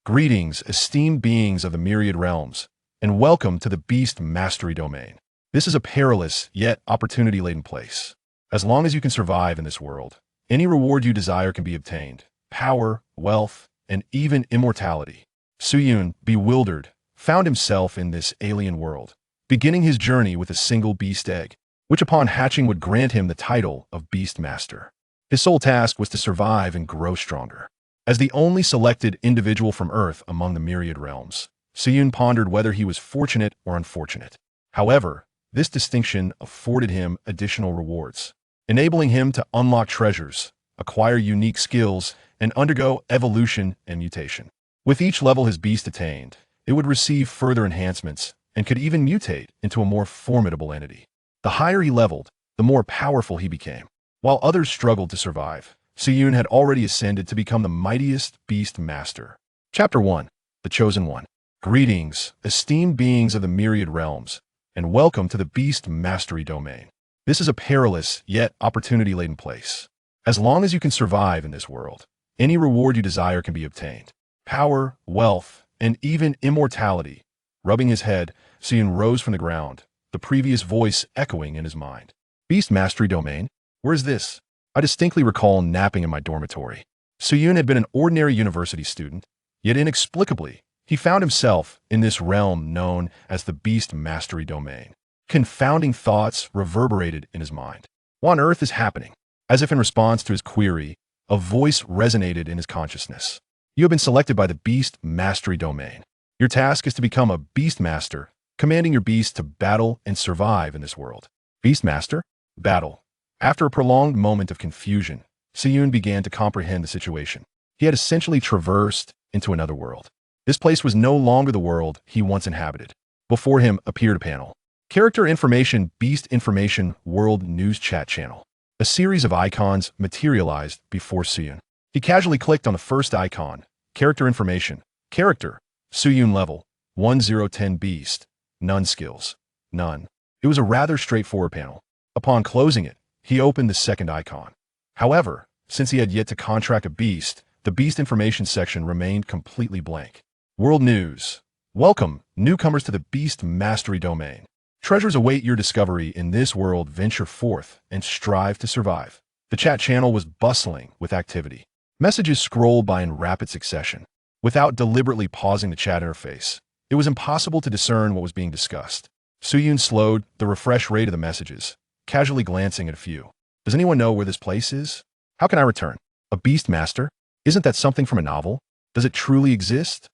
Greetings, esteemed beings of the myriad realms, and welcome to the Beast Mastery Domain. This is a perilous, yet opportunity-laden place. As long as you can survive in this world, any reward you desire can be obtained. Power, wealth, and even immortality. Suyun, bewildered, found himself in this alien world, beginning his journey with a single beast egg, which upon hatching would grant him the title of Beast Master. His sole task was to survive and grow stronger. As the only selected individual from Earth among the myriad realms, Suyun pondered whether he was fortunate or unfortunate. However, this distinction afforded him additional rewards, enabling him to unlock treasures, acquire unique skills, and undergo evolution and mutation. With each level his beast attained, it would receive further enhancements and could even mutate into a more formidable entity. The higher he leveled, the more powerful he became. While others struggled to survive, Suyun had already ascended to become the mightiest Beast Master. Chapter 1. The Chosen One. Greetings, esteemed beings of the myriad realms, and welcome to the Beast Mastery Domain. This is a perilous, yet opportunity-laden place. As long as you can survive in this world, any reward you desire can be obtained. Power, wealth, and even immortality. Rubbing his head, Suyun rose from the ground, the previous voice echoing in his mind. Beast Mastery Domain? Where is this? I distinctly recall napping in my dormitory. Suyun had been an ordinary university student, yet inexplicably, he found himself in this realm known as the Beast Mastery Domain. Confounding thoughts reverberated in his mind. What on earth is happening? As if in response to his query, a voice resonated in his consciousness. You have been selected by the Beast Mastery Domain. Your task is to become a Beast Master, commanding your beast to battle and survive in this world. Beast Master? Battle. After a prolonged moment of confusion, Suyun began to comprehend the situation. He had essentially traversed into another world. This place was no longer the world he once inhabited. Before him appeared a panel. Character Information, Beast Information, World News Chat Channel. A series of icons materialized before Suyun. He casually clicked on the first icon. Character Information. Character. Suyun level. 1010 Beast. None skills. None. It was a rather straightforward panel. Upon closing it, he opened the second icon. However, since he had yet to contract a beast, the Beast Information section remained completely blank. World News. Welcome, newcomers to the Beast Mastery Domain. Treasures await your discovery in this world. Venture forth and strive to survive. The chat channel was bustling with activity. Messages scrolled by in rapid succession. Without deliberately pausing the chat interface, it was impossible to discern what was being discussed. Suyun slowed the refresh rate of the messages, casually glancing at a few. Does anyone know where this place is? How can I return? A Beast Master? Isn't that something from a novel? Does it truly exist?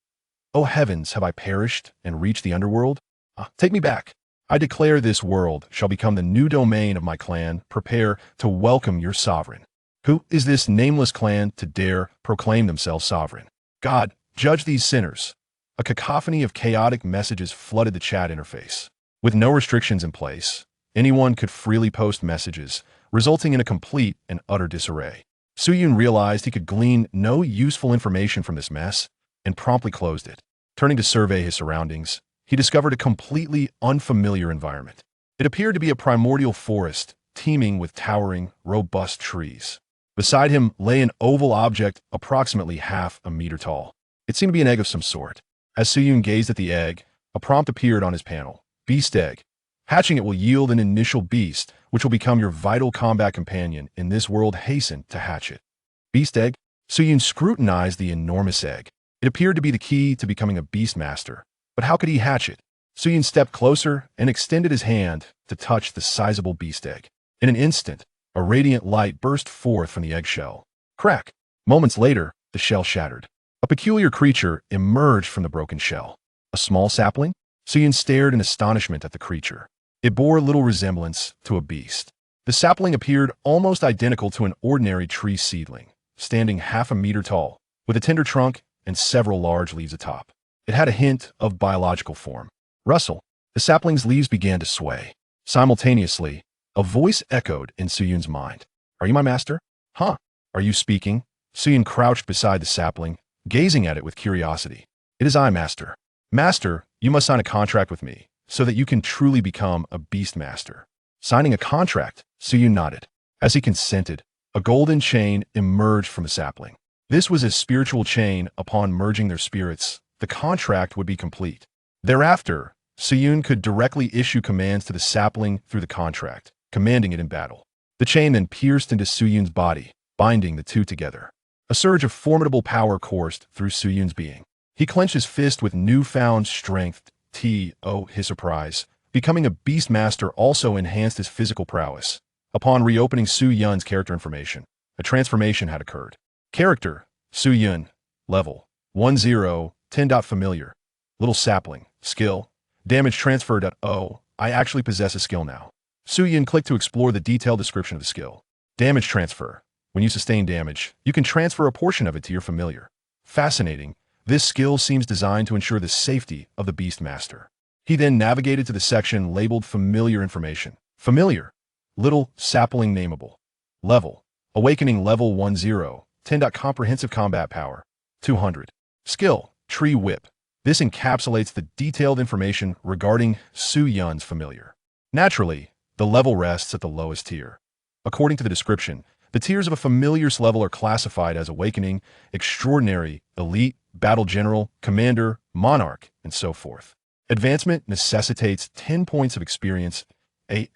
Oh heavens, have I perished and reached the underworld? Take me back. I declare this world shall become the new domain of my clan. Prepare to welcome your sovereign. Who is this nameless clan to dare proclaim themselves sovereign? God, judge these sinners. A cacophony of chaotic messages flooded the chat interface. With no restrictions in place, anyone could freely post messages, resulting in a complete and utter disarray. Suyun realized he could glean no useful information from this mess and promptly closed it. Turning to survey his surroundings, he discovered a completely unfamiliar environment. It appeared to be a primordial forest, teeming with towering, robust trees. Beside him lay an oval object approximately half a meter tall. It seemed to be an egg of some sort. As Suyun gazed at the egg, a prompt appeared on his panel. Beast Egg. Hatching it will yield an initial beast, which will become your vital combat companion in this world. Hasten to hatch it. Beast Egg? Suyun scrutinized the enormous egg. It appeared to be the key to becoming a Beast Master. But how could he hatch it? Suyun stepped closer and extended his hand to touch the sizable beast egg. In an instant, a radiant light burst forth from the eggshell. Crack! Moments later, the shell shattered. A peculiar creature emerged from the broken shell. A small sapling? Suyun stared in astonishment at the creature. It bore little resemblance to a beast. The sapling appeared almost identical to an ordinary tree seedling, standing half a meter tall, with a tender trunk and several large leaves atop. It had a hint of biological form. Rustle. The sapling's leaves began to sway. Simultaneously, a voice echoed in Suyun's mind. Are you my master? Huh? Are you speaking? Suyun crouched beside the sapling, gazing at it with curiosity. It is I, master. Master, you must sign a contract with me, so that you can truly become a Beast Master. Signing a contract, Suyun nodded. As he consented, a golden chain emerged from the sapling. This was a spiritual chain. Upon merging their spirits, the contract would be complete. Thereafter, Suyun could directly issue commands to the sapling through the contract, commanding it in battle. The chain then pierced into Suyun's body, binding the two together. A surge of formidable power coursed through Suyun's being. He clenched his fist with newfound strength. His surprise, becoming a Beastmaster also enhanced his physical prowess. Upon reopening Suyun's character information, a transformation had occurred. Character, Suyun. Level, 10, 10. Familiar. Little sapling. Skill, damage transfer. I actually possess a skill now. Suyun clicked to explore the detailed description of the skill. Damage transfer. When you sustain damage, you can transfer a portion of it to your familiar. Fascinating. This skill seems designed to ensure the safety of the Beastmaster. He then navigated to the section labeled Familiar Information. Familiar. Little sapling nameable. Level. Awakening level 10, 10. Comprehensive combat power. 200. Skill. Tree Whip. This encapsulates the detailed information regarding Suyun's familiar. Naturally, the level rests at the lowest tier. According to the description, the tiers of a familiar's level are classified as Awakening, Extraordinary, Elite, Battle General, Commander, Monarch, and so forth. Advancement necessitates 10 points of experience.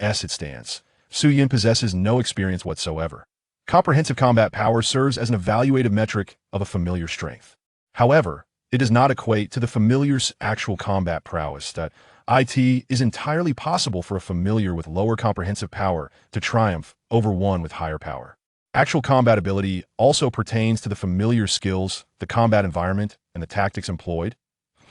As it stands, Suyun possesses no experience whatsoever. Comprehensive combat power serves as an evaluative metric of a familiar's strength. However, it does not equate to the familiar's actual combat prowess. It is entirely possible for a familiar with lower comprehensive power to triumph over one with higher power. Actual combat ability also pertains to the familiar skills, the combat environment, and the tactics employed.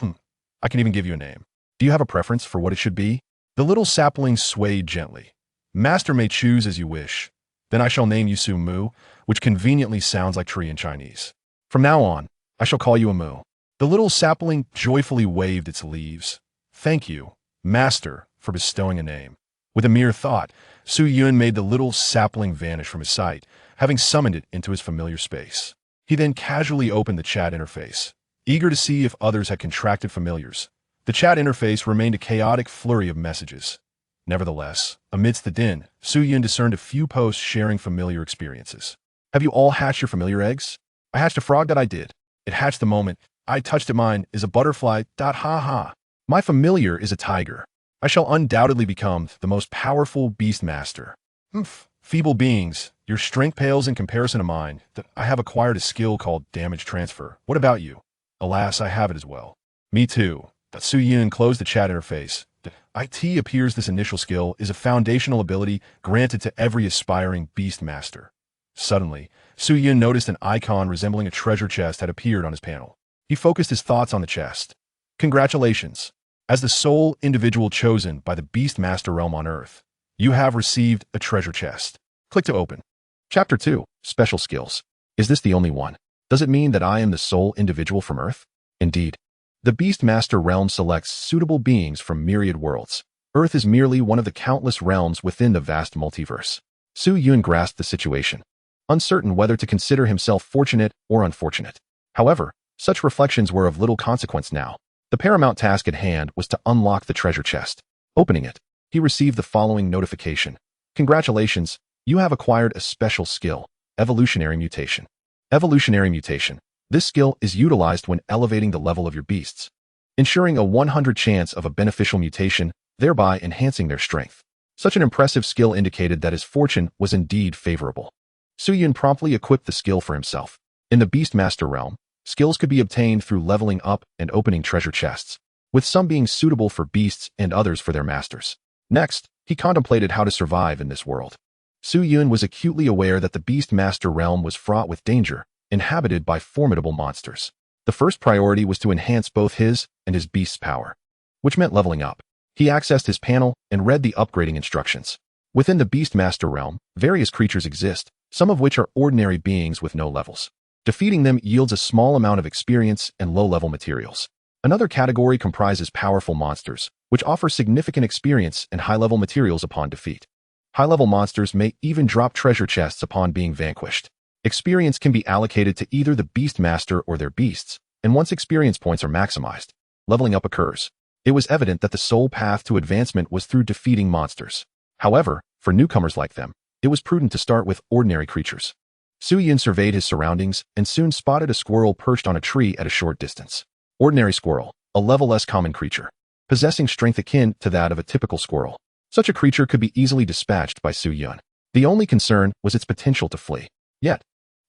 I can even give you a name. Do you have a preference for what it should be? The little sapling swayed gently. Master may choose as you wish. Then I shall name you Su Mu, which conveniently sounds like tree in Chinese. From now on, I shall call you a Mu. The little sapling joyfully waved its leaves. Thank you, Master, for bestowing a name. With a mere thought, Suyun made the little sapling vanish from his sight, having summoned it into his familiar space. He then casually opened the chat interface, eager to see if others had contracted familiars. The chat interface remained a chaotic flurry of messages. Nevertheless, amidst the din, Suyun discerned a few posts sharing familiar experiences. Have you all hatched your familiar eggs? I hatched a frog. I did. It hatched the moment I touched it. Mine is a butterfly. Ha ha. My familiar is a tiger. I shall undoubtedly become the most powerful Beastmaster. Feeble beings, your strength pales in comparison to mine. I have acquired a skill called damage transfer. What about you? Alas, I have it as well. Me too. Suyun closed the chat interface. It appears this initial skill is a foundational ability granted to every aspiring Beastmaster. Suddenly, Suyun noticed an icon resembling a treasure chest had appeared on his panel. He focused his thoughts on the chest. Congratulations. As the sole individual chosen by the Beastmaster realm on Earth, you have received a treasure chest. Click to open. Chapter 2. Special Skills. Is this the only one? Does it mean that I am the sole individual from Earth? Indeed. The Beastmaster realm selects suitable beings from myriad worlds. Earth is merely one of the countless realms within the vast multiverse. Suyun grasped the situation, uncertain whether to consider himself fortunate or unfortunate. However, such reflections were of little consequence now. The paramount task at hand was to unlock the treasure chest. Opening it, he received the following notification. Congratulations, you have acquired a special skill, Evolutionary Mutation. Evolutionary Mutation. This skill is utilized when elevating the level of your beasts, ensuring a 100 chance of a beneficial mutation, thereby enhancing their strength. Such an impressive skill indicated that his fortune was indeed favorable. Suyun promptly equipped the skill for himself. In the Beastmaster realm, skills could be obtained through leveling up and opening treasure chests, with some being suitable for beasts and others for their masters. Next, he contemplated how to survive in this world. Suyun was acutely aware that the Beastmaster realm was fraught with danger, inhabited by formidable monsters. The first priority was to enhance both his and his beast's power, which meant leveling up. He accessed his panel and read the upgrading instructions. Within the Beastmaster realm, various creatures exist, some of which are ordinary beings with no levels. Defeating them yields a small amount of experience and low-level materials. Another category comprises powerful monsters, which offer significant experience and high-level materials upon defeat. High-level monsters may even drop treasure chests upon being vanquished. Experience can be allocated to either the Beastmaster or their beasts, and once experience points are maximized, leveling up occurs. It was evident that the sole path to advancement was through defeating monsters. However, for newcomers like them, it was prudent to start with ordinary creatures. Su Yun surveyed his surroundings and soon spotted a squirrel perched on a tree at a short distance. Ordinary squirrel, a level less common creature, possessing strength akin to that of a typical squirrel. Such a creature could be easily dispatched by Su Yun. The only concern was its potential to flee. Yet,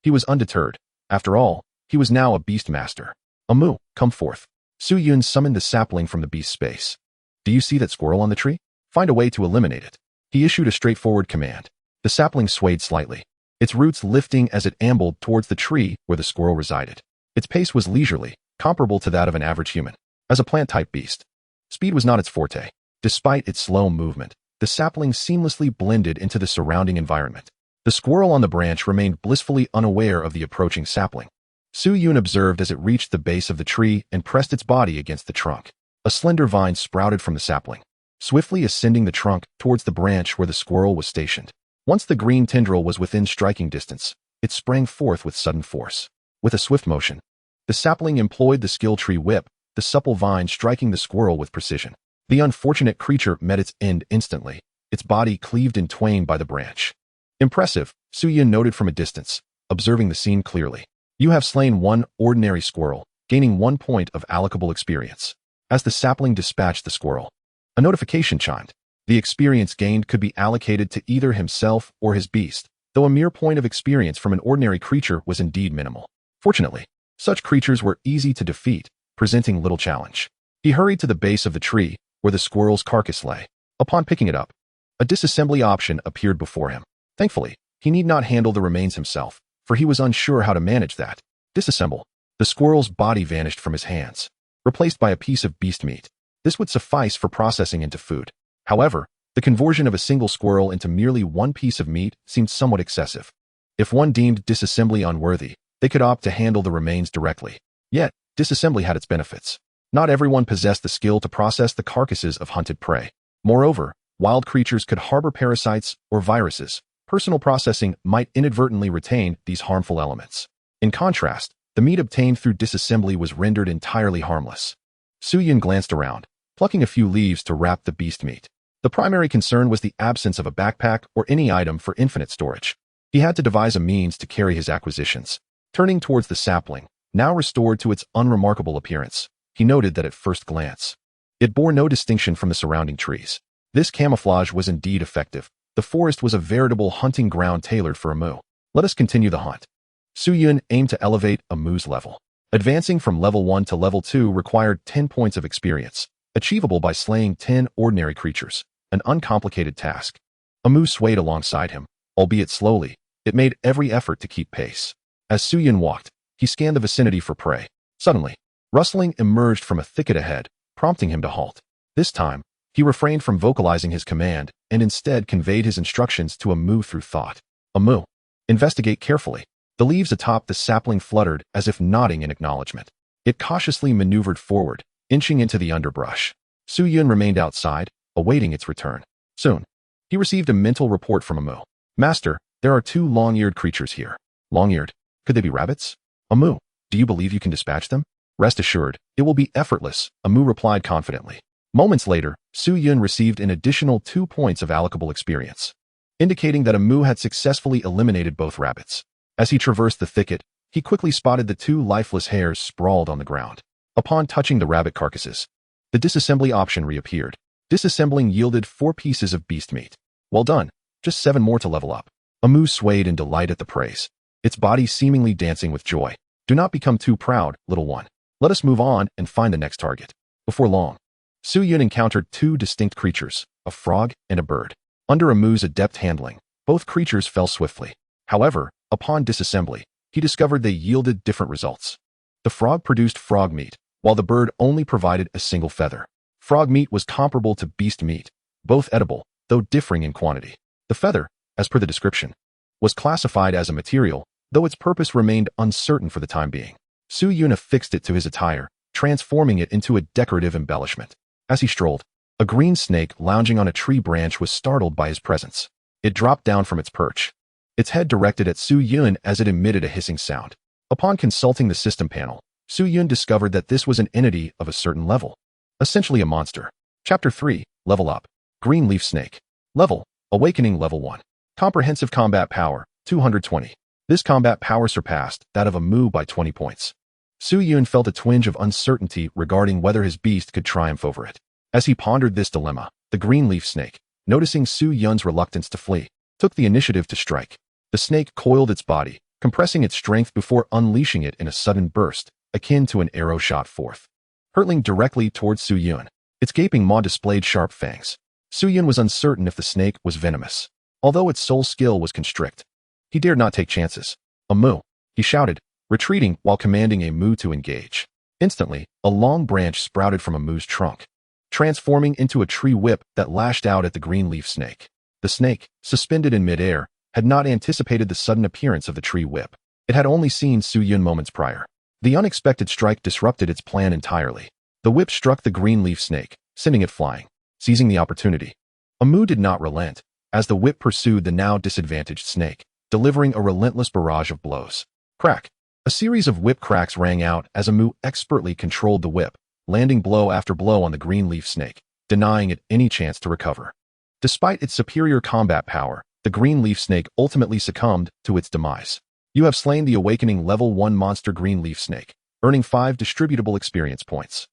he was undeterred. After all, he was now a beast master. Amu, come forth. Su Yun summoned the sapling from the beast space. Do you see that squirrel on the tree? Find a way to eliminate it. He issued a straightforward command. The sapling swayed slightly, its roots lifting as it ambled towards the tree where the squirrel resided. Its pace was leisurely, comparable to that of an average human. As a plant-type beast, speed was not its forte. Despite its slow movement, the sapling seamlessly blended into the surrounding environment. The squirrel on the branch remained blissfully unaware of the approaching sapling. Su Yun observed as it reached the base of the tree and pressed its body against the trunk. A slender vine sprouted from the sapling, swiftly ascending the trunk towards the branch where the squirrel was stationed. Once the green tendril was within striking distance, it sprang forth with sudden force. With a swift motion, the sapling employed the skill tree whip, the supple vine striking the squirrel with precision. The unfortunate creature met its end instantly, its body cleaved in twain by the branch. Impressive, Su Yun noted from a distance, observing the scene clearly. You have slain one ordinary squirrel, gaining 1 point of allocable experience. As the sapling dispatched the squirrel, a notification chimed. The experience gained could be allocated to either himself or his beast, though a mere point of experience from an ordinary creature was indeed minimal. Fortunately, such creatures were easy to defeat, presenting little challenge. He hurried to the base of the tree, where the squirrel's carcass lay. Upon picking it up, a disassembly option appeared before him. Thankfully, he need not handle the remains himself, for he was unsure how to manage that. Disassemble. The squirrel's body vanished from his hands, replaced by a piece of beast meat. This would suffice for processing into food. However, the conversion of a single squirrel into merely one piece of meat seemed somewhat excessive. If one deemed disassembly unworthy, they could opt to handle the remains directly. Yet, disassembly had its benefits. Not everyone possessed the skill to process the carcasses of hunted prey. Moreover, wild creatures could harbor parasites or viruses. Personal processing might inadvertently retain these harmful elements. In contrast, the meat obtained through disassembly was rendered entirely harmless. Su Yun glanced around, plucking a few leaves to wrap the beast meat. The primary concern was the absence of a backpack or any item for infinite storage. He had to devise a means to carry his acquisitions. Turning towards the sapling, now restored to its unremarkable appearance, he noted that at first glance, it bore no distinction from the surrounding trees. This camouflage was indeed effective. The forest was a veritable hunting ground tailored for Amu. Let us continue the hunt. Su Yun aimed to elevate Amu's level. Advancing from level 1 to level 2 required 10 points of experience, achievable by slaying 10 ordinary creatures, an uncomplicated task. Amu swayed alongside him, albeit slowly. It made every effort to keep pace. As Su Yun walked, he scanned the vicinity for prey. Suddenly, rustling emerged from a thicket ahead, prompting him to halt. This time, he refrained from vocalizing his command and instead conveyed his instructions to Amu through thought. Amu, investigate carefully. The leaves atop the sapling fluttered as if nodding in acknowledgement. It cautiously maneuvered forward, inching into the underbrush. Su Yun remained outside, awaiting its return. Soon, he received a mental report from Amu. Master, there are 2 long-eared creatures here. Long-eared? Could they be rabbits? Amu, do you believe you can dispatch them? Rest assured, it will be effortless, Amu replied confidently. Moments later, Su Yun received an additional 2 points of allocable experience, indicating that Amu had successfully eliminated both rabbits. As he traversed the thicket, he quickly spotted the 2 lifeless hares sprawled on the ground. Upon touching the rabbit carcasses, the disassembly option reappeared. Disassembling yielded 4 pieces of beast meat. Well done, just 7 more to level up. Amu swayed in delight at the praise, its body seemingly dancing with joy. Do not become too proud, little one. Let us move on and find the next target. Before long, Su Yun encountered 2 distinct creatures, a frog and a bird. Under Amu's adept handling, both creatures fell swiftly. However, upon disassembly, he discovered they yielded different results. The frog produced frog meat, while the bird only provided a single feather. Frog meat was comparable to beast meat, both edible, though differing in quantity. The feather, as per the description, was classified as a material, though its purpose remained uncertain for the time being. Su Yun affixed it to his attire, transforming it into a decorative embellishment. As he strolled, a green snake lounging on a tree branch was startled by his presence. It dropped down from its perch, its head directed at Su Yun as it emitted a hissing sound. Upon consulting the system panel, Su Yun discovered that this was an entity of a certain level, essentially a monster. Chapter 3, Level Up. Green Leaf Snake. Level, Awakening Level 1. Comprehensive Combat Power, 220. This combat power surpassed that of a Mu by 20 points. Su Yun felt a twinge of uncertainty regarding whether his beast could triumph over it. As he pondered this dilemma, the green leaf snake, noticing Su Yun's reluctance to flee, took the initiative to strike. The snake coiled its body, compressing its strength before unleashing it in a sudden burst, akin to an arrow shot forth. Hurtling directly towards Su Yun, its gaping maw displayed sharp fangs. Su Yun was uncertain if the snake was venomous. Although its sole skill was constrict, he dared not take chances. A Mu, he shouted, retreating while commanding a Mu to engage. Instantly, a long branch sprouted from a Mu's trunk, transforming into a tree whip that lashed out at the green leaf snake. The snake, suspended in midair, had not anticipated the sudden appearance of the tree whip. It had only seen Su Yun moments prior. The unexpected strike disrupted its plan entirely. The whip struck the green leaf snake, sending it flying. Seizing the opportunity, a Mu did not relent, as the whip pursued the now disadvantaged snake, delivering a relentless barrage of blows. Crack! A series of whip cracks rang out as a Mu expertly controlled the whip, landing blow after blow on the green leaf snake, denying it any chance to recover. Despite its superior combat power, the green leaf snake ultimately succumbed to its demise. You have slain the awakening level 1 monster green leaf snake, earning 5 distributable experience points.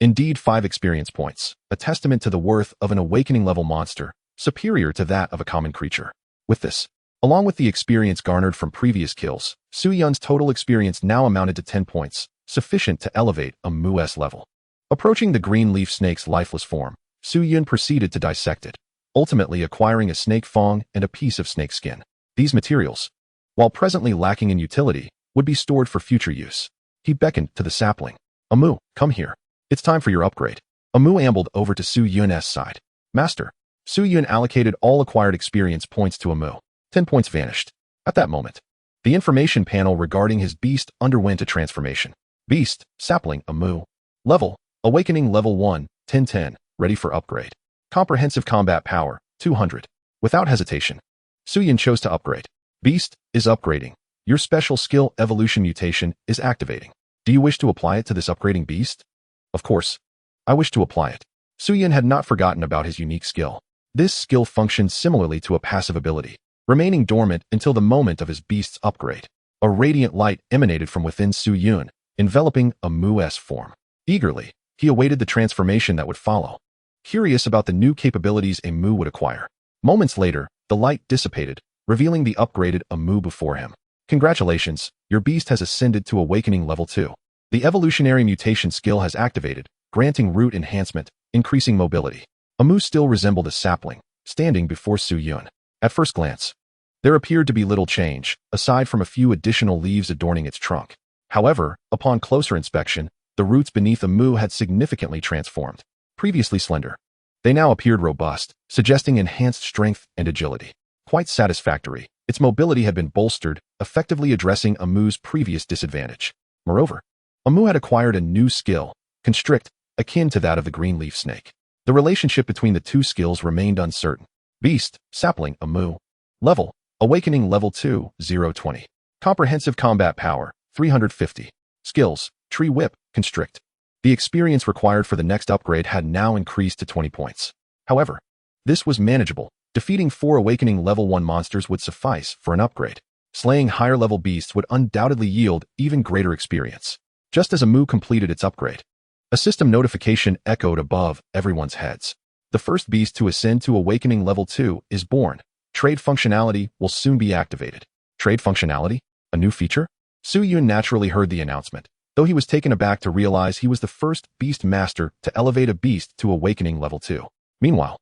Indeed 5 experience points, a testament to the worth of an awakening level monster, superior to that of a common creature. With this, along with the experience garnered from previous kills, Su Yun's total experience now amounted to 10 points, sufficient to elevate a Mu-S level. Approaching the green leaf snake's lifeless form, Su Yun proceeded to dissect it, ultimately acquiring a snake fang and a piece of snake skin. These materials, while presently lacking in utility, would be stored for future use. He beckoned to the sapling. A Mu, come here. It's time for your upgrade. A Mu ambled over to Su Yun's side. Master. Su Yun allocated all acquired experience points to a Mu. 10 points vanished. At that moment, the information panel regarding his beast underwent a transformation. Beast, sapling, a Mu. Level, awakening level 1, 1010, ready for upgrade. Comprehensive combat power, 200. Without hesitation, Su Yun chose to upgrade. Beast is upgrading. Your special skill evolution mutation is activating. Do you wish to apply it to this upgrading beast? Of course, I wish to apply it. Su Yun had not forgotten about his unique skill. This skill functioned similarly to a passive ability, remaining dormant until the moment of his beast's upgrade. A radiant light emanated from within Su Yun, enveloping a Mu-S form. Eagerly, he awaited the transformation that would follow, curious about the new capabilities a Mu would acquire. Moments later, the light dissipated, revealing the upgraded a Mu before him. Congratulations, your beast has ascended to awakening level 2. The evolutionary mutation skill has activated, granting root enhancement, increasing mobility. A Mu still resembled a sapling, standing before Su Yun. At first glance, there appeared to be little change, aside from a few additional leaves adorning its trunk. However, upon closer inspection, the roots beneath a Mu had significantly transformed. Previously slender, they now appeared robust, suggesting enhanced strength and agility. Quite satisfactory, its mobility had been bolstered, effectively addressing a Mu's previous disadvantage. Moreover, a Mu had acquired a new skill, constrict, akin to that of the green leaf snake. The relationship between the two skills remained uncertain. Beast, sapling, a Mu. Level, awakening level 2, 020. Comprehensive combat power, 350. Skills, tree whip, constrict. The experience required for the next upgrade had now increased to 20 points. However, this was manageable. Defeating 4 awakening level 1 monsters would suffice for an upgrade. Slaying higher level beasts would undoubtedly yield even greater experience. Just as a Mu completed its upgrade, a system notification echoed above everyone's heads. The first beast to ascend to awakening level 2 is born. Trade functionality will soon be activated. Trade functionality? A new feature? Su Yun naturally heard the announcement, though he was taken aback to realize he was the first beast master to elevate a beast to awakening level 2. Meanwhile,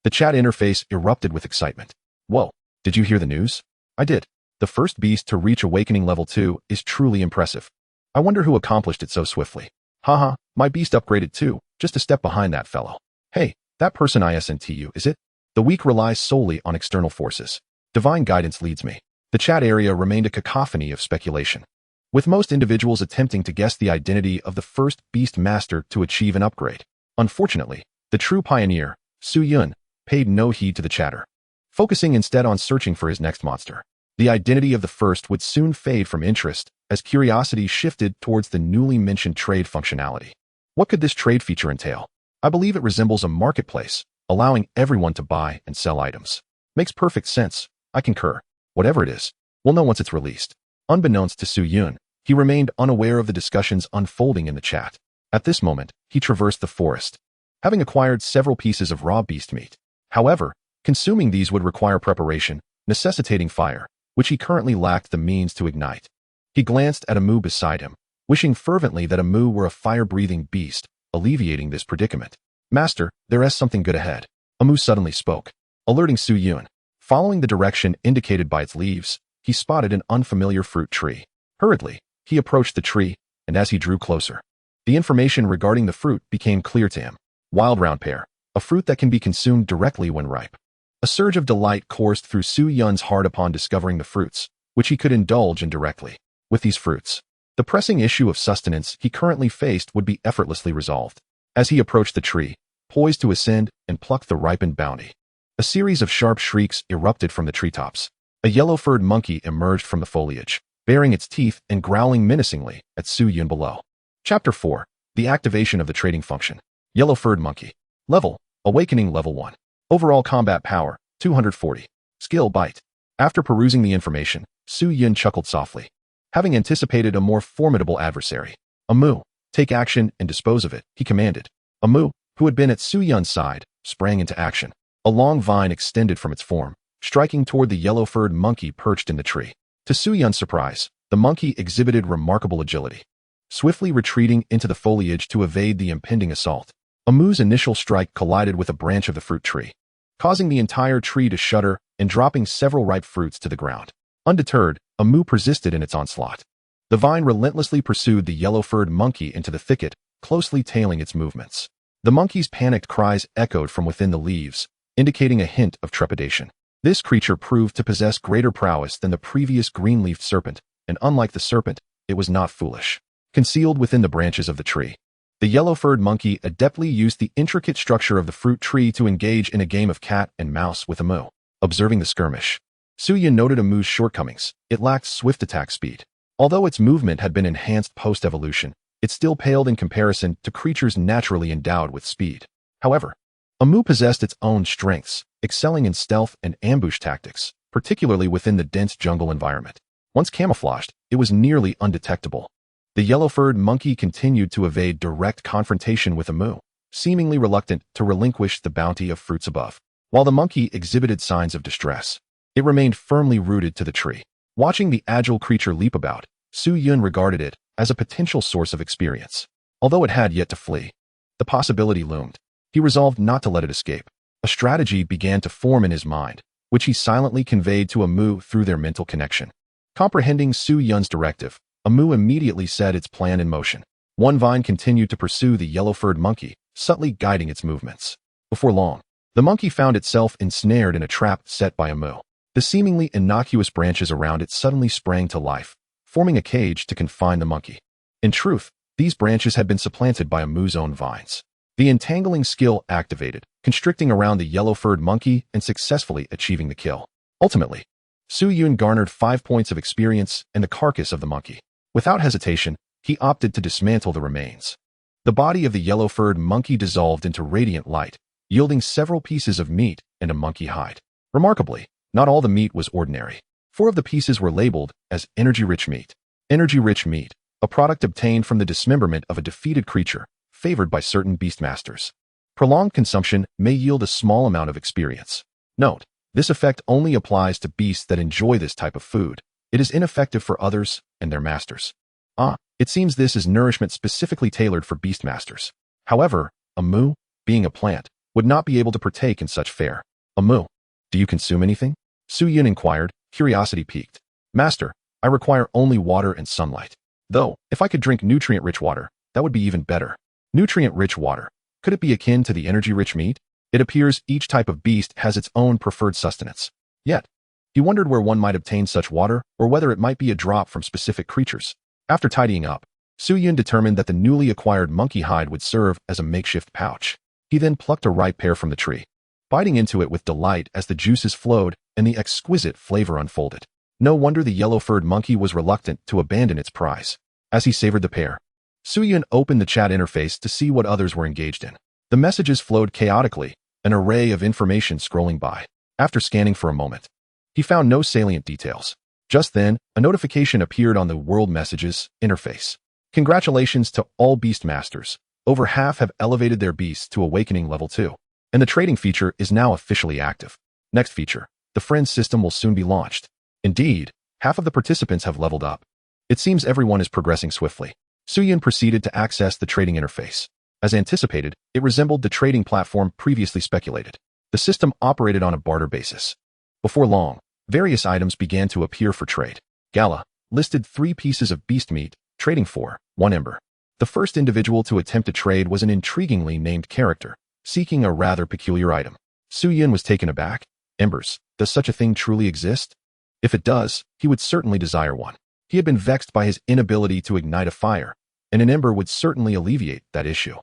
the chat interface erupted with excitement. Whoa, did you hear the news? I did. The first beast to reach awakening level 2 is truly impressive. I wonder who accomplished it so swiftly. Haha, my beast upgraded too, just a step behind that fellow. Hey, that person isn't you, is it? The weak relies solely on external forces. Divine guidance leads me. The chat area remained a cacophony of speculation, with most individuals attempting to guess the identity of the first beast master to achieve an upgrade. Unfortunately, the true pioneer, Su Yun, paid no heed to the chatter, focusing instead on searching for his next monster. The identity of the first would soon fade from interest as curiosity shifted towards the newly mentioned trade functionality. What could this trade feature entail? I believe it resembles a marketplace, allowing everyone to buy and sell items. Makes perfect sense. I concur. Whatever it is, We'll know once it's released. Unbeknownst to Su Yun, he remained unaware of the discussions unfolding in the chat. At this moment, he traversed the forest, having acquired several pieces of raw beast meat. However, consuming these would require preparation, necessitating fire, which he currently lacked the means to ignite. He glanced at Amu beside him, wishing fervently that Amu were a fire-breathing beast, alleviating this predicament. Master, there is something good ahead. Amu suddenly spoke, alerting Su Yun. Following the direction indicated by its leaves, he spotted an unfamiliar fruit tree. Hurriedly, he approached the tree, and as he drew closer, the information regarding the fruit became clear to him. Wild round pear, a fruit that can be consumed directly when ripe. A surge of delight coursed through Su Yun's heart upon discovering the fruits, which he could indulge in directly. With these fruits, the pressing issue of sustenance he currently faced would be effortlessly resolved. As he approached the tree, poised to ascend and pluck the ripened bounty, a series of sharp shrieks erupted from the treetops. A yellow-furred monkey emerged from the foliage, baring its teeth and growling menacingly at Su Yun below. Chapter 4. The activation of the trading function. Yellow-furred monkey. Level, Awakening Level 1. Overall combat power, 240. Skill Bite. After perusing the information, Su Yun chuckled softly, having anticipated a more formidable adversary. Amu, take action and dispose of it, he commanded. Amu, who had been at Su Yun's side, sprang into action. A long vine extended from its form, striking toward the yellow-furred monkey perched in the tree. To Su Yun's surprise, the monkey exhibited remarkable agility, swiftly retreating into the foliage to evade the impending assault. Amu's initial strike collided with a branch of the fruit tree, causing the entire tree to shudder and dropping several ripe fruits to the ground. Undeterred, Amu persisted in its onslaught. The vine relentlessly pursued the yellow-furred monkey into the thicket, closely tailing its movements. The monkey's panicked cries echoed from within the leaves, indicating a hint of trepidation. This creature proved to possess greater prowess than the previous green-leafed serpent, and unlike the serpent, it was not foolish. Concealed within the branches of the tree, the yellow-furred monkey adeptly used the intricate structure of the fruit tree to engage in a game of cat and mouse with Amu. Observing the skirmish, Su Yun noted Amu's shortcomings. It lacked swift attack speed. Although its movement had been enhanced post-evolution, it still paled in comparison to creatures naturally endowed with speed. However, Amu possessed its own strengths, excelling in stealth and ambush tactics, particularly within the dense jungle environment. Once camouflaged, it was nearly undetectable. The yellow-furred monkey continued to evade direct confrontation with Amu, seemingly reluctant to relinquish the bounty of fruits above. While the monkey exhibited signs of distress, it remained firmly rooted to the tree. Watching the agile creature leap about, Su Yun regarded it as a potential source of experience. Although it had yet to flee, the possibility loomed. He resolved not to let it escape. A strategy began to form in his mind, which he silently conveyed to Amu through their mental connection. Comprehending Su Yun's directive, Amu immediately set its plan in motion. One vine continued to pursue the yellow-furred monkey, subtly guiding its movements. Before long, the monkey found itself ensnared in a trap set by Amu. The seemingly innocuous branches around it suddenly sprang to life, forming a cage to confine the monkey. In truth, these branches had been supplanted by Amu's own vines. The entangling skill activated, constricting around the yellow-furred monkey and successfully achieving the kill. Ultimately, Su Yun garnered 5 points of experience and the carcass of the monkey. Without hesitation, he opted to dismantle the remains. The body of the yellow-furred monkey dissolved into radiant light, yielding several pieces of meat and a monkey hide. Remarkably, not all the meat was ordinary. 4 of the pieces were labeled as energy-rich meat. Energy-rich meat, a product obtained from the dismemberment of a defeated creature, favored by certain beast masters. Prolonged consumption may yield a small amount of experience. Note, this effect only applies to beasts that enjoy this type of food. It is ineffective for others and their masters. It seems this is nourishment specifically tailored for beast masters. However, Amu, being a plant, would not be able to partake in such fare. Amu, do you consume anything? Su Yun inquired, curiosity piqued. Master, I require only water and sunlight. Though, if I could drink nutrient-rich water, that would be even better. Nutrient-rich water. Could it be akin to the energy-rich meat? It appears each type of beast has its own preferred sustenance. Yet, he wondered where one might obtain such water or whether it might be a drop from specific creatures. After tidying up, Su Yun determined that the newly acquired monkey hide would serve as a makeshift pouch. He then plucked a ripe pear from the tree, biting into it with delight as the juices flowed and the exquisite flavor unfolded. No wonder the yellow-furred monkey was reluctant to abandon its prize. As he savored the pear, Su Yun opened the chat interface to see what others were engaged in. The messages flowed chaotically, an array of information scrolling by. After scanning for a moment, he found no salient details. Just then, a notification appeared on the World Messages interface. Congratulations to all Beast Masters. Over half have elevated their beasts to Awakening Level 2. And the trading feature is now officially active. Next feature, the Friends system will soon be launched. Indeed, half of the participants have leveled up. It seems everyone is progressing swiftly. Suyun proceeded to access the trading interface. As anticipated, it resembled the trading platform previously speculated. The system operated on a barter basis. Before long, various items began to appear for trade. Gala listed 3 pieces of beast meat, trading for 1 ember. The first individual to attempt to trade was an intriguingly named character, seeking a rather peculiar item. Suyun was taken aback. Embers, does such a thing truly exist? If it does, he would certainly desire one. He had been vexed by his inability to ignite a fire, and an ember would certainly alleviate that issue.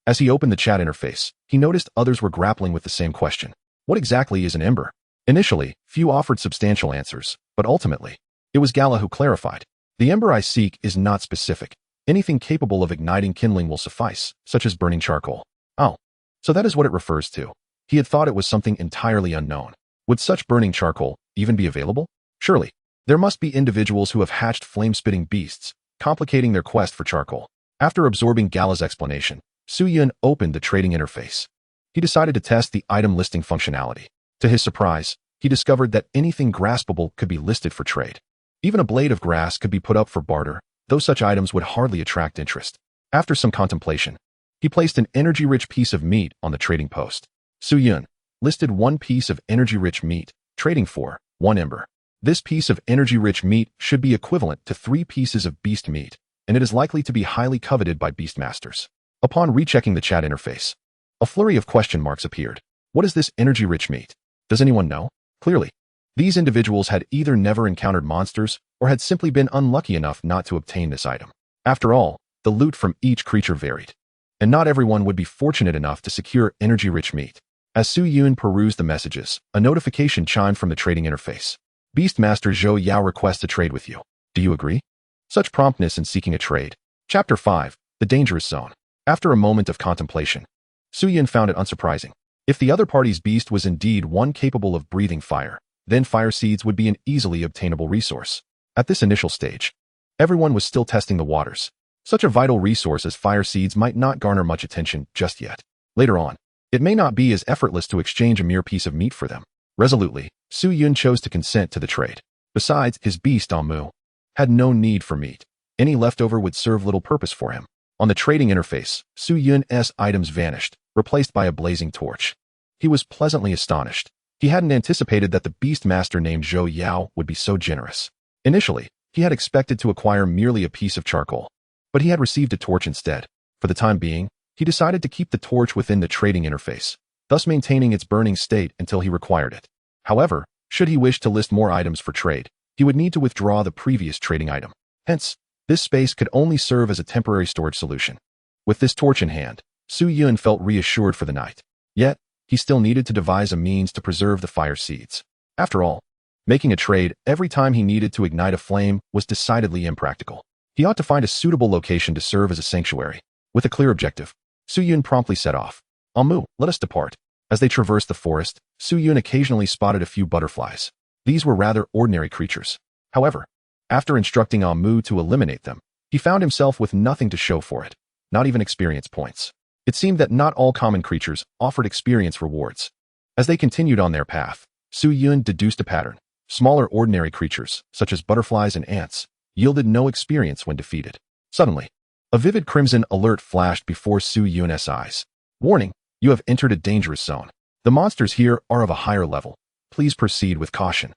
As he opened the chat interface, he noticed others were grappling with the same question. What exactly is an ember? Initially, few offered substantial answers, but ultimately, it was Gala who clarified. The ember I seek is not specific. Anything capable of igniting kindling will suffice, such as burning charcoal. Oh, so that is what it refers to. He had thought it was something entirely unknown. Would such burning charcoal even be available? Surely, there must be individuals who have hatched flame-spitting beasts, complicating their quest for charcoal. After absorbing Gala's explanation, Suyun opened the trading interface. He decided to test the item listing functionality. To his surprise, he discovered that anything graspable could be listed for trade. Even a blade of grass could be put up for barter, though such items would hardly attract interest. After some contemplation, he placed an energy-rich piece of meat on the trading post. Suyun listed 1 piece of energy-rich meat, trading for 1 ember. This piece of energy-rich meat should be equivalent to 3 pieces of beast meat, and it is likely to be highly coveted by beastmasters. Upon rechecking the chat interface, a flurry of question marks appeared. What is this energy-rich meat? Does anyone know? Clearly, these individuals had either never encountered monsters or had simply been unlucky enough not to obtain this item. After all, the loot from each creature varied, and not everyone would be fortunate enough to secure energy-rich meat. As Suyun perused the messages, a notification chimed from the trading interface. Beastmaster Zhou Yao requests to trade with you. Do you agree? Such promptness in seeking a trade. Chapter 5, The Dangerous Zone. After a moment of contemplation, Suyun found it unsurprising. If the other party's beast was indeed one capable of breathing fire, then fire seeds would be an easily obtainable resource. At this initial stage, everyone was still testing the waters. Such a vital resource as fire seeds might not garner much attention just yet. Later on, it may not be as effortless to exchange a mere piece of meat for them. Resolutely, Suyun chose to consent to the trade. Besides, his beast, Amu, had no need for meat. Any leftover would serve little purpose for him. On the trading interface, Suyun's items vanished, replaced by a blazing torch. He was pleasantly astonished. He hadn't anticipated that the beastmaster named Zhou Yao would be so generous. Initially, he had expected to acquire merely a piece of charcoal, but he had received a torch instead. For the time being, he decided to keep the torch within the trading interface, thus maintaining its burning state until he required it. However, should he wish to list more items for trade, he would need to withdraw the previous trading item. Hence, this space could only serve as a temporary storage solution. With this torch in hand, Suyun felt reassured for the night. Yet, he still needed to devise a means to preserve the fire seeds. After all, making a trade every time he needed to ignite a flame was decidedly impractical. He ought to find a suitable location to serve as a sanctuary. With a clear objective, Suyun promptly set off. Amu, let us depart. As they traversed the forest, Suyun occasionally spotted a few butterflies. These were rather ordinary creatures. However, after instructing Amu to eliminate them, he found himself with nothing to show for it, not even experience points. It seemed that not all common creatures offered experience rewards. As they continued on their path, Suyun deduced a pattern. Smaller ordinary creatures, such as butterflies and ants, yielded no experience when defeated. Suddenly, a vivid crimson alert flashed before Suyun's eyes. Warning, you have entered a dangerous zone. The monsters here are of a higher level. Please proceed with caution.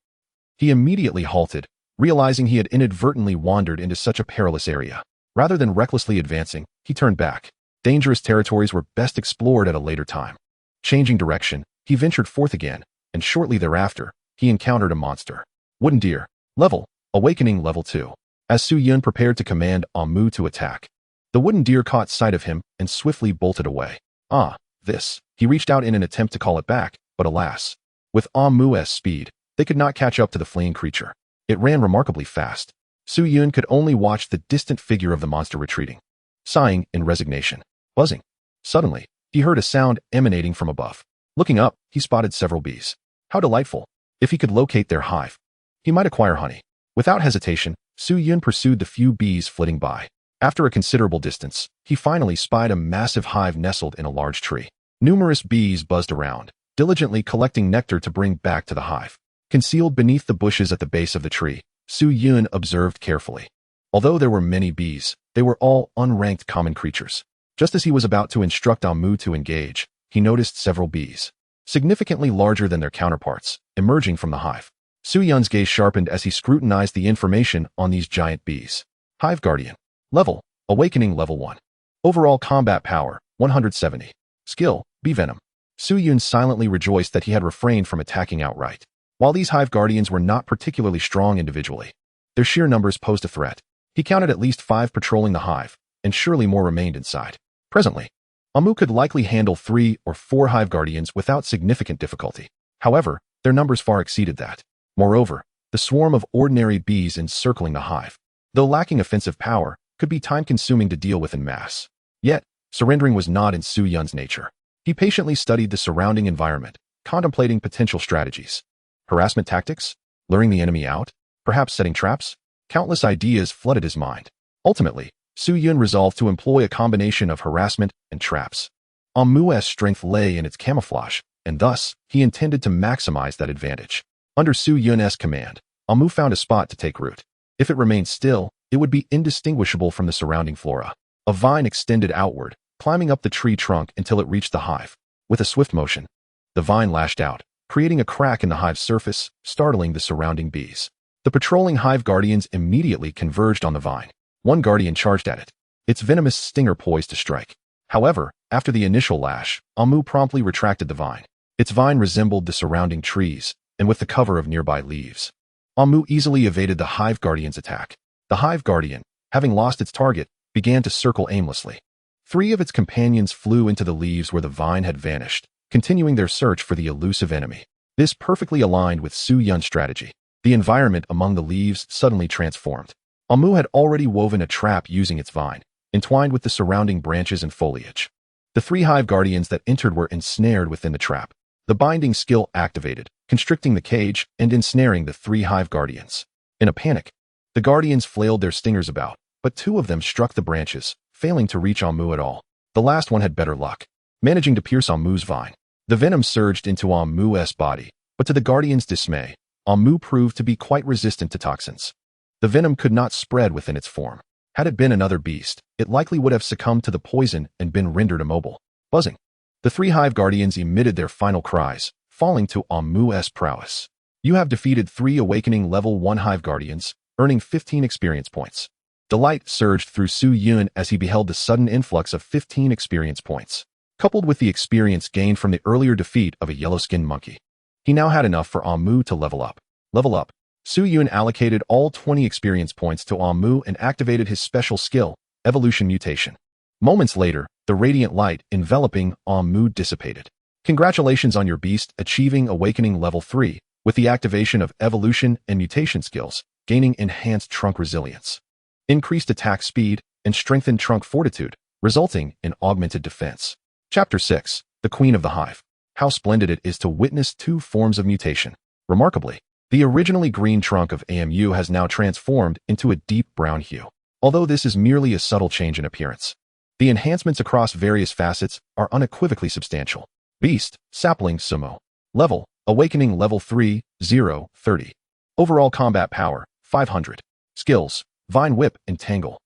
He immediately halted, realizing he had inadvertently wandered into such a perilous area. Rather than recklessly advancing, he turned back. Dangerous territories were best explored at a later time. Changing direction, he ventured forth again, and shortly thereafter, he encountered a monster. Wooden deer. Level, Awakening Level 2. As Suyun prepared to command Amu to attack, the wooden deer caught sight of him and swiftly bolted away. Ah, this. He reached out in an attempt to call it back, but alas. With Amu's speed, they could not catch up to the fleeing creature. It ran remarkably fast. Suyun could only watch the distant figure of the monster retreating, sighing in resignation. Buzzing. Suddenly, he heard a sound emanating from above. Looking up, he spotted several bees. How delightful. If he could locate their hive, he might acquire honey. Without hesitation, Su Yun pursued the few bees flitting by. After a considerable distance, he finally spied a massive hive nestled in a large tree. Numerous bees buzzed around, diligently collecting nectar to bring back to the hive. Concealed beneath the bushes at the base of the tree, Su Yun observed carefully. Although there were many bees, they were all unranked common creatures. Just as he was about to instruct Amu to engage, he noticed several bees, significantly larger than their counterparts, emerging from the hive. Su Yun's gaze sharpened as he scrutinized the information on these giant bees. Hive Guardian. Level, Awakening Level 1. Overall combat power, 170. Skill, Bee Venom. Su Yun silently rejoiced that he had refrained from attacking outright. While these Hive Guardians were not particularly strong individually, their sheer numbers posed a threat. He counted at least 5 patrolling the hive, and surely more remained inside. Presently, Amu could likely handle 3 or 4 Hive Guardians without significant difficulty. However, their numbers far exceeded that. Moreover, the swarm of ordinary bees encircling the hive, though lacking offensive power, could be time-consuming to deal with en masse. Yet, surrendering was not in Su Yun's nature. He patiently studied the surrounding environment, contemplating potential strategies. Harassment tactics? Luring the enemy out? Perhaps setting traps? Countless ideas flooded his mind. Ultimately, Su Yun resolved to employ a combination of harassment and traps. Amu's strength lay in its camouflage, and thus, he intended to maximize that advantage. Under Su Yun's command, Amu found a spot to take root. If it remained still, it would be indistinguishable from the surrounding flora. A vine extended outward, climbing up the tree trunk until it reached the hive. With a swift motion, the vine lashed out, creating a crack in the hive's surface, startling the surrounding bees. The patrolling hive guardians immediately converged on the vine. One guardian charged at it, its venomous stinger poised to strike. However, after the initial lash, Amu promptly retracted the vine. Its vine resembled the surrounding trees, and with the cover of nearby leaves. Amu easily evaded the hive guardian's attack. The hive guardian, having lost its target, began to circle aimlessly. 3 of its companions flew into the leaves where the vine had vanished, continuing their search for the elusive enemy. This perfectly aligned with Su Yun's strategy. The environment among the leaves suddenly transformed. Amu had already woven a trap using its vine, entwined with the surrounding branches and foliage. The 3 hive guardians that entered were ensnared within the trap. The binding skill activated, constricting the cage and ensnaring the 3 hive guardians. In a panic, the guardians flailed their stingers about, but 2 of them struck the branches, failing to reach Amu at all. The last one had better luck, managing to pierce Amu's vine. The venom surged into Amu's body, but to the guardian's dismay, Amu proved to be quite resistant to toxins. The venom could not spread within its form. Had it been another beast, it likely would have succumbed to the poison and been rendered immobile. Buzzing. The 3 hive guardians emitted their final cries, falling to Amu's prowess. You have defeated 3 awakening level 1 hive guardians, earning 15 experience points. Delight surged through Su Yun as he beheld the sudden influx of 15 experience points, coupled with the experience gained from the earlier defeat of a yellow-skinned monkey. He now had enough for Amu to level up. Level up. Su Yun allocated all 20 experience points to Amu and activated his special skill, Evolution Mutation. Moments later, the radiant light enveloping Amu dissipated. Congratulations on your beast achieving Awakening Level 3, with the activation of Evolution and Mutation skills, gaining enhanced trunk resilience, increased attack speed, and strengthened trunk fortitude, resulting in augmented defense. Chapter 6. The Queen of the Hive. How splendid it is to witness 2 forms of mutation. Remarkably, the originally green trunk of Amu has now transformed into a deep brown hue. Although this is merely a subtle change in appearance, the enhancements across various facets are unequivocally substantial. Beast, Sapling Sumo. Level, Awakening Level 3, 0, 30. Overall combat power, 500. Skills, Vine Whip and Tangle.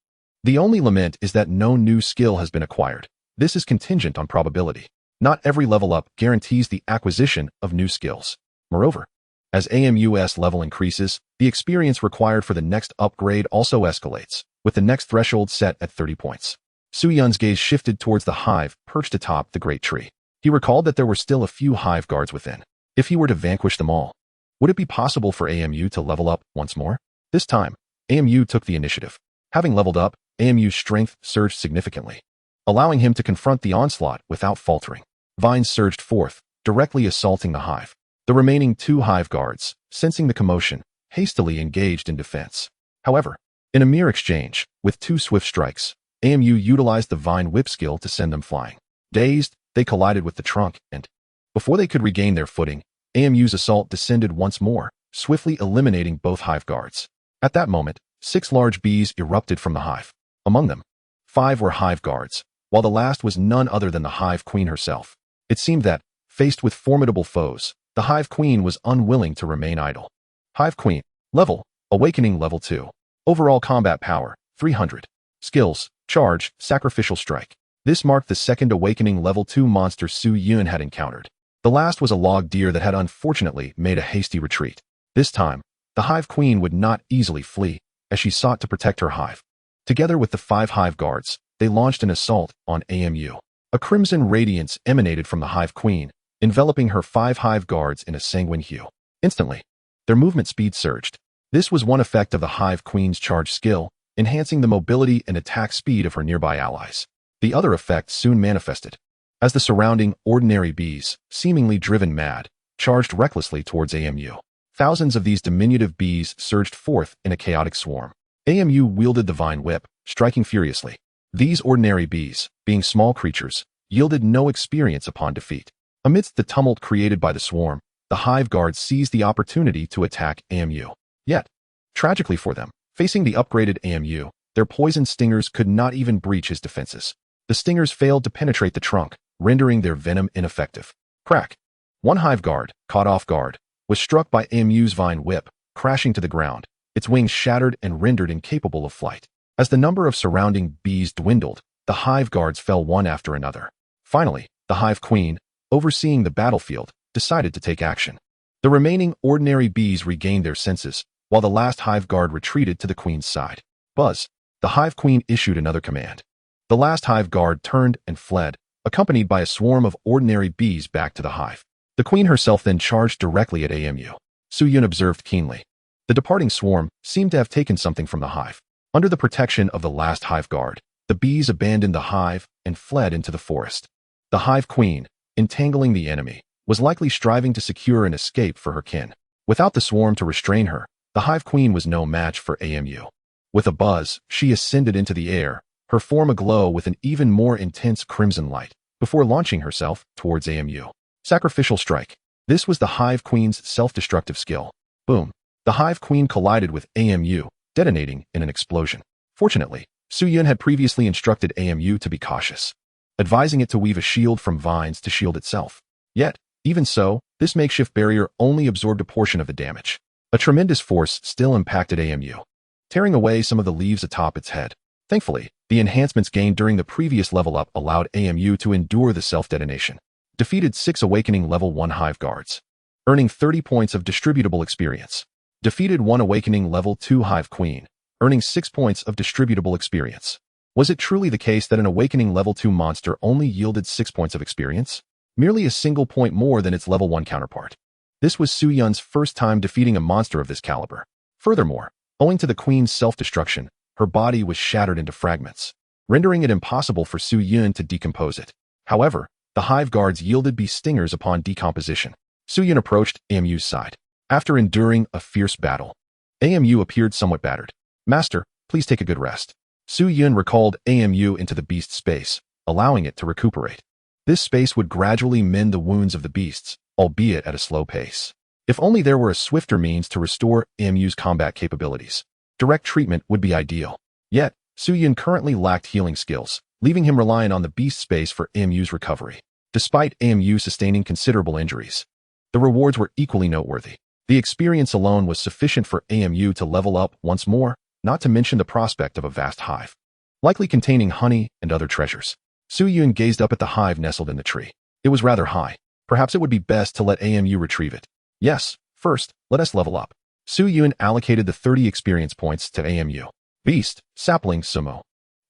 The only lament is that no new skill has been acquired. This is contingent on probability. Not every level up guarantees the acquisition of new skills. Moreover, as Amu's level increases, the experience required for the next upgrade also escalates, with the next threshold set at 30 points. Su Yun's gaze shifted towards the hive perched atop the great tree. He recalled that there were still a few hive guards within. If he were to vanquish them all, would it be possible for Amu to level up once more? This time, Amu took the initiative. Having leveled up, Amu's strength surged significantly, allowing him to confront the onslaught without faltering. Vines surged forth, directly assaulting the hive. The remaining 2 hive guards, sensing the commotion, hastily engaged in defense. However, in a mere exchange, with 2 swift strikes, Amu utilized the Vine Whip skill to send them flying. Dazed, they collided with the trunk, and, before they could regain their footing, Amu's assault descended once more, swiftly eliminating both hive guards. At that moment, 6 large bees erupted from the hive. Among them, 5 were hive guards, while the last was none other than the hive queen herself. It seemed that, faced with formidable foes, the hive queen was unwilling to remain idle. Hive queen. Level. Awakening level 2. Overall combat power, 300. Skills. Charge, sacrificial strike. This marked the second awakening level 2 monster Su Yun had encountered. The last was a log deer that had unfortunately made a hasty retreat. This time, the hive queen would not easily flee, as she sought to protect her hive. Together with the 5 hive guards, they launched an assault on AMU. A crimson radiance emanated from the hive queen, enveloping her 5 hive guards in a sanguine hue. Instantly, their movement speed surged. This was one effect of the hive queen's charge skill, enhancing the mobility and attack speed of her nearby allies. The other effect soon manifested, as the surrounding ordinary bees, seemingly driven mad, charged recklessly towards AMU. Thousands of these diminutive bees surged forth in a chaotic swarm. AMU wielded the vine whip, striking furiously. These ordinary bees, being small creatures, yielded no experience upon defeat. Amidst the tumult created by the swarm, the hive guards seized the opportunity to attack AMU. Yet, tragically for them, facing the upgraded AMU, their poison stingers could not even breach his defenses. The stingers failed to penetrate the trunk, rendering their venom ineffective. Crack! One hive guard, caught off guard, was struck by AMU's vine whip, crashing to the ground, its wings shattered and rendered incapable of flight. As the number of surrounding bees dwindled, the hive guards fell one after another. Finally, the hive queen, overseeing the battlefield, decided to take action. The remaining ordinary bees regained their senses, while the last hive guard retreated to the queen's side. Buzz! The hive queen issued another command. The last hive guard turned and fled, accompanied by a swarm of ordinary bees back to the hive. The queen herself then charged directly at AMU. Su Yun observed keenly. The departing swarm seemed to have taken something from the hive. Under the protection of the last hive guard, the bees abandoned the hive and fled into the forest. The hive queen, entangling the enemy, was likely striving to secure an escape for her kin. Without the swarm to restrain her, the hive queen was no match for AMU. With a buzz, she ascended into the air, her form aglow with an even more intense crimson light, before launching herself towards AMU. Sacrificial strike. This was the hive queen's self-destructive skill. Boom. The hive queen collided with AMU, detonating in an explosion. Fortunately, Su Yun had previously instructed AMU to be cautious, advising it to weave a shield from vines to shield itself. Yet, even so, this makeshift barrier only absorbed a portion of the damage. A tremendous force still impacted AMU, tearing away some of the leaves atop its head. Thankfully, the enhancements gained during the previous level up allowed AMU to endure the self-detonation. Defeated 6 awakening level 1 hive guards, earning 30 points of distributable experience. Defeated 1 awakening level 2 hive queen, earning 6 points of distributable experience. Was it truly the case that an awakening level 2 monster only yielded 6 points of experience? Merely a single point more than its level 1 counterpart. This was Su Yun's first time defeating a monster of this caliber. Furthermore, owing to the queen's self-destruction, her body was shattered into fragments, rendering it impossible for Su Yun to decompose it. However, the hive guards yielded bee stingers upon decomposition. Su Yun approached AMU's side. After enduring a fierce battle, AMU appeared somewhat battered. Master, please take a good rest. Su Yun recalled AMU into the beast space, allowing it to recuperate. This space would gradually mend the wounds of the beasts, albeit at a slow pace. If only there were a swifter means to restore AMU's combat capabilities. Direct treatment would be ideal. Yet, Su Yun currently lacked healing skills, leaving him reliant on the beast space for AMU's recovery. Despite AMU sustaining considerable injuries, the rewards were equally noteworthy. The experience alone was sufficient for AMU to level up once more, not to mention the prospect of a vast hive, likely containing honey and other treasures. Su Yun gazed up at the hive nestled in the tree. It was rather high. Perhaps it would be best to let AMU retrieve it. Yes, first, let us level up. Su Yun allocated the 30 experience points to AMU. Beast, Sapling Sumo.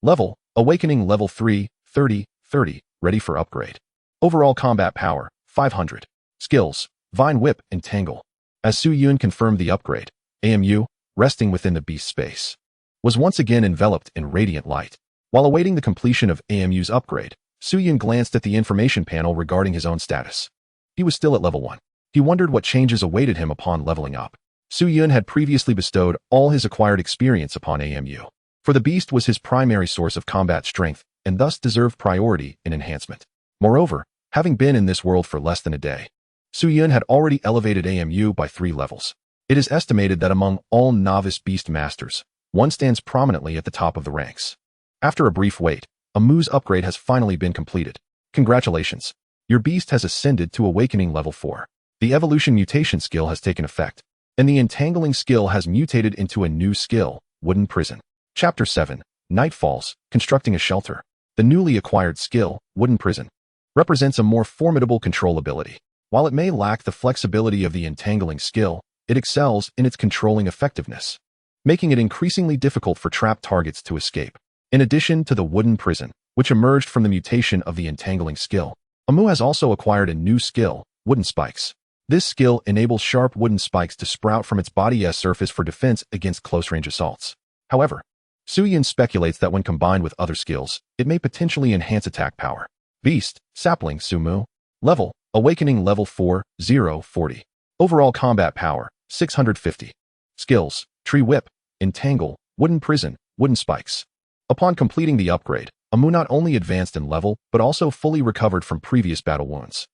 Level, Awakening Level 3, 30, 30, ready for upgrade. Overall combat power, 500. Skills, Vine Whip and Tangle. As Su Yun confirmed the upgrade, AMU, resting within the beast space, was once again enveloped in radiant light. While awaiting the completion of AMU's upgrade, Su Yun glanced at the information panel regarding his own status. He was still at level 1. He wondered what changes awaited him upon leveling up. Su Yun had previously bestowed all his acquired experience upon AMU, for the beast was his primary source of combat strength and thus deserved priority in enhancement. Moreover, having been in this world for less than a day, Su Yun had already elevated AMU by 3 levels. It is estimated that among all novice beast masters, one stands prominently at the top of the ranks. After a brief wait, Amu's upgrade has finally been completed. Congratulations! Your beast has ascended to Awakening Level 4. The Evolution Mutation skill has taken effect, and the Entangling skill has mutated into a new skill, Wooden Prison. Chapter 7, Night Falls, Constructing a Shelter. The newly acquired skill, Wooden Prison, represents a more formidable control ability. While it may lack the flexibility of the Entangling skill, it excels in its controlling effectiveness, making it increasingly difficult for trapped targets to escape. In addition to the Wooden Prison, which emerged from the mutation of the Entangling skill, Amu has also acquired a new skill, Wooden Spikes. This skill enables sharp wooden spikes to sprout from its body's surface for defense against close-range assaults. However, Suyun speculates that when combined with other skills, it may potentially enhance attack power. Beast, Sapling, Sumu. Level, Awakening Level 4, 040. Overall combat power, 650. Skills, Tree Whip, Entangle, Wooden Prison, Wooden Spikes. Upon completing the upgrade, Amu not only advanced in level, but also fully recovered from previous battle wounds.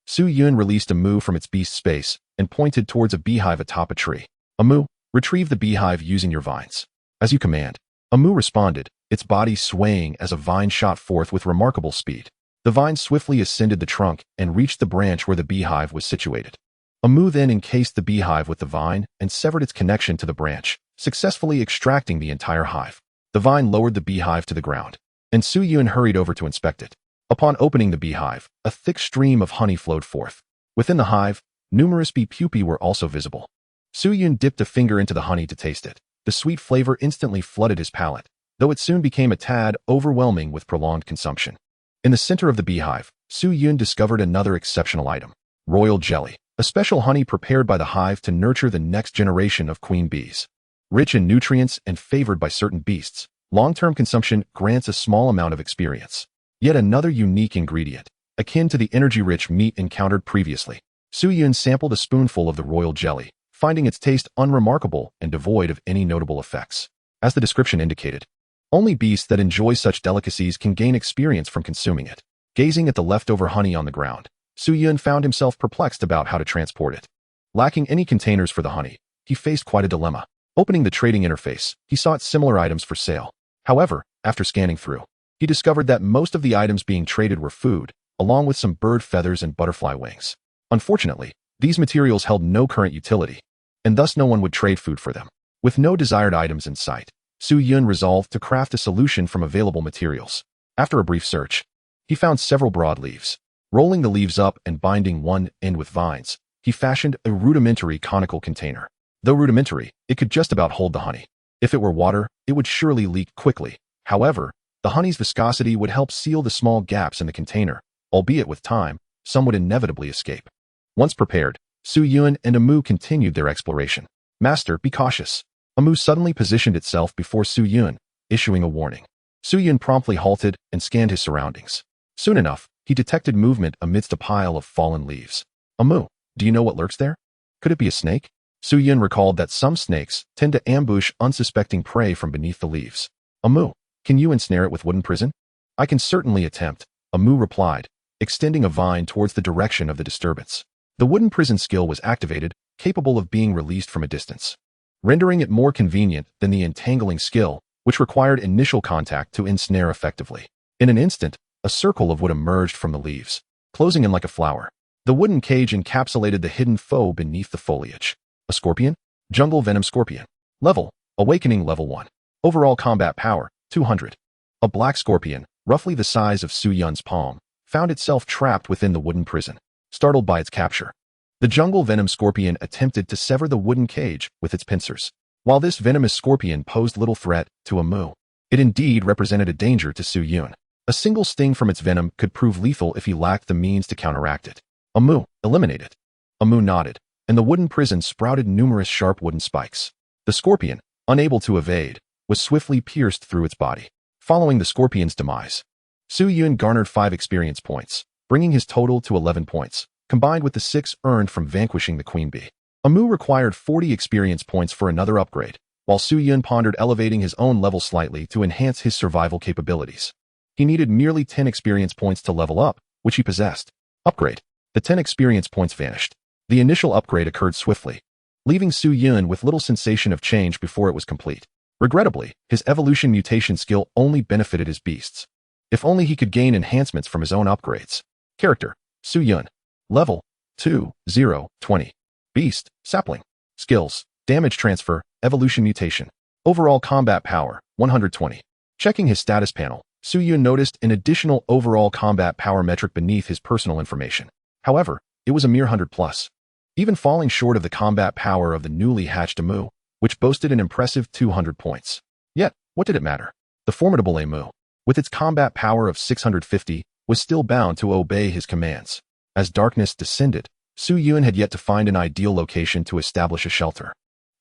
Suyun released Amu from its beast space and pointed towards a beehive atop a tree. Amu, retrieve the beehive using your vines. As you command. Amu responded, its body swaying as a vine shot forth with remarkable speed. The vine swiftly ascended the trunk and reached the branch where the beehive was situated. Amu then encased the beehive with the vine and severed its connection to the branch, successfully extracting the entire hive. The vine lowered the beehive to the ground, and Suyun hurried over to inspect it. Upon opening the beehive, a thick stream of honey flowed forth. Within the hive, numerous bee pupae were also visible. Suyun dipped a finger into the honey to taste it. The sweet flavor instantly flooded his palate, though it soon became a tad overwhelming with prolonged consumption. In the center of the beehive, Suyun discovered another exceptional item, royal jelly, a special honey prepared by the hive to nurture the next generation of queen bees. Rich in nutrients and favored by certain beasts, long-term consumption grants a small amount of experience. Yet another unique ingredient, akin to the energy-rich meat encountered previously. Suyun sampled a spoonful of the royal jelly, finding its taste unremarkable and devoid of any notable effects. As the description indicated, only beasts that enjoy such delicacies can gain experience from consuming it. Gazing at the leftover honey on the ground, Suyun found himself perplexed about how to transport it. Lacking any containers for the honey, he faced quite a dilemma. Opening the trading interface, he sought similar items for sale. However, after scanning through, he discovered that most of the items being traded were food, along with some bird feathers and butterfly wings. Unfortunately, these materials held no current utility, and thus no one would trade food for them. With no desired items in sight, Suyun resolved to craft a solution from available materials. After a brief search, he found several broad leaves. Rolling the leaves up and binding one end with vines, he fashioned a rudimentary conical container. Though rudimentary, it could just about hold the honey. If it were water, it would surely leak quickly. However, the honey's viscosity would help seal the small gaps in the container, albeit with time, some would inevitably escape. Once prepared, Suyun and Amu continued their exploration. Master, be cautious. Amu suddenly positioned itself before Suyun, issuing a warning. Suyun promptly halted and scanned his surroundings. Soon enough, he detected movement amidst a pile of fallen leaves. Amu, do you know what lurks there? Could it be a snake? Suyun recalled that some snakes tend to ambush unsuspecting prey from beneath the leaves. Amu, can you ensnare it with Wooden Prison? I can certainly attempt, Amu replied, extending a vine towards the direction of the disturbance. The Wooden Prison skill was activated, capable of being released from a distance, rendering it more convenient than the Entangling skill, which required initial contact to ensnare effectively. In an instant, a circle of wood emerged from the leaves, closing in like a flower. The wooden cage encapsulated the hidden foe beneath the foliage. A scorpion? Jungle Venom Scorpion. Level, Awakening Level 1. Overall combat power, 200. A black scorpion, roughly the size of Suyun's palm, found itself trapped within the wooden prison. Startled by its capture, the Jungle Venom Scorpion attempted to sever the wooden cage with its pincers. While this venomous scorpion posed little threat to Amu, it indeed represented a danger to Suyun. A single sting from its venom could prove lethal if he lacked the means to counteract it. Amu, eliminate it. Amu nodded, and the wooden prison sprouted numerous sharp wooden spikes. The scorpion, unable to evade, was swiftly pierced through its body. Following the scorpion's demise, Suyun garnered 5 experience points, bringing his total to 11 points, combined with the 6 earned from vanquishing the queen bee. Amu required 40 experience points for another upgrade, while Suyun pondered elevating his own level slightly to enhance his survival capabilities. He needed merely 10 experience points to level up, which he possessed. Upgrade. The 10 experience points vanished. The initial upgrade occurred swiftly, leaving Su Yun with little sensation of change before it was complete. Regrettably, his evolution mutation skill only benefited his beasts. If only he could gain enhancements from his own upgrades. Character: Su Yun. Level: 2, 0, 20. Beast: Sapling. Skills: Damage Transfer, Evolution Mutation. Overall Combat Power: 120. Checking his status panel, Su Yun noticed an additional overall combat power metric beneath his personal information. However, it was a mere 100+. Even falling short of the combat power of the newly hatched Emu, which boasted an impressive 200 points. Yet, what did it matter? The formidable Emu, with its combat power of 650, was still bound to obey his commands. As darkness descended, Su Yun had yet to find an ideal location to establish a shelter.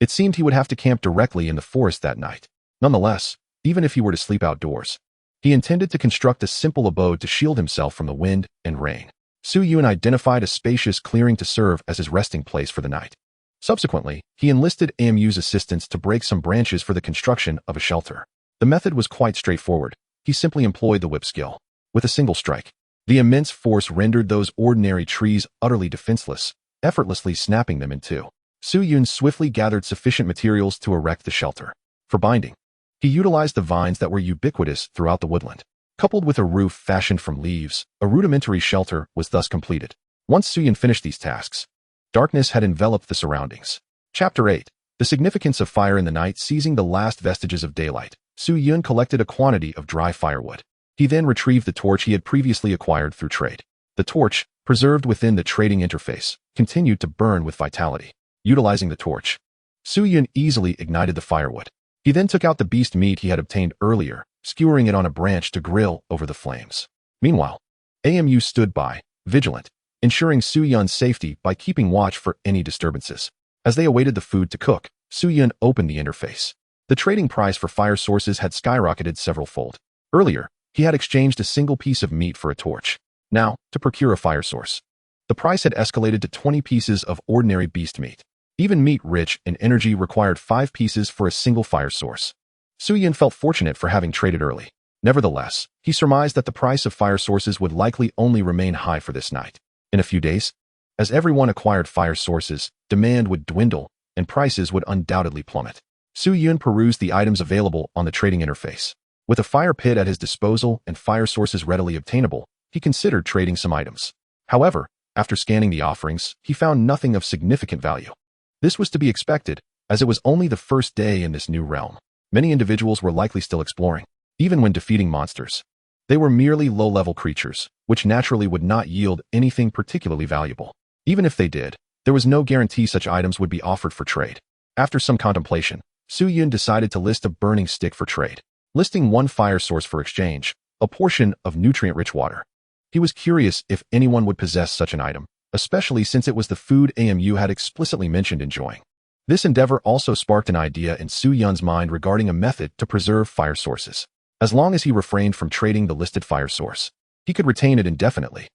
It seemed he would have to camp directly in the forest that night. Nonetheless, even if he were to sleep outdoors, he intended to construct a simple abode to shield himself from the wind and rain. Su Yun identified a spacious clearing to serve as his resting place for the night. Subsequently, he enlisted Amu's assistance to break some branches for the construction of a shelter. The method was quite straightforward. He simply employed the whip skill. With a single strike, the immense force rendered those ordinary trees utterly defenseless, effortlessly snapping them in two. Su Yun swiftly gathered sufficient materials to erect the shelter. For binding, he utilized the vines that were ubiquitous throughout the woodland. Coupled with a roof fashioned from leaves, a rudimentary shelter was thus completed. Once Su Yun finished these tasks, darkness had enveloped the surroundings. Chapter 8. The significance of fire in the night. Seizing the last vestiges of daylight, Su Yun collected a quantity of dry firewood. He then retrieved the torch he had previously acquired through trade. The torch, preserved within the trading interface, continued to burn with vitality. Utilizing the torch, Su Yun easily ignited the firewood. He then took out the beast meat he had obtained earlier, skewering it on a branch to grill over the flames. Meanwhile, Amu stood by, vigilant, ensuring Su Yun's safety by keeping watch for any disturbances. As they awaited the food to cook, Su Yun opened the interface. The trading price for fire sources had skyrocketed several-fold. Earlier, he had exchanged a single piece of meat for a torch. Now, to procure a fire source, the price had escalated to 20 pieces of ordinary beast meat. Even meat rich in energy required 5 pieces for a single fire source. Su Yun felt fortunate for having traded early. Nevertheless, he surmised that the price of fire sources would likely only remain high for this night. In a few days, as everyone acquired fire sources, demand would dwindle and prices would undoubtedly plummet. Su Yun perused the items available on the trading interface. With a fire pit at his disposal and fire sources readily obtainable, he considered trading some items. However, after scanning the offerings, he found nothing of significant value. This was to be expected, as it was only the first day in this new realm. Many individuals were likely still exploring. Even when defeating monsters, they were merely low-level creatures, which naturally would not yield anything particularly valuable. Even if they did, there was no guarantee such items would be offered for trade. After some contemplation, Su Yun decided to list a burning stick for trade, listing one fire source for exchange, a portion of nutrient-rich water. He was curious if anyone would possess such an item, especially since it was the food Amu had explicitly mentioned enjoying. This endeavor also sparked an idea in Su Yun's mind regarding a method to preserve fire sources. As long as he refrained from trading the listed fire source, he could retain it indefinitely.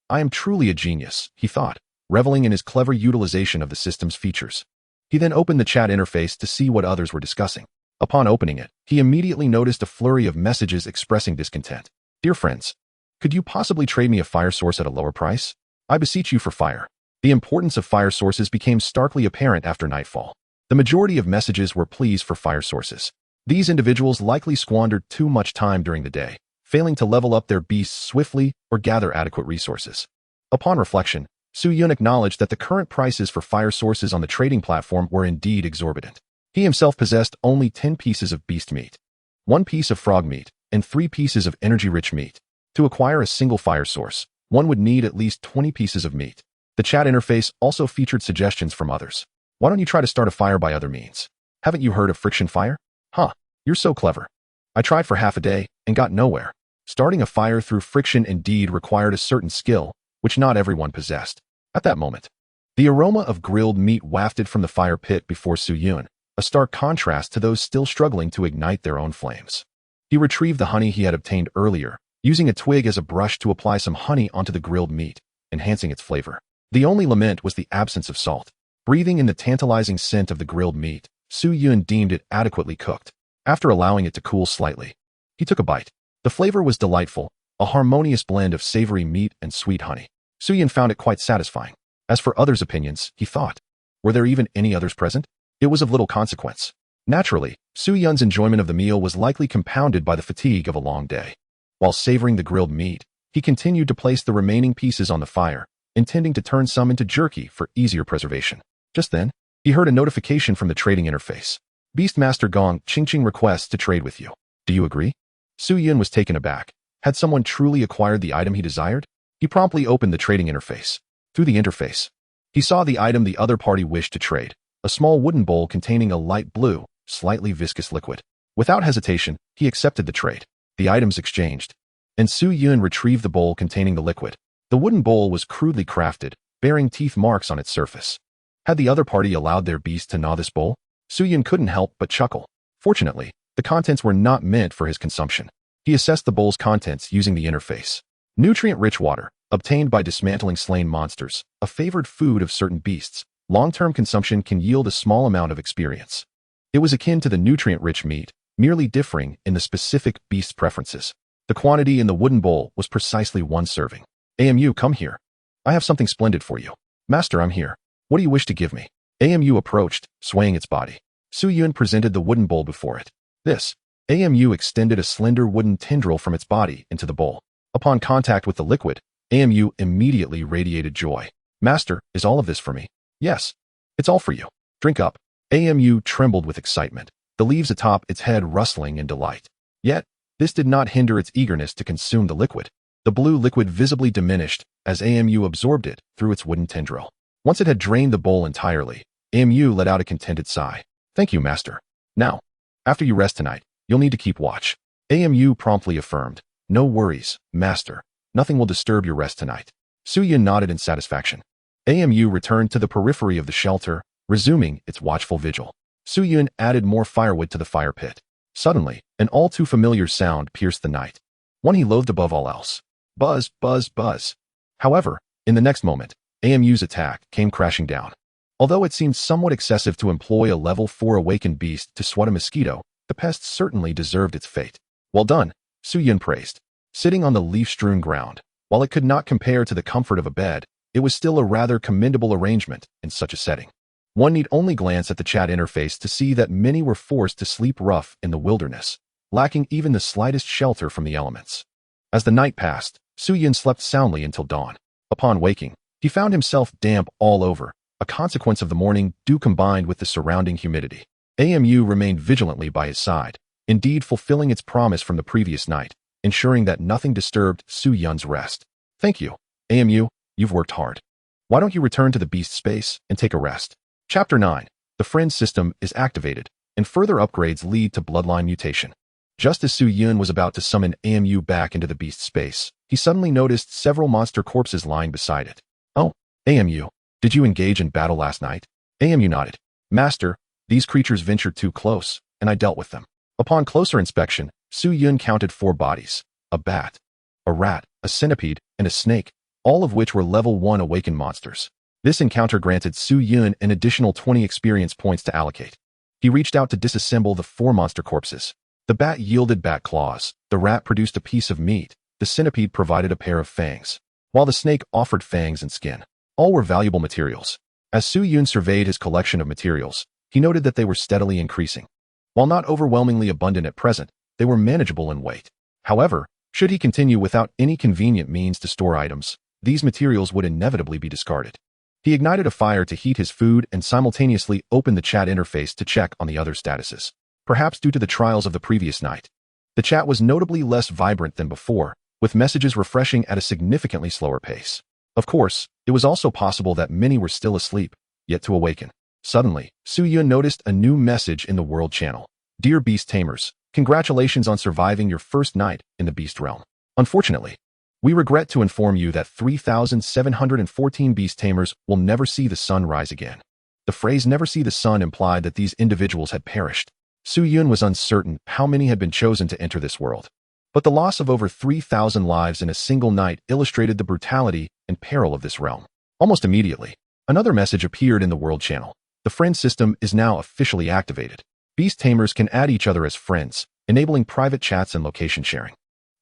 I am truly a genius, he thought, reveling in his clever utilization of the system's features. He then opened the chat interface to see what others were discussing. Upon opening it, he immediately noticed a flurry of messages expressing discontent. Dear friends, could you possibly trade me a fire source at a lower price? I beseech you for fire. The importance of fire sources became starkly apparent after nightfall. The majority of messages were pleas for fire sources. These individuals likely squandered too much time during the day, failing to level up their beasts swiftly or gather adequate resources. Upon reflection, Su Yun acknowledged that the current prices for fire sources on the trading platform were indeed exorbitant. He himself possessed only 10 pieces of beast meat, 1 piece of frog meat, and 3 pieces of energy-rich meat. To acquire a single fire source, one would need at least 20 pieces of meat. The chat interface also featured suggestions from others. Why don't you try to start a fire by other means? Haven't you heard of friction fire? You're so clever. I tried for half a day and got nowhere. Starting a fire through friction indeed required a certain skill, which not everyone possessed. At that moment, the aroma of grilled meat wafted from the fire pit before Su Yun, a stark contrast to those still struggling to ignite their own flames. He retrieved the honey he had obtained earlier, using a twig as a brush to apply some honey onto the grilled meat, enhancing its flavor. The only lament was the absence of salt. Breathing in the tantalizing scent of the grilled meat, Su Yun deemed it adequately cooked. After allowing it to cool slightly, he took a bite. The flavor was delightful, a harmonious blend of savory meat and sweet honey. Su Yun found it quite satisfying. As for others' opinions, he thought, Were there even any others present? It was of little consequence. Naturally, Su Yun's enjoyment of the meal was likely compounded by the fatigue of a long day. While savoring the grilled meat, he continued to place the remaining pieces on the fire, intending to turn some into jerky for easier preservation. Just then, he heard a notification from the trading interface. Beastmaster Gong Ching requests to trade with you. Do you agree? Su Yun was taken aback. Had someone truly acquired the item he desired? He promptly opened the trading interface. Through the interface, he saw the item the other party wished to trade, a small wooden bowl containing a light blue, slightly viscous liquid. Without hesitation, he accepted the trade. The items exchanged, and Su Yun retrieved the bowl containing the liquid. The wooden bowl was crudely crafted, bearing teeth marks on its surface. Had the other party allowed their beast to gnaw this bowl? Su Yun couldn't help but chuckle. Fortunately, the contents were not meant for his consumption. He assessed the bowl's contents using the interface. Nutrient-rich water, obtained by dismantling slain monsters, a favored food of certain beasts. Long-term consumption can yield a small amount of experience. It was akin to the nutrient-rich meat, merely differing in the specific beast's preferences. The quantity in the wooden bowl was precisely 1 serving. AMU, come here. I have something splendid for you. Master, I'm here. What do you wish to give me? AMU approached, swaying its body. Su Yun presented the wooden bowl before it. This. AMU extended a slender wooden tendril from its body into the bowl. Upon contact with the liquid, AMU immediately radiated joy. Master, is all of this for me? Yes. It's all for you. Drink up. AMU trembled with excitement, the leaves atop its head rustling in delight. Yet, this did not hinder its eagerness to consume the liquid. The blue liquid visibly diminished as AMU absorbed it through its wooden tendril. Once it had drained the bowl entirely, AMU let out a contented sigh. Thank you, Master. Now, after you rest tonight, you'll need to keep watch. AMU promptly affirmed. No worries, Master. Nothing will disturb your rest tonight. Su Yun nodded in satisfaction. AMU returned to the periphery of the shelter, resuming its watchful vigil. Su Yun added more firewood to the fire pit. Suddenly, an all-too-familiar sound pierced the night. One he loathed above all else. Buzz, buzz, buzz. However, in the next moment, AMU's attack came crashing down. Although it seemed somewhat excessive to employ a level 4 awakened beast to swat a mosquito, the pest certainly deserved its fate. Well done, Su Yun praised. Sitting on the leaf-strewn ground, while it could not compare to the comfort of a bed, it was still a rather commendable arrangement in such a setting. One need only glance at the chat interface to see that many were forced to sleep rough in the wilderness, lacking even the slightest shelter from the elements. As the night passed, Su Yun slept soundly until dawn. Upon waking, he found himself damp all over, a consequence of the morning dew combined with the surrounding humidity. AMU remained vigilantly by his side, indeed fulfilling its promise from the previous night, ensuring that nothing disturbed Su Yun's rest. Thank you, AMU, you've worked hard. Why don't you return to the beast space and take a rest? Chapter 9. The Friend System is activated, and further upgrades lead to bloodline mutation. Just as Su Yun was about to summon AMU back into the beast space, he suddenly noticed several monster corpses lying beside it. Oh, AMU, did you engage in battle last night? AMU nodded. Master, these creatures ventured too close, and I dealt with them. Upon closer inspection, Su Yun counted 4 bodies, a bat, a rat, a centipede, and a snake, all of which were level 1 awakened monsters. This encounter granted Su Yun an additional 20 experience points to allocate. He reached out to disassemble the 4 monster corpses. The bat yielded bat claws, the rat produced a piece of meat, the centipede provided a pair of fangs, while the snake offered fangs and skin. All were valuable materials. As Su Yun surveyed his collection of materials, he noted that they were steadily increasing. While not overwhelmingly abundant at present, they were manageable in weight. However, should he continue without any convenient means to store items, these materials would inevitably be discarded. He ignited a fire to heat his food and simultaneously opened the chat interface to check on the other statuses. Perhaps due to the trials of the previous night, the chat was notably less vibrant than before, with messages refreshing at a significantly slower pace. Of course, it was also possible that many were still asleep, yet to awaken. Suddenly, Su Yun noticed a new message in the world channel. Dear Beast Tamers, congratulations on surviving your first night in the Beast Realm. Unfortunately, we regret to inform you that 3,714 Beast Tamers will never see the sun rise again. The phrase never see the sun implied that these individuals had perished. Su Yun was uncertain how many had been chosen to enter this world. But the loss of over 3,000 lives in a single night illustrated the brutality and peril of this realm. Almost immediately, another message appeared in the world channel. The friend system is now officially activated. Beast Tamers can add each other as friends, enabling private chats and location sharing.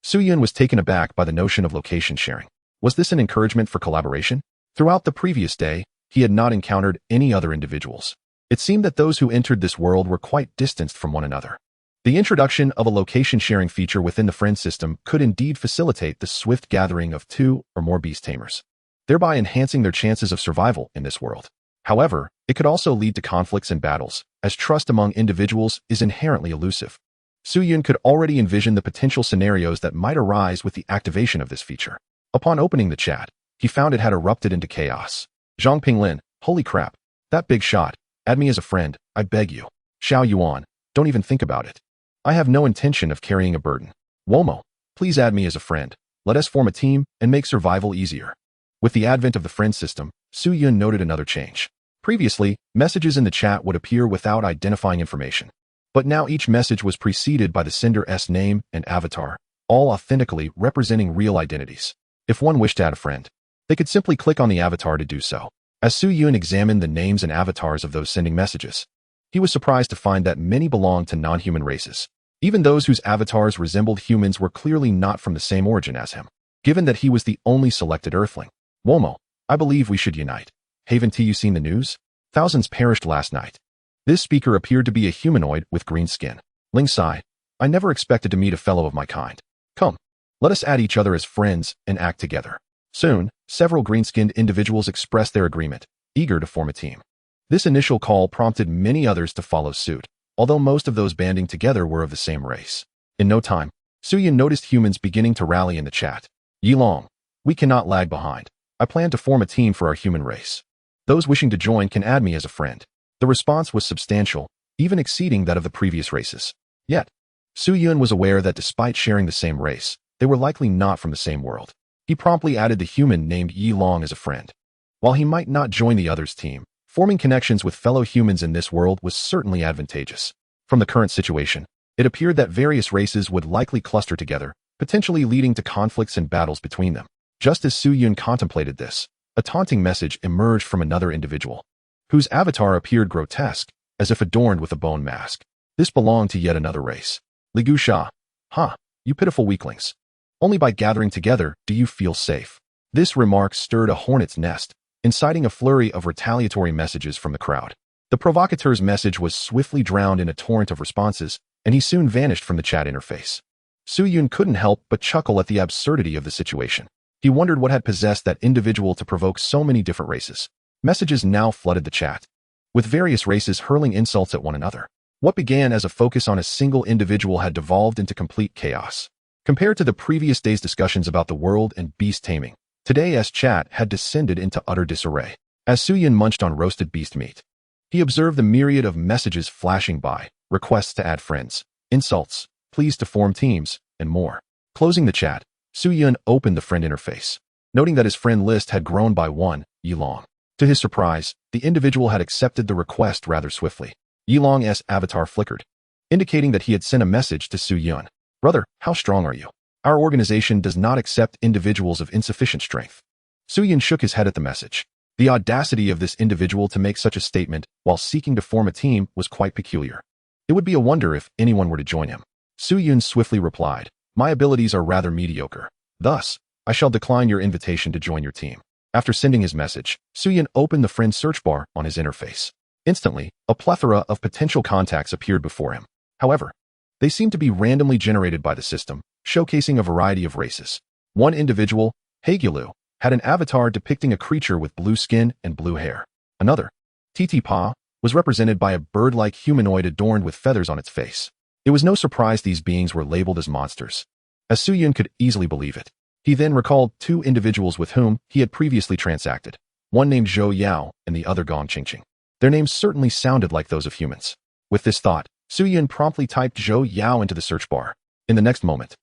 Su Yun was taken aback by the notion of location sharing. Was this an encouragement for collaboration? Throughout the previous day, he had not encountered any other individuals. It seemed that those who entered this world were quite distanced from one another. The introduction of a location-sharing feature within the friend system could indeed facilitate the swift gathering of 2 or more beast tamers, thereby enhancing their chances of survival in this world. However, it could also lead to conflicts and battles, as trust among individuals is inherently elusive. Su-Yun could already envision the potential scenarios that might arise with the activation of this feature. Upon opening the chat, he found it had erupted into chaos. Zhang Pinglin, holy crap, that big shot, add me as a friend, I beg you. Xiao Yuan, don't even think about it. I have no intention of carrying a burden. Womo, please add me as a friend. Let us form a team and make survival easier. With the advent of the friend system, Su-Yun noted another change. Previously, messages in the chat would appear without identifying information. But now each message was preceded by the sender's name and avatar, all authentically representing real identities. If one wished to add a friend, they could simply click on the avatar to do so. As Su-Yun examined the names and avatars of those sending messages, he was surprised to find that many belonged to non-human races. Even those whose avatars resembled humans were clearly not from the same origin as him, given that he was the only selected Earthling. Womo, I believe we should unite. Haven't you seen the news? Thousands perished last night. This speaker appeared to be a humanoid with green skin. Ling sighed. I never expected to meet a fellow of my kind. Come, let us add each other as friends and act together. Soon, several green-skinned individuals expressed their agreement, eager to form a team. This initial call prompted many others to follow suit, although most of those banding together were of the same race. In no time, Su-Yun noticed humans beginning to rally in the chat. Yilong, we cannot lag behind. I plan to form a team for our human race. Those wishing to join can add me as a friend. The response was substantial, even exceeding that of the previous races. Yet, Su-Yun was aware that despite sharing the same race, they were likely not from the same world. He promptly added the human named Yilong as a friend. While he might not join the other's team, forming connections with fellow humans in this world was certainly advantageous. From the current situation, it appeared that various races would likely cluster together, potentially leading to conflicts and battles between them. Just as Su-Yun contemplated this, a taunting message emerged from another individual, whose avatar appeared grotesque, as if adorned with a bone mask. This belonged to yet another race. Ligu Sha. You pitiful weaklings. Only by gathering together do you feel safe. This remark stirred a hornet's nest, inciting a flurry of retaliatory messages from the crowd. The provocateur's message was swiftly drowned in a torrent of responses, and he soon vanished from the chat interface. Su-Yun couldn't help but chuckle at the absurdity of the situation. He wondered what had possessed that individual to provoke so many different races. Messages now flooded the chat, with various races hurling insults at one another. What began as a focus on a single individual had devolved into complete chaos. Compared to the previous day's discussions about the world and beast taming, today's chat had descended into utter disarray. As Su-Yun munched on roasted beast meat, he observed the myriad of messages flashing by, requests to add friends, insults, pleas to form teams, and more. Closing the chat, Su-Yun opened the friend interface, noting that his friend list had grown by 1, Yilong. To his surprise, the individual had accepted the request rather swiftly. Yilong's avatar flickered, indicating that he had sent a message to Su-Yun. Brother, how strong are you? Our organization does not accept individuals of insufficient strength. Su-Yun shook his head at the message. The audacity of this individual to make such a statement while seeking to form a team was quite peculiar. It would be a wonder if anyone were to join him. Su-Yun swiftly replied, my abilities are rather mediocre. Thus, I shall decline your invitation to join your team. After sending his message, Su-Yun opened the friend search bar on his interface. Instantly, a plethora of potential contacts appeared before him. However, they seemed to be randomly generated by the system, showcasing a variety of races. One individual, Hagulu, had an avatar depicting a creature with blue skin and blue hair. Another, Titi Pa, was represented by a bird-like humanoid adorned with feathers on its face. It was no surprise these beings were labeled as monsters, as Su-Yun could easily believe it. He then recalled 2 individuals with whom he had previously transacted, one named Zhou Yao and the other Gong Qingqing. Their names certainly sounded like those of humans. With this thought, Su-Yun promptly typed Zhou Yao into the search bar. In the next moment,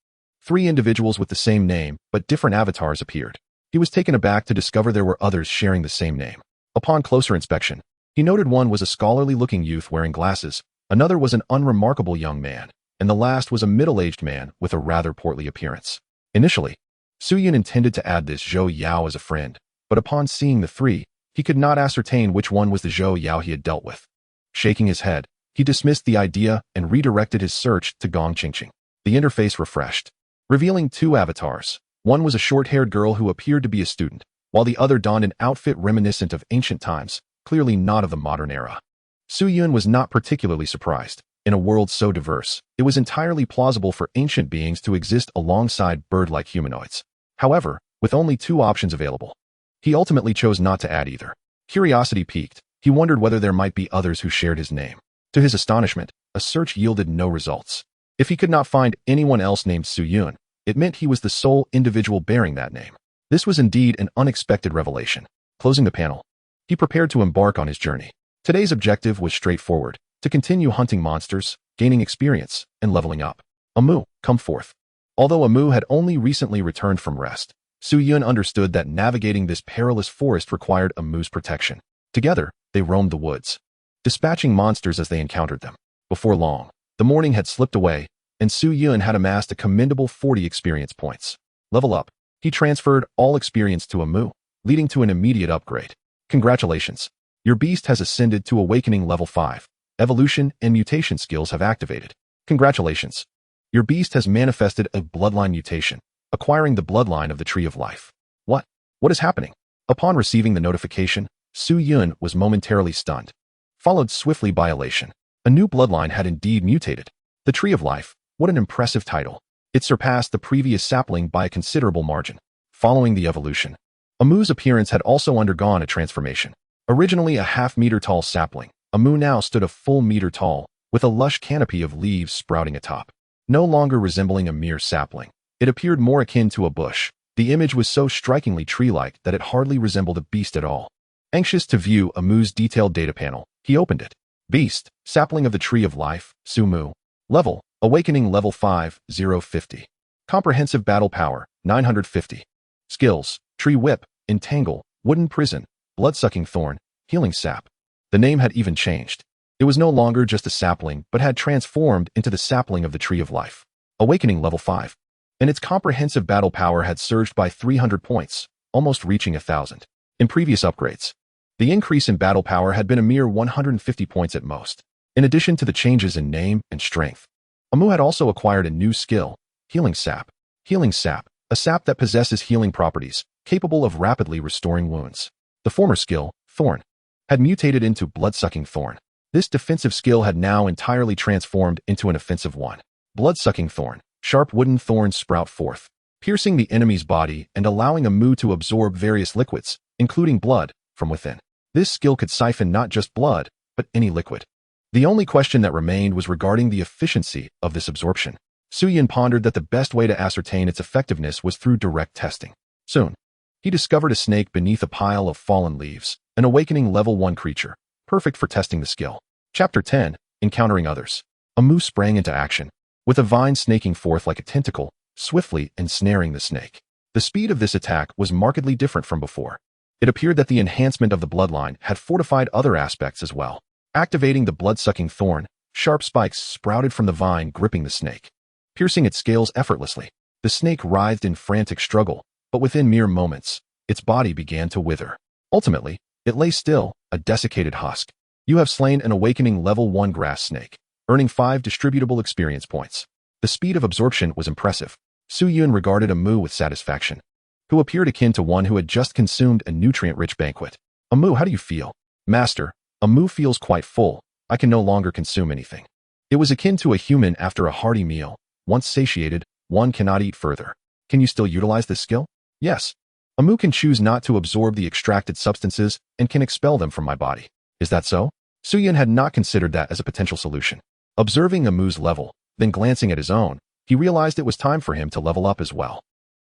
3 individuals with the same name but different avatars appeared. He was taken aback to discover there were others sharing the same name. Upon closer inspection, he noted one was a scholarly-looking youth wearing glasses, another was an unremarkable young man, and the last was a middle-aged man with a rather portly appearance. Initially, Su-Yun intended to add this Zhou Yao as a friend, but upon seeing the 3, he could not ascertain which one was the Zhou Yao he had dealt with. Shaking his head, he dismissed the idea and redirected his search to Gong Qingqing. The interface refreshed, revealing 2 avatars. One was a short-haired girl who appeared to be a student, while the other donned an outfit reminiscent of ancient times, clearly not of the modern era. Su Yun was not particularly surprised. In a world so diverse, it was entirely plausible for ancient beings to exist alongside bird-like humanoids. However, with only two options available, he ultimately chose not to add either. Curiosity piqued, he wondered whether there might be others who shared his name. To his astonishment, a search yielded no results. If he could not find anyone else named Su Yun, it meant he was the sole individual bearing that name. This was indeed an unexpected revelation. Closing the panel, he prepared to embark on his journey. Today's objective was straightforward: to continue hunting monsters, gaining experience, and leveling up. Amu, come forth. Although Amu had only recently returned from rest, Su Yun understood that navigating this perilous forest required Amu's protection. Together, they roamed the woods, dispatching monsters as they encountered them. Before long, the morning had slipped away, and Su Yun had amassed a commendable 40 experience points. Level up. He transferred all experience to Amu, leading to an immediate upgrade. Congratulations. Your beast has ascended to Awakening Level 5. Evolution and mutation skills have activated. Congratulations. Your beast has manifested a bloodline mutation, acquiring the bloodline of the Tree of Life. What? What is happening? Upon receiving the notification, Su Yun was momentarily stunned, followed swiftly by elation. A new bloodline had indeed mutated. The Tree of Life, what an impressive title. It surpassed the previous sapling by a considerable margin. Following the evolution, Amu's appearance had also undergone a transformation. Originally a half-meter tall sapling, Amu now stood a full meter tall, with a lush canopy of leaves sprouting atop. No longer resembling a mere sapling, it appeared more akin to a bush. The image was so strikingly tree-like that it hardly resembled a beast at all. Anxious to view Amu's detailed data panel, he opened it. Beast, sapling of the Tree of Life, Sumu. Level, Awakening Level 5, 050. Comprehensive Battle Power, 950. Skills, Tree Whip, Entangle, Wooden Prison, Blood-Sucking Thorn, Healing Sap. The name had even changed. It was no longer just a sapling, but had transformed into the sapling of the Tree of Life. Awakening Level 5. And its comprehensive battle power had surged by 300 points, almost reaching 1,000. In previous upgrades, the increase in battle power had been a mere 150 points at most. In addition to the changes in name and strength, Amu had also acquired a new skill, Healing Sap. Healing Sap, a sap that possesses healing properties, capable of rapidly restoring wounds. The former skill, Thorn, had mutated into Blood-Sucking Thorn. This defensive skill had now entirely transformed into an offensive one. Blood-Sucking Thorn, sharp wooden thorns sprout forth, piercing the enemy's body and allowing Amu to absorb various liquids, including blood, from within. This skill could siphon not just blood, but any liquid. The only question that remained was regarding the efficiency of this absorption. Su Yun pondered that the best way to ascertain its effectiveness was through direct testing. Soon, he discovered a snake beneath a pile of fallen leaves, an Awakening Level 1 creature, perfect for testing the skill. Chapter 10, Encountering Others. Amu sprang into action, with a vine snaking forth like a tentacle, swiftly ensnaring the snake. The speed of this attack was markedly different from before. It appeared that the enhancement of the bloodline had fortified other aspects as well. Activating the blood-sucking thorn, sharp spikes sprouted from the vine gripping the snake, piercing its scales effortlessly. The snake writhed in frantic struggle, but within mere moments, its body began to wither. Ultimately, it lay still, a desiccated husk. You have slain an Awakening Level 1 grass snake, earning 5 distributable experience points. The speed of absorption was impressive. Su Yun regarded Amu with satisfaction, who appeared akin to one who had just consumed a nutrient-rich banquet. Amu, how do you feel? Master, Amu feels quite full. I can no longer consume anything. It was akin to a human after a hearty meal. Once satiated, one cannot eat further. Can you still utilize this skill? Yes. Amu can choose not to absorb the extracted substances and can expel them from my body. Is that so? Su Yun had not considered that as a potential solution. Observing Amu's level, then glancing at his own, he realized it was time for him to level up as well.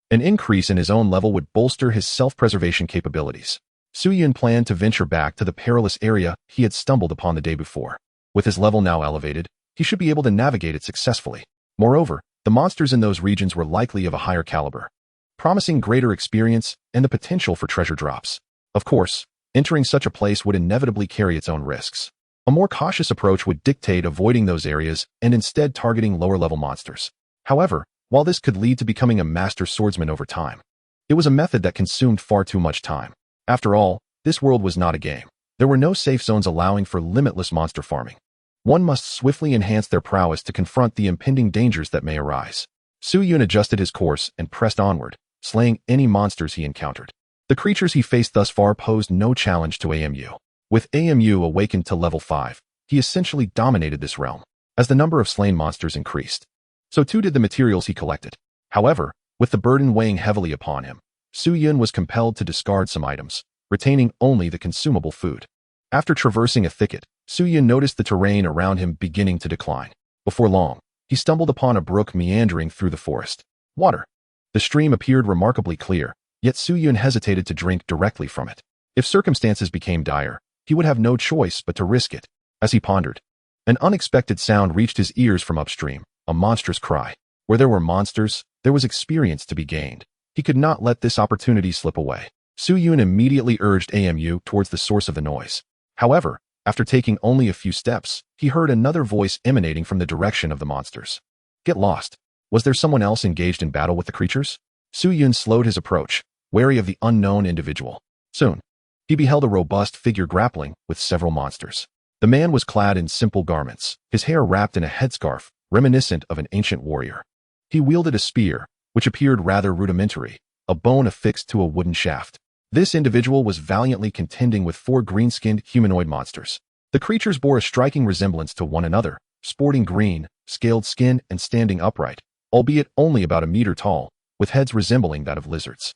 An increase in his own level would bolster his self-preservation capabilities. Su Yun planned to venture back to the perilous area he had stumbled upon the day before. With his level now elevated, he should be able to navigate it successfully. Moreover, the monsters in those regions were likely of a higher caliber, promising greater experience and the potential for treasure drops. Of course, entering such a place would inevitably carry its own risks. A more cautious approach would dictate avoiding those areas and instead targeting lower-level monsters. However, while this could lead to becoming a master swordsman over time, it was a method that consumed far too much time. After all, this world was not a game. There were no safe zones allowing for limitless monster farming. One must swiftly enhance their prowess to confront the impending dangers that may arise. Su Yun adjusted his course and pressed onward, slaying any monsters he encountered. The creatures he faced thus far posed no challenge to AMU. With AMU awakened to level 5, he essentially dominated this realm. As the number of slain monsters increased, so too did the materials he collected. However, with the burden weighing heavily upon him, Su Yun was compelled to discard some items, retaining only the consumable food. After traversing a thicket, Su Yun noticed the terrain around him beginning to decline. Before long, he stumbled upon a brook meandering through the forest. Water. The stream appeared remarkably clear, yet Su Yun hesitated to drink directly from it. If circumstances became dire, he would have no choice but to risk it. As he pondered, an unexpected sound reached his ears from upstream, a monstrous cry. Where there were monsters, there was experience to be gained. He could not let this opportunity slip away. Su Yun immediately urged AMU towards the source of the noise. However, after taking only a few steps, he heard another voice emanating from the direction of the monsters. Get lost. Was there someone else engaged in battle with the creatures? Su Yun slowed his approach, wary of the unknown individual. Soon, he beheld a robust figure grappling with several monsters. The man was clad in simple garments, his hair wrapped in a headscarf, reminiscent of an ancient warrior. He wielded a spear, which appeared rather rudimentary, a bone affixed to a wooden shaft. This individual was valiantly contending with 4 green-skinned humanoid monsters. The creatures bore a striking resemblance to one another, sporting green, scaled skin and standing upright, albeit only about a meter tall, with heads resembling that of lizards.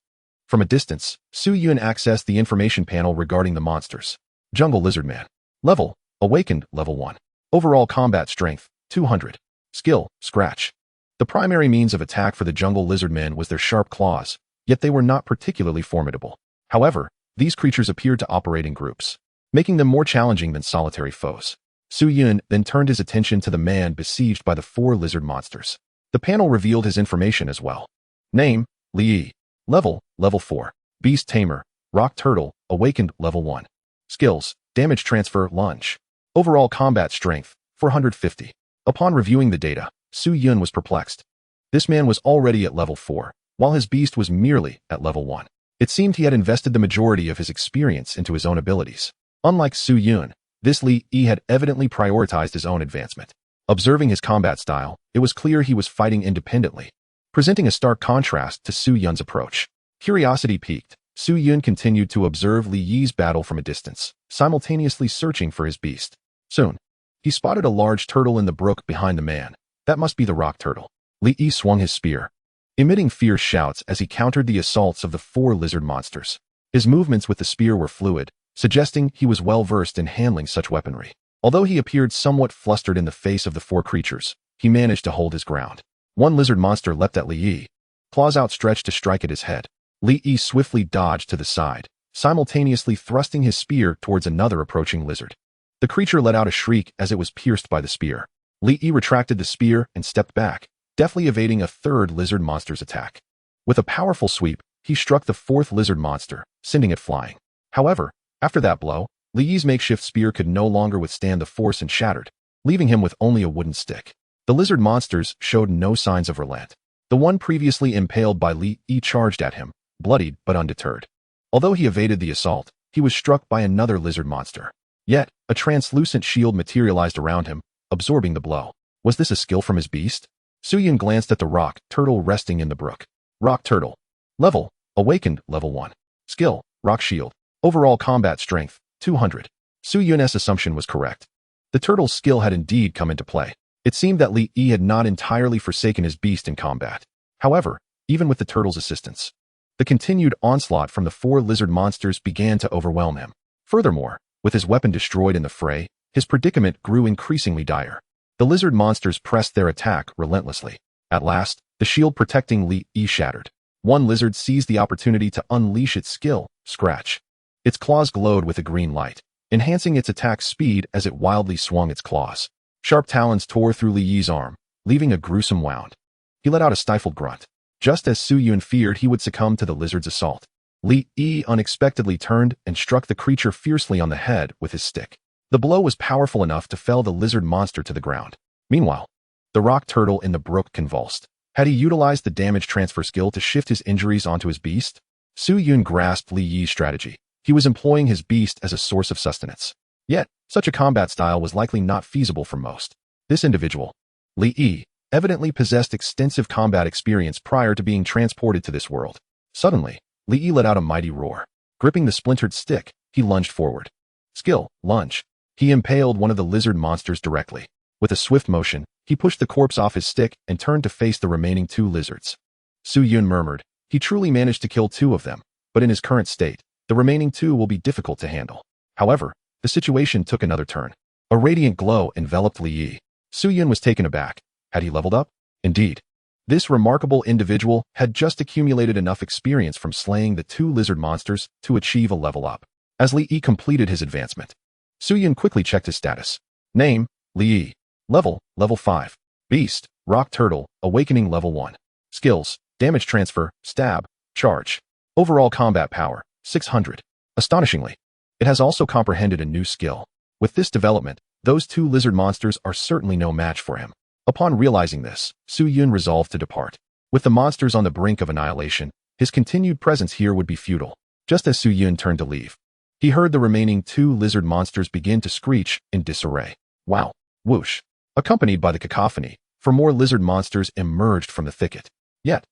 From a distance, Su Yun accessed the information panel regarding the monsters. Jungle Lizard Man. Level, Awakened, Level 1. Overall Combat Strength, 200. Skill, Scratch. The primary means of attack for the Jungle Lizard Men was their sharp claws, yet they were not particularly formidable. However, these creatures appeared to operate in groups, making them more challenging than solitary foes. Su Yun then turned his attention to the man besieged by the 4 lizard monsters. The panel revealed his information as well. Name, Li Yi. Level 4. Beast Tamer, Rock Turtle, Awakened, Level 1. Skills, Damage Transfer, Lunge. Overall Combat Strength, 450. Upon reviewing the data, Su Yun was perplexed. This man was already at level 4, while his beast was merely at level 1. It seemed he had invested the majority of his experience into his own abilities. Unlike Su Yun, this Li Yi had evidently prioritized his own advancement. Observing his combat style, it was clear he was fighting independently, presenting a stark contrast to Su Yun's approach. Curiosity piqued, Su Yun continued to observe Li Yi's battle from a distance, simultaneously searching for his beast. Soon, he spotted a large turtle in the brook behind the man. That must be the rock turtle. Li Yi swung his spear, emitting fierce shouts as he countered the assaults of the 4 lizard monsters. His movements with the spear were fluid, suggesting he was well versed in handling such weaponry. Although he appeared somewhat flustered in the face of the 4 creatures, he managed to hold his ground. One lizard monster leapt at Li Yi, claws outstretched to strike at his head. Li Yi swiftly dodged to the side, simultaneously thrusting his spear towards another approaching lizard. The creature let out a shriek as it was pierced by the spear. Li Yi retracted the spear and stepped back, deftly evading a 3rd lizard monster's attack. With a powerful sweep, he struck the 4th lizard monster, sending it flying. However, after that blow, Li Yi's makeshift spear could no longer withstand the force and shattered, leaving him with only a wooden stick. The lizard monsters showed no signs of relent. The one previously impaled by Li Yi charged at him, bloodied but undeterred. Although he evaded the assault, he was struck by another lizard monster. Yet, a translucent shield materialized around him, absorbing the blow. Was this a skill from his beast? Su Yun glanced at the rock turtle resting in the brook. Rock Turtle. Level, Awakened, Level 1. Skill, Rock Shield. Overall Combat Strength, 200. Su Yun's assumption was correct. The turtle's skill had indeed come into play. It seemed that Li Yi had not entirely forsaken his beast in combat. However, even with the turtle's assistance, the continued onslaught from the 4 lizard monsters began to overwhelm him. Furthermore, with his weapon destroyed in the fray, his predicament grew increasingly dire. The lizard monsters pressed their attack relentlessly. At last, the shield protecting Li Yi shattered. One lizard seized the opportunity to unleash its skill, Scratch. Its claws glowed with a green light, enhancing its attack speed as it wildly swung its claws. Sharp talons tore through Li Yi's arm, leaving a gruesome wound. He let out a stifled grunt. Just as Su Yun feared he would succumb to the lizard's assault, Li Yi unexpectedly turned and struck the creature fiercely on the head with his stick. The blow was powerful enough to fell the lizard monster to the ground. Meanwhile, the rock turtle in the brook convulsed. Had he utilized the damage transfer skill to shift his injuries onto his beast? Su Yun grasped Li Yi's strategy. He was employing his beast as a source of sustenance. Yet, such a combat style was likely not feasible for most. This individual, Li Yi, evidently possessed extensive combat experience prior to being transported to this world. Suddenly, Li Yi let out a mighty roar. Gripping the splintered stick, he lunged forward. Skill, lunge. He impaled one of the lizard monsters directly. With a swift motion, he pushed the corpse off his stick and turned to face the remaining 2 lizards. Su Yun murmured, he truly managed to kill 2 of them, but in his current state, the remaining 2 will be difficult to handle. However, the situation took another turn. A radiant glow enveloped Li Yi. Su Yun was taken aback. Had he leveled up? Indeed. This remarkable individual had just accumulated enough experience from slaying the 2 lizard monsters to achieve a level up. As Li Yi completed his advancement, Su Yun quickly checked his status. Name, Li Yi. Level 5. Beast, Rock Turtle, Awakening Level 1. Skills, Damage Transfer, Stab, Charge. Overall combat power, 600. Astonishingly, it has also comprehended a new skill. With this development, those 2 lizard monsters are certainly no match for him. Upon realizing this, Su Yun resolved to depart. With the monsters on the brink of annihilation, his continued presence here would be futile. Just as Su Yun turned to leave, he heard the remaining 2 lizard monsters begin to screech in disarray. Wow! Whoosh! Accompanied by the cacophony, 4 more lizard monsters emerged from the thicket. Yet,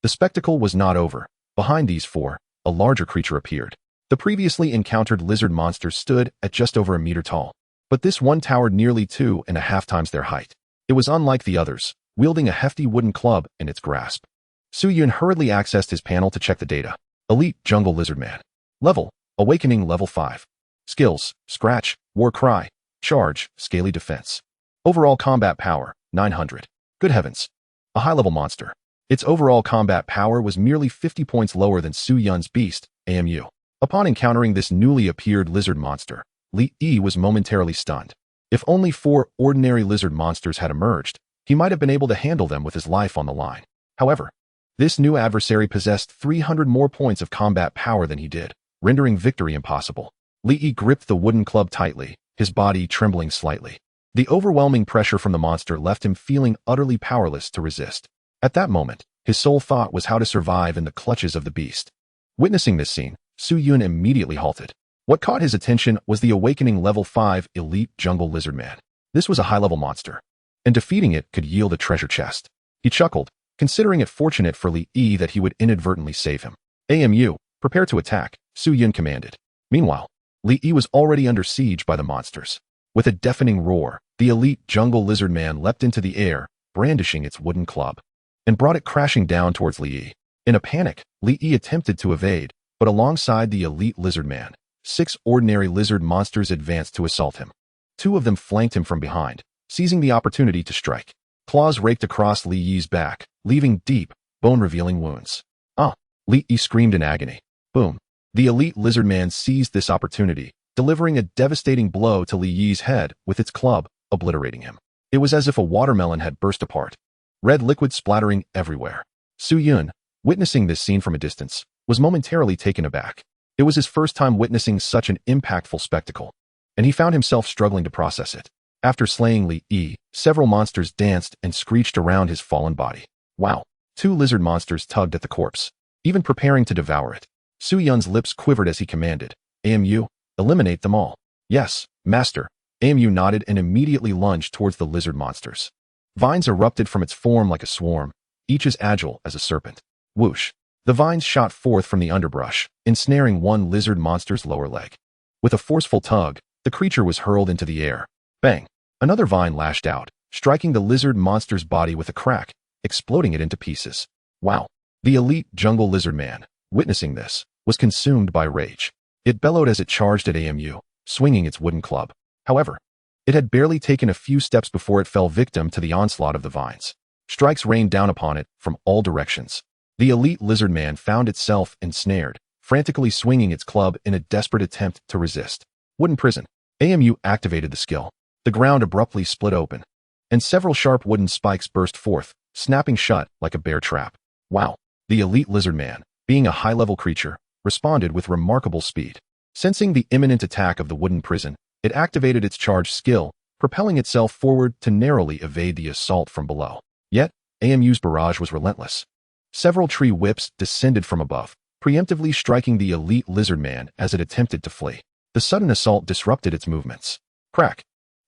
the spectacle was not over. Behind these 4, a larger creature appeared. The previously encountered lizard monster stood at just over a meter tall, but this one towered nearly 2.5 times their height. It was unlike the others, wielding a hefty wooden club in its grasp. Su Yun hurriedly accessed his panel to check the data. Elite Jungle Lizard Man. Level, Awakening Level 5. Skills, Scratch, War Cry, Charge, Scaly Defense. Overall combat power, 900. Good heavens. A high-level monster. Its overall combat power was merely 50 points lower than Su Yun's Beast, AMU. Upon encountering this newly appeared lizard monster, Li Yi was momentarily stunned. If only 4 ordinary lizard monsters had emerged, he might have been able to handle them with his life on the line. However, this new adversary possessed 300 more points of combat power than he did, rendering victory impossible. Li Yi gripped the wooden club tightly, his body trembling slightly. The overwhelming pressure from the monster left him feeling utterly powerless to resist. At that moment, his sole thought was how to survive in the clutches of the beast. Witnessing this scene, Su Yun immediately halted. What caught his attention was the Awakening Level 5 Elite Jungle Lizard Man. This was a high-level monster, and defeating it could yield a treasure chest. He chuckled, considering it fortunate for Li Yi that he would inadvertently save him. AMU, prepare to attack, Su Yun commanded. Meanwhile, Li Yi was already under siege by the monsters. With a deafening roar, the Elite Jungle Lizard Man leapt into the air, brandishing its wooden club, and brought it crashing down towards Li Yi. In a panic, Li Yi attempted to evade, but alongside the Elite Lizard Man, 6 ordinary lizard monsters advanced to assault him. 2 of them flanked him from behind, seizing the opportunity to strike. Claws raked across Li Yi's back, leaving deep, bone-revealing wounds. Ah! Li Yi screamed in agony. Boom! The Elite Lizard Man seized this opportunity, delivering a devastating blow to Li Yi's head with its club, obliterating him. It was as if a watermelon had burst apart, red liquid splattering everywhere. Su Yun, witnessing this scene from a distance, was momentarily taken aback. It was his first time witnessing such an impactful spectacle, and he found himself struggling to process it. After slaying Li Yi, several monsters danced and screeched around his fallen body. Wow! 2 lizard monsters tugged at the corpse, even preparing to devour it. Su Yun's lips quivered as he commanded, AMU, eliminate them all. Yes, master. AMU nodded and immediately lunged towards the lizard monsters. Vines erupted from its form like a swarm, each as agile as a serpent. Whoosh! The vines shot forth from the underbrush, ensnaring one lizard monster's lower leg. With a forceful tug, the creature was hurled into the air. Bang! Another vine lashed out, striking the lizard monster's body with a crack, exploding it into pieces. Wow! The Elite Jungle Lizard Man, witnessing this, was consumed by rage. It bellowed as it charged at AMU, swinging its wooden club. However, it had barely taken a few steps before it fell victim to the onslaught of the vines. Strikes rained down upon it from all directions. The Elite Lizard Man found itself ensnared, frantically swinging its club in a desperate attempt to resist. Wooden Prison. AMU activated the skill. The ground abruptly split open, and several sharp wooden spikes burst forth, snapping shut like a bear trap. Wow! The Elite Lizard Man, being a high-level creature, responded with remarkable speed. Sensing the imminent attack of the wooden prison, it activated its charge skill, propelling itself forward to narrowly evade the assault from below. Yet, AMU's barrage was relentless. Several tree whips descended from above, preemptively striking the Elite Lizard Man as it attempted to flee. The sudden assault disrupted its movements. Crack!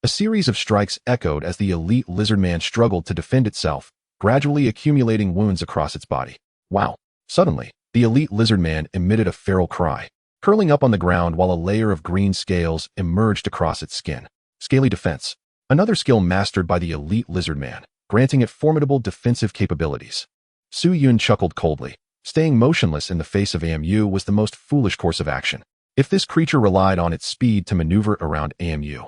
A series of strikes echoed as the Elite Lizard Man struggled to defend itself, gradually accumulating wounds across its body. Wow! Suddenly, The elite lizard man emitted a feral cry, curling up on the ground while a layer of green scales emerged across its skin. Scaly defense. Another skill mastered by the elite lizard man, granting it formidable defensive capabilities. Su Yun chuckled coldly. Staying motionless in the face of AMU was the most foolish course of action. If this creature relied on its speed to maneuver around AMU,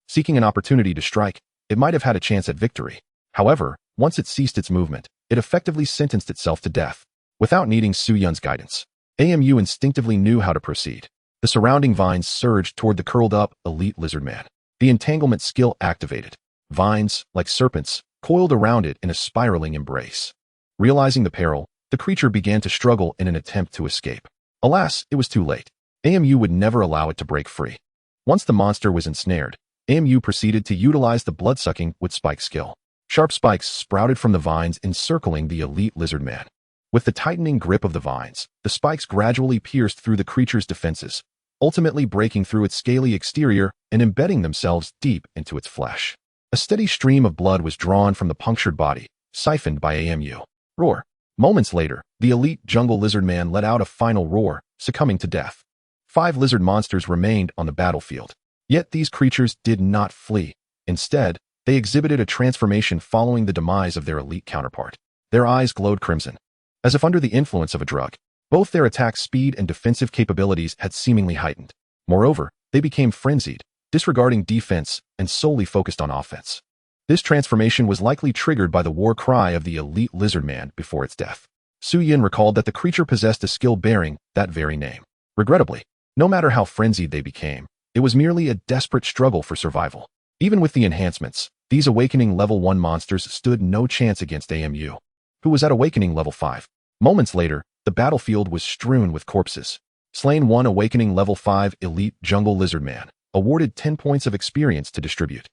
seeking an opportunity to strike, it might have had a chance at victory. However, once it ceased its movement, it effectively sentenced itself to death. Without needing Su Yun's guidance, AMU instinctively knew how to proceed. The surrounding vines surged toward the curled-up elite lizard man. The entanglement skill activated. Vines, like serpents, coiled around it in a spiraling embrace. Realizing the peril, the creature began to struggle in an attempt to escape. Alas, it was too late. AMU would never allow it to break free. Once the monster was ensnared, AMU proceeded to utilize the blood-sucking wood spike skill. Sharp spikes sprouted from the vines encircling the elite lizard man. With the tightening grip of the vines, the spikes gradually pierced through the creature's defenses, ultimately breaking through its scaly exterior and embedding themselves deep into its flesh. A steady stream of blood was drawn from the punctured body, siphoned by AMU. Roar. Moments later, the elite jungle lizard man let out a final roar, succumbing to death. 5 lizard monsters remained on the battlefield. Yet these creatures did not flee. Instead, they exhibited a transformation following the demise of their elite counterpart. Their eyes glowed crimson, as if under the influence of a drug. Both their attack speed and defensive capabilities had seemingly heightened. Moreover, they became frenzied, disregarding defense and solely focused on offense. This transformation was likely triggered by the war cry of the elite lizard man before its death. Su Yun recalled that the creature possessed a skill bearing that very name. Regrettably, no matter how frenzied they became, it was merely a desperate struggle for survival. Even with the enhancements, these awakening level 1 monsters stood no chance against AMU, who was at awakening level 5. Moments later, the battlefield was strewn with corpses. Slain 1 awakening level 5 elite jungle lizard man, awarded 10 points of experience to distribute.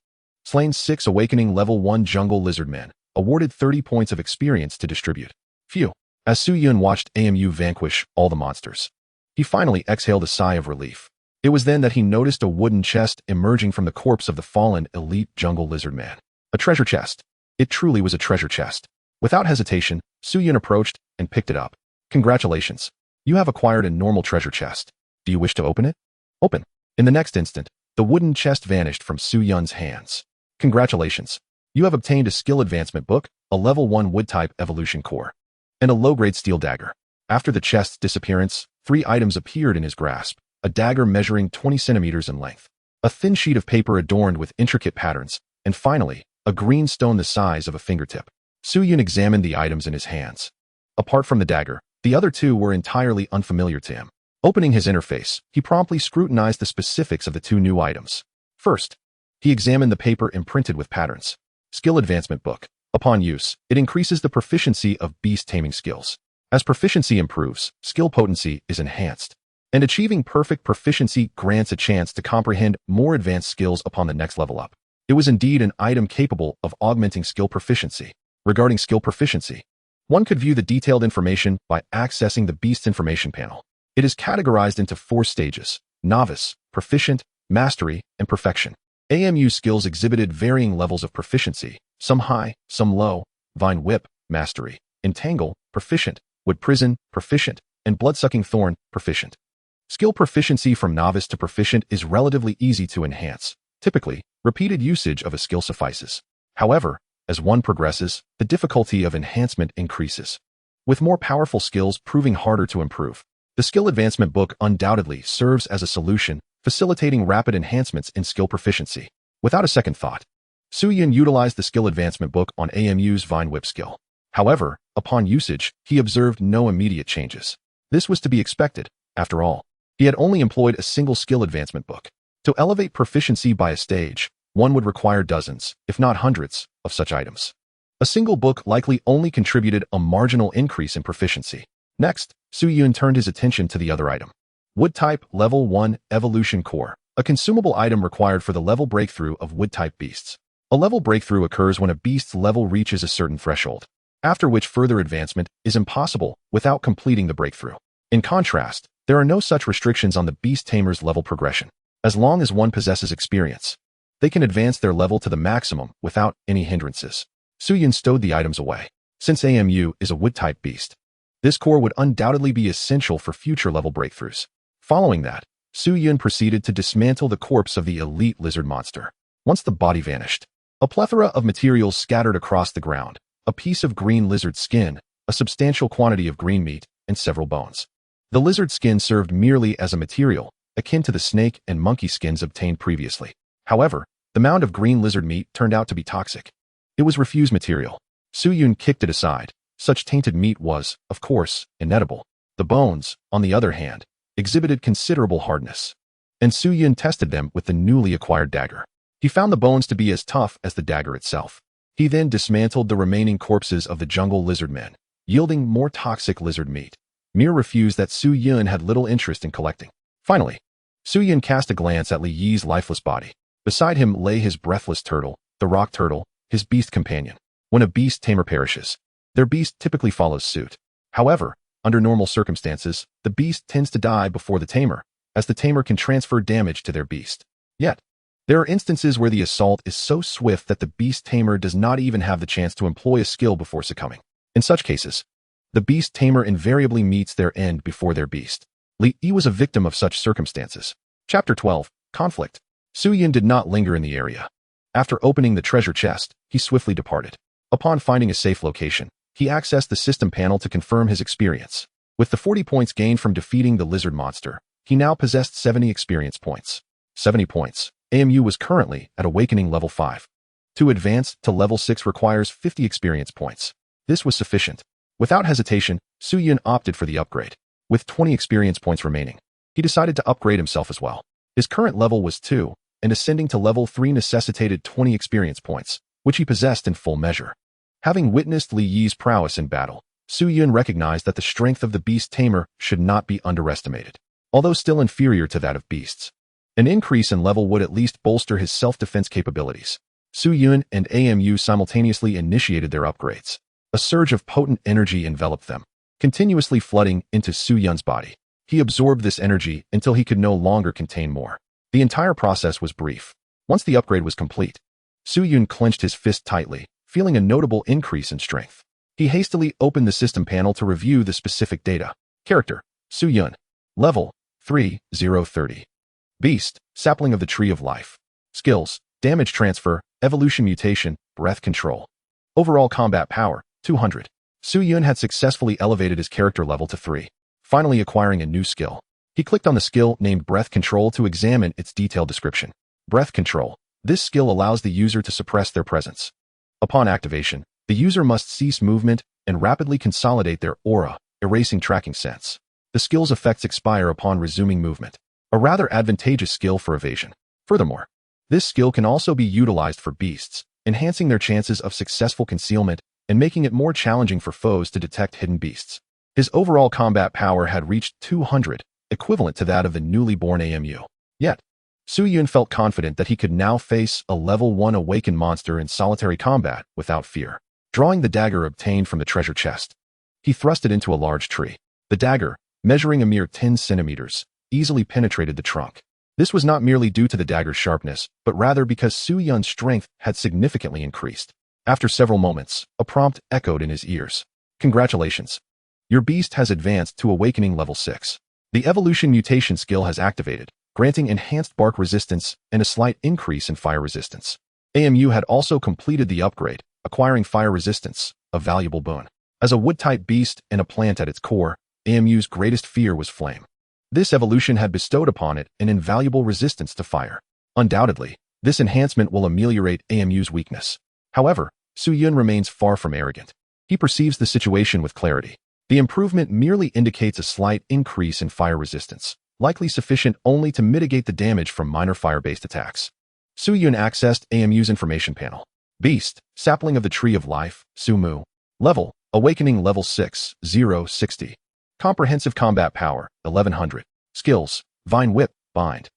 Slain 6 awakening level 1 jungle lizard man, awarded 30 points of experience to distribute. Phew. As Su Yun watched AMU vanquish all the monsters, he finally exhaled a sigh of relief. It was then that he noticed a wooden chest emerging from the corpse of the fallen elite jungle lizard man. A treasure chest. It truly was a treasure chest. Without hesitation, Su Yun approached and picked it up. Congratulations. You have acquired a normal treasure chest. Do you wish to open it? Open. In the next instant, the wooden chest vanished from Su Yun's hands. Congratulations. You have obtained a skill advancement book, a level 1 wood type evolution core, and a low-grade steel dagger. After the chest's disappearance, 3 items appeared in his grasp. A dagger measuring 20 centimeters in length, a thin sheet of paper adorned with intricate patterns, and finally, a green stone the size of a fingertip. Su Yun examined the items in his hands. Apart from the dagger, the other 2 were entirely unfamiliar to him. Opening his interface, he promptly scrutinized the specifics of the 2 new items. First, he examined the paper imprinted with patterns. Skill Advancement Book. Upon use, it increases the proficiency of beast taming skills. As proficiency improves, skill potency is enhanced, and achieving perfect proficiency grants a chance to comprehend more advanced skills upon the next level up. It was indeed an item capable of augmenting skill proficiency. Regarding skill proficiency, one could view the detailed information by accessing the Beast's information panel. It is categorized into 4 stages: novice, proficient, mastery, and perfection. AMU skills exhibited varying levels of proficiency, some high, some low: vine whip, mastery; entangle, proficient; wood prison, proficient; and blood-sucking thorn, proficient. Skill proficiency from novice to proficient is relatively easy to enhance. Typically, repeated usage of a skill suffices. However, as one progresses, the difficulty of enhancement increases, with more powerful skills proving harder to improve. The Skill Advancement Book undoubtedly serves as a solution, facilitating rapid enhancements in skill proficiency. Without a second thought, Su Yun utilized the Skill Advancement Book on AMU's Vine Whip skill. However, upon usage, he observed no immediate changes. This was to be expected. After all, he had only employed a single skill advancement book. To elevate proficiency by a stage, one would require dozens, if not hundreds, of such items. A single book likely only contributed a marginal increase in proficiency. Next, Su Yun turned his attention to the other item. Wood Type Level 1 Evolution Core, a consumable item required for the level breakthrough of wood-type beasts. A level breakthrough occurs when a beast's level reaches a certain threshold, after which further advancement is impossible without completing the breakthrough. In contrast, there are no such restrictions on the beast tamer's level progression. As long as one possesses experience, they can advance their level to the maximum without any hindrances. Su Yun stowed the items away. Since AMU is a wood-type beast, This core would undoubtedly be essential for future level breakthroughs. Following that, Su Yun proceeded to dismantle the corpse of the elite lizard monster. Once the body vanished, a plethora of materials scattered across the ground, a piece of green lizard skin, a substantial quantity of green meat, and several bones. The lizard skin served merely as a material, akin to the snake and monkey skins obtained previously. However, the mound of green lizard meat turned out to be toxic. It was refuse material. Su Yun kicked it aside. Such tainted meat was, of course, inedible. The bones, on the other hand, exhibited considerable hardness. And Su Yun tested them with the newly acquired dagger. He found the bones to be as tough as the dagger itself. He then dismantled the remaining corpses of the jungle lizard men, yielding more toxic lizard meat. Mere refuse that Su Yun had little interest in collecting. Finally, Su Yun cast a glance at Li Yi's lifeless body. Beside him lay his breathless turtle, the rock turtle, his beast companion. When a beast tamer perishes, their beast typically follows suit. However, under normal circumstances, the beast tends to die before the tamer, as the tamer can transfer damage to their beast. Yet, there are instances where the assault is so swift that the beast tamer does not even have the chance to employ a skill before succumbing. In such cases, the beast tamer invariably meets their end before their beast. Li Yi was a victim of such circumstances. Chapter 12. Conflict. Su Yun did not linger in the area. After opening the treasure chest, he swiftly departed. Upon finding a safe location, he accessed the system panel to confirm his experience. With the 40 points gained from defeating the lizard monster, he now possessed 70 experience points. 70 points. AMU was currently at Awakening level 5. To advance to level 6 requires 50 experience points. This was sufficient. Without hesitation, Su Yun opted for the upgrade. With 20 experience points remaining, he decided to upgrade himself as well. His current level was 2, and ascending to level 3 necessitated 20 experience points, which he possessed in full measure. Having witnessed Li Yi's prowess in battle, Su Yun recognized that the strength of the beast tamer should not be underestimated. Although still inferior to that of beasts, an increase in level would at least bolster his self-defense capabilities. Su Yun and AMU simultaneously initiated their upgrades. A surge of potent energy enveloped them, continuously flooding into Su Yun's body. He absorbed this energy until he could no longer contain more. The entire process was brief. Once the upgrade was complete, Su Yun clenched his fist tightly, feeling a notable increase in strength. He hastily opened the system panel to review the specific data. Character: Su Yun. Level: 3030. Beast: Sapling of the Tree of Life. Skills: Damage Transfer, Evolution Mutation, Breath Control. Overall combat power: 200. Su Yun had successfully elevated his character level to 3, finally acquiring a new skill. He clicked on the skill named Breath Control to examine its detailed description. Breath Control. This skill allows the user to suppress their presence. Upon activation, the user must cease movement and rapidly consolidate their aura, erasing tracking sense. The skill's effects expire upon resuming movement, a rather advantageous skill for evasion. Furthermore, this skill can also be utilized for beasts, enhancing their chances of successful concealment and making it more challenging for foes to detect hidden beasts. His overall combat power had reached 200, equivalent to that of the newly born AMU. Yet, Su Yun felt confident that he could now face a level 1 awakened monster in solitary combat without fear. Drawing the dagger obtained from the treasure chest, he thrust it into a large tree. The dagger, measuring a mere 10 centimeters, easily penetrated the trunk. This was not merely due to the dagger's sharpness, but rather because Su Yun's strength had significantly increased. After several moments, a prompt echoed in his ears. Congratulations. Your beast has advanced to Awakening level 6. The Evolution Mutation skill has activated, granting enhanced bark resistance and a slight increase in fire resistance. AMU had also completed the upgrade, acquiring fire resistance, a valuable boon. As a wood-type beast and a plant at its core, AMU's greatest fear was flame. This evolution had bestowed upon it an invaluable resistance to fire. Undoubtedly, this enhancement will ameliorate AMU's weakness. However, Su Yun remains far from arrogant. He perceives the situation with clarity. The improvement merely indicates a slight increase in fire resistance, likely sufficient only to mitigate the damage from minor fire-based attacks. Su Yun accessed AMU's information panel. Beast: Sapling of the Tree of Life, Sumu. Level: Awakening level 6, 060. Comprehensive combat power: 1100. Skills: Vine Whip, Bind.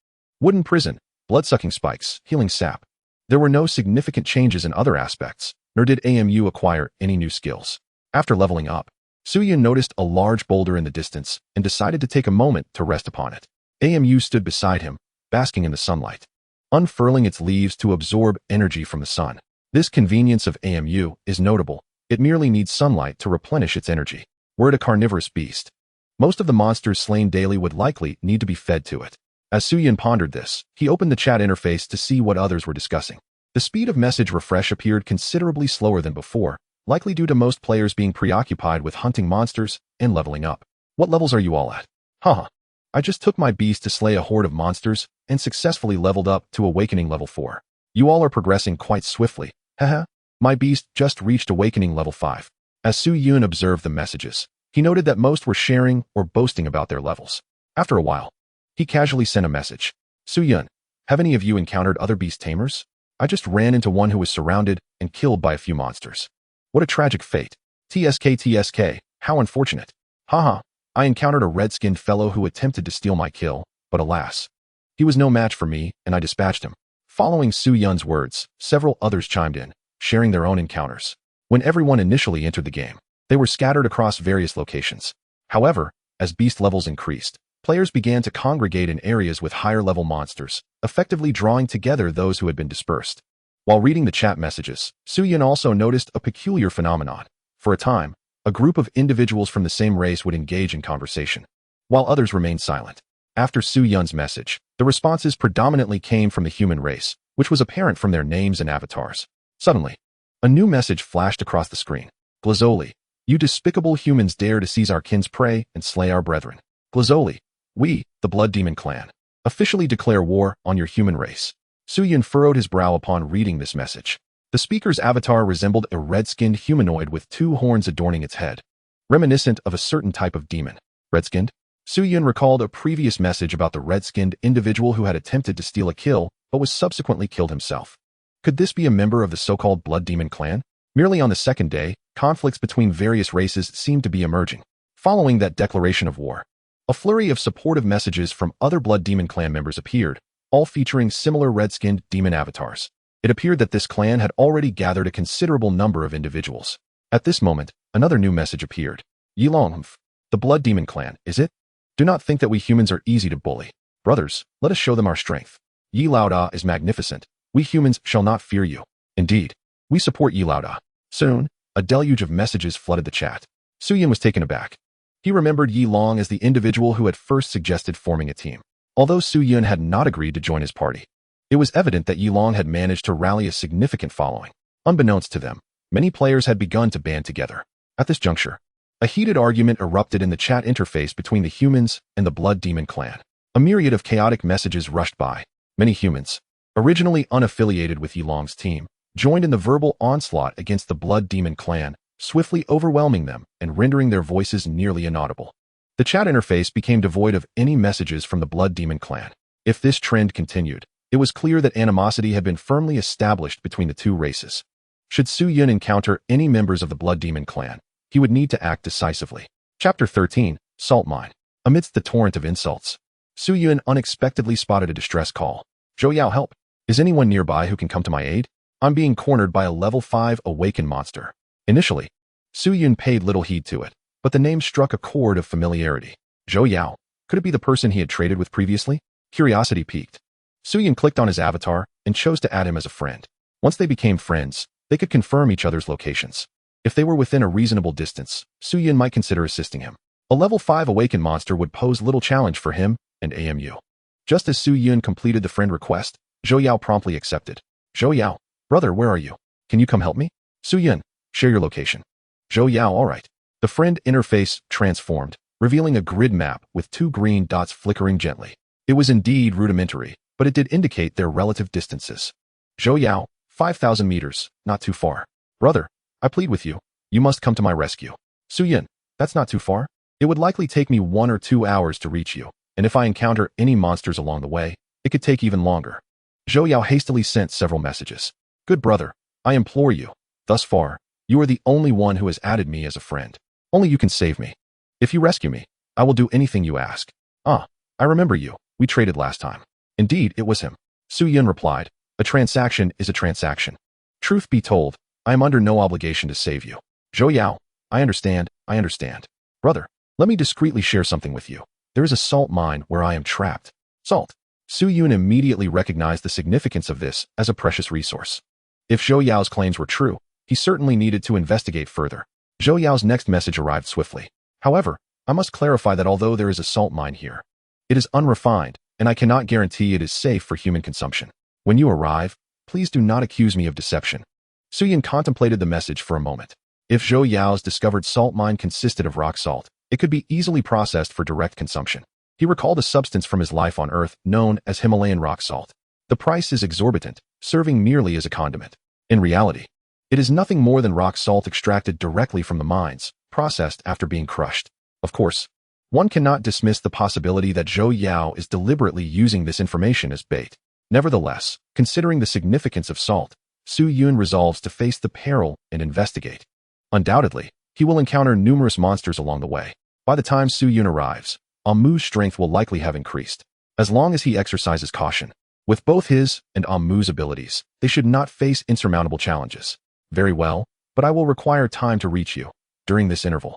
Wooden Prison, Blood-Sucking Spikes, Healing Sap. There were no significant changes in other aspects, nor did AMU acquire any new skills. After leveling up, Su Yun noticed a large boulder in the distance and decided to take a moment to rest upon it. AMU stood beside him, basking in the sunlight, unfurling its leaves to absorb energy from the sun. This convenience of AMU is notable. It merely needs sunlight to replenish its energy. Were it a carnivorous beast, most of the monsters slain daily would likely need to be fed to it. As Suyun pondered this, he opened the chat interface to see what others were discussing. The speed of message refresh appeared considerably slower than before, likely due to most players being preoccupied with hunting monsters and leveling up. What levels are you all at? Haha. I just took my beast to slay a horde of monsters and successfully leveled up to Awakening level 4. You all are progressing quite swiftly. Haha. My beast just reached Awakening level 5. As Suyun observed the messages, he noted that most were sharing or boasting about their levels. After a while, he casually sent a message. Suyun, have any of you encountered other beast tamers? I just ran into one who was surrounded and killed by a few monsters. What a tragic fate. TSK, how unfortunate. Haha, I encountered a red-skinned fellow who attempted to steal my kill, but alas, he was no match for me and I dispatched him. Following Suyun's words, several others chimed in, sharing their own encounters. When everyone initially entered the game, they were scattered across various locations. However, as beast levels increased, players began to congregate in areas with higher-level monsters, effectively drawing together those who had been dispersed. While reading the chat messages, Suyun also noticed a peculiar phenomenon. For a time, a group of individuals from the same race would engage in conversation, while others remained silent. After Suyun's message, the responses predominantly came from the human race, which was apparent from their names and avatars. Suddenly, a new message flashed across the screen. Glazoli, you despicable humans dare to seize our kin's prey and slay our brethren. Glazoli, we, the Blood Demon clan, officially declare war on your human race. Suyun furrowed his brow upon reading this message. The speaker's avatar resembled a red-skinned humanoid with 2 horns adorning its head, reminiscent of a certain type of demon. Red-skinned? Suyun recalled a previous message about the red-skinned individual who had attempted to steal a kill but was subsequently killed himself. Could this be a member of the so-called Blood Demon clan? Merely on the second day, conflicts between various races seemed to be emerging. Following that declaration of war, a flurry of supportive messages from other Blood Demon clan members appeared, all featuring similar red-skinned demon avatars. It appeared that this clan had already gathered a considerable number of individuals. At this moment, another new message appeared. Yilonghumph, the Blood Demon clan, is it? Do not think that we humans are easy to bully. Brothers, let us show them our strength. Yi Laoda is magnificent. We humans shall not fear you. Indeed, we support Yi Laoda. Soon, a deluge of messages flooded the chat. Suyun was taken aback. He remembered Yi Long as the individual who had first suggested forming a team. Although Suyun had not agreed to join his party, it was evident that Yi Long had managed to rally a significant following. Unbeknownst to them, many players had begun to band together. At this juncture, a heated argument erupted in the chat interface between the humans and the Blood Demon clan. A myriad of chaotic messages rushed by. Many humans, originally unaffiliated with Yi Long's team, joined in the verbal onslaught against the Blood Demon clan, swiftly overwhelming them and rendering their voices nearly inaudible. The chat interface became devoid of any messages from the Blood Demon clan. If this trend continued, it was clear that animosity had been firmly established between the two races. Should Suyun encounter any members of the Blood Demon clan, he would need to act decisively. Chapter 13, Salt Mine. Amidst the torrent of insults, Suyun unexpectedly spotted a distress call. Zhou Yao, help! Is anyone nearby who can come to my aid? I'm being cornered by a level 5 awakened monster. Initially, Suyun paid little heed to it, but the name struck a chord of familiarity. Zhou Yao. Could it be the person he had traded with previously? Curiosity piqued. Suyun clicked on his avatar and chose to add him as a friend. Once they became friends, they could confirm each other's locations. If they were within a reasonable distance, Suyun might consider assisting him. A level 5 awakened monster would pose little challenge for him and AMU. Just as Suyun completed the friend request, Zhou Yao promptly accepted. Zhou Yao, brother, where are you? Can you come help me? Suyun, share your location. Zhou Yao, alright. The friend interface transformed, revealing a grid map with 2 green dots flickering gently. It was indeed rudimentary, but it did indicate their relative distances. Zhou Yao, 5,000 meters, not too far. Brother, I plead with you, you must come to my rescue. Suyun, that's not too far. It would likely take me 1 or 2 hours to reach you, and if I encounter any monsters along the way, it could take even longer. Zhou Yao hastily sent several messages. Good brother, I implore you. Thus far, you are the only one who has added me as a friend. Only you can save me. If you rescue me, I will do anything you ask. Ah, I remember you. We traded last time. Indeed, it was him. Suyun replied, a transaction is a transaction. Truth be told, I am under no obligation to save you. Zhou Yao, I understand. Brother, let me discreetly share something with you. There is a salt mine where I am trapped. Salt. Suyun immediately recognized the significance of this as a precious resource. If Zhou Yao's claims were true, he certainly needed to investigate further. Zhou Yao's next message arrived swiftly. However, I must clarify that although there is a salt mine here, it is unrefined, and I cannot guarantee it is safe for human consumption. When you arrive, please do not accuse me of deception. Suyin contemplated the message for a moment. If Zhou Yao's discovered salt mine consisted of rock salt, it could be easily processed for direct consumption. He recalled a substance from his life on Earth known as Himalayan rock salt. The price is exorbitant, serving merely as a condiment. In reality, it is nothing more than rock salt extracted directly from the mines, processed after being crushed. Of course, one cannot dismiss the possibility that Zhou Yao is deliberately using this information as bait. Nevertheless, considering the significance of salt, Su Yun resolves to face the peril and investigate. Undoubtedly, he will encounter numerous monsters along the way. By the time Su Yun arrives, Amu's strength will likely have increased. As long as he exercises caution, with both his and Amu's abilities, they should not face insurmountable challenges. Very well, but I will require time to reach you. During this interval,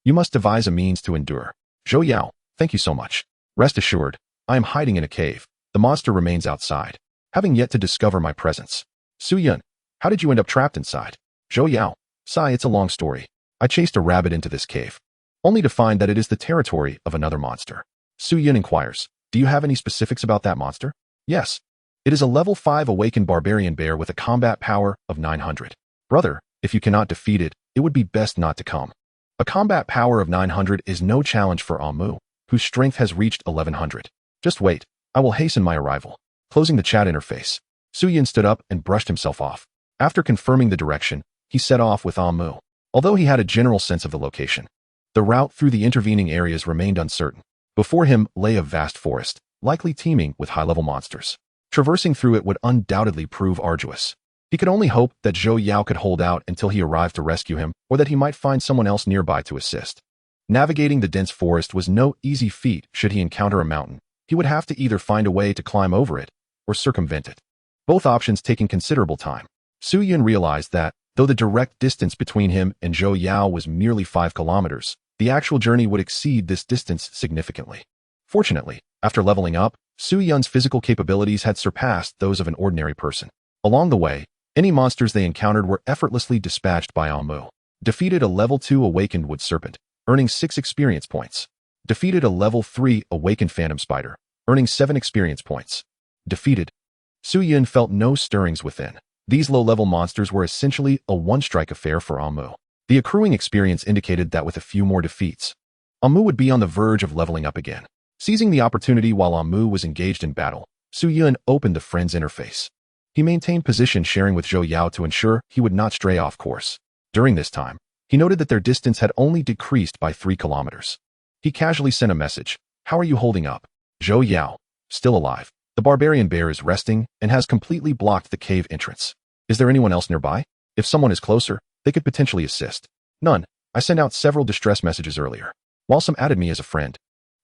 you must devise a means to endure. Zhou Yao, thank you so much. Rest assured, I am hiding in a cave. The monster remains outside, having yet to discover my presence. Su Yun, how did you end up trapped inside? Zhou Yao, sigh, it's a long story. I chased a rabbit into this cave, only to find that it is the territory of another monster. Su Yun inquires, do you have any specifics about that monster? Yes. It is a level 5 awakened barbarian bear with a combat power of 900. Brother, if you cannot defeat it, it would be best not to come. A combat power of 900 is no challenge for Amu, whose strength has reached 1100. Just wait, I will hasten my arrival. Closing the chat interface, Su Yun stood up and brushed himself off. After confirming the direction, he set off with Amu. Although he had a general sense of the location, the route through the intervening areas remained uncertain. Before him lay a vast forest, likely teeming with high-level monsters. Traversing through it would undoubtedly prove arduous. He could only hope that Zhou Yao could hold out until he arrived to rescue him, or that he might find someone else nearby to assist. Navigating the dense forest was no easy feat. Should he encounter a mountain, he would have to either find a way to climb over it or circumvent it, both options taking considerable time. Su Yun realized that, though the direct distance between him and Zhou Yao was merely 5 kilometers, the actual journey would exceed this distance significantly. Fortunately, after leveling up, Su Yun's physical capabilities had surpassed those of an ordinary person. Along the way, any monsters they encountered were effortlessly dispatched by Amu. Defeated a level 2 awakened wood serpent, earning 6 experience points. Defeated a level 3 awakened phantom spider, earning 7 experience points. Defeated. Su Yun felt no stirrings within. These low-level monsters were essentially a one-strike affair for Amu. The accruing experience indicated that with a few more defeats, Amu would be on the verge of leveling up again. Seizing the opportunity while Amu was engaged in battle, Su Yun opened the friend's interface. He maintained position sharing with Zhou Yao to ensure he would not stray off course. During this time, he noted that their distance had only decreased by 3 kilometers. He casually sent a message, how are you holding up? Zhou Yao, still alive. The barbarian bear is resting and has completely blocked the cave entrance. Is there anyone else nearby? If someone is closer, they could potentially assist. None. I sent out several distress messages earlier. While some added me as a friend,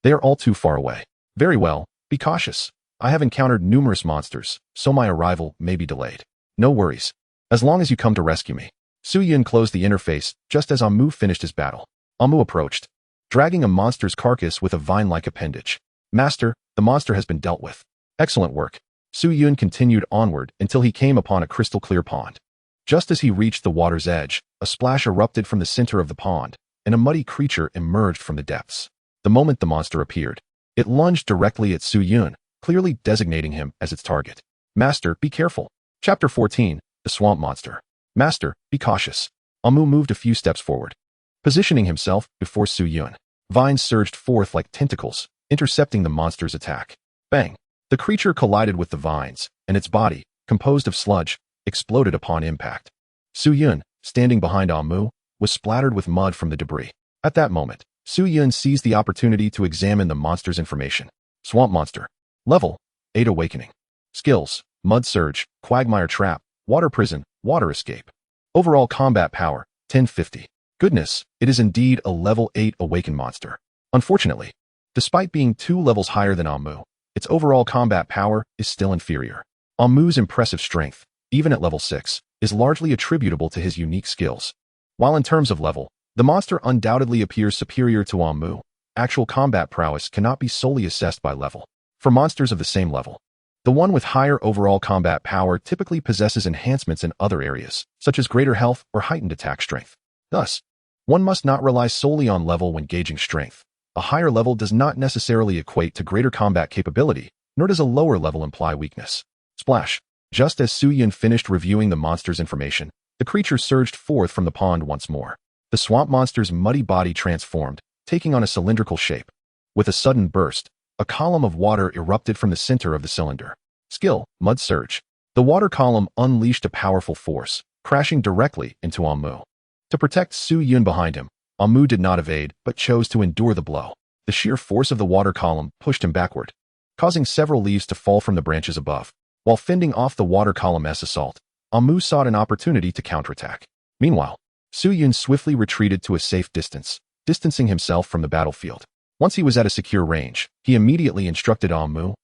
they are all too far away. Very well, be cautious. I have encountered numerous monsters, so my arrival may be delayed. No worries. As long as you come to rescue me. Su Yun closed the interface just as Amu finished his battle. Amu approached, dragging a monster's carcass with a vine-like appendage. Master, the monster has been dealt with. Excellent work. Su Yun continued onward until he came upon a crystal-clear pond. Just as he reached the water's edge, a splash erupted from the center of the pond, and a muddy creature emerged from the depths. The moment the monster appeared, it lunged directly at Su Yun, clearly designating him as its target. Master, be careful. Chapter 14, The Swamp Monster. Master, be cautious. Amu moved a few steps forward, positioning himself before Su Yun. Vines surged forth like tentacles, intercepting the monster's attack. Bang! The creature collided with the vines, and its body, composed of sludge, exploded upon impact. Su Yun, standing behind Amu, was splattered with mud from the debris. At that moment, Su Yun seized the opportunity to examine the monster's information. Swamp Monster. Level 8 Awakening. Skills: Mud Surge, Quagmire Trap, Water Prison, Water Escape. Overall combat power, 1050. Goodness, it is indeed a level 8 awakened monster. Unfortunately, despite being 2 levels higher than Amu, its overall combat power is still inferior. Amu's impressive strength, even at level 6, is largely attributable to his unique skills. While in terms of level, the monster undoubtedly appears superior to Amu, actual combat prowess cannot be solely assessed by level. For monsters of the same level, the one with higher overall combat power typically possesses enhancements in other areas, such as greater health or heightened attack strength. Thus, One must not rely solely on level when gauging strength. A higher level does not necessarily equate to greater combat capability, nor does a lower level imply weakness. Splash. Just as Su Yun finished reviewing the monster's information, the creature surged forth from the pond once more. The swamp monster's muddy body transformed, taking on a cylindrical shape. With a sudden burst, a column of water erupted from the center of the cylinder. Skill, Mud Surge. The water column unleashed a powerful force, crashing directly into Amu. To protect Su Yun behind him, Amu did not evade, but chose to endure the blow. The sheer force of the water column pushed him backward, causing several leaves to fall from the branches above. While fending off the water column's assault, Amu sought an opportunity to counterattack. Meanwhile, Su Yun swiftly retreated to a safe distance, distancing himself from the battlefield. Once he was at a secure range, he immediately instructed Amu,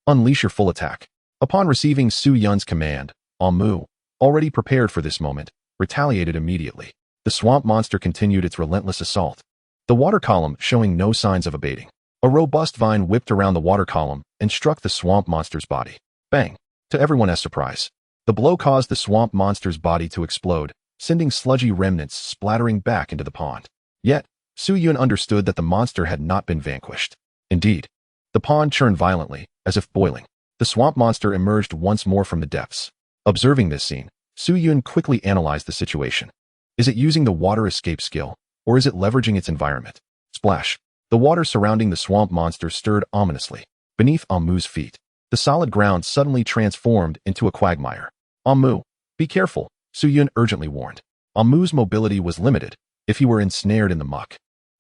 unleash your full attack. Upon receiving Su Yun's command, Amu, already prepared for this moment, retaliated immediately. The swamp monster continued its relentless assault, the water column showing no signs of abating. A robust vine whipped around the water column and struck the swamp monster's body. Bang! To everyone's surprise, the blow caused the swamp monster's body to explode, sending sludgy remnants splattering back into the pond. Yet, Su Yun understood that the monster had not been vanquished. Indeed, the pond churned violently, as if boiling. The swamp monster emerged once more from the depths. Observing this scene, Su Yun quickly analyzed the situation. Is it using the water escape skill, or is it leveraging its environment? Splash! The water surrounding the swamp monster stirred ominously. Beneath Amu's feet, the solid ground suddenly transformed into a quagmire. Amu, be careful, Su Yun urgently warned. Amu's mobility was limited. If he were ensnared in the muck,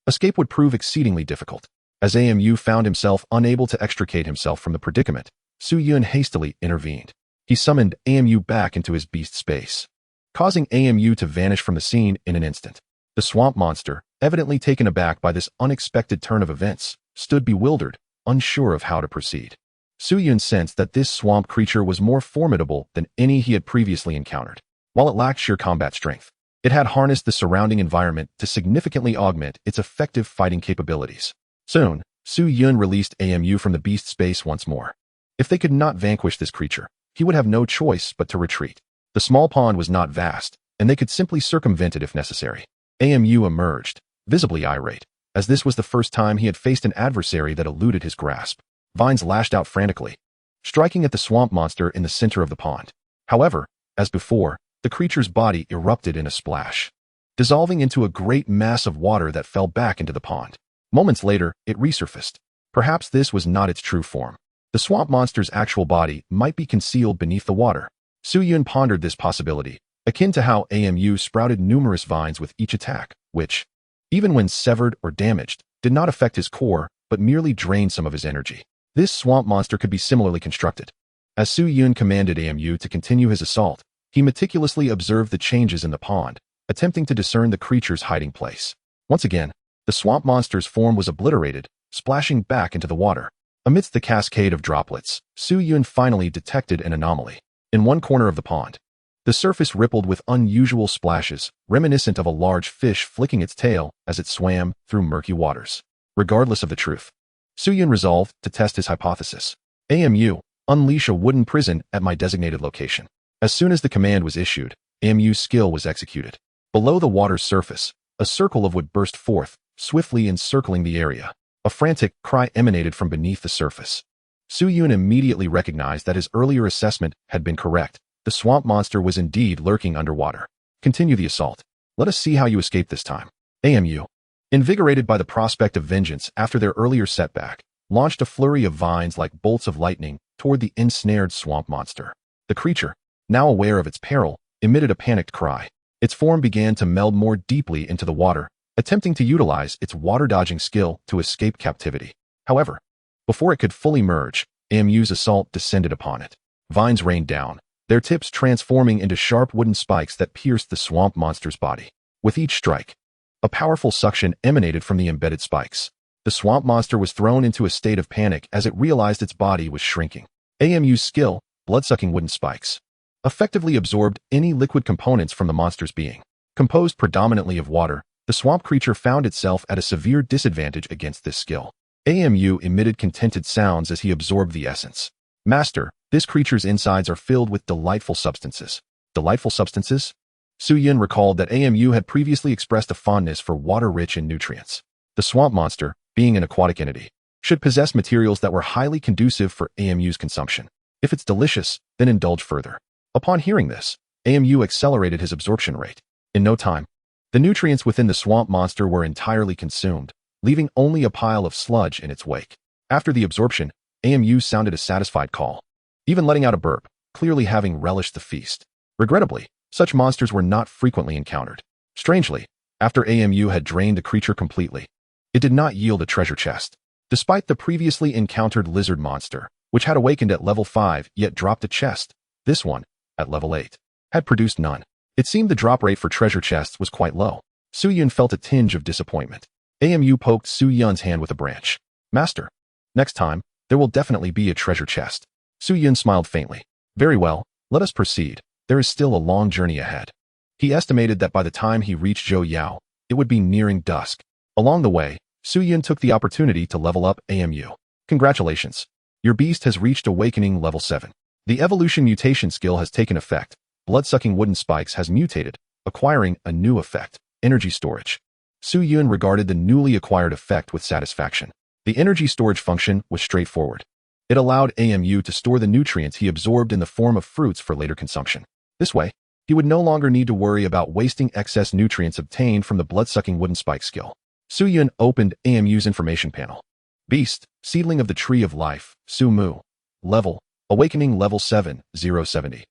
escape would prove exceedingly difficult. As Amu found himself unable to extricate himself from the predicament, Su Yun hastily intervened. He summoned Amu back into his beast space, causing Amu to vanish from the scene in an instant. The swamp monster, evidently taken aback by this unexpected turn of events, stood bewildered, unsure of how to proceed. Su Yun sensed that this swamp creature was more formidable than any he had previously encountered. While it lacked sheer combat strength, it had harnessed the surrounding environment to significantly augment its effective fighting capabilities. Soon, Su Yun released Amu from the beast space once more. If they could not vanquish this creature, he would have no choice but to retreat. The small pond was not vast, and they could simply circumvent it if necessary. Amu emerged, visibly irate, as this was the first time he had faced an adversary that eluded his grasp. Vines lashed out frantically, striking at the swamp monster in the center of the pond. However, as before, the creature's body erupted in a splash, dissolving into a great mass of water that fell back into the pond. Moments later, it resurfaced. Perhaps this was not its true form. The swamp monster's actual body might be concealed beneath the water. Su Yun pondered this possibility, akin to how Amu sprouted numerous vines with each attack, which, even when severed or damaged, did not affect his core, but merely drained some of his energy. This swamp monster could be similarly constructed. As Su Yun commanded Amu to continue his assault, he meticulously observed the changes in the pond, attempting to discern the creature's hiding place. Once again, the swamp monster's form was obliterated, splashing back into the water. Amidst the cascade of droplets, Su Yun finally detected an anomaly. In one corner of the pond, the surface rippled with unusual splashes, reminiscent of a large fish flicking its tail as it swam through murky waters. Regardless of the truth, Su Yun resolved to test his hypothesis. Amu, unleash a wooden prison at my designated location. As soon as the command was issued, Amu's skill was executed. Below the water's surface, a circle of wood burst forth, swiftly encircling the area. A frantic cry emanated from beneath the surface. Su Yun immediately recognized that his earlier assessment had been correct. The swamp monster was indeed lurking underwater. Continue the assault. Let us see how you escape this time. Amu, invigorated by the prospect of vengeance after their earlier setback, launched a flurry of vines like bolts of lightning toward the ensnared swamp monster. The creature, now aware of its peril, emitted a panicked cry. Its form began to meld more deeply into the water, attempting to utilize its water-dodging skill to escape captivity. However, before it could fully merge, Amu's assault descended upon it. Vines rained down, their tips transforming into sharp wooden spikes that pierced the swamp monster's body. With each strike, a powerful suction emanated from the embedded spikes. The swamp monster was thrown into a state of panic as it realized its body was shrinking. Amu's skill, blood-sucking wooden spikes, effectively absorbed any liquid components from the monster's being. Composed predominantly of water, the swamp creature found itself at a severe disadvantage against this skill. Amu emitted contented sounds as he absorbed the essence. Master, this creature's insides are filled with delightful substances. Delightful substances? Su-Yun recalled that AMU had previously expressed a fondness for water rich in nutrients. The swamp monster, being an aquatic entity, should possess materials that were highly conducive for AMU's consumption. If it's delicious, then indulge further. Upon hearing this, AMU accelerated his absorption rate. In no time, the nutrients within the swamp monster were entirely consumed, leaving only a pile of sludge in its wake. After the absorption, AMU sounded a satisfied call, even letting out a burp, clearly having relished the feast. Regrettably, such monsters were not frequently encountered. Strangely, after AMU had drained the creature completely, it did not yield a treasure chest. Despite the previously encountered lizard monster, which had awakened at level 5 yet dropped a chest, this one, at level 8, had produced none. It seemed the drop rate for treasure chests was quite low. Su-Yun felt a tinge of disappointment. AMU poked Su-Yun's hand with a branch. Master, next time, there will definitely be a treasure chest. Su-Yun smiled faintly. Very well, let us proceed. There is still a long journey ahead. He estimated that by the time he reached Zhou Yao, it would be nearing dusk. Along the way, Su-Yun took the opportunity to level up AMU. Congratulations. Your beast has reached awakening level 7. The evolution mutation skill has taken effect. Blood-sucking wooden spikes has mutated, acquiring a new effect, energy storage. Su-Yun regarded the newly acquired effect with satisfaction. The energy storage function was straightforward. It allowed AMU to store the nutrients he absorbed in the form of fruits for later consumption. This way, he would no longer need to worry about wasting excess nutrients obtained from the blood-sucking wooden spike skill. Su-Yun opened AMU's information panel. Beast, Seedling of the Tree of Life, Su-Mu. Level, Awakening level 7, 070.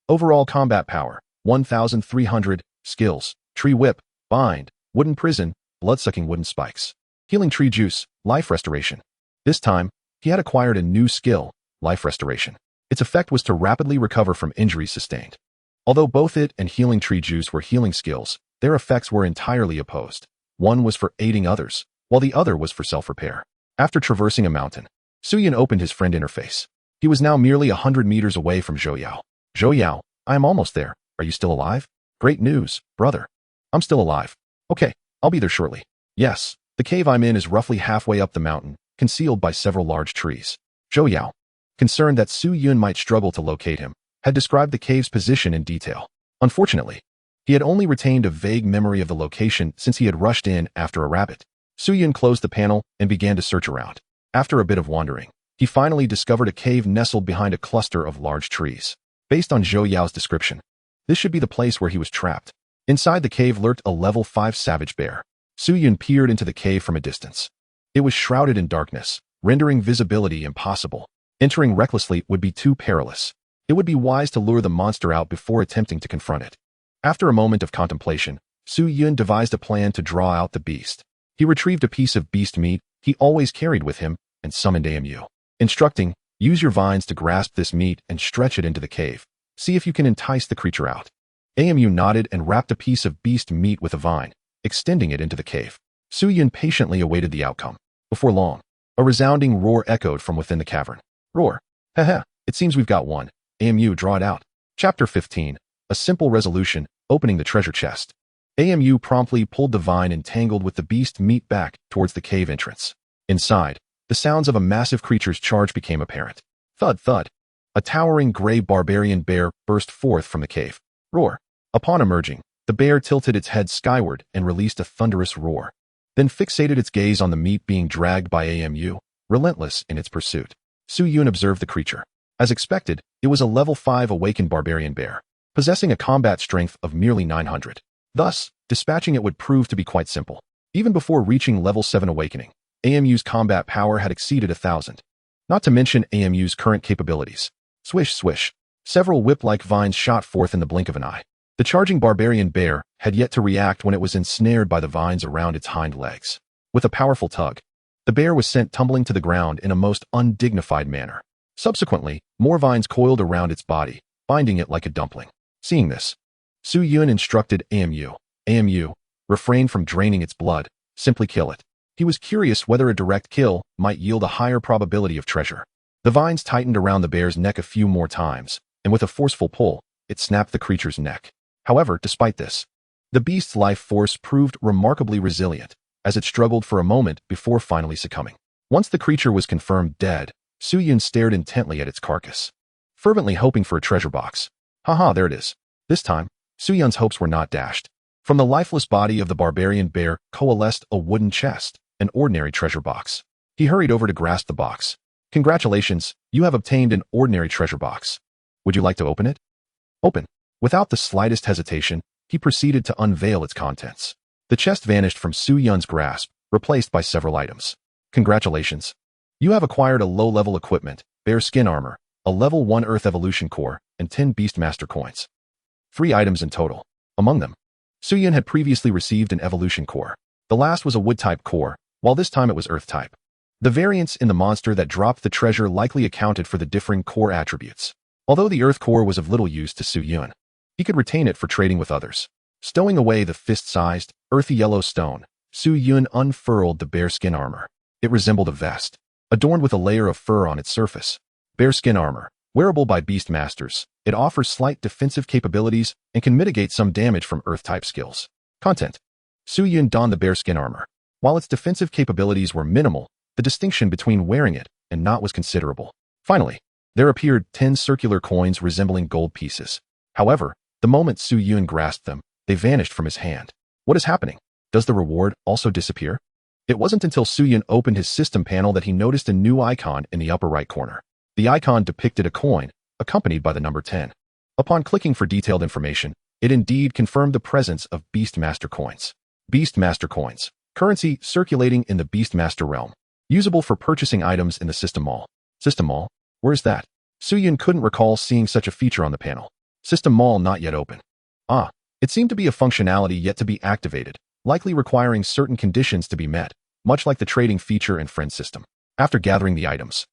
Overall combat power, 1,300. Skills, Tree Whip, Bind, Wooden Prison, Blood-sucking wooden spikes. Healing Tree Juice, Life Restoration. This time, he had acquired a new skill, Life Restoration. Its effect was to rapidly recover from injuries sustained. Although both it and Healing Tree Juice were healing skills, their effects were entirely opposed. One was for aiding others, while the other was for self-repair. After traversing a mountain, Su-Yun opened his friend interface. He was now merely 100 meters away from Zhou Yao. Zhou Yao, I am almost there. Are you still alive? Great news, brother. I'm still alive. Okay, I'll be there shortly. Yes, the cave I'm in is roughly halfway up the mountain, concealed by several large trees. Zhou Yao, concerned that Su-Yun might struggle to locate him, had described the cave's position in detail. Unfortunately, he had only retained a vague memory of the location since he had rushed in after a rabbit. Su-Yun closed the panel and began to search around. After a bit of wandering, he finally discovered a cave nestled behind a cluster of large trees. Based on Zhou Yao's description, this should be the place where he was trapped. Inside the cave lurked a level 5 savage bear. Su-Yun peered into the cave from a distance. It was shrouded in darkness, rendering visibility impossible. Entering recklessly would be too perilous. It would be wise to lure the monster out before attempting to confront it. After a moment of contemplation, Su-Yun devised a plan to draw out the beast. He retrieved a piece of beast meat he always carried with him and summoned AMU. Instructing, use your vines to grasp this meat and stretch it into the cave. See if you can entice the creature out. AMU nodded and wrapped a piece of beast meat with a vine, extending it into the cave. Su-Yun patiently awaited the outcome. Before long, a resounding roar echoed from within the cavern. Roar. Haha, it seems we've got one. AMU, draw it out. Chapter 15. A simple resolution, opening the treasure chest. AMU promptly pulled the vine entangled with the beast meat back towards the cave entrance. Inside, the sounds of a massive creature's charge became apparent. Thud, thud. A towering gray barbarian bear burst forth from the cave. Roar. Upon emerging, the bear tilted its head skyward and released a thunderous roar, then fixated its gaze on the meat being dragged by AMU, relentless in its pursuit. Su-Yun observed the creature. As expected, it was a level 5 awakened barbarian bear, possessing a combat strength of merely 900. Thus, dispatching it would prove to be quite simple. Even before reaching level 7 awakening, AMU's combat power had exceeded 1,000. Not to mention AMU's current capabilities. Swish, swish. Several whip-like vines shot forth in the blink of an eye. The charging barbarian bear had yet to react when it was ensnared by the vines around its hind legs. With a powerful tug, the bear was sent tumbling to the ground in a most undignified manner. Subsequently, more vines coiled around its body, binding it like a dumpling. Seeing this, Su-Yun instructed AMU. AMU, refrain from draining its blood, simply kill it. He was curious whether a direct kill might yield a higher probability of treasure. The vines tightened around the bear's neck a few more times, and with a forceful pull, it snapped the creature's neck. However, despite this, the beast's life force proved remarkably resilient, as it struggled for a moment before finally succumbing. Once the creature was confirmed dead, Su-Yun stared intently at its carcass, fervently hoping for a treasure box. Haha, there it is. This time, Yun's hopes were not dashed. From the lifeless body of the barbarian bear coalesced a wooden chest, an ordinary treasure box. He hurried over to grasp the box. Congratulations, you have obtained an ordinary treasure box. Would you like to open it? Open. Without the slightest hesitation, he proceeded to unveil its contents. The chest vanished from Yun's grasp, replaced by several items. Congratulations. You have acquired a low-level equipment, bear skin armor, a level 1 Earth evolution core, and 10 Beastmaster coins. 3 items in total. Among them, Yun had previously received an evolution core. The last was a wood-type core, while this time it was Earth-type. The variance in the monster that dropped the treasure likely accounted for the differing core attributes. Although the Earth core was of little use to Yun, he could retain it for trading with others. Stowing away the fist-sized, earthy yellow stone, Yun unfurled the bearskin armor. It resembled a vest, adorned with a layer of fur on its surface. Bearskin armor, wearable by Beastmasters, it offers slight defensive capabilities and can mitigate some damage from Earth-type skills. Content. Yun donned the bearskin armor. While its defensive capabilities were minimal, the distinction between wearing it and not was considerable. Finally, there appeared 10 circular coins resembling gold pieces. However, the moment Yun grasped them, they vanished from his hand. What is happening? Does the reward also disappear? It wasn't until Yun opened his system panel that he noticed a new icon in the upper right corner. The icon depicted a coin, accompanied by the number 10. Upon clicking for detailed information, it indeed confirmed the presence of Beastmaster coins. Beastmaster coins, currency circulating in the Beastmaster realm, usable for purchasing items in the System Mall. System Mall? Where is that? Yun couldn't recall seeing such a feature on the panel. System Mall not yet open. Ah, it seemed to be a functionality yet to be activated, likely requiring certain conditions to be met, much like the trading feature and friend system. After gathering the items,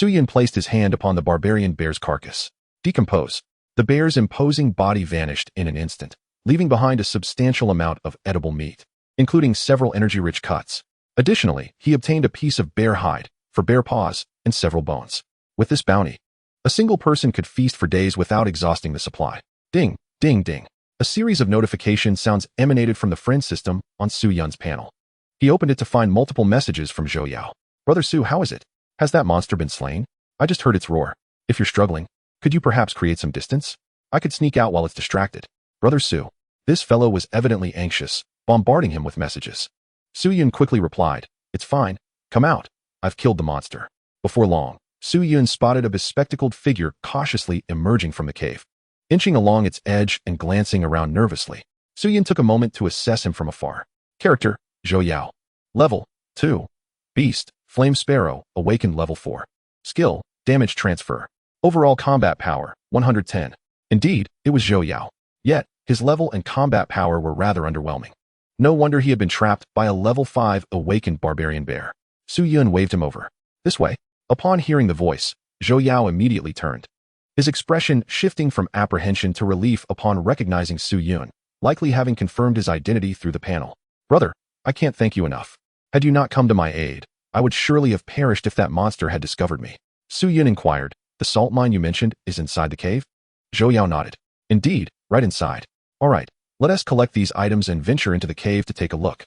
Yun placed his hand upon the barbarian bear's carcass. Decompose. The bear's imposing body vanished in an instant, leaving behind a substantial amount of edible meat, including several energy-rich cuts. Additionally, he obtained a piece of bear hide, for bear paws, and several bones. With this bounty, a single person could feast for days without exhausting the supply. Ding, ding, ding. A series of notification sounds emanated from the friend system on Yun's panel. He opened it to find multiple messages from Zhou Yao. Brother Su, how is it? Has that monster been slain? I just heard its roar. If you're struggling, could you perhaps create some distance? I could sneak out while it's distracted. Brother Su. This fellow was evidently anxious, bombarding him with messages. Yun quickly replied, It's fine. Come out. I've killed the monster. Before long, Yun spotted a bespectacled figure cautiously emerging from the cave. Inching along its edge and glancing around nervously, Yun took a moment to assess him from afar. Character, Zhou Yao. Level, 2. Beast, Flame Sparrow, Awakened Level 4. Skill, Damage Transfer. Overall combat power, 110. Indeed, it was Zhou Yao. Yet, his level and combat power were rather underwhelming. No wonder he had been trapped by a level 5 awakened barbarian bear. Yun waved him over. This way. Upon hearing the voice, Zhou Yao immediately turned. His expression shifting from apprehension to relief upon recognizing Yun, likely having confirmed his identity through the panel. Brother, I can't thank you enough. Had you not come to my aid, I would surely have perished if that monster had discovered me. Yun inquired, the salt mine you mentioned is inside the cave? Zhou Yao nodded. Indeed, right inside. All right, let us collect these items and venture into the cave to take a look.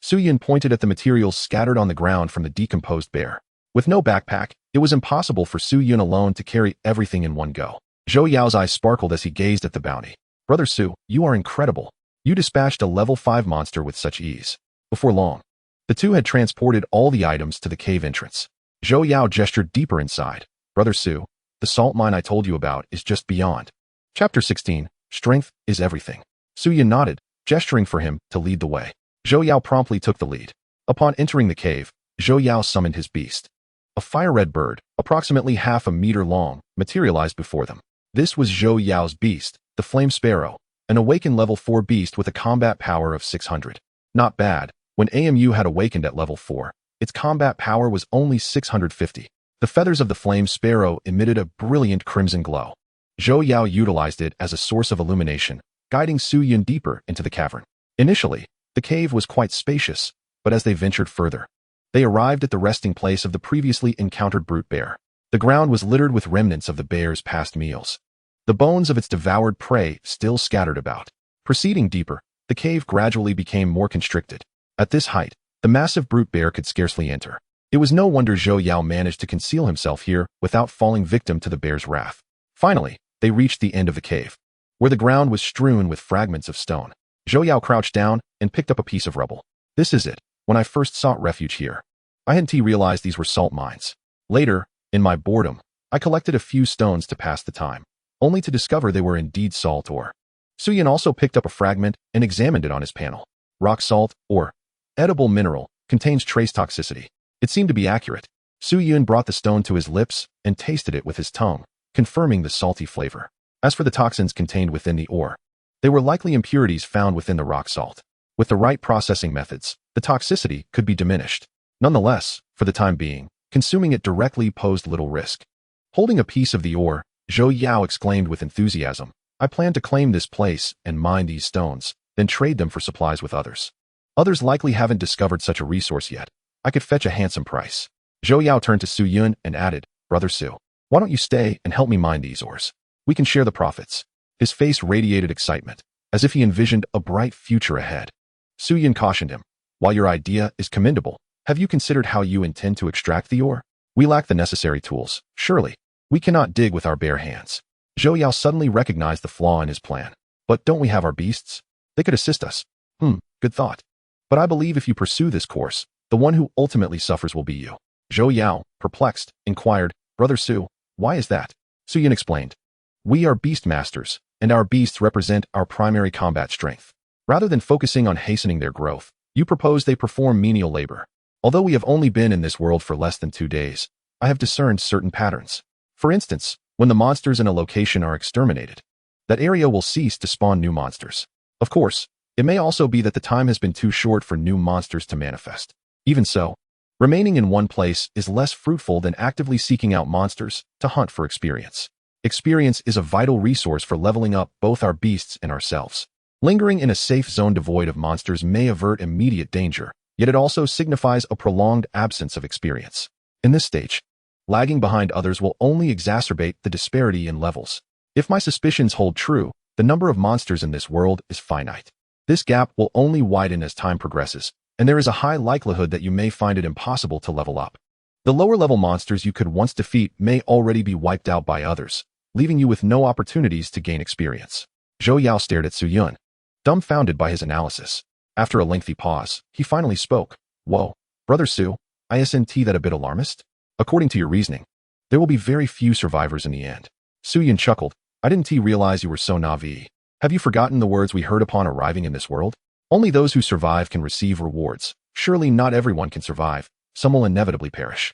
Yun pointed at the materials scattered on the ground from the decomposed bear. With no backpack, it was impossible for Yun alone to carry everything in one go. Zhou Yao's eyes sparkled as he gazed at the bounty. Brother Su, you are incredible. You dispatched a level 5 monster with such ease. Before long, the two had transported all the items to the cave entrance. Zhou Yao gestured deeper inside. Brother Su, the salt mine I told you about is just beyond. Chapter 16, Strength is Everything. Yun nodded, gesturing for him to lead the way. Zhou Yao promptly took the lead. Upon entering the cave, Zhou Yao summoned his beast. A fire-red bird, approximately half a meter long, materialized before them. This was Zhou Yao's beast, the Flame Sparrow, an awakened level 4 beast with a combat power of 600. Not bad. When AMU had awakened at level 4, its combat power was only 650. The feathers of the Flame Sparrow emitted a brilliant crimson glow. Zhou Yao utilized it as a source of illumination, guiding Yun deeper into the cavern. Initially, the cave was quite spacious, but as they ventured further, they arrived at the resting place of the previously encountered brute bear. The ground was littered with remnants of the bear's past meals. The bones of its devoured prey still scattered about. Proceeding deeper, the cave gradually became more constricted. At this height, the massive brute bear could scarcely enter. It was no wonder Zhou Yao managed to conceal himself here without falling victim to the bear's wrath. Finally, they reached the end of the cave. where the ground was strewn with fragments of stone. Zhou Yao crouched down and picked up a piece of rubble. This is it. When I first sought refuge here, I hadn't realized these were salt mines. Later, in my boredom, I collected a few stones to pass the time, only to discover they were indeed salt ore. Su Yun also picked up a fragment and examined it on his panel. Rock salt, or edible mineral, contains trace toxicity. It seemed to be accurate. Su Yun brought the stone to his lips and tasted it with his tongue, confirming the salty flavor. As for the toxins contained within the ore, they were likely impurities found within the rock salt. With the right processing methods, the toxicity could be diminished. Nonetheless, for the time being, consuming it directly posed little risk. Holding a piece of the ore, Zhou Yao exclaimed with enthusiasm, I plan to claim this place and mine these stones, then trade them for supplies with others. Others likely haven't discovered such a resource yet. I could fetch a handsome price. Zhou Yao turned to Su Yun and added, Brother Su, why don't you stay and help me mine these ores? We can share the profits. His face radiated excitement, as if he envisioned a bright future ahead. Su Yun cautioned him, while your idea is commendable, have you considered how you intend to extract the ore? We lack the necessary tools, surely. We cannot dig with our bare hands. Zhou Yao suddenly recognized the flaw in his plan. But don't we have our beasts? They could assist us. Good thought. But I believe if you pursue this course, the one who ultimately suffers will be you. Zhou Yao, perplexed, inquired, Brother Su, why is that? Su Yun explained. We are beast masters, and our beasts represent our primary combat strength. Rather than focusing on hastening their growth, you propose they perform menial labor. Although we have only been in this world for less than 2 days, I have discerned certain patterns. For instance, when the monsters in a location are exterminated, that area will cease to spawn new monsters. Of course, it may also be that the time has been too short for new monsters to manifest. Even so, remaining in one place is less fruitful than actively seeking out monsters to hunt for experience. Experience is a vital resource for leveling up both our beasts and ourselves. Lingering in a safe zone devoid of monsters may avert immediate danger, yet it also signifies a prolonged absence of experience. In this stage, lagging behind others will only exacerbate the disparity in levels. If my suspicions hold true, the number of monsters in this world is finite. This gap will only widen as time progresses, and there is a high likelihood that you may find it impossible to level up. The lower-level monsters you could once defeat may already be wiped out by others, leaving you with no opportunities to gain experience. Zhou Yao stared at Su Yun, dumbfounded by his analysis. After a lengthy pause, he finally spoke. Whoa, Brother Su, isn't that a bit alarmist? According to your reasoning, there will be very few survivors in the end. Su Yun chuckled. I didn't realize you were so naive. Have you forgotten the words we heard upon arriving in this world? Only those who survive can receive rewards. Surely not everyone can survive. Some will inevitably perish.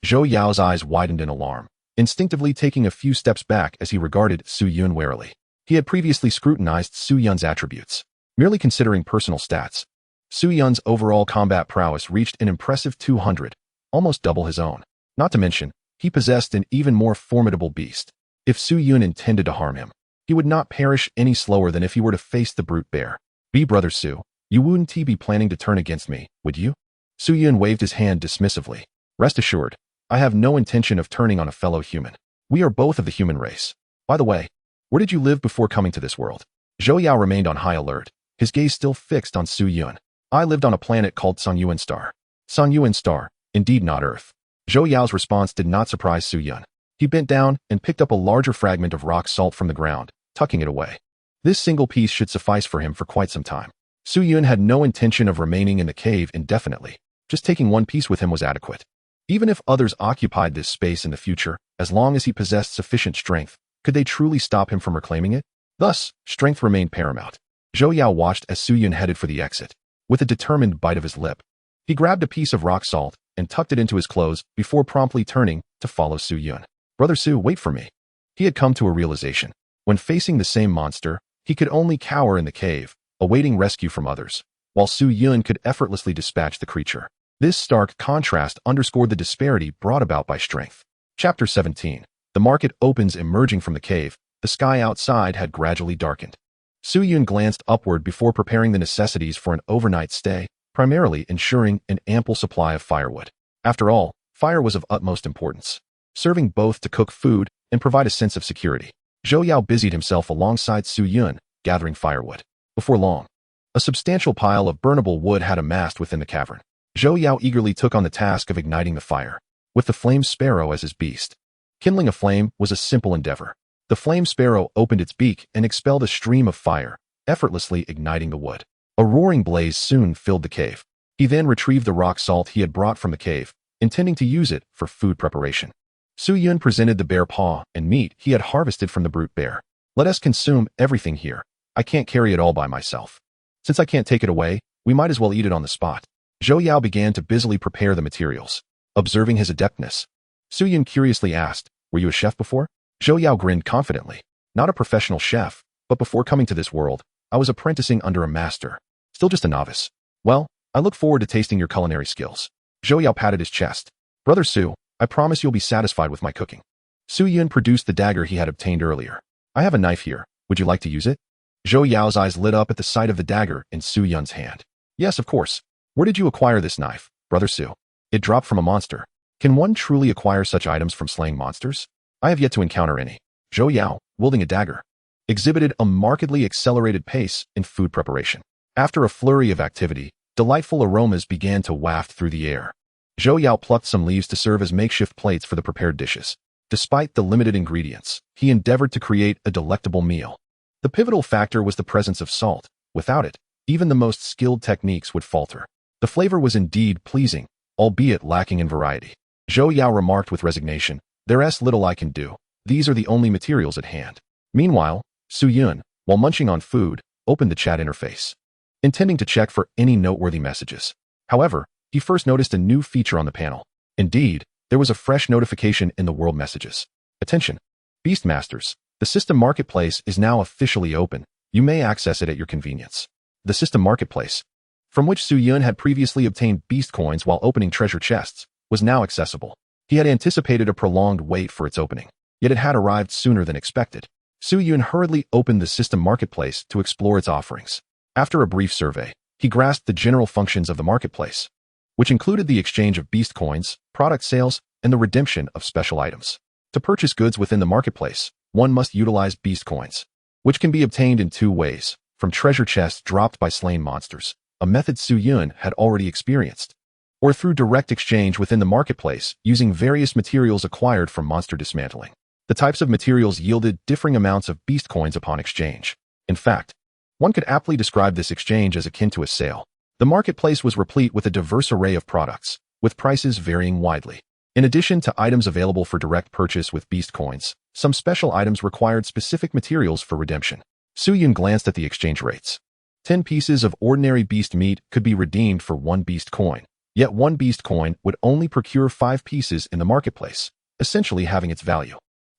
Zhou Yao's eyes widened in alarm, instinctively taking a few steps back as he regarded Su Yun warily. He had previously scrutinized Su Yun's attributes. Merely considering personal stats, Su Yun's overall combat prowess reached an impressive 200, almost double his own. Not to mention, he possessed an even more formidable beast. If Su Yun intended to harm him, he would not perish any slower than if he were to face the brute bear. Brother Su, you wouldn't be planning to turn against me, would you? Su Yun waved his hand dismissively. Rest assured, I have no intention of turning on a fellow human. We are both of the human race. By the way, where did you live before coming to this world? Zhou Yao remained on high alert, his gaze still fixed on Su Yun. I lived on a planet called Sanyuan Star. Sanyuan Star, indeed not Earth. Zhou Yao's response did not surprise Su Yun. He bent down and picked up a larger fragment of rock salt from the ground, tucking it away. This single piece should suffice for him for quite some time. Su Yun had no intention of remaining in the cave indefinitely. Just taking one piece with him was adequate. Even if others occupied this space in the future, as long as he possessed sufficient strength, could they truly stop him from reclaiming it? Thus, strength remained paramount. Zhou Yao watched as Su Yun headed for the exit. With a determined bite of his lip, he grabbed a piece of rock salt and tucked it into his clothes before promptly turning to follow Su Yun. Brother Su, wait for me. He had come to a realization. When facing the same monster, he could only cower in the cave, awaiting rescue from others, while Su Yun could effortlessly dispatch the creature. This stark contrast underscored the disparity brought about by strength. Chapter 17. The market opens. Emerging from the cave, the sky outside had gradually darkened. Su Yun glanced upward before preparing the necessities for an overnight stay, primarily ensuring an ample supply of firewood. After all, fire was of utmost importance, serving both to cook food and provide a sense of security. Zhou Yao busied himself alongside Su Yun, gathering firewood. Before long, a substantial pile of burnable wood had amassed within the cavern. Zhou Yao eagerly took on the task of igniting the fire, with the flame sparrow as his beast. Kindling a flame was a simple endeavor. The The flame sparrow opened its beak and expelled a stream of fire, effortlessly igniting the wood. A roaring blaze soon filled the cave. He then retrieved the rock salt he had brought from the cave, intending to use it for food preparation. Su Yun presented the bear paw and meat he had harvested from the brute bear. Let us consume everything here. I can't carry it all by myself. Since I can't take it away, we might as well eat it on the spot. Zhou Yao began to busily prepare the materials. Observing his adeptness, Su Yun curiously asked, "Were you a chef before?" Zhou Yao grinned confidently. "Not a professional chef, but before coming to this world, I was apprenticing under a master. Still just a novice. Well, I look forward to tasting your culinary skills." Zhou Yao patted his chest. "Brother Su, I promise you'll be satisfied with my cooking." Su Yun produced the dagger he had obtained earlier. "I have a knife here. Would you like to use it?" Zhou Yao's eyes lit up at the sight of the dagger in Su Yun's hand. "Yes, of course. Where did you acquire this knife, Brother Su?" "It dropped from a monster. Can one truly acquire such items from slaying monsters? I have yet to encounter any." Zhou Yao, wielding a dagger, exhibited a markedly accelerated pace in food preparation. After a flurry of activity, delightful aromas began to waft through the air. Zhou Yao plucked some leaves to serve as makeshift plates for the prepared dishes. Despite the limited ingredients, he endeavored to create a delectable meal. The pivotal factor was the presence of salt. Without it, even the most skilled techniques would falter. The flavor was indeed pleasing, albeit lacking in variety. Zhou Yao remarked with resignation, "There's little I can do. These are the only materials at hand." Meanwhile, Su Yun, while munching on food, opened the chat interface, intending to check for any noteworthy messages. However, he first noticed a new feature on the panel. Indeed, there was a fresh notification in the world messages. "Attention! Beastmasters, the system marketplace is now officially open. You may access it at your convenience." The system marketplace, from which Su Yun had previously obtained beast coins while opening treasure chests, was now accessible. He had anticipated a prolonged wait for its opening, yet it had arrived sooner than expected. Su Yun hurriedly opened the system marketplace to explore its offerings. After a brief survey, he grasped the general functions of the marketplace, which included the exchange of beast coins, product sales, and the redemption of special items. To purchase goods within the marketplace, one must utilize beast coins, which can be obtained in two ways: from treasure chests dropped by slain monsters, a method Su Yun had already experienced, or through direct exchange within the marketplace using various materials acquired from monster dismantling. The types of materials yielded differing amounts of beast coins upon exchange. In fact, one could aptly describe this exchange as akin to a sale. The marketplace was replete with a diverse array of products, with prices varying widely. In addition to items available for direct purchase with beast coins, some special items required specific materials for redemption. Su Yun glanced at the exchange rates. 10 pieces of ordinary beast meat could be redeemed for 1 beast coin, yet 1 beast coin would only procure 5 pieces in the marketplace, essentially having its value.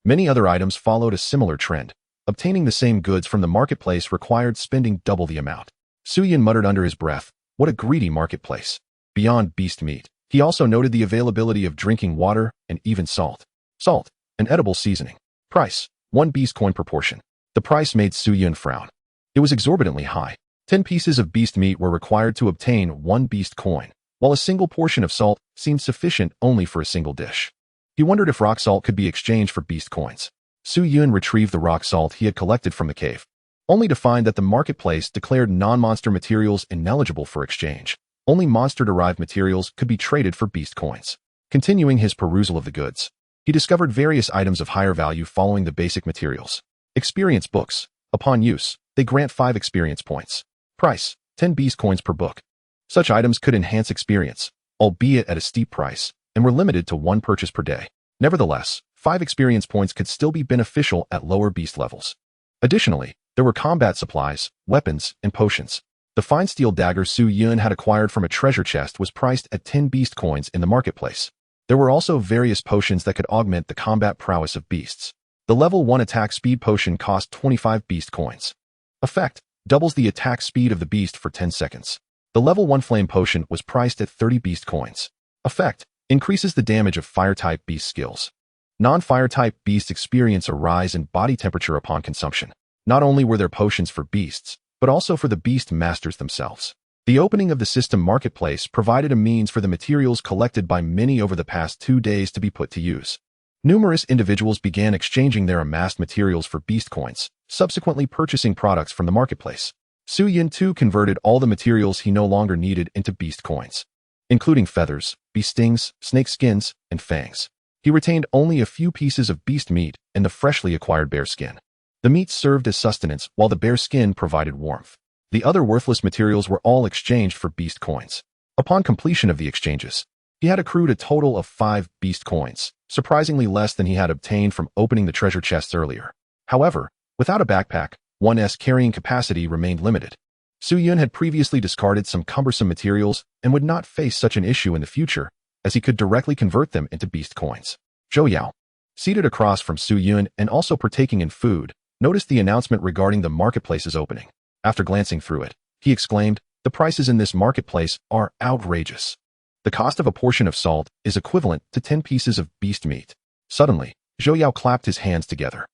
Many other items followed a similar trend. Obtaining the same goods from the marketplace required spending double the amount. Su Yun muttered under his breath, "What a greedy marketplace." Beyond beast meat, he also noted the availability of drinking water and even salt. Salt, an edible seasoning. Price, 1 beast coin per portion. The price made Su Yun frown. It was exorbitantly high. 10 pieces of beast meat were required to obtain 1 beast coin, while a single portion of salt seemed sufficient only for a single dish. He wondered if rock salt could be exchanged for beast coins. Su Yun retrieved the rock salt he had collected from the cave, only to find that the marketplace declared non-monster materials ineligible for exchange. Only monster-derived materials could be traded for beast coins. Continuing his perusal of the goods, he discovered various items of higher value following the basic materials. Experience books. Upon use, they grant 5 experience points. Price, 10 beast coins per book. Such items could enhance experience, albeit at a steep price, and were limited to 1 purchase per day. Nevertheless, 5 experience points could still be beneficial at lower beast levels. Additionally, there were combat supplies, weapons, and potions. The fine steel dagger Su Yun had acquired from a treasure chest was priced at 10 beast coins in the marketplace. There were also various potions that could augment the combat prowess of beasts. The level 1 attack speed potion cost 25 beast coins. Effect, doubles the attack speed of the beast for 10 seconds. The level 1 flame potion was priced at 30 beast coins. Effect, increases the damage of fire-type beast skills. Non-fire-type beasts experience a rise in body temperature upon consumption. Not only were there potions for beasts, but also for the beast masters themselves. The opening of the system marketplace provided a means for the materials collected by many over the past 2 days to be put to use. Numerous individuals began exchanging their amassed materials for beast coins, subsequently purchasing products from the marketplace. Su Yun too converted all the materials he no longer needed into beast coins, including feathers, beast stings, snake skins, and fangs. He retained only a few pieces of beast meat and the freshly acquired bear skin. The meat served as sustenance while the bear skin provided warmth. The other worthless materials were all exchanged for beast coins. Upon completion of the exchanges, he had accrued a total of 5 beast coins, surprisingly less than he had obtained from opening the treasure chests earlier. However, without a backpack, one's carrying capacity remained limited. Su Yun had previously discarded some cumbersome materials and would not face such an issue in the future, as he could directly convert them into beast coins. Zhou Yao, seated across from Su Yun and also partaking in food, noticed the announcement regarding the marketplace's opening. After glancing through it, he exclaimed, "The prices in this marketplace are outrageous. The cost of a portion of salt is equivalent to 10 pieces of beast meat." Suddenly, Zhou Yao clapped his hands together.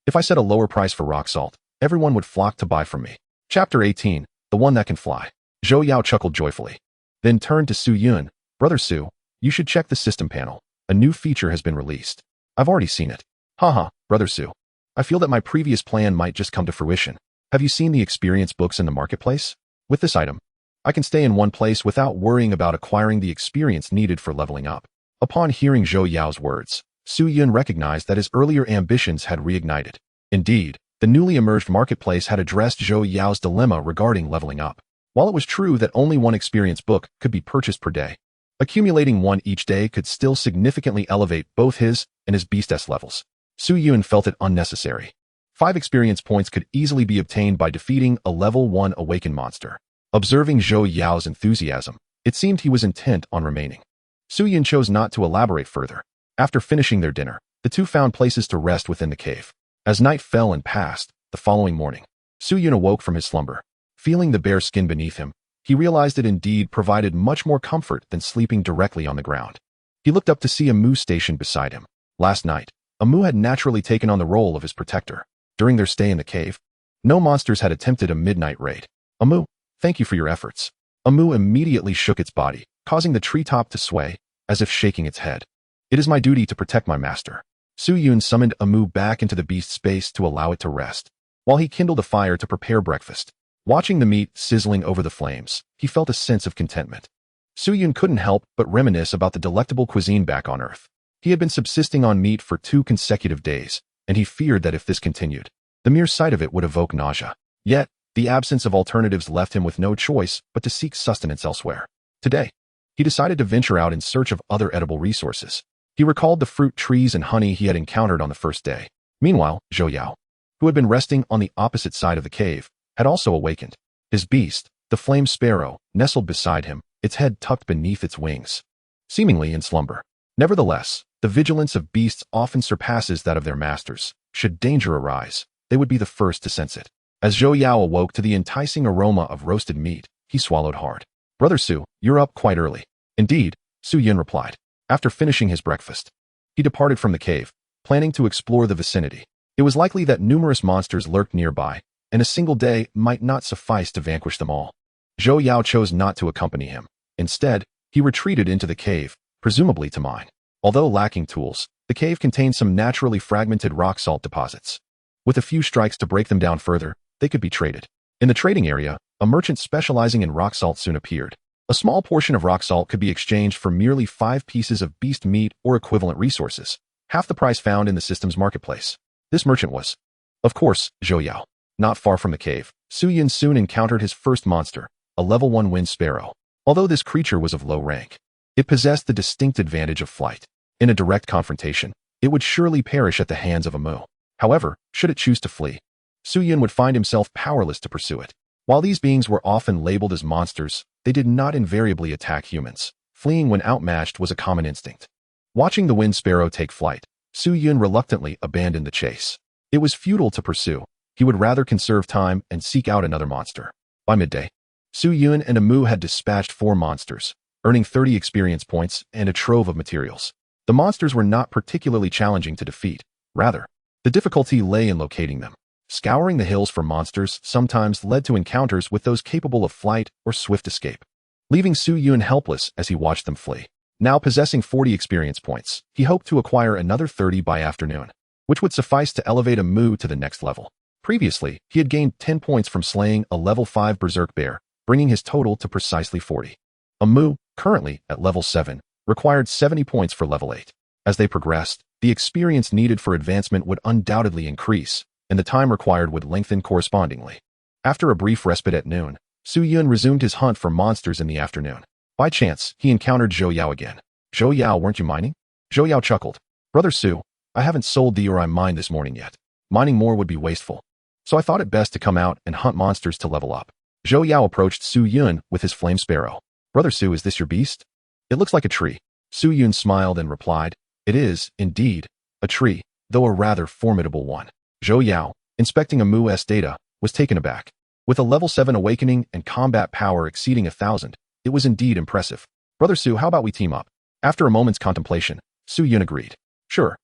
If I set a lower price for rock salt, everyone would flock to buy from me. Chapter 18, The One That Can Fly. Zhou Yao chuckled joyfully, then turned to Su Yun. "Brother Su, you should check the system panel. A new feature has been released. I've already seen it." Brother Su. I feel that my previous plan might just come to fruition. Have you seen the experience books in the marketplace? With this item, I can stay in one place without worrying about acquiring the experience needed for leveling up. Upon hearing Zhou Yao's words, Su Yun recognized that his earlier ambitions had reignited. Indeed, the newly emerged marketplace had addressed Zhou Yao's dilemma regarding leveling up. While it was true that only one experience book could be purchased per day, accumulating one each day could still significantly elevate both his and his beastess levels. Su Yun felt it unnecessary. 5 experience points could easily be obtained by defeating a level 1 awakened monster. Observing Zhou Yao's enthusiasm, it seemed he was intent on remaining. Su Yun chose not to elaborate further. After finishing their dinner, the two found places to rest within the cave. As night fell and passed, the following morning, Su Yun awoke from his slumber. Feeling the bare skin beneath him, he realized it indeed provided much more comfort than sleeping directly on the ground. He looked up to see Amu stationed beside him. Last night, Amu had naturally taken on the role of his protector. During their stay in the cave, no monsters had attempted a midnight raid. "Amu, thank you for your efforts." Amu immediately shook its body, causing the treetop to sway, as if shaking its head. "It is my duty to protect my master." Su Yun summoned Amu back into the beast space to allow it to rest, while he kindled a fire to prepare breakfast. Watching the meat sizzling over the flames, he felt a sense of contentment. Su Yun couldn't help but reminisce about the delectable cuisine back on Earth. He had been subsisting on meat for 2 consecutive days, and he feared that if this continued, the mere sight of it would evoke nausea. Yet, the absence of alternatives left him with no choice but to seek sustenance elsewhere. Today, he decided to venture out in search of other edible resources. He recalled the fruit trees and honey he had encountered on the first day. Meanwhile, Zhou Yao, who had been resting on the opposite side of the cave, had also awakened. His beast, the flame sparrow, nestled beside him, its head tucked beneath its wings, seemingly in slumber. Nevertheless, the vigilance of beasts often surpasses that of their masters. Should danger arise, they would be the first to sense it. As Zhou Yao awoke to the enticing aroma of roasted meat, he swallowed hard. "Brother Su, you're up quite early." "Indeed," Su Yun replied. After finishing his breakfast, he departed from the cave, planning to explore the vicinity. It was likely that numerous monsters lurked nearby, and a single day might not suffice to vanquish them all. Zhou Yao chose not to accompany him. Instead, he retreated into the cave, presumably to mine. Although lacking tools, the cave contained some naturally fragmented rock salt deposits. With a few strikes to break them down further, they could be traded. In the trading area, a merchant specializing in rock salt soon appeared. A small portion of rock salt could be exchanged for merely 5 pieces of beast meat or equivalent resources, half the price found in the system's marketplace. This merchant was, of course, Zhou Yao. Not far from the cave, Su Yun soon encountered his first monster, a level 1 wind sparrow. Although this creature was of low rank, it possessed the distinct advantage of flight. In a direct confrontation, it would surely perish at the hands of Amu. However, should it choose to flee, Su Yun would find himself powerless to pursue it. While these beings were often labeled as monsters, they did not invariably attack humans. Fleeing when outmatched was a common instinct. Watching the wind sparrow take flight, Su Yun reluctantly abandoned the chase. It was futile to pursue. He would rather conserve time and seek out another monster. By midday, Su Yun and Amu had dispatched 4 monsters, earning 30 experience points and a trove of materials. The monsters were not particularly challenging to defeat. Rather, the difficulty lay in locating them. Scouring the hills for monsters sometimes led to encounters with those capable of flight or swift escape, leaving Su Yun helpless as he watched them flee. Now possessing 40 experience points, he hoped to acquire another 30 by afternoon, which would suffice to elevate Amu to the next level. Previously, he had gained 10 points from slaying a level 5 berserk bear, bringing his total to precisely 40. Amu, currently at level 7, required 70 points for level 8. As they progressed, the experience needed for advancement would undoubtedly increase, and the time required would lengthen correspondingly. After a brief respite at noon, Su Yun resumed his hunt for monsters in the afternoon. By chance, he encountered Zhou Yao again. "Zhou Yao, weren't you mining?" Zhou Yao chuckled. "Brother Su, I haven't sold the ore I mined this morning yet. Mining more would be wasteful. So I thought it best to come out and hunt monsters to level up." Zhou Yao approached Su Yun with his flame sparrow. "Brother Su, is this your beast?" "It looks like a tree." Su Yun smiled and replied, "It is, indeed, a tree, though a rather formidable one." Zhou Yao, inspecting a Mu's data, was taken aback. With a level 7 awakening and combat power exceeding 1,000, it was indeed impressive. "Brother Su, how about we team up?" After a moment's contemplation, Su Yun agreed. "Sure."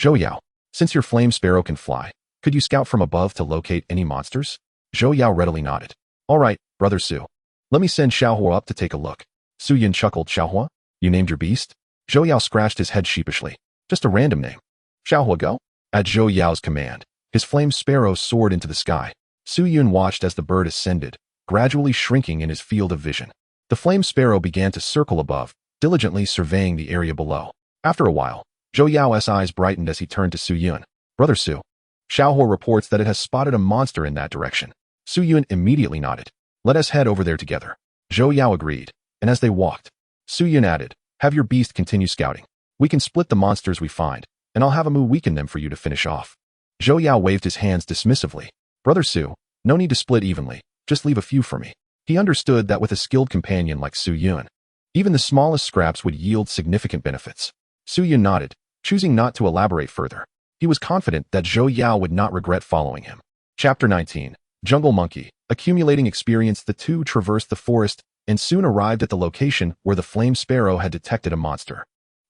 "Zhou Yao, since your flame sparrow can fly, could you scout from above to locate any monsters?" Zhou Yao readily nodded. "All right, Brother Su. Let me send Xiaohua up to take a look." Su Yun chuckled. "Xiaohua? You named your beast?" Zhou Yao scratched his head sheepishly. "Just a random name." "Xiaohua, go." At Zhou Yao's command, his flame sparrow soared into the sky. Su Yun watched as the bird ascended, gradually shrinking in his field of vision. The flame sparrow began to circle above, diligently surveying the area below. After a while, Zhou Yao's eyes brightened as he turned to Su Yun. "Brother Su, Xiaohua reports that it has spotted a monster in that direction." Su Yun immediately nodded. "Let us head over there together." Zhou Yao agreed, and as they walked, Su Yun added, "Have your beast continue scouting. We can split the monsters we find, and I'll have a Mu weaken them for you to finish off." Zhou Yao waved his hands dismissively. "Brother Su, no need to split evenly, just leave a few for me." He understood that with a skilled companion like Su Yun, even the smallest scraps would yield significant benefits. Su Yun nodded, choosing not to elaborate further. He was confident that Zhou Yao would not regret following him. Chapter 19. Jungle Monkey. Accumulating experience, the two traversed the forest and soon arrived at the location where the flame sparrow had detected a monster.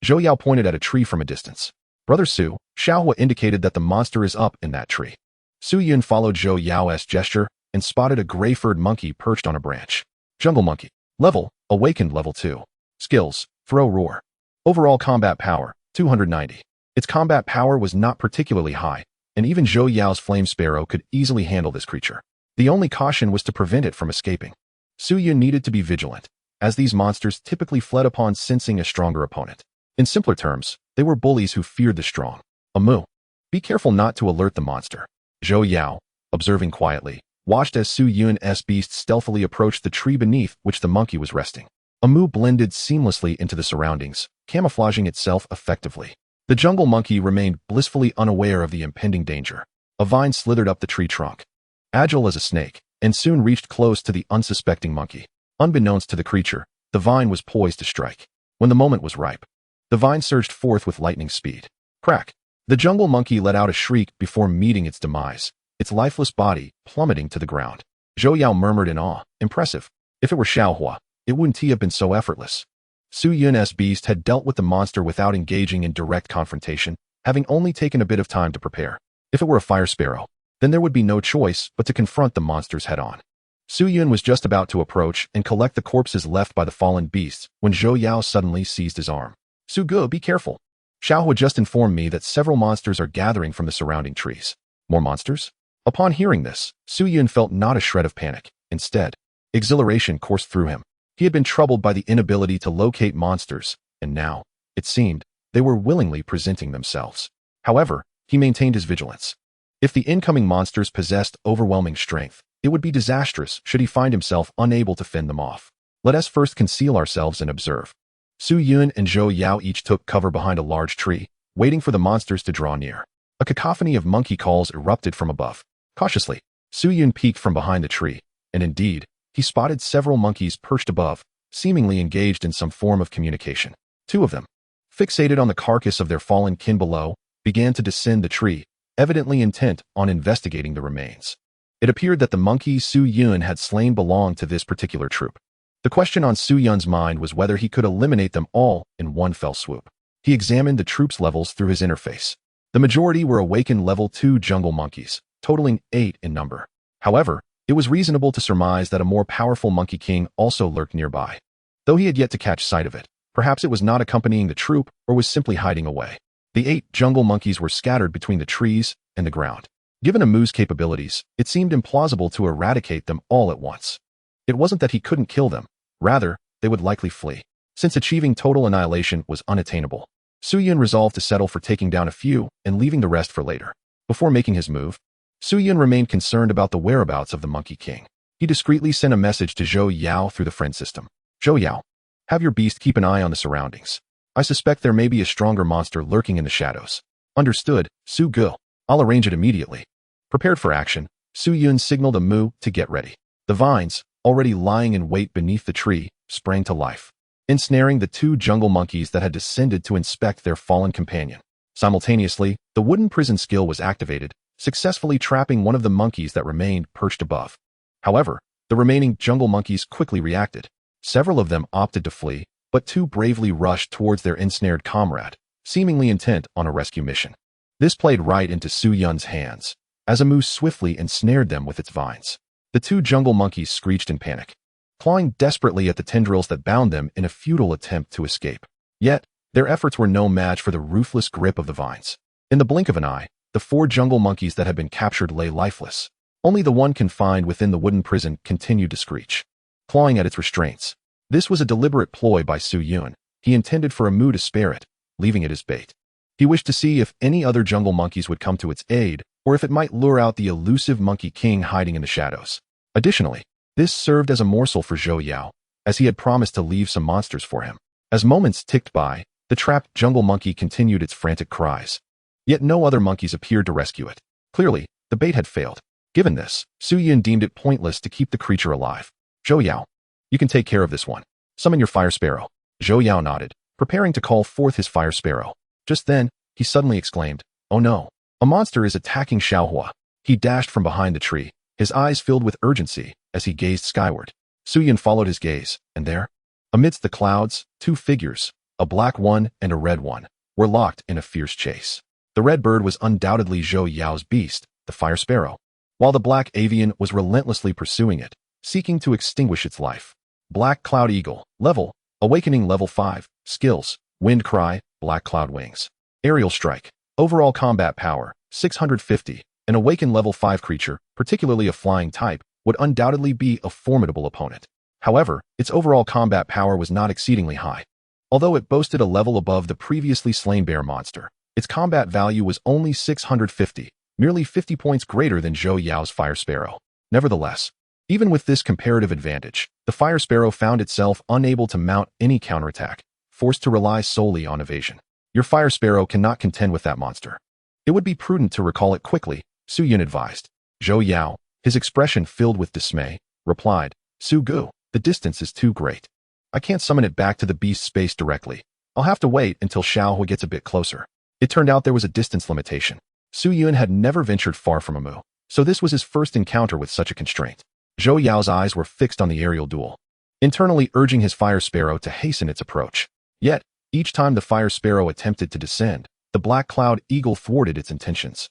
Zhou Yao pointed at a tree from a distance. "Brother Su, Xiaohua indicated that the monster is up in that tree." Su Yun followed Zhou Yao's gesture and spotted a gray-furred monkey perched on a branch. Jungle Monkey. Level, Awakened level 2. Skills, Throw Roar. Overall combat power, 290. Its combat power was not particularly high, and even Zhou Yao's flame sparrow could easily handle this creature. The only caution was to prevent it from escaping. Su Yun needed to be vigilant, as these monsters typically fled upon sensing a stronger opponent. In simpler terms, they were bullies who feared the strong. A Mu. Be careful not to alert the monster. Zhou Yao, observing quietly, watched as Su Yun's beast stealthily approached the tree beneath which the monkey was resting. A Mu blended seamlessly into the surroundings, camouflaging itself effectively. The jungle monkey remained blissfully unaware of the impending danger. A vine slithered up the tree trunk, agile as a snake, and soon reached close to the unsuspecting monkey. Unbeknownst to the creature, the vine was poised to strike. When the moment was ripe, the vine surged forth with lightning speed. Crack! The jungle monkey let out a shriek before meeting its demise, its lifeless body plummeting to the ground. Zhou Yao murmured in awe, "Impressive. If it were Xiaohua, it wouldn't have been so effortless." Su Yun's beast had dealt with the monster without engaging in direct confrontation, having only taken a bit of time to prepare. If it were a fire sparrow, then there would be no choice but to confront the monsters head-on. Su Yun was just about to approach and collect the corpses left by the fallen beasts when Zhou Yao suddenly seized his arm. "Su Ge, be careful. Xiaohua just informed me that several monsters are gathering from the surrounding trees." "More monsters?" Upon hearing this, Su Yun felt not a shred of panic. Instead, exhilaration coursed through him. He had been troubled by the inability to locate monsters, and now, it seemed, they were willingly presenting themselves. However, he maintained his vigilance. If the incoming monsters possessed overwhelming strength, it would be disastrous should he find himself unable to fend them off. "Let us first conceal ourselves and observe." Su Yun and Zhou Yao each took cover behind a large tree, waiting for the monsters to draw near. A cacophony of monkey calls erupted from above. Cautiously, Su Yun peeked from behind the tree, and indeed, he spotted several monkeys perched above, seemingly engaged in some form of communication. Two of them, fixated on the carcass of their fallen kin below, began to descend the tree, evidently intent on investigating the remains. It appeared that the monkeys Su Yun had slain belonged to this particular troop. The question on Su Yun's mind was whether he could eliminate them all in one fell swoop. He examined the troops' levels through his interface. The majority were awakened level 2 jungle monkeys, totaling 8 in number. However, it was reasonable to surmise that a more powerful Monkey King also lurked nearby. Though he had yet to catch sight of it, perhaps it was not accompanying the troop or was simply hiding away. The 8 jungle monkeys were scattered between the trees and the ground. Given a Mu's capabilities, it seemed implausible to eradicate them all at once. It wasn't that he couldn't kill them, rather, they would likely flee, since achieving total annihilation was unattainable. Su-Yun resolved to settle for taking down a few and leaving the rest for later. Before making his move, Su-Yun remained concerned about the whereabouts of the Monkey King. He discreetly sent a message to Zhou Yao through the friend system. Zhou Yao, have your beast keep an eye on the surroundings. I suspect there may be a stronger monster lurking in the shadows. Understood, Su-Gu. I'll arrange it immediately. Prepared for action, Su-Yun signaled a moo to get ready. The vines, already lying in wait beneath the tree, sprang to life, ensnaring the two jungle monkeys that had descended to inspect their fallen companion. Simultaneously, the wooden prison skill was activated, successfully trapping one of the monkeys that remained perched above. However, the remaining jungle monkeys quickly reacted. Several of them opted to flee, but two bravely rushed towards their ensnared comrade, seemingly intent on a rescue mission. This played right into Su-Yun's hands, as a moose swiftly ensnared them with its vines. The two jungle monkeys screeched in panic, clawing desperately at the tendrils that bound them in a futile attempt to escape. Yet, their efforts were no match for the ruthless grip of the vines. In the blink of an eye, the four jungle monkeys that had been captured lay lifeless. Only the one confined within the wooden prison continued to screech, clawing at its restraints. This was a deliberate ploy by Su-Yun. He intended for a moo to spare it, leaving it as bait. He wished to see if any other jungle monkeys would come to its aid, or if it might lure out the elusive Monkey King hiding in the shadows. Additionally, this served as a morsel for Zhou Yao, as he had promised to leave some monsters for him. As moments ticked by, the trapped jungle monkey continued its frantic cries. Yet no other monkeys appeared to rescue it. Clearly, the bait had failed. Given this, Su-Yun deemed it pointless to keep the creature alive. Zhou Yao, you can take care of this one. Summon your fire sparrow. Zhou Yao nodded, preparing to call forth his fire sparrow. Just then, he suddenly exclaimed, "Oh no! A monster is attacking Xiaohua." He dashed from behind the tree, his eyes filled with urgency as he gazed skyward. Su-Yun followed his gaze, and there, amidst the clouds, two figures, a black one and a red one, were locked in a fierce chase. The red bird was undoubtedly Zhou Yao's beast, the fire sparrow, while the black avian was relentlessly pursuing it, seeking to extinguish its life. Black Cloud Eagle, level, Awakening level 5, skills, Wind Cry, Black Cloud Wings. Aerial Strike, overall combat power, 650. An Awakened level 5 creature, particularly a flying type, would undoubtedly be a formidable opponent. However, its overall combat power was not exceedingly high. Although it boasted a level above the previously slain bear monster, its combat value was only 650, merely 50 points greater than Zhou Yao's Fire Sparrow. Nevertheless, even with this comparative advantage, the Fire Sparrow found itself unable to mount any counterattack, forced to rely solely on evasion. Your Fire Sparrow cannot contend with that monster. It would be prudent to recall it quickly, Su-Yun advised. Zhou Yao, his expression filled with dismay, replied, "Su-Gu, the distance is too great. I can't summon it back to the beast space directly. I'll have to wait until Xiaohua gets a bit closer." It turned out there was a distance limitation. Su-Yun had never ventured far from a moo, so this was his first encounter with such a constraint. Zhou Yao's eyes were fixed on the aerial duel, internally urging his Fire Sparrow to hasten its approach. Yet, each time the Fire Sparrow attempted to descend, the Black Cloud Eagle thwarted its intentions.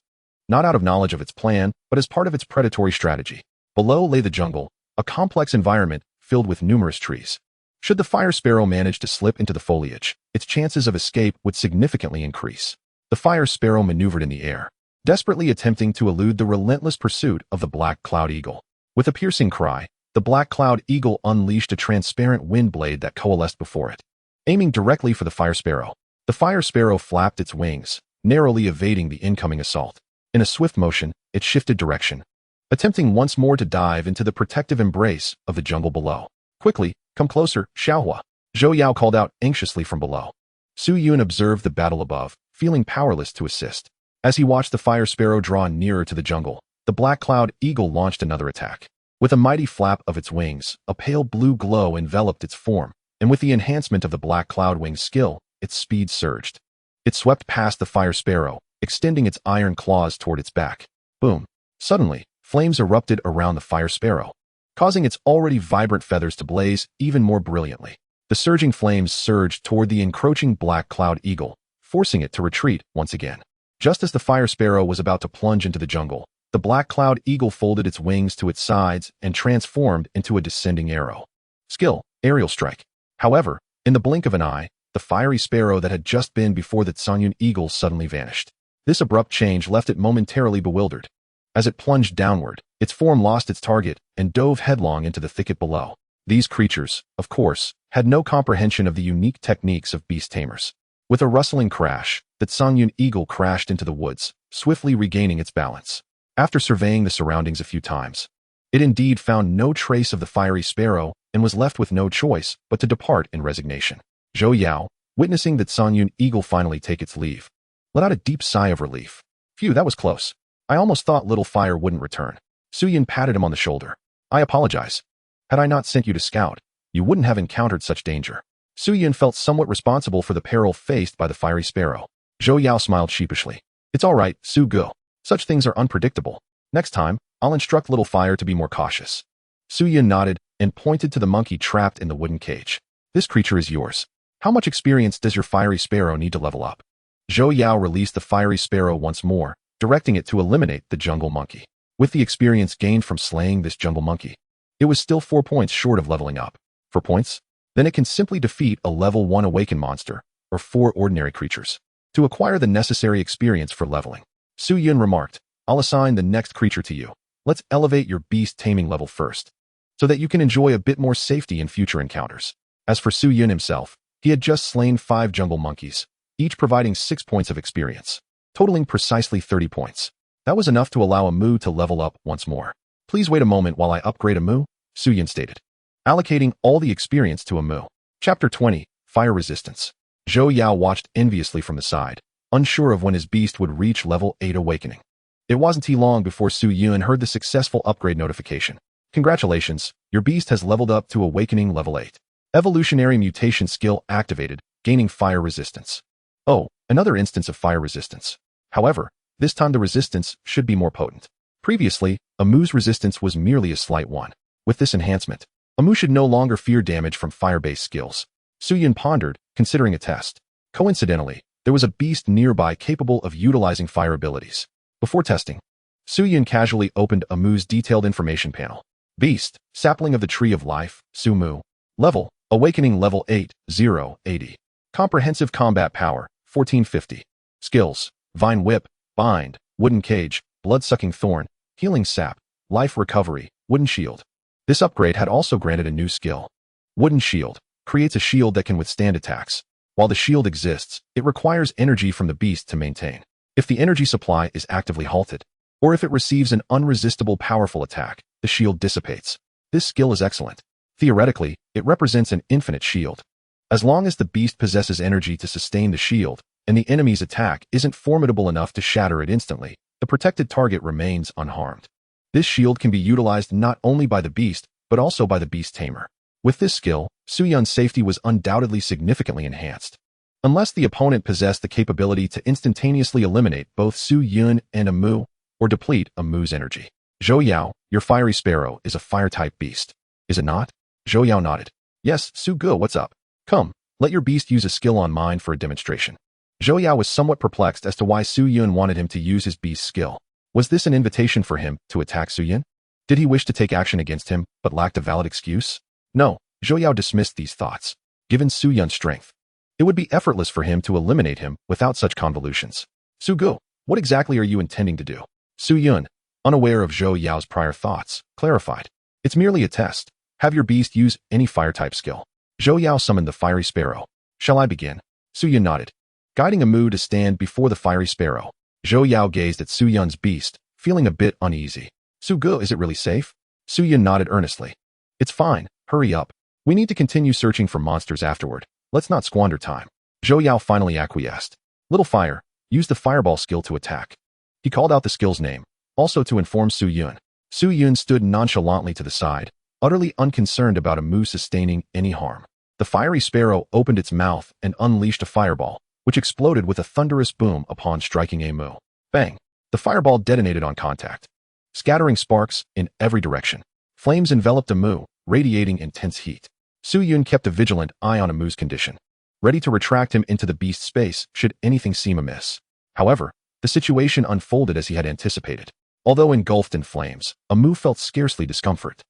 Not out of knowledge of its plan, but as part of its predatory strategy. Below lay the jungle, a complex environment filled with numerous trees. Should the Fire Sparrow manage to slip into the foliage, its chances of escape would significantly increase. The Fire Sparrow maneuvered in the air, desperately attempting to elude the relentless pursuit of the Black Cloud Eagle. With a piercing cry, the Black Cloud Eagle unleashed a transparent wind blade that coalesced before it. Aiming directly for the Fire Sparrow, the Fire Sparrow flapped its wings, narrowly evading the incoming assault. In a swift motion, it shifted direction, attempting once more to dive into the protective embrace of the jungle below. "Quickly, come closer, Xiaohua," Zhou Yao called out anxiously from below. Su-Yun observed the battle above, feeling powerless to assist. As he watched the Fire Sparrow draw nearer to the jungle, the Black Cloud Eagle launched another attack. With a mighty flap of its wings, a pale blue glow enveloped its form, and with the enhancement of the Black Cloud Wings skill, its speed surged. It swept past the Fire Sparrow, extending its iron claws toward its back. Boom! Suddenly, flames erupted around the Fire Sparrow, causing its already vibrant feathers to blaze even more brilliantly. The surging flames surged toward the encroaching Black Cloud Eagle, forcing it to retreat once again. Just as the Fire Sparrow was about to plunge into the jungle, the Black Cloud Eagle folded its wings to its sides and transformed into a descending arrow. Skill, Aerial Strike. However, in the blink of an eye, the fiery sparrow that had just been before the Tsunyun Eagle suddenly vanished. This abrupt change left it momentarily bewildered. As it plunged downward, its form lost its target and dove headlong into the thicket below. These creatures, of course, had no comprehension of the unique techniques of beast tamers. With a rustling crash, the Tsangyun eagle crashed into the woods, swiftly regaining its balance. After surveying the surroundings a few times, it indeed found no trace of the fiery sparrow and was left with no choice but to depart in resignation. Zhou Yao, witnessing the Tsangyun eagle finally take its leave, let out a deep sigh of relief. Phew, that was close. I almost thought little fire wouldn't return. Su Yin patted him on the shoulder. I apologize. Had I not sent you to scout, you wouldn't have encountered such danger. Su Yin felt somewhat responsible for the peril faced by the fiery sparrow. Zhou Yao smiled sheepishly. It's all right, Su Ge. Such things are unpredictable. Next time, I'll instruct little fire to be more cautious. Su Yin nodded and pointed to the monkey trapped in the wooden cage. This creature is yours. How much experience does your fiery sparrow need to level up? Zhou Yao released the fiery sparrow once more, directing it to eliminate the jungle monkey. With the experience gained from slaying this jungle monkey, it was still 4 points short of leveling up. 4 points? Then it can simply defeat a level 1 awakened monster, or 4 ordinary creatures, to acquire the necessary experience for leveling. Su Yun remarked, I'll assign the next creature to you. Let's elevate your beast taming level first, so that you can enjoy a bit more safety in future encounters. As for Su Yun himself, he had just slain 5 jungle monkeys, each providing 6 points of experience, totaling precisely 30 points. That was enough to allow Amu to level up once more. Please wait a moment while I upgrade Amu, Su Yin stated, allocating all the experience to Amu. Chapter 20, Fire Resistance. Zhou Yao watched enviously from the side, unsure of when his beast would reach level 8 awakening. It wasn't too long before Su Yun heard the successful upgrade notification. Congratulations, your beast has leveled up to awakening level 8. Evolutionary mutation skill activated, gaining fire resistance. Oh, another instance of fire resistance. However, this time the resistance should be more potent. Previously, Amu's resistance was merely a slight one. With this enhancement, Amu should no longer fear damage from fire-based skills. Su Yin pondered, considering a test. Coincidentally, there was a beast nearby capable of utilizing fire abilities. Before testing, Su Yin casually opened Amu's detailed information panel. Beast, sapling of the tree of life, Su Mu. Level, awakening level 8, 080. Comprehensive combat power, 1450. Skills, vine whip, bind, wooden cage, blood-sucking thorn, healing sap, life recovery, wooden shield. This upgrade had also granted a new skill. Wooden shield creates a shield that can withstand attacks. While the shield exists, it requires energy from the beast to maintain. If the energy supply is actively halted, or if it receives an unresistible powerful attack, the shield dissipates. This skill is excellent. Theoretically, it represents an infinite shield. As long as the beast possesses energy to sustain the shield, and the enemy's attack isn't formidable enough to shatter it instantly, the protected target remains unharmed. This shield can be utilized not only by the beast, but also by the beast tamer. With this skill, Su Yun's safety was undoubtedly significantly enhanced. Unless the opponent possessed the capability to instantaneously eliminate both Su Yun and Amu, or deplete Amu's energy. Zhou Yao, your fiery sparrow is a fire-type beast. Is it not? Zhou Yao nodded. Yes, Su Ge, what's up? Come, let your beast use a skill on mine for a demonstration. Zhou Yao was somewhat perplexed as to why Su Yun wanted him to use his beast's skill. Was this an invitation for him to attack Su Yun? Did he wish to take action against him, but lacked a valid excuse? No, Zhou Yao dismissed these thoughts. Given Su Yun's strength, it would be effortless for him to eliminate him without such convolutions. Su Ge, what exactly are you intending to do? Su Yun, unaware of Zhou Yao's prior thoughts, clarified. It's merely a test. Have your beast use any fire-type skill. Zhou Yao summoned the fiery sparrow. Shall I begin? Su Yun nodded. Guiding Amu to stand before the fiery sparrow, Zhou Yao gazed at Su Yun's beast, feeling a bit uneasy. Su Ge, is it really safe? Su Yun nodded earnestly. It's fine, hurry up. We need to continue searching for monsters afterward. Let's not squander time. Zhou Yao finally acquiesced. Little fire, use the fireball skill to attack. He called out the skill's name, also to inform Su Yun. Su Yun stood nonchalantly to the side, utterly unconcerned about Amu sustaining any harm. The fiery sparrow opened its mouth and unleashed a fireball, which exploded with a thunderous boom upon striking Amu. Bang! The fireball detonated on contact, scattering sparks in every direction. Flames enveloped Amu, radiating intense heat. Su Yun kept a vigilant eye on Amu's condition, ready to retract him into the beast's space should anything seem amiss. However, the situation unfolded as he had anticipated. Although engulfed in flames, Amu felt scarcely discomfort.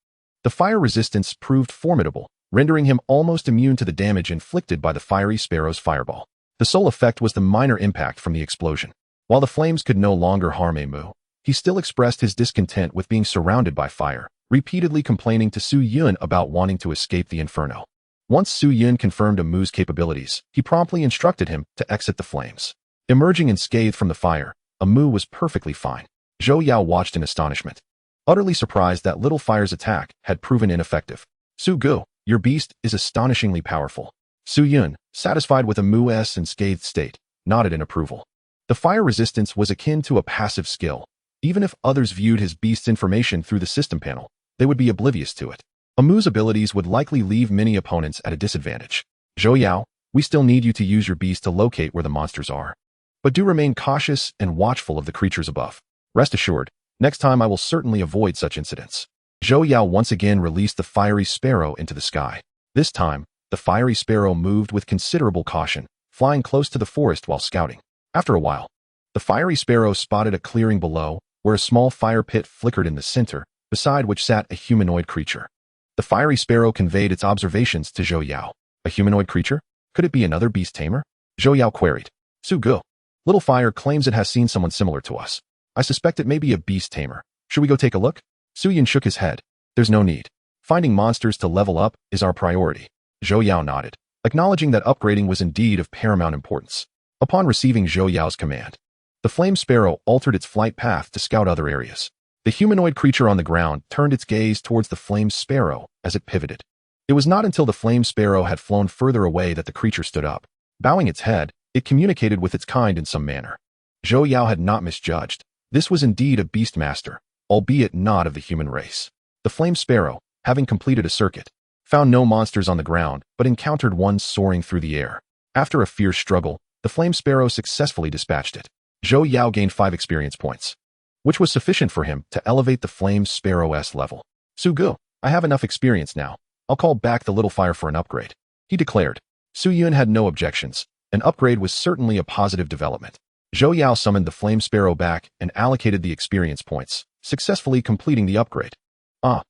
The fire resistance proved formidable, rendering him almost immune to the damage inflicted by the fiery sparrow's fireball. The sole effect was the minor impact from the explosion. While the flames could no longer harm Amu, he still expressed his discontent with being surrounded by fire, repeatedly complaining to Su Yun about wanting to escape the inferno. Once Su Yun confirmed Amu's capabilities, he promptly instructed him to exit the flames. Emerging unscathed from the fire, Amu was perfectly fine. Zhou Yao watched in astonishment, utterly surprised that Little Fire's attack had proven ineffective. Su Gu, your beast is astonishingly powerful. Su Yun, satisfied with Amu's unscathed state, nodded in approval. The fire resistance was akin to a passive skill. Even if others viewed his beast's information through the system panel, they would be oblivious to it. Amu's abilities would likely leave many opponents at a disadvantage. Zhou Yao, we still need you to use your beast to locate where the monsters are. But do remain cautious and watchful of the creatures above. Rest assured, next time I will certainly avoid such incidents. Zhou Yao once again released the fiery sparrow into the sky. This time, the fiery sparrow moved with considerable caution, flying close to the forest while scouting. After a while, the fiery sparrow spotted a clearing below, where a small fire pit flickered in the center, beside which sat a humanoid creature. The fiery sparrow conveyed its observations to Zhou Yao. A humanoid creature? Could it be another beast tamer? Zhou Yao queried. Su Gu. Little Fire claims it has seen someone similar to us. I suspect it may be a beast tamer. Should we go take a look? Su Yun shook his head. There's no need. Finding monsters to level up is our priority. Zhou Yao nodded, acknowledging that upgrading was indeed of paramount importance. Upon receiving Zhou Yao's command, the flame sparrow altered its flight path to scout other areas. The humanoid creature on the ground turned its gaze towards the flame sparrow as it pivoted. It was not until the flame sparrow had flown further away that the creature stood up. Bowing its head, it communicated with its kind in some manner. Zhou Yao had not misjudged. This was indeed a beast master, albeit not of the human race. The flame sparrow, having completed a circuit, found no monsters on the ground, but encountered one soaring through the air. After a fierce struggle, the flame sparrow successfully dispatched it. Zhou Yao gained 5 experience points, which was sufficient for him to elevate the flame sparrow's level. Su Gu, I have enough experience now. I'll call back the Little Fire for an upgrade, he declared. Su Yun had no objections. An upgrade was certainly a positive development. Zhou Yao summoned the flame sparrow back and allocated the experience points, successfully completing the upgrade.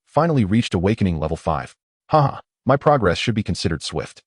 Finally reached awakening level 5. Haha, my progress should be considered swift.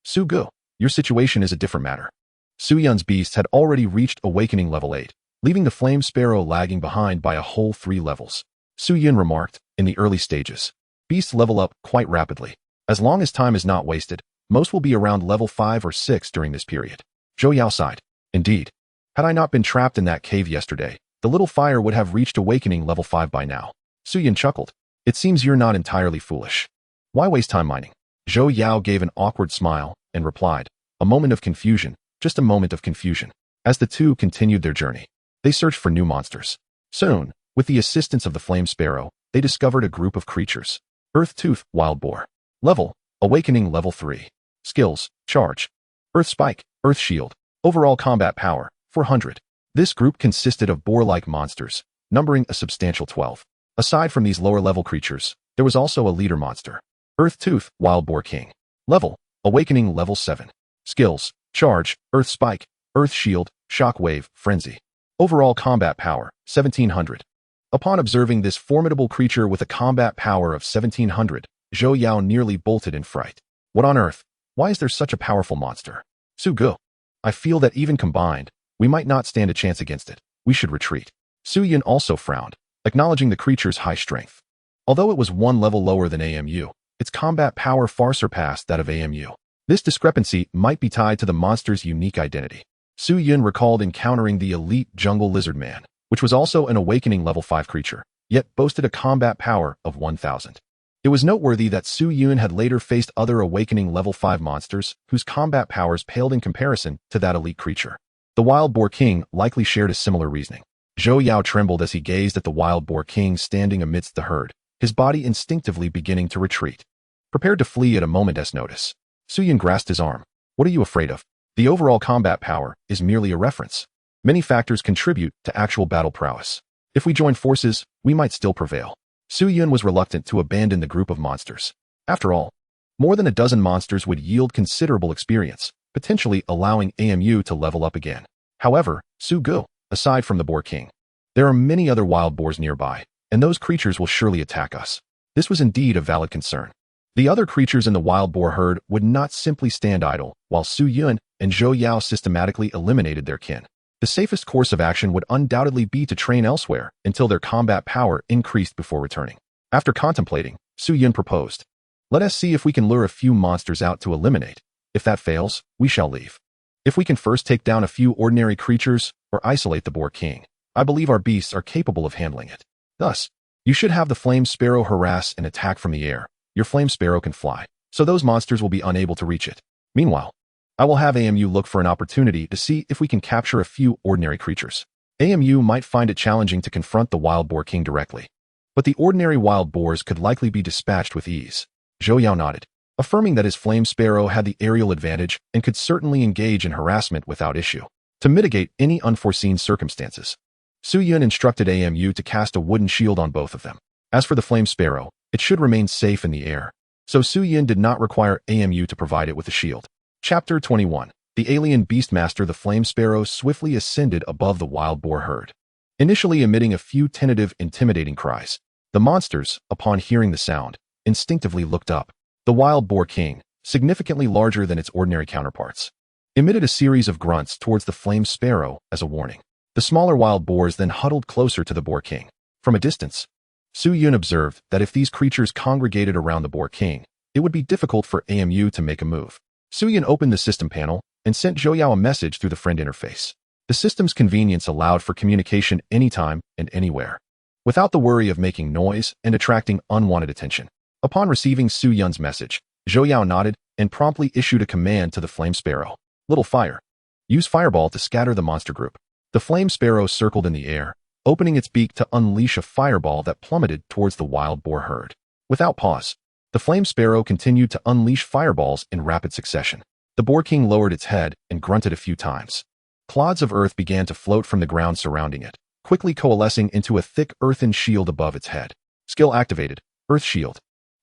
Su Gu, your situation is a different matter. Su Yun's beast had already reached awakening level 8, leaving the flame sparrow lagging behind by a whole 3 levels. Su Yun remarked, in the early stages, beasts level up quite rapidly. As long as time is not wasted, most will be around level 5 or 6 during this period. Zhou Yao sighed. Indeed. Had I not been trapped in that cave yesterday, the Little Fire would have reached awakening level 5 by now. Su Yun chuckled. It seems you're not entirely foolish. Why waste time mining? Zhou Yao gave an awkward smile and replied, a moment of confusion, just a moment of confusion. As the two continued their journey, they searched for new monsters. Soon, with the assistance of the flame sparrow, they discovered a group of creatures. Earth Tooth, Wild Boar. Level, Awakening level 3. Skills, Charge. Earth Spike, Earth Shield. Overall combat power, 400. This group consisted of boar-like monsters, numbering a substantial 12. Aside from these lower-level creatures, there was also a leader monster. Earth Tooth, Wild Boar King. Level, Awakening level 7. Skills, Charge, Earth Spike, Earth Shield, Shockwave, Frenzy. Overall combat power, 1700. Upon observing this formidable creature with a combat power of 1700, Zhou Yao nearly bolted in fright. What on earth? Why is there such a powerful monster? Su Gu. I feel that even combined, we might not stand a chance against it. We should retreat. Su Yun also frowned, acknowledging the creature's high strength. Although it was 1 level lower than AMU, its combat power far surpassed that of AMU. This discrepancy might be tied to the monster's unique identity. Su Yun recalled encountering the elite jungle lizard man, which was also an awakening level 5 creature, yet boasted a combat power of 1000. It was noteworthy that Su Yun had later faced other awakening level 5 monsters whose combat powers paled in comparison to that elite creature. The Wild Boar King likely shared a similar reasoning. Zhou Yao trembled as he gazed at the Wild Boar King standing amidst the herd, his body instinctively beginning to retreat. Prepared to flee at a moment's notice, Su Yun grasped his arm. What are you afraid of? The overall combat power is merely a reference. Many factors contribute to actual battle prowess. If we join forces, we might still prevail. Su Yun was reluctant to abandon the group of monsters. After all, more than a dozen monsters would yield considerable experience, potentially allowing AMU to level up again. However, Su Gu, aside from the Boar King, there are many other wild boars nearby, and those creatures will surely attack us. This was indeed a valid concern. The other creatures in the wild boar herd would not simply stand idle, while Su Yun and Zhou Yao systematically eliminated their kin. The safest course of action would undoubtedly be to train elsewhere until their combat power increased before returning. After contemplating, Su Yun proposed, Let us see if we can lure a few monsters out to eliminate. If that fails, we shall leave. If we can first take down a few ordinary creatures or isolate the Boar King, I believe our beasts are capable of handling it. Thus, you should have the Flame Sparrow harass and attack from the air. Your Flame Sparrow can fly, so those monsters will be unable to reach it. Meanwhile, I will have AMU look for an opportunity to see if we can capture a few ordinary creatures. AMU might find it challenging to confront the Wild Boar King directly, but the ordinary wild boars could likely be dispatched with ease. Zhou Yao nodded, affirming that his Flame Sparrow had the aerial advantage and could certainly engage in harassment without issue. To mitigate any unforeseen circumstances, Su Yun instructed AMU to cast a wooden shield on both of them. As for the Flame Sparrow, it should remain safe in the air, so Su Yun did not require AMU to provide it with a shield. Chapter 21. The alien beastmaster the Flame Sparrow swiftly ascended above the wild boar herd. Initially emitting a few tentative, intimidating cries, the monsters, upon hearing the sound, instinctively looked up. The Wild Boar King, significantly larger than its ordinary counterparts, emitted a series of grunts towards the Flame Sparrow as a warning. The smaller wild boars then huddled closer to the Boar King. From a distance, Su Yun observed that if these creatures congregated around the Boar King, it would be difficult for AMU to make a move. Su Yun opened the system panel and sent Zhou Yao a message through the friend interface. The system's convenience allowed for communication anytime and anywhere, without the worry of making noise and attracting unwanted attention. Upon receiving Su Yun's message, Zhou Yao nodded and promptly issued a command to the Flame Sparrow. Little fire. Use Fireball to scatter the monster group. The Flame Sparrow circled in the air, opening its beak to unleash a fireball that plummeted towards the wild boar herd. Without pause, the Flame Sparrow continued to unleash fireballs in rapid succession. The Boar King lowered its head and grunted a few times. Clods of earth began to float from the ground surrounding it, quickly coalescing into a thick earthen shield above its head. Skill activated. Earth Shield.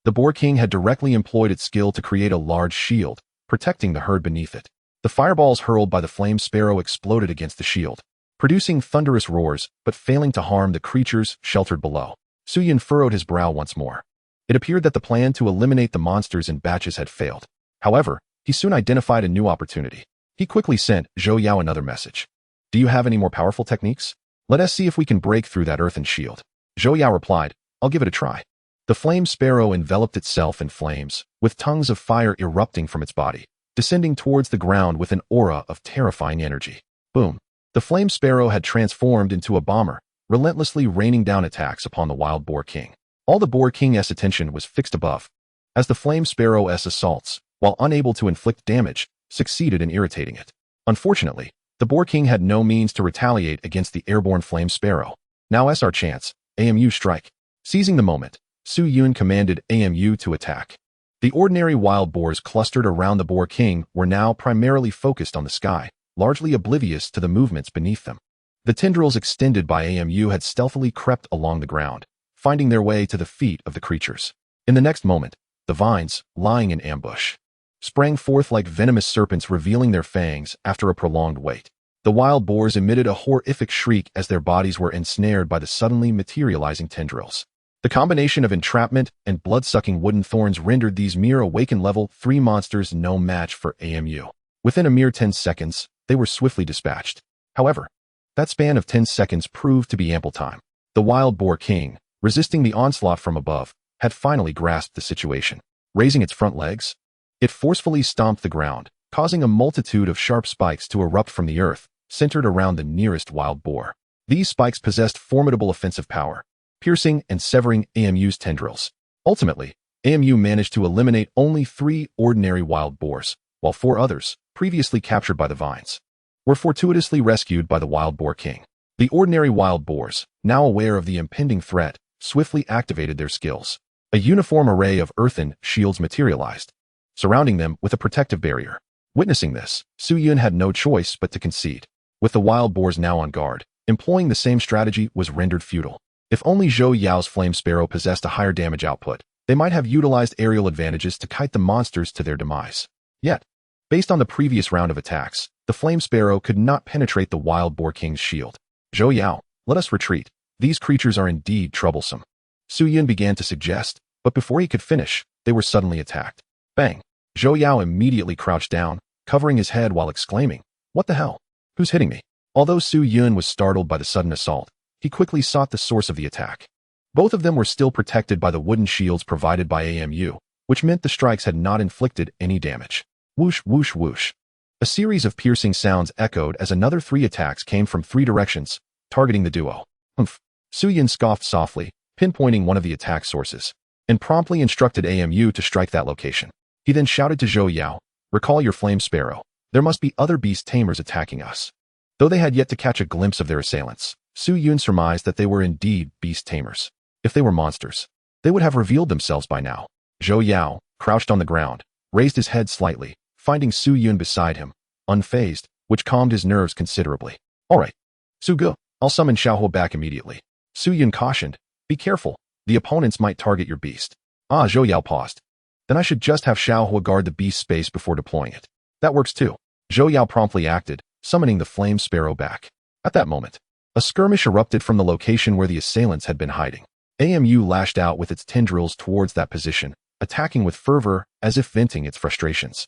The Boar King had directly employed its skill to create a large shield, protecting the herd beneath it. The fireballs hurled by the Flame Sparrow exploded against the shield, producing thunderous roars, but failing to harm the creatures sheltered below. Su Yun furrowed his brow once more. It appeared that the plan to eliminate the monsters in batches had failed. However, he soon identified a new opportunity. He quickly sent Zhou Yao another message. Do you have any more powerful techniques? Let us see if we can break through that earthen shield. Zhou Yao replied, I'll give it a try. The Flame Sparrow enveloped itself in flames, with tongues of fire erupting from its body, descending towards the ground with an aura of terrifying energy. Boom. The Flame Sparrow had transformed into a bomber, relentlessly raining down attacks upon the Wild Boar King. All the Boar King's attention was fixed above, as the Flame Sparrow's assaults, while unable to inflict damage, succeeded in irritating it. Unfortunately, the Boar King had no means to retaliate against the airborne Flame Sparrow. Now is our chance. AMU strike. Seizing the moment, Su Yun commanded AMU to attack. The ordinary wild boars clustered around the Boar King were now primarily focused on the sky, largely oblivious to the movements beneath them. The tendrils extended by AMU had stealthily crept along the ground, finding their way to the feet of the creatures. In the next moment, the vines, lying in ambush, sprang forth like venomous serpents, revealing their fangs after a prolonged wait. The wild boars emitted a horrific shriek as their bodies were ensnared by the suddenly materializing tendrils. The combination of entrapment and blood-sucking wooden thorns rendered these mere awakened level 3 monsters no match for AMU. Within a mere 10 seconds, they were swiftly dispatched. However, that span of 10 seconds proved to be ample time. The Wild Boar King, resisting the onslaught from above, had finally grasped the situation. Raising its front legs, it forcefully stomped the ground, causing a multitude of sharp spikes to erupt from the earth, centered around the nearest wild boar. These spikes possessed formidable offensive power, piercing and severing AMU's tendrils. Ultimately, AMU managed to eliminate only 3 ordinary wild boars, while 4 others, previously captured by the vines, were fortuitously rescued by the Wild Boar King. The ordinary wild boars, now aware of the impending threat, swiftly activated their skills. A uniform array of earthen shields materialized, surrounding them with a protective barrier. Witnessing this, Su Yun had no choice but to concede. With the wild boars now on guard, employing the same strategy was rendered futile. If only Zhou Yao's Flame Sparrow possessed a higher damage output, they might have utilized aerial advantages to kite the monsters to their demise. Yet, based on the previous round of attacks, the Flame Sparrow could not penetrate the Wild Boar King's shield. Zhou Yao, let us retreat. These creatures are indeed troublesome. Su Yun began to suggest, but before he could finish, they were suddenly attacked. Bang! Zhou Yao immediately crouched down, covering his head while exclaiming, What the hell? Who's hitting me? Although Su Yun was startled by the sudden assault, he quickly sought the source of the attack. Both of them were still protected by the wooden shields provided by AMU, which meant the strikes had not inflicted any damage. Whoosh, whoosh, whoosh. A series of piercing sounds echoed as another 3 attacks came from 3 directions, targeting the duo. Humph. Su-Yun scoffed softly, pinpointing one of the attack sources, and promptly instructed AMU to strike that location. He then shouted to Zhou Yao, "Recall your flame sparrow. There must be other beast tamers attacking us." Though they had yet to catch a glimpse of their assailants, Su-Yun surmised that they were indeed beast tamers. If they were monsters, they would have revealed themselves by now. Zhou Yao, crouched on the ground, raised his head slightly, finding Su-Yun beside him, unfazed, which calmed his nerves considerably. "All right, Su-Ge, I'll summon Xiaohu back immediately." Su-Yun cautioned, "Be careful, the opponents might target your beast." Zhou Yao paused. "Then I should just have Xiaohu guard the beast space before deploying it." "That works too." Zhou Yao promptly acted, summoning the flame sparrow back. At that moment, a skirmish erupted from the location where the assailants had been hiding. AMU lashed out with its tendrils towards that position, attacking with fervor as if venting its frustrations.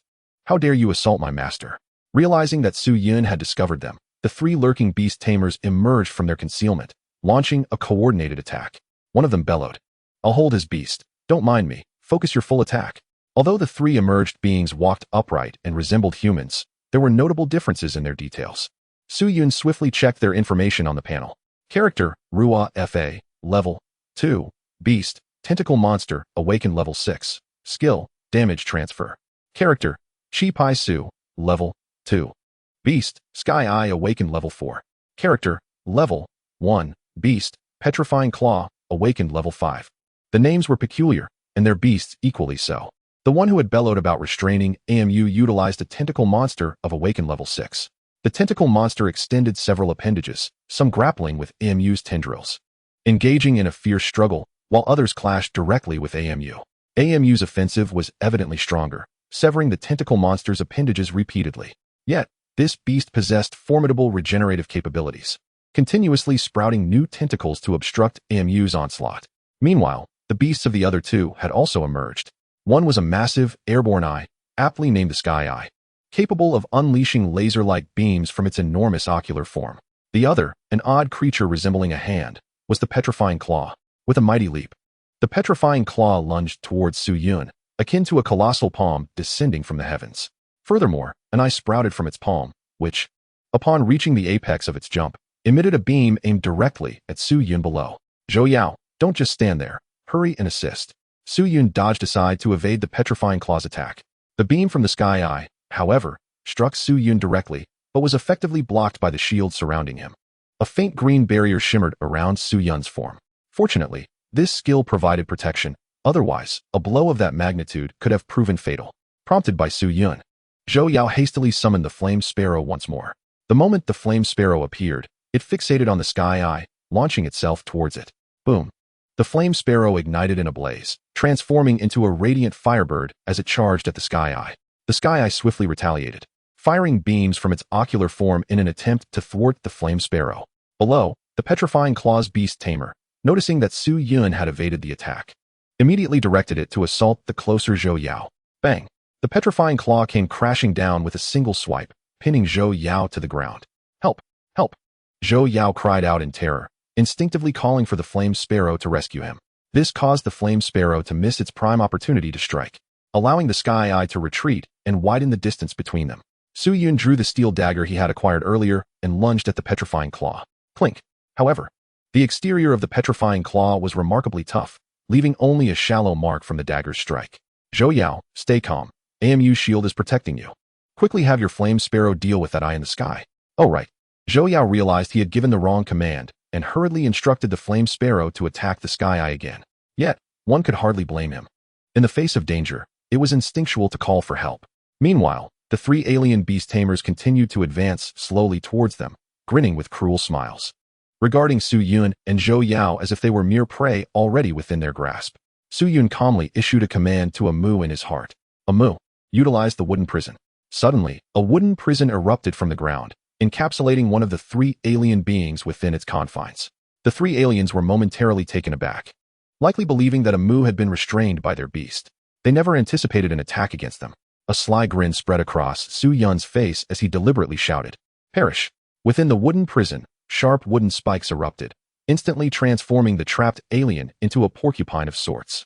"How dare you assault my master?" Realizing that Su-Yun had discovered them, the 3 lurking beast tamers emerged from their concealment, launching a coordinated attack. One of them bellowed, "I'll hold his beast. Don't mind me. Focus your full attack." Although the 3 emerged beings walked upright and resembled humans, there were notable differences in their details. Su-Yun swiftly checked their information on the panel. Character, Ruwa FA, Level 2. Beast, Tentacle Monster, Awakened Level 6. Skill, Damage Transfer. Character, Chi Pai Su, Level 2. Beast, Sky Eye, Awakened Level 4. Character, Level 1. Beast, Petrifying Claw, Awakened Level 5. The names were peculiar, and their beasts equally so. The one who had bellowed about restraining AMU utilized a tentacle monster of Awakened Level 6. The tentacle monster extended several appendages, some grappling with AMU's tendrils, engaging in a fierce struggle, while others clashed directly with AMU. AMU's offensive was evidently stronger, severing the tentacle monster's appendages repeatedly. Yet, this beast possessed formidable regenerative capabilities, continuously sprouting new tentacles to obstruct AMU's onslaught. Meanwhile, the beasts of the other 2 had also emerged. One was a massive, airborne eye, aptly named the Sky Eye, capable of unleashing laser-like beams from its enormous ocular form. The other, an odd creature resembling a hand, was the Petrifying Claw. With a mighty leap, the Petrifying Claw lunged towards Su-Yun, akin to a colossal palm descending from the heavens. Furthermore, an eye sprouted from its palm, which, upon reaching the apex of its jump, emitted a beam aimed directly at Su-Yun below. "Zhou Yao, don't just stand there. Hurry and assist." Su-Yun dodged aside to evade the Petrifying Claw's attack. The beam from the Sky Eye, however, struck Su-Yun directly, but was effectively blocked by the shield surrounding him. A faint green barrier shimmered around Su-Yun's form. Fortunately, this skill provided protection. Otherwise, a blow of that magnitude could have proven fatal. Prompted by Su-Yun, Zhou Yao hastily summoned the Flame Sparrow once more. The moment the Flame Sparrow appeared, it fixated on the Sky Eye, launching itself towards it. Boom! The Flame Sparrow ignited in a blaze, transforming into a radiant firebird as it charged at the Sky Eye. The Sky Eye swiftly retaliated, firing beams from its ocular form in an attempt to thwart the Flame Sparrow. Below, the Petrifying Claw's Beast Tamer, noticing that Su-Yun had evaded the attack, immediately directed it to assault the closer Zhou Yao. Bang! The Petrifying Claw came crashing down with a single swipe, pinning Zhou Yao to the ground. "Help! Help!" Zhou Yao cried out in terror, instinctively calling for the Flame Sparrow to rescue him. This caused the Flame Sparrow to miss its prime opportunity to strike, allowing the Sky Eye to retreat and widen the distance between them. Su-Yun drew the steel dagger he had acquired earlier and lunged at the Petrifying Claw. Clink! However, the exterior of the Petrifying Claw was remarkably tough, leaving only a shallow mark from the dagger's strike. "Zhou Yao, stay calm. AMU's shield is protecting you. Quickly have your Flame Sparrow deal with that eye in the sky." "Oh right." Zhou Yao realized he had given the wrong command and hurriedly instructed the Flame Sparrow to attack the Sky Eye again. Yet, one could hardly blame him. In the face of danger, it was instinctual to call for help. Meanwhile, the 3 alien beast tamers continued to advance slowly towards them, grinning with cruel smiles, regarding Su-Yun and Zhou Yao as if they were mere prey already within their grasp. Su-Yun calmly issued a command to a Mu in his heart. A Mu utilized the wooden prison. Suddenly, a wooden prison erupted from the ground, encapsulating one of the 3 alien beings within its confines. The 3 aliens were momentarily taken aback, likely believing that a Mu had been restrained by their beast. They never anticipated an attack against them. A sly grin spread across Su-Yun's face as he deliberately shouted, "Perish!" Within the wooden prison, sharp wooden spikes erupted, instantly transforming the trapped alien into a porcupine of sorts.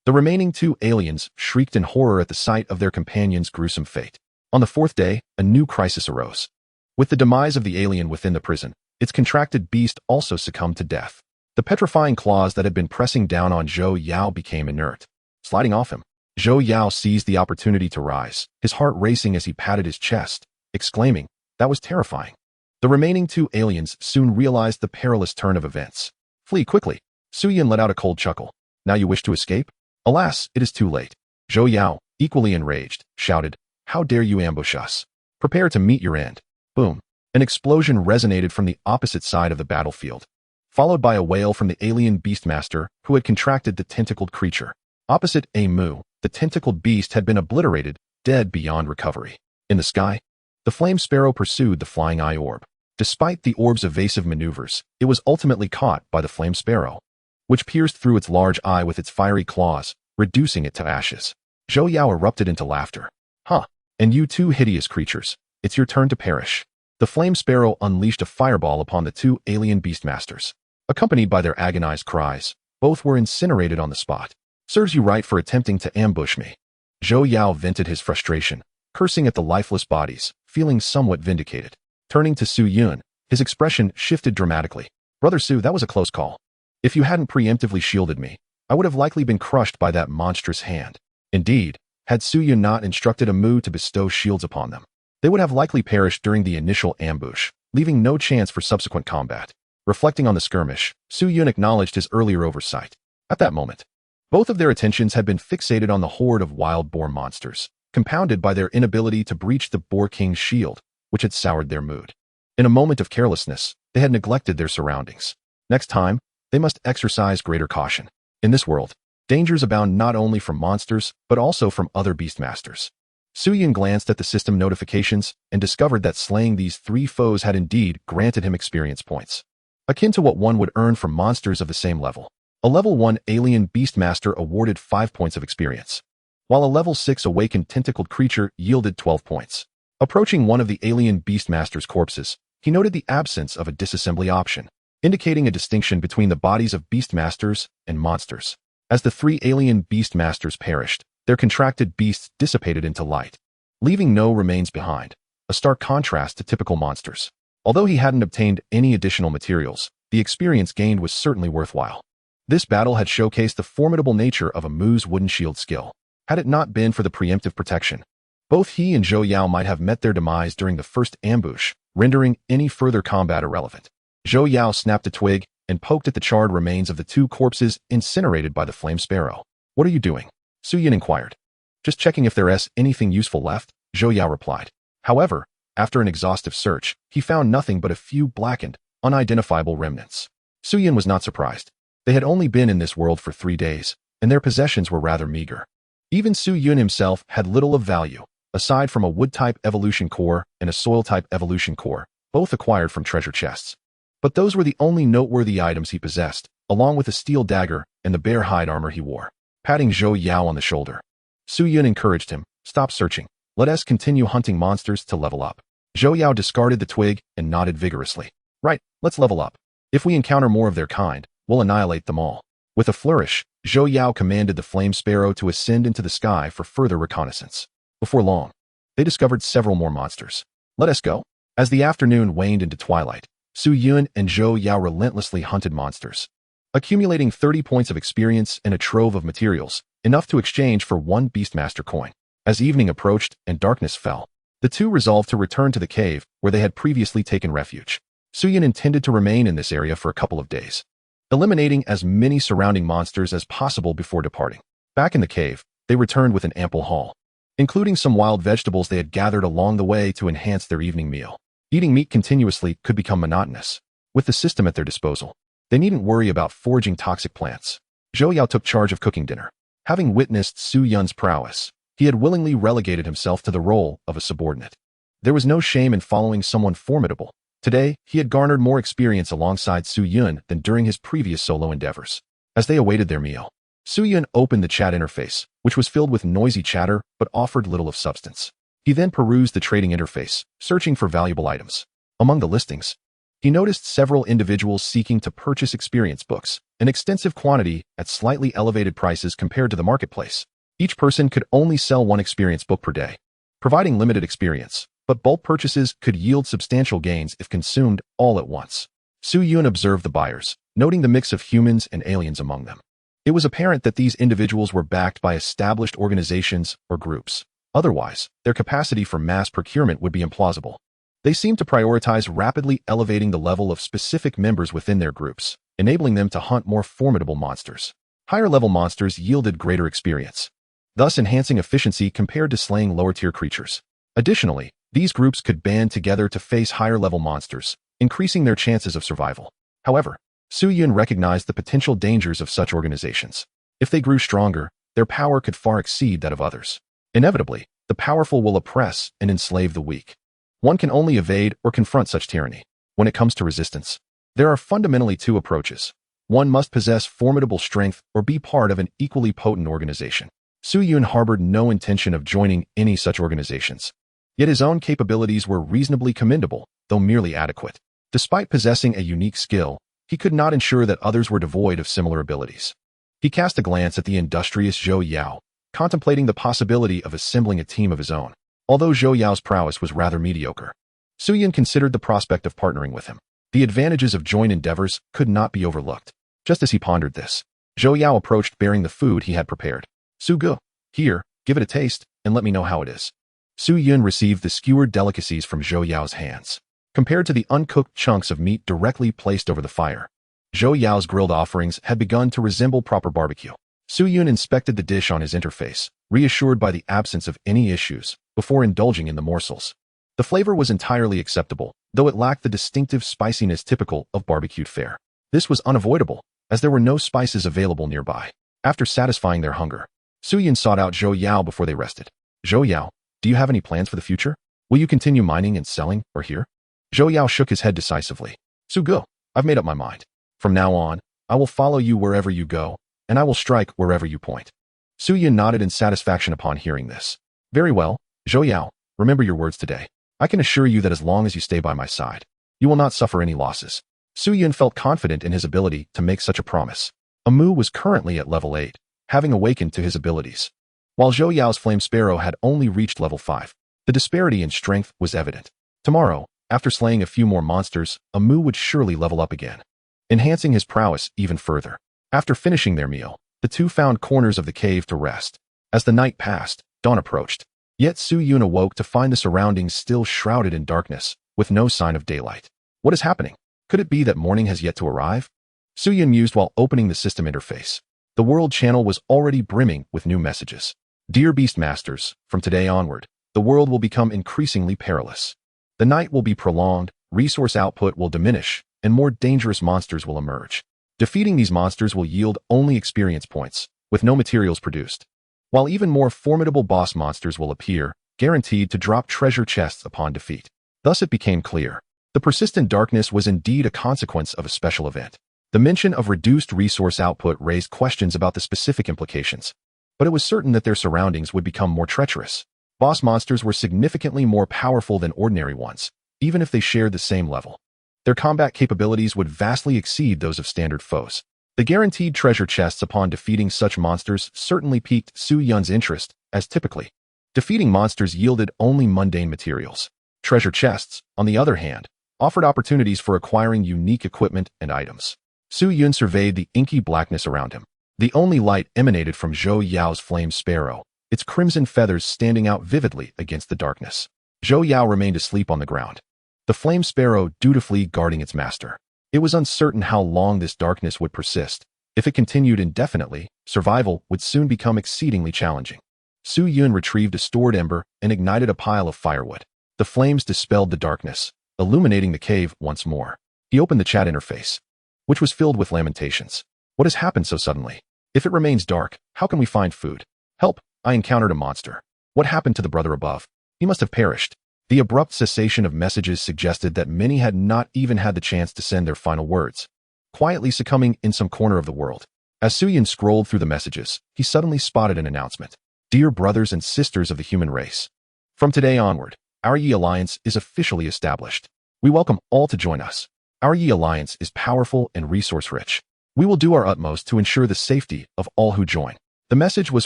The remaining two aliens shrieked in horror at the sight of their companion's gruesome fate. On the fourth day, a new crisis arose. With the demise of the alien within the prison, its contracted beast also succumbed to death. The petrifying claws that had been pressing down on Zhou Yao became inert. Sliding off him, Zhou Yao seized the opportunity to rise, his heart racing as he patted his chest, exclaiming, "That was terrifying." The remaining two aliens soon realized the perilous turn of events. "Flee quickly." Suyin let out a cold chuckle. "Now you wish to escape? Alas, it is too late." Zhou Yao, equally enraged, shouted, "How dare you ambush us? Prepare to meet your end." Boom. An explosion resonated from the opposite side of the battlefield, followed by a wail from the alien beastmaster who had contracted the tentacled creature. Opposite Mu, the tentacled beast had been obliterated, dead beyond recovery. In the sky, the flame sparrow pursued the flying eye orb. Despite the orb's evasive maneuvers, it was ultimately caught by the flame sparrow, which pierced through its large eye with its fiery claws, reducing it to ashes. Zhou Yao erupted into laughter. "Huh, and you two hideous creatures, it's your turn to perish." The flame sparrow unleashed a fireball upon the two alien beastmasters. Accompanied by their agonized cries, both were incinerated on the spot. "Serves you right for attempting to ambush me." Zhou Yao vented his frustration, cursing at the lifeless bodies, feeling somewhat vindicated. Turning to Su Yun, his expression shifted dramatically. "Brother Su, that was a close call. If you hadn't preemptively shielded me, I would have likely been crushed by that monstrous hand." Indeed, had Su Yun not instructed Mu to bestow shields upon them, they would have likely perished during the initial ambush, leaving no chance for subsequent combat. Reflecting on the skirmish, Su Yun acknowledged his earlier oversight. At that moment, both of their attentions had been fixated on the horde of wild boar monsters, compounded by their inability to breach the Boar King's shield, which had soured their mood. In a moment of carelessness, they had neglected their surroundings. Next time, they must exercise greater caution. In this world, dangers abound not only from monsters, but also from other beastmasters. Su Yun glanced at the system notifications and discovered that slaying these three foes had indeed granted him experience points, akin to what one would earn from monsters of the same level. A level 1 alien beastmaster awarded 5 points of experience, while a level 6 awakened tentacled creature yielded 12 points. Approaching one of the alien beastmaster's corpses, he noted the absence of a disassembly option, indicating a distinction between the bodies of beastmasters and monsters. As the three alien beastmasters perished, their contracted beasts dissipated into light, leaving no remains behind, a stark contrast to typical monsters. Although he hadn't obtained any additional materials, the experience gained was certainly worthwhile. This battle had showcased the formidable nature of Mu's wooden shield skill. Had it not been for the preemptive protection, both he and Zhou Yao might have met their demise during the first ambush, rendering any further combat irrelevant. Zhou Yao snapped a twig and poked at the charred remains of the two corpses incinerated by the flame sparrow. "What are you doing?" Su Yin inquired. "Just checking if there's anything useful left," Zhou Yao replied. However, after an exhaustive search, he found nothing but a few blackened, unidentifiable remnants. Su Yin was not surprised. They had only been in this world for 3 days, and their possessions were rather meager. Even Su Yun himself had little of value, aside from a wood-type evolution core and a soil-type evolution core, both acquired from treasure chests. But those were the only noteworthy items he possessed, along with a steel dagger and the bear hide armor he wore. Patting Zhou Yao on the shoulder, Su Yun encouraged him, "Stop searching. Let us continue hunting monsters to level up." Zhou Yao discarded the twig and nodded vigorously. "Right, let's level up. If we encounter more of their kind, we'll annihilate them all." With a flourish, Zhou Yao commanded the flame sparrow to ascend into the sky for further reconnaissance. Before long, they discovered several more monsters. "Let us go." As the afternoon waned into twilight, Su Yun and Zhou Yao relentlessly hunted monsters, accumulating 30 points of experience and a trove of materials, enough to exchange for 1 Beastmaster coin. As evening approached and darkness fell, the two resolved to return to the cave where they had previously taken refuge. Su Yun intended to remain in this area for a couple of days, eliminating as many surrounding monsters as possible before departing. Back in the cave, they returned with an ample haul, including some wild vegetables they had gathered along the way to enhance their evening meal. Eating meat continuously could become monotonous. With the system at their disposal, they needn't worry about foraging toxic plants. Zhou Yao took charge of cooking dinner. Having witnessed Su Yun's prowess, he had willingly relegated himself to the role of a subordinate. There was no shame in following someone formidable. Today, he had garnered more experience alongside Su Yun than during his previous solo endeavors. As they awaited their meal, Su Yun opened the chat interface, which was filled with noisy chatter but offered little of substance. He then perused the trading interface, searching for valuable items. Among the listings, He noticed several individuals seeking to purchase experience books, an extensive quantity at slightly elevated prices compared to the marketplace. Each person could only sell one experience book per day, providing limited experience, but bulk purchases could yield substantial gains if consumed all at once. Su Yun observed the buyers, noting the mix of humans and aliens among them. It was apparent that these individuals were backed by established organizations or groups. Otherwise, their capacity for mass procurement would be implausible. They seemed to prioritize rapidly elevating the level of specific members within their groups, enabling them to hunt more formidable monsters. Higher-level monsters yielded greater experience, thus enhancing efficiency compared to slaying lower-tier creatures. Additionally, these groups could band together to face higher-level monsters, increasing their chances of survival. However, Su Yun recognized the potential dangers of such organizations. If they grew stronger, their power could far exceed that of others. Inevitably, the powerful will oppress and enslave the weak. One can only evade or confront such tyranny. When it comes to resistance, there are fundamentally two approaches. One must possess formidable strength or be part of an equally potent organization. Su Yun harbored no intention of joining any such organizations. Yet his own capabilities were reasonably commendable, though merely adequate. Despite possessing a unique skill, he could not ensure that others were devoid of similar abilities. He cast a glance at the industrious Zhou Yao, contemplating the possibility of assembling a team of his own. Although Zhou Yao's prowess was rather mediocre, Su Yun considered the prospect of partnering with him. The advantages of joint endeavors could not be overlooked. Just as he pondered this, Zhou Yao approached bearing the food he had prepared. Su Gu, here, give it a taste, and let me know how it is. Su Yun received the skewered delicacies from Zhou Yao's hands. Compared to the uncooked chunks of meat directly placed over the fire, Zhou Yao's grilled offerings had begun to resemble proper barbecue. Su Yun inspected the dish on his interface, reassured by the absence of any issues, before indulging in the morsels. The flavor was entirely acceptable, though it lacked the distinctive spiciness typical of barbecued fare. This was unavoidable, as there were no spices available nearby. After satisfying their hunger, Su Yun sought out Zhou Yao before they rested. Zhou Yao, do you have any plans for the future? Will you continue mining and selling, or here? Zhou Yao shook his head decisively. Su Gu, I've made up my mind. From now on, I will follow you wherever you go, and I will strike wherever you point. Su Yun nodded in satisfaction upon hearing this. Very well, Zhou Yao, remember your words today. I can assure you that as long as you stay by my side, you will not suffer any losses. Su Yun felt confident in his ability to make such a promise. Amu was currently at level 8, having awakened to his abilities, while Zhou Yao's Flame Sparrow had only reached level 5. The disparity in strength was evident. Tomorrow, after slaying a few more monsters, Amu would surely level up again, enhancing his prowess even further. After finishing their meal, the two found corners of the cave to rest. As the night passed, dawn approached. Yet Su Yun awoke to find the surroundings still shrouded in darkness, with no sign of daylight. What is happening? Could it be that morning has yet to arrive? Su Yun mused while opening the system interface. The world channel was already brimming with new messages. Dear Beast Masters, from today onward, the world will become increasingly perilous. The night will be prolonged, resource output will diminish, and more dangerous monsters will emerge. Defeating these monsters will yield only experience points, with no materials produced. While even more formidable boss monsters will appear, guaranteed to drop treasure chests upon defeat. Thus it became clear. The persistent darkness was indeed a consequence of a special event. The mention of reduced resource output raised questions about the specific implications, but it was certain that their surroundings would become more treacherous. Boss monsters were significantly more powerful than ordinary ones, even if they shared the same level. Their combat capabilities would vastly exceed those of standard foes. The guaranteed treasure chests upon defeating such monsters certainly piqued Su Yun's interest, as typically, defeating monsters yielded only mundane materials. Treasure chests, on the other hand, offered opportunities for acquiring unique equipment and items. Su Yun surveyed the inky blackness around him. The only light emanated from Zhou Yao's Flame Sparrow, its crimson feathers standing out vividly against the darkness. Zhou Yao remained asleep on the ground, the Flame Sparrow dutifully guarding its master. It was uncertain how long this darkness would persist. If it continued indefinitely, survival would soon become exceedingly challenging. Su Yun retrieved a stored ember and ignited a pile of firewood. The flames dispelled the darkness, illuminating the cave once more. He opened the chat interface, which was filled with lamentations. What has happened so suddenly? If it remains dark, how can we find food? Help! I encountered a monster. What happened to the brother above? He must have perished. The abrupt cessation of messages suggested that many had not even had the chance to send their final words, quietly succumbing in some corner of the world. As Su Yun scrolled through the messages, he suddenly spotted an announcement. Dear brothers and sisters of the human race, from today onward, our Yi Alliance is officially established. We welcome all to join us. Our Yi alliance is powerful and resource-rich. We will do our utmost to ensure the safety of all who join. The message was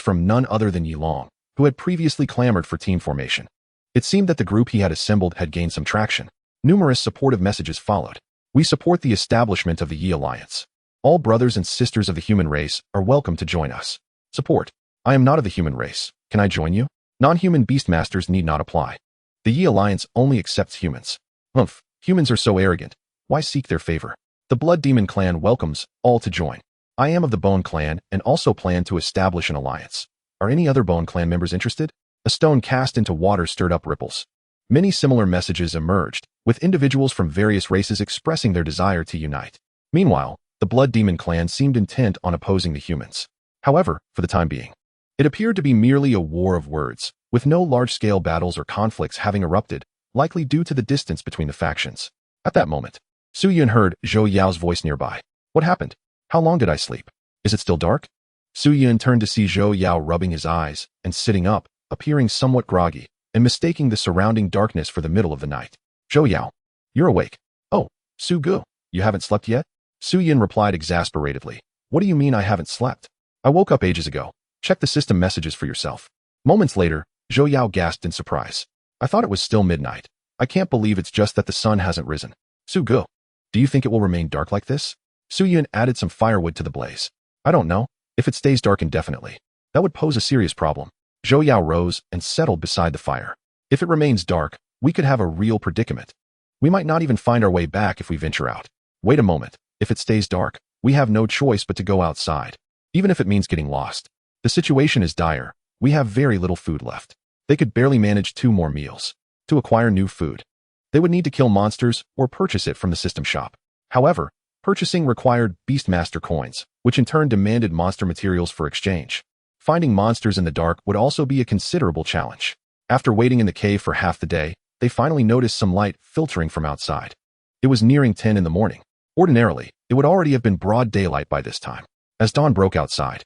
from none other than Yi Long, who had previously clamored for team formation. It seemed that the group he had assembled had gained some traction. Numerous supportive messages followed. We support the establishment of the Yi alliance. All brothers and sisters of the human race are welcome to join us. Support. I am not of the human race. Can I join you? Non-human beastmasters need not apply. The Yi alliance only accepts humans. Humph, humans are so arrogant. Why seek their favor? The Blood Demon clan welcomes all to join. I am of the Bone clan and also plan to establish an alliance. Are any other Bone clan members interested? A stone cast into water stirred up ripples. Many similar messages emerged, with individuals from various races expressing their desire to unite. Meanwhile, the Blood Demon clan seemed intent on opposing the humans. However, for the time being, it appeared to be merely a war of words, with no large-scale battles or conflicts having erupted, likely due to the distance between the factions. At that moment, Su Yun heard Zhou Yao's voice nearby. What happened? How long did I sleep? Is it still dark? Su Yun turned to see Zhou Yao rubbing his eyes and sitting up, appearing somewhat groggy, and mistaking the surrounding darkness for the middle of the night. Zhou Yao, you're awake. Oh, Su Gu, you haven't slept yet? Su Yun replied exasperatedly. What do you mean I haven't slept? I woke up ages ago. Check the system messages for yourself. Moments later, Zhou Yao gasped in surprise. I thought it was still midnight. I can't believe it's just that the sun hasn't risen. Su Gu, do you think it will remain dark like this? Su Yun added some firewood to the blaze. I don't know. If it stays dark indefinitely, that would pose a serious problem. Zhou Yao rose and settled beside the fire. If it remains dark, we could have a real predicament. We might not even find our way back if we venture out. Wait a moment. If it stays dark, we have no choice but to go outside. Even if it means getting lost. The situation is dire. We have very little food left. They could barely manage 2 more meals. To acquire new food, they would need to kill monsters or purchase it from the system shop. However, purchasing required Beastmaster coins, which in turn demanded monster materials for exchange. Finding monsters in the dark would also be a considerable challenge. After waiting in the cave for half the day, they finally noticed some light filtering from outside. It was nearing 10 in the morning. Ordinarily, it would already have been broad daylight by this time. As dawn broke outside,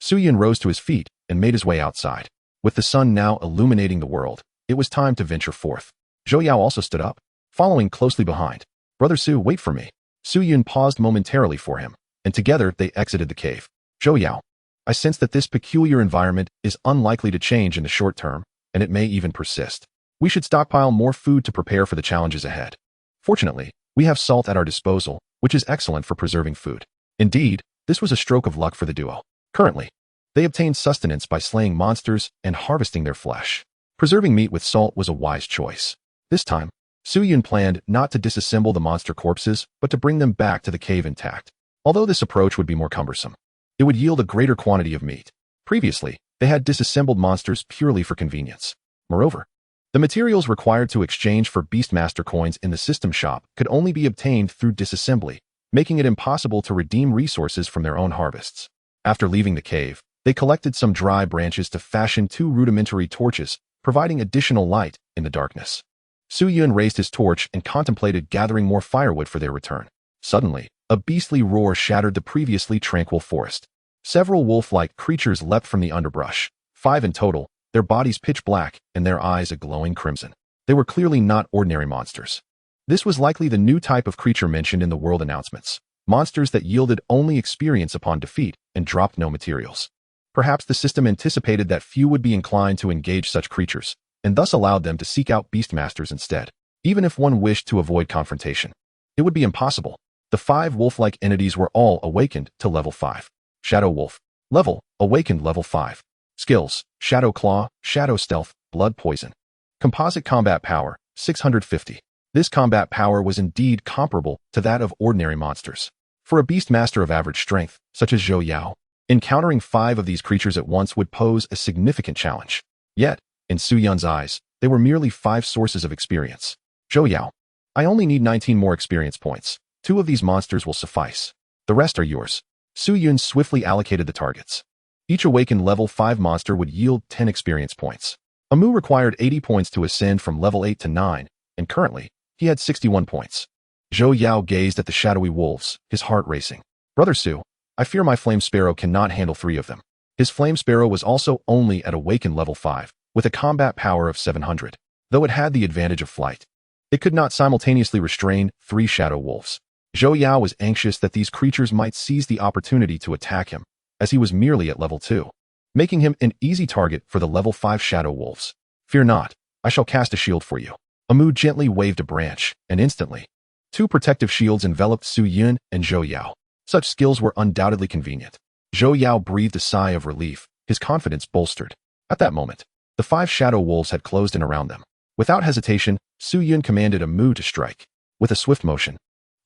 Su Yun rose to his feet and made his way outside. With the sun now illuminating the world, it was time to venture forth. Zhou Yao also stood up, following closely behind. Brother Su, wait for me. Su Yun paused momentarily for him, and together they exited the cave. Zhou Yao, I sense that this peculiar environment is unlikely to change in the short term, and it may even persist. We should stockpile more food to prepare for the challenges ahead. Fortunately, we have salt at our disposal, which is excellent for preserving food. Indeed, this was a stroke of luck for the duo. Currently, they obtained sustenance by slaying monsters and harvesting their flesh. Preserving meat with salt was a wise choice. This time, Su Yun planned not to disassemble the monster corpses, but to bring them back to the cave intact. Although this approach would be more cumbersome, it would yield a greater quantity of meat. Previously, they had disassembled monsters purely for convenience. Moreover, the materials required to exchange for Beastmaster coins in the system shop could only be obtained through disassembly, making it impossible to redeem resources from their own harvests. After leaving the cave, they collected some dry branches to fashion 2 rudimentary torches, providing additional light in the darkness. Su Yun raised his torch and contemplated gathering more firewood for their return. Suddenly, a beastly roar shattered the previously tranquil forest. Several wolf-like creatures leapt from the underbrush, 5 in total, their bodies pitch black and their eyes a glowing crimson. They were clearly not ordinary monsters. This was likely the new type of creature mentioned in the world announcements, monsters that yielded only experience upon defeat and dropped no materials. Perhaps the system anticipated that few would be inclined to engage such creatures, and thus allowed them to seek out beastmasters instead. Even if one wished to avoid confrontation, it would be impossible. The 5 wolf-like entities were all awakened to level 5. Shadow Wolf. Level, awakened level 5. Skills, Shadow Claw, Shadow Stealth, Blood Poison. Composite combat power, 650. This combat power was indeed comparable to that of ordinary monsters. For a beastmaster of average strength, such as Zhou Yao, encountering 5 of these creatures at once would pose a significant challenge. Yet, in Su Yun's eyes, they were merely 5 sources of experience. Zhou Yao, I only need 19 more experience points. 2 of these monsters will suffice. The rest are yours. Su Yun swiftly allocated the targets. Each awakened level 5 monster would yield 10 experience points. Amu required 80 points to ascend from level 8 to 9, and currently, he had 61 points. Zhou Yao gazed at the shadowy wolves, his heart racing. Brother Su, I fear my Flame Sparrow cannot handle 3 of them. His Flame Sparrow was also only at awakened level 5, with a combat power of 700. Though it had the advantage of flight, it could not simultaneously restrain 3 shadow wolves. Zhou Yao was anxious that these creatures might seize the opportunity to attack him, as he was merely at level 2, making him an easy target for the level 5 Shadow Wolves. Fear not, I shall cast a shield for you. Amu gently waved a branch, and instantly, 2 protective shields enveloped Su Yun and Zhou Yao. Such skills were undoubtedly convenient. Zhou Yao breathed a sigh of relief, his confidence bolstered. At that moment, the 5 Shadow Wolves had closed in around them. Without hesitation, Su Yun commanded Amu to strike. With a swift motion,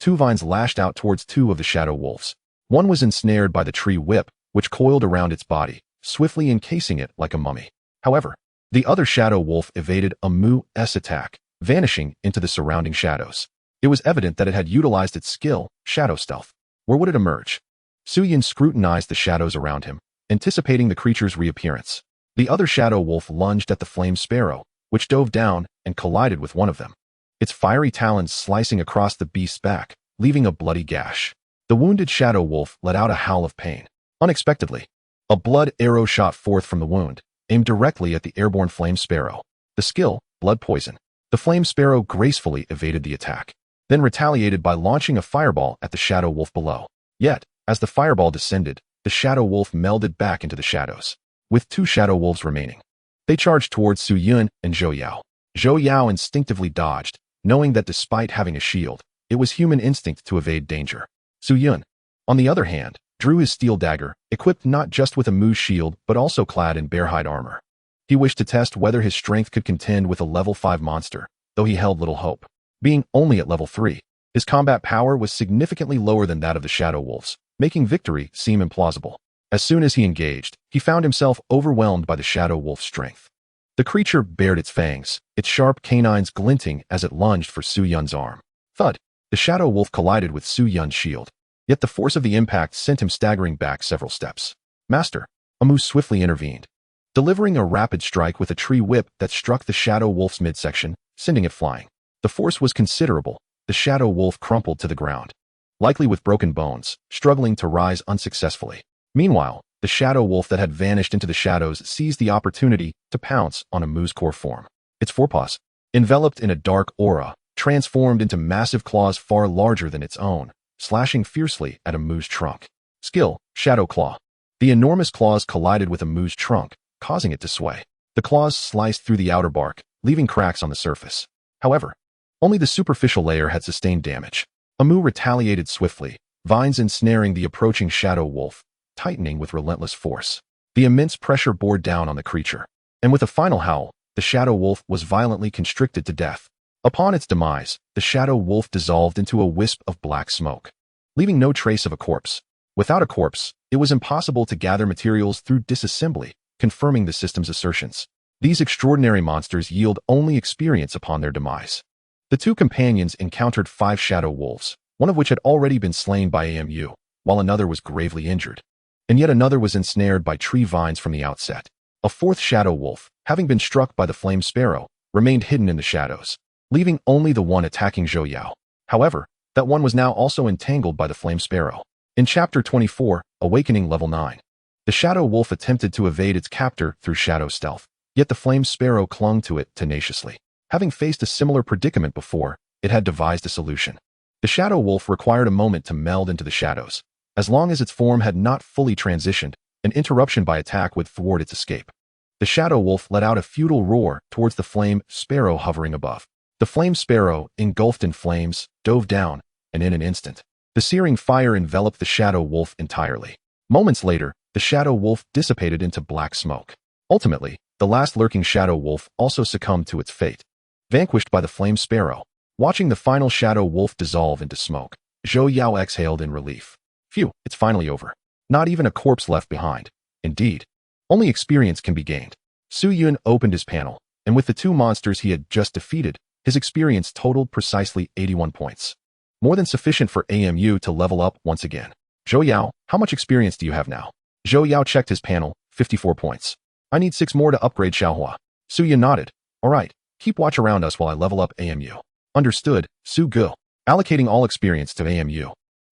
2 vines lashed out towards 2 of the Shadow Wolves. One was ensnared by the tree whip, which coiled around its body, swiftly encasing it like a mummy. However, the other Shadow Wolf evaded Amu's attack, vanishing into the surrounding shadows. It was evident that it had utilized its skill, Shadow Stealth. Where would it emerge? Su Yun scrutinized the shadows around him, anticipating the creature's reappearance. The other Shadow Wolf lunged at the Flame Sparrow, which dove down and collided with one of them, its fiery talons slicing across the beast's back, leaving a bloody gash. The wounded Shadow Wolf let out a howl of pain. Unexpectedly, a blood arrow shot forth from the wound, aimed directly at the airborne Flame Sparrow. The skill, Blood Poison. The Flame Sparrow gracefully evaded the attack, then retaliated by launching a fireball at the Shadow Wolf below. Yet, as the fireball descended, the Shadow Wolf melded back into the shadows, with 2 Shadow Wolves remaining. They charged towards Su Yun and Zhou Yao. Zhou Yao instinctively dodged, knowing that despite having a shield, it was human instinct to evade danger. Su Yun, on the other hand, drew his steel dagger, equipped not just with Amu's shield but also clad in bearhide armor. He wished to test whether his strength could contend with a level 5 monster, though he held little hope. Being only at level 3, his combat power was significantly lower than that of the Shadow Wolves, making victory seem implausible. As soon as he engaged, he found himself overwhelmed by the Shadow Wolf's strength. The creature bared its fangs, its sharp canines glinting as it lunged for Su Yun's arm. Thud! The Shadow Wolf collided with Su Yun's shield, yet the force of the impact sent him staggering back several steps. Master, Amu swiftly intervened, delivering a rapid strike with a tree whip that struck the Shadow Wolf's midsection, sending it flying. The force was considerable. The Shadow Wolf crumpled to the ground, likely with broken bones, struggling to rise unsuccessfully. Meanwhile, the Shadow Wolf that had vanished into the shadows seized the opportunity to pounce on Amu's core form. Its forepaws, enveloped in a dark aura, transformed into massive claws far larger than its own, slashing fiercely at Amu's trunk. Skill, Shadow Claw. The enormous claws collided with Amu's trunk, causing it to sway. The claws sliced through the outer bark, leaving cracks on the surface. However, only the superficial layer had sustained damage. Amu retaliated swiftly, vines ensnaring the approaching Shadow Wolf, tightening with relentless force. The immense pressure bore down on the creature, and with a final howl, the Shadow Wolf was violently constricted to death. Upon its demise, the Shadow Wolf dissolved into a wisp of black smoke, leaving no trace of a corpse. Without a corpse, it was impossible to gather materials through disassembly, confirming the system's assertions. These extraordinary monsters yield only experience upon their demise. The 2 companions encountered 5 Shadow Wolves, one of which had already been slain by Amu, while another was gravely injured, and yet another was ensnared by tree vines from the outset. A 4th Shadow Wolf, having been struck by the Flame Sparrow, remained hidden in the shadows, leaving only the one attacking Zhou Yao. However, that one was now also entangled by the Flame Sparrow. In Chapter 24, Awakening Level 9, the Shadow Wolf attempted to evade its captor through Shadow Stealth, yet the Flame Sparrow clung to it tenaciously. Having faced a similar predicament before, it had devised a solution. The Shadow Wolf required a moment to meld into the shadows. As long as its form had not fully transitioned, an interruption by attack would thwart its escape. The Shadow Wolf let out a futile roar towards the Flame Sparrow hovering above. The Flame Sparrow, engulfed in flames, dove down, and in an instant, the searing fire enveloped the Shadow Wolf entirely. Moments later, the Shadow Wolf dissipated into black smoke. Ultimately, the last lurking Shadow Wolf also succumbed to its fate, vanquished by the Flame Sparrow. Watching the final Shadow Wolf dissolve into smoke, Zhou Yao exhaled in relief. Phew, it's finally over. Not even a corpse left behind. Indeed, only experience can be gained. Su Yun opened his panel, and with the 2 monsters he had just defeated, his experience totaled precisely 81 points. More than sufficient for Amu to level up once again. Zhou Yao, how much experience do you have now? Zhou Yao checked his panel, 54 points. I need 6 more to upgrade Xiaohua. Su Yun nodded. Alright, keep watch around us while I level up Amu. Understood, Su Gu. Allocating all experience to Amu.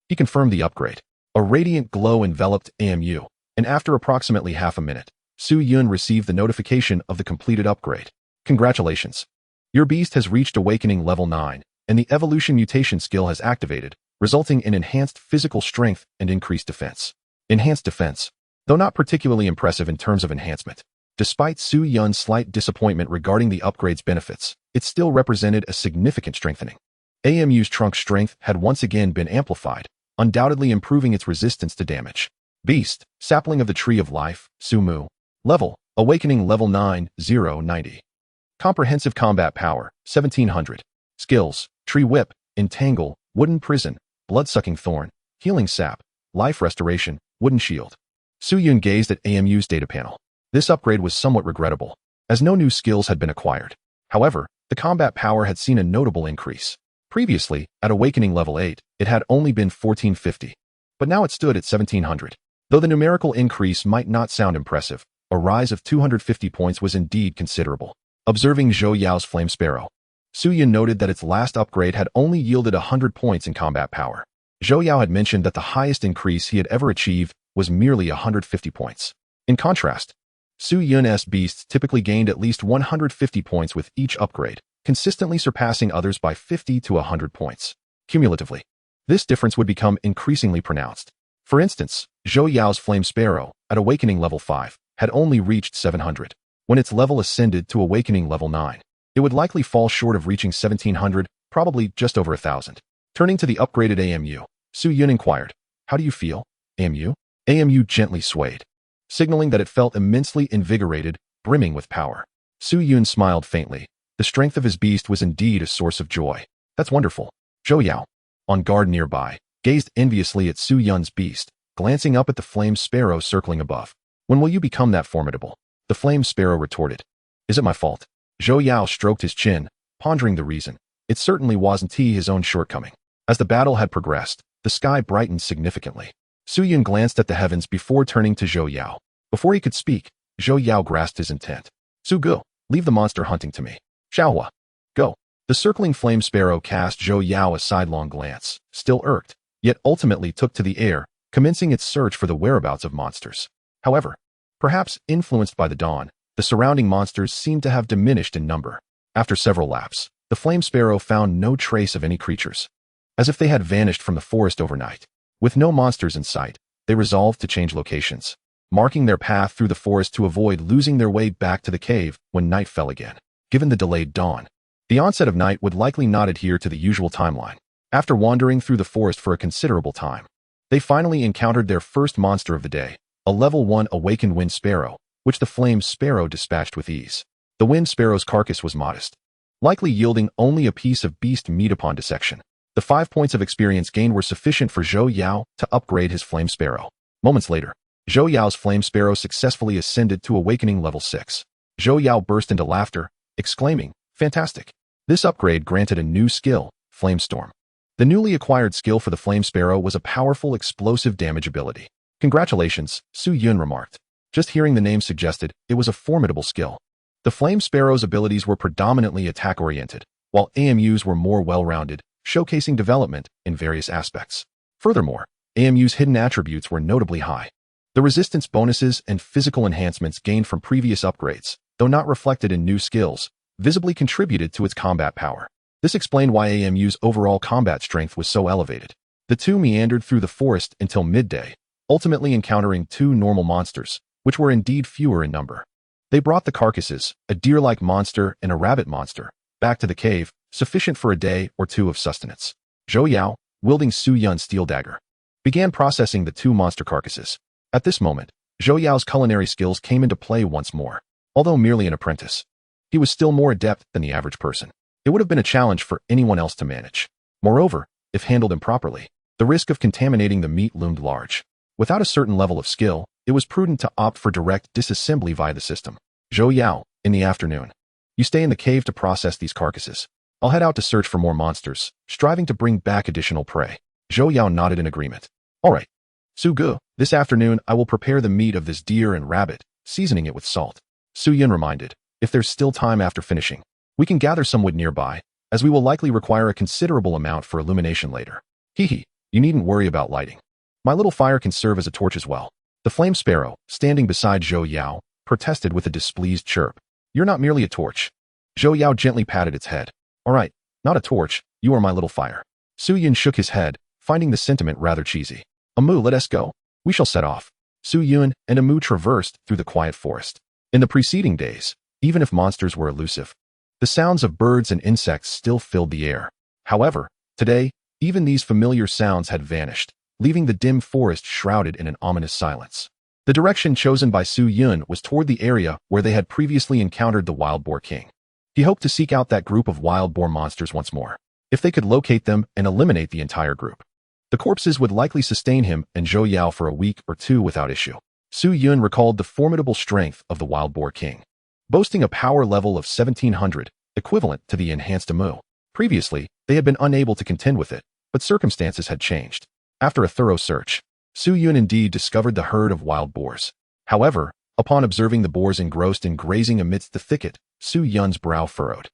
He confirmed the upgrade. A radiant glow enveloped Amu, and after approximately half a minute, Su Yun received the notification of the completed upgrade. Congratulations. Your beast has reached Awakening Level 9, and the Evolution Mutation skill has activated, resulting in enhanced physical strength and increased defense. Enhanced defense. Though not particularly impressive in terms of enhancement, despite Su Yun's slight disappointment regarding the upgrade's benefits, it still represented a significant strengthening. AMU's trunk strength had once again been amplified, undoubtedly improving its resistance to damage. Beast, Sapling of the Tree of Life, Sumu. Level, Awakening Level 9090. Comprehensive Combat Power, 1700. Skills, Tree Whip, Entangle, Wooden Prison, Blood-Sucking Thorn, Healing Sap, Life Restoration, Wooden Shield. Su Yun gazed at AMU's data panel. This upgrade was somewhat regrettable, as no new skills had been acquired. However, the combat power had seen a notable increase. Previously, at Awakening Level 8, it had only been 1450, but now it stood at 1700. Though the numerical increase might not sound impressive, a rise of 250 points was indeed considerable. Observing Zhou Yao's Flame Sparrow, Su Yun noted that its last upgrade had only yielded 100 points in combat power. Zhou Yao had mentioned that the highest increase he had ever achieved was merely 150 points. In contrast, Su Yun's beasts typically gained at least 150 points with each upgrade, consistently surpassing others by 50 to 100 points. Cumulatively, this difference would become increasingly pronounced. For instance, Zhou Yao's Flame Sparrow, at Awakening Level 5, had only reached 700. When its level ascended to Awakening Level 9, it would likely fall short of reaching 1700, probably just over 1000. Turning to the upgraded AMU, Su Yun inquired, "How do you feel, AMU?" AMU gently swayed, signaling that it felt immensely invigorated, brimming with power. Su Yun smiled faintly. The strength of his beast was indeed a source of joy. "That's wonderful." Zhou Yao, on guard nearby, gazed enviously at Su Yun's beast, glancing up at the Flame Sparrow circling above. "When will you become that formidable?" The Flame Sparrow retorted. "Is it my fault?" Zhou Yao stroked his chin, pondering the reason. It certainly wasn't his own shortcoming. As the battle had progressed, the sky brightened significantly. Su Yun glanced at the heavens before turning to Zhou Yao. Before he could speak, Zhou Yao grasped his intent. "Su Gu, leave the monster hunting to me. Xiaohua, go." The circling Flame Sparrow cast Zhou Yao a sidelong glance, still irked, yet ultimately took to the air, commencing its search for the whereabouts of monsters. However, perhaps influenced by the dawn, the surrounding monsters seemed to have diminished in number. After several laps, the Flame Sparrow found no trace of any creatures, as if they had vanished from the forest overnight. With no monsters in sight, they resolved to change locations, marking their path through the forest to avoid losing their way back to the cave when night fell again. Given the delayed dawn, the onset of night would likely not adhere to the usual timeline. After wandering through the forest for a considerable time, they finally encountered their first monster of the day, a level 1 awakened Wind Sparrow, which the Flame Sparrow dispatched with ease. The Wind Sparrow's carcass was modest, likely yielding only a piece of beast meat upon dissection. The 5 points of experience gained were sufficient for Zhou Yao to upgrade his Flame Sparrow. Moments later, Zhou Yao's Flame Sparrow successfully ascended to Awakening Level 6. Zhou Yao burst into laughter, exclaiming, "Fantastic!" This upgrade granted a new skill, Flame Storm. The newly acquired skill for the Flame Sparrow was a powerful explosive damage ability. "Congratulations," Su Yun remarked. Just hearing the name suggested it was a formidable skill. The Flame Sparrow's abilities were predominantly attack-oriented, while AMU's were more well-rounded, showcasing development in various aspects. Furthermore, AMU's hidden attributes were notably high. The resistance bonuses and physical enhancements gained from previous upgrades, though not reflected in new skills, visibly contributed to its combat power. This explained why AMU's overall combat strength was so elevated. The two meandered through the forest until midday, ultimately encountering 2 normal monsters, which were indeed fewer in number. They brought the carcasses, a deer-like monster and a rabbit monster, back to the cave, sufficient for a day or 2 of sustenance. Zhou Yao, wielding Su Yun's steel dagger, began processing the 2 monster carcasses. At this moment, Zhou Yao's culinary skills came into play once more. Although merely an apprentice, he was still more adept than the average person. It would have been a challenge for anyone else to manage. Moreover, if handled improperly, the risk of contaminating the meat loomed large. Without a certain level of skill, it was prudent to opt for direct disassembly via the system. Zhou Yao, in the afternoon, you stay in the cave to process these carcasses. I'll head out to search for more monsters, striving to bring back additional prey. Zhou Yao nodded in agreement. All right. Su Gu, this afternoon I will prepare the meat of this deer and rabbit, seasoning it with salt. Su Yun reminded, if there's still time after finishing, we can gather some wood nearby, as we will likely require a considerable amount for illumination later. Hee, you needn't worry about lighting. My little fire can serve as a torch as well. The Flame Sparrow, standing beside Zhou Yao, protested with a displeased chirp. You're not merely a torch. Zhou Yao gently patted its head. All right, not a torch, you are my little fire. Su Yun shook his head, finding the sentiment rather cheesy. Amu, let us go. We shall set off. Su Yun and Amu traversed through the quiet forest. In the preceding days, even if monsters were elusive, the sounds of birds and insects still filled the air. However, today, even these familiar sounds had vanished, leaving the dim forest shrouded in an ominous silence. The direction chosen by Su Yun was toward the area where they had previously encountered the wild boar king. He hoped to seek out that group of wild boar monsters once more. If they could locate them and eliminate the entire group, the corpses would likely sustain him and Zhou Yao for a week or two without issue. Su Yun recalled the formidable strength of the wild boar king, boasting a power level of 1700, equivalent to the enhanced Amu. Previously, they had been unable to contend with it, but circumstances had changed. After a thorough search, Su Yun indeed discovered the herd of wild boars. However, upon observing the boars engrossed in grazing amidst the thicket, Su Yun's brow furrowed.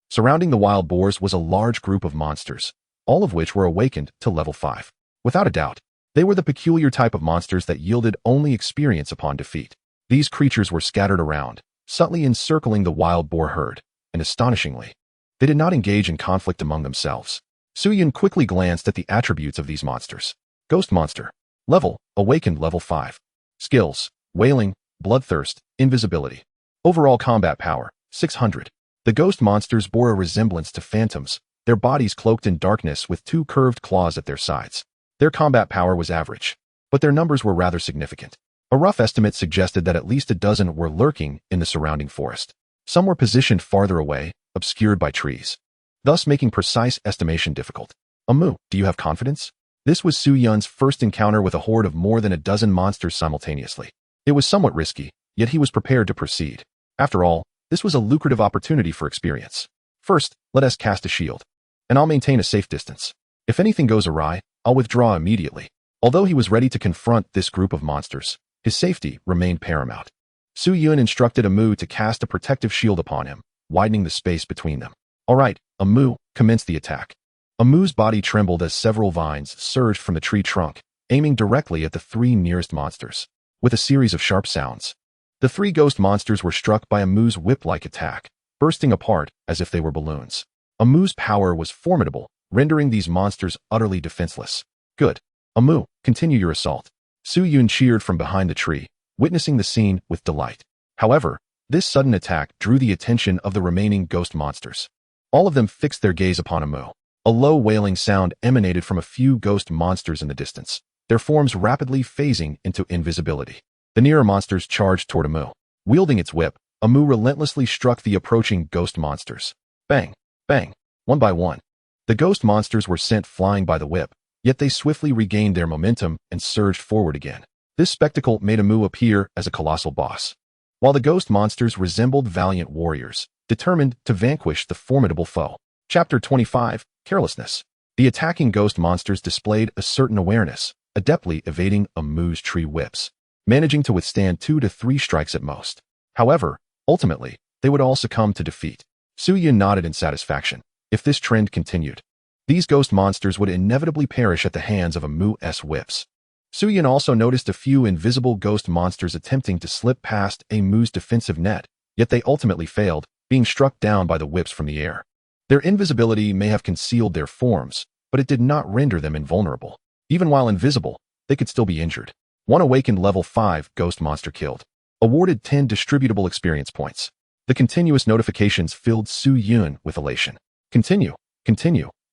Surrounding the wild boars was a large group of monsters, all of which were awakened to level 5. Without a doubt, they were the peculiar type of monsters that yielded only experience upon defeat. These creatures were scattered around, subtly encircling the wild boar herd, and astonishingly, they did not engage in conflict among themselves. Su Yun quickly glanced at the attributes of these monsters. Ghost monster. Level, awakened level 5. Skills, wailing, bloodthirst, invisibility. Overall combat power, 600. The ghost monsters bore a resemblance to phantoms, their bodies cloaked in darkness with 2 curved claws at their sides. Their combat power was average, but their numbers were rather significant. A rough estimate suggested that at least a dozen were lurking in the surrounding forest. Some were positioned farther away, obscured by trees, thus making precise estimation difficult. Amu, do you have confidence? This was Su Yun's first encounter with a horde of more than a dozen monsters simultaneously. It was somewhat risky, yet he was prepared to proceed. After all, this was a lucrative opportunity for experience. First, let us cast a shield, and I'll maintain a safe distance. If anything goes awry, I'll withdraw immediately. Although he was ready to confront this group of monsters, his safety remained paramount. Su Yun instructed Amu to cast a protective shield upon him, widening the space between them. All right, Amu, commence the attack. Amu's body trembled as several vines surged from the tree trunk, aiming directly at the 3 nearest monsters. With a series of sharp sounds, the 3 ghost monsters were struck by Amu's whip-like attack, bursting apart as if they were balloons. Amu's power was formidable, rendering these monsters utterly defenseless. Good. Amu, continue your assault. Su Yun cheered from behind the tree, witnessing the scene with delight. However, this sudden attack drew the attention of the remaining ghost monsters. All of them fixed their gaze upon Amu. A low wailing sound emanated from a few ghost monsters in the distance, their forms rapidly phasing into invisibility. The nearer monsters charged toward Amu. Wielding its whip, Amu relentlessly struck the approaching ghost monsters. Bang! Bang! One by one, the ghost monsters were sent flying by the whip, yet they swiftly regained their momentum and surged forward again. This spectacle made Amu appear as a colossal boss, while the ghost monsters resembled valiant warriors, determined to vanquish the formidable foe. Chapter 25, Carelessness. The attacking ghost monsters displayed a certain awareness, adeptly evading Amu's tree whips, managing to withstand 2 to 3 strikes at most. However, ultimately, they would all succumb to defeat. Su Yun nodded in satisfaction. If this trend continued, these ghost monsters would inevitably perish at the hands of Amu's whips. Su Yun also noticed a few invisible ghost monsters attempting to slip past Amu's defensive net, yet they ultimately failed, being struck down by the whips from the air. Their invisibility may have concealed their forms, but it did not render them invulnerable. Even while invisible, they could still be injured. 1 awakened level 5 ghost monster killed. Awarded 10 distributable experience points. The continuous notifications filled Su Yun with elation. Continue,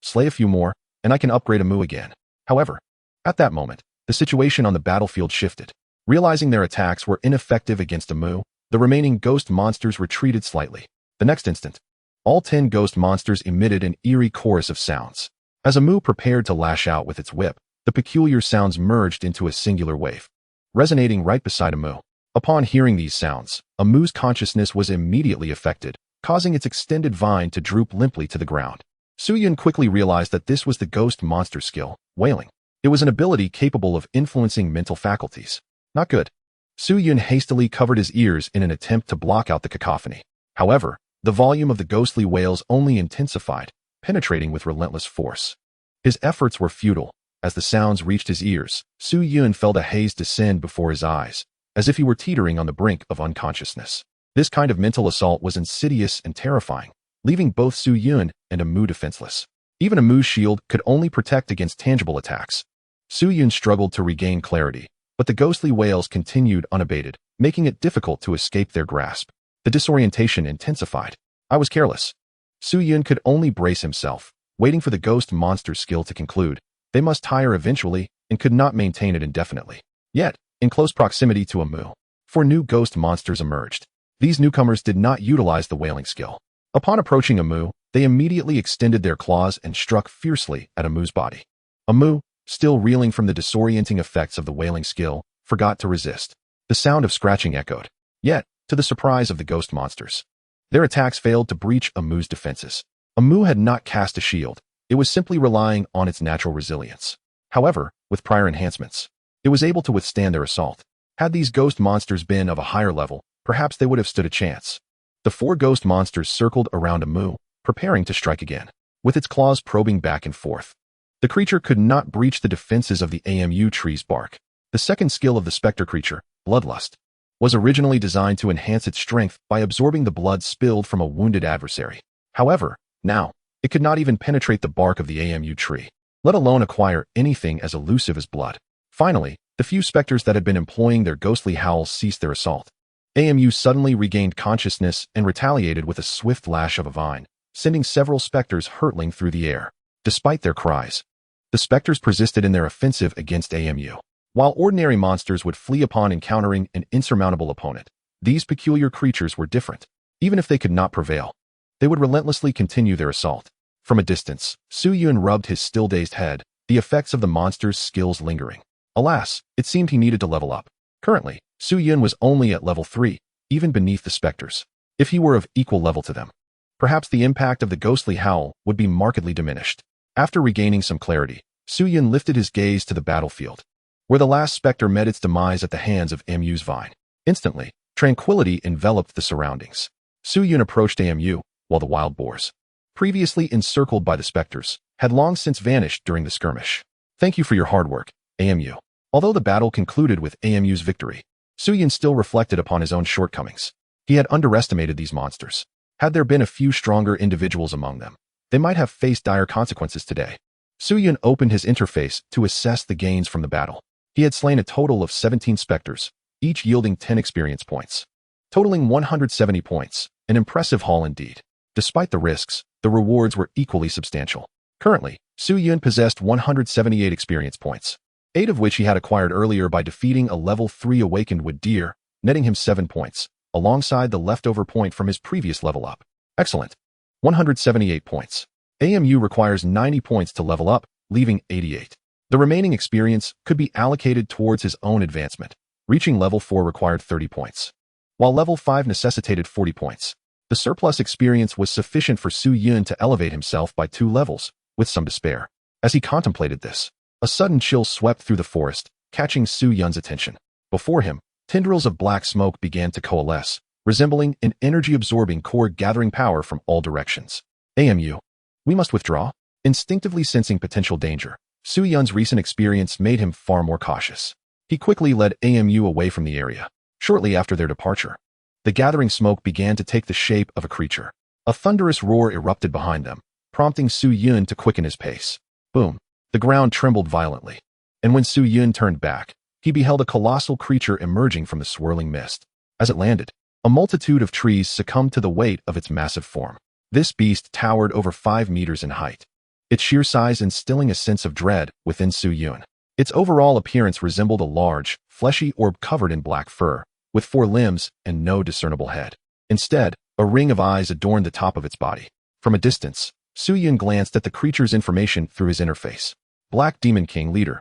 slay a few more, and I can upgrade Amu again. However, at that moment, the situation on the battlefield shifted. Realizing their attacks were ineffective against Amu, the remaining ghost monsters retreated slightly. The next instant, all 10 ghost monsters emitted an eerie chorus of sounds. As Amu prepared to lash out with its whip, the peculiar sounds merged into a singular wave, resonating right beside Amu. Upon hearing these sounds, Amu's consciousness was immediately affected, causing its extended vine to droop limply to the ground. Su Yun quickly realized that this was the ghost monster skill, wailing. It was an ability capable of influencing mental faculties. Not good. Su Yun hastily covered his ears in an attempt to block out the cacophony. However, the volume of the ghostly wails only intensified, penetrating with relentless force. His efforts were futile. As the sounds reached his ears, Su Yun felt a haze descend before his eyes, as if he were teetering on the brink of unconsciousness. This kind of mental assault was insidious and terrifying, leaving both Su Yun and Amu defenseless. Even a Mu's shield could only protect against tangible attacks. Su-Yun struggled to regain clarity, but the ghostly wails continued unabated, making it difficult to escape their grasp. The disorientation intensified. I was careless. Su-Yun could only brace himself, waiting for the ghost monster's skill to conclude. They must tire eventually and could not maintain it indefinitely. Yet, in close proximity to a Mu, 4 new ghost monsters emerged. These newcomers did not utilize the wailing skill. Upon approaching a Mu, they immediately extended their claws and struck fiercely at a Mu's body. A Mu, still reeling from the disorienting effects of the wailing skill, forgot to resist. The sound of scratching echoed. Yet, to the surprise of the ghost monsters, their attacks failed to breach a Mu's defenses. A Mu had not cast a shield. It was simply relying on its natural resilience. However, with prior enhancements, it was able to withstand their assault. Had these ghost monsters been of a higher level, perhaps they would have stood a chance. The 4 ghost monsters circled around a Mu, preparing to strike again, with its claws probing back and forth. The creature could not breach the defenses of the AMU tree's bark. The second skill of the specter creature, Bloodlust, was originally designed to enhance its strength by absorbing the blood spilled from a wounded adversary. However, now, it could not even penetrate the bark of the AMU tree, let alone acquire anything as elusive as blood. Finally, the few specters that had been employing their ghostly howls ceased their assault. AMU suddenly regained consciousness and retaliated with a swift lash of a vine, sending several specters hurtling through the air. Despite their cries, the specters persisted in their offensive against AMU. While ordinary monsters would flee upon encountering an insurmountable opponent, these peculiar creatures were different. Even if they could not prevail, they would relentlessly continue their assault. From a distance, Su-Yun rubbed his still-dazed head, the effects of the monster's skills lingering. Alas, it seemed he needed to level up. Currently, Su-Yun was only at level 3, even beneath the specters. If he were of equal level to them, perhaps the impact of the ghostly howl would be markedly diminished. After regaining some clarity, Su-Yun lifted his gaze to the battlefield, where the last specter met its demise at the hands of AMU's vine. Instantly, tranquility enveloped the surroundings. Su-Yun approached AMU, while the wild boars, previously encircled by the specters, had long since vanished during the skirmish. Thank you for your hard work, AMU. Although the battle concluded with AMU's victory, Su-Yun still reflected upon his own shortcomings. He had underestimated these monsters. Had there been a few stronger individuals among them, they might have faced dire consequences today. Su-Yun opened his interface to assess the gains from the battle. He had slain a total of 17 specters, each yielding 10 experience points, totaling 170 points, an impressive haul indeed. Despite the risks, the rewards were equally substantial. Currently, Su-Yun possessed 178 experience points, 8 of which he had acquired earlier by defeating a level 3 awakened wood deer, netting him 7 points, alongside the leftover point from his previous level up. Excellent. 178 points. AMU requires 90 points to level up, leaving 88. The remaining experience could be allocated towards his own advancement. Reaching level 4 required 30 points, while level 5 necessitated 40 points. The surplus experience was sufficient for Su-Yun to elevate himself by 2 levels, with some despair. As he contemplated this, a sudden chill swept through the forest, catching Su-Yun's attention. Before him, tendrils of black smoke began to coalesce, resembling an energy-absorbing core gathering power from all directions. AMU. We must withdraw. Instinctively sensing potential danger, Su-Yun's recent experience made him far more cautious. He quickly led AMU away from the area. Shortly after their departure, the gathering smoke began to take the shape of a creature. A thunderous roar erupted behind them, prompting Su-Yun to quicken his pace. Boom! The ground trembled violently, and when Su-Yun turned back, he beheld a colossal creature emerging from the swirling mist. As it landed, a multitude of trees succumbed to the weight of its massive form. This beast towered over 5 meters in height, its sheer size instilling a sense of dread within Su-Yun. Its overall appearance resembled a large, fleshy orb covered in black fur, with 4 limbs and no discernible head. Instead, a ring of eyes adorned the top of its body. From a distance, Su-Yun glanced at the creature's information through his interface. Black Demon King Leader.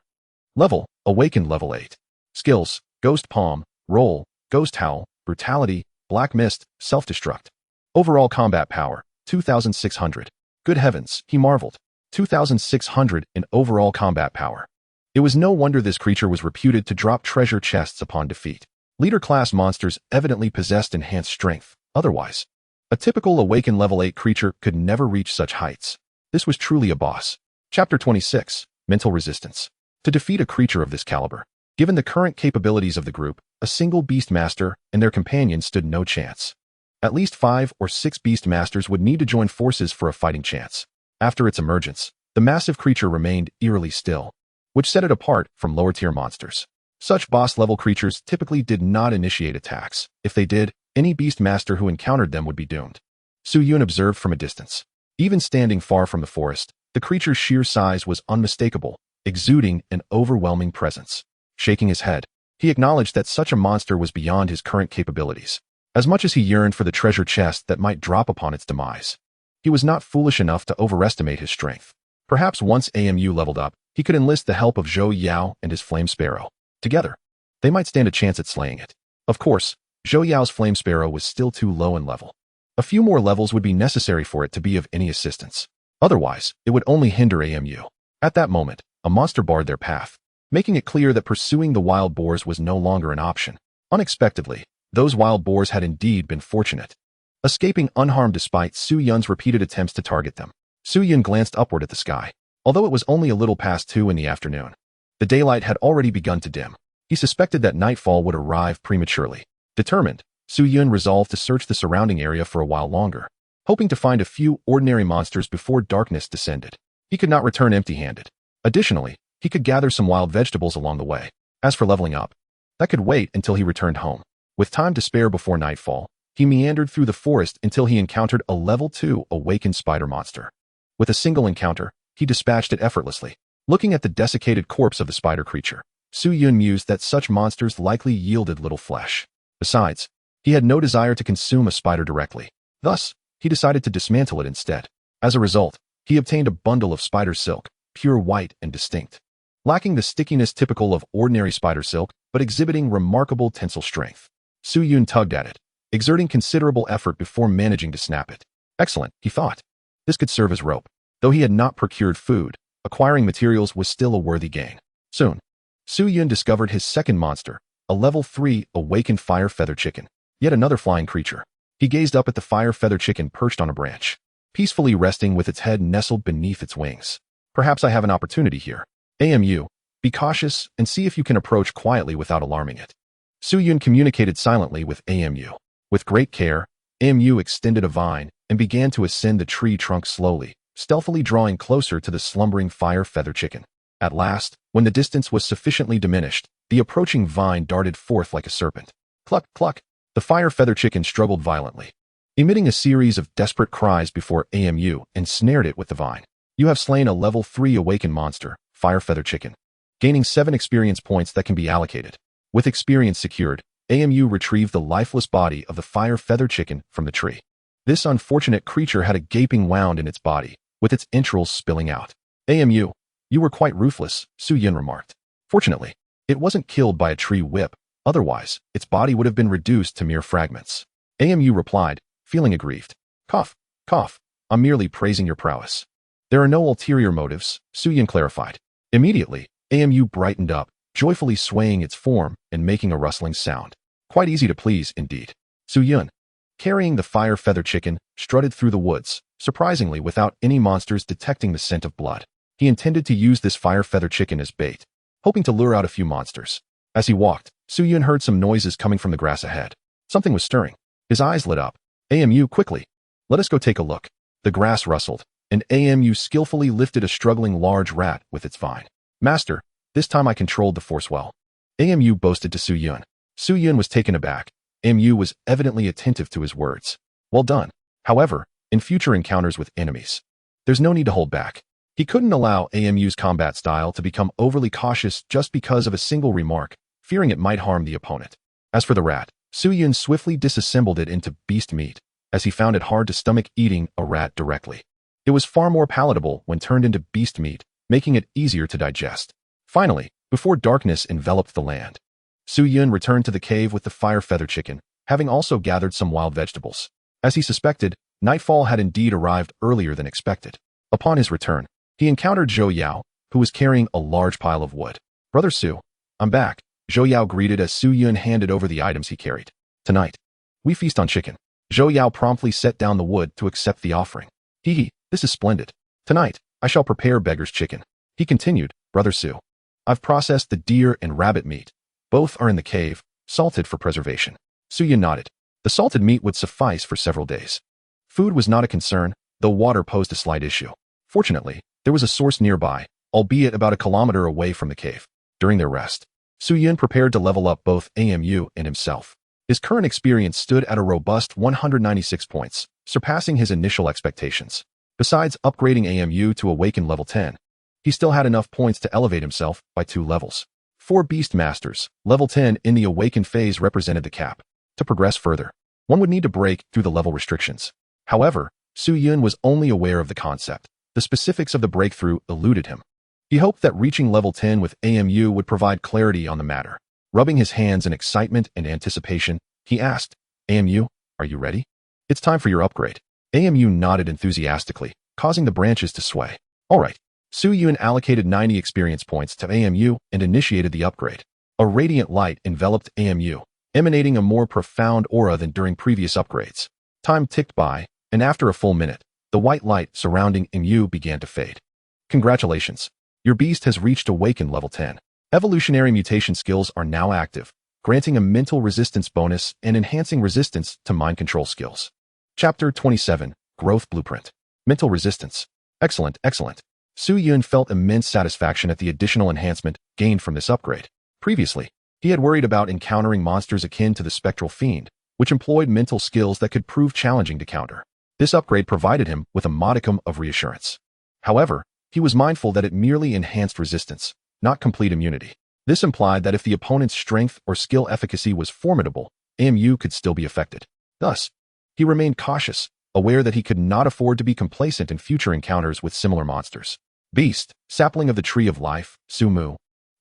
Level, Awakened level 8. Skills, Ghost Palm, Roll, Ghost Howl, Brutality, Black Mist, Self-Destruct. Overall combat power, 2,600. Good heavens, he marveled. 2,600 in overall combat power. It was no wonder this creature was reputed to drop treasure chests upon defeat. Leader-class monsters evidently possessed enhanced strength. Otherwise, a typical Awakened level 8 creature could never reach such heights. This was truly a boss. Chapter 26, Mental Resistance. To defeat a creature of this caliber, given the current capabilities of the group, a single Beastmaster and their companions stood no chance. At least 5 or 6 Beastmasters would need to join forces for a fighting chance. After its emergence, the massive creature remained eerily still, which set it apart from lower-tier monsters. Such boss-level creatures typically did not initiate attacks. If they did, any beast master who encountered them would be doomed. Su Yun observed from a distance. Even standing far from the forest, the creature's sheer size was unmistakable, exuding an overwhelming presence. Shaking his head, he acknowledged that such a monster was beyond his current capabilities, as much as he yearned for the treasure chest that might drop upon its demise. He was not foolish enough to overestimate his strength. Perhaps once AMU leveled up, he could enlist the help of Zhou Yao and his Flame Sparrow. Together, they might stand a chance at slaying it. Of course, Zhou Yao's Flame Sparrow was still too low in level. A few more levels would be necessary for it to be of any assistance. Otherwise, it would only hinder AMU. At that moment, a monster barred their path, making it clear that pursuing the wild boars was no longer an option. Unexpectedly, those wild boars had indeed been fortunate, escaping unharmed despite Su Yun's repeated attempts to target them. Su Yun glanced upward at the sky. Although it was only a little past 2 in the afternoon, the daylight had already begun to dim. He suspected that nightfall would arrive prematurely. Determined, Su Yun resolved to search the surrounding area for a while longer, hoping to find a few ordinary monsters before darkness descended. He could not return empty-handed. Additionally, he could gather some wild vegetables along the way. As for leveling up, that could wait until he returned home. With time to spare before nightfall, he meandered through the forest until he encountered a level 2 awakened spider monster. With a single encounter, he dispatched it effortlessly. Looking at the desiccated corpse of the spider creature, Su Yun mused that such monsters likely yielded little flesh. Besides, he had no desire to consume a spider directly. Thus, he decided to dismantle it instead. As a result, he obtained a bundle of spider silk, pure white and distinct. Lacking the stickiness typical of ordinary spider silk, but exhibiting remarkable tensile strength. Su Yun tugged at it, exerting considerable effort before managing to snap it. Excellent, he thought. This could serve as rope. Though he had not procured food, acquiring materials was still a worthy gain. Soon, Su Yun discovered his second monster, a level 3 awakened fire feather chicken. Yet another flying creature. He gazed up at the fire feather chicken perched on a branch, peacefully resting with its head nestled beneath its wings. Perhaps I have an opportunity here. AMU, be cautious and see if you can approach quietly without alarming it. Su Yun communicated silently with AMU. With great care, AMU extended a vine and began to ascend the tree trunk slowly, stealthily drawing closer to the slumbering fire feather chicken. At last, when the distance was sufficiently diminished, the approaching vine darted forth like a serpent. Cluck, cluck. The fire feather chicken struggled violently, emitting a series of desperate cries before AMU ensnared it with the vine. You have slain a level 3 awakened monster, fire feather chicken, gaining 7 experience points that can be allocated. With experience secured, AMU retrieved the lifeless body of the fire feather chicken from the tree. This unfortunate creature had a gaping wound in its body, with its entrails spilling out. AMU, you were quite ruthless, Su Yun remarked. Fortunately, it wasn't killed by a tree whip. Otherwise, its body would have been reduced to mere fragments. AMU replied, feeling aggrieved. Cough, cough, I'm merely praising your prowess. There are no ulterior motives, Su Yun clarified. Immediately, AMU brightened up, joyfully swaying its form and making a rustling sound. Quite easy to please, indeed. Su Yun, carrying the fire feather chicken, strutted through the woods, surprisingly without any monsters detecting the scent of blood. He intended to use this fire feather chicken as bait, hoping to lure out a few monsters. As he walked, Su Yun heard some noises coming from the grass ahead. Something was stirring. His eyes lit up. AMU, quickly. Let us go take a look. The grass rustled, and AMU skillfully lifted a struggling large rat with its vine. Master, this time I controlled the force well. AMU boasted to Su Yun. Su Yun was taken aback. AMU was evidently attentive to his words. Well done. However, in future encounters with enemies, there's no need to hold back. He couldn't allow AMU's combat style to become overly cautious just because of a single remark, fearing it might harm the opponent. As for the rat, Su Yun swiftly disassembled it into beast meat, as he found it hard to stomach eating a rat directly. It was far more palatable when turned into beast meat, making it easier to digest. Finally, before darkness enveloped the land, Su Yun returned to the cave with the fire feather chicken, having also gathered some wild vegetables. As he suspected, nightfall had indeed arrived earlier than expected. Upon his return, he encountered Zhou Yao, who was carrying a large pile of wood. Brother Su, I'm back, Zhou Yao greeted as Su Yun handed over the items he carried. Tonight, we feast on chicken. Zhou Yao promptly set down the wood to accept the offering. Hee, this is splendid. Tonight, I shall prepare beggar's chicken. He continued, Brother Su, I've processed the deer and rabbit meat. Both are in the cave, salted for preservation. Su Yun nodded. The salted meat would suffice for several days. Food was not a concern, though water posed a slight issue. Fortunately, there was a source nearby, albeit about a kilometer away from the cave. During their rest, Su-Yun prepared to level up both AMU and himself. His current experience stood at a robust 196 points, surpassing his initial expectations. Besides upgrading AMU to Awaken level 10, he still had enough points to elevate himself by 2 levels. 4 Beast Masters, level 10 in the Awaken phase represented the cap. To progress further, one would need to break through the level restrictions. However, Su-Yun was only aware of the concept. The specifics of the breakthrough eluded him. He hoped that reaching level 10 with AMU would provide clarity on the matter. Rubbing his hands in excitement and anticipation, he asked, AMU, are you ready? It's time for your upgrade. AMU nodded enthusiastically, causing the branches to sway. All right. Su-Yun allocated 90 experience points to AMU and initiated the upgrade. A radiant light enveloped AMU, emanating a more profound aura than during previous upgrades. Time ticked by, and after a full minute, the white light surrounding AMU began to fade. Congratulations. Your beast has reached Awaken level 10. Evolutionary mutation skills are now active, granting a mental resistance bonus and enhancing resistance to mind control skills. Chapter 27, Growth Blueprint. Mental resistance. Excellent, excellent. Su-Yun felt immense satisfaction at the additional enhancement gained from this upgrade. Previously, he had worried about encountering monsters akin to the Spectral Fiend, which employed mental skills that could prove challenging to counter. This upgrade provided him with a modicum of reassurance. However, he was mindful that it merely enhanced resistance, not complete immunity. This implied that if the opponent's strength or skill efficacy was formidable, AMU could still be affected. Thus, he remained cautious, aware that he could not afford to be complacent in future encounters with similar monsters. Beast, Sapling of the Tree of Life, Sumu.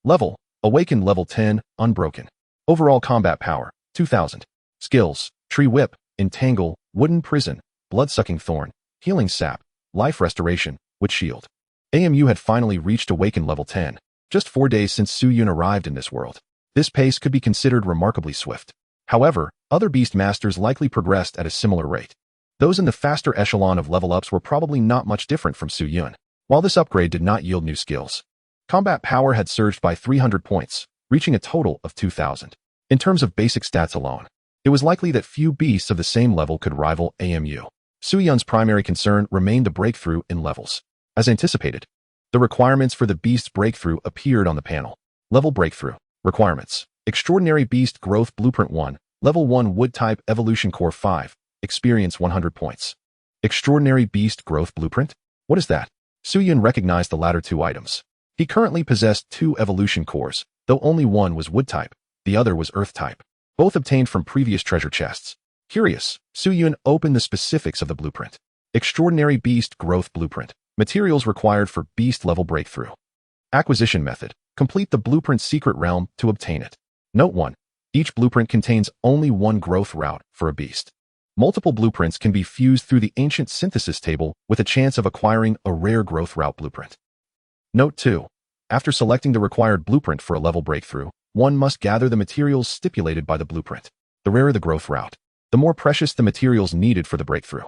Level, Awaken level 10, Unbroken. Overall combat power, 2000. Skills, Tree Whip, Entangle, Wooden Prison, Blood-Sucking Thorn, Healing Sap, Life Restoration, Witch Shield. AMU had finally reached Awaken level 10, just 4 days since Su-Yun arrived in this world. This pace could be considered remarkably swift. However, other Beast Masters likely progressed at a similar rate. Those in the faster echelon of level-ups were probably not much different from Su-Yun. While this upgrade did not yield new skills, combat power had surged by 300 points, reaching a total of 2,000. In terms of basic stats alone, it was likely that few beasts of the same level could rival AMU. Su-Yun's primary concern remained the breakthrough in levels. As anticipated, the requirements for the Beast's breakthrough appeared on the panel. Level Breakthrough. Requirements. Extraordinary Beast Growth Blueprint 1. Level 1 Wood Type Evolution Core 5. Experience 100 points. Extraordinary Beast Growth Blueprint? What is that? Su-Yun recognized the latter 2 items. He currently possessed 2 evolution cores, though only one was Wood Type, the other was Earth Type. Both obtained from previous treasure chests. Curious, Su-Yun opened the specifics of the blueprint. Extraordinary Beast Growth Blueprint. Materials required for Beast level breakthrough. Acquisition method. Complete the blueprint's secret realm to obtain it. Note 1. Each blueprint contains only one growth route for a beast. Multiple blueprints can be fused through the ancient synthesis table with a chance of acquiring a rare growth route blueprint. Note 2. After selecting the required blueprint for a level breakthrough, one must gather the materials stipulated by the blueprint. The rarer the growth route, the more precious the materials needed for the breakthrough.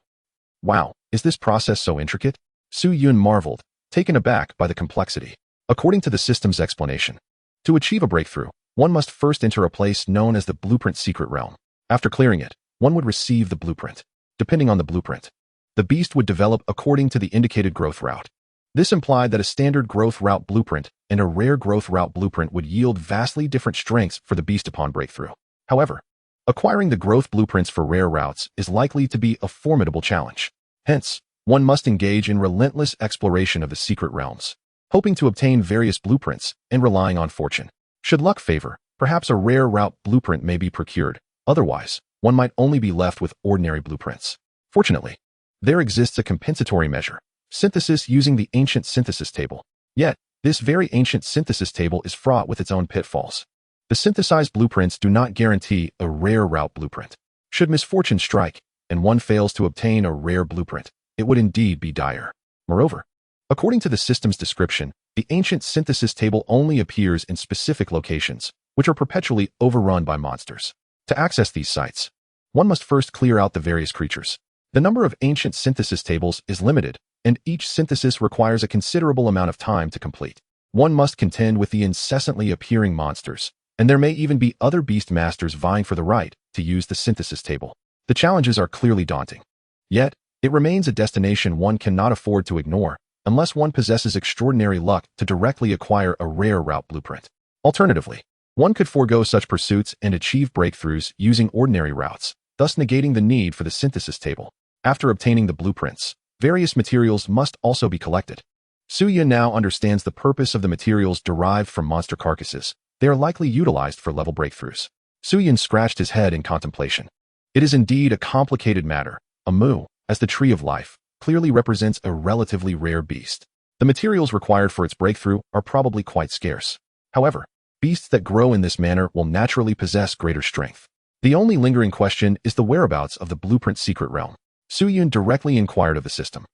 Wow, is this process so intricate? Su-Yun marveled, taken aback by the complexity. According to the system's explanation, to achieve a breakthrough, one must first enter a place known as the blueprint secret realm. After clearing it, one would receive the blueprint. Depending on the blueprint, the beast would develop according to the indicated growth route. This implied that a standard growth route blueprint and a rare growth route blueprint would yield vastly different strengths for the beast upon breakthrough. However, acquiring the growth blueprints for rare routes is likely to be a formidable challenge. Hence, one must engage in relentless exploration of the secret realms, hoping to obtain various blueprints and relying on fortune. Should luck favor, perhaps a rare route blueprint may be procured. Otherwise, one might only be left with ordinary blueprints. Fortunately, there exists a compensatory measure, synthesis using the ancient synthesis table. Yet, this very ancient synthesis table is fraught with its own pitfalls. The synthesized blueprints do not guarantee a rare route blueprint. Should misfortune strike, and one fails to obtain a rare blueprint, it would indeed be dire. Moreover, according to the system's description, the ancient synthesis table only appears in specific locations, which are perpetually overrun by monsters. To access these sites, one must first clear out the various creatures. The number of ancient synthesis tables is limited, and each synthesis requires a considerable amount of time to complete. One must contend with the incessantly appearing monsters, and there may even be other beast masters vying for the right to use the synthesis table. The challenges are clearly daunting. Yet, it remains a destination one cannot afford to ignore, unless one possesses extraordinary luck to directly acquire a rare route blueprint. Alternatively, one could forego such pursuits and achieve breakthroughs using ordinary routes, thus negating the need for the synthesis table. After obtaining the blueprints, various materials must also be collected. Suya now understands the purpose of the materials derived from monster carcasses. They are likely utilized for level breakthroughs. Suyin scratched his head in contemplation. It is indeed a complicated matter. A mu, as the tree of life, clearly represents a relatively rare beast. The materials required for its breakthrough are probably quite scarce. However, beasts that grow in this manner will naturally possess greater strength. The only lingering question is the whereabouts of the blueprint secret realm. Suyun directly inquired of the system.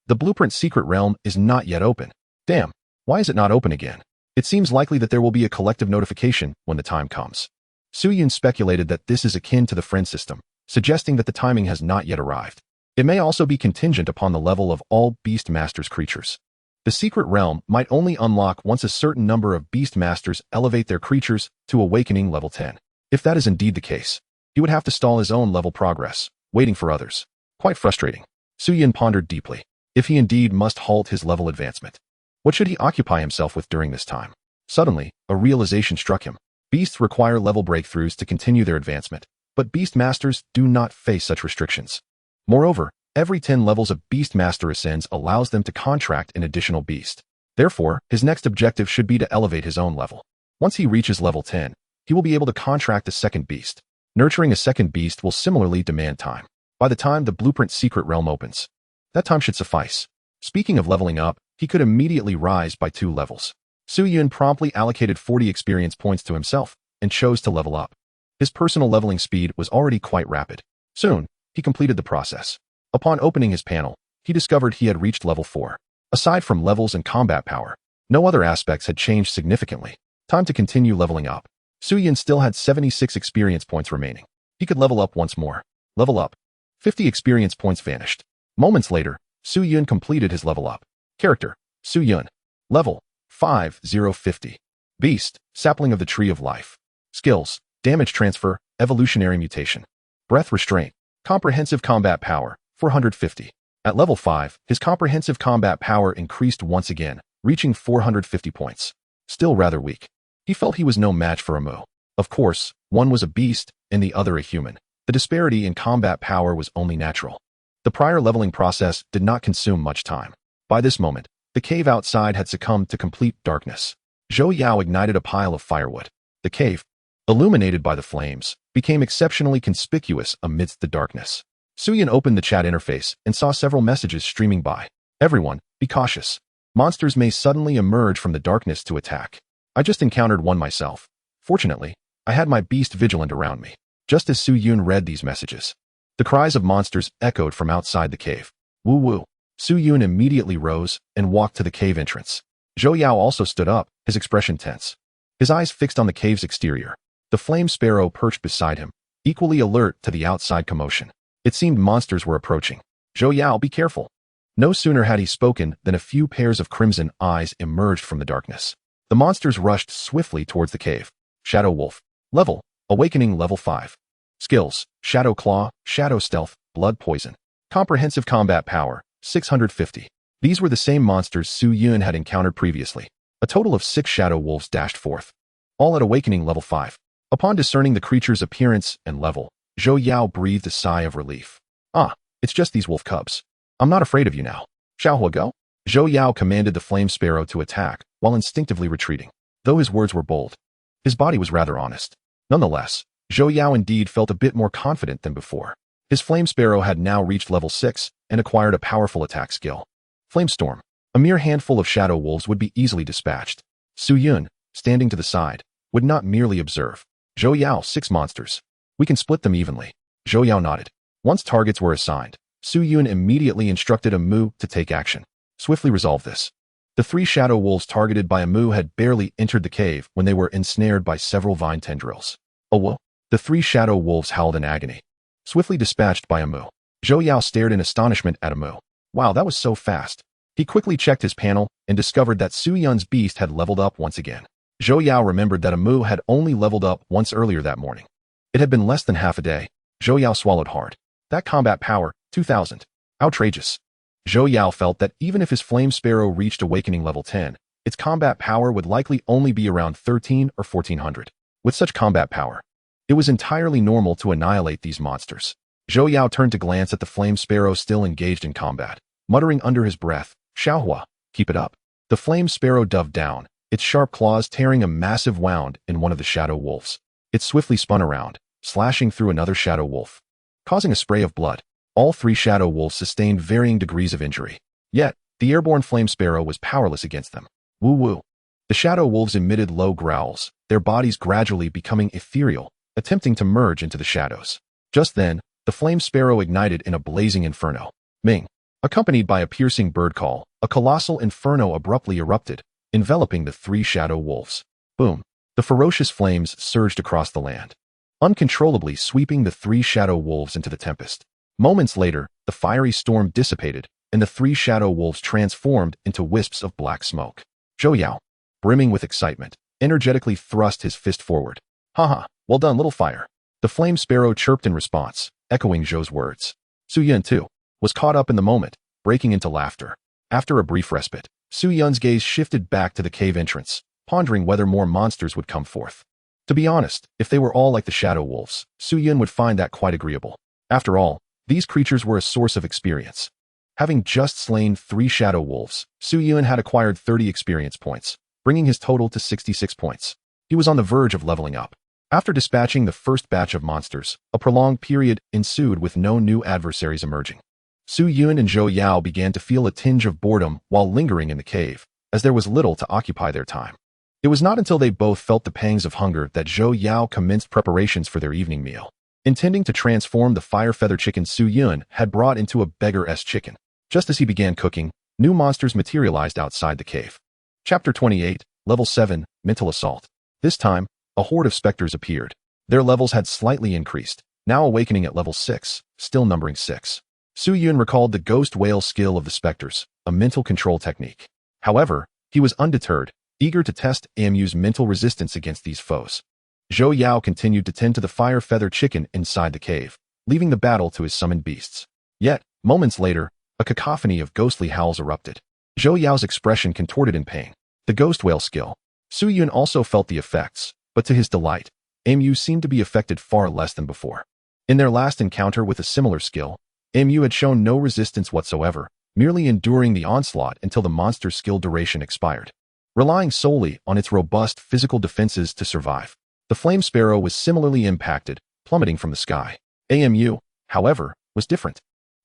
The blueprint secret realm is not yet open. Damn, why is it not open again? It seems likely that there will be a collective notification when the time comes. Suyun speculated that this is akin to the friend system, suggesting that the timing has not yet arrived. It may also be contingent upon the level of all Beast Masters creatures. The secret realm might only unlock once a certain number of Beast Masters elevate their creatures to Awakening level 10. If that is indeed the case, he would have to stall his own level progress, waiting for others. Quite frustrating. Suyun pondered deeply. If he indeed must halt his level advancement, what should he occupy himself with during this time? Suddenly, a realization struck him. Beasts require level breakthroughs to continue their advancement, but Beast Masters do not face such restrictions. Moreover, every 10 levels a Beast Master ascends allows them to contract an additional beast. Therefore, his next objective should be to elevate his own level. Once he reaches level 10, he will be able to contract a second beast. Nurturing a second beast will similarly demand time. By the time the blueprint secret realm opens, that time should suffice. Speaking of leveling up, he could immediately rise by 2 levels. Suyun promptly allocated 40 experience points to himself and chose to level up. His personal leveling speed was already quite rapid. Soon, he completed the process. Upon opening his panel, he discovered he had reached level 4. Aside from levels and combat power, no other aspects had changed significantly. Time to continue leveling up. Suyun still had 76 experience points remaining. He could level up once more. Level up. 50 experience points vanished. Moments later, Suyun completed his level up. Character, Suyun. Level, 5050. Beast, Sapling of the Tree of Life. Skills, Damage Transfer, Evolutionary Mutation. Breath Restraint, Comprehensive Combat Power, 450. At level 5, his comprehensive combat power increased once again, reaching 450 points. Still rather weak. He felt he was no match for a mu. Of course, one was a beast and the other a human. The disparity in combat power was only natural. The prior leveling process did not consume much time. By this moment, the cave outside had succumbed to complete darkness. Zhou Yao ignited a pile of firewood. The cave, illuminated by the flames, became exceptionally conspicuous amidst the darkness. Suyun opened the chat interface and saw several messages streaming by. Everyone, be cautious. Monsters may suddenly emerge from the darkness to attack. I just encountered one myself. Fortunately, I had my beast vigilant around me. Just as Suyun read these messages, the cries of monsters echoed from outside the cave. Woo woo. Suyun immediately rose and walked to the cave entrance. Zhou Yao also stood up, his expression tense. His eyes fixed on the cave's exterior. The flame sparrow perched beside him, equally alert to the outside commotion. It seemed monsters were approaching. Zhou Yao, be careful. No sooner had he spoken than a few pairs of crimson eyes emerged from the darkness. The monsters rushed swiftly towards the cave. Shadow Wolf. Level, Awakening level 5. Skills, Shadow Claw, Shadow Stealth, Blood Poison. Comprehensive Combat Power, 650. These were the same monsters Suyun had encountered previously. A total of 6 Shadow Wolves dashed forth, all at Awakening level 5. Upon discerning the creature's appearance and level, Zhou Yao breathed a sigh of relief. Ah, it's just these wolf cubs. I'm not afraid of you now. Shall we go? Zhou Yao commanded the flame sparrow to attack, while instinctively retreating. Though his words were bold, his body was rather honest. Nonetheless, Zhou Yao indeed felt a bit more confident than before. His flame sparrow had now reached level 6 and acquired a powerful attack skill. Flamestorm. A mere handful of shadow wolves would be easily dispatched. Suyun, standing to the side, would not merely observe. Zhou Yao, 6 monsters. We can split them evenly. Zhou Yao nodded. Once targets were assigned, Suyun immediately instructed a mu to take action. Swiftly resolve this. The 3 shadow wolves targeted by a mu had barely entered the cave when they were ensnared by several vine tendrils. Oh whoa. The 3 shadow wolves howled in agony. Swiftly dispatched by a mu. Zhou Yao stared in astonishment at a mu. Wow, that was so fast. He quickly checked his panel and discovered that Suyun's beast had leveled up once again. Zhou Yao remembered that a mu had only leveled up once earlier that morning. It had been less than half a day. Zhou Yao swallowed hard. That combat power, 2000. Outrageous. Zhou Yao felt that even if his Flame Sparrow reached Awakening level 10, its combat power would likely only be around 13 or 1400. With such combat power, it was entirely normal to annihilate these monsters. Zhou Yao turned to glance at the Flame Sparrow still engaged in combat, muttering under his breath, "Xiaohua, keep it up." The Flame Sparrow dove down, its sharp claws tearing a massive wound in one of the Shadow Wolves. It swiftly spun around, slashing through another Shadow Wolf, causing a spray of blood. All three Shadow Wolves sustained varying degrees of injury. Yet, the airborne Flame Sparrow was powerless against them. Woo-woo. The Shadow Wolves emitted low growls, their bodies gradually becoming ethereal, attempting to merge into the shadows. Just then, the Flame Sparrow ignited in a blazing inferno. Ming. Accompanied by a piercing bird call, a colossal inferno abruptly erupted, enveloping the three Shadow Wolves. Boom. The ferocious flames surged across the land, uncontrollably sweeping the three Shadow Wolves into the tempest. Moments later, the fiery storm dissipated, and the three Shadow Wolves transformed into wisps of black smoke. Zhou Yao, brimming with excitement, energetically thrust his fist forward. "Haha, well done, little fire." The Flame Sparrow chirped in response, echoing Zhou's words. Su Yun, too, was caught up in the moment, breaking into laughter. After a brief respite, Su Yun's gaze shifted back to the cave entrance, pondering whether more monsters would come forth. To be honest, if they were all like the Shadow Wolves, Su Yun would find that quite agreeable. After all, these creatures were a source of experience. Having just slain 3 Shadow Wolves, Su Yun had acquired 30 experience points, bringing his total to 66 points. He was on the verge of leveling up. After dispatching the first batch of monsters, a prolonged period ensued with no new adversaries emerging. Su Yun and Zhou Yao began to feel a tinge of boredom while lingering in the cave, as there was little to occupy their time. It was not until they both felt the pangs of hunger that Zhou Yao commenced preparations for their evening meal. Intending to transform the fire feather chicken Su Yun had brought into a beggar-esque chicken. Just as he began cooking, new monsters materialized outside the cave. Chapter 28, Level 7, Mental Assault. This time, a horde of specters appeared. Their levels had slightly increased, now awakening at level 6, still numbering 6. Su Yun recalled the ghost whale skill of the specters, a mental control technique. However, he was undeterred, eager to test AMU's mental resistance against these foes. Zhou Yao continued to tend to the fire feather chicken inside the cave, leaving the battle to his summoned beasts. Yet, moments later, a cacophony of ghostly howls erupted. Zhou Yao's expression contorted in pain. The ghost whale skill. Su Yun also felt the effects, but to his delight, AMU seemed to be affected far less than before. In their last encounter with a similar skill, AMU had shown no resistance whatsoever, merely enduring the onslaught until the monster's skill duration expired, relying solely on its robust physical defenses to survive. The Flame Sparrow was similarly impacted, plummeting from the sky. AMU, however, was different.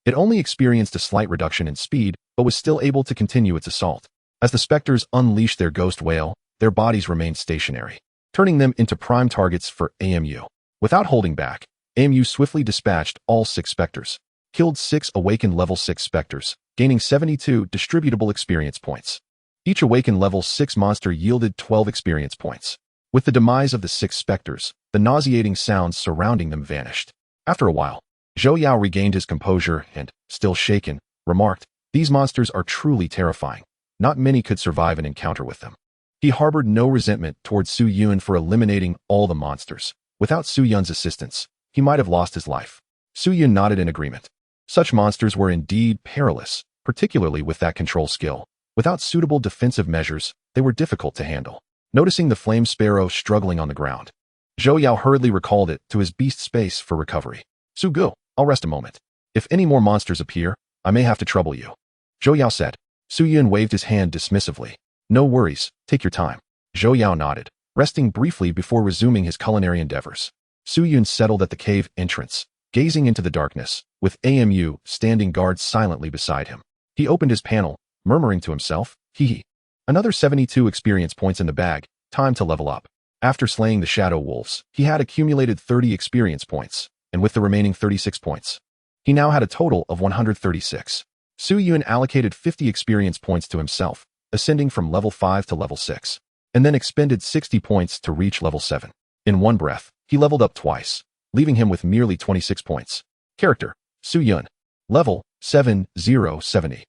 It only experienced a slight reduction in speed, but was still able to continue its assault. As the specters unleashed their ghost whale, their bodies remained stationary, turning them into prime targets for AMU. Without holding back, AMU swiftly dispatched all 6 specters, killed 6 awakened level 6 specters, gaining 72 distributable experience points. Each awakened level 6 monster yielded 12 experience points. With the demise of the 6 specters, the nauseating sounds surrounding them vanished. After a while, Zhou Yao regained his composure and, still shaken, remarked, "These monsters are truly terrifying. Not many could survive an encounter with them." He harbored no resentment towards Su Yun for eliminating all the monsters. Without Su Yun's assistance, he might have lost his life. Su Yun nodded in agreement. Such monsters were indeed perilous, particularly with that control skill. Without suitable defensive measures, they were difficult to handle. Noticing the Flame Sparrow struggling on the ground, Zhou Yao hurriedly recalled it to his beast space for recovery. "Su Gu, I'll rest a moment. If any more monsters appear, I may have to trouble you," Zhou Yao said. Su Yun waved his hand dismissively. "No worries, take your time." Zhou Yao nodded, resting briefly before resuming his culinary endeavors. Su Yun settled at the cave entrance, gazing into the darkness, with AMU standing guard silently beside him. He opened his panel, murmuring to himself, "Hee hee. Another 72 experience points in the bag, time to level up." After slaying the Shadow Wolves, he had accumulated 30 experience points, and with the remaining 36 points, he now had a total of 136. Su Yun allocated 50 experience points to himself, ascending from level 5 to level 6, and then expended 60 points to reach level 7. In one breath, he leveled up twice, leaving him with merely 26 points. Character: Su Yun. Level: 7070.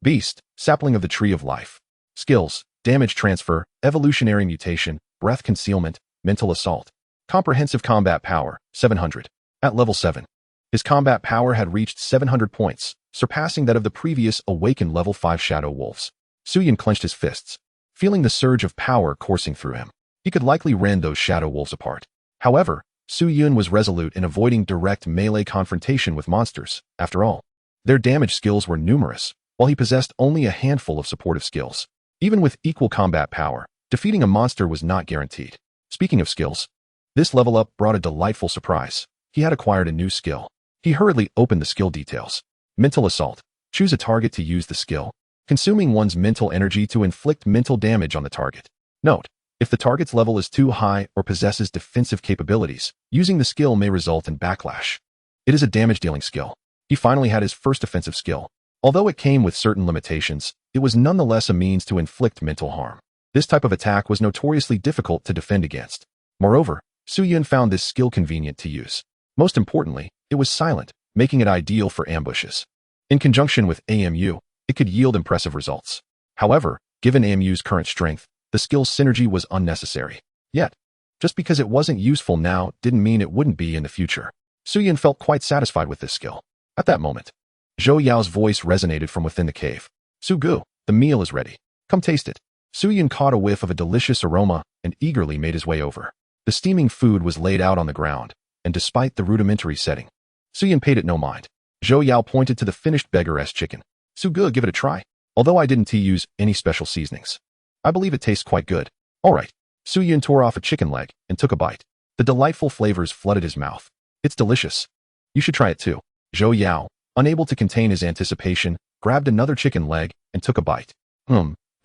Beast: Sapling of the Tree of Life. Skills: Damage Transfer, Evolutionary Mutation, Breath Concealment, Mental Assault. Comprehensive Combat Power: 700. At level 7, His combat power had reached 700 points, surpassing that of the previous awakened level 5 Shadow Wolves. Su-Yun clenched his fists, feeling the surge of power coursing through him. He could likely rend those Shadow Wolves apart. However, Su-Yun was resolute in avoiding direct melee confrontation with monsters. After all, their damage skills were numerous, while he possessed only a handful of supportive skills. Even with equal combat power, defeating a monster was not guaranteed. Speaking of skills, this level up brought a delightful surprise. He had acquired a new skill. He hurriedly opened the skill details. Mental Assault. Choose a target to use the skill, consuming one's mental energy to inflict mental damage on the target. Note: if the target's level is too high or possesses defensive capabilities, using the skill may result in backlash. It is a damage-dealing skill. He finally had his first offensive skill. Although it came with certain limitations, it was nonetheless a means to inflict mental harm. This type of attack was notoriously difficult to defend against. Moreover, Su-Yun found this skill convenient to use. Most importantly, it was silent, making it ideal for ambushes. In conjunction with AMU, it could yield impressive results. However, given AMU's current strength, the skill's synergy was unnecessary. Yet, just because it wasn't useful now didn't mean it wouldn't be in the future. Su-Yun felt quite satisfied with this skill. At that moment, Zhou Yao's voice resonated from within the cave. Su-Gu, the meal is ready. Come taste it. Su-Yun caught a whiff of a delicious aroma and eagerly made his way over. The steaming food was laid out on the ground, and despite the rudimentary setting, Su-Yun paid it no mind. Zhou Yao pointed to the finished beggar-esque chicken. Su-Gu, give it a try. Although I didn't use any special seasonings, I believe it tastes quite good. All right. Su-Yun tore off a chicken leg and took a bite. The delightful flavors flooded his mouth. It's delicious. You should try it too. Zhou Yao, unable to contain his anticipation, grabbed another chicken leg and took a bite.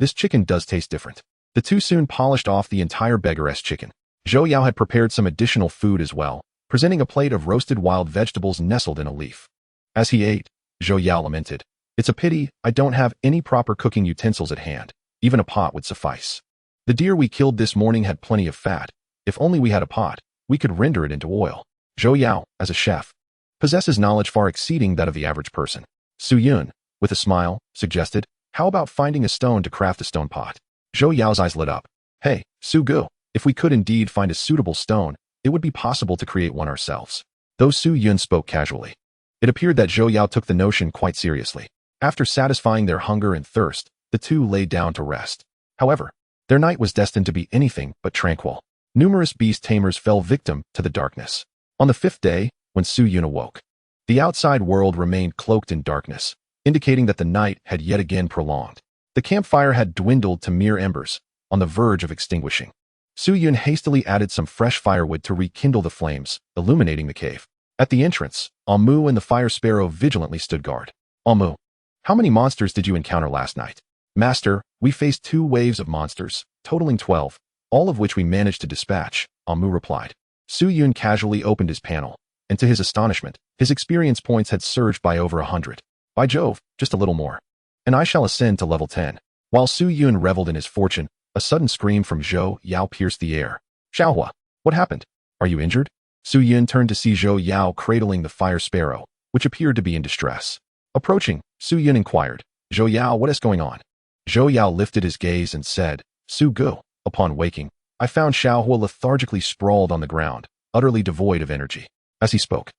This chicken does taste different. The two soon polished off the entire beggar-esque chicken. Zhou Yao had prepared some additional food as well, presenting a plate of roasted wild vegetables nestled in a leaf. As he ate, Zhou Yao lamented, "It's a pity I don't have any proper cooking utensils at hand. Even a pot would suffice. The deer we killed this morning had plenty of fat. If only we had a pot, we could render it into oil." Zhou Yao, as a chef, possesses knowledge far exceeding that of the average person. Su-Yun, with a smile, suggested, "How about finding a stone to craft a stone pot?" Zhou Yao's eyes lit up. "Hey, Su-Gu, if we could indeed find a suitable stone, it would be possible to create one ourselves." Though Su-Yun spoke casually, it appeared that Zhou Yao took the notion quite seriously. After satisfying their hunger and thirst, the two lay down to rest. However, their night was destined to be anything but tranquil. Numerous beast tamers fell victim to the darkness. On the fifth day, when Su-Yun awoke, the outside world remained cloaked in darkness, indicating that the night had yet again prolonged. The campfire had dwindled to mere embers, on the verge of extinguishing. Su-Yun hastily added some fresh firewood to rekindle the flames, illuminating the cave. At the entrance, Amu and the fire sparrow vigilantly stood guard. "Amu, how many monsters did you encounter last night?" "Master, we faced 2 waves of monsters, totaling 12, all of which we managed to dispatch," Amu replied. Su-Yun casually opened his panel, and to his astonishment, his experience points had surged by over 100. "By Jove, just a little more, and I shall ascend to level 10. While Su-Yun reveled in his fortune, a sudden scream from Zhou Yao pierced the air. "Xiaohua, what happened? Are you injured?" Su-Yun turned to see Zhou Yao cradling the fire sparrow, which appeared to be in distress. Approaching, Su-Yun inquired, "Zhou Yao, what is going on?" Zhou Yao lifted his gaze and said, "Su-Gu, upon waking, I found Xiaohua lethargically sprawled on the ground, utterly devoid of energy." As he spoke,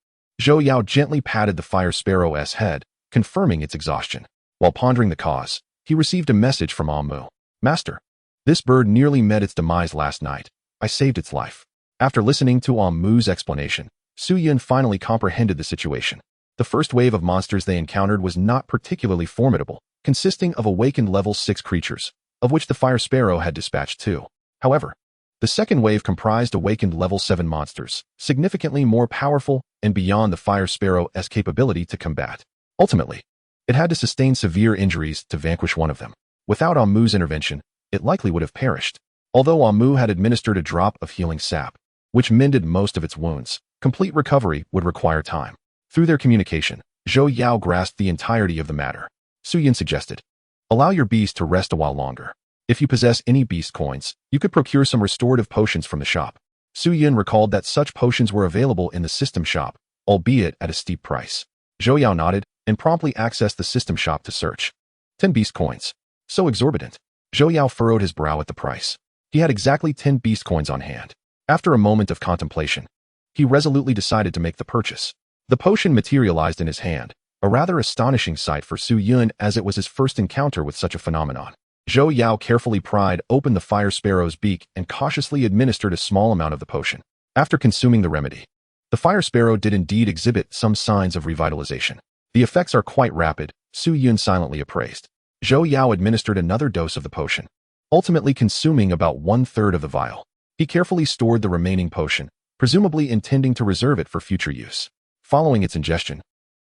Zhou Yao gently patted the fire sparrow's head, confirming its exhaustion. While pondering the cause, he received a message from Amu. "Master, this bird nearly met its demise last night. I saved its life." After listening to Amu's explanation, Su-Yun finally comprehended the situation. The first wave of monsters they encountered was not particularly formidable, consisting of awakened level 6 creatures, of which the fire sparrow had dispatched 2. However, the second wave comprised awakened level 7 monsters, significantly more powerful and beyond the fire sparrow's capability to combat. Ultimately, it had to sustain severe injuries to vanquish one of them. Without Amu's intervention, it likely would have perished. Although Amu had administered a drop of healing sap, which mended most of its wounds, complete recovery would require time. Through their communication, Zhou Yao grasped the entirety of the matter. Su-Yun suggested, "Allow your beast to rest a while longer. If you possess any beast coins, you could procure some restorative potions from the shop." Su-Yun recalled that such potions were available in the system shop, albeit at a steep price. Zhou Yao nodded and promptly accessed the system shop to search. 10 beast coins. So exorbitant. Zhou Yao furrowed his brow at the price. He had exactly 10 beast coins on hand. After a moment of contemplation, he resolutely decided to make the purchase. The potion materialized in his hand, a rather astonishing sight for Su Yun as it was his first encounter with such a phenomenon. Zhou Yao carefully pried open the fire sparrow's beak and cautiously administered a small amount of the potion. After consuming the remedy, the fire sparrow did indeed exhibit some signs of revitalization. The effects are quite rapid, Su Yun silently appraised. Zhou Yao administered another dose of the potion, ultimately consuming about 1/3 of the vial. He carefully stored the remaining potion, presumably intending to reserve it for future use. Following its ingestion,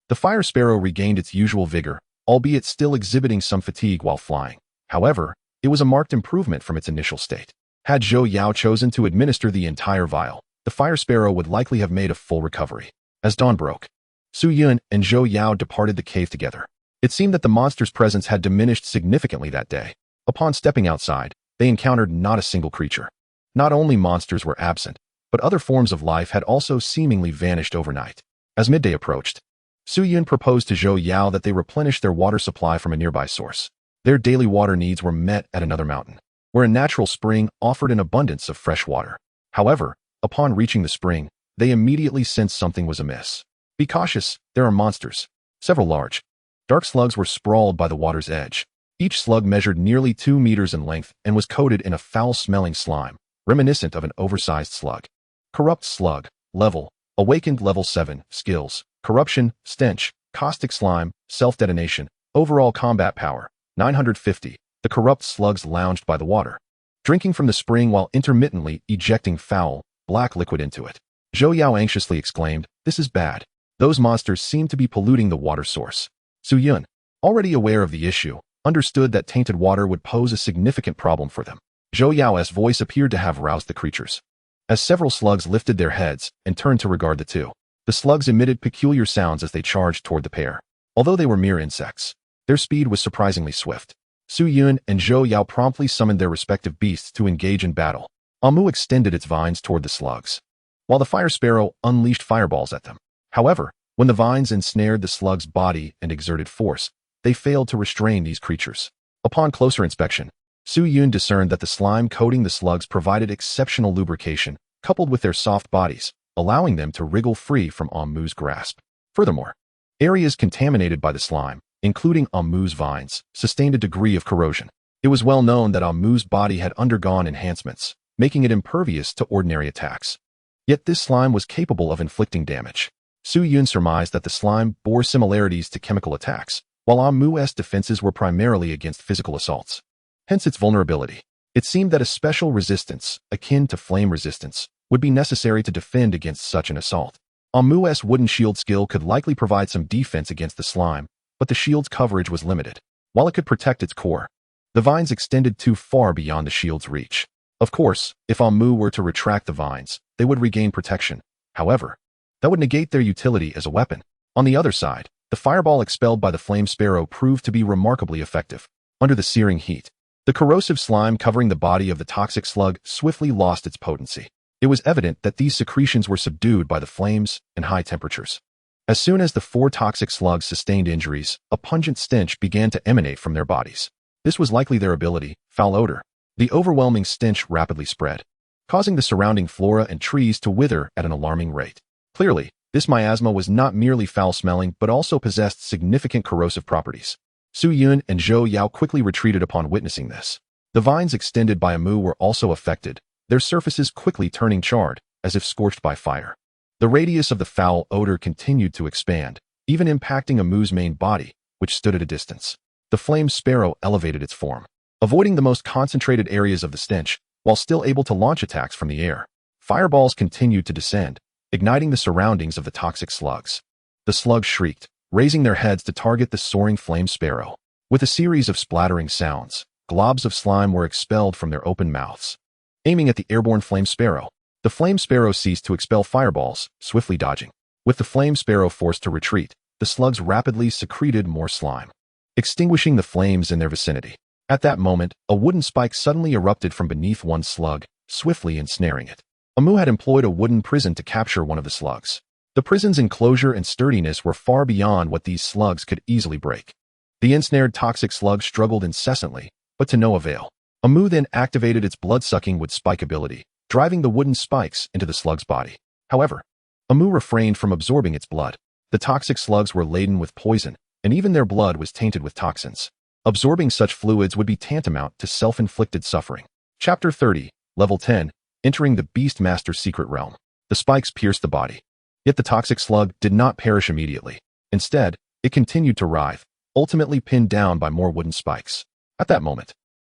the fire sparrow regained its usual vigor, albeit still exhibiting some fatigue while flying. However, it was a marked improvement from its initial state. Had Zhou Yao chosen to administer the entire vial, the fire sparrow would likely have made a full recovery. As dawn broke, Su Yun and Zhou Yao departed the cave together. It seemed that the monster's presence had diminished significantly that day. Upon stepping outside, they encountered not a single creature. Not only monsters were absent, but other forms of life had also seemingly vanished overnight. As midday approached, Su Yun proposed to Zhou Yao that they replenish their water supply from a nearby source. Their daily water needs were met at another mountain, where a natural spring offered an abundance of fresh water. However, upon reaching the spring, they immediately sensed something was amiss. Be cautious, there are monsters. Several large, dark slugs were sprawled by the water's edge. Each slug measured nearly 2 meters in length and was coated in a foul-smelling slime, reminiscent of an oversized slug. Corrupt slug, level, awakened level 7, skills, corruption, stench, caustic slime, self-detonation, overall combat power, 950. The corrupt slugs lounged by the water, drinking from the spring while intermittently ejecting foul, black liquid into it. Zhou Yao anxiously exclaimed, "This is bad. Those monsters seem to be polluting the water source." Su Yun, already aware of the issue, understood that tainted water would pose a significant problem for them. Zhou Yao's voice appeared to have roused the creatures. As several slugs lifted their heads and turned to regard the two, the slugs emitted peculiar sounds as they charged toward the pair. Although they were mere insects, their speed was surprisingly swift. Su Yun and Zhou Yao promptly summoned their respective beasts to engage in battle. Amu extended its vines toward the slugs, while the fire sparrow unleashed fireballs at them. However, when the vines ensnared the slug's body and exerted force, they failed to restrain these creatures. Upon closer inspection, Su Yun discerned that the slime coating the slugs provided exceptional lubrication, coupled with their soft bodies, allowing them to wriggle free from Amu's grasp. Furthermore, areas contaminated by the slime, including Amu's vines, sustained a degree of corrosion. It was well known that Amu's body had undergone enhancements, making it impervious to ordinary attacks. Yet this slime was capable of inflicting damage. Su Yun surmised that the slime bore similarities to chemical attacks, while Amu's defenses were primarily against physical assaults. Hence its vulnerability. It seemed that a special resistance, akin to flame resistance, would be necessary to defend against such an assault. Amu's wooden shield skill could likely provide some defense against the slime, but the shield's coverage was limited. While it could protect its core, the vines extended too far beyond the shield's reach. Of course, if Amu were to retract the vines, they would regain protection. However, that would negate their utility as a weapon. On the other side, the fireball expelled by the flame sparrow proved to be remarkably effective. Under the searing heat, the corrosive slime covering the body of the toxic slug swiftly lost its potency. It was evident that these secretions were subdued by the flames and high temperatures. As soon as the 4 toxic slugs sustained injuries, a pungent stench began to emanate from their bodies. This was likely their ability, foul odor. The overwhelming stench rapidly spread, causing the surrounding flora and trees to wither at an alarming rate. Clearly, this miasma was not merely foul-smelling but also possessed significant corrosive properties. Su Yun and Zhou Yao quickly retreated upon witnessing this. The vines extended by Amu were also affected, their surfaces quickly turning charred, as if scorched by fire. The radius of the foul odor continued to expand, even impacting Amu's main body, which stood at a distance. The flame sparrow elevated its form, avoiding the most concentrated areas of the stench, while still able to launch attacks from the air. Fireballs continued to descend, igniting the surroundings of the toxic slugs. The slugs shrieked, raising their heads to target the soaring flame sparrow. With a series of splattering sounds, globs of slime were expelled from their open mouths. Aiming at the airborne flame sparrow, the flame sparrow ceased to expel fireballs, swiftly dodging. With the flame sparrow forced to retreat, the slugs rapidly secreted more slime, extinguishing the flames in their vicinity. At that moment, a wooden spike suddenly erupted from beneath one slug, swiftly ensnaring it. Amu had employed a wooden prison to capture one of the slugs. The prison's enclosure and sturdiness were far beyond what these slugs could easily break. The ensnared toxic slug struggled incessantly, but to no avail. Amu then activated its blood-sucking wood spike ability, driving the wooden spikes into the slug's body. However, Amu refrained from absorbing its blood. The toxic slugs were laden with poison, and even their blood was tainted with toxins. Absorbing such fluids would be tantamount to self-inflicted suffering. Chapter 30, Level 10, Entering the Beastmaster's Secret Realm. The spikes pierced the body. Yet the toxic slug did not perish immediately. Instead, it continued to writhe, ultimately pinned down by more wooden spikes. At that moment,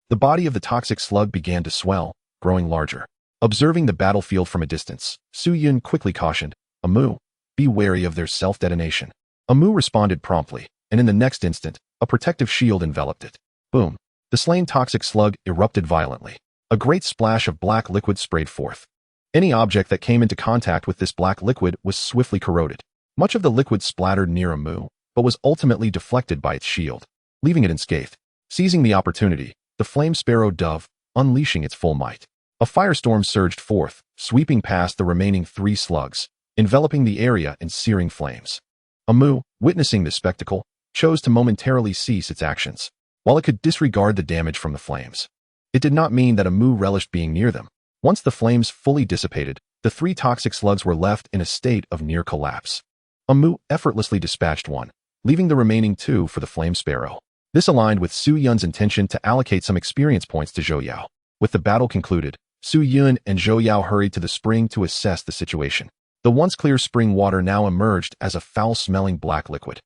the body of the toxic slug began to swell, growing larger. Observing the battlefield from a distance, Su Yun quickly cautioned, "Amu, be wary of their self-detonation." Amu responded promptly, and in the next instant, a protective shield enveloped it. Boom! The slain toxic slug erupted violently. A great splash of black liquid sprayed forth. Any object that came into contact with this black liquid was swiftly corroded. Much of the liquid splattered near Amu, but was ultimately deflected by its shield, leaving it unscathed. Seizing the opportunity, the flame sparrow dove, unleashing its full might. A firestorm surged forth, sweeping past the remaining 3 slugs, enveloping the area in searing flames. Amu, witnessing this spectacle, chose to momentarily cease its actions. While it could disregard the damage from the flames, it did not mean that Amu relished being near them. Once the flames fully dissipated, the 3 toxic slugs were left in a state of near collapse. Amu effortlessly dispatched one, leaving the remaining 2 for the flame sparrow. This aligned with Su Yun's intention to allocate some experience points to Zhou Yao. With the battle concluded, Su Yun and Zhou Yao hurried to the spring to assess the situation. The once clear spring water now emerged as a foul-smelling black liquid.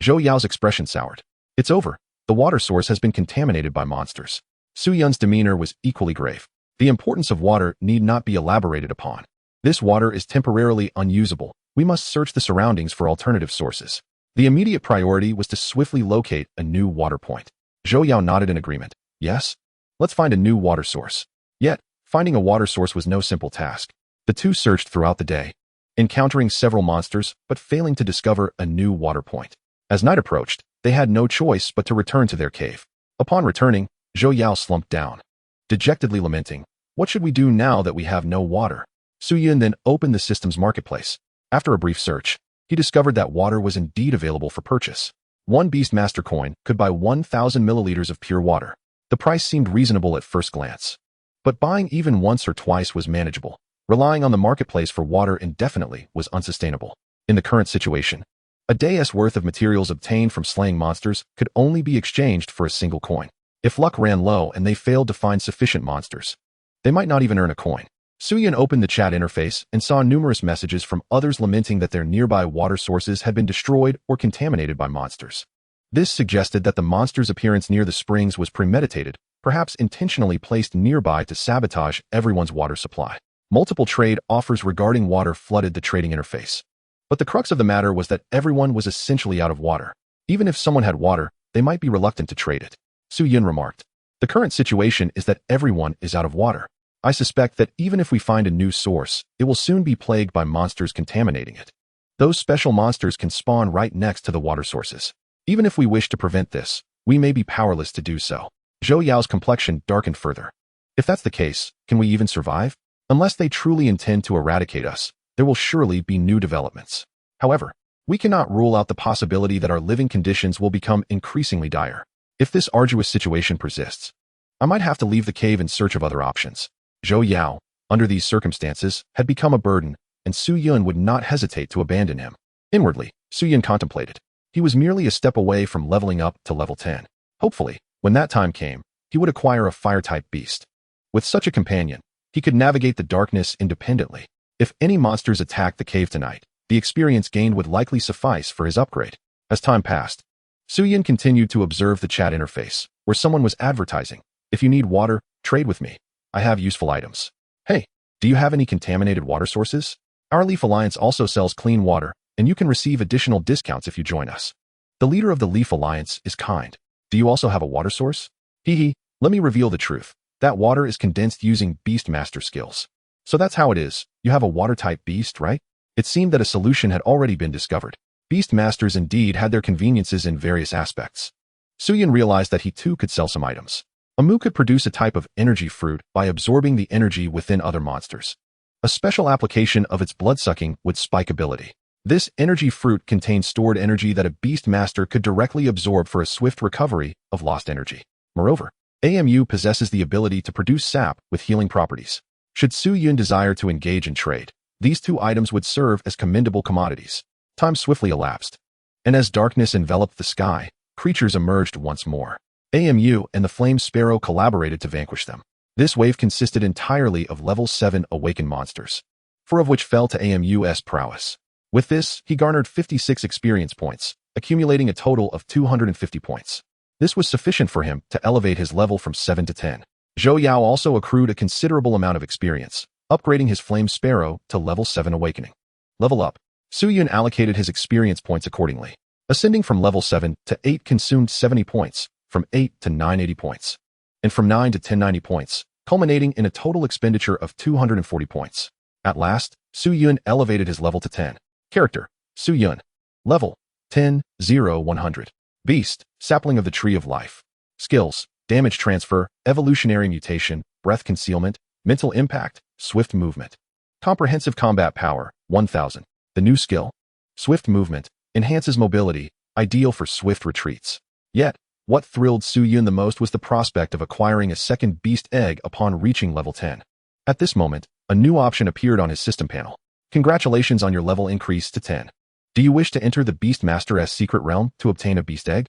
Zhou Yao's expression soured. "It's over. The water source has been contaminated by monsters." Su Yun's demeanor was equally grave. "The importance of water need not be elaborated upon. This water is temporarily unusable. We must search the surroundings for alternative sources." The immediate priority was to swiftly locate a new water point. Zhou Yao nodded in agreement. "Yes? Let's find a new water source." Yet, finding a water source was no simple task. The 2 searched throughout the day, encountering several monsters but failing to discover a new water point. As night approached, they had no choice but to return to their cave. Upon returning, Zhou Yao slumped down, dejectedly lamenting, "What should we do now that we have no water?" Su Yun then opened the system's marketplace. After a brief search, he discovered that water was indeed available for purchase. 1 Beastmaster coin could buy 1,000 milliliters of pure water. The price seemed reasonable at first glance, but buying even once or twice was manageable. Relying on the marketplace for water indefinitely was unsustainable. In the current situation, a day's worth of materials obtained from slaying monsters could only be exchanged for a single coin. If luck ran low and they failed to find sufficient monsters, they might not even earn a coin. Su Yun opened the chat interface and saw numerous messages from others lamenting that their nearby water sources had been destroyed or contaminated by monsters. This suggested that the monster's appearance near the springs was premeditated, perhaps intentionally placed nearby to sabotage everyone's water supply. Multiple trade offers regarding water flooded the trading interface. But the crux of the matter was that everyone was essentially out of water. Even if someone had water, they might be reluctant to trade it. Su Yun remarked, "The current situation is that everyone is out of water. I suspect that even if we find a new source, it will soon be plagued by monsters contaminating it. Those special monsters can spawn right next to the water sources. Even if we wish to prevent this, we may be powerless to do so." Zhou Yao's complexion darkened further. "If that's the case, can we even survive? Unless they truly intend to eradicate us, there will surely be new developments. However, we cannot rule out the possibility that our living conditions will become increasingly dire. If this arduous situation persists, I might have to leave the cave in search of other options." Zhou Yao, under these circumstances, had become a burden, and Su Yun would not hesitate to abandon him. Inwardly, Su Yun contemplated. He was merely a step away from leveling up to level 10. Hopefully, when that time came, he would acquire a fire-type beast. With such a companion, he could navigate the darkness independently. If any monsters attacked the cave tonight, the experience gained would likely suffice for his upgrade. As time passed, Su Yun continued to observe the chat interface, where someone was advertising, "If you need water, trade with me. I have useful items." "Hey, do you have any contaminated water sources? Our Leaf Alliance also sells clean water, and you can receive additional discounts if you join us." The leader of the Leaf Alliance is kind. "Do you also have a water source?" "Hee, let me reveal the truth. That water is condensed using Beastmaster skills." "So that's how it is. You have a water-type beast, right?" It seemed that a solution had already been discovered. Beastmasters indeed had their conveniences in various aspects. Su Yun realized that he too could sell some items. Amu could produce a type of energy fruit by absorbing the energy within other monsters. A special application of its blood-sucking would spike ability. This energy fruit contained stored energy that a Beastmaster could directly absorb for a swift recovery of lost energy. Moreover, AMU possesses the ability to produce sap with healing properties. Should Su Yun desire to engage in trade, these 2 items would serve as commendable commodities. Time swiftly elapsed, and as darkness enveloped the sky, creatures emerged once more. AMU and the Flame Sparrow collaborated to vanquish them. This wave consisted entirely of level 7 awakened monsters, 4 of which fell to AMU's prowess. With this, he garnered 56 experience points, accumulating a total of 250 points. This was sufficient for him to elevate his level from 7 to 10. Zhou Yao also accrued a considerable amount of experience, upgrading his Flame Sparrow to level 7 awakening. Level up. Su Yun allocated his experience points accordingly. Ascending from level 7 to 8 consumed 70 points, from 8 to 980 points, and from 9 to 1090 points, culminating in a total expenditure of 240 points. At last, Su Yun elevated his level to 10. Character: Su Yun. Level: 10, 0, 100. Beast, Sapling of the Tree of Life. Skills: Damage Transfer, Evolutionary Mutation, Breath Concealment, Mental Impact, Swift Movement. Comprehensive Combat Power, 1000. The new skill: Swift Movement, enhances mobility, ideal for swift retreats. Yet, what thrilled Su Yun the most was the prospect of acquiring a second beast egg upon reaching level 10. At this moment, a new option appeared on his system panel. Congratulations on your level increase to 10. Do you wish to enter the Beastmaster's secret realm to obtain a beast egg?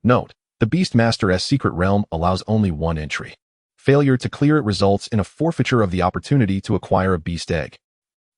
Note: the Beastmaster's secret realm allows only one entry. Failure to clear it results in a forfeiture of the opportunity to acquire a beast egg.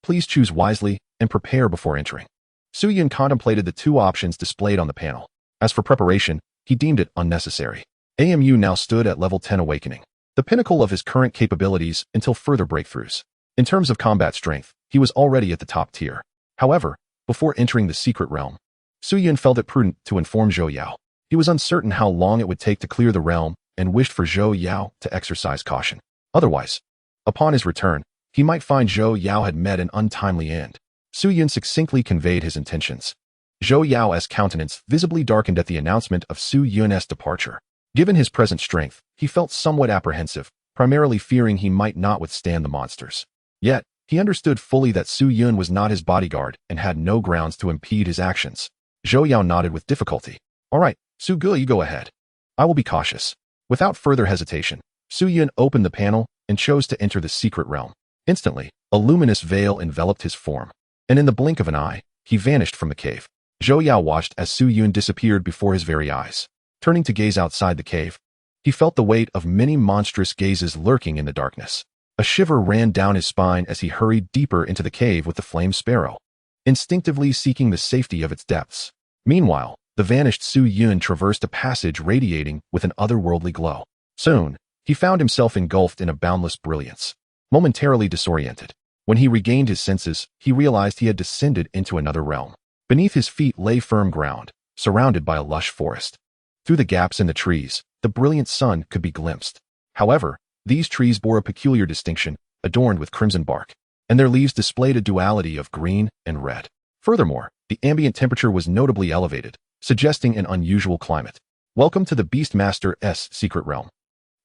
Please choose wisely and prepare before entering. Su Yun contemplated the two options displayed on the panel. As for preparation, he deemed it unnecessary. AMU now stood at level 10 awakening, the pinnacle of his current capabilities until further breakthroughs. In terms of combat strength, he was already at the top tier. However, before entering the secret realm, Su Yun felt it prudent to inform Zhou Yao. He was uncertain how long it would take to clear the realm and wished for Zhou Yao to exercise caution. Otherwise, upon his return, he might find Zhou Yao had met an untimely end. Su Yun succinctly conveyed his intentions. Zhou Yao's countenance visibly darkened at the announcement of Su Yun's departure. Given his present strength, he felt somewhat apprehensive, primarily fearing he might not withstand the monsters. Yet, he understood fully that Su Yun was not his bodyguard and had no grounds to impede his actions. Zhou Yao nodded with difficulty. All right, Su Ge, you go ahead. I will be cautious. Without further hesitation, Su Yun opened the panel and chose to enter the secret realm. Instantly, a luminous veil enveloped his form, and in the blink of an eye, he vanished from the cave. Zhou Yao watched as Su Yun disappeared before his very eyes. Turning to gaze outside the cave, he felt the weight of many monstrous gazes lurking in the darkness. A shiver ran down his spine as he hurried deeper into the cave with the Flame Sparrow, instinctively seeking the safety of its depths. Meanwhile, the vanished Su Yun traversed a passage radiating with an otherworldly glow. Soon, he found himself engulfed in a boundless brilliance. Momentarily disoriented, when he regained his senses, he realized he had descended into another realm. Beneath his feet lay firm ground, surrounded by a lush forest. Through the gaps in the trees, the brilliant sun could be glimpsed. However, these trees bore a peculiar distinction, adorned with crimson bark, and their leaves displayed a duality of green and red. Furthermore, the ambient temperature was notably elevated, suggesting an unusual climate. Welcome to the Beastmaster's secret realm.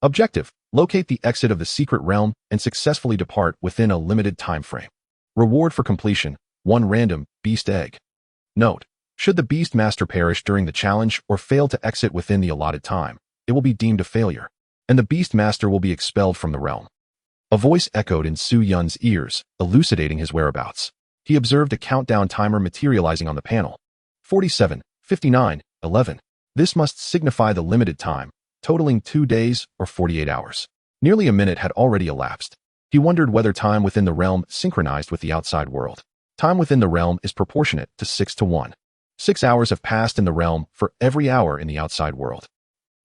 Objective: locate the exit of the secret realm and successfully depart within a limited time frame. Reward for completion: 1 random beast egg. Note: should the Beastmaster perish during the challenge or fail to exit within the allotted time, it will be deemed a failure, and the Beastmaster will be expelled from the realm. A voice echoed in Su Yun's ears, elucidating his whereabouts. He observed a countdown timer materializing on the panel. 47, 59, 11. This must signify the limited time, totaling 2 days or 48 hours. Nearly a minute had already elapsed. He wondered whether time within the realm synchronized with the outside world. Time within the realm is proportionate to 6 to 1. 6 hours have passed in the realm for every hour in the outside world.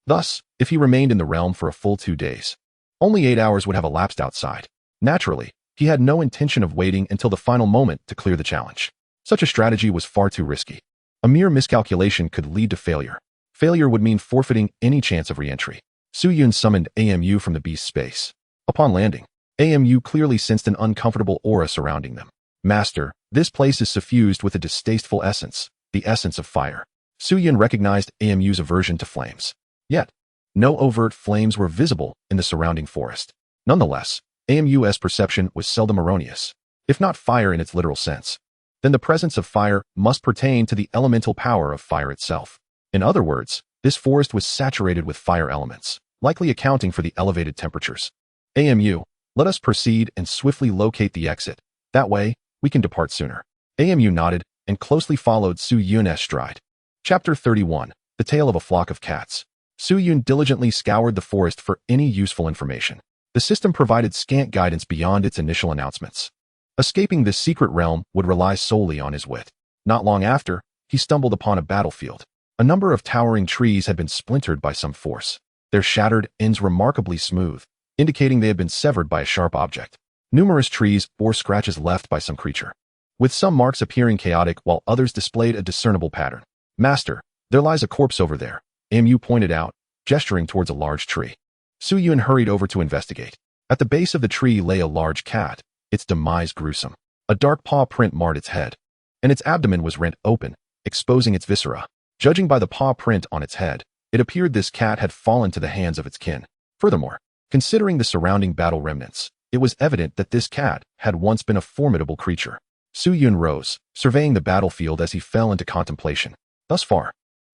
Thus, if he remained in the realm for a full 2 days, only 8 hours would have elapsed outside. Naturally, he had no intention of waiting until the final moment to clear the challenge. Such a strategy was far too risky. A mere miscalculation could lead to failure. Failure would mean forfeiting any chance of re-entry. Su Yun summoned AMU from the beast space. Upon landing, AMU clearly sensed an uncomfortable aura surrounding them. Master, this place is suffused with a distasteful essence, the essence of fire. Su Yun recognized AMU's aversion to flames. Yet, no overt flames were visible in the surrounding forest. Nonetheless, AMU's perception was seldom erroneous. If not fire in its literal sense, then the presence of fire must pertain to the elemental power of fire itself. In other words, this forest was saturated with fire elements, likely accounting for the elevated temperatures. AMU, let us proceed and swiftly locate the exit. That way, we can depart sooner. AMU nodded and closely followed Su Yun's stride. Chapter 31. The Tale of a Flock of Cats. Su Yun diligently scoured the forest for any useful information. The system provided scant guidance beyond its initial announcements. Escaping this secret realm would rely solely on his wit. Not long after, he stumbled upon a battlefield. A number of towering trees had been splintered by some force, their shattered ends remarkably smooth, indicating they had been severed by a sharp object. Numerous trees bore scratches left by some creature, with some marks appearing chaotic while others displayed a discernible pattern. "Master, there lies a corpse over there," Mu pointed out, gesturing towards a large tree. Su Yun hurried over to investigate. At the base of the tree lay a large cat, its demise gruesome. A dark paw print marred its head, and its abdomen was rent open, exposing its viscera. Judging by the paw print on its head, it appeared this cat had fallen to the hands of its kin. Furthermore, considering the surrounding battle remnants, it was evident that this cat had once been a formidable creature. Su Yun rose, surveying the battlefield as he fell into contemplation. Thus far,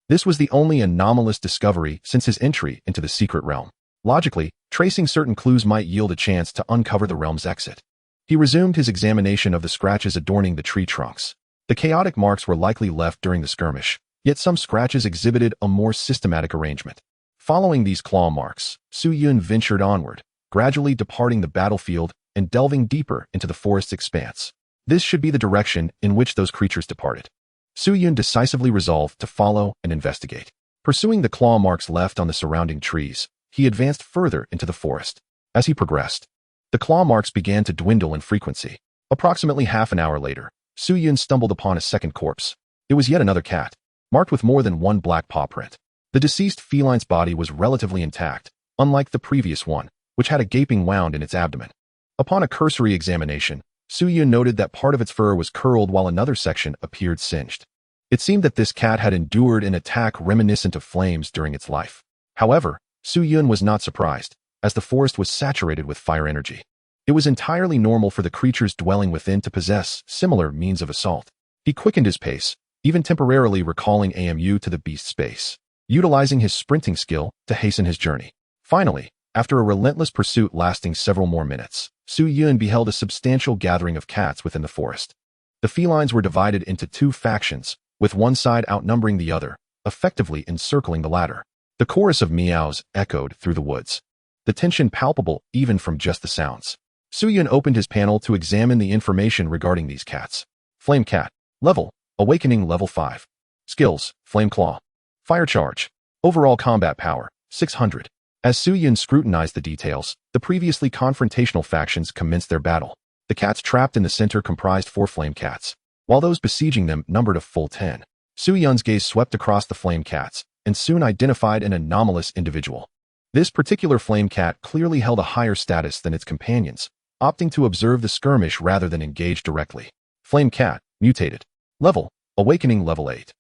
this was the only anomalous discovery since his entry into the secret realm. Logically, tracing certain clues might yield a chance to uncover the realm's exit. He resumed his examination of the scratches adorning the tree trunks. The chaotic marks were likely left during the skirmish, yet some scratches exhibited a more systematic arrangement. Following these claw marks, Su Yun ventured onward, gradually departing the battlefield and delving deeper into the forest's expanse. This should be the direction in which those creatures departed. Su Yun decisively resolved to follow and investigate. Pursuing the claw marks left on the surrounding trees, he advanced further into the forest. As he progressed, the claw marks began to dwindle in frequency. Approximately half an hour later, Su Yun stumbled upon a second corpse. It was yet another cat, marked with more than one black paw print. The deceased feline's body was relatively intact, unlike the previous one, which had a gaping wound in its abdomen. Upon a cursory examination, Su Yun noted that part of its fur was curled while another section appeared singed. It seemed that this cat had endured an attack reminiscent of flames during its life. However, Su Yun was not surprised, as the forest was saturated with fire energy. It was entirely normal for the creatures dwelling within to possess similar means of assault. He quickened his pace, even temporarily recalling Mu to the beast space, utilizing his sprinting skill to hasten his journey. Finally, after a relentless pursuit lasting several more minutes, Su Yun beheld a substantial gathering of cats within the forest. The felines were divided into two factions, with one side outnumbering the other, effectively encircling the latter. The chorus of meows echoed through the woods, the tension palpable even from just the sounds. Su Yun opened his panel to examine the information regarding these cats. Flame Cat. Level: Awakening Level 5. Skills: Flame Claw. Fire Charge. Overall Combat Power: 600. As Su Yun scrutinized the details, the previously confrontational factions commenced their battle. The cats trapped in the center comprised 4 flame cats, while those besieging them numbered a full 10. Su Yun's gaze swept across the flame cats, and soon identified an anomalous individual. This particular flame cat clearly held a higher status than its companions, opting to observe the skirmish rather than engage directly. Flame Cat. Mutated. Level: Awakening Level 8.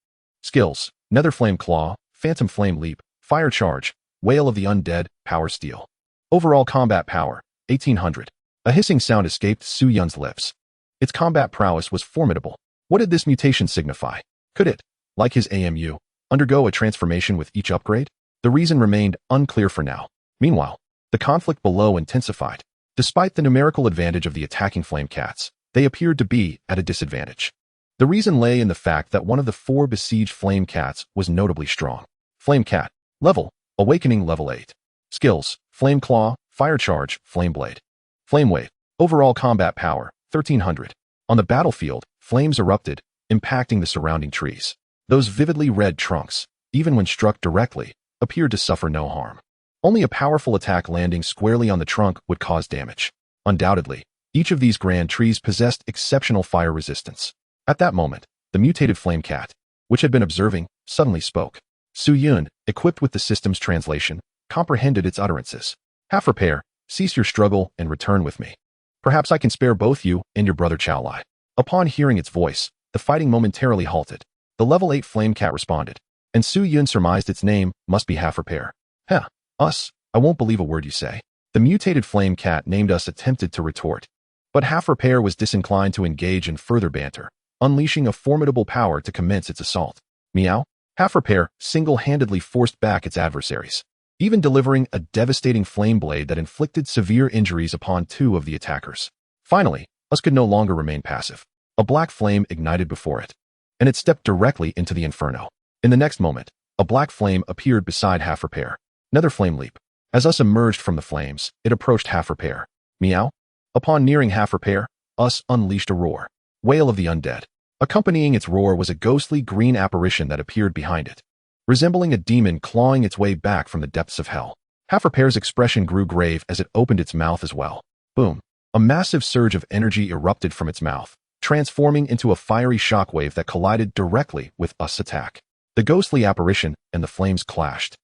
Skills: Nether Flame Claw, Phantom Flame Leap, Fire Charge, Wail of the Undead, Power Steel. Overall Combat Power: 1800. A hissing sound escaped Su Yun's lips. Its combat prowess was formidable. What did this mutation signify? Could it, like his Mu, undergo a transformation with each upgrade? The reason remained unclear for now. Meanwhile, the conflict below intensified. Despite the numerical advantage of the attacking flame cats, they appeared to be at a disadvantage. The reason lay in the fact that one of the 4 besieged flame cats was notably strong. Flame Cat. Level: Awakening Level 8. Skills: Flame Claw, Fire Charge, Flame Blade. Flame Wave. Overall Combat Power: 1300. On the battlefield, flames erupted, impacting the surrounding trees. Those vividly red trunks, even when struck directly, appeared to suffer no harm. Only a powerful attack landing squarely on the trunk would cause damage. Undoubtedly, each of these grand trees possessed exceptional fire resistance. At that moment, the mutated flame cat, which had been observing, suddenly spoke. Su Yun, equipped with the system's translation, comprehended its utterances. Half repair, cease your struggle and return with me. Perhaps I can spare both you and your brother Chao Lai. Upon hearing its voice, the fighting momentarily halted. The level 8 flame cat responded, and Su Yun surmised its name must be Half Repair. Huh, us? I won't believe a word you say. The mutated flame cat named us attempted to retort, but Half Repair was disinclined to engage in further banter, unleashing a formidable power to commence its assault. Meow. Half Repair single-handedly forced back its adversaries, even delivering a devastating flame blade that inflicted severe injuries upon 2 of the attackers. Finally, us could no longer remain passive. A black flame ignited before it. and it stepped directly into the inferno. In the next moment, a black flame appeared beside Half Repair. Another flame leap. As Us emerged from the flames, it approached Half Repair. Meow. Upon nearing Half Repair, Us unleashed a roar. Wail of the Undead. Accompanying its roar was a ghostly green apparition that appeared behind it, resembling a demon clawing its way back from the depths of hell. Half Repair's expression grew grave as it opened its mouth as well. Boom. A massive surge of energy erupted from its mouth, transforming into a fiery shockwave that collided directly with Us' attack. The ghostly apparition and the flames clashed,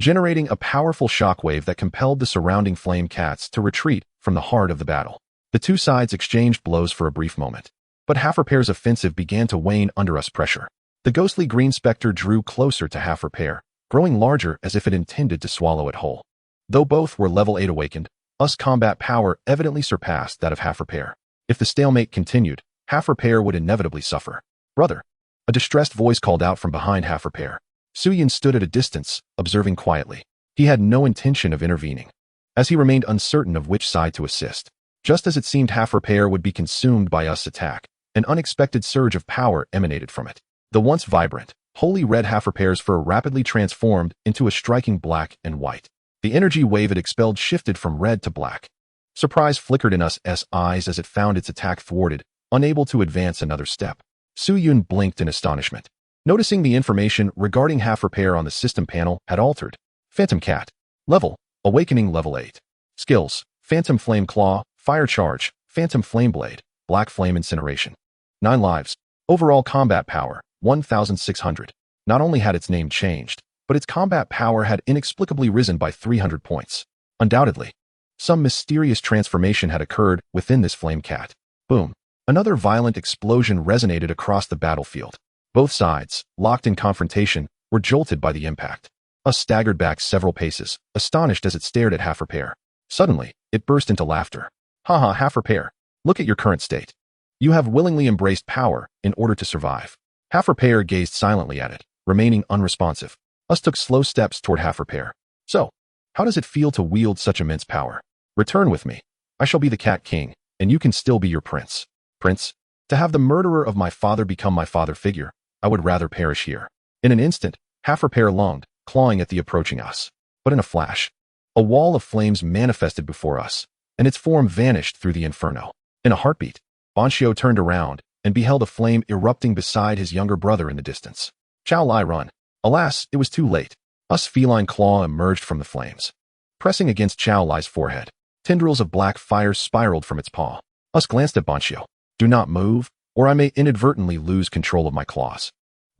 generating a powerful shockwave that compelled the surrounding flame cats to retreat from the heart of the battle. The two sides exchanged blows for a brief moment, but Half Repair's offensive began to wane under Us' pressure. The ghostly green specter drew closer to Half Repair, growing larger as if it intended to swallow it whole. Though both were level 8 awakened, Us' combat power evidently surpassed that of Half Repair. If the stalemate continued, Half Repair would inevitably suffer. Brother. A distressed voice called out from behind Half Repair. Suyin stood at a distance, observing quietly. He had no intention of intervening, as he remained uncertain of which side to assist. Just as it seemed Half Repair would be consumed by Us' attack, an unexpected surge of power emanated from it. The once vibrant, holy red Half Repair's fur rapidly transformed into a striking black and white. The energy wave it expelled shifted from red to black. Surprise flickered in Us' eyes as it found its attack thwarted, unable to advance another step. Suyun blinked in astonishment, noticing the information regarding Half Repair on the system panel had altered. Phantom Cat. Level. Awakening level 8. Skills. Phantom Flame Claw, Fire Charge, Phantom Flame Blade, Black Flame Incineration. 9 lives. Overall combat power, 1,600. Not only had its name changed, but its combat power had inexplicably risen by 300 points. Undoubtedly, some mysterious transformation had occurred within this flame cat. Boom. Another violent explosion resonated across the battlefield. Both sides, locked in confrontation, were jolted by the impact. Us staggered back several paces, astonished as it stared at Half Repair. Suddenly, it burst into laughter. Haha, Half Repair. Look at your current state. You have willingly embraced power in order to survive. Half Repair gazed silently at it, remaining unresponsive. Us took slow steps toward Half Repair. So, how does it feel to wield such immense power? Return with me. I shall be the Cat King, and you can still be your prince. Prince? To have the murderer of my father become my father figure, I would rather perish here. In an instant, Half Repair lunged, clawing at the approaching Us. But in a flash, a wall of flames manifested before Us, and its form vanished through the inferno. In a heartbeat, Banshio turned around and beheld a flame erupting beside his younger brother in the distance. Chao Lai run. Alas, it was too late. Us feline claw emerged from the flames, pressing against Chao Lai's forehead. Tendrils of black fire spiraled from its paw. Us glanced at Banshio. Do not move, or I may inadvertently lose control of my claws.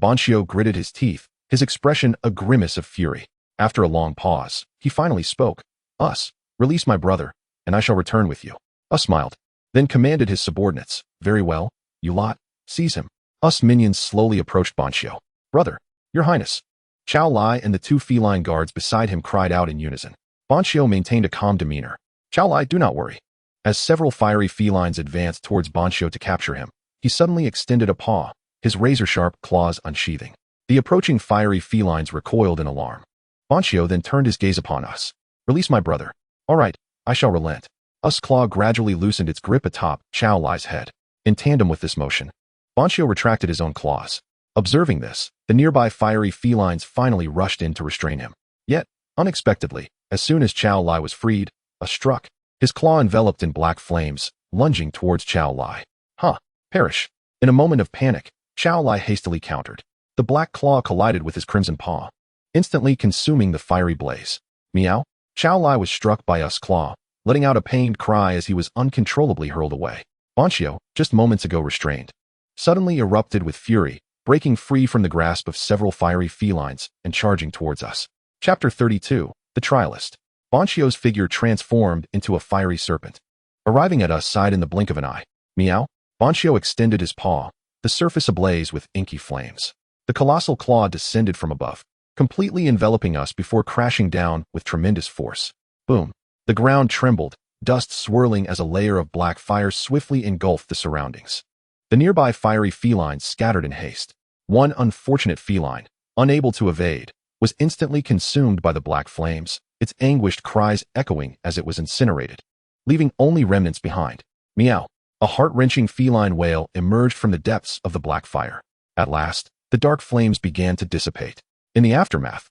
Banshio gritted his teeth, his expression a grimace of fury. After a long pause, he finally spoke. Us, release my brother, and I shall return with you. Us smiled, then commanded his subordinates. Very well, you lot, seize him. Us minions slowly approached Banshio. Brother, your highness. Chao Lai and the 2 feline guards beside him cried out in unison. Banshio maintained a calm demeanor. Chao Lai, do not worry. As several fiery felines advanced towards Banshio to capture him, he suddenly extended a paw, his razor-sharp claws unsheathing. The approaching fiery felines recoiled in alarm. Banshio then turned his gaze upon Us. Release my brother. All right, I shall relent. Us' claw gradually loosened its grip atop Chao Lai's head. In tandem with this motion, Banshio retracted his own claws. Observing this, the nearby fiery felines finally rushed in to restrain him. Yet, unexpectedly, as soon as Chao Lai was freed, Us struck. His claw enveloped in black flames, lunging towards Chao Lai. Perish. In a moment of panic, Chao Lai hastily countered. The black claw collided with his crimson paw, instantly consuming the fiery blaze. Meow. Chao Lai was struck by Us' claw, letting out a pained cry as he was uncontrollably hurled away. Banshio, just moments ago restrained, suddenly erupted with fury, breaking free from the grasp of several fiery felines and charging towards Us. Chapter 32, The Trialist. Banshio's figure transformed into a fiery serpent, arriving at Us' side in the blink of an eye. Meow. Banshio extended his paw, the surface ablaze with inky flames. The colossal claw descended from above, completely enveloping Us before crashing down with tremendous force. Boom. The ground trembled, dust swirling as a layer of black fire swiftly engulfed the surroundings. The nearby fiery felines scattered in haste. One unfortunate feline, unable to evade, was instantly consumed by the black flames, its anguished cries echoing as it was incinerated, leaving only remnants behind. Meow. A heart-wrenching feline wail emerged from the depths of the black fire. At last, the dark flames began to dissipate. In the aftermath,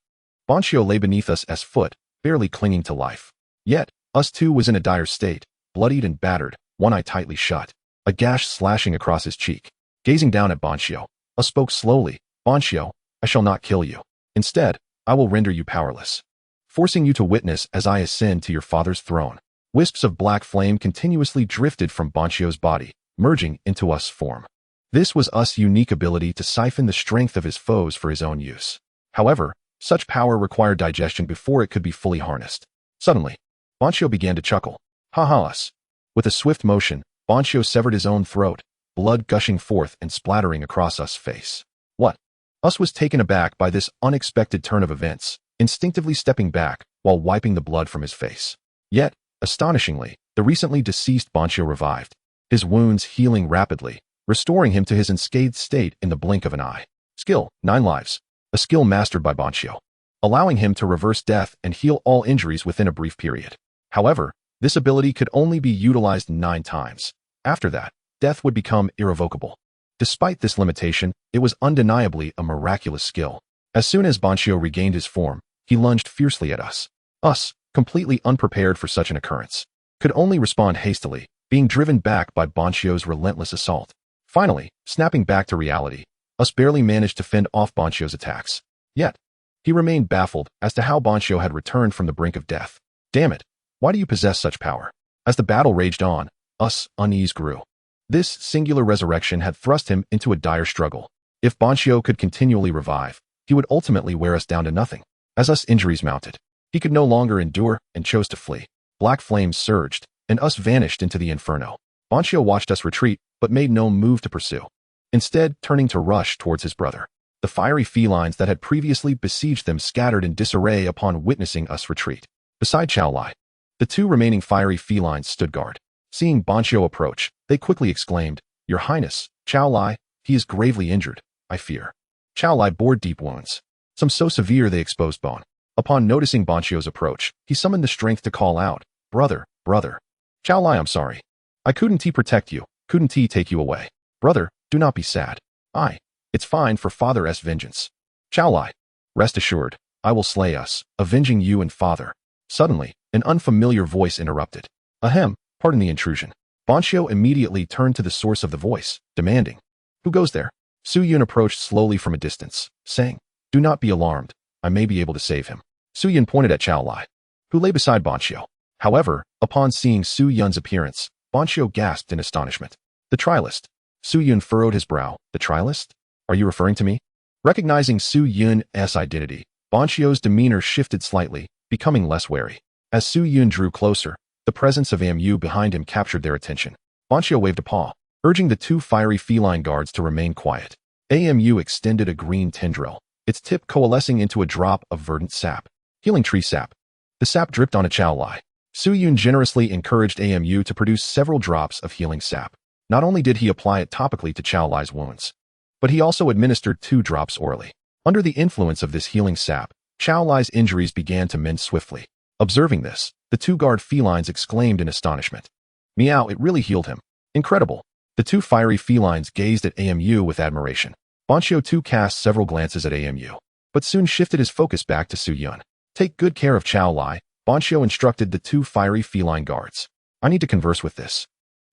Banshio lay beneath us as foot, barely clinging to life. Yet, us too was in a dire state, bloodied and battered, one eye tightly shut, a gash slashing across his cheek. Gazing down at Banshio, us spoke slowly. Banshio, I shall not kill you. Instead, I will render you powerless, forcing you to witness as I ascend to your father's throne. Wisps of black flame continuously drifted from Banshio's body, merging into us form. This was us' unique ability to siphon the strength of his foes for his own use. However, such power required digestion before it could be fully harnessed. Suddenly, Banshio began to chuckle. Ha ha us. With a swift motion, Banshio severed his own throat, blood gushing forth and splattering across us' face. What? Us was taken aback by this unexpected turn of events, instinctively stepping back while wiping the blood from his face. Yet, astonishingly, the recently deceased Banshio revived, his wounds healing rapidly, restoring him to his unscathed state in the blink of an eye. Skill, 9 lives. A skill mastered by Banshio, allowing him to reverse death and heal all injuries within a brief period. However, this ability could only be utilized 9 times. After that, death would become irrevocable. Despite this limitation, it was undeniably a miraculous skill. As soon as Banshio regained his form, he lunged fiercely at us. Us, completely unprepared for such an occurrence, could only respond hastily, being driven back by Banshio's relentless assault. Finally, snapping back to reality, us barely managed to fend off Banshio's attacks. Yet, he remained baffled as to how Banshio had returned from the brink of death. Damn it, why do you possess such power? As the battle raged on, us' unease grew. This singular resurrection had thrust him into a dire struggle. If Banshio could continually revive, he would ultimately wear us down to nothing. As us injuries mounted, he could no longer endure and chose to flee. Black flames surged, and us vanished into the inferno. Banshio watched us retreat, but made no move to pursue, instead turning to rush towards his brother. The fiery felines that had previously besieged them scattered in disarray upon witnessing us retreat. Beside Chao Lai, the 2 remaining fiery felines stood guard. Seeing Banshio approach, they quickly exclaimed, Your Highness, Chao Lai, he is gravely injured, I fear. Chao Lai bore deep wounds, some so severe they exposed bone. Upon noticing Banshio's approach, he summoned the strength to call out, Brother, brother. Chao Lai, I'm sorry. I couldn't protect you, couldn't take you away. Brother, do not be sad. It's fine for Father's vengeance. Chao Lai, rest assured, I will slay us, avenging you and Father. Suddenly, an unfamiliar voice interrupted. Ahem, pardon the intrusion. Banshio immediately turned to the source of the voice, demanding, Who goes there? Su Yun approached slowly from a distance, saying, Do not be alarmed, I may be able to save him. Su Yun pointed at Chao Lai, who lay beside Banshio. However, upon seeing Su Yun's appearance, Banshio gasped in astonishment. The trialist. Su Yun furrowed his brow. The trialist? Are you referring to me? Recognizing Su Yun's identity, Banshio's demeanor shifted slightly, becoming less wary. As Su Yun drew closer, the presence of Amu behind him captured their attention. Banshio waved a paw, urging the 2 fiery feline guards to remain quiet. Amu extended a green tendril, its tip coalescing into a drop of verdant sap. Healing tree sap. The sap dripped onto Chao Lai. Su Yun generously encouraged Amu to produce several drops of healing sap. Not only did he apply it topically to Chao Lai's wounds, but he also administered 2 drops orally. Under the influence of this healing sap, Chao Lai's injuries began to mend swiftly. Observing this, the 2 guard felines exclaimed in astonishment. Meow, it really healed him. Incredible. The 2 fiery felines gazed at Amu with admiration. Banshio too cast several glances at Amu, but soon shifted his focus back to Su Yun. Take good care of Chao Lai, Banshio instructed the 2 fiery feline guards. I need to converse with this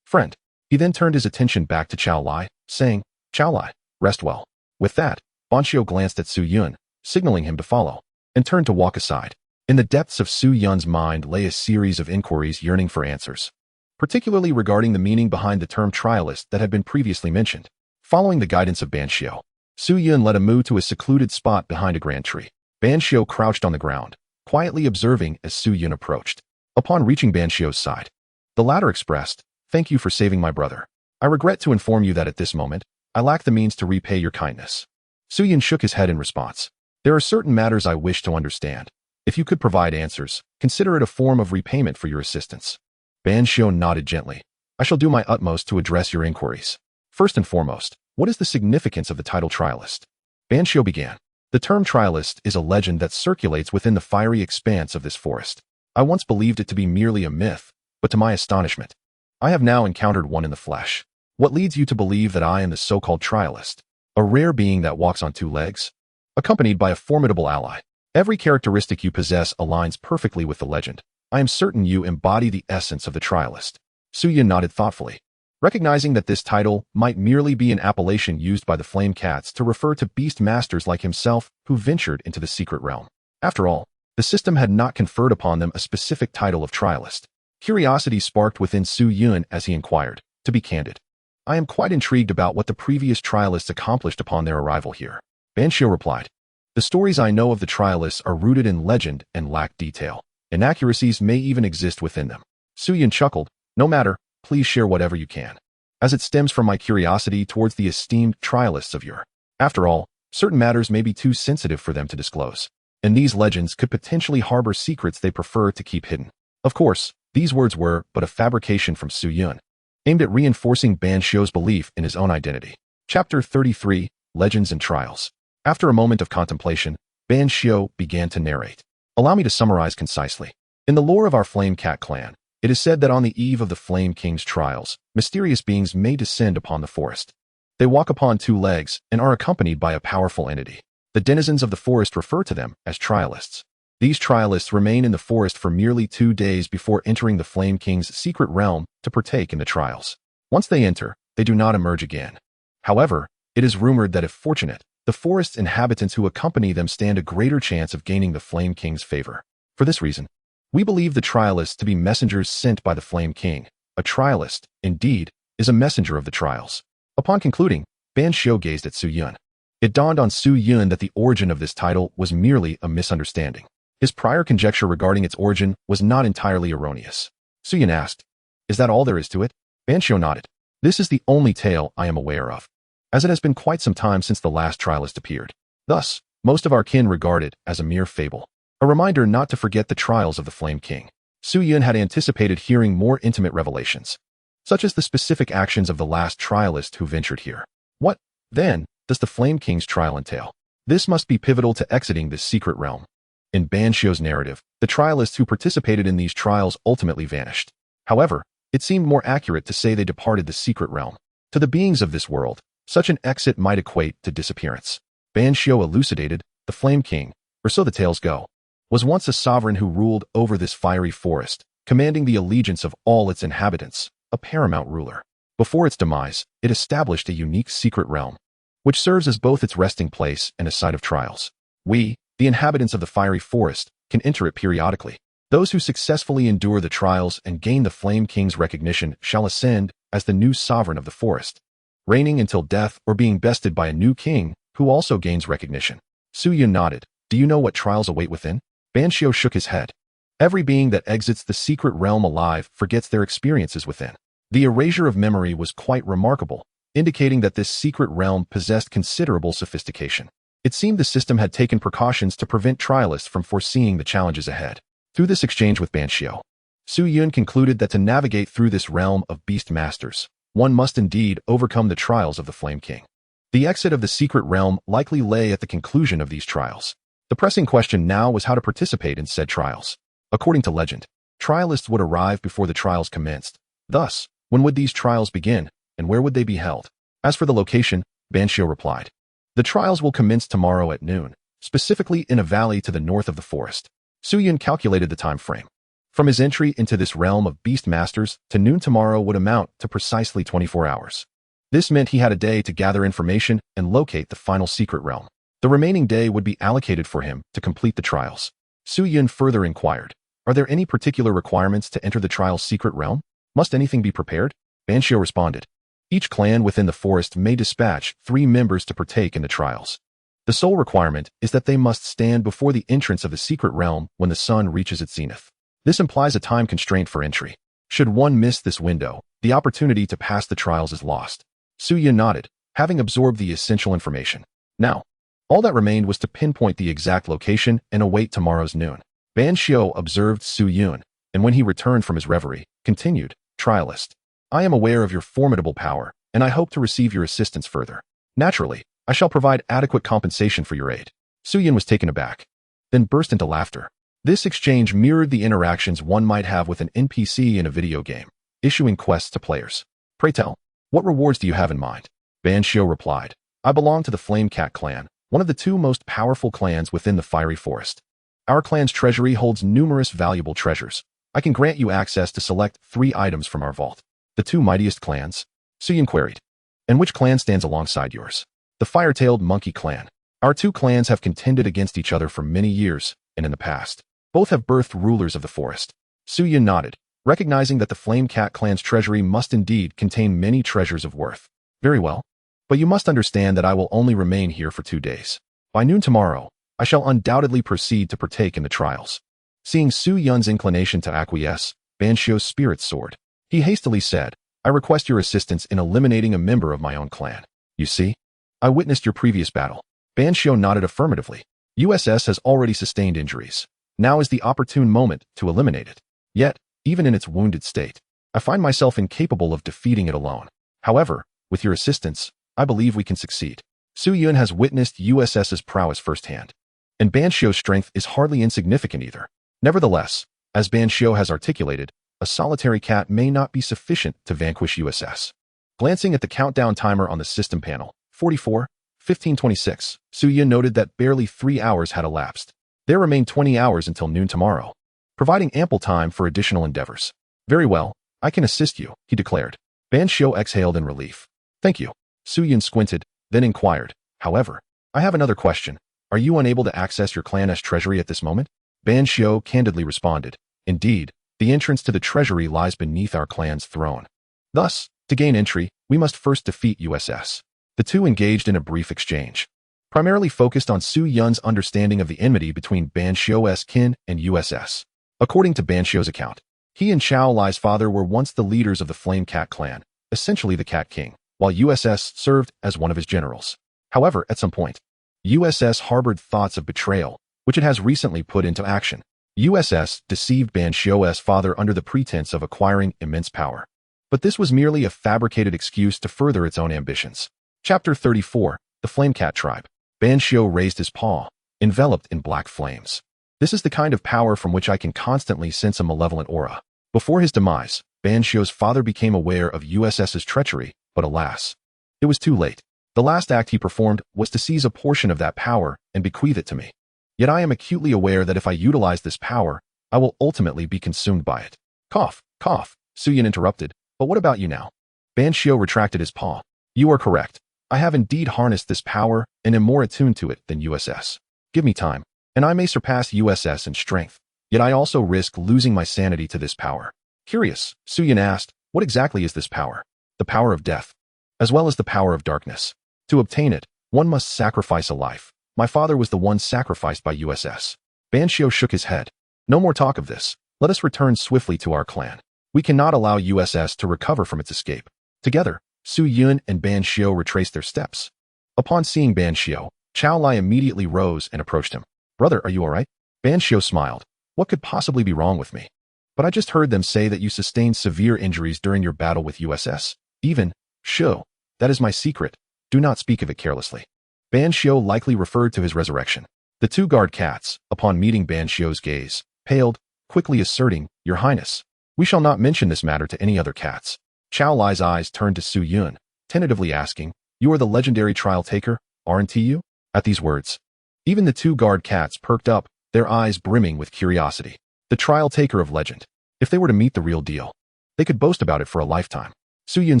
friend. He then turned his attention back to Chao Lai, saying, Chao Lai, rest well. With that, Banshio glanced at Su Yun, signaling him to follow, and turned to walk aside. In the depths of Su Yun's mind lay a series of inquiries yearning for answers, particularly regarding the meaning behind the term trialist that had been previously mentioned. Following the guidance of Banshio, Su Yun led Amu to a secluded spot behind a grand tree. Banshio crouched on the ground, quietly observing as Su Yun approached. Upon reaching Banshio's side, the latter expressed, Thank you for saving my brother. I regret to inform you that at this moment, I lack the means to repay your kindness. Su Yun shook his head in response. There are certain matters I wish to understand. If you could provide answers, consider it a form of repayment for your assistance. Banshio nodded gently. I shall do my utmost to address your inquiries. First and foremost, what is the significance of the title trialist? Banshio began. The term trialist is a legend that circulates within the fiery expanse of this forest. I once believed it to be merely a myth, but to my astonishment, I have now encountered one in the flesh. What leads you to believe that I am the so-called trialist? a rare being that walks on two legs, accompanied by a formidable ally. Every characteristic you possess aligns perfectly with the legend. I am certain you embody the essence of the trialist. Suyin nodded thoughtfully, recognizing that this title might merely be an appellation used by the Flame Cats to refer to beast masters like himself who ventured into the secret realm. After all, the system had not conferred upon them a specific title of trialist. Curiosity sparked within Su Yun as he inquired, "To be candid, I am quite intrigued about what the previous trialists accomplished upon their arrival here." Banshio replied, "The stories I know of the trialists are rooted in legend and lack detail. Inaccuracies may even exist within them." Su Yun chuckled, "No matter, please share whatever you can, as it stems from my curiosity towards the esteemed trialists of yore. After all, certain matters may be too sensitive for them to disclose, and these legends could potentially harbor secrets they prefer to keep hidden." Of course, these words were but a fabrication from Su Yun, aimed at reinforcing Banshio's belief in his own identity. Chapter 33, Legends and Trials. After a moment of contemplation, Banshio began to narrate. Allow me to summarize concisely. In the lore of our Flame Cat clan, it is said that on the eve of the Flame King's trials, mysterious beings may descend upon the forest. They walk upon two legs and are accompanied by a powerful entity. The denizens of the forest refer to them as trialists. These trialists remain in the forest for merely 2 days before entering the Flame King's secret realm to partake in the trials. Once they enter, they do not emerge again. However, it is rumored that if fortunate, the forest's inhabitants who accompany them stand a greater chance of gaining the Flame King's favor. For this reason, we believe the trialists to be messengers sent by the Flame King. A trialist, indeed, is a messenger of the trials. Upon concluding, Banshio gazed at Su Yun. It dawned on Su Yun that the origin of this title was merely a misunderstanding. His prior conjecture regarding its origin was not entirely erroneous. Su Yun asked, "Is that all there is to it?" Banshio nodded. "This is the only tale I am aware of, as it has been quite some time since the last trialist appeared. Thus, most of our kin regard it as a mere fable. A reminder not to forget the trials of the Flame King." Su Yun had anticipated hearing more intimate revelations, such as the specific actions of the last trialist who ventured here. What, then, does the Flame King's trial entail? This must be pivotal to exiting this secret realm. In Banshio's narrative, the trialists who participated in these trials ultimately vanished. However, it seemed more accurate to say they departed the secret realm. To the beings of this world, such an exit might equate to disappearance. Banshio elucidated, the Flame King, or so the tales go, was once a sovereign who ruled over this fiery forest, commanding the allegiance of all its inhabitants, a paramount ruler. Before its demise, it established a unique secret realm, which serves as both its resting place and a site of trials. We, the inhabitants of the fiery forest, can enter it periodically. Those who successfully endure the trials and gain the Flame King's recognition shall ascend as the new sovereign of the forest, reigning until death or being bested by a new king who also gains recognition. Su Yun nodded. "Do you know what trials await within?" Banshio shook his head. "Every being that exits the secret realm alive forgets their experiences within." The erasure of memory was quite remarkable, indicating that this secret realm possessed considerable sophistication. It seemed the system had taken precautions to prevent trialists from foreseeing the challenges ahead. Through this exchange with Banshio, Su Yun concluded that to navigate through this realm of beast masters, one must indeed overcome the trials of the Flame King. The exit of the secret realm likely lay at the conclusion of these trials. The pressing question now was how to participate in said trials. According to legend, trialists would arrive before the trials commenced. Thus, when would these trials begin, and where would they be held? As for the location, Banshio replied, "The trials will commence tomorrow at noon, specifically in a valley to the north of the forest." Su Yun calculated the time frame. From his entry into this realm of beast masters to noon tomorrow would amount to precisely 24 hours. This meant he had a day to gather information and locate the final secret realm. The remaining day would be allocated for him to complete the trials. Su Yun further inquired, "Are there any particular requirements to enter the trial's secret realm? Must anything be prepared?" Banshio responded, "Each clan within the forest may dispatch 3 members to partake in the trials. The sole requirement is that they must stand before the entrance of the secret realm when the sun reaches its zenith. This implies a time constraint for entry. Should one miss this window, the opportunity to pass the trials is lost." Su Yun nodded, having absorbed the essential information. Now, all that remained was to pinpoint the exact location and await tomorrow's noon. Banshio observed Su Yun, and when he returned from his reverie, continued, "Trialist, I am aware of your formidable power, and I hope to receive your assistance further. Naturally, I shall provide adequate compensation for your aid." Su Yun was taken aback, then burst into laughter. This exchange mirrored the interactions one might have with an NPC in a video game, issuing quests to players. "Pray tell, what rewards do you have in mind?" Banshio replied, I belong to the Flame Cat clan, one of the two most powerful clans within the Fiery Forest. Our clan's treasury holds numerous valuable treasures. I can grant you access to select 3 items from our vault. The 2 mightiest clans? Suyin queried. And which clan stands alongside yours? The Fire-tailed Monkey clan. Our 2 clans have contended against each other for many years, and in the past, both have birthed rulers of the forest. Suyin nodded, recognizing that the Flame Cat clan's treasury must indeed contain many treasures of worth. Very well. But you must understand that I will only remain here for 2 days. By noon tomorrow, I shall undoubtedly proceed to partake in the trials. Seeing Su Yun's inclination to acquiesce, Ban Xiu's spirits soared. He hastily said, I request your assistance in eliminating a member of my own clan. You see? I witnessed your previous battle. Ban Xiu nodded affirmatively. USS has already sustained injuries. Now is the opportune moment to eliminate it. Yet, even in its wounded state, I find myself incapable of defeating it alone. However, with your assistance, I believe we can succeed. Su Yun has witnessed USS's prowess firsthand. And Ban Xiu's strength is hardly insignificant either. Nevertheless, as Ban Xiu has articulated, a solitary cat may not be sufficient to vanquish USS. Glancing at the countdown timer on the system panel, 44, 1526, Su Yun noted that barely 3 hours had elapsed. There remained 20 hours until noon tomorrow, providing ample time for additional endeavors. Very well, I can assist you, he declared. Ban Xiu exhaled in relief. Thank you. Su Yun squinted, then inquired, however, I have another question. Are you unable to access your clan's treasury at this moment? Ban Xiu candidly responded, indeed, the entrance to the treasury lies beneath our clan's throne. Thus, to gain entry, we must first defeat USS. The 2 engaged in a brief exchange, primarily focused on Su Yun's understanding of the enmity between Ban Xiu's kin and USS. According to Ban Xiu's account, he and Chao Lai's father were once the leaders of the Flame Cat clan, essentially the Cat King, while USS served as one of his generals. However, at some point, USS harbored thoughts of betrayal, which it has recently put into action. USS deceived Ban Xiu's father under the pretense of acquiring immense power. But this was merely a fabricated excuse to further its own ambitions. Chapter 34, The Flame Cat Tribe. Ban Xiu raised his paw, enveloped in black flames. This is the kind of power from which I can constantly sense a malevolent aura. Before his demise, Ban Xiu's father became aware of USS's treachery, but alas, it was too late. The last act he performed was to seize a portion of that power and bequeath it to me. Yet I am acutely aware that if I utilize this power, I will ultimately be consumed by it. Cough, cough, Su Yun interrupted. But what about you now? Ban Xiu retracted his paw. You are correct. I have indeed harnessed this power and am more attuned to it than USS. Give me time, and I may surpass USS in strength. Yet I also risk losing my sanity to this power. Curious, Su Yun asked, what exactly is this power? The power of death, as well as the power of darkness. To obtain it, one must sacrifice a life. My father was the one sacrificed by USS. Ban Xiu shook his head. No more talk of this. Let us return swiftly to our clan. We cannot allow USS to recover from its escape. Together, Su Yun and Ban Xiu retraced their steps. Upon seeing Ban Xiu, Chao Lai immediately rose and approached him. Brother, are you all right? Ban Xiu smiled. What could possibly be wrong with me? But I just heard them say that you sustained severe injuries during your battle with USS. Even, Xiu, that is my secret. Do not speak of it carelessly. Ban Xiu likely referred to his resurrection. The 2 guard cats, upon meeting Ban Xiu's gaze, paled, quickly asserting, Your Highness, we shall not mention this matter to any other cats. Chao Lai's eyes turned to Su Yun, tentatively asking, You are the legendary trial taker, aren't you? At these words, even the 2 guard cats perked up, their eyes brimming with curiosity. The trial taker of legend. If they were to meet the real deal, they could boast about it for a lifetime. Su Yun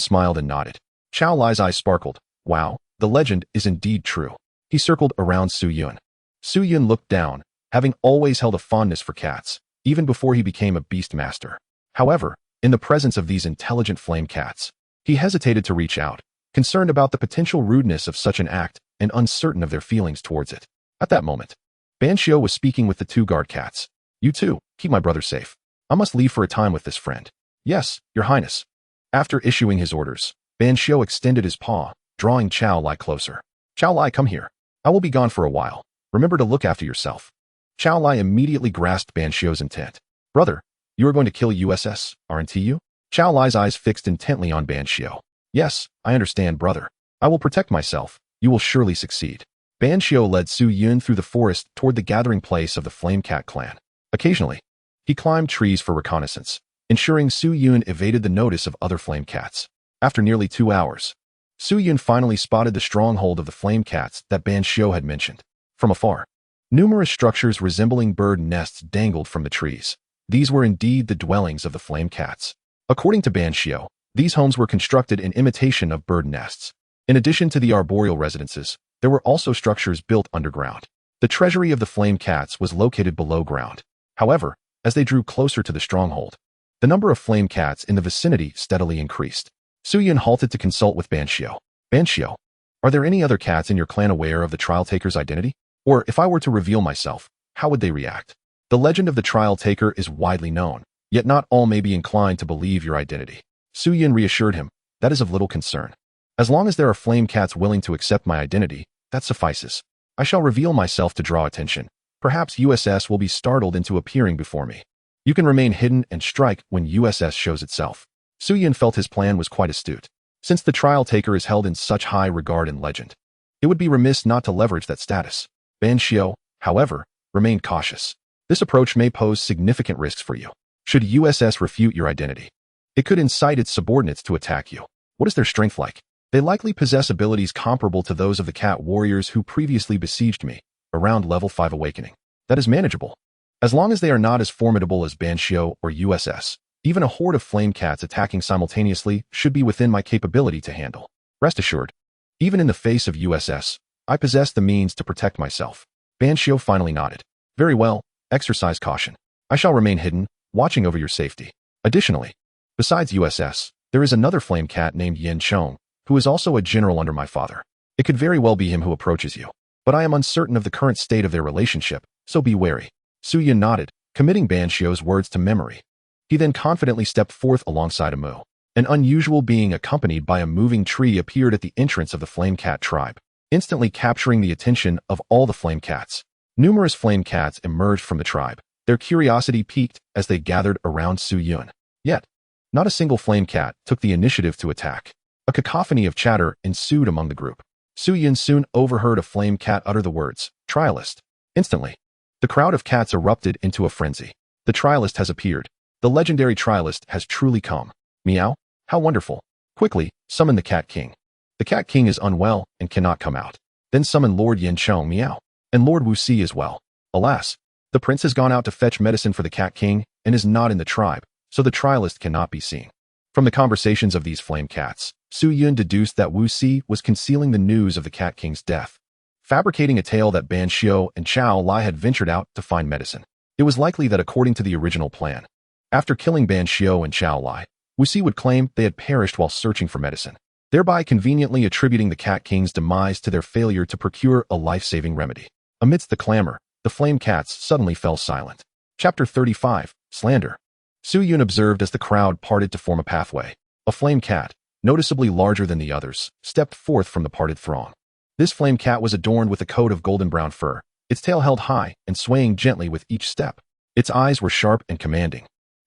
smiled and nodded. Chao Lai's eyes sparkled. Wow, the legend is indeed true. He circled around Su Yun. Su Yun looked down, having always held a fondness for cats, even before he became a beast master. However, in the presence of these intelligent flame cats, he hesitated to reach out, concerned about the potential rudeness of such an act and uncertain of their feelings towards it. At that moment, Ban Xiu was speaking with the 2 guard cats. You too, keep my brother safe. I must leave for a time with this friend. Yes, Your Highness. After issuing his orders, Ban Xiu extended his paw, drawing Chao Lai closer. Chao Lai, come here. I will be gone for a while. Remember to look after yourself. Chao Lai immediately grasped Ban Xiu's intent. Brother, you are going to kill USS, aren't you? Chao Lai's eyes fixed intently on Ban Xiu. Yes, I understand, brother. I will protect myself. You will surely succeed. Ban Xiu led Su Yun through the forest toward the gathering place of the Flame Cat clan. Occasionally, he climbed trees for reconnaissance, ensuring Su Yun evaded the notice of other flame cats. After nearly 2 hours, Su Yun finally spotted the stronghold of the flame cats that Ban Xiao had mentioned. From afar, numerous structures resembling bird nests dangled from the trees. These were indeed the dwellings of the flame cats. According to Ban Xiao, these homes were constructed in imitation of bird nests. In addition to the arboreal residences, there were also structures built underground. The treasury of the flame cats was located below ground. However, as they drew closer to the stronghold, the number of flame cats in the vicinity steadily increased. Su Yun halted to consult with Ban Xiao. Ban Xiao, are there any other cats in your clan aware of the trial taker's identity? Or if I were to reveal myself, how would they react? The legend of the trial taker is widely known, yet not all may be inclined to believe your identity. Su Yun reassured him, that is of little concern. As long as there are flame cats willing to accept my identity, that suffices. I shall reveal myself to draw attention. Perhaps USS will be startled into appearing before me. You can remain hidden and strike when USS shows itself. Su Yun felt his plan was quite astute. Since the trial taker is held in such high regard and legend, it would be remiss not to leverage that status. Ban Xiao, however, remained cautious. This approach may pose significant risks for you. Should USS refute your identity, it could incite its subordinates to attack you. What is their strength like? They likely possess abilities comparable to those of the cat warriors who previously besieged me, around level 5 awakening. That is manageable. As long as they are not as formidable as Ban Xiao or USS, even a horde of flame cats attacking simultaneously should be within my capability to handle. Rest assured, even in the face of USS, I possess the means to protect myself. Ban Xiao finally nodded. Very well, exercise caution. I shall remain hidden, watching over your safety. Additionally, besides USS, there is another flame cat named Yin Chong, who is also a general under my father. It could very well be him who approaches you, but I am uncertain of the current state of their relationship, so be wary. Su Yun nodded, committing Ban Xiao's words to memory. He then confidently stepped forth alongside Amu. An unusual being accompanied by a moving tree appeared at the entrance of the flame cat tribe, instantly capturing the attention of all the flame cats. Numerous flame cats emerged from the tribe. Their curiosity piqued as they gathered around Su Yun. Yet, not a single flame cat took the initiative to attack. A cacophony of chatter ensued among the group. Su Yun soon overheard a flame cat utter the words, "Trialist." Instantly, the crowd of cats erupted into a frenzy. The trialist has appeared. The legendary trialist has truly come. Meow. How wonderful. Quickly, summon the Cat King. The Cat King is unwell and cannot come out. Then summon Lord Yin Chong. Meow. And Lord Wu Si as well. Alas, the prince has gone out to fetch medicine for the Cat King and is not in the tribe, so the trialist cannot be seen. From the conversations of these flame cats, Su Yun deduced that Wu Si was concealing the news of the Cat King's death, fabricating a tale that Ban Xiao and Chao Lai had ventured out to find medicine. It was likely that according to the original plan, after killing Ban Xiao and Chao Lai, Wu Si would claim they had perished while searching for medicine, thereby conveniently attributing the Cat King's demise to their failure to procure a life-saving remedy. Amidst the clamor, the flame cats suddenly fell silent. Chapter 35, Slander. Su Yun observed as the crowd parted to form a pathway. A flame cat, noticeably larger than the others, stepped forth from the parted throng. This flame cat was adorned with a coat of golden-brown fur, its tail held high and swaying gently with each step. Its eyes were sharp and commanding,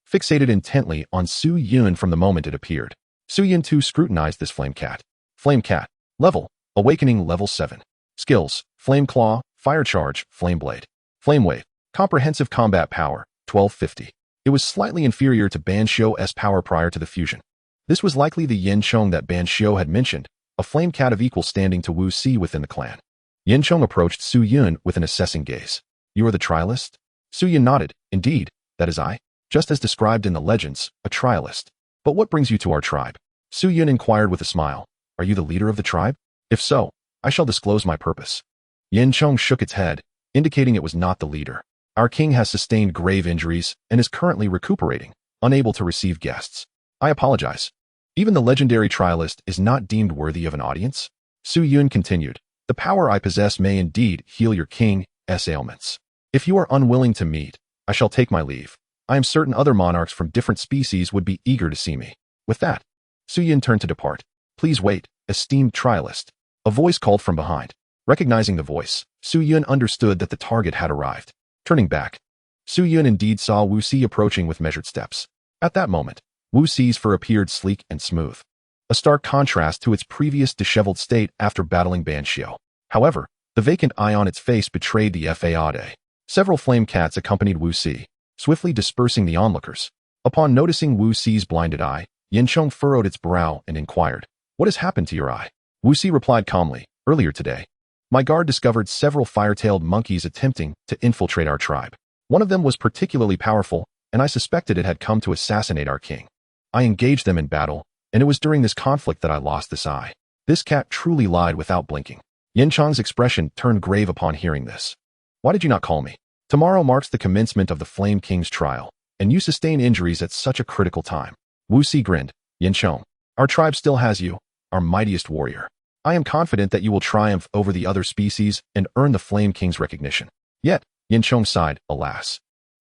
fixated intently on Su Yun from the moment it appeared. Su Yun too scrutinized this flame cat. Flame cat. Level. Awakening level 7. Skills. Flame Claw, Fire Charge, Flame Blade. Flame Wave. Comprehensive Combat Power, 1250. It was slightly inferior to Ban Xiao's power prior to the fusion. This was likely the Yin Chong that Ban Xiao had mentioned, a flame cat of equal standing to Wu Si within the clan. Yin Chong approached Su Yun with an assessing gaze. You are the trialist? Su Yun nodded. Indeed, that is I. Just as described in the legends, a trialist. But what brings you to our tribe? Su Yun inquired with a smile. Are you the leader of the tribe? If so, I shall disclose my purpose. Yin Chong shook its head, indicating it was not the leader. Our king has sustained grave injuries and is currently recuperating, unable to receive guests. I apologize. Even the legendary trialist is not deemed worthy of an audience? Su Yun continued. The power I possess may indeed heal your king's ailments. If you are unwilling to meet, I shall take my leave. I am certain other monarchs from different species would be eager to see me. With that, Su Yun turned to depart. Please wait, esteemed trialist. A voice called from behind. Recognizing the voice, Su Yun understood that the target had arrived. Turning back, Su Yun indeed saw Wu Si approaching with measured steps. At that moment, Wu Si's fur appeared sleek and smooth, a stark contrast to its previous disheveled state after battling Ban Xiao. However, the vacant eye on its face betrayed the fade. Several flame cats accompanied Wu Si, swiftly dispersing the onlookers. Upon noticing Wu Si's blinded eye, Yin Chong furrowed its brow and inquired, What has happened to your eye? Wuxi replied calmly, earlier today, my guard discovered several fire-tailed monkeys attempting to infiltrate our tribe. One of them was particularly powerful, and I suspected it had come to assassinate our king. I engaged them in battle, and it was during this conflict that I lost this eye. This cat truly lied without blinking. Yin Chang's expression turned grave upon hearing this. Why did you not call me? Tomorrow marks the commencement of the Flame King's trial, and you sustain injuries at such a critical time. Wuxi grinned. Yin Chang, our tribe still has you, our mightiest warrior. I am confident that you will triumph over the other species and earn the Flame King's recognition. Yet, Yin Chang sighed, alas.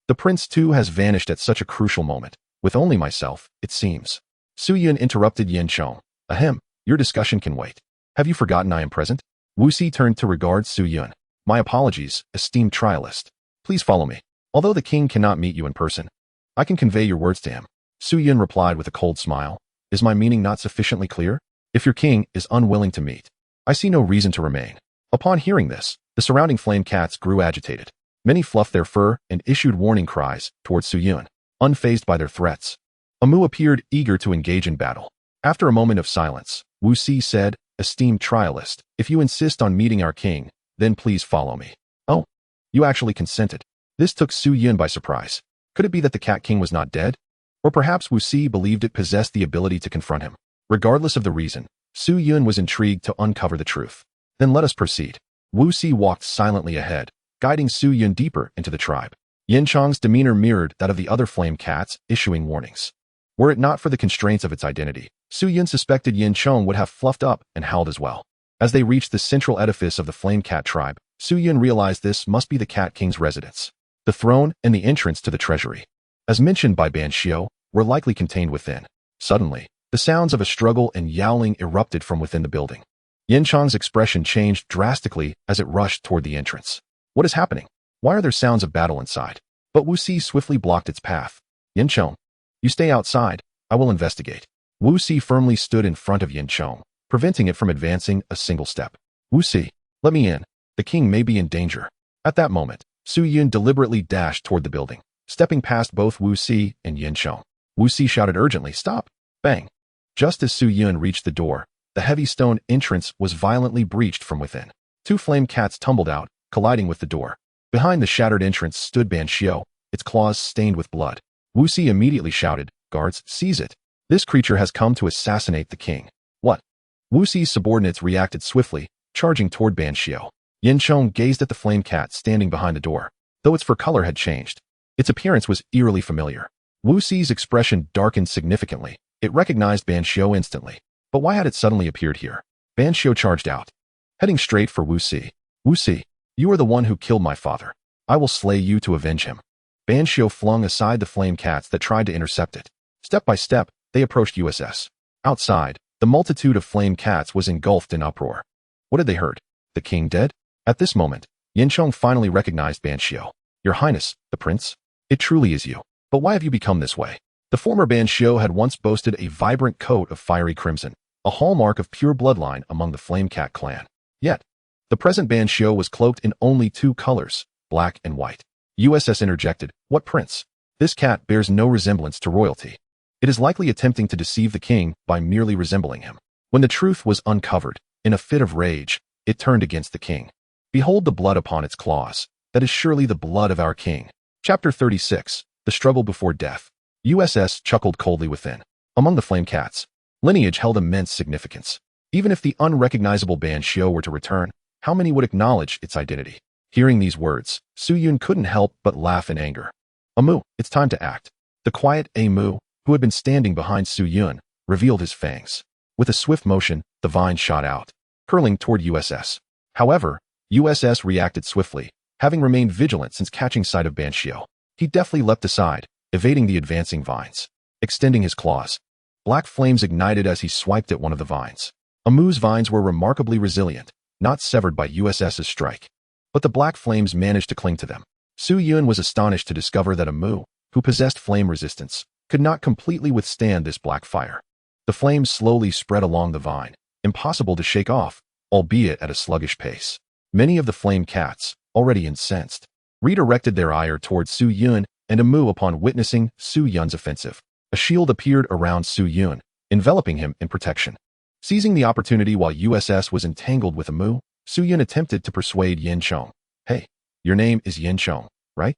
The prince too has vanished at such a crucial moment, with only myself, it seems. Su Yun interrupted Yin Chang. Ahem, your discussion can wait. Have you forgotten I am present? Wuxi turned to regard Su Yun. My apologies, esteemed trialist. Please follow me. Although the king cannot meet you in person, I can convey your words to him. Su Yun replied with a cold smile. Is my meaning not sufficiently clear? If your king is unwilling to meet, I see no reason to remain. Upon hearing this, the surrounding flame cats grew agitated. Many fluffed their fur and issued warning cries towards Su Yun, unfazed by their threats. Amu appeared eager to engage in battle. After a moment of silence, Wuxi said, esteemed trialist, if you insist on meeting our king, then please follow me. Oh, you actually consented. This took Su Yun by surprise. Could it be that the Cat King was not dead? Or perhaps Wuxi believed it possessed the ability to confront him. Regardless of the reason, Su Yun was intrigued to uncover the truth. Then let us proceed. Wuxi walked silently ahead, guiding Su Yun deeper into the tribe. Yin Chang's demeanor mirrored that of the other flame cats, issuing warnings. Were it not for the constraints of its identity, Su Yun suspected Yin Chang would have fluffed up and howled as well. As they reached the central edifice of the flame cat tribe, Su Yun realized this must be the Cat King's residence. The throne and the entrance to the treasury, as mentioned by Ban Xiu, were likely contained within. Suddenly, the sounds of a struggle and yowling erupted from within the building. Yin Chang's expression changed drastically as it rushed toward the entrance. What is happening? Why are there sounds of battle inside? But Wuxi swiftly blocked its path. Yin Chang, you stay outside. I will investigate. Wuxi firmly stood in front of Yin Chang, preventing it from advancing a single step. Wuxi, let me in. The king may be in danger. At that moment, Su Yun deliberately dashed toward the building, stepping past both Wuxi and Yin Chang. Wuxi shouted urgently, stop! Bang! Just as Su Yun reached the door, the heavy stone entrance was violently breached from within. Two flame cats tumbled out, colliding with the door. Behind the shattered entrance stood Ban Xiu, its claws stained with blood. Wuxi immediately shouted, guards, seize it. This creature has come to assassinate the king. What? Wuxi's subordinates reacted swiftly, charging toward Ban Xiu. Yin Chang gazed at the flame cat standing behind the door, though its fur color had changed. Its appearance was eerily familiar. Wuxi's expression darkened significantly. It recognized Ban Xiu instantly. But why had it suddenly appeared here? Ban Xiu charged out, heading straight for Wuxi. Wuxi, you are the one who killed my father. I will slay you to avenge him. Ban Xiu flung aside the flame cats that tried to intercept it. Step by step, they approached USS. Outside, the multitude of flame cats was engulfed in uproar. What had they heard? The king dead? At this moment, Yin Chang finally recognized Ban Xiu. Your Highness, the prince? It truly is you. But why have you become this way? The former Ban Xiu had once boasted a vibrant coat of fiery crimson, a hallmark of pure bloodline among the Flame Cat clan. Yet, the present Ban Xiu was cloaked in only two colors, black and white. USS interjected, what prince? This cat bears no resemblance to royalty. It is likely attempting to deceive the king by merely resembling him. When the truth was uncovered, in a fit of rage, it turned against the king. Behold the blood upon its claws. That is surely the blood of our king. Chapter 36, The Struggle Before Death. USS chuckled coldly within. Among the flame cats, lineage held immense significance. Even if the unrecognizable Ban Xiu were to return, how many would acknowledge its identity? Hearing these words, Su Yun couldn't help but laugh in anger. Amu, it's time to act. The quiet Amu, who had been standing behind Su Yun, revealed his fangs. With a swift motion, the vine shot out, curling toward USS. However, USS reacted swiftly, having remained vigilant since catching sight of Ban Xiu. He deftly leapt aside, evading the advancing vines. Extending his claws, black flames ignited as he swiped at one of the vines. Amu's vines were remarkably resilient, not severed by USS's strike. But the black flames managed to cling to them. Su Yun was astonished to discover that Amu, who possessed flame resistance, could not completely withstand this black fire. The flames slowly spread along the vine, impossible to shake off, albeit at a sluggish pace. Many of the flame cats, already incensed, redirected their ire towards Su Yun and Amu upon witnessing Su Yun's offensive. A shield appeared around Su Yun, enveloping him in protection. Seizing the opportunity while USS was entangled with a Mu, Suyun attempted to persuade Yin Chong. Hey, your name is Yin Chong, right?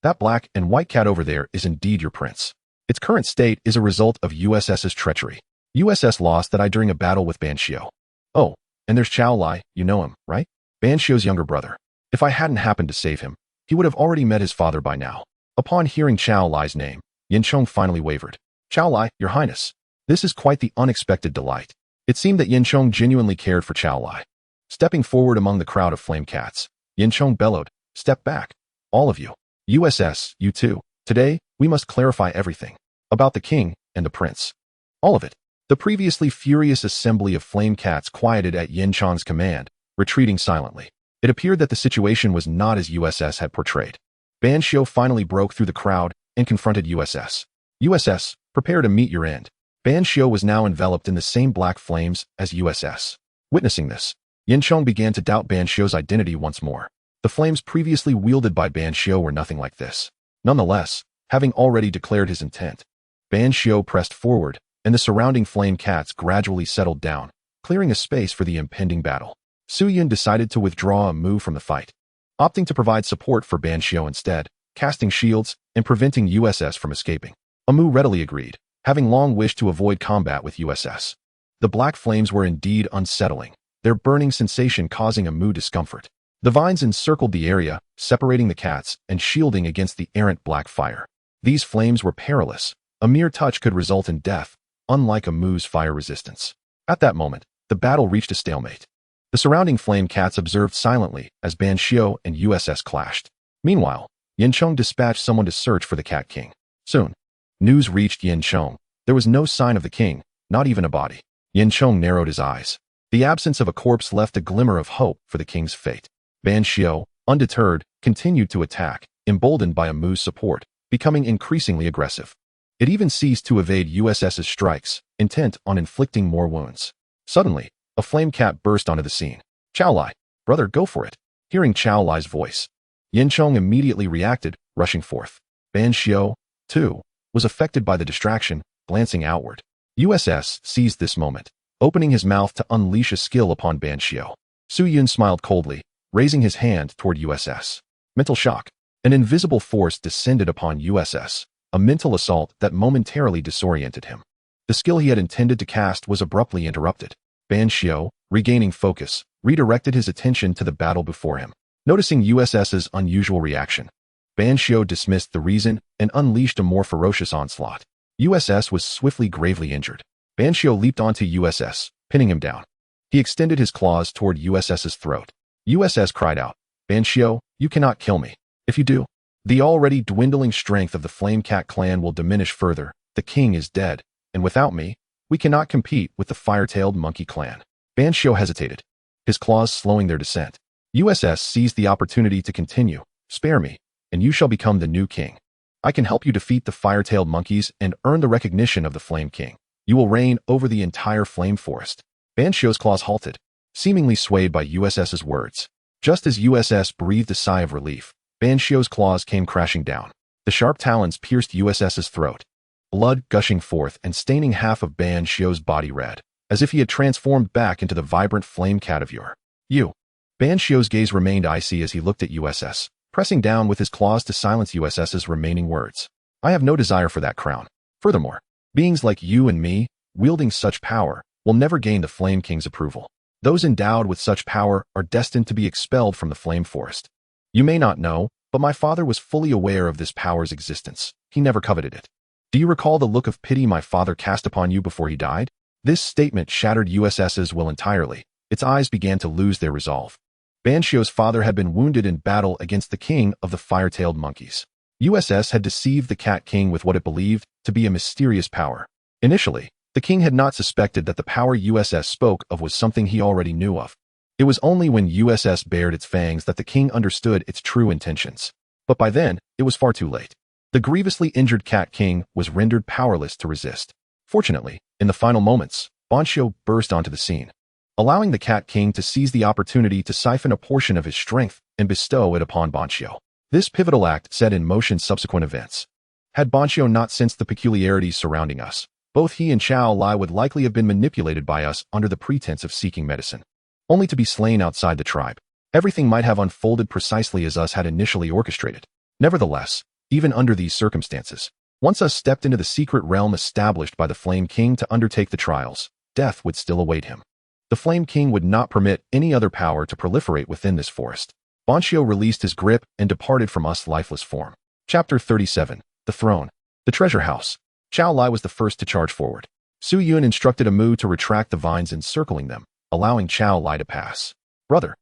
That black and white cat over there is indeed your prince. Its current state is a result of USS's treachery. USS lost that eye during a battle with Ban Xiu. Oh, and there's Chao Lai, you know him, right? Ban Xiu's younger brother. If I hadn't happened to save him, he would have already met his father by now. Upon hearing Chao Lai's name, Yin Chong finally wavered. Chao Lai, your highness. This is quite the unexpected delight. It seemed that Yin Chong genuinely cared for Chao Lai. Stepping forward among the crowd of flame cats, Yin Chong bellowed, step back. All of you. USS, you too. Today, we must clarify everything. About the king and the prince. All of it. The previously furious assembly of flame cats quieted at Yin Chong's command, retreating silently. It appeared that the situation was not as USS had portrayed. Ban Xiu finally broke through the crowd and confronted USS. USS, prepare to meet your end. Ban Xiu was now enveloped in the same black flames as USS. Witnessing this, Yin Chong began to doubt Ban Xiu's identity once more. The flames previously wielded by Ban Xiu were nothing like this. Nonetheless, having already declared his intent, Ban Xiu pressed forward, and the surrounding flame cats gradually settled down, clearing a space for the impending battle. Suyun decided to withdraw a Mu from the fight, opting to provide support for Ban Xiu instead, casting shields and preventing USS from escaping. Mu readily agreed, having long wished to avoid combat with USS. The black flames were indeed unsettling, their burning sensation causing Mu discomfort. The vines encircled the area, separating the cats and shielding against the errant black fire. These flames were perilous. A mere touch could result in death, unlike Mu's fire resistance. At that moment, the battle reached a stalemate. The surrounding flame cats observed silently as Ban Xiu and USS clashed. Meanwhile, Yin Chong dispatched someone to search for the Cat King. Soon, news reached Yin Chong. There was no sign of the king, not even a body. Yin Chong narrowed his eyes. The absence of a corpse left a glimmer of hope for the king's fate. Ban Xiu, undeterred, continued to attack, emboldened by Mu's support, becoming increasingly aggressive. It even ceased to evade USS's strikes, intent on inflicting more wounds. Suddenly, a flame cat burst onto the scene. Chao Lai, brother, go for it. Hearing Chao Lai's voice, Yin Chong immediately reacted, rushing forth. Ban Xiu, too, was affected by the distraction, glancing outward. USS seized this moment, opening his mouth to unleash a skill upon Ban Xiu. Suyun smiled coldly, raising his hand toward USS. Mental shock. An invisible force descended upon USS, a mental assault that momentarily disoriented him. The skill he had intended to cast was abruptly interrupted. Ban Xiu, regaining focus, redirected his attention to the battle before him. Noticing USS's unusual reaction, Ban Xiu dismissed the reason and unleashed a more ferocious onslaught. USS was swiftly gravely injured. Ban Xiu leaped onto USS, pinning him down. He extended his claws toward USS's throat. USS cried out, Ban Xiu, you cannot kill me. If you do, the already dwindling strength of the Flame Cat clan will diminish further. The king is dead, and without me, we cannot compete with the fire-tailed monkey clan. Ban Xiu hesitated, his claws slowing their descent. USS seized the opportunity to continue. Spare me, and you shall become the new king. I can help you defeat the fire-tailed monkeys and earn the recognition of the Flame King. You will reign over the entire flame forest. Ban Xiu's claws halted, seemingly swayed by USS's words. Just as USS breathed a sigh of relief, Ban Xiu's claws came crashing down. The sharp talons pierced USS's throat, blood gushing forth and staining half of Ban Xiu's body red, as if he had transformed back into the vibrant flame cat of yore. You. Ban Xiu's gaze remained icy as he looked at USS, pressing down with his claws to silence USS's remaining words. I have no desire for that crown. Furthermore, beings like you and me, wielding such power, will never gain the Flame King's approval. Those endowed with such power are destined to be expelled from the flame forest. You may not know, but my father was fully aware of this power's existence. He never coveted it. Do you recall the look of pity my father cast upon you before he died? This statement shattered USS's will entirely. Its eyes began to lose their resolve. Ban Xiu's father had been wounded in battle against the king of the fire-tailed monkeys. USS had deceived the Cat King with what it believed to be a mysterious power. Initially, the king had not suspected that the power USS spoke of was something he already knew of. It was only when USS bared its fangs that the king understood its true intentions. But by then, it was far too late. The grievously injured Cat King was rendered powerless to resist. Fortunately, in the final moments, Ban Xiu burst onto the scene, allowing the Cat King to seize the opportunity to siphon a portion of his strength and bestow it upon Ban Xiu. This pivotal act set in motion subsequent events. Had Ban Xiu not sensed the peculiarities surrounding us, Both he and Chao Lai would likely have been manipulated by us under the pretense of seeking medicine, only to be slain outside the tribe. Everything might have unfolded precisely as us had initially orchestrated. Nevertheless, even under these circumstances, once us stepped into the secret realm established by the Flame King to undertake the trials, death would still await him. The Flame King would not permit any other power to proliferate within this forest. Banshio released his grip and departed from us lifeless form. Chapter 37. The Throne. The Treasure House. Chao Lai was the first to charge forward. Su Yun instructed Amu to retract the vines encircling them, allowing Chao Lai to pass. Brother.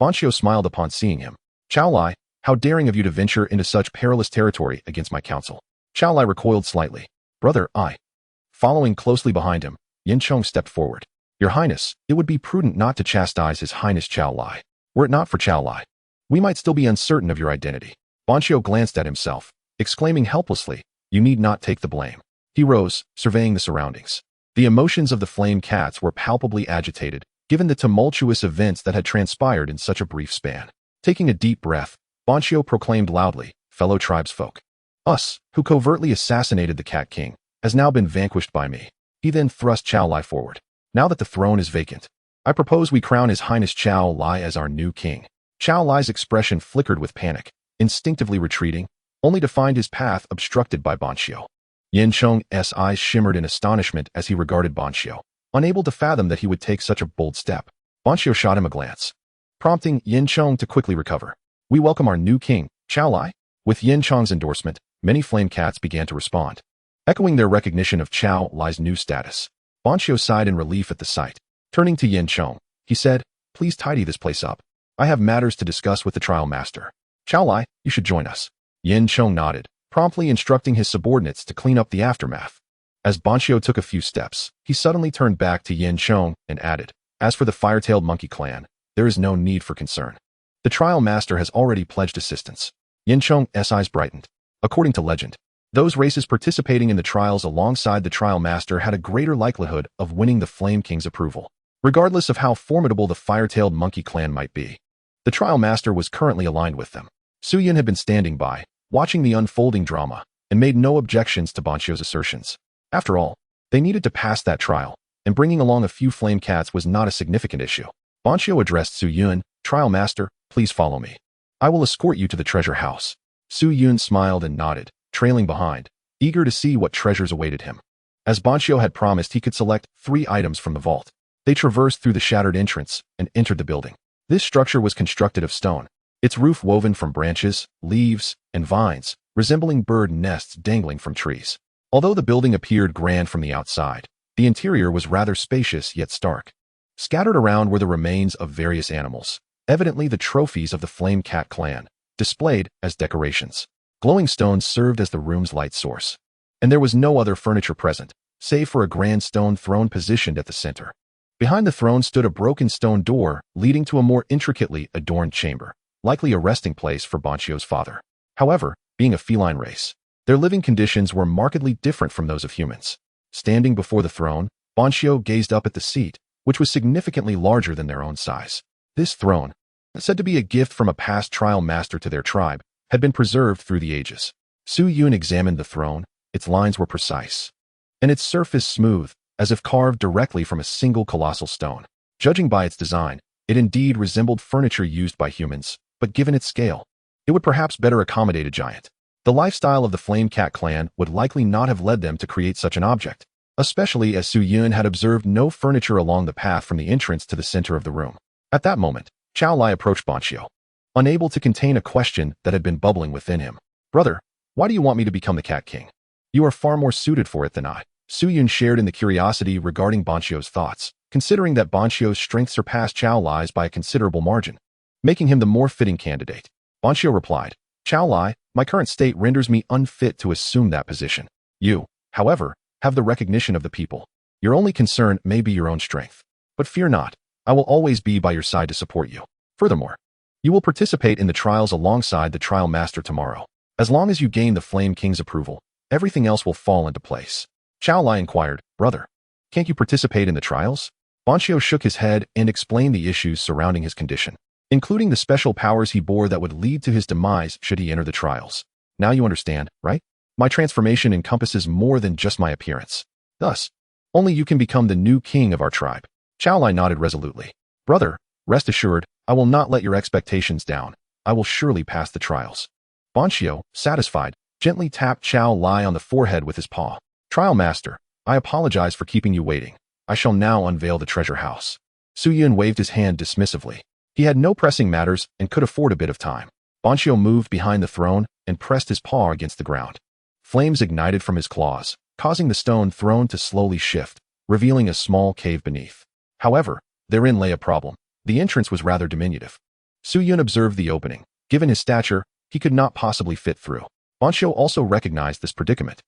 Banshio smiled upon seeing him. Chao Lai, how daring of you to venture into such perilous territory against my counsel. Chao Lai recoiled slightly. Brother, I. Following closely behind him, Yin Chong stepped forward. Your Highness, it would be prudent not to chastise His Highness Chao Lai. Were it not for Chao Lai, we might still be uncertain of your identity. Banshio glanced at himself, exclaiming helplessly, you need not take the blame. He rose, surveying the surroundings. The emotions of the flame cats were palpably agitated, given the tumultuous events that had transpired in such a brief span. Taking a deep breath, Banshio proclaimed loudly, fellow tribesfolk. Us, who covertly assassinated the Cat King, has now been vanquished by me. He then thrust Chao Lai forward. Now that the throne is vacant, I propose we crown His Highness Chao Lai as our new king. Chao Lai's expression flickered with panic, instinctively retreating, only to find his path obstructed by Banshio. Yin Chong's eyes shimmered in astonishment as he regarded Banshio, unable to fathom that he would take such a bold step. Banshio shot him a glance, prompting Yin Chong to quickly recover. We welcome our new king, Chao Lai. With Yin Chong's endorsement, many flame cats began to respond, echoing their recognition of Chao Lai's new status. Banshio sighed in relief at the sight. Turning to Yin Chong, he said, please tidy this place up. I have matters to discuss with the trial master. Chao Lai, you should join us. Yin Chong nodded, promptly instructing his subordinates to clean up the aftermath. As Banshio took a few steps, he suddenly turned back to Yin Chong and added, as for the fire-tailed monkey clan, there is no need for concern. The trial master has already pledged assistance. Yin Chong's eyes brightened. According to legend, those races participating in the trials alongside the trial master had a greater likelihood of winning the Flame King's approval, regardless of how formidable the fire-tailed monkey clan might be. The trial master was currently aligned with them. Su Yun had been standing by, watching the unfolding drama, and made no objections to Banshio's assertions. After all, they needed to pass that trial, and bringing along a few flame cats was not a significant issue. Banshio addressed Su Yun, Trial Master, please follow me. I will escort you to the treasure house. Su Yun smiled and nodded, trailing behind, eager to see what treasures awaited him. As Banshio had promised, he could select 3 items from the vault. They traversed through the shattered entrance and entered the building. This structure was constructed of stone, its roof woven from branches, leaves, and vines, resembling bird nests dangling from trees. Although the building appeared grand from the outside, the interior was rather spacious yet stark. Scattered around were the remains of various animals, evidently the trophies of the Flame Cat clan, displayed as decorations. Glowing stones served as the room's light source, and there was no other furniture present, save for a grand stone throne positioned at the center. Behind the throne stood a broken stone door leading to a more intricately adorned chamber, likely a resting place for Banshio's father. However, being a feline race, their living conditions were markedly different from those of humans. Standing before the throne, Banshio gazed up at the seat, which was significantly larger than their own size. This throne, said to be a gift from a past trial master to their tribe, had been preserved through the ages. Su Yun examined the throne. Its lines were precise, and its surface smooth, as if carved directly from a single colossal stone. Judging by its design, it indeed resembled furniture used by humans, but given its scale, it would perhaps better accommodate a giant. The lifestyle of the Flame Cat clan would likely not have led them to create such an object, especially as Su Yun had observed no furniture along the path from the entrance to the center of the room. At that moment, Chao Lai approached Banshio, unable to contain a question that had been bubbling within him. Brother, why do you want me to become the Cat King? You are far more suited for it than I. Su Yun shared in the curiosity regarding Banshio's thoughts, considering that Banshio's strength surpassed Chao Lai's by a considerable margin, making him the more fitting candidate. Banshio replied, Chao Lai, my current state renders me unfit to assume that position. You, however, have the recognition of the people. Your only concern may be your own strength. But fear not, I will always be by your side to support you. Furthermore, you will participate in the trials alongside the trial master tomorrow. As long as you gain the Flame King's approval, everything else will fall into place. Chao Lai inquired, brother, can't you participate in the trials? Banshio shook his head and explained the issues surrounding his condition, including the special powers he bore that would lead to his demise should he enter the trials. Now you understand, right? My transformation encompasses more than just my appearance. Thus, only you can become the new king of our tribe. Chao Lai nodded resolutely. Brother, rest assured, I will not let your expectations down. I will surely pass the trials. Banshio, satisfied, gently tapped Chao Lai on the forehead with his paw. Trial Master, I apologize for keeping you waiting. I shall now unveil the treasure house. Su Yun waved his hand dismissively. He had no pressing matters and could afford a bit of time. Banshio moved behind the throne and pressed his paw against the ground. Flames ignited from his claws, causing the stone throne to slowly shift, revealing a small cave beneath. However, therein lay a problem. The entrance was rather diminutive. Su Yun observed the opening. Given his stature, he could not possibly fit through. Banshio also recognized this predicament.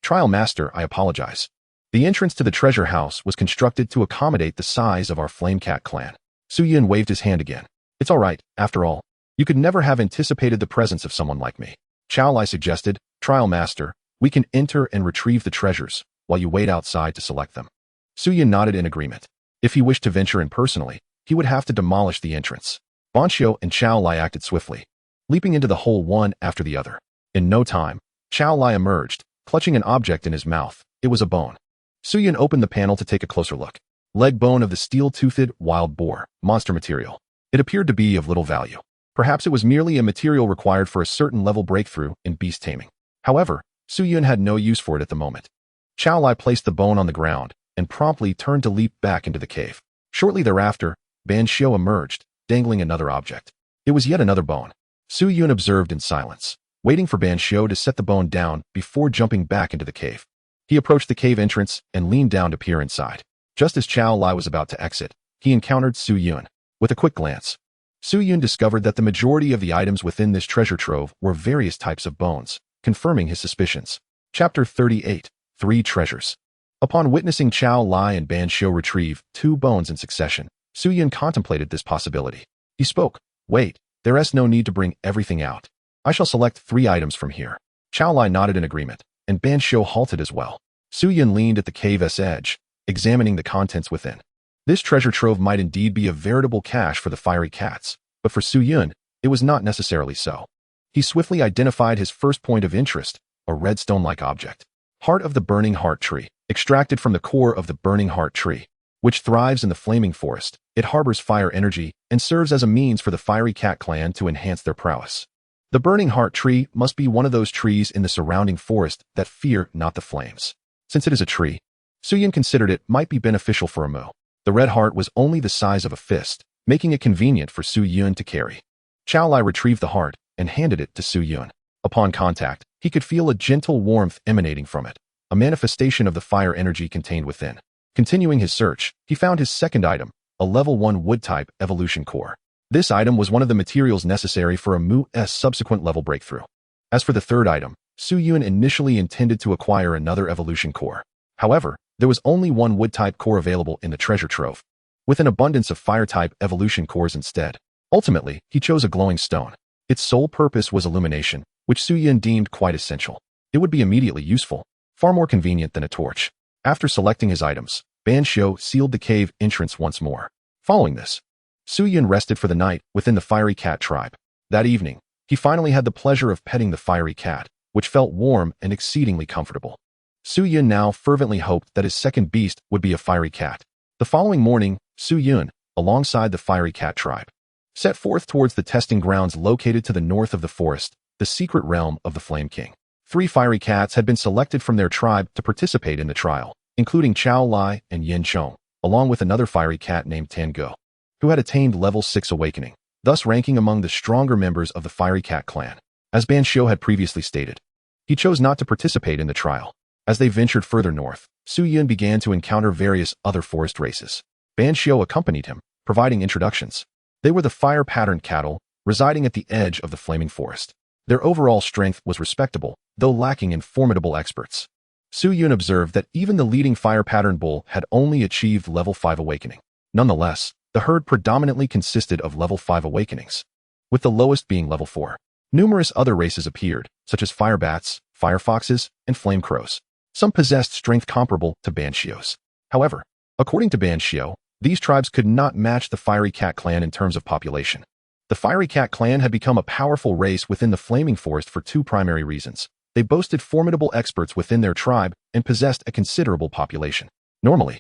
Trial Master, I apologize. The entrance to the treasure house was constructed to accommodate the size of our Flamecat clan. Su Yun waved his hand again. It's all right, after all. You could never have anticipated the presence of someone like me. Chao Lai suggested, Trial Master, we can enter and retrieve the treasures, while you wait outside to select them. Su Yun nodded in agreement. If he wished to venture in personally, he would have to demolish the entrance. Banshio and Chao Lai acted swiftly, leaping into the hole one after the other. In no time, Chao Lai emerged, clutching an object in his mouth. It was a bone. Su Yun opened the panel to take a closer look. Leg bone of the steel-toothed wild boar, monster material. It appeared to be of little value. Perhaps it was merely a material required for a certain level breakthrough in beast taming. However, Su Yun had no use for it at the moment. Chao Lai placed the bone on the ground and promptly turned to leap back into the cave. Shortly thereafter, Banshio emerged, dangling another object. It was yet another bone. Su Yun observed in silence, waiting for Banshio to set the bone down before jumping back into the cave. He approached the cave entrance and leaned down to peer inside. Just as Chao Lai was about to exit, he encountered Su Yun. With a quick glance, Su Yun discovered that the majority of the items within this treasure trove were various types of bones, confirming his suspicions. Chapter 38. 3 Treasures. Upon witnessing Chao Lai and Banshio retrieve 2 bones in succession, Su Yun contemplated this possibility. He spoke, Wait, there is no need to bring everything out. I shall select 3 items from here. Chao Lai nodded in agreement, and Banshio halted as well. Su Yun leaned at the cave's edge, examining the contents within. This treasure trove might indeed be a veritable cache for the fiery cats, but for Su Yun, it was not necessarily so. He swiftly identified his first point of interest, a red stone-like object. Heart of the Burning Heart Tree. Extracted from the core of the Burning Heart Tree, which thrives in the flaming forest, it harbors fire energy and serves as a means for the fiery cat clan to enhance their prowess. The Burning Heart Tree must be one of those trees in the surrounding forest that fear not the flames. Since it is a tree, Su Yun considered it might be beneficial for a Mu. The red heart was only the size of a fist, making it convenient for Su Yun to carry. Chao Lai retrieved the heart and handed it to Su Yun. Upon contact, he could feel a gentle warmth emanating from it, a manifestation of the fire energy contained within. Continuing his search, he found his second item, a level 1 wood-type evolution core. This item was one of the materials necessary for a Mu's subsequent level breakthrough. As for the third item, Su Yun initially intended to acquire another evolution core. However, there was only one wood-type core available in the treasure trove, with an abundance of fire-type evolution cores instead. Ultimately, he chose a glowing stone. Its sole purpose was illumination, which Su Yun deemed quite essential. It would be immediately useful, far more convenient than a torch. After selecting his items, Banshio sealed the cave entrance once more. Following this, Su Yun rested for the night within the fiery cat tribe. That evening, he finally had the pleasure of petting the fiery cat, which felt warm and exceedingly comfortable. Su Yun now fervently hoped that his second beast would be a fiery cat. The following morning, Su Yun, alongside the fiery cat tribe, set forth towards the testing grounds located to the north of the forest, the secret realm of the Flame King. 3 fiery cats had been selected from their tribe to participate in the trial, including Chao Lai and Yin Chong, along with another fiery cat named Tan Go, who had attained level 6 awakening, thus ranking among the stronger members of the fiery cat clan. As Banshio had previously stated, he chose not to participate in the trial. As they ventured further north, Su Yun began to encounter various other forest races. Banshio accompanied him, providing introductions. They were the fire-patterned cattle, residing at the edge of the flaming forest. Their overall strength was respectable, though lacking in formidable experts. Su Yun observed that even the leading fire-pattern bull had only achieved level 5 awakening. Nonetheless, the herd predominantly consisted of level 5 awakenings, with the lowest being level 4. Numerous other races appeared, such as fire bats, fire foxes, and flame crows. Some possessed strength comparable to Banshio's. However, according to Banshio, these tribes could not match the Fiery Cat clan in terms of population. The Fiery Cat clan had become a powerful race within the Flaming Forest for 2 primary reasons. They boasted formidable experts within their tribe and possessed a considerable population. Normally,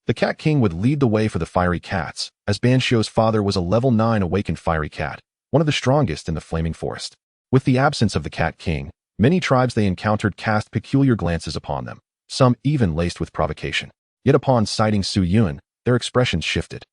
the Cat King would lead the way for the fiery cats, as Banshio's father was a level 9 awakened fiery cat, one of the strongest in the flaming forest. With the absence of the Cat King, many tribes they encountered cast peculiar glances upon them, some even laced with provocation. Yet upon sighting Su Yun, their expressions shifted.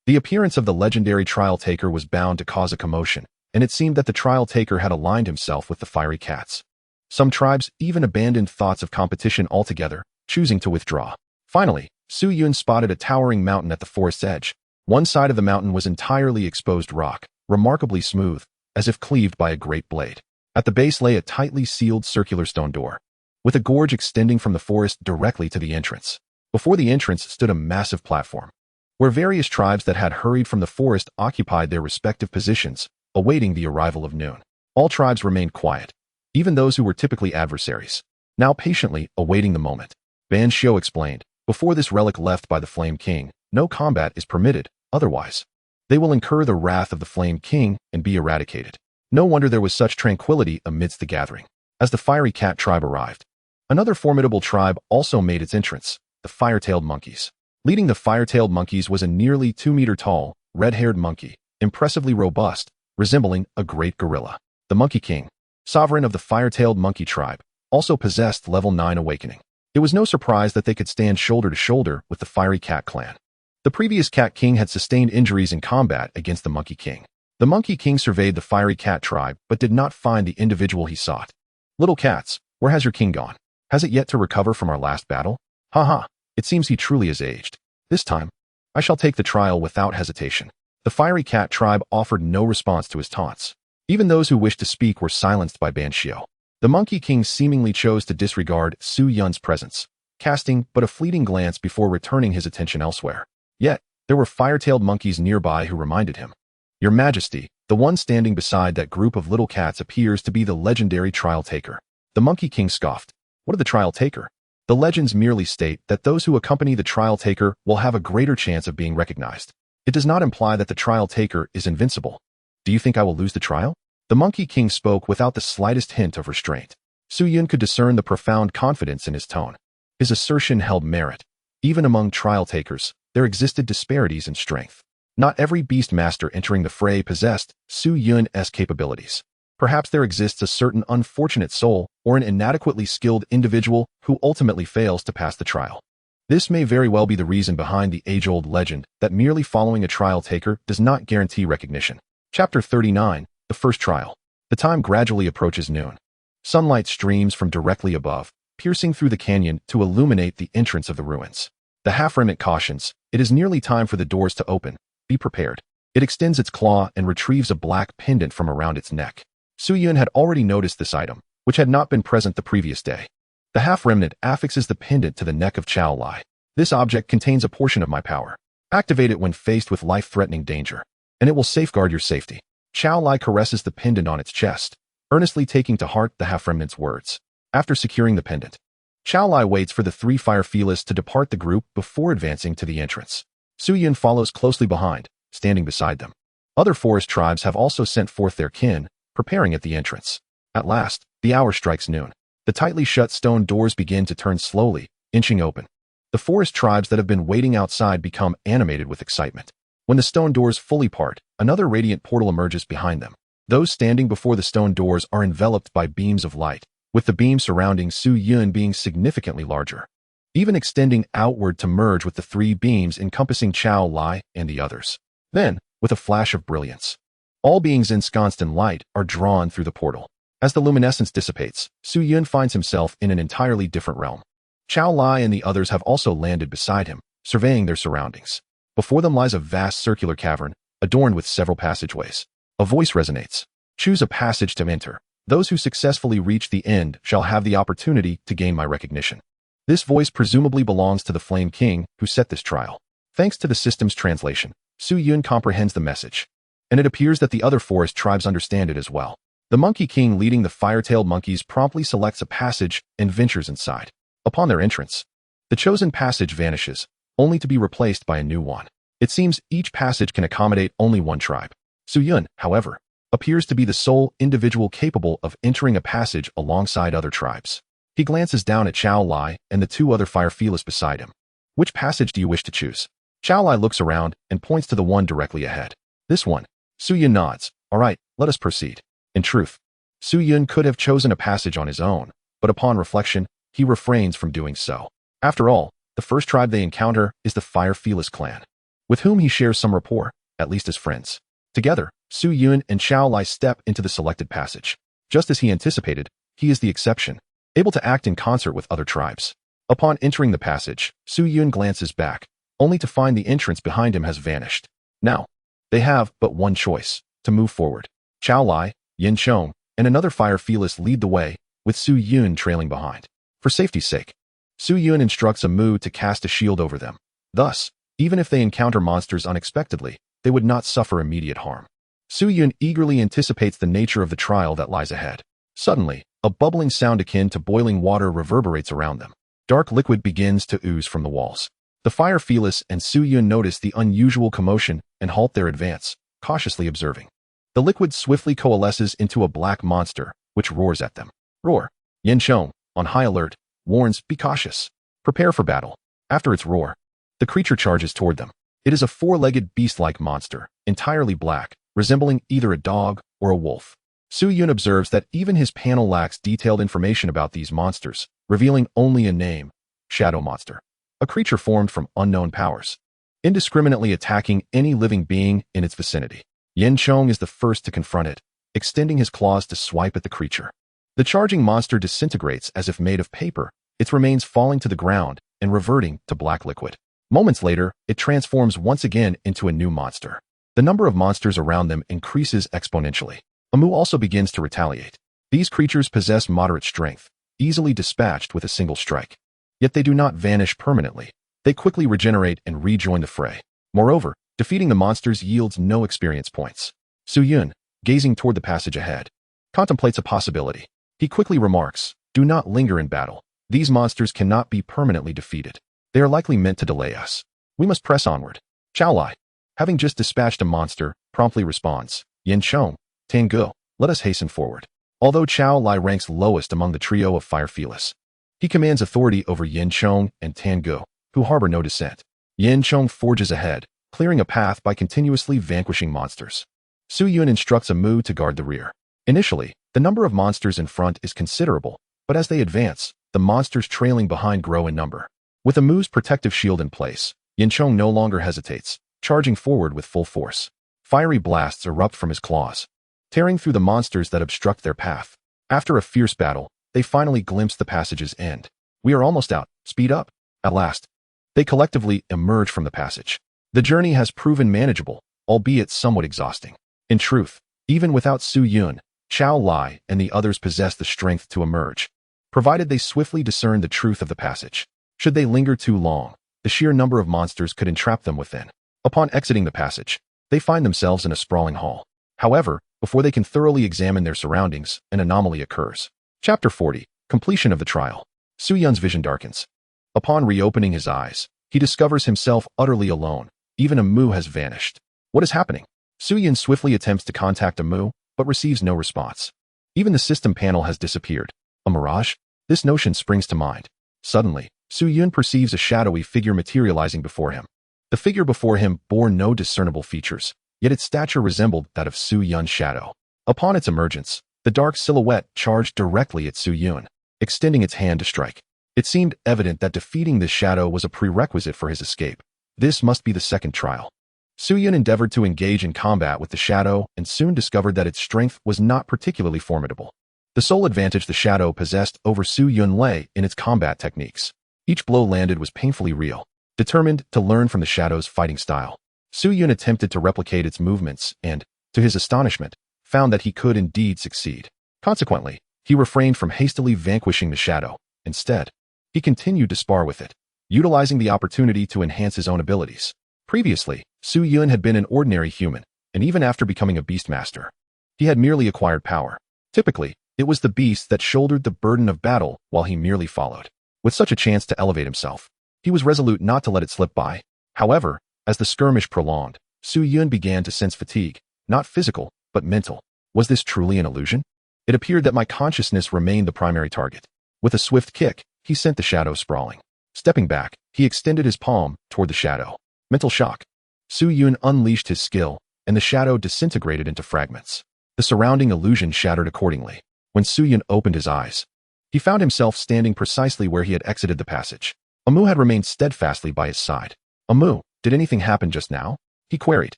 The appearance of the legendary Trial Taker was bound to cause a commotion, and it seemed that the Trial Taker had aligned himself with the fiery cats. Some tribes even abandoned thoughts of competition altogether, choosing to withdraw. Finally, Su Yun spotted a towering mountain at the forest's edge. One side of the mountain was entirely exposed rock, remarkably smooth, as if cleaved by a great blade. At the base lay a tightly sealed circular stone door, with a gorge extending from the forest directly to the entrance. Before the entrance stood a massive platform, where various tribes that had hurried from the forest occupied their respective positions, awaiting the arrival of noon. All tribes remained quiet, even those who were typically adversaries, now patiently awaiting the moment. Banshio explained, before this relic left by the Flame King, no combat is permitted, otherwise they will incur the wrath of the Flame King and be eradicated. No wonder there was such tranquility amidst the gathering. As the fiery cat tribe arrived, another formidable tribe also made its entrance, the fire-tailed monkeys. Leading the fire-tailed monkeys was a nearly 2-meter tall, red-haired monkey, impressively robust, resembling a great gorilla. The Monkey King, sovereign of the fire-tailed monkey tribe, also possessed level 9 awakening. It was no surprise that they could stand shoulder to shoulder with the fiery cat clan. The previous Cat King had sustained injuries in combat against the Monkey King. The Monkey King surveyed the fiery cat tribe but did not find the individual he sought. "Little cats, where has your king gone? Has it yet to recover from our last battle? Ha! It seems he truly is aged. This time, I shall take the trial without hesitation." The fiery cat tribe offered no response to his taunts. Even those who wished to speak were silenced by Banshio. The Monkey King seemingly chose to disregard Su Yun's presence, casting but a fleeting glance before returning his attention elsewhere. Yet, there were fire-tailed monkeys nearby who reminded him. "Your Majesty, the one standing beside that group of little cats appears to be the legendary Trial Taker." The Monkey King scoffed. "What of the Trial Taker? The legends merely state that those who accompany the Trial Taker will have a greater chance of being recognized. It does not imply that the Trial Taker is invincible. Do you think I will lose the trial?" The Monkey King spoke without the slightest hint of restraint. Su Yun could discern the profound confidence in his tone. His assertion held merit. Even among trial takers, there existed disparities in strength. Not every beast master entering the fray possessed Su Yun's capabilities. Perhaps there exists a certain unfortunate soul or an inadequately skilled individual who ultimately fails to pass the trial. This may very well be the reason behind the age-old legend that merely following a trial taker does not guarantee recognition. Chapter 39. The First Trial. The time gradually approaches noon. Sunlight streams from directly above, piercing through the canyon to illuminate the entrance of the ruins. The half-remnant cautions, "It is nearly time for the doors to open. Be prepared." It extends its claw and retrieves a black pendant from around its neck. Su Yun had already noticed this item, which had not been present the previous day. The half-remnant affixes the pendant to the neck of Chao Lai. "This object contains a portion of my power. Activate it when faced with life-threatening danger, and it will safeguard your safety." Chao Lai caresses the pendant on its chest, earnestly taking to heart the half-remnant's words. After securing the pendant, Chao Lai waits for the 3 fire feelists to depart the group before advancing to the entrance. Su Yun follows closely behind, standing beside them. Other forest tribes have also sent forth their kin, preparing at the entrance. At last, the hour strikes noon. The tightly shut stone doors begin to turn slowly, inching open. The forest tribes that have been waiting outside become animated with excitement. When the stone doors fully part, another radiant portal emerges behind them. Those standing before the stone doors are enveloped by beams of light, with the beam surrounding Su Yun being significantly larger, even extending outward to merge with the 3 beams encompassing Chao Lai and the others. Then, with a flash of brilliance, all beings ensconced in light are drawn through the portal. As the luminescence dissipates, Su Yun finds himself in an entirely different realm. Chao Lai and the others have also landed beside him, surveying their surroundings. Before them lies a vast circular cavern, adorned with several passageways. A voice resonates. "Choose a passage to enter. Those who successfully reach the end shall have the opportunity to gain my recognition." This voice presumably belongs to the Flame King, who set this trial. Thanks to the system's translation, Su Yun comprehends the message, and it appears that the other forest tribes understand it as well. The Monkey King leading the fire-tailed monkeys promptly selects a passage and ventures inside. Upon their entrance, the chosen passage vanishes, only to be replaced by a new one. It seems each passage can accommodate only one tribe. Su Yun, however, appears to be the sole individual capable of entering a passage alongside other tribes. He glances down at Chao Lai and the two other fire feelists beside him. Which passage do you wish to choose? Chao Lai looks around and points to the one directly ahead. This one. Su Yun nods. All right, let us proceed. In truth, Su Yun could have chosen a passage on his own, but upon reflection, he refrains from doing so. After all, the first tribe they encounter is the Fire Feeless clan, with whom he shares some rapport, at least as friends. Together, Su Yun and Chao Lai step into the selected passage. Just as he anticipated, he is the exception, able to act in concert with other tribes. Upon entering the passage, Su Yun glances back, only to find the entrance behind him has vanished. Now, they have but one choice, to move forward. Chao Lai, Yin Chong, and another Fire Feeless lead the way, with Su Yun trailing behind. For safety's sake, Su Yun instructs a Mu to cast a shield over them. Thus, even if they encounter monsters unexpectedly, they would not suffer immediate harm. Su Yun eagerly anticipates the nature of the trial that lies ahead. Suddenly, a bubbling sound akin to boiling water reverberates around them. Dark liquid begins to ooze from the walls. The Fire Feeless and Su Yun notice the unusual commotion and halt their advance, cautiously observing. The liquid swiftly coalesces into a black monster, which roars at them. Roar. Yin Chong, on high alert, warns, be cautious. Prepare for battle. After its roar, the creature charges toward them. It is a four-legged beast-like monster, entirely black, resembling either a dog or a wolf. Su Yun observes that even his panel lacks detailed information about these monsters, revealing only a name, Shadow Monster, a creature formed from unknown powers, indiscriminately attacking any living being in its vicinity. Yin Chong is the first to confront it, extending his claws to swipe at the creature. The charging monster disintegrates as if made of paper, its remains falling to the ground and reverting to black liquid. Moments later, it transforms once again into a new monster. The number of monsters around them increases exponentially. A Mu also begins to retaliate. These creatures possess moderate strength, easily dispatched with a single strike. Yet they do not vanish permanently. They quickly regenerate and rejoin the fray. Moreover, defeating the monsters yields no experience points. Su Yun, gazing toward the passage ahead, contemplates a possibility. He quickly remarks, do not linger in battle. These monsters cannot be permanently defeated. They are likely meant to delay us. We must press onward. Chao Lai, having just dispatched a monster, promptly responds, Yin Chong, Tango, let us hasten forward. Although Chao Lai ranks lowest among the trio of Fire Feeless, he commands authority over Yin Chong and Tango, who harbor no dissent. Yin Chong forges ahead, clearing a path by continuously vanquishing monsters. Su Yun instructs a Mu to guard the rear. Initially, the number of monsters in front is considerable, but as they advance, the monsters trailing behind grow in number. With a Mu's protective shield in place, Yin Chong no longer hesitates, charging forward with full force. Fiery blasts erupt from his claws, tearing through the monsters that obstruct their path. After a fierce battle, they finally glimpse the passage's end. We are almost out. Speed up. At last, they collectively emerge from the passage. The journey has proven manageable, albeit somewhat exhausting. In truth, even without Su Yun, Chao Lai and the others possess the strength to emerge, provided they swiftly discern the truth of the passage. Should they linger too long, the sheer number of monsters could entrap them within. Upon exiting the passage, they find themselves in a sprawling hall. However, before they can thoroughly examine their surroundings, an anomaly occurs. Chapter 40, Completion of the Trial. Su Yun's vision darkens. Upon reopening his eyes, he discovers himself utterly alone. Even a Mu has vanished. What is happening? Su Yun swiftly attempts to contact a Mu, but receives no response. Even the system panel has disappeared. A mirage? This notion springs to mind. Suddenly, Su Yun perceives a shadowy figure materializing before him. The figure before him bore no discernible features, yet its stature resembled that of Su Yun's shadow. Upon its emergence, the dark silhouette charged directly at Su Yun, extending its hand to strike. It seemed evident that defeating this shadow was a prerequisite for his escape. This must be the second trial. Su Yun endeavored to engage in combat with the shadow and soon discovered that its strength was not particularly formidable. The sole advantage the shadow possessed over Su Yun lay in its combat techniques. Each blow landed was painfully real. Determined to learn from the shadow's fighting style, Su Yun attempted to replicate its movements and, to his astonishment, found that he could indeed succeed. Consequently, he refrained from hastily vanquishing the shadow. Instead, he continued to spar with it, utilizing the opportunity to enhance his own abilities. Previously, Su Yun had been an ordinary human, and even after becoming a beastmaster, he had merely acquired power. Typically, it was the beast that shouldered the burden of battle while he merely followed. With such a chance to elevate himself, he was resolute not to let it slip by. However, as the skirmish prolonged, Su Yun began to sense fatigue, not physical, but mental. Was this truly an illusion? It appeared that my consciousness remained the primary target. With a swift kick, he sent the shadow sprawling. Stepping back, he extended his palm toward the shadow. Mental shock. Su Yun unleashed his skill, and the shadow disintegrated into fragments. The surrounding illusion shattered accordingly. When Su Yun opened his eyes, he found himself standing precisely where he had exited the passage. Amu had remained steadfastly by his side. Amu, did anything happen just now? He queried.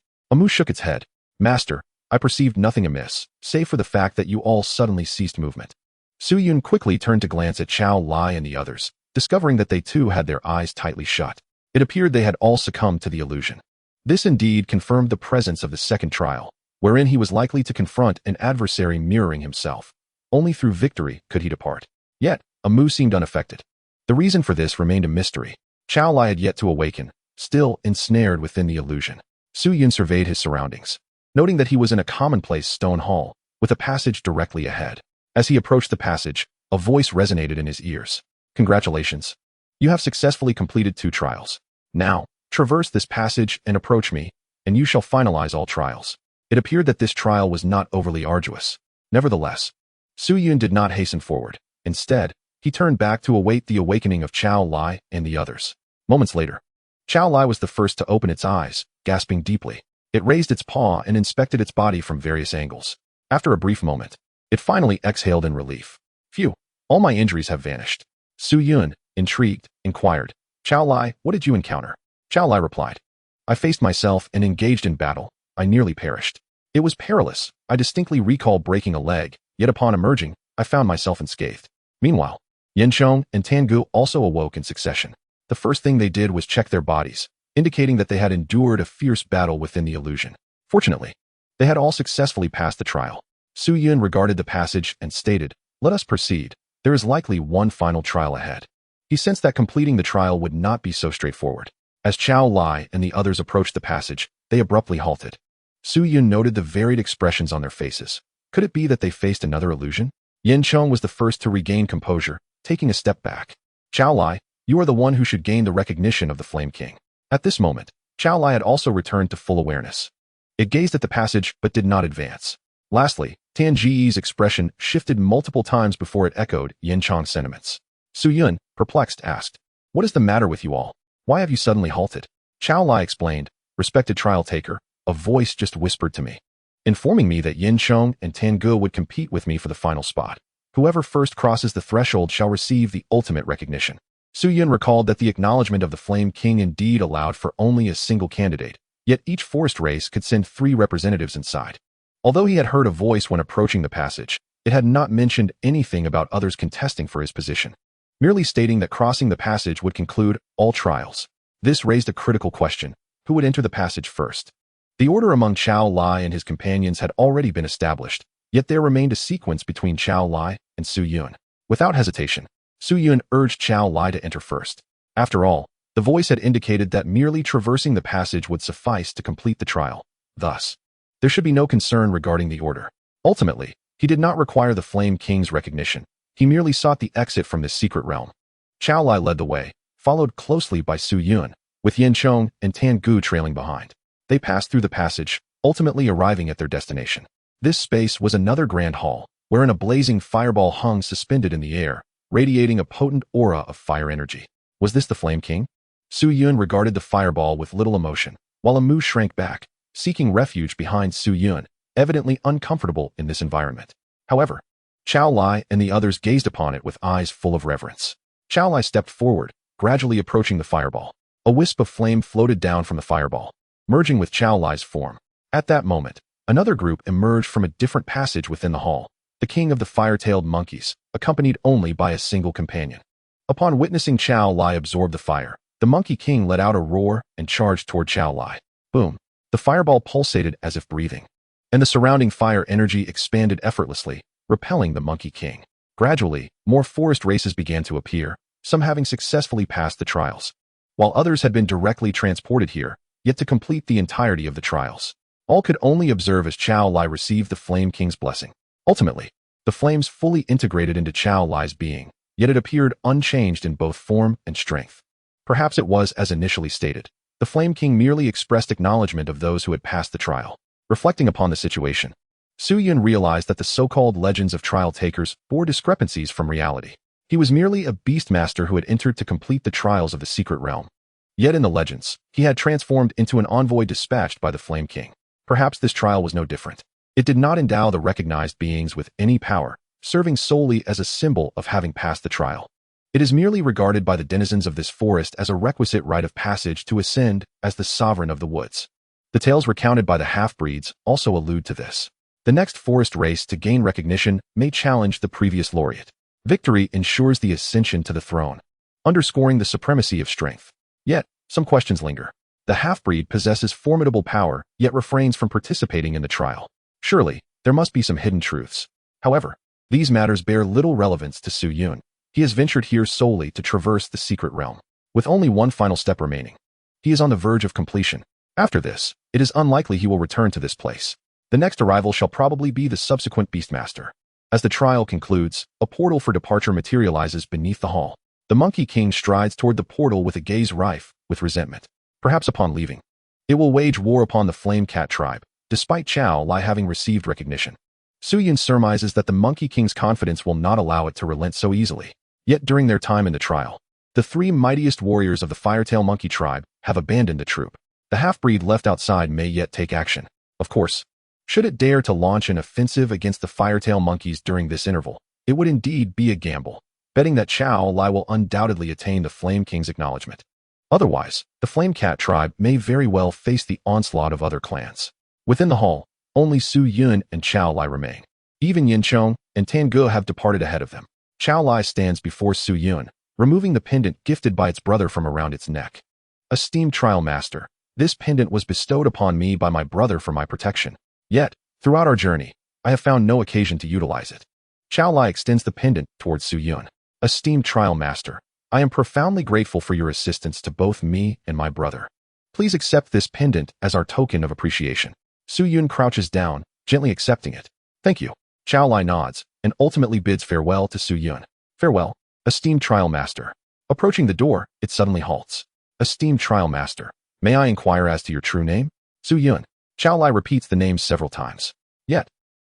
Amu shook its head. Master, I perceived nothing amiss, save for the fact that you all suddenly ceased movement. Su Yun quickly turned to glance at Chao Lai and the others, discovering that they too had their eyes tightly shut. It appeared they had all succumbed to the illusion. This indeed confirmed the presence of the second trial, wherein he was likely to confront an adversary mirroring himself. Only through victory could he depart. Yet, Amu seemed unaffected. The reason for this remained a mystery. Chao Lai had yet to awaken, still ensnared within the illusion. Su Yun surveyed his surroundings, noting that he was in a commonplace stone hall, with a passage directly ahead. As he approached the passage, a voice resonated in his ears. Congratulations. You have successfully completed 2 trials. Now, traverse this passage and approach me, and you shall finalize all trials. It appeared that this trial was not overly arduous. Nevertheless, Su Yun did not hasten forward. Instead, he turned back to await the awakening of Chao Lai and the others. Moments later, Chao Lai was the first to open its eyes, gasping deeply. It raised its paw and inspected its body from various angles. After a brief moment, it finally exhaled in relief. Phew, all my injuries have vanished. Su Yun, intrigued, inquired, Chao Lai, what did you encounter? Chao Lai replied, I faced myself and engaged in battle. I nearly perished. It was perilous. I distinctly recall breaking a leg, yet upon emerging, I found myself unscathed. Meanwhile, Yanchong and Tangu also awoke in succession. The first thing they did was check their bodies, indicating that they had endured a fierce battle within the illusion. Fortunately, they had all successfully passed the trial. Su Yun regarded the passage and stated, let us proceed. There is likely one final trial ahead. He sensed that completing the trial would not be so straightforward. As Chao Lai and the others approached the passage, they abruptly halted. Su Yun noted the varied expressions on their faces. Could it be that they faced another illusion? Yin Chong was the first to regain composure, taking a step back. Chao Lai, you are the one who should gain the recognition of the Flame King. At this moment, Chao Lai had also returned to full awareness. It gazed at the passage but did not advance. Lastly, Tan Ji's expression shifted multiple times before it echoed Yin Chong's sentiments. Su Yun, perplexed, asked, what is the matter with you all? Why have you suddenly halted? Chao Lai explained, respected trial taker, a voice just whispered to me, informing me that Yin Chong and Tangu would compete with me for the final spot. Whoever first crosses the threshold shall receive the ultimate recognition. Su Yun recalled that the acknowledgement of the Flame King indeed allowed for only a single candidate, yet each forest race could send 3 representatives inside. Although he had heard a voice when approaching the passage, it had not mentioned anything about others contesting for his position, merely stating that crossing the passage would conclude all trials. This raised a critical question: who would enter the passage first? The order among Chao Lai and his companions had already been established, yet there remained a sequence between Chao Lai and Su Yun. Without hesitation, Su Yun urged Chao Lai to enter first. After all, the voice had indicated that merely traversing the passage would suffice to complete the trial. Thus, there should be no concern regarding the order. Ultimately, he did not require the Flame King's recognition. He merely sought the exit from this secret realm. Chao Lai led the way, followed closely by Su Yun, with Yin Chong and Tan Gu trailing behind. They passed through the passage, ultimately arriving at their destination. This space was another grand hall, wherein a blazing fireball hung suspended in the air, radiating a potent aura of fire energy. Was this the Flame King? Su Yun regarded the fireball with little emotion, while Amu shrank back, seeking refuge behind Su Yun, evidently uncomfortable in this environment. However, Chao Lai and the others gazed upon it with eyes full of reverence. Chao Lai stepped forward, gradually approaching the fireball. A wisp of flame floated down from the fireball, merging with Chao Lai's form. At that moment, another group emerged from a different passage within the hall, the king of the fire-tailed monkeys, accompanied only by a single companion. Upon witnessing Chao Lai absorb the fire, the Monkey King let out a roar and charged toward Chao Lai. Boom! The fireball pulsated as if breathing, and the surrounding fire energy expanded effortlessly, repelling the Monkey King. Gradually, more forest races began to appear, some having successfully passed the trials, while others had been directly transported here, yet to complete the entirety of the trials. All could only observe as Chao Lai received the Flame King's blessing. Ultimately, the flames fully integrated into Chao Lai's being, yet it appeared unchanged in both form and strength. Perhaps it was as initially stated. The Flame King merely expressed acknowledgement of those who had passed the trial. Reflecting upon the situation, Su Yun realized that the so-called legends of trial takers bore discrepancies from reality. He was merely a beastmaster who had entered to complete the trials of the secret realm. Yet in the legends, he had transformed into an envoy dispatched by the Flame King. Perhaps this trial was no different. It did not endow the recognized beings with any power, serving solely as a symbol of having passed the trial. It is merely regarded by the denizens of this forest as a requisite rite of passage to ascend as the sovereign of the woods. The tales recounted by the half-breeds also allude to this. The next forest race to gain recognition may challenge the previous laureate. Victory ensures the ascension to the throne, underscoring the supremacy of strength. Yet, some questions linger. The half-breed possesses formidable power, yet refrains from participating in the trial. Surely, there must be some hidden truths. However, these matters bear little relevance to Su Yun. He has ventured here solely to traverse the secret realm, with only one final step remaining. He is on the verge of completion. After this, it is unlikely he will return to this place. The next arrival shall probably be the subsequent Beastmaster. As the trial concludes, a portal for departure materializes beneath the hall. The Monkey King strides toward the portal with a gaze rife with resentment. Perhaps upon leaving, it will wage war upon the Flame Cat tribe, despite Chao Lai having received recognition. Su Yun surmises that the Monkey King's confidence will not allow it to relent so easily. Yet during their time in the trial, the three mightiest warriors of the Firetail Monkey tribe have abandoned the troop. The half-breed left outside may yet take action. Of course, should it dare to launch an offensive against the Firetail Monkeys during this interval, it would indeed be a gamble, betting that Chao Lai will undoubtedly attain the Flame King's acknowledgement. Otherwise, the Flame Cat tribe may very well face the onslaught of other clans. Within the hall, only Su Yun and Chao Lai remain. Even Yin Chong and Tan Ge have departed ahead of them. Chao Lai stands before Su Yun, removing the pendant gifted by its brother from around its neck. Esteemed trial master, this pendant was bestowed upon me by my brother for my protection. Yet, throughout our journey, I have found no occasion to utilize it. Chao Lai extends the pendant towards Su Yun. Esteemed trial master, I am profoundly grateful for your assistance to both me and my brother. Please accept this pendant as our token of appreciation. Su Yun crouches down, gently accepting it. Thank you. Chao Lai nods, and ultimately bids farewell to Su Yun. Farewell, esteemed trial master. Approaching the door, it suddenly halts. Esteemed trial master, may I inquire as to your true name? Su Yun. Chao Lai repeats the name several times. Yet,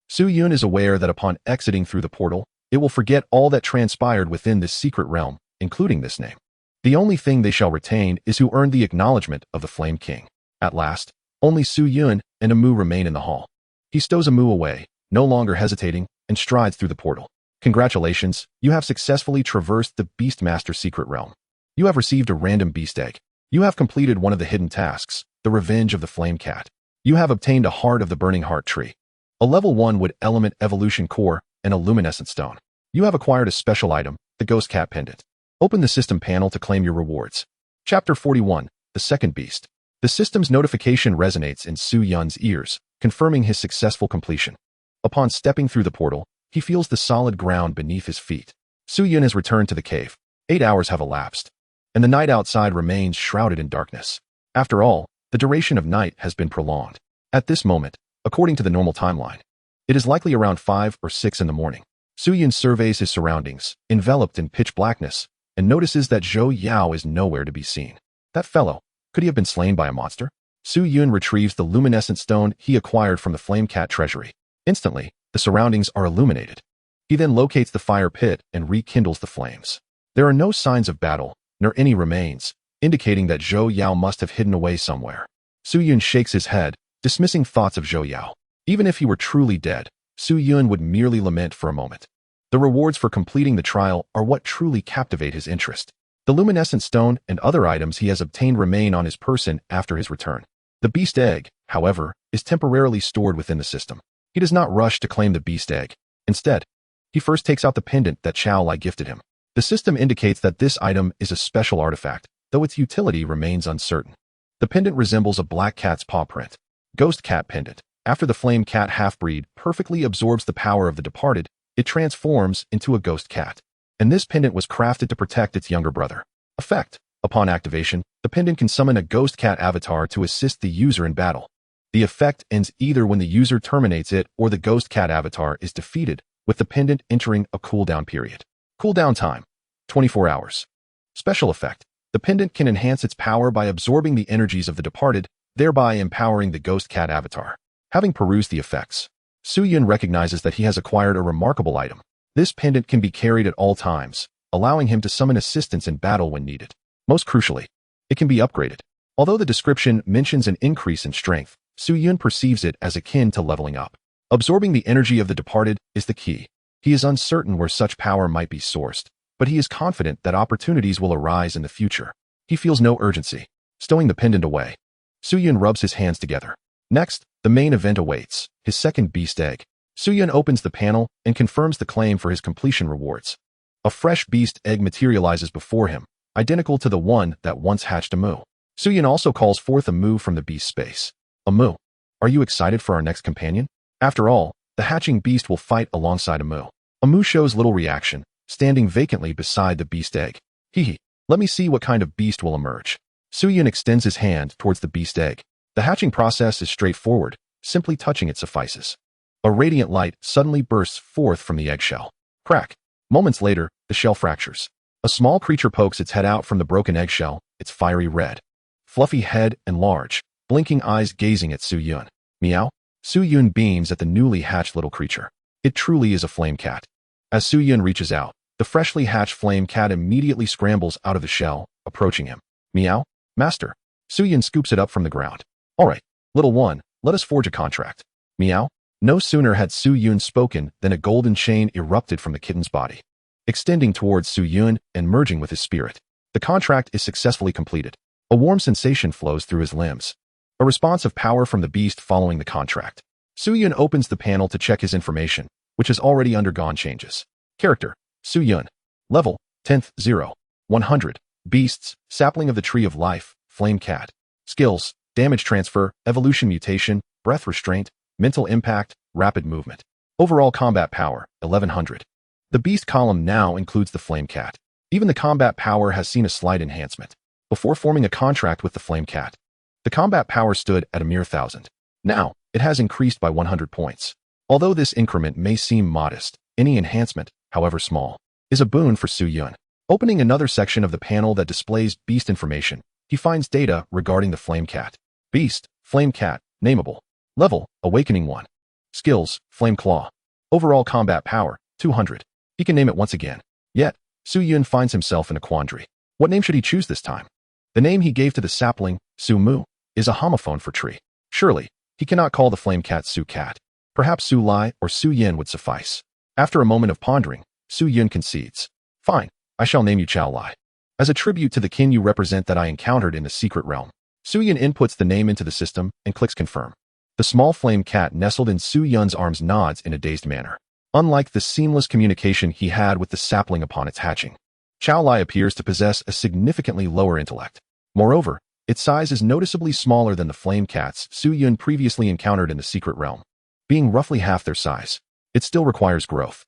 Su Yun is aware that upon exiting through the portal, it will forget all that transpired within this secret realm, including this name. The only thing they shall retain is who earned the acknowledgement of the Flame King. At last, only Su Yun and Amu remain in the hall. He stows Amu away, no longer hesitating, and strides through the portal. Congratulations, you have successfully traversed the Beastmaster secret realm. You have received a random beast egg. You have completed one of the hidden tasks, the revenge of the Flame Cat. You have obtained a heart of the Burning Heart tree, a level 1 wood element evolution core, and a luminescent stone. You have acquired a special item, the Ghost Cat pendant. Open the system panel to claim your rewards. Chapter 41, The Second Beast. The system's notification resonates in Su Yun's ears, confirming his successful completion. Upon stepping through the portal, he feels the solid ground beneath his feet. Su Yun has returned to the cave. 8 hours have elapsed, and the night outside remains shrouded in darkness. After all, the duration of night has been prolonged. At this moment, according to the normal timeline, it is likely around 5 or 6 in the morning. Su Yun surveys his surroundings, enveloped in pitch blackness, and notices that Zhou Yao is nowhere to be seen. That fellow, could he have been slain by a monster? Su Yun retrieves the luminescent stone he acquired from the Flame Cat treasury. Instantly, the surroundings are illuminated. He then locates the fire pit and rekindles the flames. There are no signs of battle, nor any remains, indicating that Zhou Yao must have hidden away somewhere. Su Yun shakes his head, dismissing thoughts of Zhou Yao. Even if he were truly dead, Su Yun would merely lament for a moment. The rewards for completing the trial are what truly captivate his interest. The luminescent stone and other items he has obtained remain on his person after his return. The beast egg, however, is temporarily stored within the system. He does not rush to claim the beast egg. Instead, he first takes out the pendant that Chao Lai gifted him. The system indicates that this item is a special artifact, though its utility remains uncertain. The pendant resembles a black cat's paw print. Ghost Cat pendant. After the Flame Cat half-breed perfectly absorbs the power of the departed, it transforms into a ghost cat. And this pendant was crafted to protect its younger brother. Effect. Upon activation, the pendant can summon a ghost cat avatar to assist the user in battle. The effect ends either when the user terminates it or the ghost cat avatar is defeated, with the pendant entering a cooldown period. Cooldown time. 24 hours. Special effect. The pendant can enhance its power by absorbing the energies of the departed, thereby empowering the ghost cat avatar. Having perused the effects, Su Yun recognizes that he has acquired a remarkable item. This pendant can be carried at all times, allowing him to summon assistance in battle when needed. Most crucially, it can be upgraded. Although the description mentions an increase in strength, Su Yun perceives it as akin to leveling up. Absorbing the energy of the departed is the key. He is uncertain where such power might be sourced, but he is confident that opportunities will arise in the future. He feels no urgency, stowing the pendant away. Su Yun rubs his hands together. Next, the main event awaits, his second beast egg. Su Yun opens the panel and confirms the claim for his completion rewards. A fresh beast egg materializes before him, identical to the one that once hatched a Mu. Su Yun also calls forth a Mu from the beast space. A Mu. Are you excited for our next companion? After all, the hatching beast will fight alongside a Mu. A Mu shows little reaction, standing vacantly beside the beast egg. Hee. Let me see what kind of beast will emerge. Su Yun extends his hand towards the beast egg. The hatching process is straightforward, simply touching it suffices. A radiant light suddenly bursts forth from the eggshell. Crack. Moments later, the shell fractures. A small creature pokes its head out from the broken eggshell, its fiery red. Fluffy head and large, blinking eyes gazing at Su Yun. Meow. Su Yun beams at the newly hatched little creature. It truly is a flame cat. As Su Yun reaches out, the freshly hatched flame cat immediately scrambles out of the shell, approaching him. Meow. Master. Su Yun scoops it up from the ground. All right, little one, let us forge a contract. Meow. No sooner had Su Yun spoken than a golden chain erupted from the kitten's body, extending towards Su Yun and merging with his spirit. The contract is successfully completed. A warm sensation flows through his limbs. A response of power from the beast following the contract. Su Yun opens the panel to check his information, which has already undergone changes. Character: Su Yun. Level: 10th 0. 100. Beasts: Sapling of the Tree of Life, Flame Cat. Skills: Damage Transfer, Evolution Mutation, Breath Restraint, Mental Impact, Rapid Movement. Overall Combat Power: 1100. The Beast column now includes the Flame Cat. Even the combat power has seen a slight enhancement. Before forming a contract with the Flame Cat, the combat power stood at a mere 1,000. Now, it has increased by 100 points. Although this increment may seem modest, any enhancement, however small, is a boon for Su Yun. Opening another section of the panel that displays beast information, he finds data regarding the Flame Cat. Beast, Flame Cat, nameable. Level, Awakening 1. Skills, Flame Claw. Overall combat power, 200. He can name it once again. Yet, Su Yun finds himself in a quandary. What name should he choose this time? The name he gave to the sapling, Su Mu, is a homophone for tree. Surely, he cannot call the Flame Cat Su Cat. Perhaps Su Lai or Su Yin would suffice. After a moment of pondering, Su Yun concedes. Fine, I shall name you Chao Lai. As a tribute to the kin you represent that I encountered in the secret realm. Su Yun inputs the name into the system and clicks confirm. The small flame cat nestled in Su Yun's arms nods in a dazed manner. Unlike the seamless communication he had with the sapling upon its hatching, Chao Lai appears to possess a significantly lower intellect. Moreover, its size is noticeably smaller than the flame cats Su Yun previously encountered in the secret realm. Being roughly half their size, it still requires growth.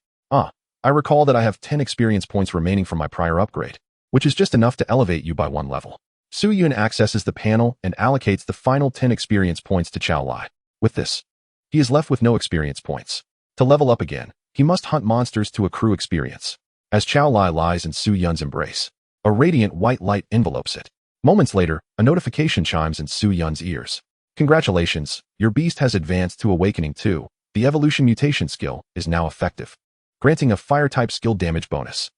I recall that I have 10 experience points remaining from my prior upgrade, which is just enough to elevate you by 1 level. Su Yun accesses the panel and allocates the final 10 experience points to Chao Lai. With this, he is left with no experience points. To level up again, he must hunt monsters to accrue experience. As Chao Lai lies in Su Yun's embrace, a radiant white light envelopes it. Moments later, a notification chimes in Su Yun's ears. Congratulations, your beast has advanced to Awakening 2. The Evolution Mutation skill is now effective, granting a Fire-type skill damage bonus.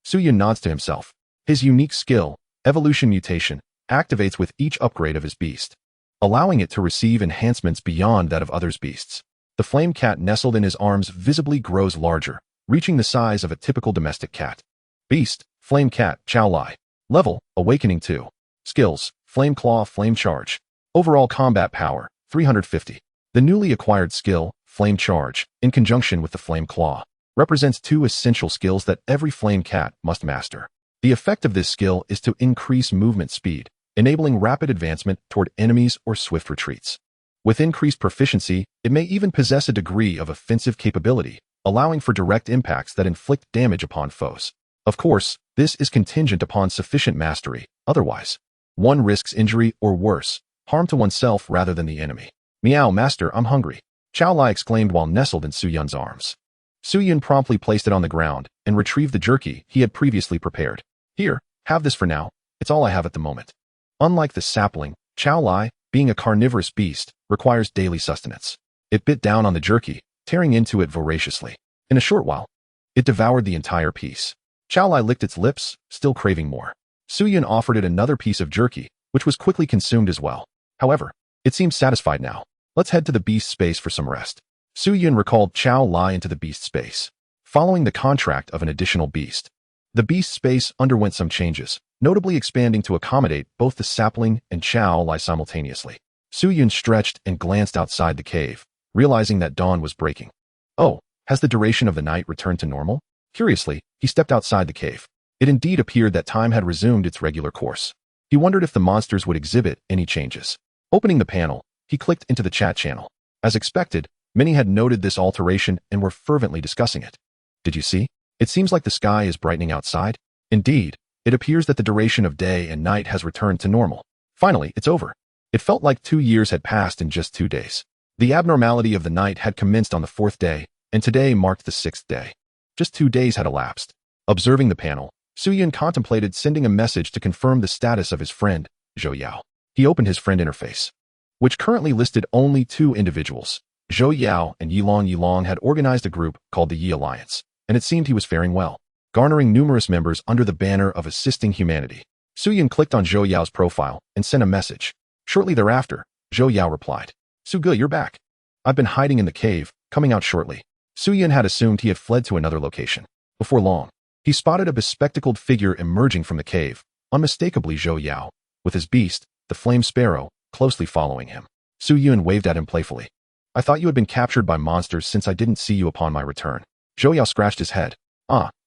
Su Yun nods to himself. His unique skill, Evolution Mutation, activates with each upgrade of his beast, allowing it to receive enhancements beyond that of others' beasts. The flame cat nestled in his arms visibly grows larger, reaching the size of a typical domestic cat. Beast, Flame Cat, Chao Lai. Level, Awakening 2. Skills, Flame Claw, Flame Charge. Overall combat power, 350. The newly acquired skill, Flame Charge, in conjunction with the Flame Claw, represents 2 essential skills that every flame cat must master. The effect of this skill is to increase movement speed, enabling rapid advancement toward enemies or swift retreats. With increased proficiency, it may even possess a degree of offensive capability, allowing for direct impacts that inflict damage upon foes. Of course, this is contingent upon sufficient mastery, otherwise, one risks injury or worse, harm to oneself rather than the enemy. Meow, master, I'm hungry, Chao Lai exclaimed while nestled in Su Yun's arms. Su Yun promptly placed it on the ground and retrieved the jerky he had previously prepared. Here, have this for now, it's all I have at the moment. Unlike the sapling, Chao Lai, being a carnivorous beast, requires daily sustenance. It bit down on the jerky, tearing into it voraciously. In a short while, it devoured the entire piece. Chao Lai licked its lips, still craving more. Su Yun offered it another piece of jerky, which was quickly consumed as well. However, it seemed satisfied now. Let's head to the beast space for some rest. Su Yun recalled Chao Lai into the beast space. Following the contract of an additional beast, the beast space underwent some changes, notably expanding to accommodate both the sapling and Chao Lai simultaneously. Su Yun stretched and glanced outside the cave, realizing that dawn was breaking. Oh, has the duration of the night returned to normal? Curiously, he stepped outside the cave. It indeed appeared that time had resumed its regular course. He wondered if the monsters would exhibit any changes. Opening the panel, he clicked into the chat channel. As expected, many had noted this alteration and were fervently discussing it. Did you see? It seems like the sky is brightening outside. Indeed, it appears that the duration of day and night has returned to normal. Finally, it's over. It felt like 2 years had passed in just 2 days. The abnormality of the night had commenced on the 4th day, and today marked the 6th day. Just 2 days had elapsed. Observing the panel, Su Yun contemplated sending a message to confirm the status of his friend, Zhou Yao. He opened his friend interface, which currently listed only 2 individuals. Zhou Yao and Yilong had organized a group called the Yi Alliance, and it seemed he was faring well, garnering numerous members under the banner of assisting humanity. Su Yun clicked on Zhou Yao's profile and sent a message. Shortly thereafter, Zhou Yao replied, "Su Ge, you're back. I've been hiding in the cave, coming out shortly." Su Yun had assumed he had fled to another location. Before long, he spotted a bespectacled figure emerging from the cave, unmistakably Zhou Yao, with his beast, the flame sparrow, closely following him. Su Yun waved at him playfully. "I thought you had been captured by monsters since I didn't see you upon my return." Zhou Yao scratched his head.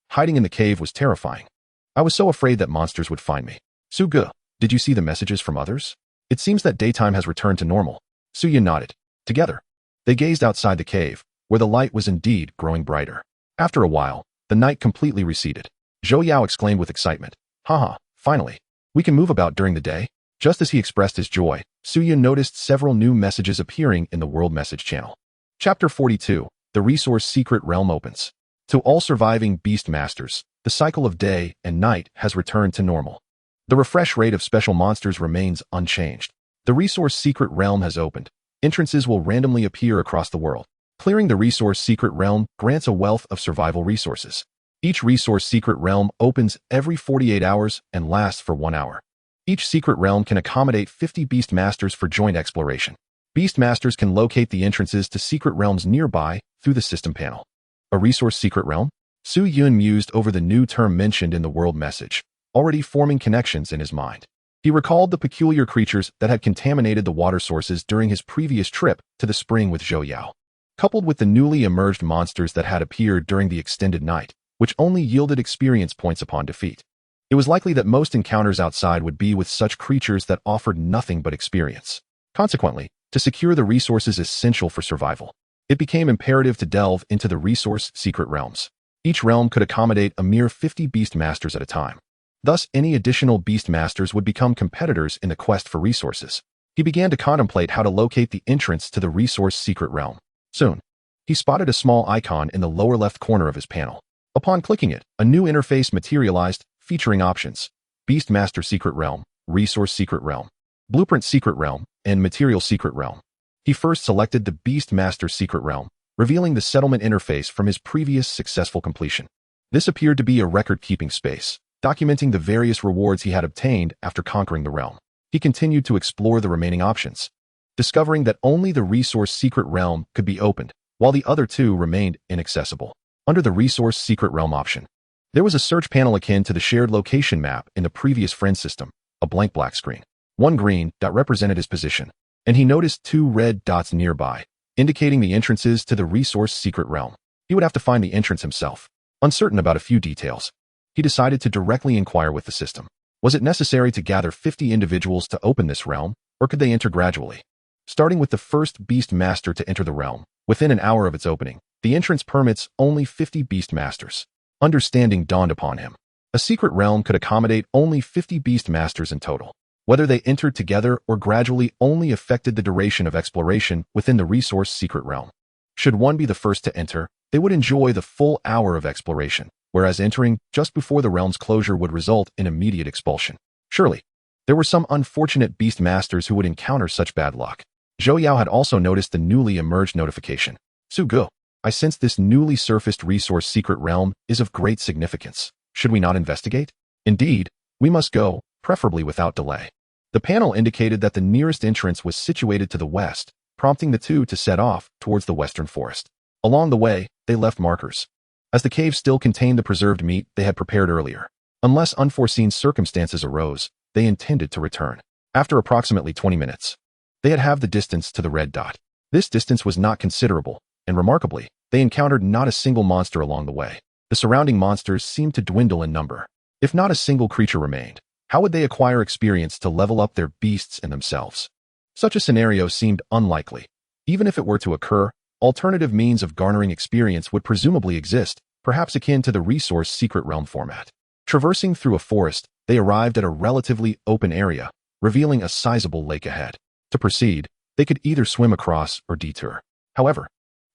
Hiding in the cave was terrifying. I was so afraid that monsters would find me. Su Ge, did you see the messages from others? It seems that daytime has returned to normal. Su Yun nodded. Together, they gazed outside the cave, where the light was indeed growing brighter. After a while, the night completely receded. Zhou Yao exclaimed with excitement, "Haha, finally. We can move about during the day." Just as he expressed his joy, Su Yun noticed several new messages appearing in the world message channel. Chapter 42, The Resource Secret Realm Opens. To all surviving beast masters, the cycle of day and night has returned to normal. The refresh rate of special monsters remains unchanged. The Resource Secret Realm has opened. Entrances will randomly appear across the world. Clearing the Resource Secret Realm grants a wealth of survival resources. Each Resource Secret Realm opens every 48 hours and lasts for 1 hour. Each secret realm can accommodate 50 beast masters for joint exploration. Beast masters can locate the entrances to secret realms nearby through the system panel. A resource secret realm? Su Yun mused over the new term mentioned in the world message, already forming connections in his mind. He recalled the peculiar creatures that had contaminated the water sources during his previous trip to the spring with Zhou Yao, coupled with the newly emerged monsters that had appeared during the extended night, which only yielded experience points upon defeat. It was likely that most encounters outside would be with such creatures that offered nothing but experience. Consequently, to secure the resources essential for survival, it became imperative to delve into the resource secret realms. Each realm could accommodate a mere 50 beast masters at a time. Thus, any additional beast masters would become competitors in the quest for resources. He began to contemplate how to locate the entrance to the resource secret realm. Soon, he spotted a small icon in the lower left corner of his panel. Upon clicking it, a new interface materialized, featuring options: Beastmaster Secret Realm, Resource Secret Realm, Blueprint Secret Realm, and Material Secret Realm. He first selected the Beastmaster Secret Realm, revealing the settlement interface from his previous successful completion. This appeared to be a record-keeping space, documenting the various rewards he had obtained after conquering the realm. He continued to explore the remaining options, discovering that only the Resource Secret Realm could be opened, while the other 2 remained inaccessible. Under the Resource Secret Realm option, there was a search panel akin to the shared location map in the previous friend system, a blank black screen. One green dot represented his position, and he noticed 2 red dots nearby, indicating the entrances to the Resource Secret Realm. He would have to find the entrance himself. Uncertain about a few details, he decided to directly inquire with the system. Was it necessary to gather 50 individuals to open this realm, or could they enter gradually? Starting with the first beast master to enter the realm, within an hour of its opening, the entrance permits only 50 beast masters. Understanding dawned upon him. A secret realm could accommodate only 50 beast masters in total. Whether they entered together or gradually only affected the duration of exploration within the resource secret realm. Should one be the first to enter, they would enjoy the full hour of exploration, whereas entering just before the realm's closure would result in immediate expulsion. Surely, there were some unfortunate beast masters who would encounter such bad luck. Zhou Yao had also noticed the newly emerged notification. Su Ge, I sense this newly surfaced resource secret realm is of great significance. Should we not investigate? Indeed, we must go, preferably without delay. The panel indicated that the nearest entrance was situated to the west, prompting the two to set off towards the western forest. Along the way, they left markers, as the cave still contained the preserved meat they had prepared earlier. Unless unforeseen circumstances arose, they intended to return. After approximately 20 minutes, they had halved the distance to the red dot. This distance was not considerable, and remarkably, they encountered not a single monster along the way. The surrounding monsters seemed to dwindle in number. If not a single creature remained, how would they acquire experience to level up their beasts and themselves? Such a scenario seemed unlikely. Even if it were to occur, alternative means of garnering experience would presumably exist, perhaps akin to the resource secret realm format. Traversing through a forest, they arrived at a relatively open area, revealing a sizable lake ahead. To proceed, they could either swim across or detour. However,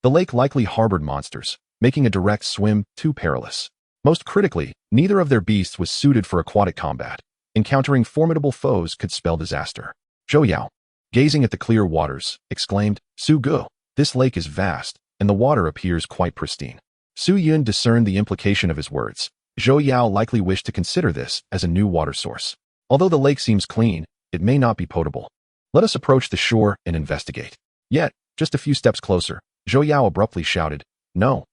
the lake likely harbored monsters, making a direct swim too perilous. Most critically, neither of their beasts was suited for aquatic combat. Encountering formidable foes could spell disaster. Zhou Yao, gazing at the clear waters, exclaimed, "Su Gu, this lake is vast, and the water appears quite pristine." Su Yun discerned the implication of his words. Zhou Yao likely wished to consider this as a new water source. Although the lake seems clean, it may not be potable. Let us approach the shore and investigate. Yet, just a few steps closer, Zhou Yao abruptly shouted, "No,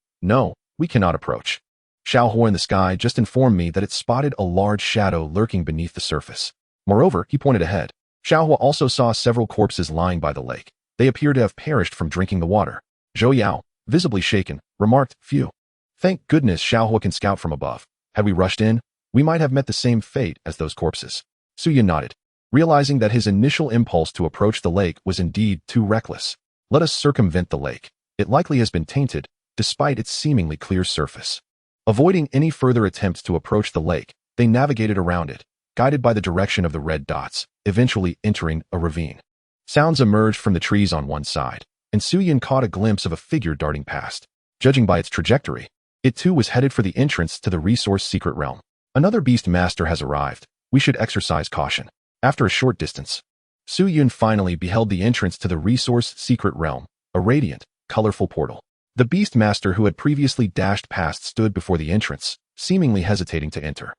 we cannot approach. Xiaohua in the sky just informed me that it spotted a large shadow lurking beneath the surface." Moreover, he pointed ahead. Xiaohua also saw several corpses lying by the lake. They appear to have perished from drinking the water. Zhou Yao, visibly shaken, remarked, "Phew. Thank goodness Xiaohua can scout from above. Had we rushed in, we might have met the same fate as those corpses." Su Yun nodded, realizing that his initial impulse to approach the lake was indeed too reckless. Let us circumvent the lake. It likely has been tainted, despite its seemingly clear surface. Avoiding any further attempts to approach the lake, they navigated around it, guided by the direction of the red dots, eventually entering a ravine. Sounds emerged from the trees on one side, and Su Yun caught a glimpse of a figure darting past. Judging by its trajectory, it too was headed for the entrance to the resource secret realm. Another beast master has arrived. We should exercise caution. After a short distance, Su Yun finally beheld the entrance to the resource secret realm, a radiant, colorful portal. The beast master who had previously dashed past stood before the entrance, seemingly hesitating to enter.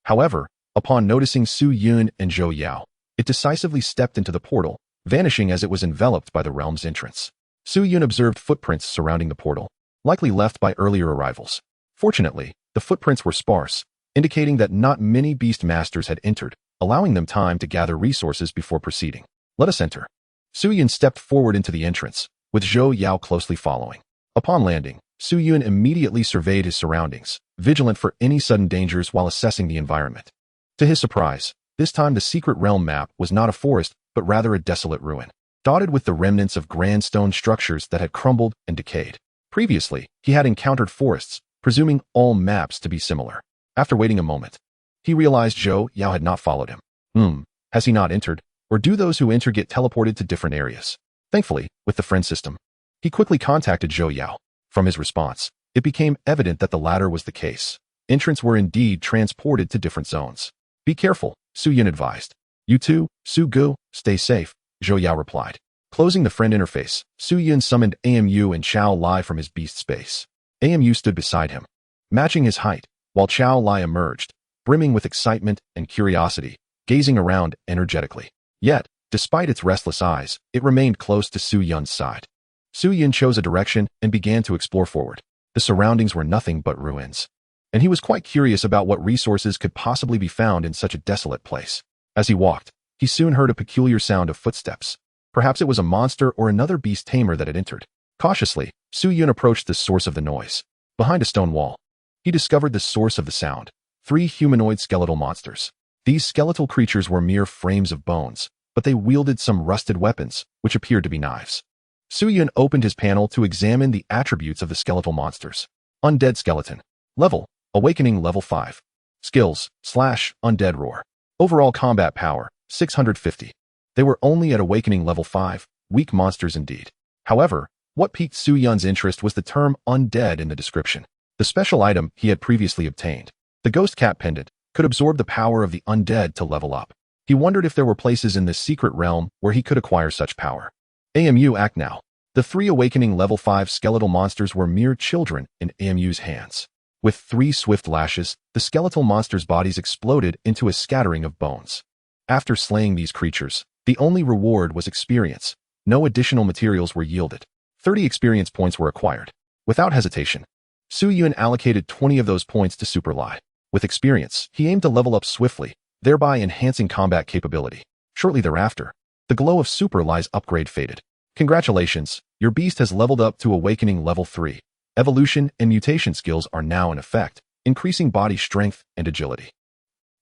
However, upon noticing Su Yun and Zhou Yao, it decisively stepped into the portal, vanishing as it was enveloped by the realm's entrance. Su Yun observed footprints surrounding the portal, likely left by earlier arrivals. Fortunately, the footprints were sparse, indicating that not many beast masters had entered, allowing them time to gather resources before proceeding. Let us enter. Su Yun stepped forward into the entrance, with Zhou Yao closely following. Upon landing, Su Yun immediately surveyed his surroundings, vigilant for any sudden dangers while assessing the environment. To his surprise, this time the secret realm map was not a forest, but rather a desolate ruin, dotted with the remnants of grand stone structures that had crumbled and decayed. Previously, he had encountered forests, presuming all maps to be similar. After waiting a moment, he realized Zhou Yao had not followed him. Has he not entered? Or do those who enter get teleported to different areas? Thankfully, with the friend system, he quickly contacted Zhou Yao. From his response, it became evident that the latter was the case. Entrants were indeed transported to different zones. "Be careful," Su Yun advised. "You too, Su Gu, stay safe," Zhou Yao replied. Closing the friend interface, Su Yun summoned AMU and Chao Lai from his beast space. AMU stood beside him, matching his height, while Chao Lai emerged, brimming with excitement and curiosity, gazing around energetically. Yet, despite its restless eyes, it remained close to Su Yun's side. Su Yun chose a direction and began to explore forward. The surroundings were nothing but ruins, and he was quite curious about what resources could possibly be found in such a desolate place. As he walked, he soon heard a peculiar sound of footsteps. Perhaps it was a monster or another beast tamer that had entered. Cautiously, Su Yun approached the source of the noise. Behind a stone wall, he discovered the source of the sound: 3 humanoid skeletal monsters. These skeletal creatures were mere frames of bones, but they wielded some rusted weapons, which appeared to be knives. Su Yun opened his panel to examine the attributes of the skeletal monsters. Undead skeleton. Level: Awakening level 5. Skills: /Undead Roar. Overall combat power: 650. They were only at Awakening level 5, weak monsters indeed. However, what piqued Su Yun's interest was the term undead in the description. The special item he had previously obtained, the Ghost Cat Pendant, could absorb the power of the undead to level up. He wondered if there were places in this secret realm where he could acquire such power. AMU Act Now. The 3 awakening level 5 skeletal monsters were mere children in AMU's hands. With 3 swift lashes, the skeletal monsters' bodies exploded into a scattering of bones. After slaying these creatures, the only reward was experience. No additional materials were yielded. 30 experience points were acquired. Without hesitation, Su Yun allocated 20 of those points to Super Lai. With experience, he aimed to level up swiftly, thereby enhancing combat capability. Shortly thereafter, the glow of Super Lai's upgrade faded. Congratulations, your beast has leveled up to awakening level 3. Evolution and mutation skills are now in effect, increasing body strength and agility.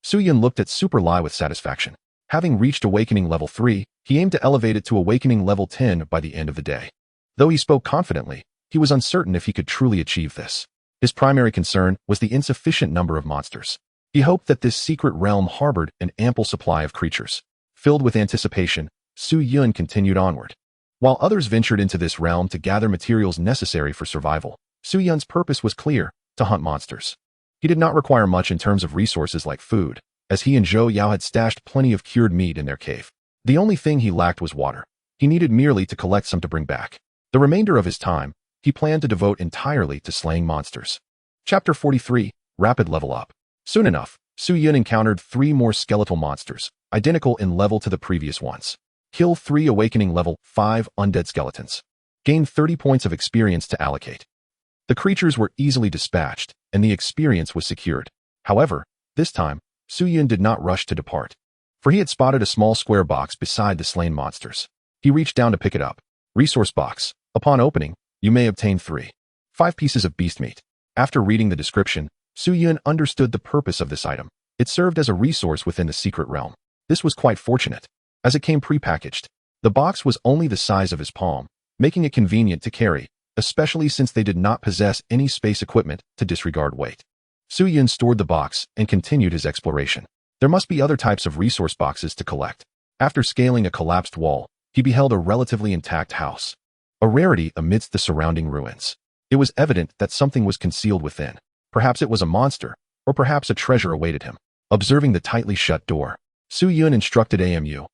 Su Yun looked at Super Lai with satisfaction. Having reached awakening level 3, he aimed to elevate it to awakening level 10 by the end of the day. Though he spoke confidently, he was uncertain if he could truly achieve this. His primary concern was the insufficient number of monsters. He hoped that this secret realm harbored an ample supply of creatures. Filled with anticipation, Su Yun continued onward. While others ventured into this realm to gather materials necessary for survival, Su Yun's purpose was clear: to hunt monsters. He did not require much in terms of resources like food, as he and Zhou Yao had stashed plenty of cured meat in their cave. The only thing he lacked was water. He needed merely to collect some to bring back. The remainder of his time, he planned to devote entirely to slaying monsters. Chapter 43, Rapid Level Up. Soon enough, Su Yun encountered 3 more skeletal monsters, identical in level to the previous ones. Kill 3 awakening level 5 undead skeletons. Gain 30 points of experience to allocate. The creatures were easily dispatched, and the experience was secured. However, this time, Su Yun did not rush to depart, for he had spotted a small square box beside the slain monsters. He reached down to pick it up. Resource box. Upon opening, you may obtain 5 pieces of beast meat. After reading the description, Su Yun understood the purpose of this item. It served as a resource within the secret realm. This was quite fortunate, as it came prepackaged. The box was only the size of his palm, making it convenient to carry, especially since they did not possess any space equipment to disregard weight. Su Yun stored the box and continued his exploration. There must be other types of resource boxes to collect. After scaling a collapsed wall, he beheld a relatively intact house, a rarity amidst the surrounding ruins. It was evident that something was concealed within. Perhaps it was a monster, or perhaps a treasure awaited him. Observing the tightly shut door, Su Yun instructed AMU,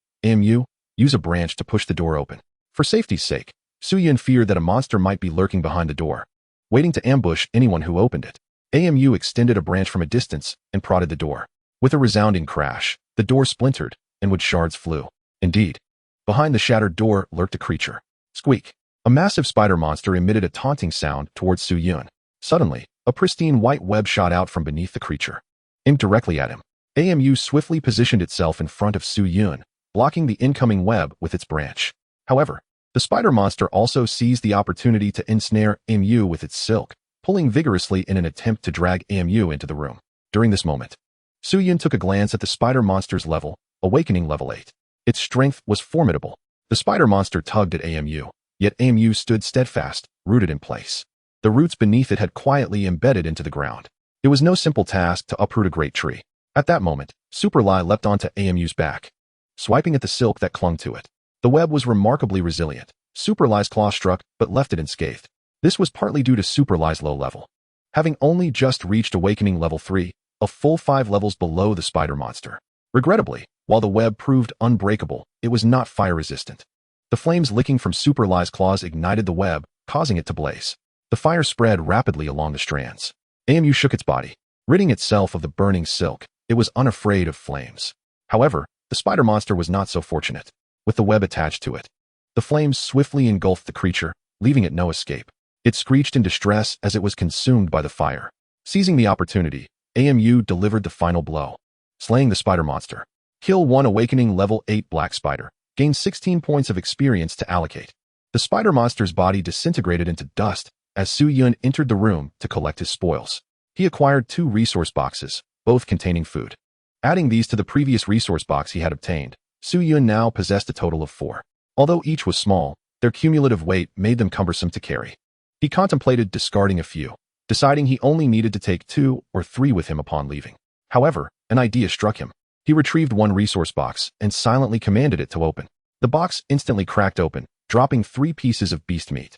use a branch to push the door open. For safety's sake, Su Yun feared that a monster might be lurking behind the door, waiting to ambush anyone who opened it. AMU extended a branch from a distance and prodded the door. With a resounding crash, the door splintered, and wood shards flew. Indeed, behind the shattered door lurked a creature. Squeak! A massive spider monster emitted a taunting sound towards Su Yun. Suddenly, a pristine white web shot out from beneath the creature, aimed directly at him. AMU swiftly positioned itself in front of Su Yun, blocking the incoming web with its branch. However, the spider monster also seized the opportunity to ensnare AMU with its silk, pulling vigorously in an attempt to drag AMU into the room. During this moment, Su Yun took a glance at the spider monster's level, awakening level 8. Its strength was formidable. The spider monster tugged at AMU, yet AMU stood steadfast, rooted in place. The roots beneath it had quietly embedded into the ground. It was no simple task to uproot a great tree. At that moment, Super Lai leapt onto AMU's back, swiping at the silk that clung to it. The web was remarkably resilient. Super Lai's claw struck, but left it unscathed. This was partly due to Super Lai's low level. Having only just reached awakening level 3, a full 5 levels below the spider monster. Regrettably, while the web proved unbreakable, it was not fire-resistant. The flames licking from Super Lai's claws ignited the web, causing it to blaze. The fire spread rapidly along the strands. AMU shook its body, ridding itself of the burning silk. It was unafraid of flames. However, the spider monster was not so fortunate. With the web attached to it, the flames swiftly engulfed the creature, leaving it no escape. It screeched in distress as it was consumed by the fire. Seizing the opportunity, AMU delivered the final blow, slaying the spider monster. Kill 1 awakening level 8 black spider. Gain 16 points of experience to allocate. The spider monster's body disintegrated into dust as Su Yun entered the room to collect his spoils. He acquired 2 resource boxes, both containing food. Adding these to the previous resource box he had obtained, Su Yun now possessed a total of 4. Although each was small, their cumulative weight made them cumbersome to carry. He contemplated discarding a few, deciding he only needed to take 2 or 3 with him upon leaving. However, an idea struck him. He retrieved 1 resource box and silently commanded it to open. The box instantly cracked open, dropping 3 pieces of beast meat.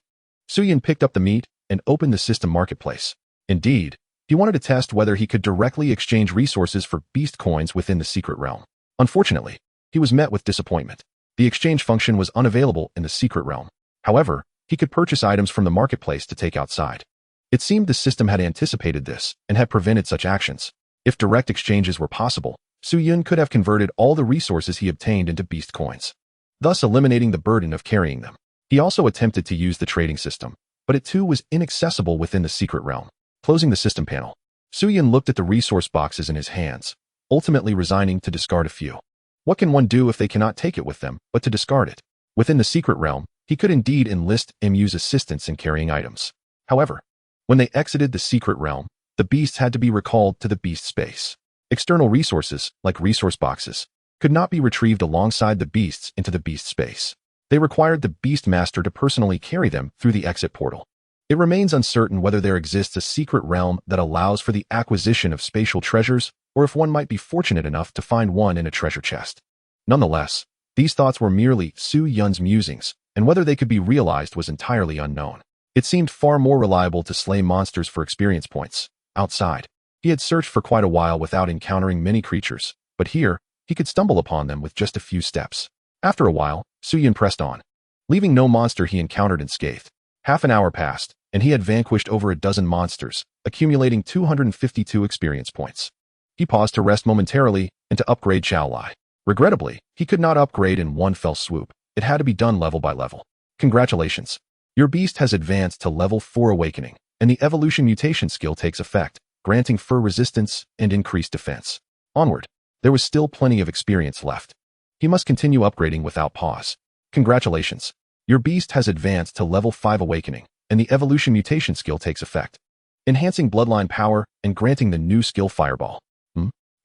Su Yun picked up the meat and opened the system marketplace. Indeed, he wanted to test whether he could directly exchange resources for beast coins within the secret realm. Unfortunately, he was met with disappointment. The exchange function was unavailable in the secret realm. However, he He could purchase items from the marketplace to take outside. It seemed the system had anticipated this and had prevented such actions. If direct exchanges were possible, Su Yun could have converted all the resources he obtained into beast coins, thus eliminating the burden of carrying them. He also attempted to use the trading system, but it too was inaccessible within the secret realm. Closing the system panel, Su Yun looked at the resource boxes in his hands, ultimately resigning to discard a few. What can one do if they cannot take it with them, but to discard it? Within the secret realm, he could indeed enlist Mu's assistance in carrying items. However, when they exited the secret realm, the beasts had to be recalled to the beast space. External resources, like resource boxes, could not be retrieved alongside the beasts into the beast space. They required the beast master to personally carry them through the exit portal. It remains uncertain whether there exists a secret realm that allows for the acquisition of spatial treasures, or if one might be fortunate enough to find one in a treasure chest. Nonetheless, these thoughts were merely Su Yun's musings, and whether they could be realized was entirely unknown. It seemed far more reliable to slay monsters for experience points. Outside, he had searched for quite a while without encountering many creatures, but here, he could stumble upon them with just a few steps. After a while, Su Yun pressed on, leaving no monster he encountered unscathed. Half an hour passed, and he had vanquished over a dozen monsters, accumulating 252 experience points. He paused to rest momentarily and to upgrade Chao Lai. Regrettably, he could not upgrade in one fell swoop. It had to be done level by level. Congratulations. Your beast has advanced to level 4 awakening, and the evolution mutation skill takes effect, granting fur resistance and increased defense. Onward. There was still plenty of experience left. He must continue upgrading without pause. Congratulations. Your beast has advanced to level 5 awakening, and the evolution mutation skill takes effect, enhancing bloodline power and granting the new skill Fireball.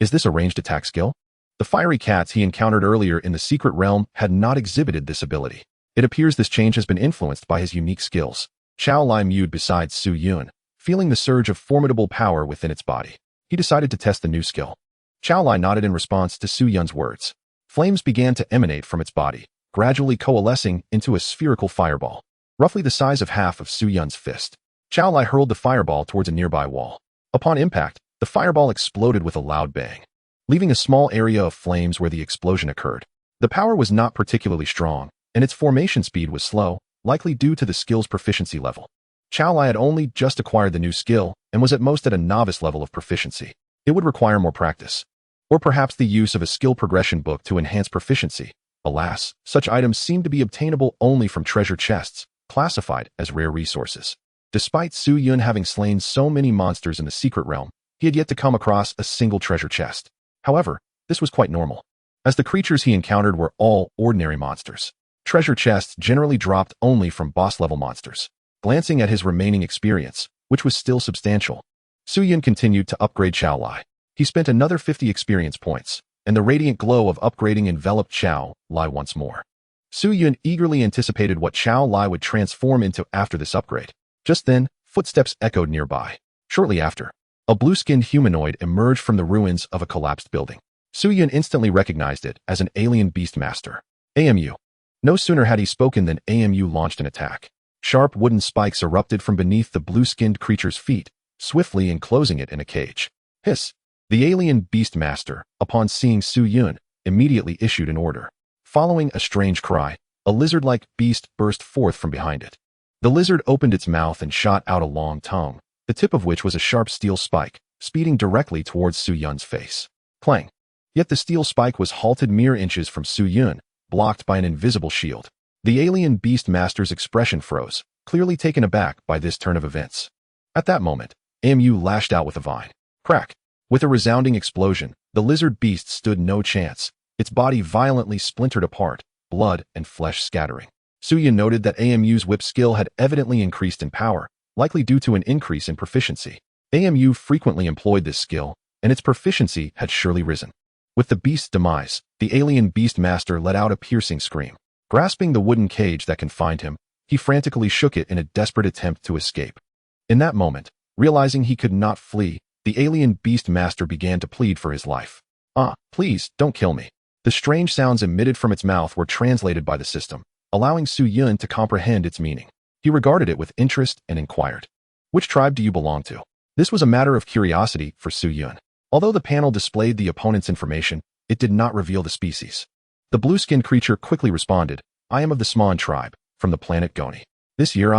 Is this a ranged attack skill? The fiery cats he encountered earlier in the secret realm had not exhibited this ability. It appears this change has been influenced by his unique skills. Chao Lai mewed beside Su Yun, feeling the surge of formidable power within its body. He decided to test the new skill. Chao Lai nodded in response to Su Yun's words. Flames began to emanate from its body, gradually coalescing into a spherical fireball, roughly the size of half of Su Yun's fist. Chao Lai hurled the fireball towards a nearby wall. Upon impact, the fireball exploded with a loud bang, leaving a small area of flames where the explosion occurred. The power was not particularly strong, and its formation speed was slow, likely due to the skill's proficiency level. Chao Lai had only just acquired the new skill and was at most at a novice level of proficiency. It would require more practice, or perhaps the use of a skill progression book to enhance proficiency. Alas, such items seemed to be obtainable only from treasure chests, classified as rare resources. Despite Su Yun having slain so many monsters in the secret realm, he had yet to come across a single treasure chest. However, this was quite normal, as the creatures he encountered were all ordinary monsters. Treasure chests generally dropped only from boss-level monsters. Glancing at his remaining experience, which was still substantial, Su Yun continued to upgrade Chao Lai. He spent another 50 experience points, and the radiant glow of upgrading enveloped Chao Lai once more. Su Yun eagerly anticipated what Chao Lai would transform into after this upgrade. Just then, footsteps echoed nearby. Shortly after, a blue-skinned humanoid emerged from the ruins of a collapsed building. Su Yun instantly recognized it as an alien beast master. AMU. No sooner had he spoken than AMU launched an attack. Sharp wooden spikes erupted from beneath the blue-skinned creature's feet, swiftly enclosing it in a cage. Hiss! The alien beast master, upon seeing Su Yun, immediately issued an order. Following a strange cry, a lizard-like beast burst forth from behind it. The lizard opened its mouth and shot out a long tongue, the tip of which was a sharp steel spike, speeding directly towards Su Yun's face. Clang! Yet the steel spike was halted mere inches from Su Yun, blocked by an invisible shield. The alien beast master's expression froze, clearly taken aback by this turn of events. At that moment, AMU lashed out with a vine. Crack! With a resounding explosion, the lizard beast stood no chance, its body violently splintered apart, blood and flesh scattering. Su Yun noted that AMU's whip skill had evidently increased in power, likely due to an increase in proficiency. AMU frequently employed this skill, and its proficiency had surely risen. With the beast's demise, the alien beast master let out a piercing scream. Grasping the wooden cage that confined him, he frantically shook it in a desperate attempt to escape. In that moment, realizing he could not flee, the alien beast master began to plead for his life. Please, don't kill me. The strange sounds emitted from its mouth were translated by the system, allowing Su Yun to comprehend its meaning. He regarded it with interest and inquired, "Which tribe do you belong to?" This was a matter of curiosity for Su Yun. Although the panel displayed the opponent's information, it did not reveal the species. The blue-skinned creature quickly responded, "I am of the Smaan tribe, from the planet Goni." This year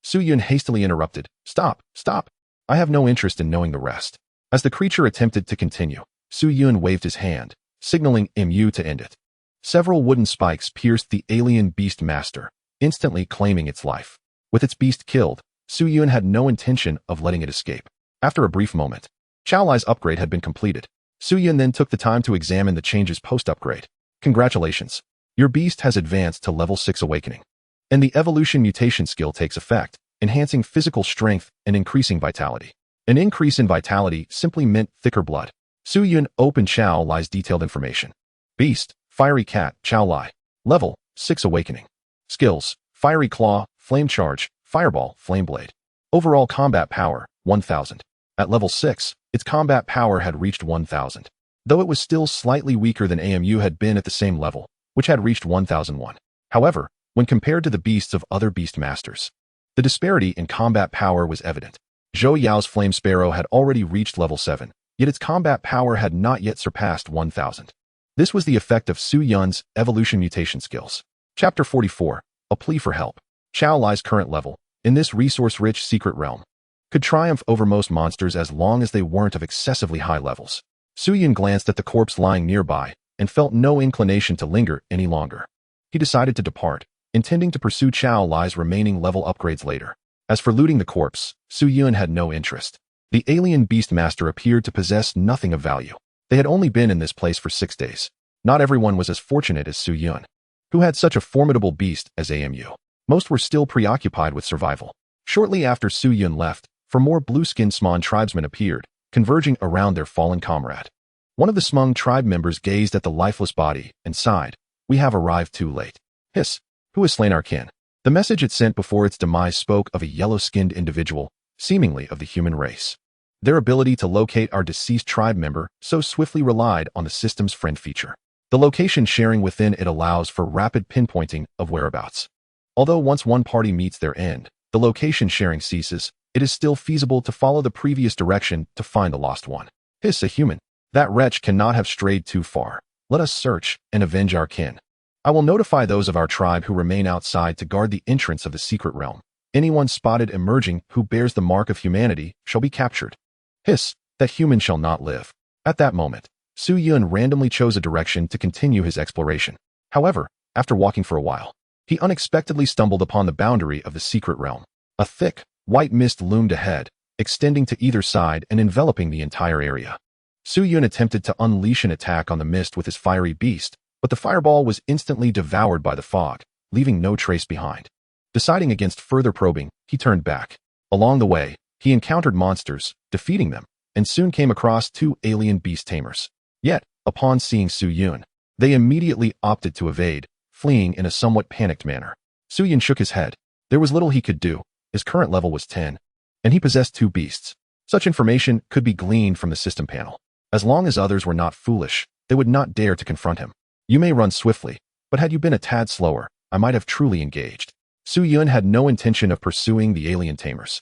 Su Yun hastily interrupted. Stop, stop. I have no interest in knowing the rest. As the creature attempted to continue, Su Yun waved his hand, signaling Mu to end it. Several wooden spikes pierced the alien beast master, instantly claiming its life. With its beast killed, Su Yun had no intention of letting it escape. After a brief moment, Chao Lai's upgrade had been completed. Su Yun then took the time to examine the changes post-upgrade. Congratulations. Your beast has advanced to level 6 awakening. And the evolution mutation skill takes effect, enhancing physical strength and increasing vitality. An increase in vitality simply meant thicker blood. Su Yun opened Chao Lai's detailed information. Beast, Fiery Cat, Chao Lai. Level, 6 awakening. Skills, Fiery Claw, Flame Charge, Fireball, Flame Blade. Overall combat power, 1000. At level 6, its combat power had reached 1000. Though it was still slightly weaker than AMU had been at the same level, which had reached 1001. However, when compared to the beasts of other beast masters, the disparity in combat power was evident. Zhou Yao's Flame Sparrow had already reached level 7, yet its combat power had not yet surpassed 1000. This was the effect of Su Yun's evolution mutation skills. Chapter 44, A Plea for Help. Chao Lai's current level, in this resource-rich secret realm, could triumph over most monsters as long as they weren't of excessively high levels. Su Yun glanced at the corpse lying nearby and felt no inclination to linger any longer. He decided to depart, intending to pursue Chao Lai's remaining level upgrades later. As for looting the corpse, Su Yun had no interest. The alien beast master appeared to possess nothing of value. They had only been in this place for 6 days. Not everyone was as fortunate as Su Yun, who had such a formidable beast as AMU. Most were still preoccupied with survival. Shortly after Su Yun left, 4 more blue-skinned Smong tribesmen appeared, converging around their fallen comrade. One of the Smong tribe members gazed at the lifeless body and sighed. We have arrived too late. Hiss. Who has slain our kin? The message it sent before its demise spoke of a yellow-skinned individual, seemingly of the human race. Their ability to locate our deceased tribe member so swiftly relied on the system's friend feature. The location sharing within it allows for rapid pinpointing of whereabouts. Although once one party meets their end, the location sharing ceases, it is still feasible to follow the previous direction to find the lost one. Hiss, a human. That wretch cannot have strayed too far. Let us search and avenge our kin. I will notify those of our tribe who remain outside to guard the entrance of the secret realm. Anyone spotted emerging who bears the mark of humanity shall be captured. Hiss, that human shall not live. At that moment, Su Yun randomly chose a direction to continue his exploration. However, after walking for a while, he unexpectedly stumbled upon the boundary of the secret realm. A thick, white mist loomed ahead, extending to either side and enveloping the entire area. Su Yun attempted to unleash an attack on the mist with his fiery beast, but the fireball was instantly devoured by the fog, leaving no trace behind. Deciding against further probing, he turned back. Along the way, he encountered monsters, defeating them, and soon came across 2 alien beast tamers. Yet, upon seeing Su Yun, they immediately opted to evade, fleeing in a somewhat panicked manner. Su Yun shook his head. There was little he could do. His current level was 10, and he possessed 2 beasts. Such information could be gleaned from the system panel. As long as others were not foolish, they would not dare to confront him. You may run swiftly, but had you been a tad slower, I might have truly engaged. Su Yun had no intention of pursuing the alien tamers.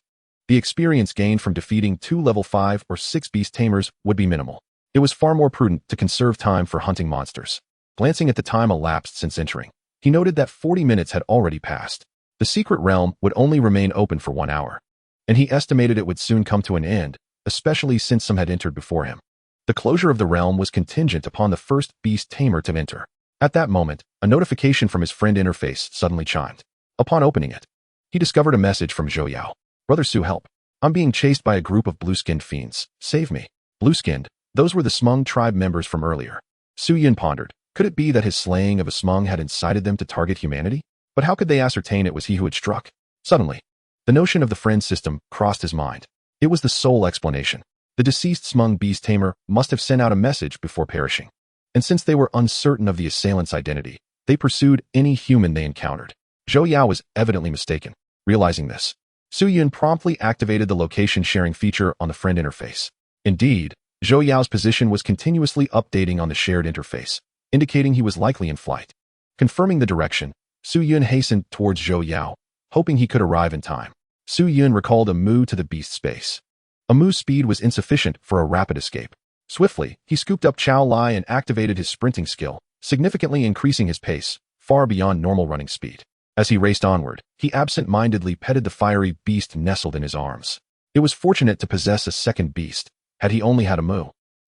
The experience gained from defeating 2 level 5 or 6 beast tamers would be minimal. It was far more prudent to conserve time for hunting monsters. Glancing at the time elapsed since entering, he noted that 40 minutes had already passed. The secret realm would only remain open for 1 hour, and he estimated it would soon come to an end, especially since some had entered before him. The closure of the realm was contingent upon the first beast tamer to enter. At that moment, a notification from his friend interface suddenly chimed. Upon opening it, he discovered a message from Zhou Yao. Brother Su, help. I'm being chased by a group of blue-skinned fiends. Save me. Blue-skinned, those were the Smong tribe members from earlier. Su Yun pondered. Could it be that his slaying of a Smong had incited them to target humanity? But how could they ascertain it was he who had struck? Suddenly, the notion of the friend system crossed his mind. It was the sole explanation. The deceased Smong beast tamer must have sent out a message before perishing. And since they were uncertain of the assailant's identity, they pursued any human they encountered. Zhou Yao was evidently mistaken. Realizing this, Su Yun promptly activated the location sharing feature on the friend interface. Indeed, Zhou Yao's position was continuously updating on the shared interface, indicating he was likely in flight. Confirming the direction, Su Yun hastened towards Zhou Yao, hoping he could arrive in time. Su Yun recalled a Mu to the beast space. Amu's speed was insufficient for a rapid escape. Swiftly, he scooped up Chao Lai and activated his sprinting skill, significantly increasing his pace, far beyond normal running speed. As he raced onward, he absent-mindedly petted the fiery beast nestled in his arms. It was fortunate to possess a second beast. Had he only had a Mu,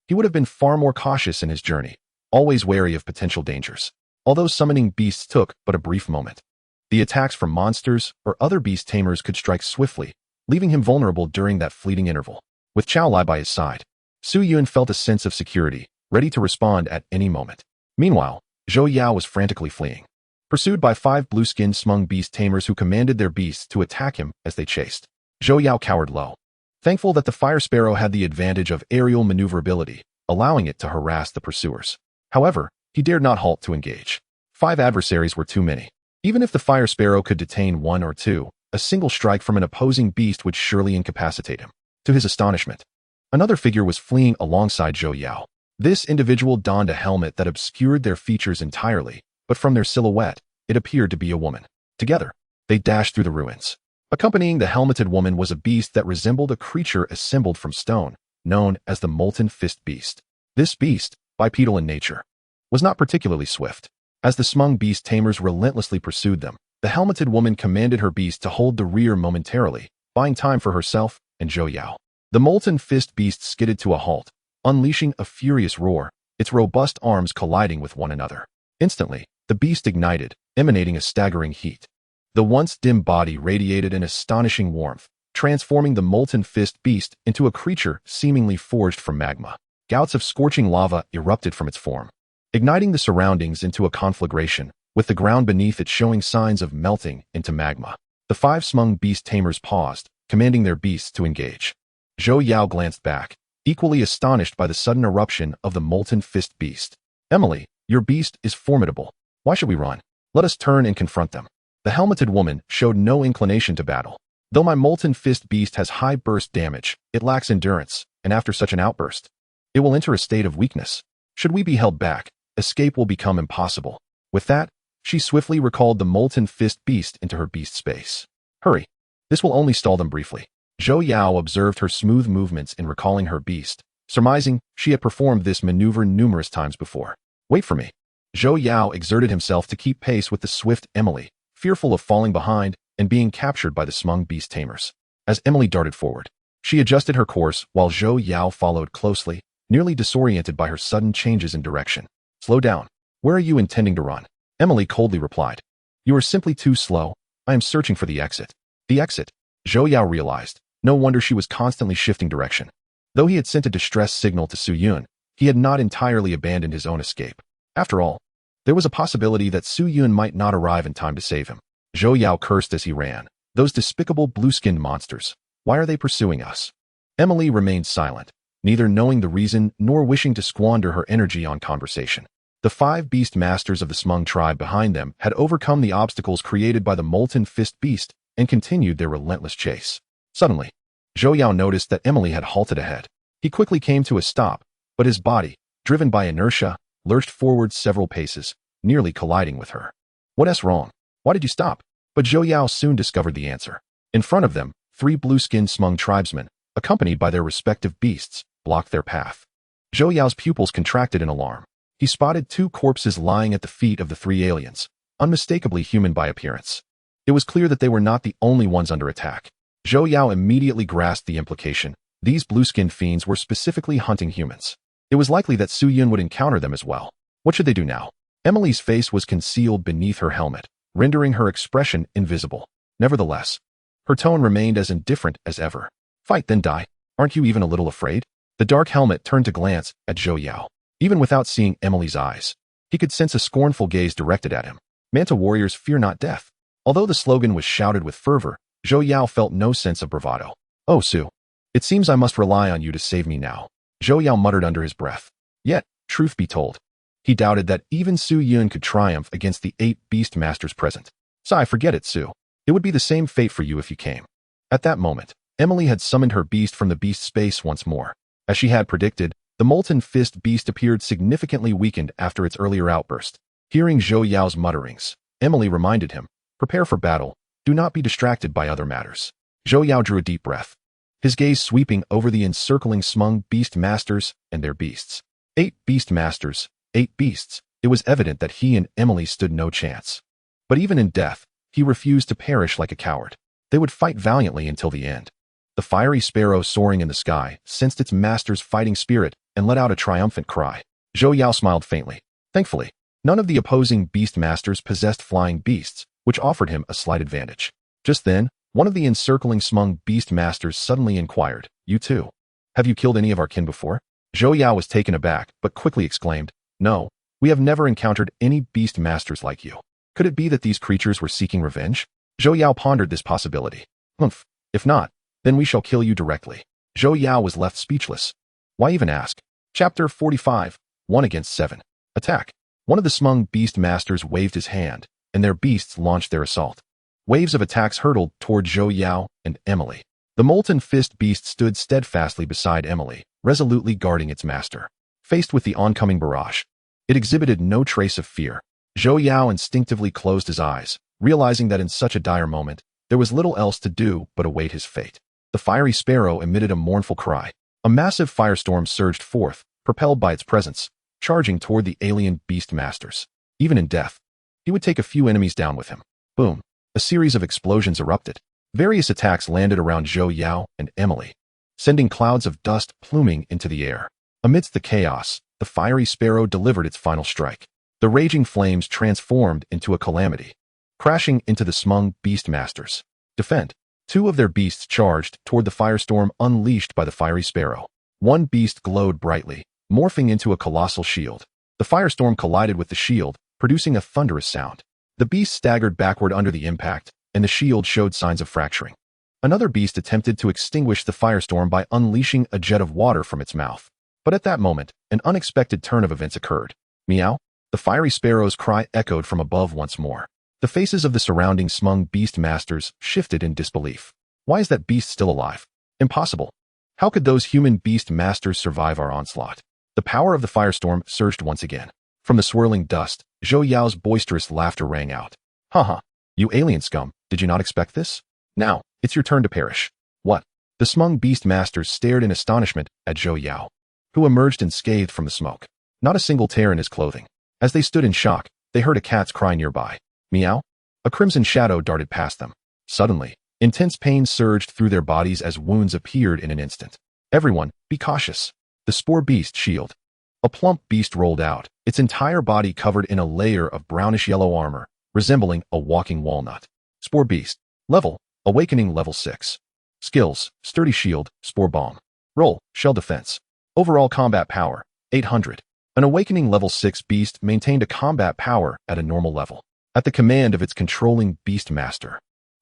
he would have been far more cautious in his journey, always wary of potential dangers. Although summoning beasts took but a brief moment, the attacks from monsters or other beast tamers could strike swiftly, leaving him vulnerable during that fleeting interval. With Chao Lai by his side, Su Yun felt a sense of security, ready to respond at any moment. Meanwhile, Zhou Yao was frantically fleeing, pursued by 5 blue-skinned Smung beast tamers who commanded their beasts to attack him as they chased. Zhou Yao cowered low, thankful that the fire sparrow had the advantage of aerial maneuverability, allowing it to harass the pursuers. However, he dared not halt to engage. 5 adversaries were too many. Even if the fire sparrow could detain 1 or 2, a single strike from an opposing beast would surely incapacitate him. To his astonishment, another figure was fleeing alongside Zhou Yao. This individual donned a helmet that obscured their features entirely, but from their silhouette, it appeared to be a woman. Together, they dashed through the ruins. Accompanying the helmeted woman was a beast that resembled a creature assembled from stone, known as the Molten Fist Beast. This beast, bipedal in nature, was not particularly swift. As the Smung beast tamers relentlessly pursued them, the helmeted woman commanded her beast to hold the rear momentarily, buying time for herself and Zhou Yao. The Molten Fist Beast skidded to a halt, unleashing a furious roar, its robust arms colliding with one another. Instantly, the beast ignited, emanating a staggering heat. The once dim body radiated an astonishing warmth, transforming the Molten Fist Beast into a creature seemingly forged from magma. Gouts of scorching lava erupted from its form, igniting the surroundings into a conflagration, with the ground beneath it showing signs of melting into magma. The 5 Smung beast tamers paused, commanding their beasts to engage. Zhou Yao glanced back, equally astonished by the sudden eruption of the Molten Fist Beast. Emily, your beast is formidable. Why should we run? Let us turn and confront them. The helmeted woman showed no inclination to battle. Though my Molten Fist Beast has high burst damage, it lacks endurance, and after such an outburst, it will enter a state of weakness. Should we be held back, escape will become impossible. With that, she swiftly recalled the Molten Fist Beast into her beast space. Hurry. This will only stall them briefly. Zhou Yao observed her smooth movements in recalling her beast, surmising she had performed this maneuver numerous times before. Wait for me. Zhou Yao exerted himself to keep pace with the swift Emily, fearful of falling behind and being captured by the Smung beast tamers. As Emily darted forward, she adjusted her course while Zhou Yao followed closely, nearly disoriented by her sudden changes in direction. Slow down. Where are you intending to run? Emily coldly replied. You are simply too slow. I am searching for the exit. The exit? Zhou Yao realized. No wonder she was constantly shifting direction. Though he had sent a distress signal to Su Yun, he had not entirely abandoned his own escape. After all, there was a possibility that Su Yun might not arrive in time to save him. Zhou Yao cursed as he ran. Those despicable blue-skinned monsters. Why are they pursuing us? Emily remained silent, neither knowing the reason nor wishing to squander her energy on conversation. The 5 beast masters of the Smung tribe behind them had overcome the obstacles created by the Molten Fist Beast and continued their relentless chase. Suddenly, Zhou Yao noticed that Emily had halted ahead. He quickly came to a stop, but his body, driven by inertia, lurched forward several paces, nearly colliding with her. What's wrong? Why did you stop? But Zhou Yao soon discovered the answer. In front of them, 3 blue-skinned Smung tribesmen, accompanied by their respective beasts, blocked their path. Zhou Yao's pupils contracted in alarm. He spotted 2 corpses lying at the feet of the 3 aliens, unmistakably human by appearance. It was clear that they were not the only ones under attack. Zhou Yao immediately grasped the implication. These blue-skinned fiends were specifically hunting humans. It was likely that Su Yun would encounter them as well. What should they do now? Emily's face was concealed beneath her helmet, rendering her expression invisible. Nevertheless, her tone remained as indifferent as ever. Fight then die. Aren't you even a little afraid? The dark helmet turned to glance at Zhou Yao. Even without seeing Emily's eyes, he could sense a scornful gaze directed at him. Manta warriors fear not death. Although the slogan was shouted with fervor, Zhou Yao felt no sense of bravado. Oh, Su. It seems I must rely on you to save me now. Zhou Yao muttered under his breath. Yet, truth be told, he doubted that even Su Yun could triumph against the 8 beast masters present. Sigh, forget it, Su. It would be the same fate for you if you came. At that moment, Emily had summoned her beast from the beast space once more. As she had predicted, the Molten Fist Beast appeared significantly weakened after its earlier outburst. Hearing Zhou Yao's mutterings, Emily reminded him, prepare for battle, do not be distracted by other matters. Zhou Yao drew a deep breath, his gaze sweeping over the encircling Smung beast masters and their beasts. 8 beast masters, 8 beasts. It was evident that he and Emily stood no chance. But even in death, He refused to perish like a coward. They would fight valiantly until the end. The fiery sparrow soaring in the sky sensed its master's fighting spirit and let out a triumphant cry. Zhou Yao smiled faintly. Thankfully, none of the opposing beast masters possessed flying beasts, which offered him a slight advantage. Just then, one of the encircling smung beast masters suddenly inquired, "You too? Have you killed any of our kin before?" Zhou Yao was taken aback, but quickly exclaimed, "No, we have never encountered any beast masters like you. Could it be that these creatures were seeking revenge?" Zhou Yao pondered this possibility. "Humph, if not, then we shall kill you directly." Zhou Yao was left speechless. Why even ask? Chapter 45, 1 against 7. Attack. One of the smung beast masters waved his hand, and their beasts launched their assault. Waves of attacks hurtled toward Zhou Yao and Emily. The molten fist beast stood steadfastly beside Emily, resolutely guarding its master. Faced with the oncoming barrage, it exhibited no trace of fear. Zhou Yao instinctively closed his eyes, realizing that in such a dire moment, there was little else to do but await his fate. The fiery sparrow emitted a mournful cry. A massive firestorm surged forth, propelled by its presence, charging toward the alien beast masters. Even in death, he would take a few enemies down with him. Boom! A series of explosions erupted. Various attacks landed around Zhou Yao and Emily, sending clouds of dust pluming into the air. Amidst the chaos, the fiery sparrow delivered its final strike. The raging flames transformed into a calamity, crashing into the smung beast masters. Defend. Two of their beasts charged toward the firestorm unleashed by the fiery sparrow. One beast glowed brightly, morphing into a colossal shield. The firestorm collided with the shield, producing a thunderous sound. The beast staggered backward under the impact, and the shield showed signs of fracturing. Another beast attempted to extinguish the firestorm by unleashing a jet of water from its mouth. But at that moment, an unexpected turn of events occurred. Meow! The fiery sparrow's cry echoed from above once more. The faces of the surrounding smung beast masters shifted in disbelief. Why is that beast still alive? Impossible. How could those human beast masters survive our onslaught? The power of the firestorm surged once again. From the swirling dust, Zhou Yao's boisterous laughter rang out. Haha, you alien scum, did you not expect this? Now, it's your turn to perish. What? The smung beast masters stared in astonishment at Zhou Yao, who emerged unscathed from the smoke. Not a single tear in his clothing. As they stood in shock, they heard a cat's cry nearby. Meow? A crimson shadow darted past them. Suddenly, intense pain surged through their bodies as wounds appeared in an instant. Everyone, be cautious. The spore beast shield. A plump beast rolled out, its entire body covered in a layer of brownish-yellow armor, resembling a walking walnut. Spore beast. Level, awakening level 6. Skills, sturdy shield, spore bomb. Roll, shell defense. Overall combat power, 800. An awakening level 6 beast maintained a combat power at a normal level. At the command of its controlling beast master,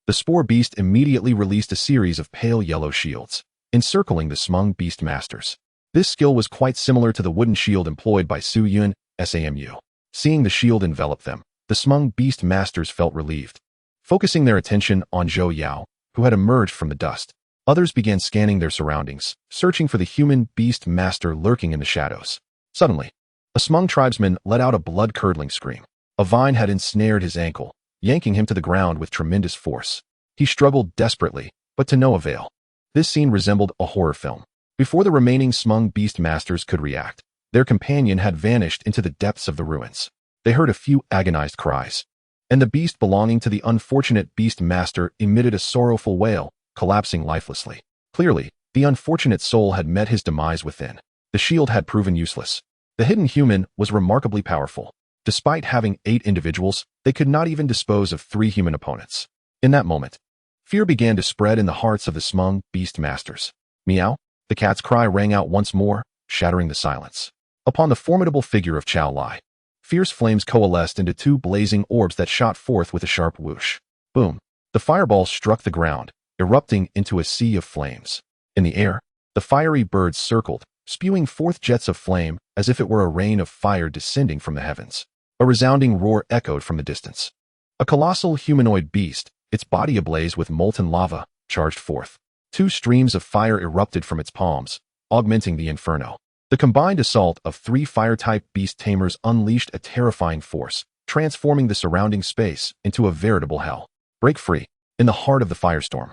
the spore beast immediately released a series of pale yellow shields, encircling the smung beast masters. This skill was quite similar to the wooden shield employed by Su Yun, SAMU. Seeing the shield envelop them, the smung beast masters felt relieved. Focusing their attention on Zhou Yao, who had emerged from the dust, others began scanning their surroundings, searching for the human beast master lurking in the shadows. Suddenly, a smung tribesman let out a blood-curdling scream. A vine had ensnared his ankle, yanking him to the ground with tremendous force. He struggled desperately, but to no avail. This scene resembled a horror film. Before the remaining smung beast masters could react, their companion had vanished into the depths of the ruins. They heard a few agonized cries, and the beast belonging to the unfortunate beast master emitted a sorrowful wail, collapsing lifelessly. Clearly, the unfortunate soul had met his demise within. The shield had proven useless. The hidden human was remarkably powerful. Despite having 8 individuals, they could not even dispose of 3 human opponents. In that moment, fear began to spread in the hearts of the smung beast masters. Meow! The cat's cry rang out once more, shattering the silence. Upon the formidable figure of Chao Lai, fierce flames coalesced into 2 blazing orbs that shot forth with a sharp whoosh. Boom! The fireball struck the ground, erupting into a sea of flames. In the air, the fiery birds circled, spewing forth jets of flame as if it were a rain of fire descending from the heavens. A resounding roar echoed from the distance. A colossal humanoid beast, its body ablaze with molten lava, charged forth. 2 streams of fire erupted from its palms, augmenting the inferno. The combined assault of 3 fire-type beast tamers unleashed a terrifying force, transforming the surrounding space into a veritable hell. Break free. In the heart of the firestorm,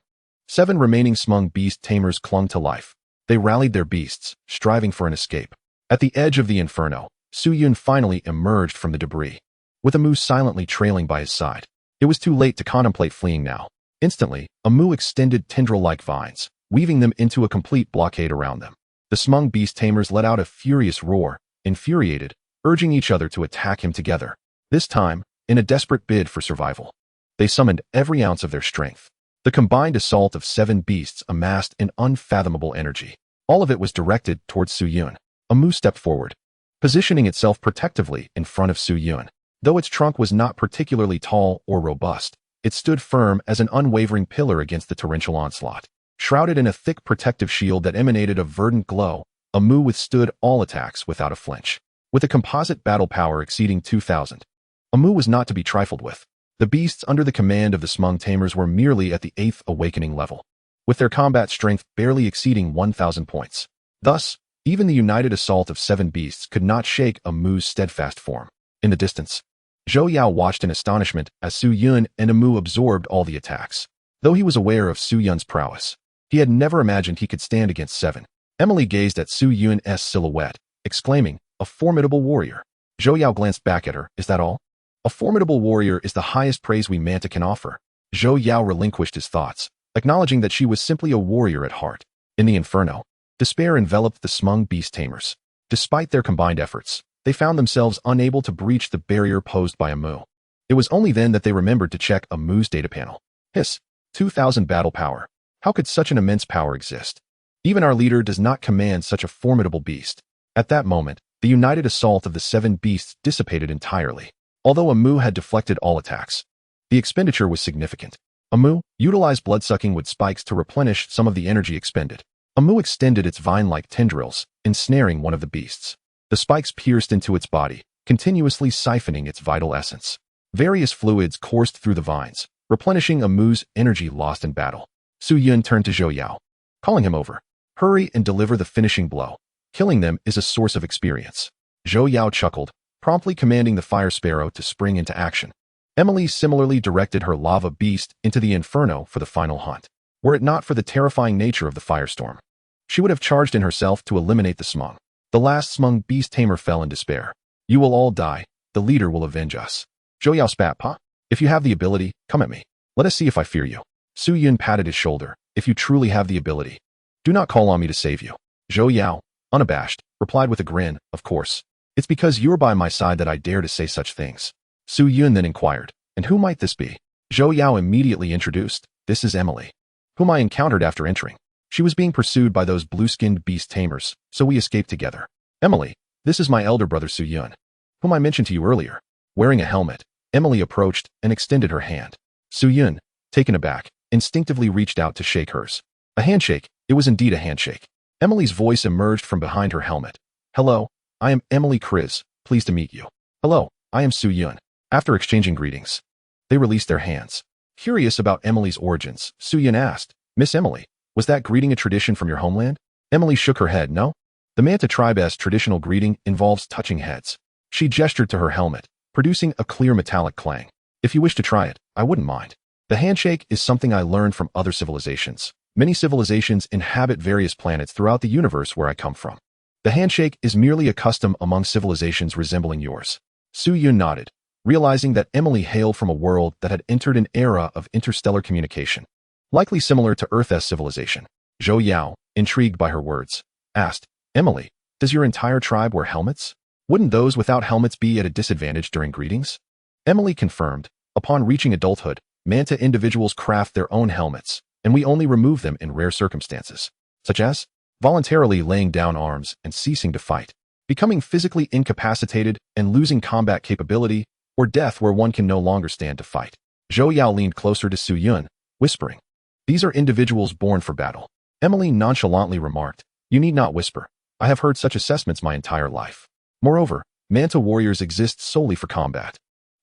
7 remaining smung beast tamers clung to life. They rallied their beasts, striving for an escape. At the edge of the inferno, Su Yun finally emerged from the debris, with a moose silently trailing by his side. It was too late to contemplate fleeing now. Instantly, Amu extended tendril-like vines, weaving them into a complete blockade around them. The smug beast tamers let out a furious roar, infuriated, urging each other to attack him together. This time, in a desperate bid for survival. They summoned every ounce of their strength. The combined assault of 7 beasts amassed an unfathomable energy. All of it was directed towards Su Yun. Amu stepped forward, positioning itself protectively in front of Su Yun. Though its trunk was not particularly tall or robust, it stood firm as an unwavering pillar against the torrential onslaught. Shrouded in a thick protective shield that emanated a verdant glow, Amu withstood all attacks without a flinch. With a composite battle power exceeding 2,000, Amu was not to be trifled with. The beasts under the command of the smug tamers were merely at the 8th awakening level, with their combat strength barely exceeding 1,000 points. Thus, even the united assault of 7 beasts could not shake Amu's steadfast form. In the distance, Zhou Yao watched in astonishment as Su Yun and Amu absorbed all the attacks. Though he was aware of Su Yun's prowess, he had never imagined he could stand against 7. Emily gazed at Su Yun's silhouette, exclaiming, "A formidable warrior." Zhou Yao glanced back at her. "Is that all?" "A formidable warrior is the highest praise we Manta can offer." Zhou Yao relinquished his thoughts, acknowledging that she was simply a warrior at heart. In the inferno, despair enveloped the smug beast tamers. Despite their combined efforts, they found themselves unable to breach the barrier posed by Amu. It was only then that they remembered to check Amu's data panel. Hiss, 2,000 battle power. How could such an immense power exist? Even our leader does not command such a formidable beast. At that moment, the united assault of the 7 beasts dissipated entirely. Although Amu had deflected all attacks, the expenditure was significant. Amu utilized blood-sucking wood spikes to replenish some of the energy expended. Amu extended its vine-like tendrils, ensnaring one of the beasts. The spikes pierced into its body, continuously siphoning its vital essence. Various fluids coursed through the vines, replenishing Amu's energy lost in battle. Su Yun turned to Zhou Yao, calling him over. "Hurry and deliver the finishing blow. Killing them is a source of experience." Zhou Yao chuckled, promptly commanding the fire sparrow to spring into action. Emily similarly directed her lava beast into the inferno for the final hunt. Were it not for the terrifying nature of the firestorm, she would have charged in herself to eliminate the smug. The last smug beast tamer fell in despair. "You will all die. The leader will avenge us." Zhou Yao spat, "Pa, if you have the ability, come at me. Let us see if I fear you." Su Yun patted his shoulder. "If you truly have the ability, do not call on me to save you." Zhou Yao, unabashed, replied with a grin, "Of course. It's because you're by my side that I dare to say such things." Su Yun then inquired, "And who might this be?" Zhou Yao immediately introduced, "This is Emily, whom I encountered after entering. She was being pursued by those blue-skinned beast tamers, so we escaped together." "Emily, this is my elder brother Su Yun, whom I mentioned to you earlier." Wearing a helmet, Emily approached and extended her hand. Su Yun, taken aback, instinctively reached out to shake hers. A handshake. It was indeed a handshake. Emily's voice emerged from behind her helmet. "Hello, I am Emily Kriz, pleased to meet you." "Hello, I am Su Yun." After exchanging greetings, they released their hands. Curious about Emily's origins, Su Yun asked, "Miss Emily, was that greeting a tradition from your homeland?" Emily shook her head. "No. The Manta tribe's traditional greeting involves touching heads." She gestured to her helmet, producing a clear metallic clang. "If you wish to try it, I wouldn't mind." The handshake is something I learned from other civilizations. Many civilizations inhabit various planets throughout the universe where I come from. The handshake is merely a custom among civilizations resembling yours. Su Yun nodded, realizing that Emily hailed from a world that had entered an era of interstellar communication, likely similar to Earth's civilization. Zhou Yao, intrigued by her words, asked, "Emily, does your entire tribe wear helmets? Wouldn't those without helmets be at a disadvantage during greetings?" Emily confirmed, "Upon reaching adulthood, Manta individuals craft their own helmets, and we only remove them in rare circumstances, such as voluntarily laying down arms and ceasing to fight, becoming physically incapacitated and losing combat capability, or death where one can no longer stand to fight." Zhou Yao leaned closer to Su Yun, whispering, "These are individuals born for battle." Emily nonchalantly remarked, "You need not whisper. I have heard such assessments my entire life. Moreover, Manta warriors exist solely for combat."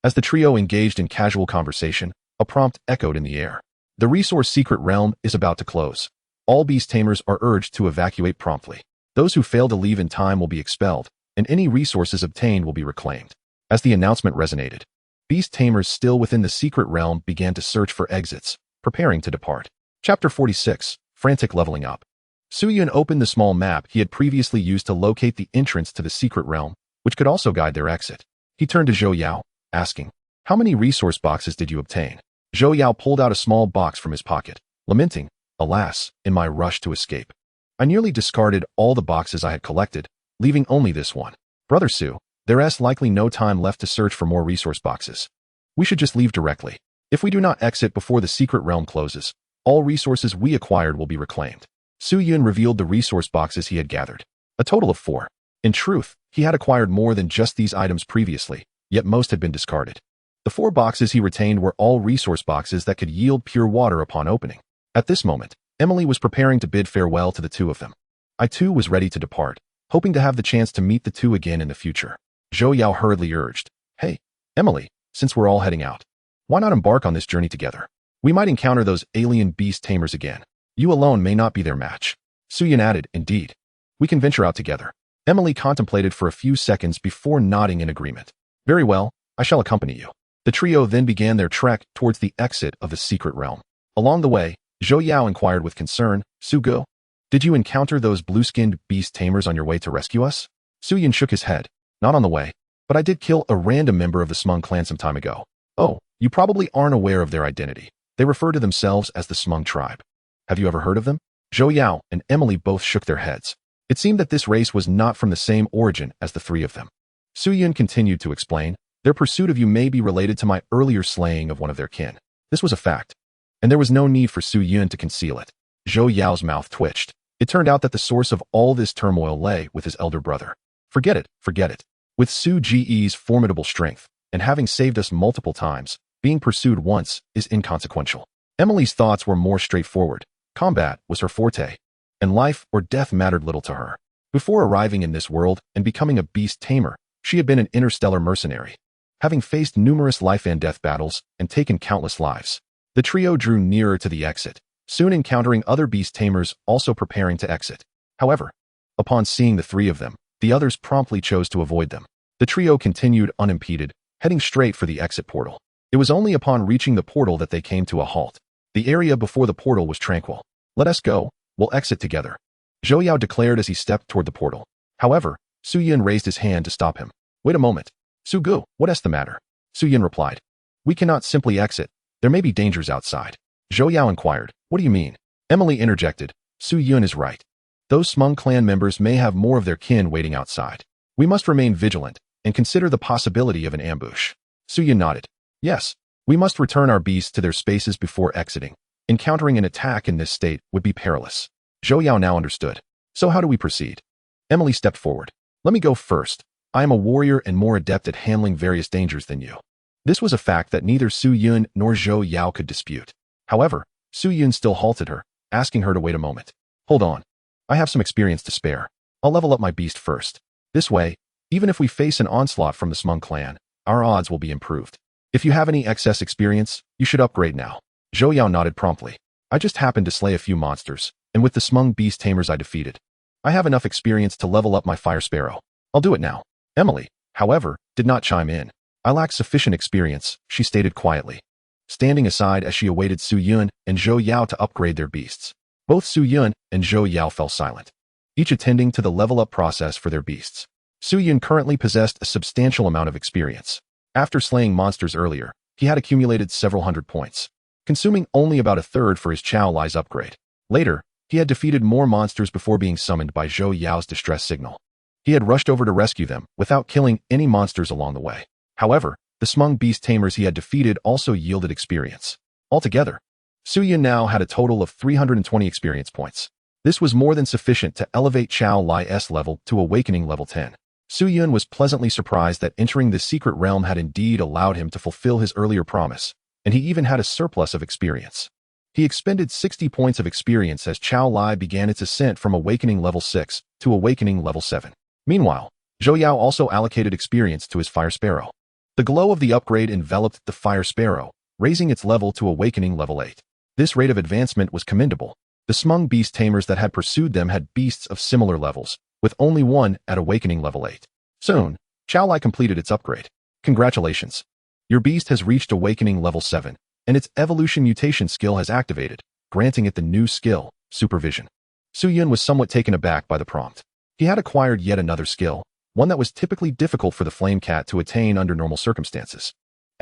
As the trio engaged in casual conversation, a prompt echoed in the air. "The resource secret realm is about to close. All beast tamers are urged to evacuate promptly. Those who fail to leave in time will be expelled, and any resources obtained will be reclaimed." As the announcement resonated, beast tamers still within the secret realm began to search for exits, preparing to depart. Chapter 46, Frantic Leveling Up. Su Yun opened the small map he had previously used to locate the entrance to the secret realm, which could also guide their exit. He turned to Zhou Yao, asking, How many resource boxes did you obtain? Zhou Yao pulled out a small box from his pocket, lamenting, alas, in my rush to escape. I nearly discarded all the boxes I had collected, leaving only this one. Brother Su, there's likely no time left to search for more resource boxes. We should just leave directly. If we do not exit before the secret realm closes, all resources we acquired will be reclaimed. Su Yun revealed the resource boxes he had gathered. A total of 4. In truth, he had acquired more than just these items previously, yet most had been discarded. The 4 boxes he retained were all resource boxes that could yield pure water upon opening. At this moment, Emily was preparing to bid farewell to the 2 of them. I too was ready to depart, hoping to have the chance to meet the 2 again in the future. Zhou Yao hurriedly urged, "Hey, Emily, since we're all heading out, why not embark on this journey together? We might encounter those alien beast tamers again. You alone may not be their match." Su Yun added, "Indeed. We can venture out together." Emily contemplated for a few seconds before nodding in agreement. "Very well, I shall accompany you." The trio then began their trek towards the exit of the secret realm. Along the way, Zhou Yao inquired with concern, "Su Go, did you encounter those blue-skinned beast tamers on your way to rescue us?" Su Yun shook his head. "Not on the way, but I did kill a random member of the Smung clan some time ago." "Oh, you probably aren't aware of their identity. They refer to themselves as the Smung tribe. Have you ever heard of them?" Zhou Yao and Emily both shook their heads. It seemed that this race was not from the same origin as the 3 of them. Su Yun continued to explain, "Their pursuit of you may be related to my earlier slaying of one of their kin." This was a fact, and there was no need for Su Yun to conceal it. Zhou Yao's mouth twitched. It turned out that the source of all this turmoil lay with his elder brother. Forget it, forget it. With Su Ge's formidable strength, and having saved us multiple times, being pursued once is inconsequential. Emily's thoughts were more straightforward. Combat was her forte, and life or death mattered little to her. Before arriving in this world and becoming a beast tamer, she had been an interstellar mercenary, having faced numerous life and death battles and taken countless lives. The trio drew nearer to the exit, soon encountering other beast tamers also preparing to exit. However, upon seeing the 3 of them, the others promptly chose to avoid them. The trio continued unimpeded, heading straight for the exit portal. It was only upon reaching the portal that they came to a halt. The area before the portal was tranquil. "Let us go, we'll exit together," Zhou Yao declared as he stepped toward the portal. However, Su Yun raised his hand to stop him. "Wait a moment. Su Gu, what is the matter?" Su Yun replied, "We cannot simply exit. There may be dangers outside." Zhou Yao inquired, "What do you mean?" Emily interjected, "Su Yun is right. Those Smung clan members may have more of their kin waiting outside. We must remain vigilant and consider the possibility of an ambush." Su Yun nodded. "Yes, we must return our beasts to their spaces before exiting. Encountering an attack in this state would be perilous." Zhou Yao now understood. "So how do we proceed?" Emily stepped forward. "Let me go first. I am a warrior and more adept at handling various dangers than you." This was a fact that neither Su Yun nor Zhou Yao could dispute. However, Su Yun still halted her, asking her to wait a moment. "Hold on. I have some experience to spare. I'll level up my beast first. This way, even if we face an onslaught from the Smung clan, our odds will be improved. If you have any excess experience, you should upgrade now." Zhou Yao nodded promptly. "I just happened to slay a few monsters, and with the Smung beast tamers I defeated, I have enough experience to level up my fire sparrow. I'll do it now." Emily, however, did not chime in. "I lack sufficient experience," she stated quietly, standing aside as she awaited Su Yun and Zhou Yao to upgrade their beasts. Both Su Yun and Zhou Yao fell silent, each attending to the level-up process for their beasts. Su Yun currently possessed a substantial amount of experience. After slaying monsters earlier, he had accumulated several hundred points, consuming only about a third for his Chao Lai's upgrade. Later, he had defeated more monsters before being summoned by Zhou Yao's distress signal. He had rushed over to rescue them without killing any monsters along the way. However, the Smung beast tamers he had defeated also yielded experience. Altogether, Su Yun now had a total of 320 experience points. This was more than sufficient to elevate Chao Lai's level to Awakening level 10. Su Yun was pleasantly surprised that entering the secret realm had indeed allowed him to fulfill his earlier promise, and he even had a surplus of experience. He expended 60 points of experience as Chao Lai began its ascent from Awakening level 6 to Awakening level 7. Meanwhile, Zhou Yao also allocated experience to his fire sparrow. The glow of the upgrade enveloped the fire sparrow, raising its level to Awakening level 8. This rate of advancement was commendable. The Smung beast tamers that had pursued them had beasts of similar levels, with only one at Awakening level 8. Soon, Chao Lai completed its upgrade. "Congratulations. Your beast has reached Awakening level 7, and its evolution mutation skill has activated, granting it the new skill, Supervision." Su Yun was somewhat taken aback by the prompt. He had acquired yet another skill, one that was typically difficult for the flame cat to attain under normal circumstances.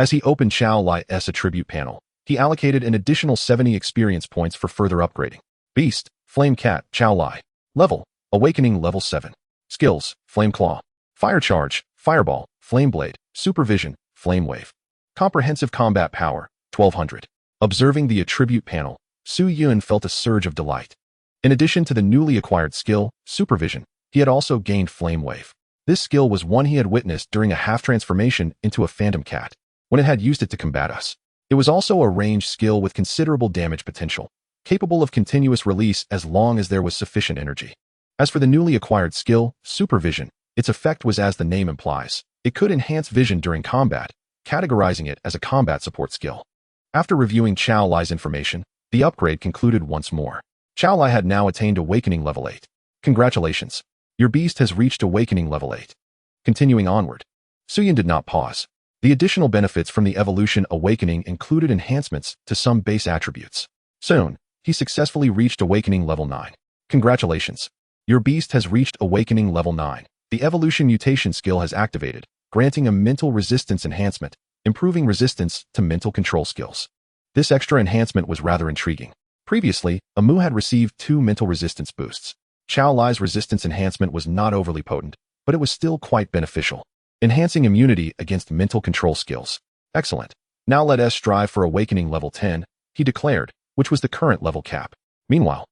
As he opened Chao Lai's attribute panel, he allocated an additional 70 experience points for further upgrading. Beast, Flame Cat, Chao Lai. Level, Awakening level 7. Skills, Flame Claw. Fire Charge, Fireball, Flame Blade, Supervision, Flame Wave. Comprehensive Combat Power, 1200. Observing the attribute panel, Su Yun felt a surge of delight. In addition to the newly acquired skill, Supervision, he had also gained Flame Wave. This skill was one he had witnessed during a half-transformation into a phantom cat, when it had used it to combat us. It was also a ranged skill with considerable damage potential, capable of continuous release as long as there was sufficient energy. As for the newly acquired skill, Supervision, its effect was as the name implies. It could enhance vision during combat, categorizing it as a combat support skill. After reviewing Chao Lai's information, the upgrade concluded once more. Chao Lai had now attained Awakening level 8. Congratulations. Your beast has reached Awakening level 8. Continuing onward. Su Yun did not pause. The additional benefits from the evolution Awakening included enhancements to some base attributes. Soon, he successfully reached Awakening level 9. Congratulations. Your beast has reached Awakening level 9. The evolution mutation skill has activated, granting a mental resistance enhancement, improving resistance to mental control skills. This extra enhancement was rather intriguing. Previously, Amu had received 2 mental resistance boosts. Chao Lai's resistance enhancement was not overly potent, but it was still quite beneficial, enhancing immunity against mental control skills. Excellent. Now let us strive for Awakening level 10, he declared, which was the current level cap. Meanwhile,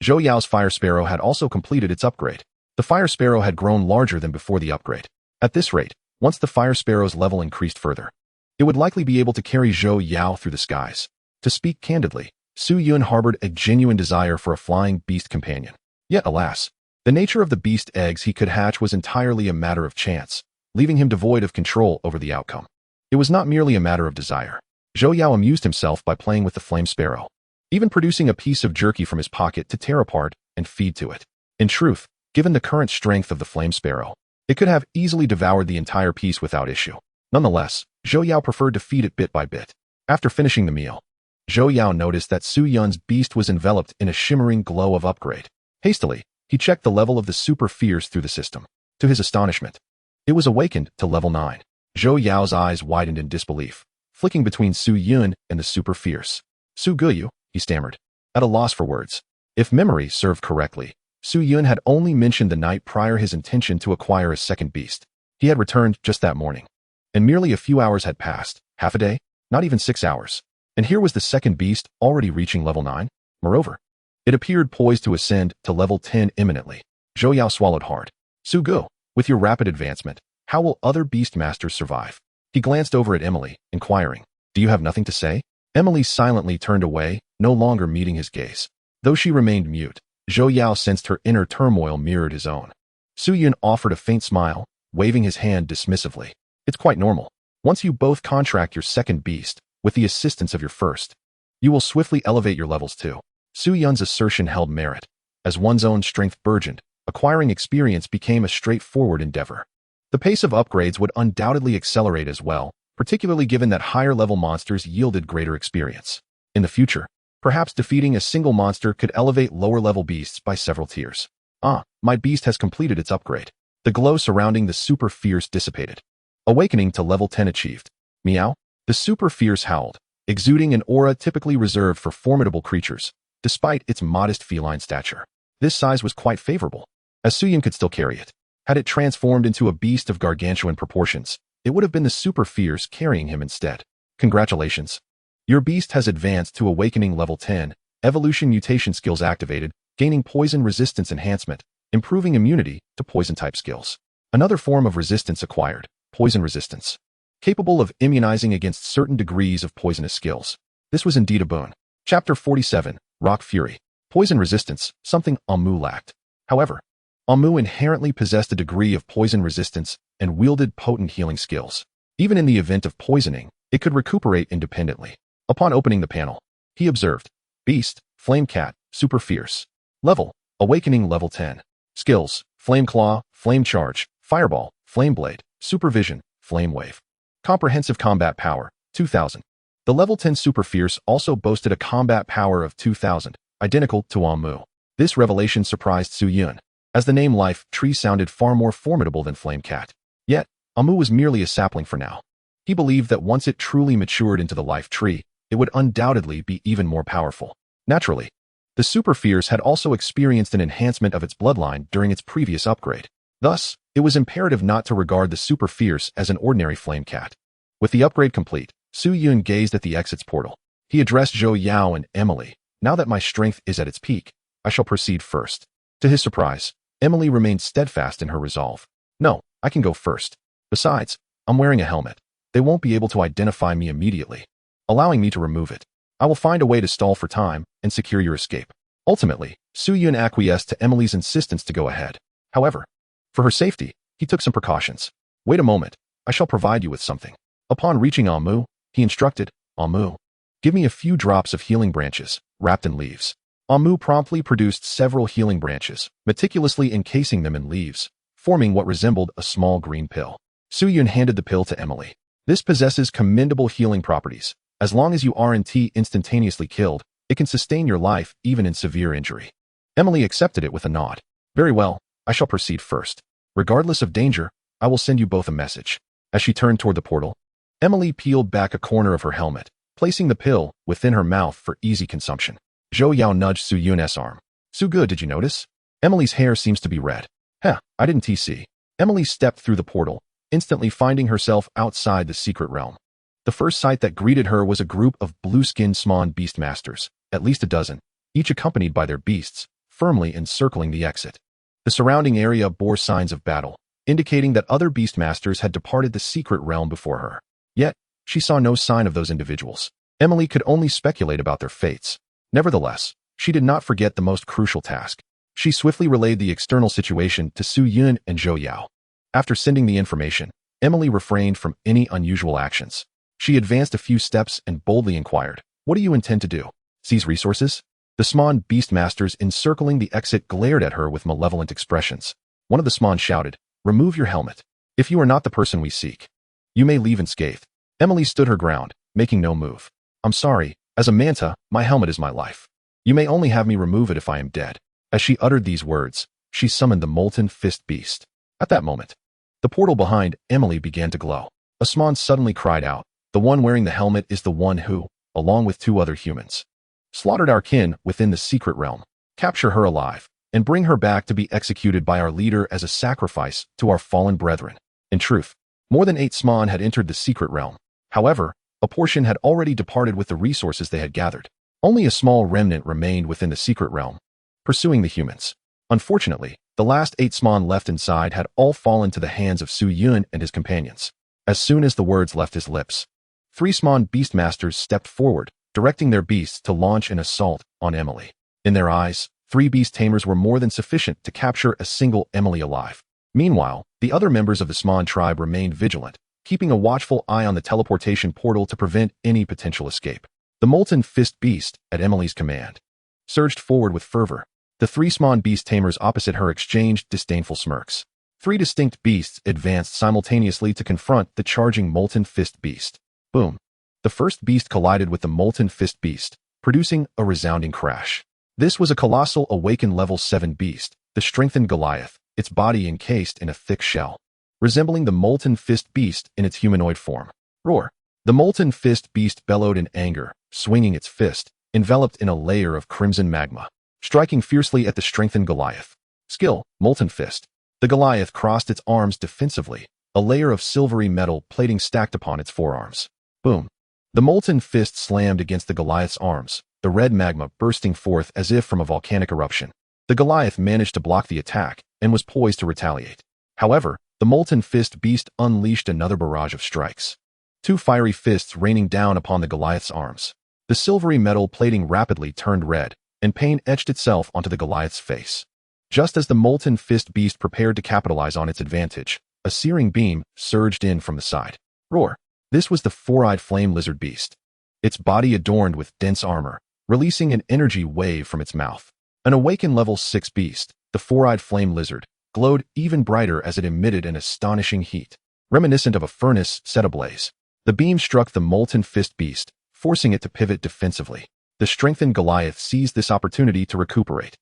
Zhou Yao's Fire Sparrow had also completed its upgrade. The Fire Sparrow had grown larger than before the upgrade. At this rate, once the Fire Sparrow's level increased further, it would likely be able to carry Zhou Yao through the skies. To speak candidly, Su Yun harbored a genuine desire for a flying beast companion. Yet alas, the nature of the beast eggs he could hatch was entirely a matter of chance, leaving him devoid of control over the outcome. It was not merely a matter of desire. Zhou Yao amused himself by playing with the flame sparrow, even producing a piece of jerky from his pocket to tear apart and feed to it. In truth, given the current strength of the flame sparrow, it could have easily devoured the entire piece without issue. Nonetheless, Zhou Yao preferred to feed it bit by bit. After finishing the meal, Zhou Yao noticed that Su Yun's beast was enveloped in a shimmering glow of upgrade. Hastily, he checked the level of the super fierce through the system. To his astonishment, it was awakened to level 9. Zhou Yao's eyes widened in disbelief, flicking between Su Yun and the super fierce. Su Guyu, he stammered, at a loss for words. If memory served correctly, Su Yun had only mentioned the night prior his intention to acquire a second beast. He had returned just that morning, and merely a few hours had passed, half a day, not even 6 hours. And here was the second beast already reaching level 9. Moreover, it appeared poised to ascend to level 10 imminently. Zhou Yao swallowed hard. Su Gu, with your rapid advancement, how will other beast masters survive? He glanced over at Emily, inquiring, do you have nothing to say? Emily silently turned away, no longer meeting his gaze. Though she remained mute, Zhou Yao sensed her inner turmoil mirrored his own. Su Yun offered a faint smile, waving his hand dismissively. It's quite normal. Once you both contract your second beast, with the assistance of your first, you will swiftly elevate your levels too. Su Yun's assertion held merit. As one's own strength burgeoned, acquiring experience became a straightforward endeavor. The pace of upgrades would undoubtedly accelerate as well, particularly given that higher-level monsters yielded greater experience. In the future, perhaps defeating a single monster could elevate lower-level beasts by several tiers. Ah, my beast has completed its upgrade. The glow surrounding the super fierce dissipated. Awakening to level 10 achieved. Meow. The super fierce howled, exuding an aura typically reserved for formidable creatures, despite its modest feline stature. This size was quite favorable, as Su Yun could still carry it. Had it transformed into a beast of gargantuan proportions, it would have been the super fierce carrying him instead. Congratulations. Your beast has advanced to Awakening level 10, evolution mutation skills activated, gaining poison resistance enhancement, improving immunity to poison-type skills. Another form of resistance acquired, poison resistance, capable of immunizing against certain degrees of poisonous skills. This was indeed a boon. Chapter 47, Rock Fury. Poison resistance, something Amu lacked. However, Amu inherently possessed a degree of poison resistance and wielded potent healing skills. Even in the event of poisoning, it could recuperate independently. Upon opening the panel, he observed, Beast, Flame Cat, Super Fierce. Level, Awakening level 10. Skills, Flame Claw, Flame Charge, Fireball, Flame Blade, Supervision, Flame Wave. Comprehensive Combat Power, 2000. The level 10 Super Fierce also boasted a combat power of 2000, identical to Amu. This revelation surprised Su Yun, as the name Life Tree sounded far more formidable than Flame Cat. Yet, Amu was merely a sapling for now. He believed that once it truly matured into the life tree, it would undoubtedly be even more powerful. Naturally, the Super Fierce had also experienced an enhancement of its bloodline during its previous upgrade. Thus, it was imperative not to regard the Super Fierce as an ordinary flame cat. With the upgrade complete, Su Yun gazed at the exit's portal. He addressed Zhou Yao and Emily. Now that my strength is at its peak, I shall proceed first. To his surprise, Emily remained steadfast in her resolve. No, I can go first. Besides, I'm wearing a helmet. They won't be able to identify me immediately, allowing me to remove it. I will find a way to stall for time and secure your escape. Ultimately, Su Yun acquiesced to Emily's insistence to go ahead. However, for her safety, he took some precautions. Wait a moment, I shall provide you with something. Upon reaching Amu, he instructed, Amu, give me a few drops of healing branches, wrapped in leaves. Amu promptly produced several healing branches, meticulously encasing them in leaves, forming what resembled a small green pill. Su Yun handed the pill to Emily. This possesses commendable healing properties. As long as you aren't instantaneously killed, it can sustain your life even in severe injury. Emily accepted it with a nod. Very well, I shall proceed first. Regardless of danger, I will send you both a message. As she turned toward the portal, Emily peeled back a corner of her helmet, placing the pill within her mouth for easy consumption. Zhou Yao nudged Su Yun's arm. Su Good, did you notice? Emily's hair seems to be red. I didn't see. Emily stepped through the portal, instantly finding herself outside the secret realm. The first sight that greeted her was a group of blue-skinned Smon beastmasters, at least a dozen, each accompanied by their beasts, firmly encircling the exit. The surrounding area bore signs of battle, indicating that other beastmasters had departed the secret realm before her. Yet, she saw no sign of those individuals. Emily could only speculate about their fates. Nevertheless, she did not forget the most crucial task. She swiftly relayed the external situation to Su Yun and Zhou Yao. After sending the information, Emily refrained from any unusual actions. She advanced a few steps and boldly inquired, what do you intend to do? Seize resources? The Smon beastmasters encircling the exit glared at her with malevolent expressions. One of the Smon shouted, remove your helmet. If you are not the person we seek, you may leave unscathed. Emily stood her ground, making no move. I'm sorry, as a manta, my helmet is my life. You may only have me remove it if I am dead. As she uttered these words, she summoned the Molten Fist Beast. At that moment, the portal behind Emily began to glow. A Smon suddenly cried out, the one wearing the helmet is the one who, along with 2 other humans, slaughtered our kin within the secret realm. Capture her alive, and bring her back to be executed by our leader as a sacrifice to our fallen brethren. In truth, more than 8 Smon had entered the secret realm. However, a portion had already departed with the resources they had gathered. Only a small remnant remained within the secret realm, pursuing the humans. Unfortunately, the last 8 Smon left inside had all fallen to the hands of Su Yun and his companions. As soon as the words left his lips, 3 Smon beastmasters stepped forward, directing their beasts to launch an assault on Emily. In their eyes, 3 beast tamers were more than sufficient to capture a single Emily alive. Meanwhile, the other members of the Smon tribe remained vigilant, keeping a watchful eye on the teleportation portal to prevent any potential escape. The Molten Fist Beast, at Emily's command, surged forward with fervor. The 3 Smon beast tamers opposite her exchanged disdainful smirks. 3 distinct beasts advanced simultaneously to confront the charging Molten Fist Beast. Boom. The first beast collided with the Molten Fist Beast, producing a resounding crash. This was a colossal awakened level 7 beast, the strengthened Goliath, its body encased in a thick shell, resembling the Molten Fist Beast in its humanoid form. Roar. The Molten Fist Beast bellowed in anger, swinging its fist, enveloped in a layer of crimson magma, striking fiercely at the strengthened Goliath. Skill, Molten Fist. The Goliath crossed its arms defensively, a layer of silvery metal plating stacked upon its forearms. Boom. The Molten Fist slammed against the Goliath's arms, the red magma bursting forth as if from a volcanic eruption. The Goliath managed to block the attack and was poised to retaliate. However, the Molten Fist Beast unleashed another barrage of strikes. 2 fiery fists raining down upon the Goliath's arms. The silvery metal plating rapidly turned red, and pain etched itself onto the Goliath's face. Just as the Molten Fist Beast prepared to capitalize on its advantage, a searing beam surged in from the side. Roar. This was the 4-eyed flame lizard beast, its body adorned with dense armor, releasing an energy wave from its mouth. An awakened level 6 beast, the 4-eyed flame lizard, glowed even brighter as it emitted an astonishing heat, reminiscent of a furnace set ablaze. The beam struck the Molten Fist Beast, forcing it to pivot defensively. The strengthened Goliath seized this opportunity to recuperate.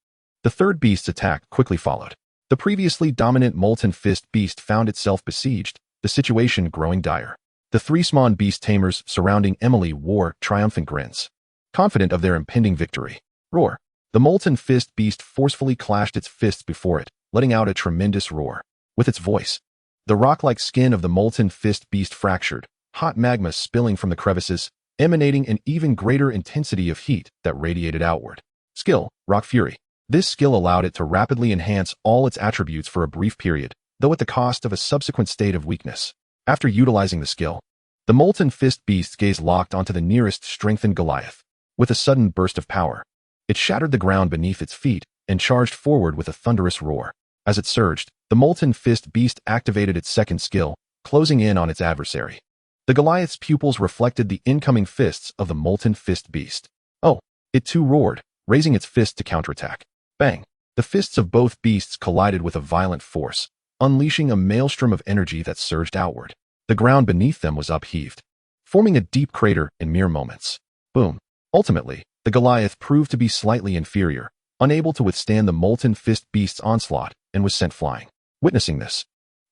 The third beast's attack quickly followed. The previously dominant Molten Fist Beast found itself besieged, the situation growing dire. The three Sman beast tamers surrounding Emily wore triumphant grins, confident of their impending victory. Roar. The molten fist beast forcefully clashed its fists before it, letting out a tremendous roar. With its voice, the rock-like skin of the molten fist beast fractured, hot magma spilling from the crevices, emanating an even greater intensity of heat that radiated outward. Skill, Rock Fury. This skill allowed it to rapidly enhance all its attributes for a brief period, though at the cost of a subsequent state of weakness. After utilizing the skill, the molten fist beast's gaze locked onto the nearest strengthened Goliath. With a sudden burst of power, it shattered the ground beneath its feet and charged forward with a thunderous roar. As it surged, the molten fist beast activated its second skill, closing in on its adversary. The Goliath's pupils reflected the incoming fists of the molten fist beast. Oh, it too roared, raising its fist to counterattack. Bang! The fists of both beasts collided with a violent force, unleashing a maelstrom of energy that surged outward. The ground beneath them was upheaved, forming a deep crater in mere moments. Boom! Ultimately, the Goliath proved to be slightly inferior, unable to withstand the molten fist beast's onslaught, and was sent flying. Witnessing this,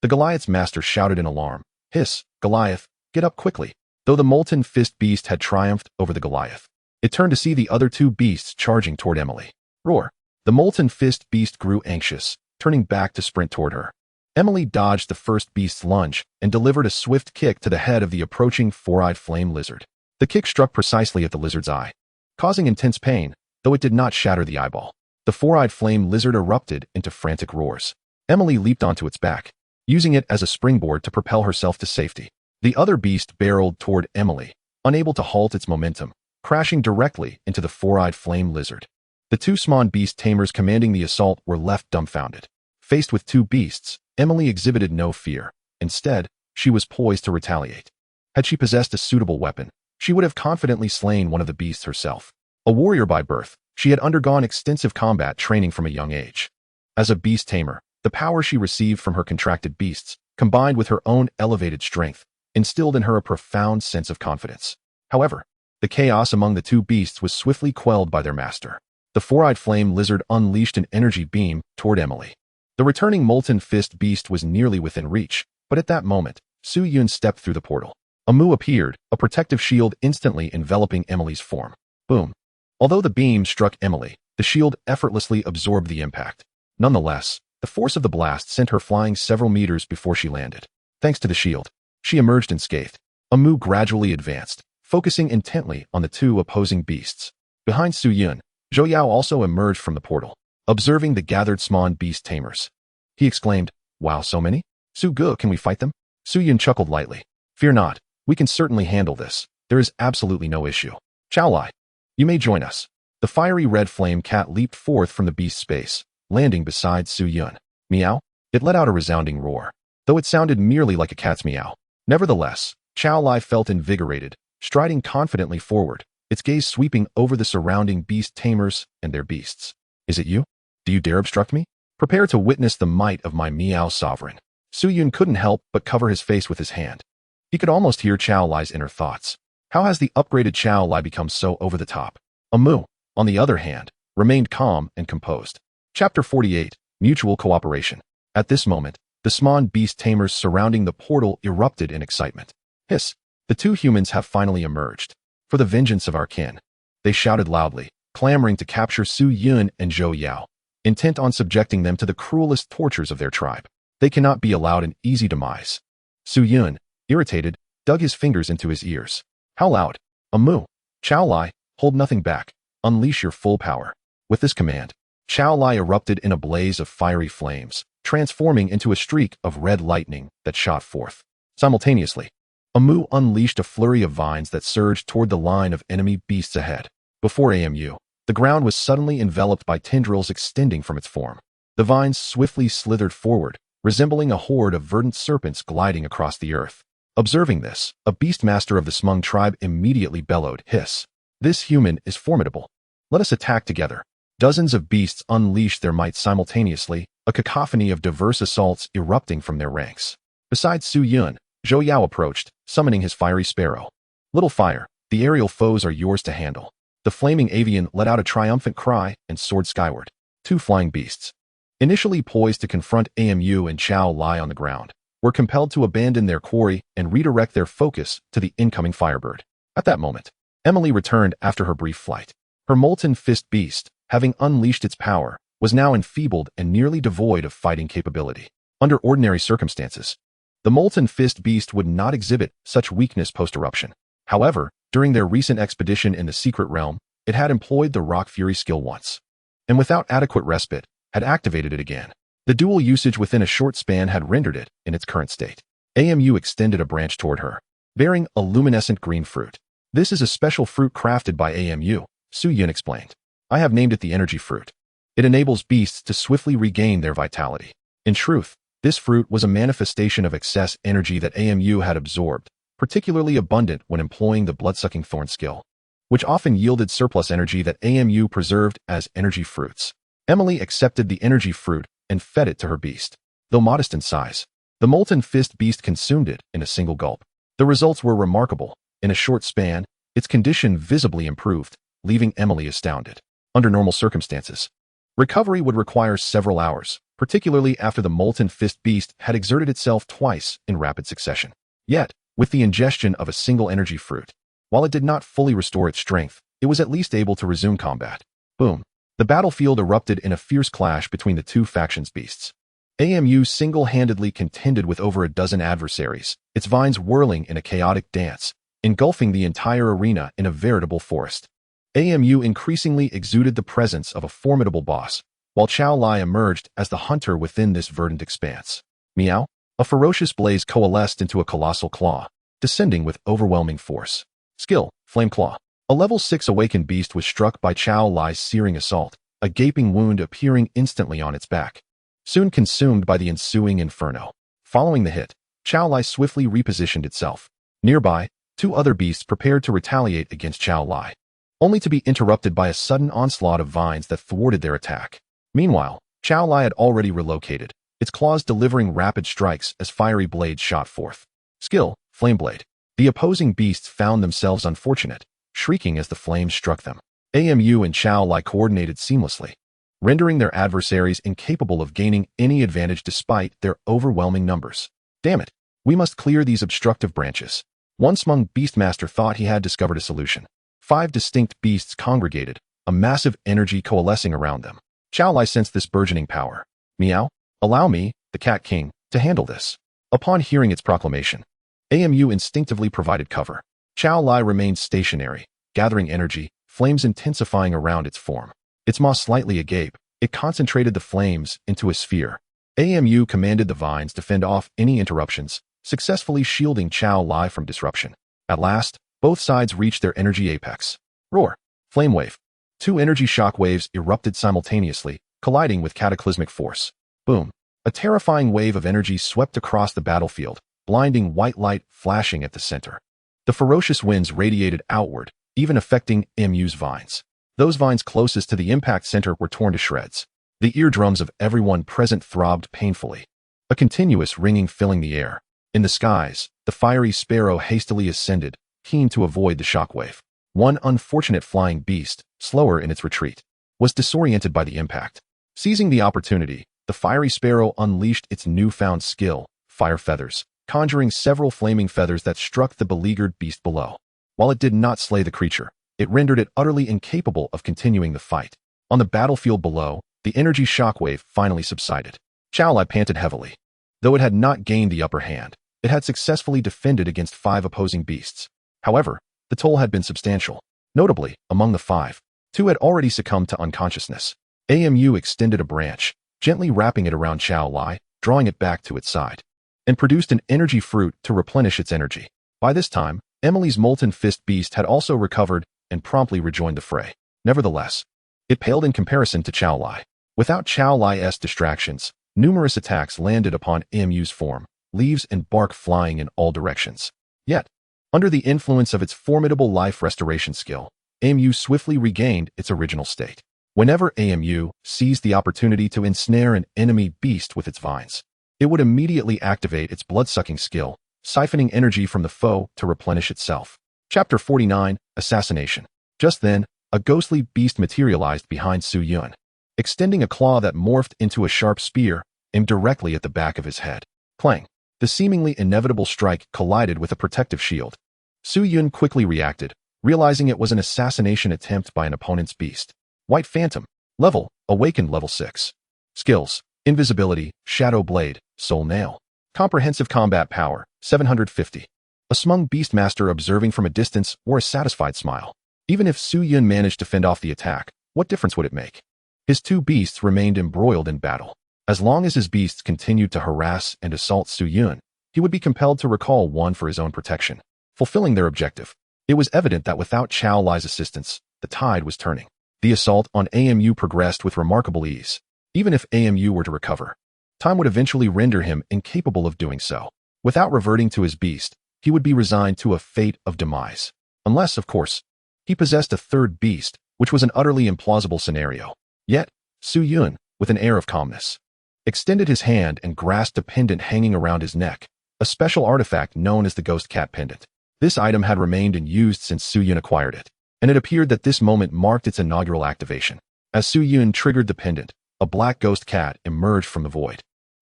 the Goliath's master shouted in alarm, "Hiss, Goliath, get up quickly!" Though the molten fist beast had triumphed over the Goliath, it turned to see the other two beasts charging toward Emily. Roar! The molten fist beast grew anxious, turning back to sprint toward her. Emily dodged the first beast's lunge and delivered a swift kick to the head of the approaching four-eyed flame lizard. The kick struck precisely at the lizard's eye, causing intense pain, though it did not shatter the eyeball. The four-eyed flame lizard erupted into frantic roars. Emily leaped onto its back, using it as a springboard to propel herself to safety. The other beast barreled toward Emily, unable to halt its momentum, crashing directly into the four-eyed flame lizard. The two Sman beast tamers commanding the assault were left dumbfounded. Faced with two beasts, Emily exhibited no fear. Instead, she was poised to retaliate. Had she possessed a suitable weapon, she would have confidently slain one of the beasts herself. A warrior by birth, she had undergone extensive combat training from a young age. As a beast tamer, the power she received from her contracted beasts, combined with her own elevated strength, instilled in her a profound sense of confidence. However, the chaos among the two beasts was swiftly quelled by their master. The four-eyed flame lizard unleashed an energy beam toward Emily. The returning molten fist beast was nearly within reach, but at that moment, Su Yun stepped through the portal. A Mu appeared, a protective shield instantly enveloping Emily's form. Boom. Although the beam struck Emily, the shield effortlessly absorbed the impact. Nonetheless, the force of the blast sent her flying several meters before she landed. Thanks to the shield, she emerged unscathed. A Mu gradually advanced, focusing intently on the two opposing beasts. Behind Su Yun, Zhou Yao also emerged from the portal, observing the gathered Sman beast tamers. He exclaimed, "Wow, so many? Su Ge, can we fight them?" Su Yun chuckled lightly. "Fear not, we can certainly handle this. There is absolutely no issue. Chao Lai, you may join us." The fiery red flame cat leaped forth from the beast's space, landing beside Su Yun. Meow? It let out a resounding roar, though it sounded merely like a cat's meow. Nevertheless, Chao Lai felt invigorated, striding confidently forward, its gaze sweeping over the surrounding beast tamers and their beasts. "Is it you? Do you dare obstruct me? Prepare to witness the might of my Meow sovereign." Su Yun couldn't help but cover his face with his hand. He could almost hear Chao Lai's inner thoughts. How has the upgraded Chao Lai become so over the top? A Mu, on the other hand, remained calm and composed. Chapter 48, Mutual Cooperation. At this moment, the Sman beast tamers surrounding the portal erupted in excitement. "Hiss! The two humans have finally emerged. For the vengeance of our kin." They shouted loudly, clamoring to capture Su Yun and Zhou Yao, intent on subjecting them to the cruelest tortures of their tribe. They cannot be allowed an easy demise. Su Yun, irritated, dug his fingers into his ears. "How loud? A Mu! Chao Lai, hold nothing back. Unleash your full power." With this command, Chao Lai erupted in a blaze of fiery flames, transforming into a streak of red lightning that shot forth. Simultaneously, a Mu unleashed a flurry of vines that surged toward the line of enemy beasts ahead. Before AMU, the ground was suddenly enveloped by tendrils extending from its form. The vines swiftly slithered forward, resembling a horde of verdant serpents gliding across the earth. Observing this, a beastmaster of the Smung tribe immediately bellowed, "Hiss! This human is formidable. Let us attack together." Dozens of beasts unleashed their might simultaneously, a cacophony of diverse assaults erupting from their ranks. Besides Su Yun, Zhou Yao approached, summoning his fiery sparrow. "Little fire, the aerial foes are yours to handle." The flaming avian let out a triumphant cry and soared skyward. Two flying beasts, initially poised to confront AMU and Chao Lai on the ground, were compelled to abandon their quarry and redirect their focus to the incoming Firebird. At that moment, Emily returned after her brief flight. Her molten fist beast, having unleashed its power, was now enfeebled and nearly devoid of fighting capability. Under ordinary circumstances, the molten fist beast would not exhibit such weakness post-eruption. However, during their recent expedition in the secret realm, it had employed the Rock Fury skill once, and without adequate respite, had activated it again. The dual usage within a short span had rendered it in its current state. AMU extended a branch toward her, bearing a luminescent green fruit. This is a special fruit crafted by AMU, Su Yun explained. I have named it the energy fruit. It enables beasts to swiftly regain their vitality. In truth, this fruit was a manifestation of excess energy that AMU had absorbed, particularly abundant when employing the blood-sucking thorn skill, which often yielded surplus energy that AMU preserved as energy fruits. Emily accepted the energy fruit and fed it to her beast. Though modest in size, the molten fist beast consumed it in a single gulp. The results were remarkable. In a short span, its condition visibly improved, leaving Emily astounded. Under normal circumstances, recovery would require several hours, particularly after the molten fist beast had exerted itself twice in rapid succession. Yet, with the ingestion of a single energy fruit, while it did not fully restore its strength, it was at least able to resume combat. Boom. The battlefield erupted in a fierce clash between the two factions' beasts. AMU single-handedly contended with over a dozen adversaries, its vines whirling in a chaotic dance, engulfing the entire arena in a veritable forest. AMU increasingly exuded the presence of a formidable boss, while Chao Lai emerged as the hunter within this verdant expanse. Meow! A ferocious blaze coalesced into a colossal claw, descending with overwhelming force. Skill, Flame Claw. A level 6 awakened beast was struck by Chao Lai's searing assault, a gaping wound appearing instantly on its back, soon consumed by the ensuing inferno. Following the hit, Chao Lai swiftly repositioned itself. Nearby, two other beasts prepared to retaliate against Chao Lai, only to be interrupted by a sudden onslaught of vines that thwarted their attack. Meanwhile, Chao Lai had already relocated, its claws delivering rapid strikes as fiery blades shot forth. Skill, Flame Blade. The opposing beasts found themselves unfortunate, shrieking as the flames struck them. AMU and Chao Lai coordinated seamlessly, rendering their adversaries incapable of gaining any advantage despite their overwhelming numbers. Damn it, we must clear these obstructive branches. One smug Beastmaster thought he had discovered a solution. 5 distinct beasts congregated, a massive energy coalescing around them. Chao Lai sensed this burgeoning power. Meow, allow me, the Cat King, to handle this. Upon hearing its proclamation, AMU instinctively provided cover. Chao Lai remained stationary, gathering energy, flames intensifying around its form. Its maw slightly agape, it concentrated the flames into a sphere. AMU commanded the vines to fend off any interruptions, successfully shielding Chao Lai from disruption. At last, both sides reached their energy apex. Roar! Flame Wave. 2 energy shock waves erupted simultaneously, colliding with cataclysmic force. Boom! A terrifying wave of energy swept across the battlefield, blinding white light flashing at the center. The ferocious winds radiated outward, even affecting AMU's vines. Those vines closest to the impact center were torn to shreds. The eardrums of everyone present throbbed painfully, a continuous ringing filling the air. In the skies, the fiery sparrow hastily ascended, keen to avoid the shockwave. One unfortunate flying beast, slower in its retreat, was disoriented by the impact. Seizing the opportunity, the fiery sparrow unleashed its newfound skill, Fire Feathers, conjuring several flaming feathers that struck the beleaguered beast below. While it did not slay the creature, it rendered it utterly incapable of continuing the fight. On the battlefield below, the energy shockwave finally subsided. Chao Lai panted heavily. Though it had not gained the upper hand, it had successfully defended against 5 opposing beasts. However, the toll had been substantial. Notably, among the 5, 2 had already succumbed to unconsciousness. AMU extended a branch, gently wrapping it around Chao Lai, drawing it back to its side, and produced an energy fruit to replenish its energy. By this time, Emily's molten fist beast had also recovered and promptly rejoined the fray. Nevertheless, it paled in comparison to Chao Lai. Without Chao Lai's distractions, numerous attacks landed upon AMU's form, leaves and bark flying in all directions. Yet, under the influence of its formidable life restoration skill, AMU swiftly regained its original state. Whenever AMU seized the opportunity to ensnare an enemy beast with its vines, it would immediately activate its blood-sucking skill, siphoning energy from the foe to replenish itself. Chapter 49, Assassination. Just then, a ghostly beast materialized behind Su Yun, extending a claw that morphed into a sharp spear, aimed directly at the back of his head. Clang! The seemingly inevitable strike collided with a protective shield. Su Yun quickly reacted, realizing it was an assassination attempt by an opponent's beast. White Phantom. Level, Awakened level 6. Skills, Invisibility, Shadow Blade, Soul Nail. Comprehensive Combat Power, 750. A smug Beastmaster observing from a distance wore a satisfied smile. Even if Su Yun managed to fend off the attack, what difference would it make? His two beasts remained embroiled in battle. As long as his beasts continued to harass and assault Su Yun, he would be compelled to recall one for his own protection, fulfilling their objective. It was evident that without Chao Lai's assistance, the tide was turning. The assault on AMU progressed with remarkable ease. Even if AMU were to recover, time would eventually render him incapable of doing so. Without reverting to his beast, he would be resigned to a fate of demise. Unless, of course, he possessed a third beast, which was an utterly implausible scenario. Yet, Su Yun, with an air of calmness, extended his hand and grasped a pendant hanging around his neck, a special artifact known as the Ghost Cat Pendant. This item had remained unused since Su Yun acquired it, and it appeared that this moment marked its inaugural activation. As Su Yun triggered the pendant, a black ghost cat emerged from the void.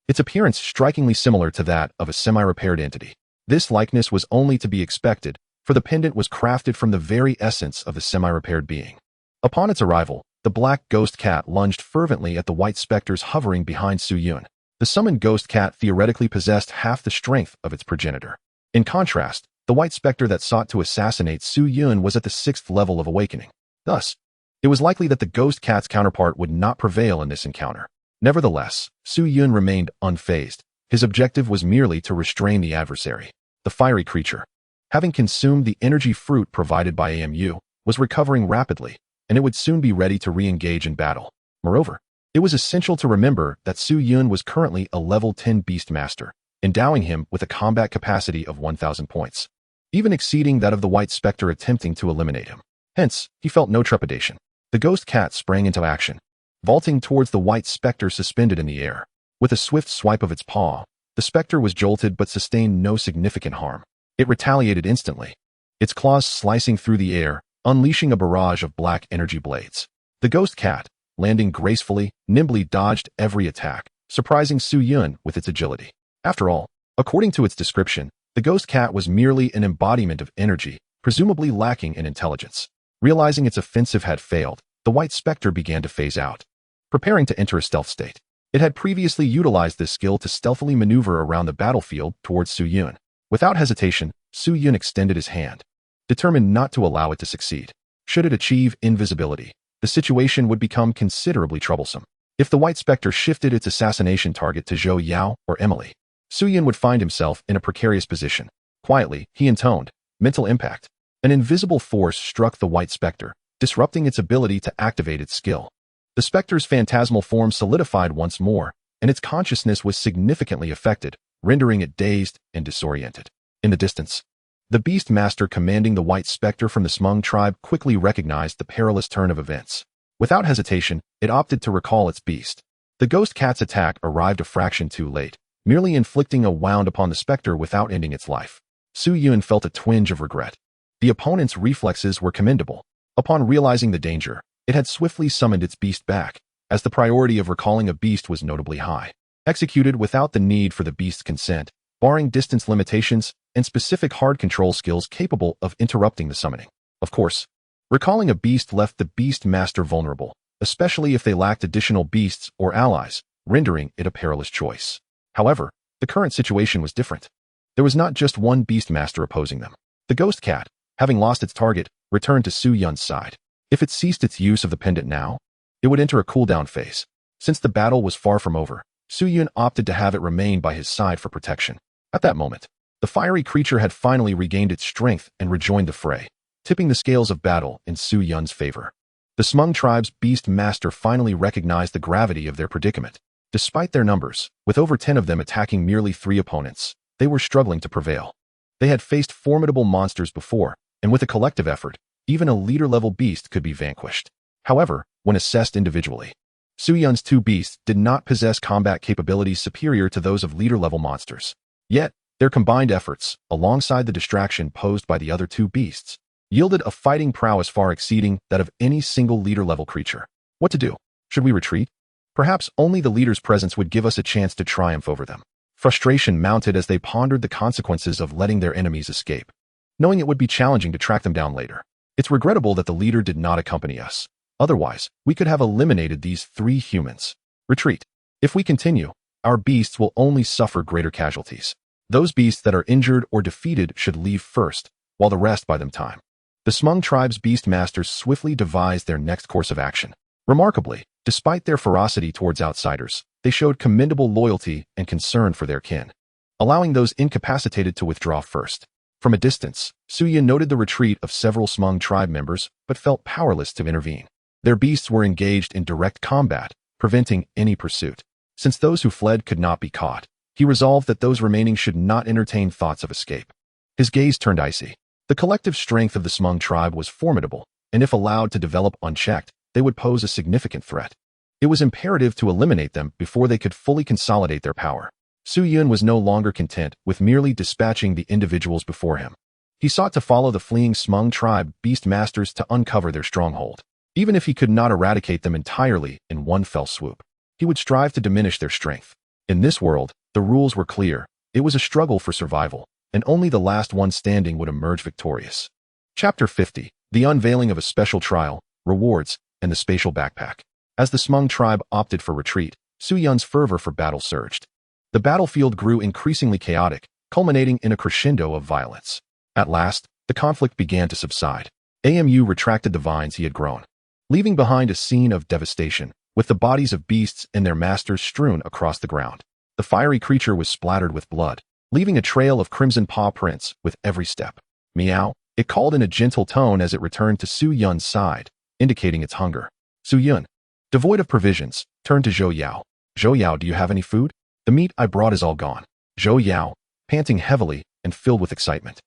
Its appearance strikingly similar to that of a semi-repaired entity. This likeness was only to be expected, for the pendant was crafted from the very essence of the semi-repaired being. Upon its arrival, the black ghost cat lunged fervently at the white specters hovering behind Su Yun. The summoned ghost cat theoretically possessed half the strength of its progenitor. In contrast, the white specter that sought to assassinate Su Yun was at the 6th level of awakening. Thus, it was likely that the ghost cat's counterpart would not prevail in this encounter. Nevertheless, Su Yun remained unfazed. His objective was merely to restrain the adversary. The fiery creature, having consumed the energy fruit provided by AMU, was recovering rapidly, and it would soon be ready to re-engage in battle. Moreover, it was essential to remember that Su Yun was currently a level 10 Beastmaster, endowing him with a combat capacity of 1,000 points, even exceeding that of the white specter attempting to eliminate him. Hence, he felt no trepidation. The ghost cat sprang into action, vaulting towards the white specter suspended in the air. With a swift swipe of its paw, the specter was jolted but sustained no significant harm. It retaliated instantly, its claws slicing through the air, unleashing a barrage of black energy blades. The ghost cat, landing gracefully, nimbly dodged every attack, surprising Su Yun with its agility. After all, according to its description, the ghost cat was merely an embodiment of energy, presumably lacking in intelligence. Realizing its offensive had failed, the white specter began to phase out, preparing to enter a stealth state. It had previously utilized this skill to stealthily maneuver around the battlefield towards Su Yun. Without hesitation, Su Yun extended his hand, determined not to allow it to succeed. Should it achieve invisibility, the situation would become considerably troublesome. If the white specter shifted its assassination target to Zhou Yao or Emily, Su Yun would find himself in a precarious position. Quietly, he intoned, "Mental impact." An invisible force struck the white specter, disrupting its ability to activate its skill. The specter's phantasmal form solidified once more, and its consciousness was significantly affected, rendering it dazed and disoriented. In the distance, the Beastmaster commanding the white specter from the Smung tribe quickly recognized the perilous turn of events. Without hesitation, it opted to recall its beast. The ghost cat's attack arrived a fraction too late, merely inflicting a wound upon the specter without ending its life. Su Yun felt a twinge of regret. The opponent's reflexes were commendable. Upon realizing the danger, it had swiftly summoned its beast back, as the priority of recalling a beast was notably high. Executed without the need for the beast's consent, barring distance limitations and specific hard control skills capable of interrupting the summoning. Of course, recalling a beast left the Beastmaster vulnerable, especially if they lacked additional beasts or allies, rendering it a perilous choice. However, the current situation was different. There was not just one Beastmaster opposing them. The ghost cat, having lost its target, returned to Su Yun's side. If it ceased its use of the pendant now, it would enter a cooldown phase. Since the battle was far from over, Su Yun opted to have it remain by his side for protection. At that moment, the fiery creature had finally regained its strength and rejoined the fray, tipping the scales of battle in Su Yun's favor. The Smung tribe's Beastmaster finally recognized the gravity of their predicament. Despite their numbers, with over 10 of them attacking merely 3 opponents, they were struggling to prevail. They had faced formidable monsters before, and with a collective effort, even a leader-level beast could be vanquished. However, when assessed individually, Su Yun's 2 beasts did not possess combat capabilities superior to those of leader-level monsters. Yet, their combined efforts, alongside the distraction posed by the other 2 beasts, yielded a fighting prowess far exceeding that of any single leader-level creature. What to do? Should we retreat? Perhaps only the leader's presence would give us a chance to triumph over them. Frustration mounted as they pondered the consequences of letting their enemies escape, knowing it would be challenging to track them down later. It's regrettable that the leader did not accompany us. Otherwise, we could have eliminated these 3 humans. Retreat. If we continue, our beasts will only suffer greater casualties. Those beasts that are injured or defeated should leave first, while the rest buy them time. The Smung tribe's beast masters swiftly devised their next course of action. Remarkably, despite their ferocity towards outsiders, they showed commendable loyalty and concern for their kin, allowing those incapacitated to withdraw first. From a distance, Suyin noted the retreat of several Smung tribe members, but felt powerless to intervene. Their beasts were engaged in direct combat, preventing any pursuit. Since those who fled could not be caught, he resolved that those remaining should not entertain thoughts of escape. His gaze turned icy. The collective strength of the Smung tribe was formidable, and if allowed to develop unchecked, they would pose a significant threat. It was imperative to eliminate them before they could fully consolidate their power. Suyin was no longer content with merely dispatching the individuals before him. He sought to follow the fleeing Smung tribe beast masters to uncover their stronghold. Even if he could not eradicate them entirely in one fell swoop, he would strive to diminish their strength. In this world, the rules were clear. It was a struggle for survival, and only the last one standing would emerge victorious. Chapter 50. The unveiling of a special trial, rewards, and the spatial backpack. As the Smung tribe opted for retreat, Suyun's fervor for battle surged. The battlefield grew increasingly chaotic, culminating in a crescendo of violence. At last, the conflict began to subside. AMU retracted the vines he had grown, leaving behind a scene of devastation, with the bodies of beasts and their masters strewn across the ground. The fiery creature was splattered with blood, leaving a trail of crimson paw prints with every step. Meow, it called in a gentle tone as it returned to Su Yun's side, indicating its hunger. Su Yun, devoid of provisions, turned to Zhou Yao. Zhou Yao, do you have any food? The meat I brought is all gone. Zhou Yao, panting heavily and filled with excitement,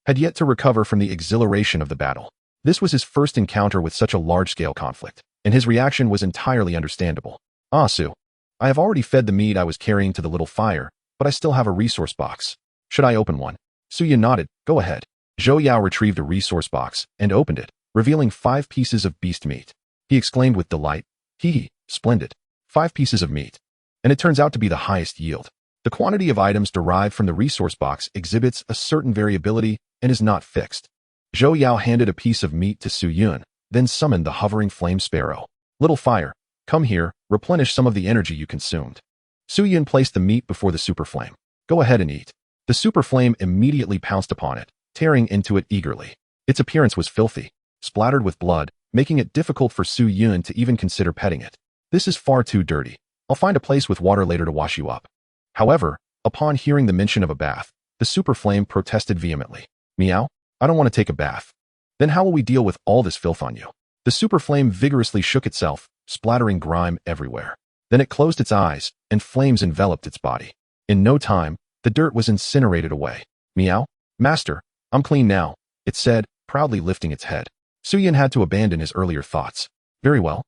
had yet to recover from the exhilaration of the battle. This was his first encounter with such a large-scale conflict, and his reaction was entirely understandable. Ah, Su, I have already fed the meat I was carrying to the little fire, but I still have a resource box. Should I open one? Su Yun nodded. Go ahead. Zhou Yao retrieved a resource box and opened it, revealing 5 pieces of beast meat. He exclaimed with delight, Hee, splendid. 5 pieces of meat. And it turns out to be the highest yield. The quantity of items derived from the resource box exhibits a certain variability and is not fixed. Zhou Yao handed a piece of meat to Su Yun, then summoned the hovering flame sparrow. Little fire, come here, replenish some of the energy you consumed. Su Yun placed the meat before the super flame. Go ahead and eat. The super flame immediately pounced upon it, tearing into it eagerly. Its appearance was filthy, splattered with blood, making it difficult for Su Yun to even consider petting it. This is far too dirty. I'll find a place with water later to wash you up. However, upon hearing the mention of a bath, the super flame protested vehemently. Meow, I don't want to take a bath. Then how will we deal with all this filth on you? The super flame vigorously shook itself, splattering grime everywhere. Then it closed its eyes, and flames enveloped its body. In no time, the dirt was incinerated away. Meow, master, I'm clean now, it said, proudly lifting its head. Suyin had to abandon his earlier thoughts. Very well.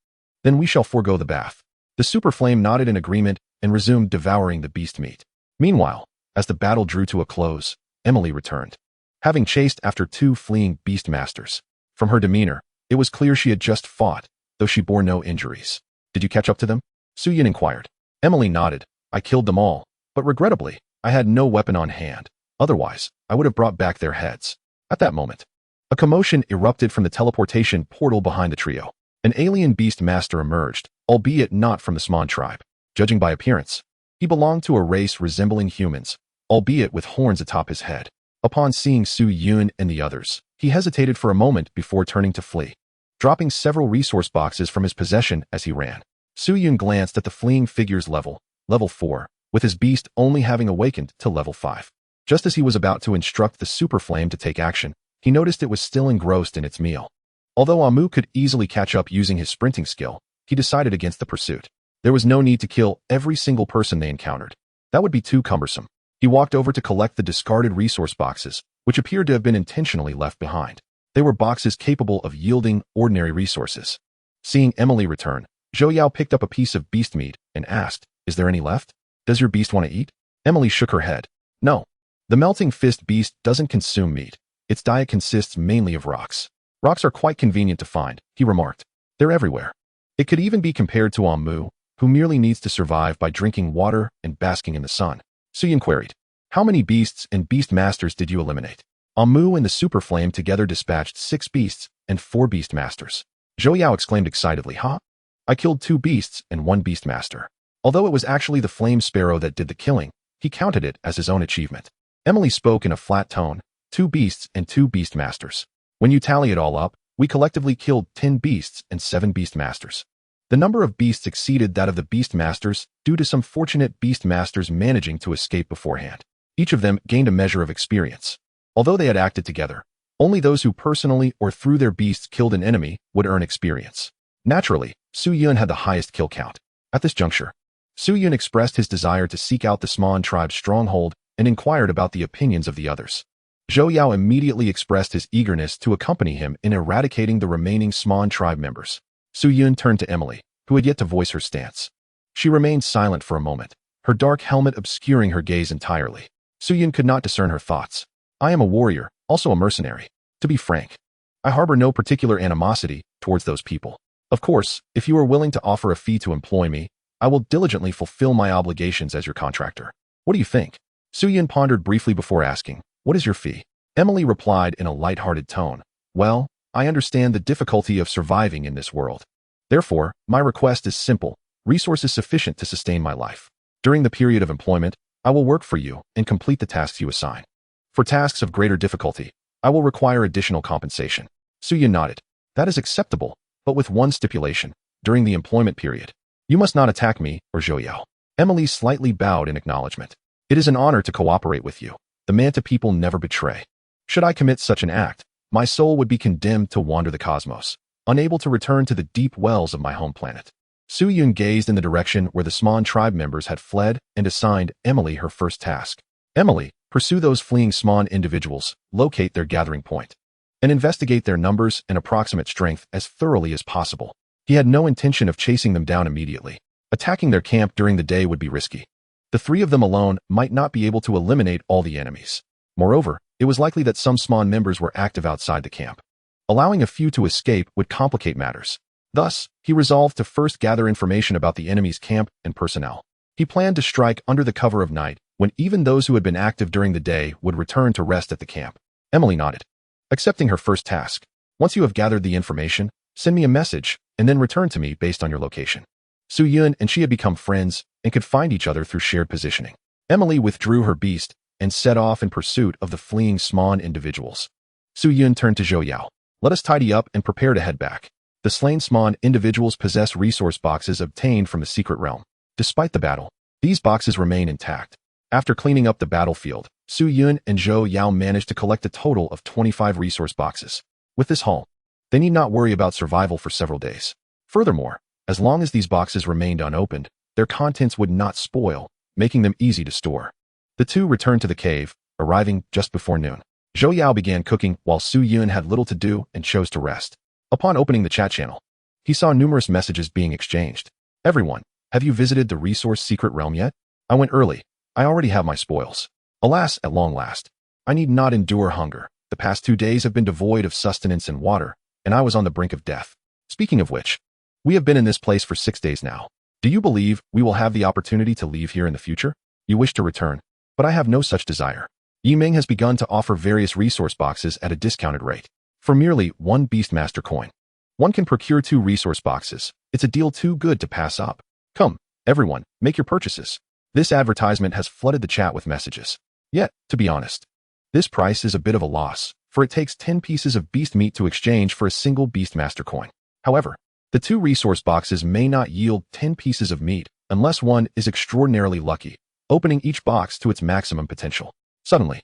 Then we shall forego the bath. The super flame nodded in agreement and resumed devouring the beast meat. Meanwhile, as the battle drew to a close, Emily returned, having chased after 2 fleeing beast masters. From her demeanor, it was clear she had just fought, though she bore no injuries. Did you catch up to them? Suyin inquired. Emily nodded. I killed them all, but regrettably, I had no weapon on hand. Otherwise, I would have brought back their heads. At that moment, a commotion erupted from the teleportation portal behind the trio. An alien beast master emerged, albeit not from the Smon tribe. Judging by appearance, he belonged to a race resembling humans, albeit with horns atop his head. Upon seeing Su Yun and the others, he hesitated for a moment before turning to flee, dropping several resource boxes from his possession as he ran. Su Yun glanced at the fleeing figure's level 4, with his beast only having awakened to level 5. Just as he was about to instruct the super flame to take action, he noticed it was still engrossed in its meal. Although Amu could easily catch up using his sprinting skill, he decided against the pursuit. There was no need to kill every single person they encountered. That would be too cumbersome. He walked over to collect the discarded resource boxes, which appeared to have been intentionally left behind. They were boxes capable of yielding ordinary resources. Seeing Emily return, Zhou Yao picked up a piece of beast meat and asked, Is there any left? Does your beast want to eat? Emily shook her head. No. The melting fist beast doesn't consume meat. Its diet consists mainly of rocks. Rocks are quite convenient to find, he remarked. They're everywhere. It could even be compared to Amu, who merely needs to survive by drinking water and basking in the sun. Suyin queried. How many beasts and beast masters did you eliminate? Amu and the Super Flame together dispatched 6 beasts and 4 beast masters. Zhou Yao exclaimed excitedly, Huh? I killed 2 beasts and 1 beast master. Although it was actually the flame sparrow that did the killing, he counted it as his own achievement. Emily spoke in a flat tone, 2 beasts and 2 beast masters. When you tally it all up, we collectively killed 10 beasts and 7 beast masters. The number of beasts exceeded that of the beast masters due to some fortunate beast masters managing to escape beforehand. Each of them gained a measure of experience. Although they had acted together, only those who personally or through their beasts killed an enemy would earn experience. Naturally, Su Yun had the highest kill count. At this juncture, Su Yun expressed his desire to seek out the Sman tribe's stronghold and inquired about the opinions of the others. Zhou Yao immediately expressed his eagerness to accompany him in eradicating the remaining Sman tribe members. Su Yun turned to Emily, who had yet to voice her stance. She remained silent for a moment, her dark helmet obscuring her gaze entirely. Su Yun could not discern her thoughts. I am a warrior, also a mercenary. To be frank, I harbor no particular animosity towards those people. Of course, if you are willing to offer a fee to employ me, I will diligently fulfill my obligations as your contractor. What do you think? Su Yun pondered briefly before asking, What is your fee? Emily replied in a light-hearted tone, Well, I understand the difficulty of surviving in this world. Therefore, my request is simple, resources sufficient to sustain my life. During the period of employment, I will work for you and complete the tasks you assign. For tasks of greater difficulty, I will require additional compensation. Su Yun nodded. That is acceptable, but with one stipulation. During the employment period, you must not attack me or Zhou Yao. Emily slightly bowed in acknowledgement. It is an honor to cooperate with you. The Manta people never betray. Should I commit such an act, my soul would be condemned to wander the cosmos, unable to return to the deep wells of my home planet. Su Yun gazed in the direction where the Sman tribe members had fled and assigned Emily her first task. Emily, pursue those fleeing Sman individuals, locate their gathering point, and investigate their numbers and approximate strength as thoroughly as possible. He had no intention of chasing them down immediately. Attacking their camp during the day would be risky. The 3 of them alone might not be able to eliminate all the enemies. Moreover, it was likely that some Sman members were active outside the camp. Allowing a few to escape would complicate matters. Thus, he resolved to first gather information about the enemy's camp and personnel. He planned to strike under the cover of night, when even those who had been active during the day would return to rest at the camp. Emily nodded, accepting her first task. Once you have gathered the information, send me a message, and then return to me based on your location. Su Yun and she had become friends and could find each other through shared positioning. Emily withdrew her beast and set off in pursuit of the fleeing Sman individuals. Su Yun turned to Zhou Yao. Let us tidy up and prepare to head back. The slain Sman individuals possess resource boxes obtained from the secret realm. Despite the battle, these boxes remain intact. After cleaning up the battlefield, Su Yun and Zhou Yao managed to collect a total of 25 resource boxes. With this haul, they need not worry about survival for several days. Furthermore, as long as these boxes remained unopened, their contents would not spoil, making them easy to store. The 2 returned to the cave, arriving just before noon. Zhou Yao began cooking while Su Yun had little to do and chose to rest. Upon opening the chat channel, he saw numerous messages being exchanged. Everyone, have you visited the resource secret realm yet? I went early. I already have my spoils. Alas, at long last, I need not endure hunger. The past 2 days have been devoid of sustenance and water, and I was on the brink of death. Speaking of which, we have been in this place for 6 days now. Do you believe we will have the opportunity to leave here in the future? You wish to return, but I have no such desire. Yiming has begun to offer various resource boxes at a discounted rate. For merely 1 Beastmaster coin, one can procure 2 resource boxes. It's a deal too good to pass up. Come, everyone, make your purchases. This advertisement has flooded the chat with messages. Yet, to be honest, this price is a bit of a loss, for it takes 10 pieces of beast meat to exchange for a single Beastmaster coin. However, the 2 resource boxes may not yield 10 pieces of meat unless one is extraordinarily lucky, opening each box to its maximum potential. Suddenly,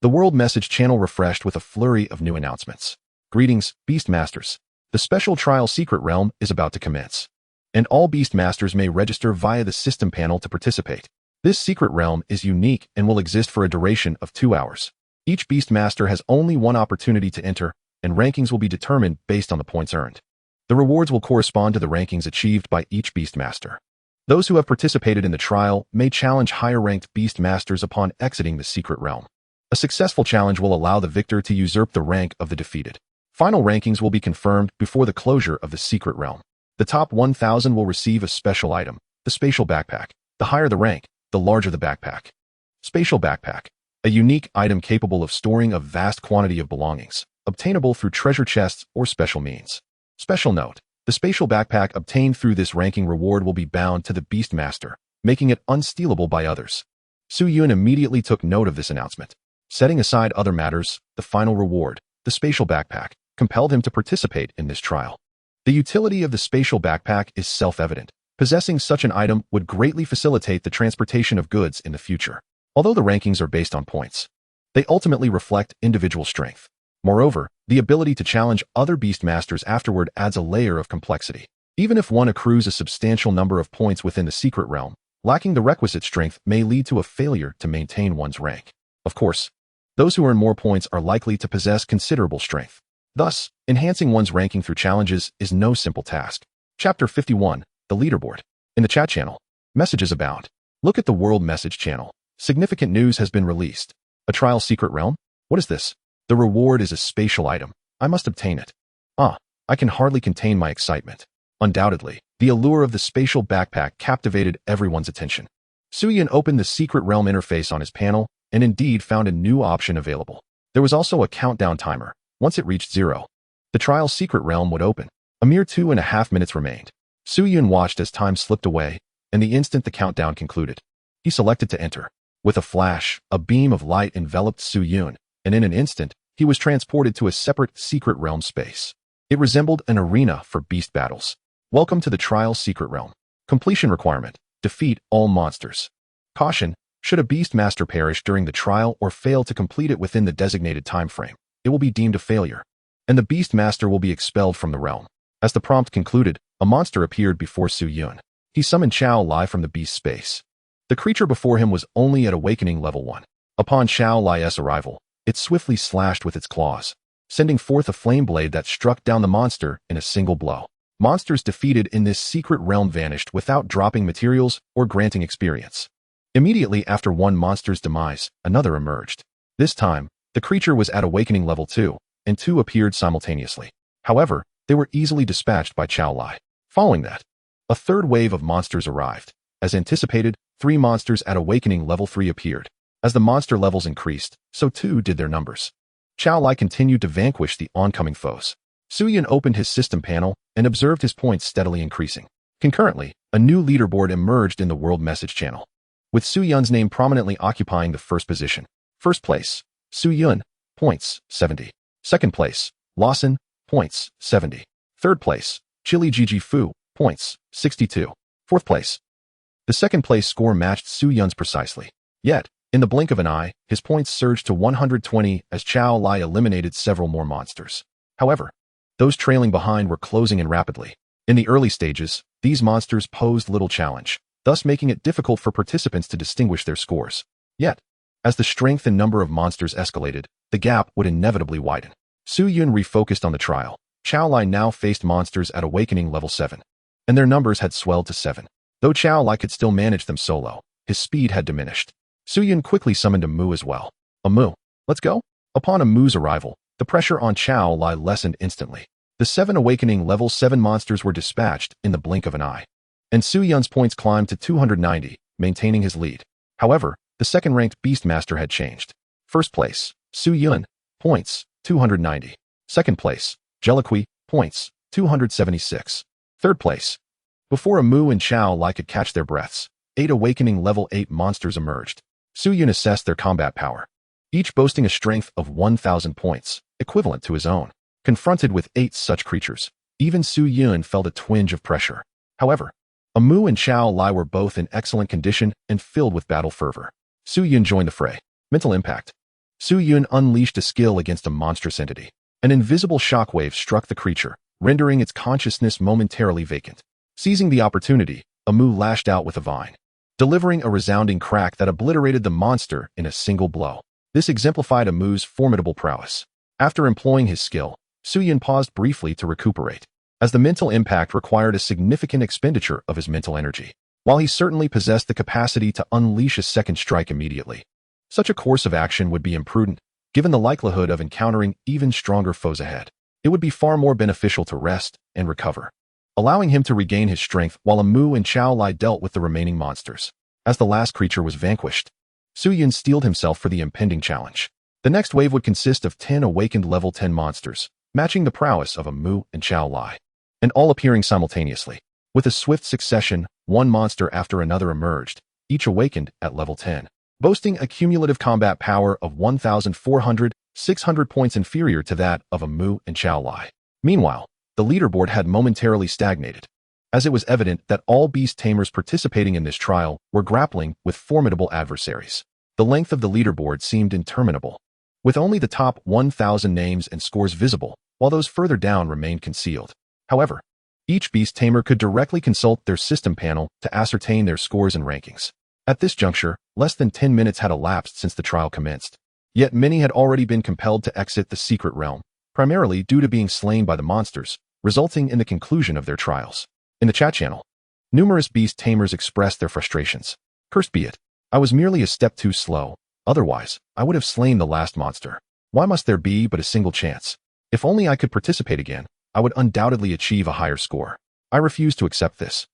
the world message channel refreshed with a flurry of new announcements. Greetings, Beastmasters. The special trial secret realm is about to commence, and all Beastmasters may register via the system panel to participate. This secret realm is unique and will exist for a duration of 2 hours. Each Beastmaster has only one opportunity to enter, and rankings will be determined based on the points earned. The rewards will correspond to the rankings achieved by each Beastmaster. Those who have participated in the trial may challenge higher-ranked Beastmasters upon exiting the secret realm. A successful challenge will allow the victor to usurp the rank of the defeated. Final rankings will be confirmed before the closure of the secret realm. The top 1,000 will receive a special item, the spatial backpack. The higher the rank, the larger the backpack. Spatial Backpack, a unique item capable of storing a vast quantity of belongings, obtainable through treasure chests or special means. Special note: the Spatial Backpack obtained through this ranking reward will be bound to the Beast Master, making it unstealable by others. Su Yun immediately took note of this announcement. Setting aside other matters, the final reward, the Spatial Backpack, compelled him to participate in this trial. The utility of the Spatial Backpack is self-evident. Possessing such an item would greatly facilitate the transportation of goods in the future. Although the rankings are based on points, they ultimately reflect individual strength. Moreover, the ability to challenge other Beast Masters afterward adds a layer of complexity. Even if one accrues a substantial number of points within the secret realm, lacking the requisite strength may lead to a failure to maintain one's rank. Of course, those who earn more points are likely to possess considerable strength. Thus, enhancing one's ranking through challenges is no simple task. Chapter 51, The Leaderboard. In the chat channel, messages abound. Look at the World Message channel. Significant news has been released. A trial secret realm? What is this? The reward is a spatial item. I must obtain it. I can hardly contain my excitement. Undoubtedly, the allure of the Spatial Backpack captivated everyone's attention. Su Yun opened the secret realm interface on his panel and indeed found a new option available. There was also a countdown timer. Once it reached 0, the trial secret realm would open. A mere 2.5 minutes remained. Su Yun watched as time slipped away, and the instant the countdown concluded, he selected to enter. With a flash, a beam of light enveloped Su Yun, and in an instant, he was transported to a separate secret realm space. It resembled an arena for beast battles. Welcome to the trial secret realm. Completion requirement: defeat all monsters. Caution: should a beast master perish during the trial or fail to complete it within the designated time frame, it will be deemed a failure, and the beast master will be expelled from the realm. As the prompt concluded, a monster appeared before Su Yun. He summoned Chao Lai from the beast space. The creature before him was only at awakening level 1. Upon Chao Lai's arrival, it swiftly slashed with its claws, sending forth a flame blade that struck down the monster in a single blow. Monsters defeated in this secret realm vanished without dropping materials or granting experience. Immediately after one monster's demise, another emerged. This time, the creature was at awakening level 2, and 2 appeared simultaneously. However, they were easily dispatched by Chao Lai. Following that, a third wave of monsters arrived. As anticipated, 3 monsters at awakening level 3 appeared. As the monster levels increased, so too did their numbers. Chao Lai continued to vanquish the oncoming foes. Su Yun opened his system panel and observed his points steadily increasing. Concurrently, a new leaderboard emerged in the World Message channel, with Su Yun's name prominently occupying the first position. First place, Su Yun, points, 70. Second place, Lawson, points, 70. Third place, Chili Gigi Fu, points, 62. Fourth place. The second place score matched Su Yun's precisely. Yet, in the blink of an eye, his points surged to 120 as Chao Lai eliminated several more monsters. However, those trailing behind were closing in rapidly. In the early stages, these monsters posed little challenge, thus making it difficult for participants to distinguish their scores. Yet, as the strength and number of monsters escalated, the gap would inevitably widen. Su Yun refocused on the trial. Chao Lai now faced monsters at awakening level 7, and their numbers had swelled to 7. Though Chao Lai could still manage them solo, his speed had diminished. Su Yun quickly summoned a Mu as well. A Mu, let's go? Upon a Mu's arrival, the pressure on Chao Lai lessened instantly. The 7 awakening level 7 monsters were dispatched in the blink of an eye, and Su Yun's points climbed to 290, maintaining his lead. However, the second-ranked Beastmaster had changed. First place, Su Yun, points, 290. Second place, Jelliqui, points, 276. Third place. Before a Mu and Chao Lai could catch their breaths, 8 awakening level 8 monsters emerged. Su Yun assessed their combat power, each boasting a strength of 1,000 points, equivalent to his own. Confronted with 8 such creatures, even Su Yun felt a twinge of pressure. However, a Mu and Chao Lai were both in excellent condition and filled with battle fervor. Su Yun joined the fray. Mental impact. Su Yun unleashed a skill against a monstrous entity. An invisible shockwave struck the creature, rendering its consciousness momentarily vacant. Seizing the opportunity, a Mu lashed out with a vine, delivering a resounding crack that obliterated the monster in a single blow. This exemplified a Mu's formidable prowess. After employing his skill, Su Yun paused briefly to recuperate, as the mental impact required a significant expenditure of his mental energy. While he certainly possessed the capacity to unleash a second strike immediately, such a course of action would be imprudent, given the likelihood of encountering even stronger foes ahead. It would be far more beneficial to rest and recover, allowing him to regain his strength while a Mu and Chao Lai dealt with the remaining monsters. As the last creature was vanquished, Su Yun steeled himself for the impending challenge. The next wave would consist of 10 awakened level 10 monsters, matching the prowess of a Mu and Chao Lai, and all appearing simultaneously. With a swift succession, one monster after another emerged, each awakened at level 10, boasting a cumulative combat power of 1,400-600 points inferior to that of a Mu and Chao Lai. Meanwhile, the leaderboard had momentarily stagnated, as it was evident that all beast tamers participating in this trial were grappling with formidable adversaries. The length of the leaderboard seemed interminable, with only the top 1,000 names and scores visible, while those further down remained concealed. However, each beast tamer could directly consult their system panel to ascertain their scores and rankings. At this juncture, less than 10 minutes had elapsed since the trial commenced. Yet many had already been compelled to exit the secret realm, primarily due to being slain by the monsters, resulting in the conclusion of their trials. In the chat channel, numerous beast tamers expressed their frustrations. Cursed be it, I was merely a step too slow. Otherwise, I would have slain the last monster. Why must there be but a single chance? If only I could participate again, I would undoubtedly achieve a higher score. I refuse to accept this.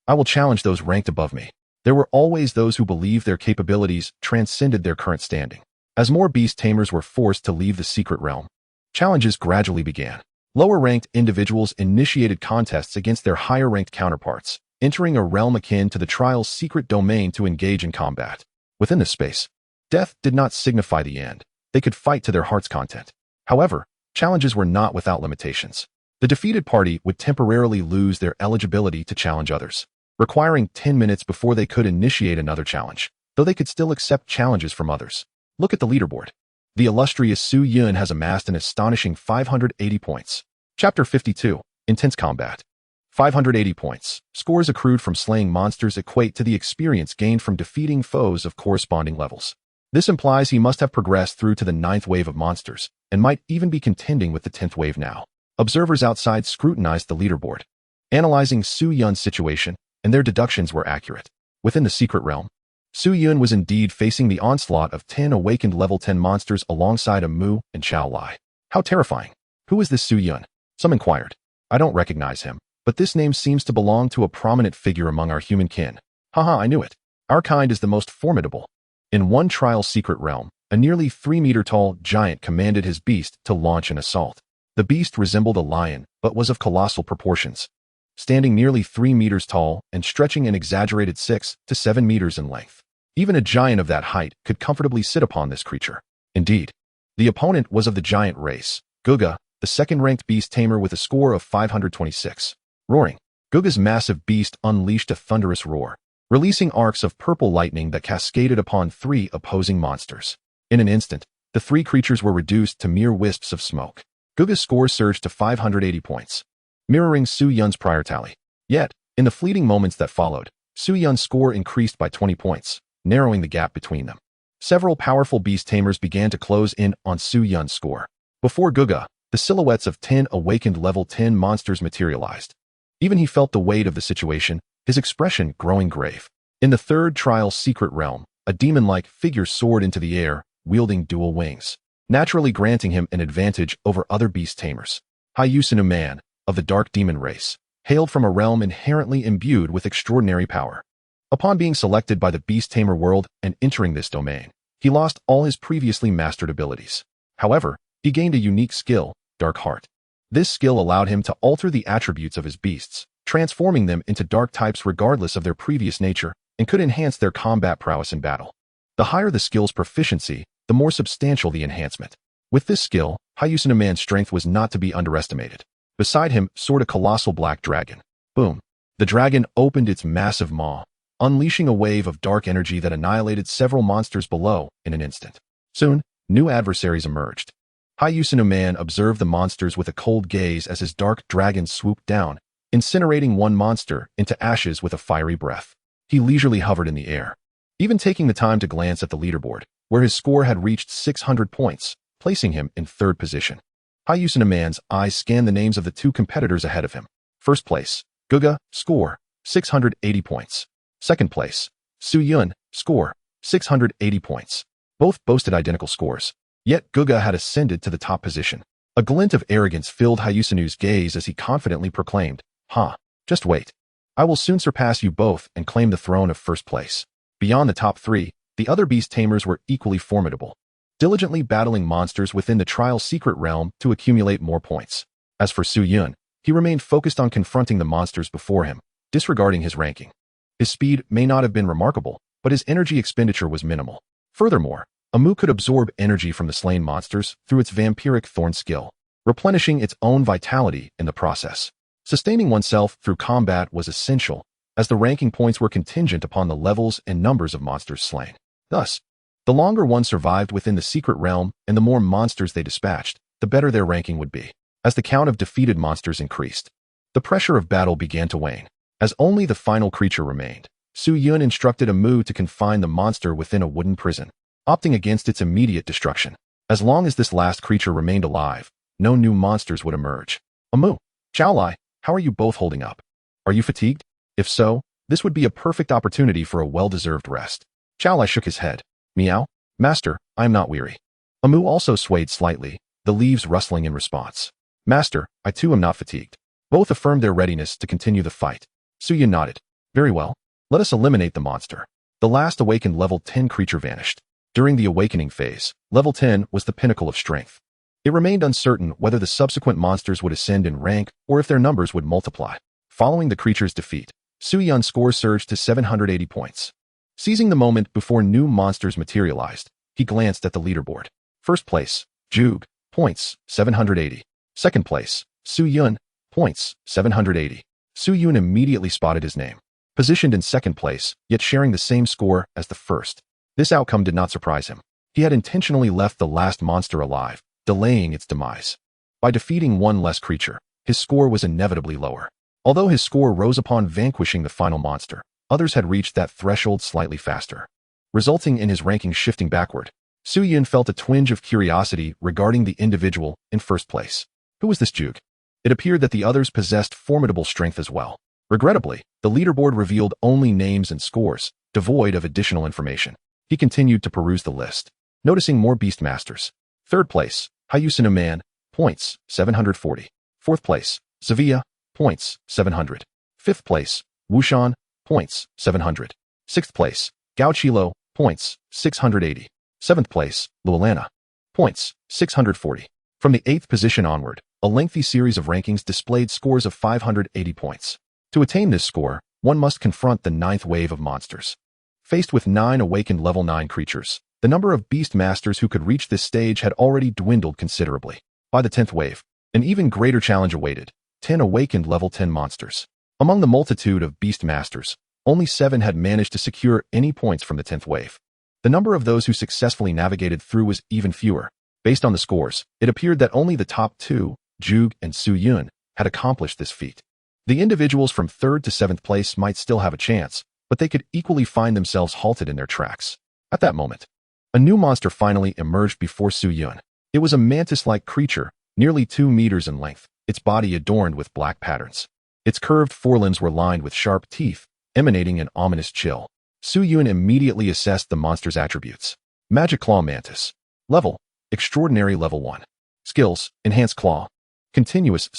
I will challenge those ranked above me. There were always those who believed their capabilities transcended their current standing. As more beast tamers were forced to leave the secret realm, challenges gradually began. Lower-ranked individuals initiated contests against their higher-ranked counterparts, entering a realm akin to the trial's secret domain to engage in combat. Within this space, death did not signify the end. They could fight to their heart's content. However, challenges were not without limitations. The defeated party would temporarily lose their eligibility to challenge others, requiring 10 minutes before they could initiate another challenge, though they could still accept challenges from others. Look at the leaderboard. The illustrious Su Yun has amassed an astonishing 580 points. Chapter 52, Intense Combat. 580 points. Scores accrued from slaying monsters equate to the experience gained from defeating foes of corresponding levels. This implies he must have progressed through to the 9th wave of monsters, and might even be contending with the 10th wave now. Observers outside scrutinized the leaderboard, analyzing Su Yun's situation, and their deductions were accurate. Within the secret realm, Su Yun was indeed facing the onslaught of 10 awakened level 10 monsters alongside a Mu and Chao Lai. How terrifying. Who is this Su Yun? Some inquired. I don't recognize him, but this name seems to belong to a prominent figure among our human kin. Haha, I knew it. Our kind is the most formidable. In one trial's secret realm, a nearly 3-meter-tall giant commanded his beast to launch an assault. The beast resembled a lion, but was of colossal proportions, standing nearly 3 meters tall and stretching an exaggerated 6 to 7 meters in length. Even a giant of that height could comfortably sit upon this creature. Indeed, the opponent was of the giant race, Guga, the second-ranked beast tamer with a score of 526. Roaring, Guga's massive beast unleashed a thunderous roar, releasing arcs of purple lightning that cascaded upon 3 opposing monsters. In an instant, the 3 creatures were reduced to mere wisps of smoke. Guga's score surged to 580 points, mirroring Su Yun's prior tally. Yet, in the fleeting moments that followed, Su Yun's score increased by 20 points, narrowing the gap between them. Several powerful beast tamers began to close in on Su Yun's score. Before Guga, the silhouettes of 10 awakened level 10 monsters materialized. Even he felt the weight of the situation, his expression growing grave. In the third trial's secret realm, a demon-like figure soared into the air, wielding dual wings, naturally granting him an advantage over other beast tamers. Hyusunu Man, of the dark demon race, hailed from a realm inherently imbued with extraordinary power. Upon being selected by the beast tamer world and entering this domain, he lost all his previously mastered abilities. However, he gained a unique skill, Dark Heart. This skill allowed him to alter the attributes of his beasts, transforming them into dark types regardless of their previous nature, and could enhance their combat prowess in battle. The higher the skill's proficiency, the more substantial the enhancement. With this skill, Hyusunu Man's strength was not to be underestimated. Beside him soared a colossal black dragon. Boom. The dragon opened its massive maw, unleashing a wave of dark energy that annihilated several monsters below in an instant. Soon, new adversaries emerged. Hyusunu Man observed the monsters with a cold gaze as his dark dragon swooped down, incinerating one monster into ashes with a fiery breath. He leisurely hovered in the air, even taking the time to glance at the leaderboard, where his score had reached 600 points, placing him in 3rd position. Hyusunu Man's eyes scanned the names of the 2 competitors ahead of him. First place, Guga, score, 680 points. Second place, Su Yun, score, 680 points. Both boasted identical scores, yet Guga had ascended to the top position. A glint of arrogance filled Hyusunu's gaze as he confidently proclaimed, just wait. I will soon surpass you both and claim the throne of 1st place. Beyond the top 3, The other beast tamers were equally formidable, diligently battling monsters within the trial's secret realm to accumulate more points. As for Su Yun, he remained focused on confronting the monsters before him, disregarding his ranking. His speed may not have been remarkable, but his energy expenditure was minimal. Furthermore, Amu could absorb energy from the slain monsters through its vampiric thorn skill, replenishing its own vitality in the process. Sustaining oneself through combat was essential, as the ranking points were contingent upon the levels and numbers of monsters slain. Thus, the longer one survived within the secret realm and the more monsters they dispatched, the better their ranking would be. As the count of defeated monsters increased, the pressure of battle began to wane. As only the final creature remained, Su Yun instructed Amu to confine the monster within a wooden prison, opting against its immediate destruction. As long as this last creature remained alive, no new monsters would emerge. Amu, Xiaolai, how are you both holding up? Are you fatigued? If so, this would be a perfect opportunity for a well-deserved rest. Xiaolai shook his head. Meow, Master, I am not weary. Amu also swayed slightly, the leaves rustling in response. Master, I too am not fatigued. Both affirmed their readiness to continue the fight. Su Yun nodded. Very well. Let us eliminate the monster. The last awakened level 10 creature vanished. During the awakening phase, level 10 was the pinnacle of strength. It remained uncertain whether the subsequent monsters would ascend in rank or if their numbers would multiply. Following the creature's defeat, Su Yun's score surged to 780 points. Seizing the moment before new monsters materialized, he glanced at the leaderboard. First place, Jug, points, 780. Second place, Su Yun, points, 780. Su Yun immediately spotted his name. Positioned in second place, yet sharing the same score as the first. This outcome did not surprise him. He had intentionally left the last monster alive, delaying its demise. By defeating one less creature, his score was inevitably lower. Although his score rose upon vanquishing the final monster, others had reached that threshold slightly faster, resulting in his ranking shifting backward. Su Yun felt a twinge of curiosity regarding the individual in first place. Who was this Jug? It appeared that the others possessed formidable strength as well. Regrettably, the leaderboard revealed only names and scores, devoid of additional information. He continued to peruse the list, noticing more Beastmasters. Third place, Hyusina Man, points, 740. Fourth place, Sevilla, points, 700. Fifth place, Wushan, points, 700. Sixth place, Gauchilo, points, 680. Seventh place, Lualana, points, 640. From the 8th position onward, a lengthy series of rankings displayed scores of 580 points. To attain this score, one must confront the 9th wave of monsters. Faced with 9 awakened level 9 creatures, the number of Beastmasters who could reach this stage had already dwindled considerably. By the 10th wave, an even greater challenge awaited, 10 awakened level 10 monsters. Among the multitude of Beastmasters, only 7 had managed to secure any points from the 10th wave. The number of those who successfully navigated through was even fewer. Based on the scores, it appeared that only the top 2, Jug and Su Yun, had accomplished this feat. The individuals from 3rd to 7th place might still have a chance, but they could equally find themselves halted in their tracks. At that moment, a new monster finally emerged before Su Yun. It was a mantis-like creature, nearly 2 meters in length, its body adorned with black patterns. Its curved forelimbs were lined with sharp teeth, emanating an ominous chill. Su Yun immediately assessed the monster's attributes. Magic Claw Mantis. Level, Extraordinary Level 1. Skills, Enhanced Claw. Continuous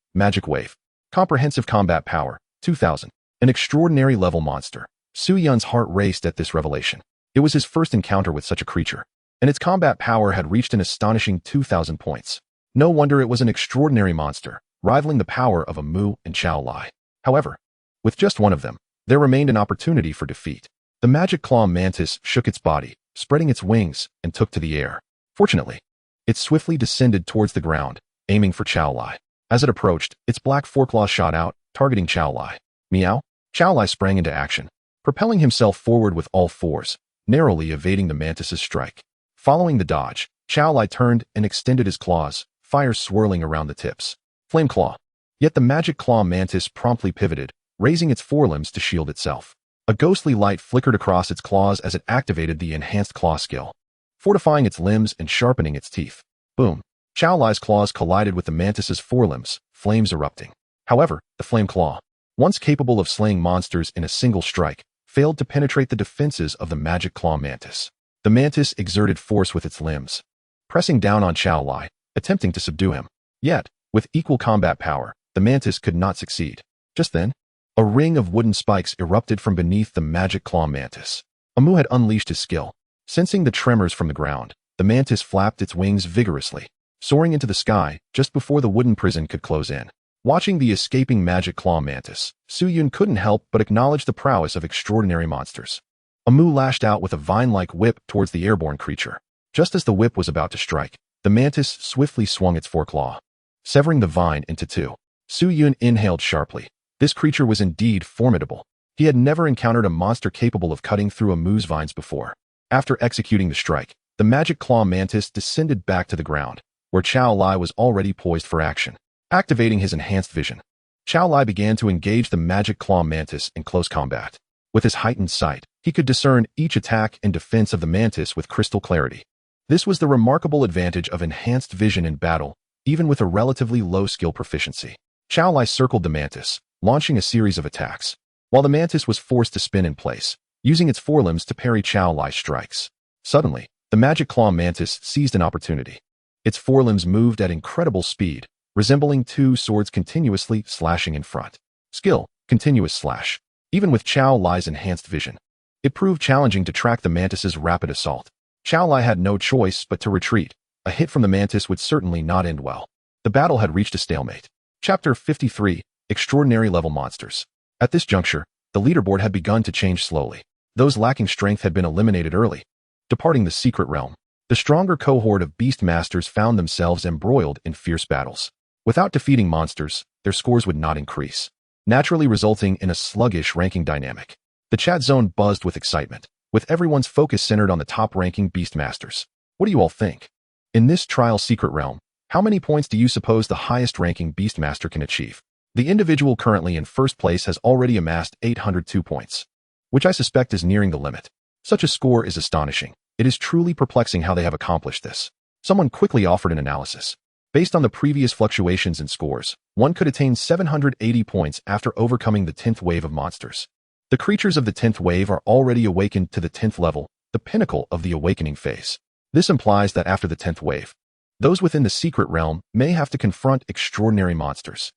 / Magic Wave. Comprehensive Combat Power, 2000. An extraordinary level monster. Su Yun's heart raced at this revelation. It was his first encounter with such a creature, and its combat power had reached an astonishing 2,000 points. No wonder it was an extraordinary monster, rivaling the power of Amu and Xiaolai. However, with just one of them, there remained an opportunity for defeat. The Magic Claw Mantis shook its body, spreading its wings, and took to the air. Fortunately, it swiftly descended towards the ground, aiming for Xiaolai. As it approached, its black foreclaws shot out, targeting Xiaolai. Meow! Xiaolai sprang into action, propelling himself forward with all fours, narrowly evading the mantis's strike. Following the dodge, Xiaolai turned and extended his claws, fire swirling around the tips. Flame Claw. Yet the Magic Claw Mantis promptly pivoted, raising its forelimbs to shield itself. A ghostly light flickered across its claws as it activated the Enhanced Claw skill, fortifying its limbs and sharpening its teeth. Boom! Xiaolai's claws collided with the mantis's forelimbs, flames erupting. However, the Flame Claw, once capable of slaying monsters in a single strike, failed to penetrate the defenses of the Magic Claw Mantis. The mantis exerted force with its limbs, pressing down on Xiaolai, attempting to subdue him. Yet, with equal combat power, the mantis could not succeed. Just then, a ring of wooden spikes erupted from beneath the Magic Claw Mantis. Amu had unleashed his skill. Sensing the tremors from the ground, the mantis flapped its wings vigorously, soaring into the sky just before the wooden prison could close in. Watching the escaping magic claw mantis, Su-yun couldn't help but acknowledge the prowess of extraordinary monsters. Amu lashed out with a vine-like whip towards the airborne creature. Just as the whip was about to strike, the mantis swiftly swung its foreclaw, severing the vine into two. Su-yun inhaled sharply. This creature was indeed formidable. He had never encountered a monster capable of cutting through Amu's vines before. After executing the strike, the magic claw mantis descended back to the ground, where Chao Lai was already poised for action. Activating his enhanced vision, Chao Lai began to engage the magic claw mantis in close combat. With his heightened sight, he could discern each attack and defense of the mantis with crystal clarity. This was the remarkable advantage of enhanced vision in battle, even with a relatively low skill proficiency. Chao Lai circled the mantis, launching a series of attacks, while the mantis was forced to spin in place, using its forelimbs to parry Chao Lai's strikes. Suddenly, the magic claw mantis seized an opportunity. Its forelimbs moved at incredible speed, resembling two swords continuously slashing in front. Skill, continuous slash. Even with Chao Lai's enhanced vision, it proved challenging to track the mantis's rapid assault. Chao Lai had no choice but to retreat. A hit from the mantis would certainly not end well. The battle had reached a stalemate. Chapter 53, Extraordinary Level Monsters. At this juncture, the leaderboard had begun to change slowly. Those lacking strength had been eliminated early. Departing the secret realm, the stronger cohort of beast masters found themselves embroiled in fierce battles. Without defeating monsters, their scores would not increase, naturally resulting in a sluggish ranking dynamic. The chat zone buzzed with excitement, with everyone's focus centered on the top-ranking beast masters. What do you all think? In this trial secret realm, how many points do you suppose the highest-ranking beast master can achieve? The individual currently in first place has already amassed 802 points, which I suspect is nearing the limit. Such a score is astonishing. It is truly perplexing how they have accomplished this. Someone quickly offered an analysis. Based on the previous fluctuations in scores, one could attain 780 points after overcoming the 10th wave of monsters. The creatures of the 10th wave are already awakened to the 10th level, the pinnacle of the awakening phase. This implies that after the 10th wave, those within the secret realm may have to confront extraordinary monsters.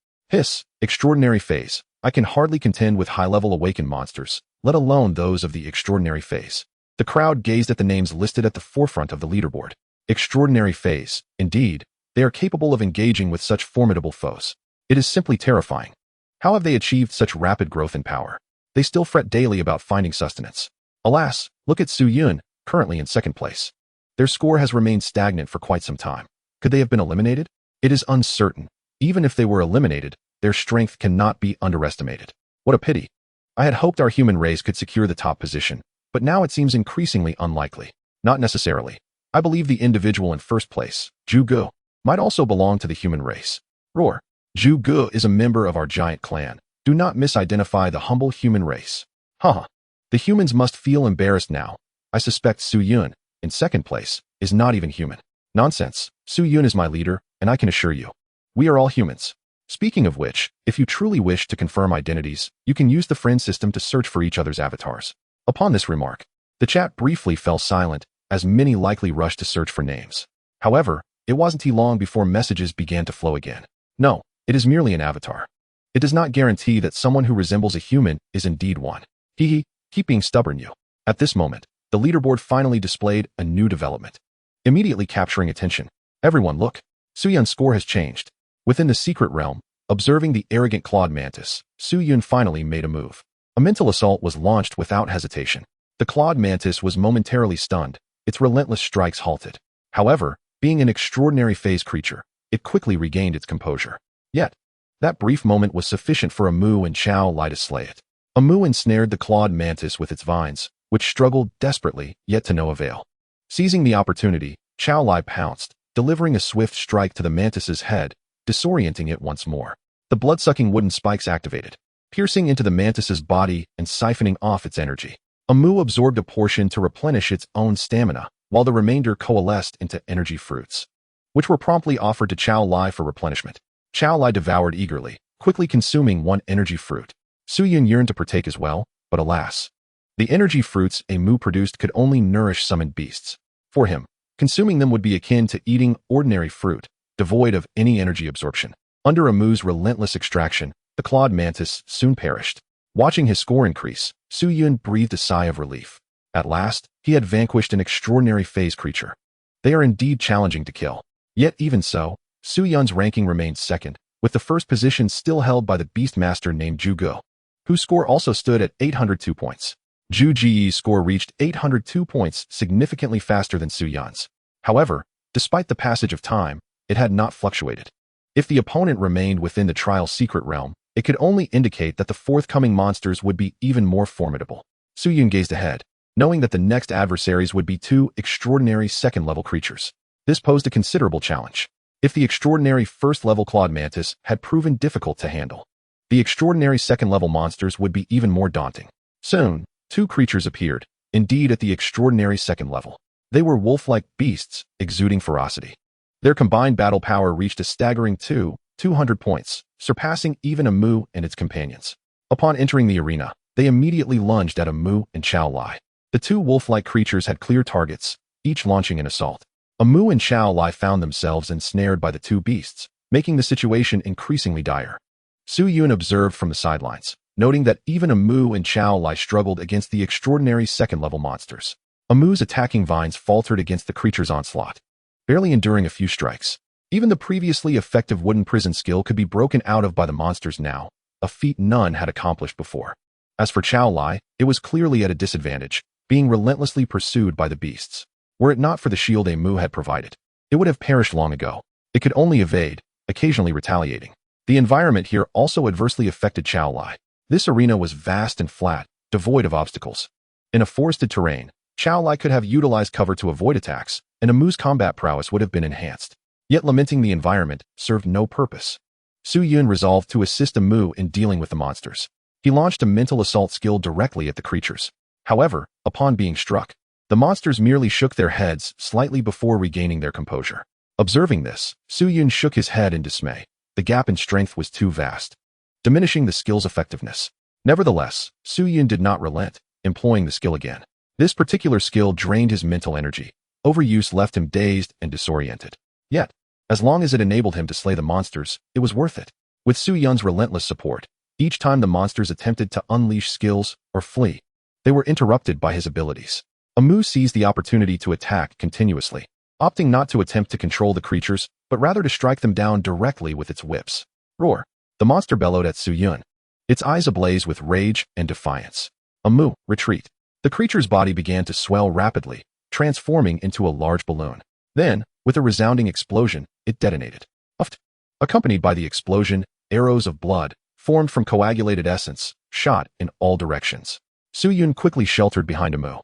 Extraordinary phase. I can hardly contend with high-level awakened monsters, let alone those of the extraordinary phase. The crowd gazed at the names listed at the forefront of the leaderboard. Extraordinary phase. Indeed, they are capable of engaging with such formidable foes. It is simply terrifying. How have they achieved such rapid growth in power? They still fret daily about finding sustenance. Alas, look at Su-yun, currently in second place. Their score has remained stagnant for quite some time. Could they have been eliminated? It is uncertain. Even if they were eliminated, their strength cannot be underestimated. What a pity. I had hoped our human race could secure the top position, but now it seems increasingly unlikely. Not necessarily. I believe the individual in first place, Zhu Gu, might also belong to the human race. Roar. Zhu Gu is a member of our giant clan. Do not misidentify the humble human race. Haha. The humans must feel embarrassed now. I suspect Su-yun, in second place, is not even human. Nonsense. Su-yun is my leader, and I can assure you, we are all humans. Speaking of which, if you truly wish to confirm identities, you can use the friend system to search for each other's avatars. Upon this remark, the chat briefly fell silent, as many likely rushed to search for names. However, it wasn't too long before messages began to flow again. No, it is merely an avatar. It does not guarantee that someone who resembles a human is indeed one. Hee, keep being stubborn, you. At this moment, the leaderboard finally displayed a new development, immediately capturing attention. Everyone look. Su-yun's score has changed. Within the secret realm, observing the arrogant clawed mantis, Su-yun finally made a move. A mental assault was launched without hesitation. The clawed mantis was momentarily stunned, its relentless strikes halted. However, being an extraordinary phase creature, it quickly regained its composure. Yet, that brief moment was sufficient for Amu and Chao Lai to slay it. Amu ensnared the clawed mantis with its vines, which struggled desperately, yet to no avail. Seizing the opportunity, Chao Lai pounced, delivering a swift strike to the mantis's head, disorienting it once more. The blood-sucking wooden spikes activated, piercing into the mantis's body and siphoning off its energy. Amu absorbed a portion to replenish its own stamina, while the remainder coalesced into energy fruits, which were promptly offered to Chao Lai for replenishment. Chao Lai devoured eagerly, quickly consuming one energy fruit. Su-yun yearned to partake as well, but alas, the energy fruits Amu produced could only nourish summoned beasts. For him, consuming them would be akin to eating ordinary fruit, devoid of any energy absorption. Under Amu's relentless extraction, the clawed mantis soon perished. Watching his score increase, Su-yun breathed a sigh of relief. At last, he had vanquished an extraordinary phase creature. They are indeed challenging to kill. Yet even so, Su Yun's ranking remained second, with the first position still held by the beast master named Zhu Ge, whose score also stood at 802 points. Zhu Ji's score reached 802 points, significantly faster than Su Yun's. However, despite the passage of time, it had not fluctuated. If the opponent remained within the trial's secret realm, it could only indicate that the forthcoming monsters would be even more formidable. Su Yun gazed ahead, knowing that the next adversaries would be two extraordinary second-level creatures. This posed a considerable challenge. If the extraordinary first-level clawed mantis had proven difficult to handle, the extraordinary second-level monsters would be even more daunting. Soon, two creatures appeared, indeed at the extraordinary second level. They were wolf-like beasts, exuding ferocity. Their combined battle power reached a staggering 200 points, surpassing even a Mu and its companions. Upon entering the arena, they immediately lunged at a Mu and Chao Lai. The two wolf-like creatures had clear targets, each launching an assault. A Mu and Chao Lai found themselves ensnared by the two beasts, making the situation increasingly dire. Su Yun observed from the sidelines, noting that even a Mu and Chao Lai struggled against the extraordinary second-level monsters. A Mu's attacking vines faltered against the creature's onslaught, barely enduring a few strikes. Even the previously effective wooden prison skill could be broken out of by the monsters now, a feat none had accomplished before. As for Chao Lai, it was clearly at a disadvantage, being relentlessly pursued by the beasts. Were it not for the shield a Mu had provided, it would have perished long ago. It could only evade, occasionally retaliating. The environment here also adversely affected Chao Lai. This arena was vast and flat, devoid of obstacles. In a forested terrain, Chao Lai could have utilized cover to avoid attacks, and a Mu's combat prowess would have been enhanced. Yet lamenting the environment served no purpose. Su Yun resolved to assist a Mu in dealing with the monsters. He launched a mental assault skill directly at the creatures. However, upon being struck, the monsters merely shook their heads slightly before regaining their composure. Observing this, Su Yun shook his head in dismay. The gap in strength was too vast, diminishing the skill's effectiveness. Nevertheless, Su Yun did not relent, employing the skill again. This particular skill drained his mental energy. Overuse left him dazed and disoriented. Yet, as long as it enabled him to slay the monsters, it was worth it. With Su Yun's relentless support, each time the monsters attempted to unleash skills or flee, they were interrupted by his abilities. A Mu seized the opportunity to attack continuously, opting not to attempt to control the creatures, but rather to strike them down directly with its whips. Roar! The monster bellowed at Su Yun, its eyes ablaze with rage and defiance. A Mu, retreat. The creature's body began to swell rapidly, transforming into a large balloon. Then, with a resounding explosion, it detonated. Uft. Accompanied by the explosion, arrows of blood, formed from coagulated essence, shot in all directions. Su Yun quickly sheltered behind a Mu.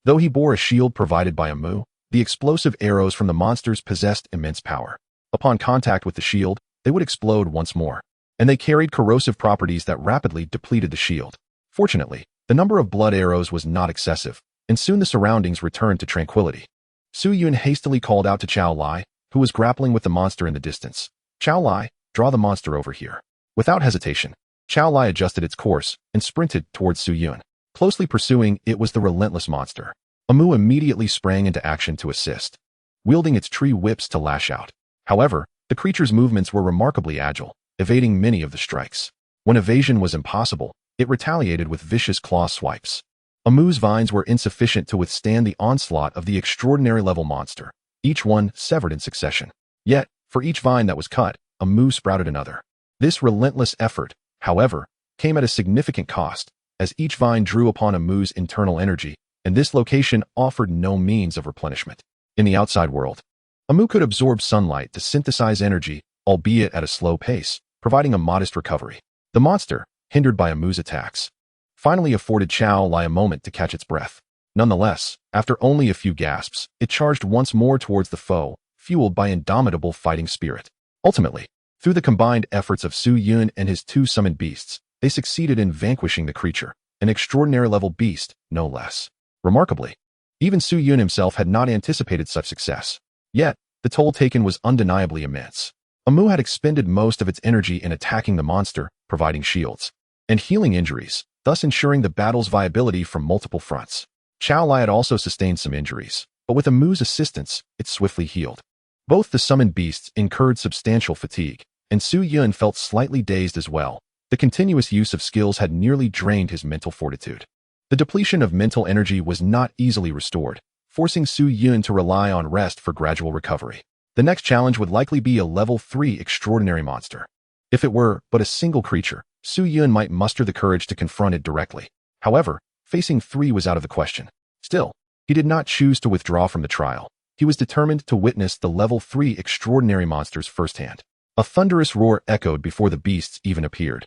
Though he bore a shield provided by a Mu, the explosive arrows from the monsters possessed immense power. Upon contact with the shield, they would explode once more, and they carried corrosive properties that rapidly depleted the shield. Fortunately, the number of blood arrows was not excessive, and soon the surroundings returned to tranquility. Su Yun hastily called out to Chao Lai, who was grappling with the monster in the distance. Chao Lai, draw the monster over here. Without hesitation, Chao Lai adjusted its course and sprinted towards Su Yun. Closely pursuing it was the relentless monster. A Mu immediately sprang into action to assist, wielding its tree whips to lash out. However, the creature's movements were remarkably agile, evading many of the strikes. When evasion was impossible, it retaliated with vicious claw swipes. A Mu's vines were insufficient to withstand the onslaught of the extraordinary level monster, each one severed in succession. Yet, for each vine that was cut, a Mu sprouted another. This relentless effort, however, came at a significant cost, as each vine drew upon a Mu's internal energy, and this location offered no means of replenishment. In the outside world, a Mu could absorb sunlight to synthesize energy, albeit at a slow pace, providing a modest recovery. The monster, hindered by a Mu's attacks, finally afforded Chao Lai a moment to catch its breath. Nonetheless, after only a few gasps, it charged once more towards the foe, fueled by indomitable fighting spirit. Ultimately, through the combined efforts of Su Yun and his two summoned beasts, they succeeded in vanquishing the creature, an extraordinary level beast, no less. Remarkably, even Su Yun himself had not anticipated such success. Yet, the toll taken was undeniably immense. A Mu had expended most of its energy in attacking the monster, providing shields and healing injuries, thus ensuring the battle's viability from multiple fronts. Chao Lai had also sustained some injuries, but with a Mu's assistance, it swiftly healed. Both the summoned beasts incurred substantial fatigue, and Su Yun felt slightly dazed as well. The continuous use of skills had nearly drained his mental fortitude. The depletion of mental energy was not easily restored, forcing Su Yun to rely on rest for gradual recovery. The next challenge would likely be a level 3 extraordinary monster. If it were but a single creature, Su Yun might muster the courage to confront it directly. However, facing 3 was out of the question. Still, he did not choose to withdraw from the trial. He was determined to witness the level 3 extraordinary monsters firsthand. A thunderous roar echoed before the beasts even appeared,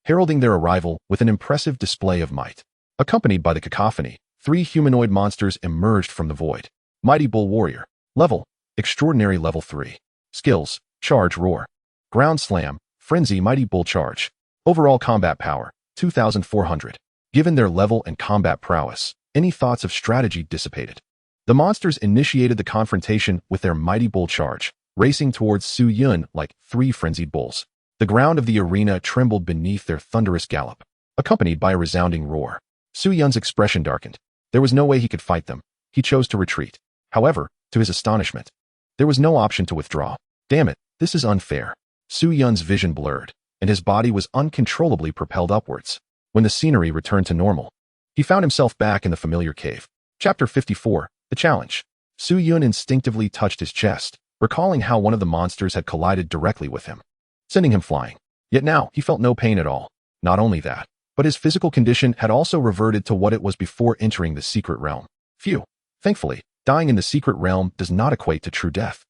heralding their arrival with an impressive display of might. Accompanied by the cacophony, 3 humanoid monsters emerged from the void. Mighty Bull Warrior. Level: Extraordinary Level 3. Skills: Charge Roar. Ground Slam, Frenzy Mighty Bull Charge. Overall combat power: 2,400. Given their level and combat prowess, any thoughts of strategy dissipated. The monsters initiated the confrontation with their Mighty Bull Charge, racing towards Su Yun like 3 frenzied bulls. The ground of the arena trembled beneath their thunderous gallop, accompanied by a resounding roar. Su Yun's expression darkened. There was no way he could fight them. He chose to retreat. However, to his astonishment, there was no option to withdraw. Damn it, this is unfair. Su Yun's vision blurred, and his body was uncontrollably propelled upwards. When the scenery returned to normal, he found himself back in the familiar cave. Chapter 54, The Challenge. Su Yun instinctively touched his chest, recalling how one of the monsters had collided directly with him, sending him flying. Yet now, he felt no pain at all. Not only that, but his physical condition had also reverted to what it was before entering the secret realm. Phew. Thankfully, dying in the secret realm does not equate to true death.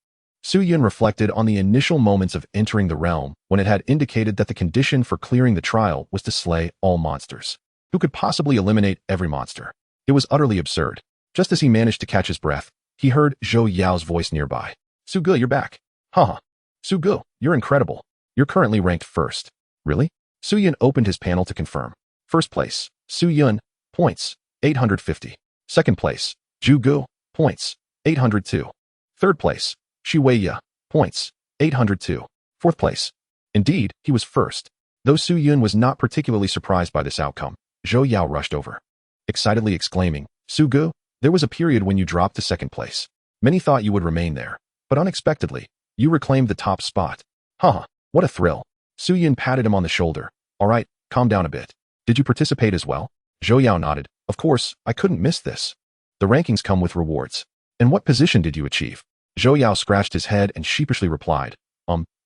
Su Yun reflected on the initial moments of entering the realm when it had indicated that the condition for clearing the trial was to slay all monsters. Who could possibly eliminate every monster? It was utterly absurd. Just as he managed to catch his breath, he heard Zhou Yao's voice nearby. Sugu, you're back. Haha. Sugu, you're incredible. You're currently ranked first. Really? Su Yun opened his panel to confirm. First place, Su Yun, points, 850. Second place, Zhu Gu, points, 802. Third place, Xu Weiya, points, 802. Fourth place. Indeed, he was first. Though Su Yun was not particularly surprised by this outcome, Zhou Yao rushed over, excitedly exclaiming, Su Gu, there was a period when you dropped to second place. Many thought you would remain there, but unexpectedly, you reclaimed the top spot. Haha, what a thrill. Su Yun patted him on the shoulder. All right, calm down a bit. Did you participate as well? Zhou Yao nodded. Of course, I couldn't miss this. The rankings come with rewards. And what position did you achieve? Zhou Yao scratched his head and sheepishly replied,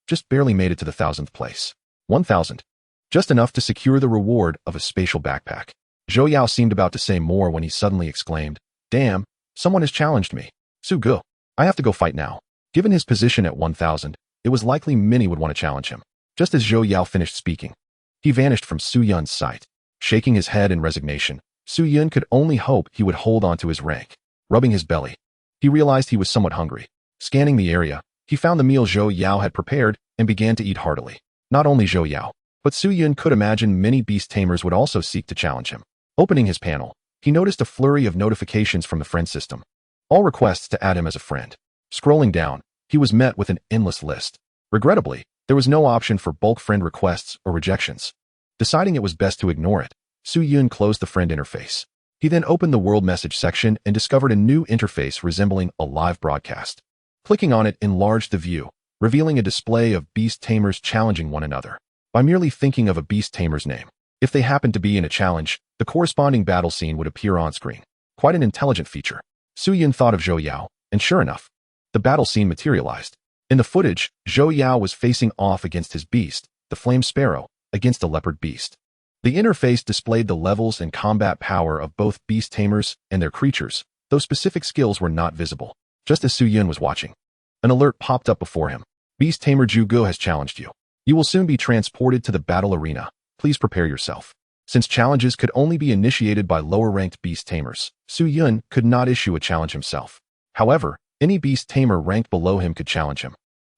just barely made it to the 1,000th place. 1,000. Just enough to secure the reward of a spatial backpack. Zhou Yao seemed about to say more when he suddenly exclaimed, Damn, someone has challenged me. Su Gu, I have to go fight now. Given his position at 1,000, it was likely many would want to challenge him. Just as Zhou Yao finished speaking, he vanished from Su Yun's sight. Shaking his head in resignation, Su Yun could only hope he would hold on to his rank. Rubbing his belly, he realized he was somewhat hungry. Scanning the area, he found the meal Zhou Yao had prepared and began to eat heartily. Not only Zhou Yao, but Su Yun could imagine many beast tamers would also seek to challenge him. Opening his panel, he noticed a flurry of notifications from the friend system. All requests to add him as a friend. Scrolling down, he was met with an endless list. Regrettably, there was no option for bulk friend requests or rejections. Deciding it was best to ignore it, Su Yun closed the friend interface. He then opened the world message section and discovered a new interface resembling a live broadcast. Clicking on it enlarged the view, revealing a display of beast tamers challenging one another. By merely thinking of a beast tamer's name, if they happened to be in a challenge, the corresponding battle scene would appear on screen. Quite an intelligent feature. Su Yun thought of Zhou Yao, and sure enough, the battle scene materialized. In the footage, Zhou Yao was facing off against his beast, the flame sparrow, against a leopard beast. The interface displayed the levels and combat power of both beast tamers and their creatures, though specific skills were not visible. Just as Su Yun was watching, an alert popped up before him. Beast tamer Zhu Gu has challenged you. You will soon be transported to the battle arena. Please prepare yourself. Since challenges could only be initiated by lower-ranked beast tamers, Su Yun could not issue a challenge himself. However, any beast tamer ranked below him could challenge him.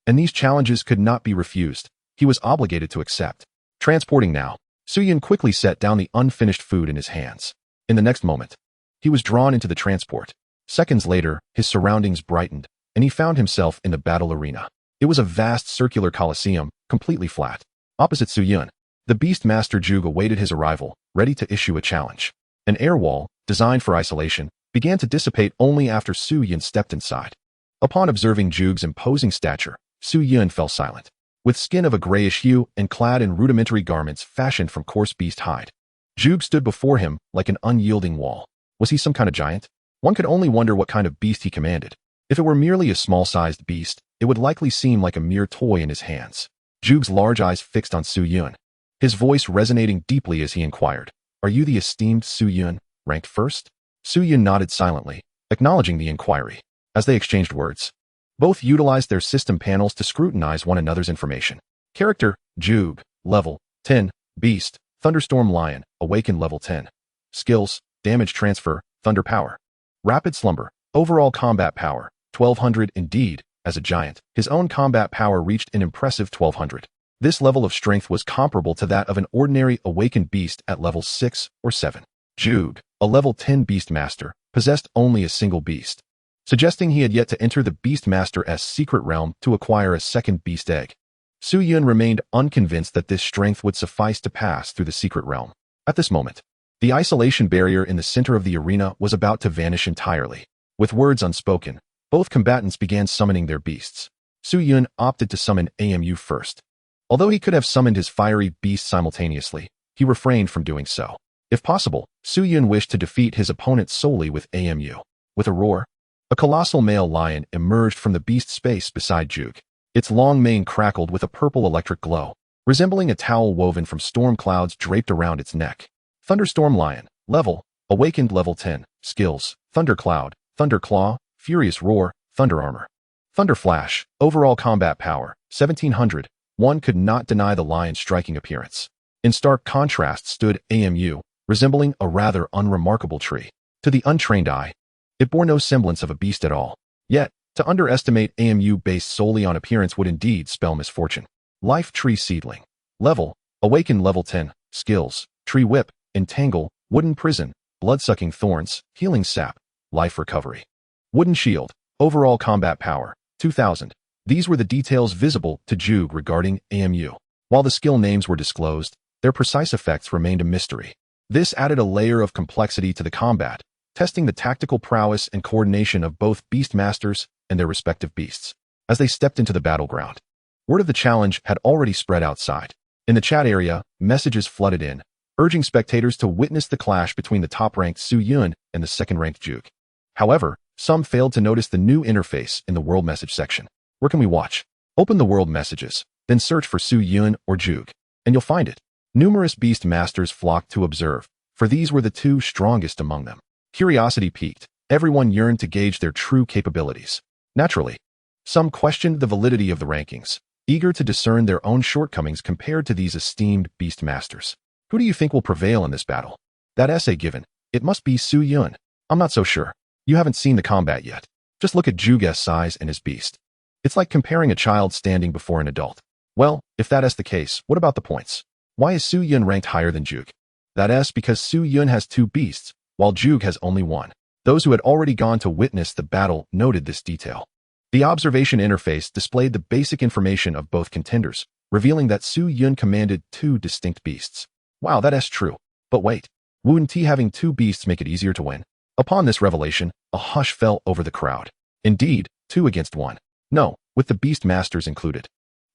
And these challenges could not be refused. He was obligated to accept. Transporting now, Su Yun quickly set down the unfinished food in his hands. In the next moment, he was drawn into the transport. Seconds later, his surroundings brightened, and he found himself in the battle arena. It was a vast circular coliseum, completely flat. Opposite Su Yun, the Beast Master Zhuge awaited his arrival, ready to issue a challenge. An air wall, designed for isolation, began to dissipate only after Su Yun stepped inside. Upon observing Zhuge's imposing stature, Su Yun fell silent. With skin of a grayish hue and clad in rudimentary garments fashioned from coarse beast hide, Zhug stood before him like an unyielding wall. Was he some kind of giant? One could only wonder what kind of beast he commanded. If it were merely a small-sized beast, it would likely seem like a mere toy in his hands. Zhug's large eyes fixed on Su Yun, his voice resonating deeply as he inquired, "Are you the esteemed Su Yun, ranked first?" Su Yun nodded silently, acknowledging the inquiry. As they exchanged words, both utilized their system panels to scrutinize one another's information. Character, Zhug, level 10, Beast, Thunderstorm Lion, Awakened level 10. Skills, Damage Transfer, Thunder Power. Rapid Slumber, Overall Combat Power, 1200. Indeed, as a giant, his own combat power reached an impressive 1200. This level of strength was comparable to that of an ordinary awakened beast at level 6 or 7. Zhug, a level 10 Beast Master, possessed only a single beast, suggesting he had yet to enter the Beast Master's secret realm to acquire a second beast egg. Su Yun remained unconvinced that this strength would suffice to pass through the secret realm. At this moment, the isolation barrier in the center of the arena was about to vanish entirely. With words unspoken, both combatants began summoning their beasts. Su Yun opted to summon AMU first. Although he could have summoned his fiery beast simultaneously, he refrained from doing so. If possible, Su Yun wished to defeat his opponent solely with AMU. With a roar, a colossal male lion emerged from the beast space beside Zhug. Its long mane crackled with a purple electric glow, resembling a towel woven from storm clouds draped around its neck. Thunderstorm Lion, level, Awakened level 10, skills, Thunder Cloud, Thunder Claw, Furious Roar, Thunder Armor. Thunder Flash, overall combat power, 1700. One could not deny the lion's striking appearance. In stark contrast stood AMU, resembling a rather unremarkable tree. To the untrained eye, it bore no semblance of a beast at all. Yet, to underestimate AMU based solely on appearance would indeed spell misfortune. Life Tree Seedling. Level, Awakened level 10, skills, Tree Whip, Entangle, Wooden Prison, Blood-Sucking Thorns, Healing Sap, Life Recovery. Wooden Shield, overall combat power, 2000. These were the details visible to Zhug regarding AMU. While the skill names were disclosed, their precise effects remained a mystery. This added a layer of complexity to the combat, testing the tactical prowess and coordination of both beast masters and their respective beasts. As they stepped into the battleground, word of the challenge had already spread outside. In the chat area, messages flooded in, urging spectators to witness the clash between the top-ranked Su Yun and the second-ranked Zhug. However, some failed to notice the new interface in the world message section. Where can we watch? Open the world messages, then search for Su Yun or Zhug, and you'll find it. Numerous beast masters flocked to observe, for these were the two strongest among them. Curiosity piqued. Everyone yearned to gauge their true capabilities. Naturally, some questioned the validity of the rankings, eager to discern their own shortcomings compared to these esteemed beast masters. Who do you think will prevail in this battle? That essay given, it must be Su Yun. I'm not so sure. You haven't seen the combat yet. Just look at Zhug's size and his beast. It's like comparing a child standing before an adult. Well, if that is the case, what about the points? Why is Su Yun ranked higher than Zhug? That is because Su Yun has two beasts, while Zhug has only one. Those who had already gone to witness the battle noted this detail. The observation interface displayed the basic information of both contenders, revealing that Su Yun commanded two distinct beasts. Wow, that is true. But wait, wouldn't having two beasts make it easier to win? Upon this revelation, a hush fell over the crowd. Indeed, 2 against 1. No, with the beast masters included.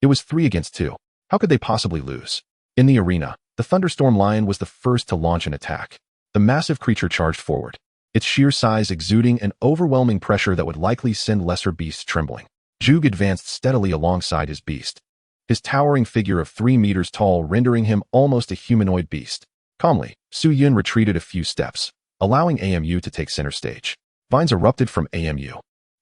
It was 3 against 2. How could they possibly lose? In the arena, the Thunderstorm Lion was the first to launch an attack. The massive creature charged forward, its sheer size exuding an overwhelming pressure that would likely send lesser beasts trembling. Zhug advanced steadily alongside his beast, his towering figure of 3 meters tall rendering him almost a humanoid beast. Calmly, Su Yun retreated a few steps, allowing AMU to take center stage. Vines erupted from AMU,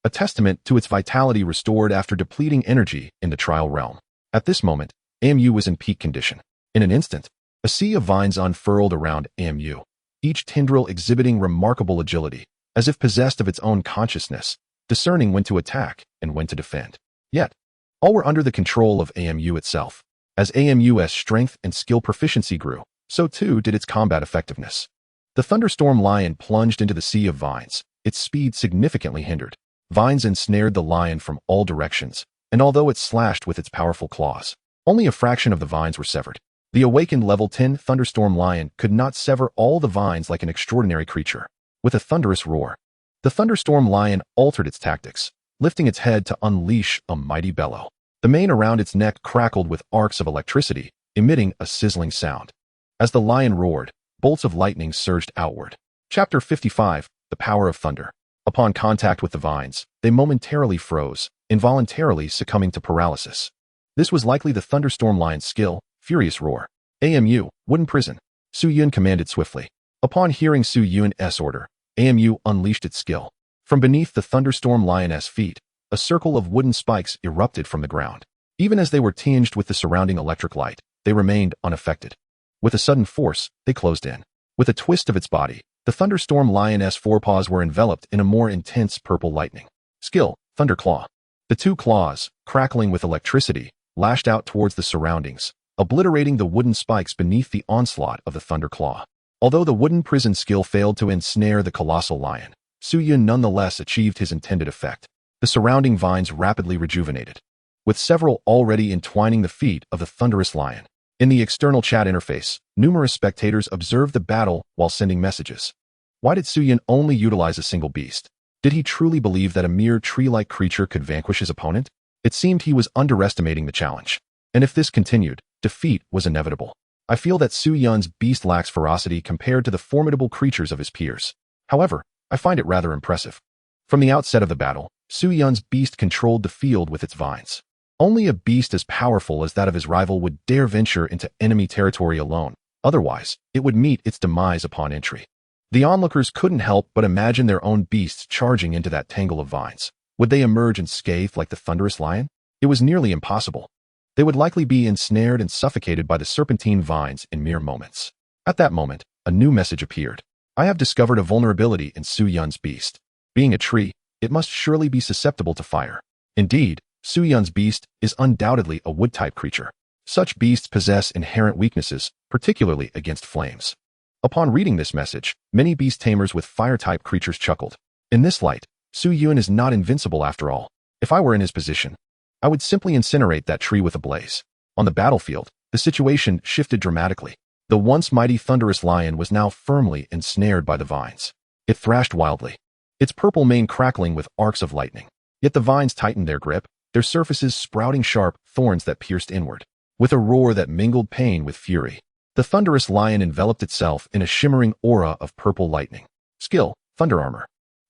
a testament to its vitality restored after depleting energy in the trial realm. At this moment, AMU was in peak condition. In an instant, a sea of vines unfurled around AMU, each tendril exhibiting remarkable agility, as if possessed of its own consciousness, discerning when to attack and when to defend. Yet, all were under the control of AMU itself. As AMU's strength and skill proficiency grew, so too did its combat effectiveness. The Thunderstorm Lion plunged into the sea of vines, its speed significantly hindered. Vines ensnared the lion from all directions, and although it slashed with its powerful claws, only a fraction of the vines were severed. The awakened level 10 Thunderstorm Lion could not sever all the vines like an extraordinary creature. With a thunderous roar, the Thunderstorm Lion altered its tactics, lifting its head to unleash a mighty bellow. The mane around its neck crackled with arcs of electricity, emitting a sizzling sound. As the lion roared, Bolts of lightning surged outward. Chapter 55, The Power of Thunder. Upon contact with the vines, they momentarily froze, involuntarily succumbing to paralysis. This was likely the thunderstorm lion's skill, Furious Roar. AMU, Wooden Prison. Su Yun commanded swiftly. Upon hearing Su Yun's order, AMU unleashed its skill. From beneath the thunderstorm lioness' feet, a circle of wooden spikes erupted from the ground. Even as they were tinged with the surrounding electric light, they remained unaffected. With a sudden force, they closed in. With a twist of its body, the thunderstorm lioness forepaws were enveloped in a more intense purple lightning. Skill, Thunder Claw. The two claws, crackling with electricity, lashed out towards the surroundings, obliterating the wooden spikes beneath the onslaught of the Thunder Claw. Although the wooden prison skill failed to ensnare the colossal lion, Su Yun nonetheless achieved his intended effect. The surrounding vines rapidly rejuvenated, with several already entwining the feet of the thunderous lion. In the external chat interface, numerous spectators observed the battle while sending messages. Why did Su Yun only utilize a single beast? Did he truly believe that a mere tree-like creature could vanquish his opponent? It seemed he was underestimating the challenge. And if this continued, defeat was inevitable. I feel that Su Yun's beast lacks ferocity compared to the formidable creatures of his peers. However, I find it rather impressive. From the outset of the battle, Su Yun's beast controlled the field with its vines. Only a beast as powerful as that of his rival would dare venture into enemy territory alone. Otherwise, it would meet its demise upon entry. The onlookers couldn't help but imagine their own beasts charging into that tangle of vines. Would they emerge unscathed like the thunderous lion? It was nearly impossible. They would likely be ensnared and suffocated by the serpentine vines in mere moments. At that moment, a new message appeared. I have discovered a vulnerability in Su Yun's beast. Being a tree, it must surely be susceptible to fire. Indeed, Su Yun's beast is undoubtedly a wood-type creature. Such beasts possess inherent weaknesses, particularly against flames. Upon reading this message, many beast tamers with fire-type creatures chuckled. In this light, Su Yun is not invincible after all. If I were in his position, I would simply incinerate that tree with a blaze. On the battlefield, the situation shifted dramatically. The once mighty thunderous lion was now firmly ensnared by the vines. It thrashed wildly, its purple mane crackling with arcs of lightning. Yet the vines tightened their grip, their surfaces sprouting sharp thorns that pierced inward. With a roar that mingled pain with fury, the thunderous lion enveloped itself in a shimmering aura of purple lightning. Skill, Thunder Armor.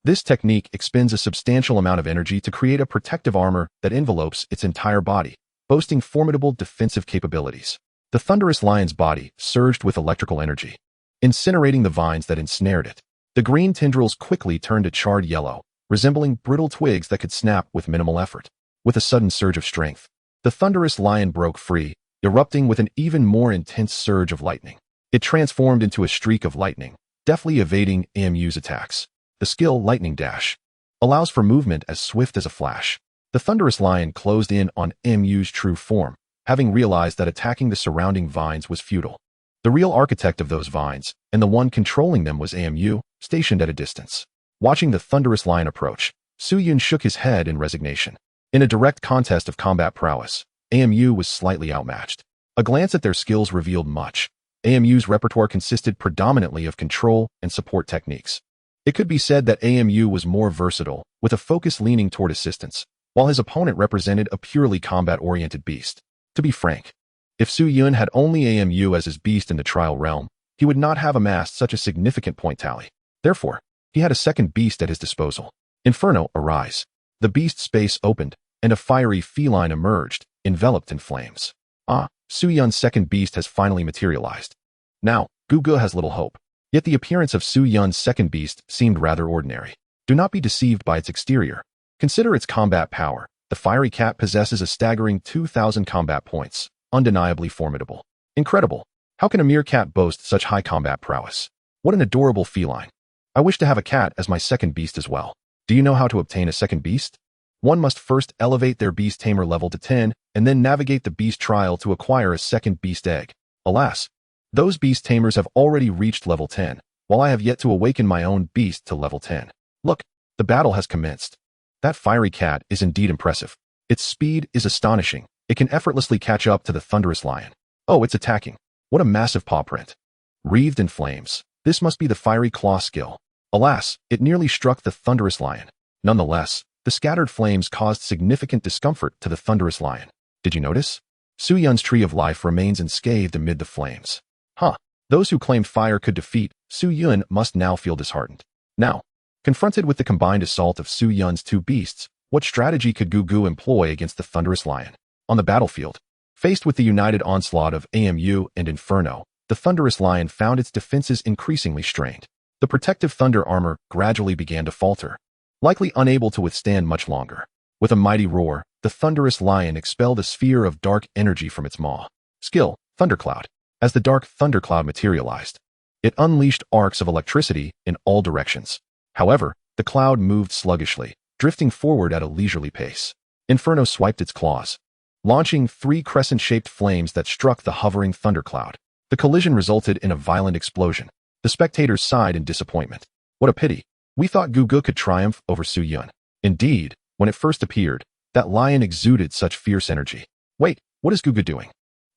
This technique expends a substantial amount of energy to create a protective armor that envelopes its entire body, boasting formidable defensive capabilities. The thunderous lion's body surged with electrical energy, incinerating the vines that ensnared it. The green tendrils quickly turned to charred yellow, resembling brittle twigs that could snap with minimal effort. With a sudden surge of strength, the thunderous lion broke free, erupting with an even more intense surge of lightning. It transformed into a streak of lightning, deftly evading AMU's attacks. The skill Lightning Dash allows for movement as swift as a flash. The thunderous lion closed in on AMU's true form, having realized that attacking the surrounding vines was futile. The real architect of those vines, and the one controlling them, was AMU, stationed at a distance. Watching the thunderous lion approach, Su Yun shook his head in resignation. In a direct contest of combat prowess, AMU was slightly outmatched. A glance at their skills revealed much. AMU's repertoire consisted predominantly of control and support techniques. It could be said that AMU was more versatile, with a focus leaning toward assistance, while his opponent represented a purely combat-oriented beast. To be frank, if Su Yun had only AMU as his beast in the trial realm, he would not have amassed such a significant point tally. Therefore, he had a second beast at his disposal. Inferno, arise. The beast space opened, and a fiery feline emerged, enveloped in flames. Su Yun's second beast has finally materialized. Now, Gugu has little hope. Yet the appearance of Su Yun's second beast seemed rather ordinary. Do not be deceived by its exterior. Consider its combat power. The fiery cat possesses a staggering 2,000 combat points, undeniably formidable. Incredible. How can a mere cat boast such high combat prowess? What an adorable feline. I wish to have a cat as my second beast as well. Do you know how to obtain a second beast? One must first elevate their beast tamer level to 10 and then navigate the beast trial to acquire a second beast egg. Alas, those beast tamers have already reached level 10, while I have yet to awaken my own beast to level 10. Look, the battle has commenced. That fiery cat is indeed impressive. Its speed is astonishing. It can effortlessly catch up to the thunderous lion. Oh, it's attacking. What a massive paw print. Wreathed in flames. This must be the fiery claw skill. Alas, it nearly struck the thunderous lion. Nonetheless, the scattered flames caused significant discomfort to the thunderous lion. Did you notice? Su Yun's tree of life remains unscathed amid the flames. Those who claimed fire could defeat Su Yun must now feel disheartened. Now, confronted with the combined assault of Su Yun's two beasts, what strategy could Gugu employ against the Thunderous Lion? On the battlefield, faced with the united onslaught of AMU and Inferno, the Thunderous Lion found its defenses increasingly strained. The protective thunder armor gradually began to falter, likely unable to withstand much longer. With a mighty roar, the Thunderous Lion expelled a sphere of dark energy from its maw. Skill, Thundercloud. As the dark thundercloud materialized, it unleashed arcs of electricity in all directions. However, the cloud moved sluggishly, drifting forward at a leisurely pace. Inferno swiped its claws, launching 3 crescent-shaped flames that struck the hovering thundercloud. The collision resulted in a violent explosion. The spectators sighed in disappointment. What a pity. We thought Gugu could triumph over Su Yun. Indeed, when it first appeared, that lion exuded such fierce energy. Wait, what is Gugu doing?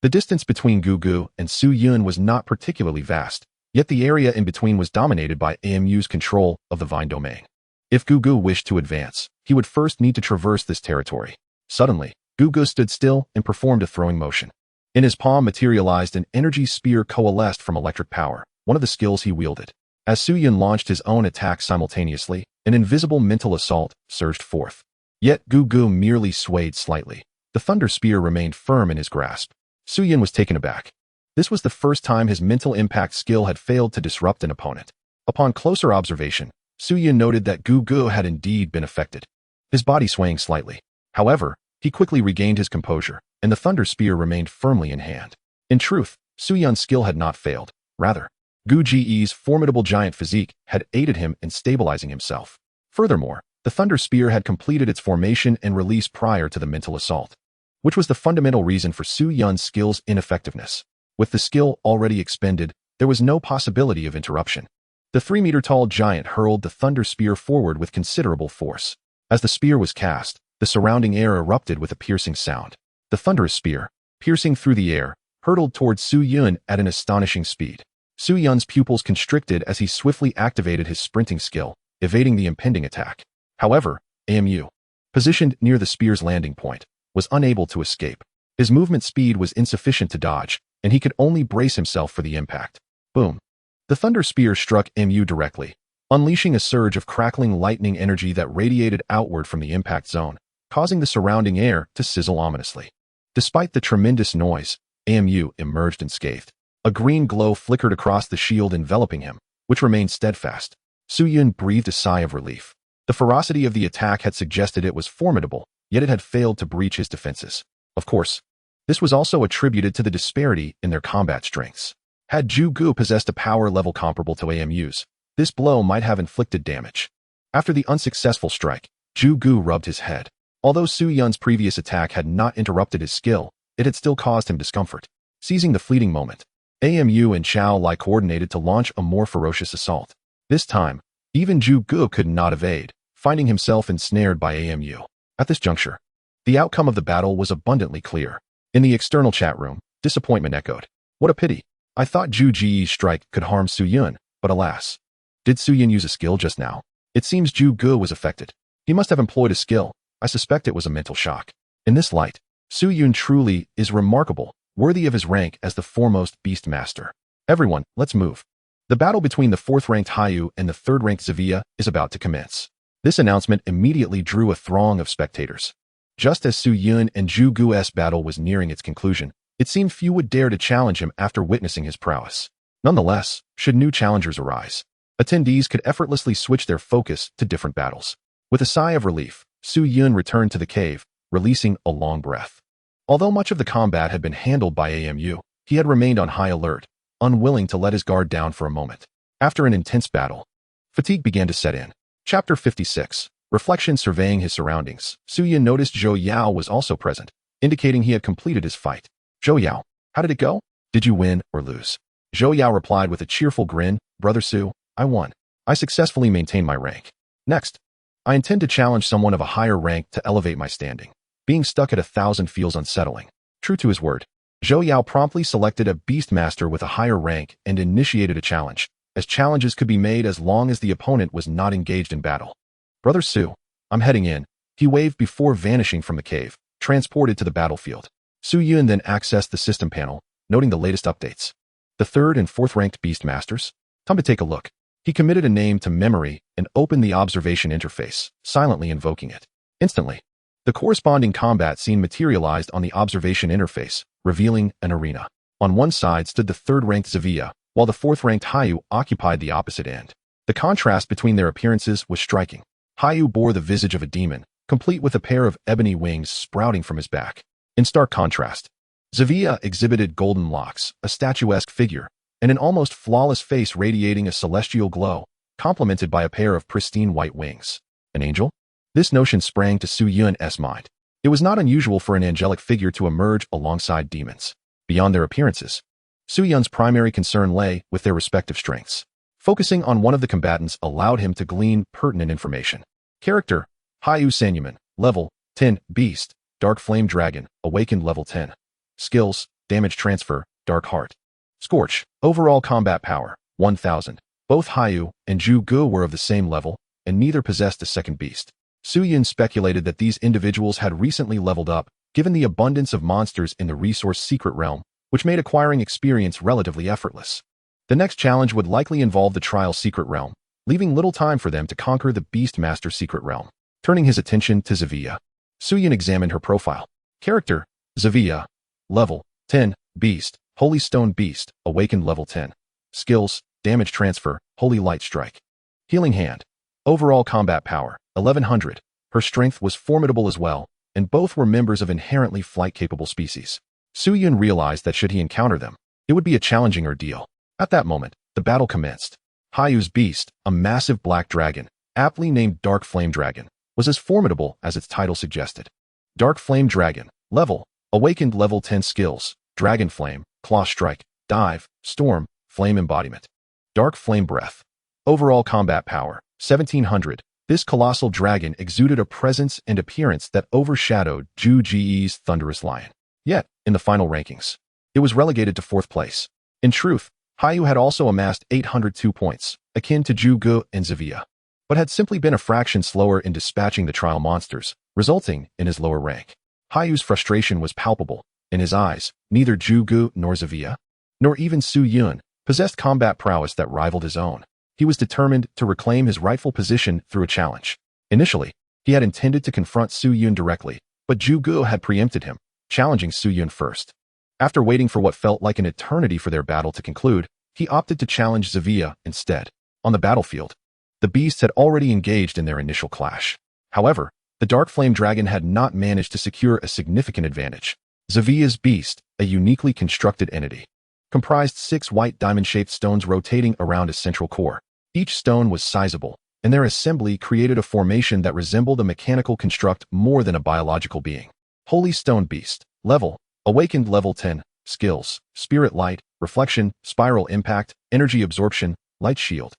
The distance between Gugu and Su Yun was not particularly vast, yet the area in between was dominated by AMU's control of the Vine Domain. If Gugu wished to advance, he would first need to traverse this territory. Suddenly, Gugu stood still and performed a throwing motion. In his palm materialized an energy spear coalesced from electric power, one of the skills he wielded. As Su Yun launched his own attack simultaneously, an invisible mental assault surged forth. Yet Gugu merely swayed slightly. The thunder spear remained firm in his grasp. Su Yun was taken aback. This was the first time his mental impact skill had failed to disrupt an opponent. Upon closer observation, Su Yun noted that Gugu had indeed been affected, his body swaying slightly. However, he quickly regained his composure, and the thunder spear remained firmly in hand. In truth, Su Yun's skill had not failed. Rather, Guji's formidable giant physique had aided him in stabilizing himself. Furthermore, the thunder spear had completed its formation and release prior to the mental assault, which was the fundamental reason for Su Yun's skill's ineffectiveness. With the skill already expended, there was no possibility of interruption. The 3-meter-tall giant hurled the thunder spear forward with considerable force. As the spear was cast, the surrounding air erupted with a piercing sound. The thunderous spear, piercing through the air, hurtled towards Su Yun at an astonishing speed. Su Yun's pupils constricted as he swiftly activated his sprinting skill, evading the impending attack. However, AMU, positioned near the spear's landing point, was unable to escape. His movement speed was insufficient to dodge, and he could only brace himself for the impact. Boom. The thunder spear struck MU directly, unleashing a surge of crackling lightning energy that radiated outward from the impact zone, causing the surrounding air to sizzle ominously. Despite the tremendous noise, AMU emerged unscathed. A green glow flickered across the shield enveloping him, which remained steadfast. Su Yun breathed a sigh of relief. The ferocity of the attack had suggested it was formidable, yet it had failed to breach his defenses. Of course, this was also attributed to the disparity in their combat strengths. Had Zhu Gu possessed a power level comparable to AMU's, this blow might have inflicted damage. After the unsuccessful strike, Zhu Gu rubbed his head. Although Su Yun's previous attack had not interrupted his skill, it had still caused him discomfort. Seizing the fleeting moment, AMU and Chao Lai coordinated to launch a more ferocious assault. This time, even Zhu Gu could not evade, finding himself ensnared by AMU. At this juncture, the outcome of the battle was abundantly clear. In the external chat room, disappointment echoed. What a pity. I thought Zhu Ji's strike could harm Su Yun, but alas. Did Su Yun use a skill just now? It seems Zhu Gu was affected. He must have employed a skill. I suspect it was a mental shock. In this light, Su Yun truly is remarkable, worthy of his rank as the foremost beast master. Everyone, let's move. The battle between the 4th-ranked Hayu and the 3rd-ranked Zavia is about to commence. This announcement immediately drew a throng of spectators. Just as Su Yun and Zhu Gu's battle was nearing its conclusion, it seemed few would dare to challenge him after witnessing his prowess. Nonetheless, should new challengers arise, attendees could effortlessly switch their focus to different battles. With a sigh of relief, Su Yun returned to the cave, releasing a long breath. Although much of the combat had been handled by AMU, he had remained on high alert, unwilling to let his guard down for a moment. After an intense battle, fatigue began to set in. Chapter 56. Reflection. Surveying his surroundings, Su Yun noticed Zhou Yao was also present, indicating he had completed his fight. Zhou Yao, how did it go? Did you win or lose? Zhou Yao replied with a cheerful grin, Brother Su, I won. I successfully maintained my rank. Next, I intend to challenge someone of a higher rank to elevate my standing. Being stuck at 1,000 feels unsettling. True to his word, Zhou Yao promptly selected a beast master with a higher rank and initiated a challenge, as challenges could be made as long as the opponent was not engaged in battle. Brother Su, I'm heading in. He waved before vanishing from the cave, transported to the battlefield. Su Yun then accessed the system panel, noting the latest updates. The third and fourth ranked Beast Masters? Time to take a look. He committed a name to memory and opened the observation interface, silently invoking it. Instantly, the corresponding combat scene materialized on the observation interface, revealing an arena. On one side stood the third-ranked Zavia, while the fourth-ranked Hayu occupied the opposite end. The contrast between their appearances was striking. Hayu bore the visage of a demon, complete with a pair of ebony wings sprouting from his back. In stark contrast, Zavia exhibited golden locks, a statuesque figure, and an almost flawless face radiating a celestial glow, complemented by a pair of pristine white wings. An angel? This notion sprang to Su Yun's mind. It was not unusual for an angelic figure to emerge alongside demons. Beyond their appearances, Su Yun's primary concern lay with their respective strengths. Focusing on one of the combatants allowed him to glean pertinent information. Character: Hayu Sanyuman, level 10, Beast, Dark Flame Dragon, Awakened level 10. Skills: Damage Transfer, Dark Heart. Scorch, overall combat power, 1000. Both Hayu and Zhu Gu were of the same level, and neither possessed a second beast. Su Yun speculated that these individuals had recently leveled up, given the abundance of monsters in the resource secret realm, which made acquiring experience relatively effortless. The next challenge would likely involve the trial secret realm, leaving little time for them to conquer the Beast Master secret realm. Turning his attention to Zavia, Su Yun examined her profile. Character: Zavia, level 10, Beast, Holy Stone Beast, Awakened level 10. Skills: Damage Transfer, Holy Light Strike. Healing Hand. Overall combat power, 1100. Her strength was formidable as well, and both were members of inherently flight-capable species. Su Yun realized that should he encounter them, it would be a challenging ordeal. At that moment, the battle commenced. Hayu's beast, a massive black dragon, aptly named Dark Flame Dragon, was as formidable as its title suggested. Dark Flame Dragon, level, Awakened level 10 skills, Dragon Flame, Claw Strike, Dive, Storm, Flame Embodiment. Dark Flame Breath. Overall combat power, 1700. This colossal dragon exuded a presence and appearance that overshadowed Zhu Ji's thunderous lion. Yet, in the final rankings, it was relegated to 4th place. In truth, Hayu had also amassed 802 points, akin to Zhu Gu and Zavia, but had simply been a fraction slower in dispatching the trial monsters, resulting in his lower rank. Hayu's frustration was palpable. In his eyes, neither Zhu Gu nor Zavia, nor even Su Yun, possessed combat prowess that rivaled his own. He was determined to reclaim his rightful position through a challenge. Initially, he had intended to confront Su Yun directly, but Zhu Gu had preempted him, challenging Su Yun first. After waiting for what felt like an eternity for their battle to conclude, he opted to challenge Zavia instead. On the battlefield, the beasts had already engaged in their initial clash. However, the Dark Flame Dragon had not managed to secure a significant advantage. Zavia's beast, a uniquely constructed entity, comprised 6 white diamond-shaped stones rotating around a central core. Each stone was sizable, and their assembly created a formation that resembled a mechanical construct more than a biological being. Holy Stone Beast, level, Awakened level 10, skills, Spirit Light, Reflection, Spiral Impact, Energy Absorption, Light Shield.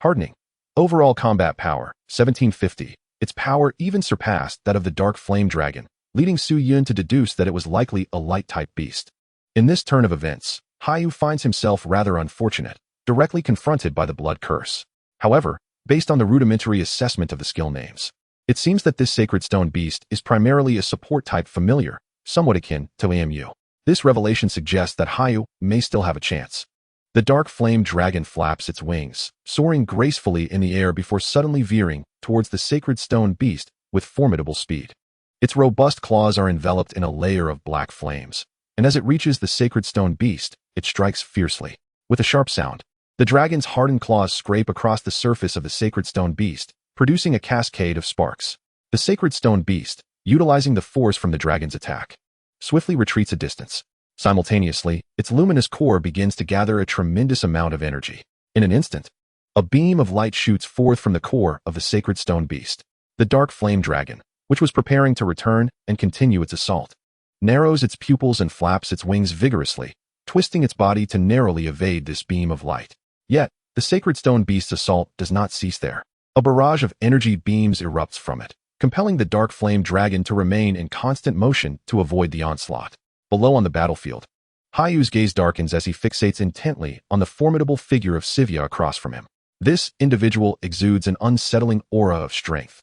Hardening. Overall combat power, 1750. Its power even surpassed that of the Dark Flame Dragon, leading Su Yun to deduce that it was likely a light-type beast. In this turn of events, Hayu finds himself rather unfortunate, directly confronted by the Blood Curse. However, based on the rudimentary assessment of the skill names, it seems that this Sacred Stone Beast is primarily a support-type familiar, somewhat akin to AMU. This revelation suggests that Hayu may still have a chance. The Dark Flame Dragon flaps its wings, soaring gracefully in the air before suddenly veering towards the Sacred Stone Beast with formidable speed. Its robust claws are enveloped in a layer of black flames, and as it reaches the Sacred Stone Beast, it strikes fiercely. With a sharp sound, the dragon's hardened claws scrape across the surface of the Sacred Stone Beast, producing a cascade of sparks. The Sacred Stone Beast, utilizing the force from the dragon's attack, swiftly retreats a distance. Simultaneously, its luminous core begins to gather a tremendous amount of energy. In an instant, a beam of light shoots forth from the core of the Sacred Stone Beast. The Dark Flame Dragon, which was preparing to return and continue its assault, narrows its pupils and flaps its wings vigorously, twisting its body to narrowly evade this beam of light. Yet, the Sacred Stone Beast's assault does not cease there. A barrage of energy beams erupts from it, compelling the Dark Flame Dragon to remain in constant motion to avoid the onslaught. Below on the battlefield, Hayu's gaze darkens as he fixates intently on the formidable figure of Sivya across from him. This individual exudes an unsettling aura of strength,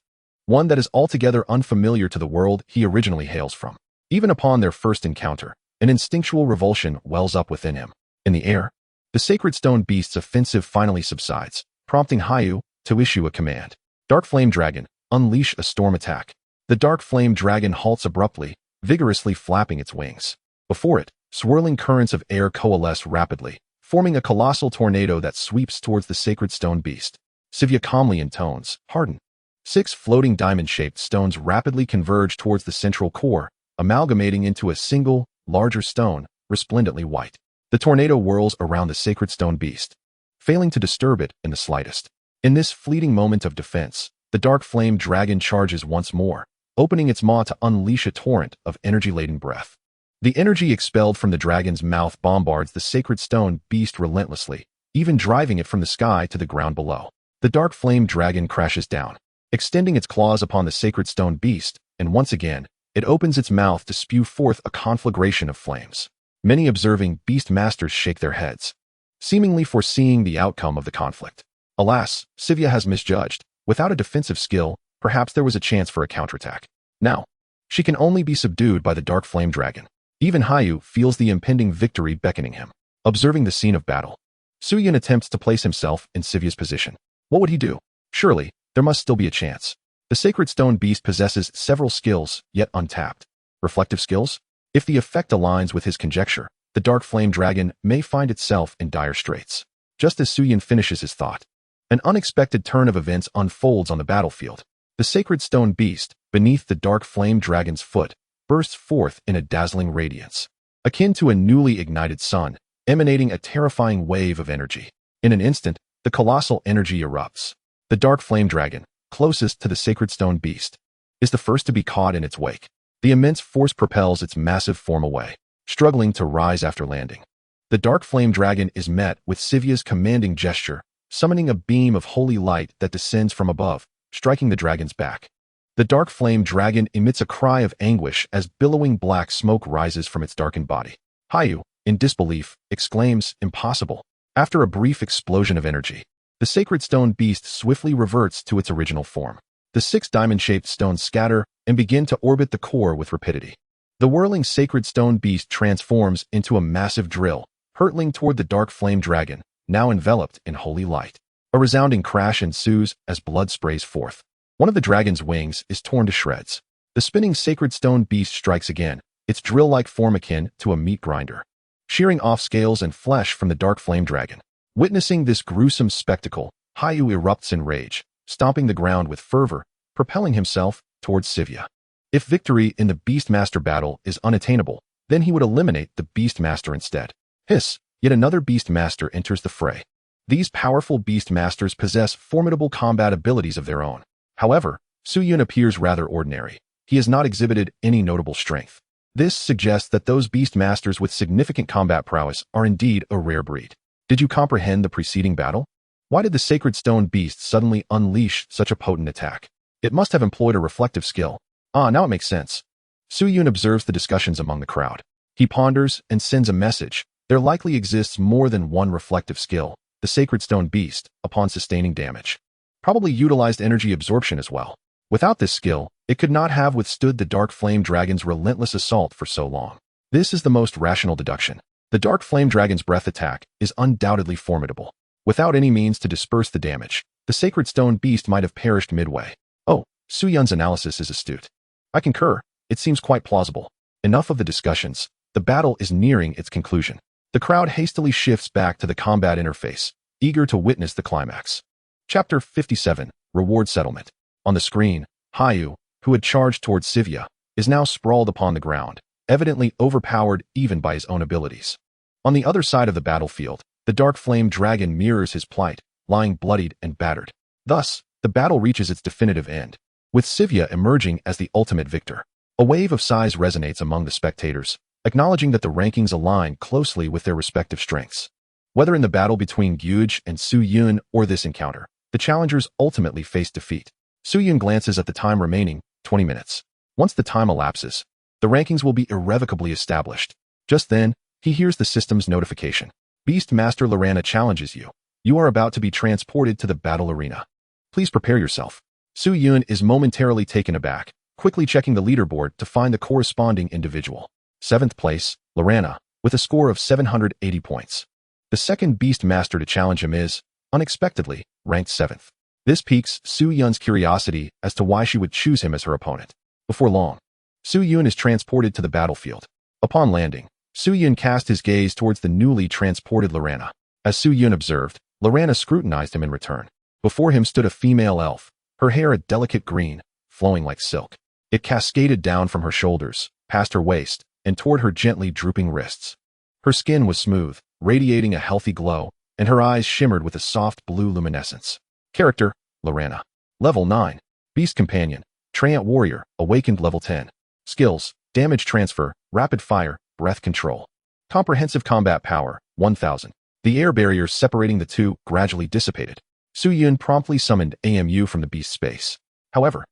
one that is altogether unfamiliar to the world he originally hails from. Even upon their first encounter, an instinctual revulsion wells up within him. In the air, The Sacred Stone Beast's offensive finally subsides, prompting Hayu to issue a command. Dark Flame Dragon, unleash a storm attack. The Dark Flame Dragon halts abruptly, vigorously flapping its wings. Before it, swirling currents of air coalesce rapidly, forming a colossal tornado that sweeps towards the Sacred Stone Beast. Sivya calmly intones, harden. 6 floating diamond-shaped stones rapidly converge towards the central core, amalgamating into a single, larger stone, resplendently white. The tornado whirls around the Sacred Stone Beast, failing to disturb it in the slightest. In this fleeting moment of defense, the Dark Flame Dragon charges once more, opening its maw to unleash a torrent of energy-laden breath. The energy expelled from the dragon's mouth bombards the Sacred Stone Beast relentlessly, even driving it from the sky to the ground below. The Dark Flame Dragon crashes down, extending its claws upon the Sacred Stone Beast, and once again, it opens its mouth to spew forth a conflagration of flames. Many observing Beast Masters shake their heads, seemingly foreseeing the outcome of the conflict. Alas, Sivya has misjudged. Without a defensive skill, perhaps there was a chance for a counterattack. Now, she can only be subdued by the Dark Flame Dragon. Even Hayu feels the impending victory beckoning him. Observing the scene of battle, Suyun attempts to place himself in Sivya's position. What would he do? Surely, there must still be a chance. The Sacred Stone Beast possesses several skills, yet untapped. Reflective skills? If the effect aligns with his conjecture, the Dark Flame Dragon may find itself in dire straits. Just as Suyun finishes his thought, an unexpected turn of events unfolds on the battlefield. The Sacred Stone Beast, beneath the Dark Flame Dragon's foot, bursts forth in a dazzling radiance, akin to a newly ignited sun, emanating a terrifying wave of energy. In an instant, the colossal energy erupts. The Dark Flame Dragon, closest to the Sacred Stone Beast, is the first to be caught in its wake. The immense force propels its massive form away, struggling to rise after landing. The Dark Flame Dragon is met with Sivya's commanding gesture, summoning a beam of holy light that descends from above, striking the dragon's back. The Dark Flame Dragon emits a cry of anguish as billowing black smoke rises from its darkened body. Hayu, in disbelief, exclaims, "Impossible." After a brief explosion of energy, the Sacred Stone Beast swiftly reverts to its original form. The 6 diamond-shaped stones scatter and begin to orbit the core with rapidity. The whirling Sacred Stone Beast transforms into a massive drill, hurtling toward the Dark Flame Dragon, now enveloped in holy light. A resounding crash ensues as blood sprays forth. One of the dragon's wings is torn to shreds. The spinning Sacred Stone Beast strikes again, its drill-like form akin to a meat grinder, shearing off scales and flesh from the Dark Flame Dragon. Witnessing this gruesome spectacle, Hayu erupts in rage, stomping the ground with fervor, propelling himself towards Sivya. If victory in the Beastmaster battle is unattainable, then he would eliminate the Beastmaster instead. Hiss, yet another Beastmaster enters the fray. These powerful Beastmasters possess formidable combat abilities of their own. However, Suyun appears rather ordinary. He has not exhibited any notable strength. This suggests that those Beastmasters with significant combat prowess are indeed a rare breed. Did you comprehend the preceding battle? Why did the Sacred Stone Beast suddenly unleash such a potent attack? It must have employed a reflective skill. Ah, now it makes sense. Suyun observes the discussions among the crowd. He ponders and sends a message. There likely exists more than one reflective skill. The Sacred Stone Beast, upon sustaining damage, probably utilized energy absorption as well. Without this skill, it could not have withstood the Dark Flame Dragon's relentless assault for so long. This is the most rational deduction. The Dark Flame Dragon's breath attack is undoubtedly formidable. Without any means to disperse the damage, the Sacred Stone Beast might have perished midway. Oh, Suyun's analysis is astute. I concur. It seems quite plausible. Enough of the discussions. The battle is nearing its conclusion. The crowd hastily shifts back to the combat interface, eager to witness the climax. Chapter 57, Reward Settlement. On the screen, Hayu, who had charged towards Sivya, is now sprawled upon the ground, evidently overpowered even by his own abilities. On the other side of the battlefield, the Dark Flame Dragon mirrors his plight, lying bloodied and battered. Thus, the battle reaches its definitive end, with Sivya emerging as the ultimate victor. A wave of sighs resonates among the spectators, acknowledging that the rankings align closely with their respective strengths. Whether in the battle between Gyuj and Suyun or this encounter, the challengers ultimately face defeat. Suyun glances at the time remaining, 20 minutes. Once the time elapses, the rankings will be irrevocably established. Just then, he hears the system's notification. Beastmaster Lorana challenges you. You are about to be transported to the battle arena. Please prepare yourself. Suyun is momentarily taken aback, quickly checking the leaderboard to find the corresponding individual. 7th place, Lorana, with a score of 780 points. The second Beast Master to challenge him is, unexpectedly, ranked 7th. This piques Su Yun's curiosity as to why she would choose him as her opponent. Before long, Su Yun is transported to the battlefield. Upon landing, Su Yun cast his gaze towards the newly transported Lorana. As Su Yun observed, Lorana scrutinized him in return. Before him stood a female elf, her hair a delicate green, flowing like silk. It cascaded down from her shoulders, past her waist, and toward her gently drooping wrists. Her skin was smooth, radiating a healthy glow, and her eyes shimmered with a soft blue luminescence. Character, Lorana. Level 9. Beast Companion, Treant Warrior, Awakened Level 10. Skills, Damage Transfer, Rapid Fire, Breath Control. Comprehensive Combat Power, 1000. The air barriers separating the two gradually dissipated. Su Yun promptly summoned AMU from the beast space. However,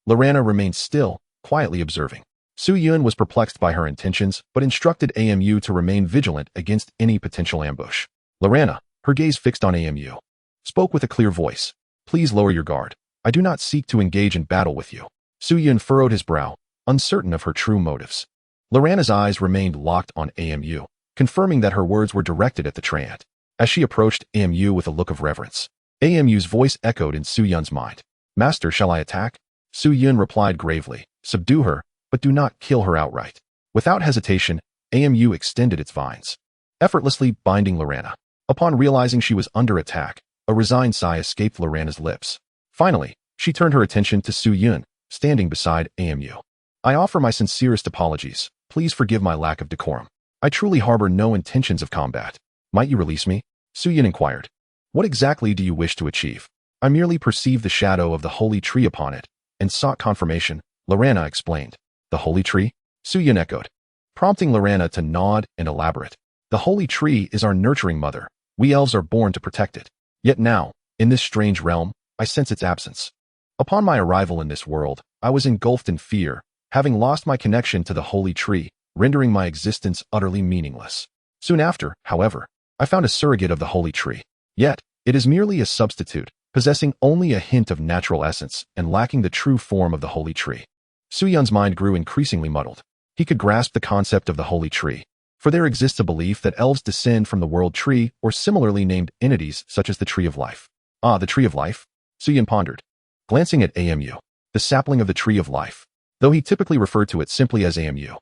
Lorana remained still, quietly observing. Su Yun was perplexed by her intentions, but instructed AMU to remain vigilant against any potential ambush. Lorana, her gaze fixed on AMU, spoke with a clear voice. Please lower your guard. I do not seek to engage in battle with you. Su Yun furrowed his brow, uncertain of her true motives. Lorana's eyes remained locked on AMU, confirming that her words were directed at the Treant. As she approached AMU with a look of reverence, AMU's voice echoed in Su Yun's mind. Master, shall I attack? Su Yun replied gravely, subdue her, but do not kill her outright. Without hesitation, AMU extended its vines, effortlessly binding Lorana. Upon realizing she was under attack, a resigned sigh escaped Lorana's lips. Finally, she turned her attention to Su Yun, standing beside AMU. I offer my sincerest apologies. Please forgive my lack of decorum. I truly harbor no intentions of combat. Might you release me? Su Yun inquired. What exactly do you wish to achieve? I merely perceived the shadow of the holy tree upon it, and sought confirmation, Lorana explained. The holy tree? Su Yun echoed, prompting Lorana to nod and elaborate. The holy tree is our nurturing mother. We elves are born to protect it. Yet now, in this strange realm, I sense its absence. Upon my arrival in this world, I was engulfed in fear, having lost my connection to the holy tree, rendering my existence utterly meaningless. Soon after, however, I found a surrogate of the holy tree. Yet, it is merely a substitute, possessing only a hint of natural essence and lacking the true form of the holy tree. Su Yun's mind grew increasingly muddled. He could grasp the concept of the holy tree, for there exists a belief that elves descend from the world tree or similarly named entities such as the tree of life. Ah, the tree of life? Su Yun pondered, glancing at AMU, the sapling of the tree of life, though he typically referred to it simply as AMU.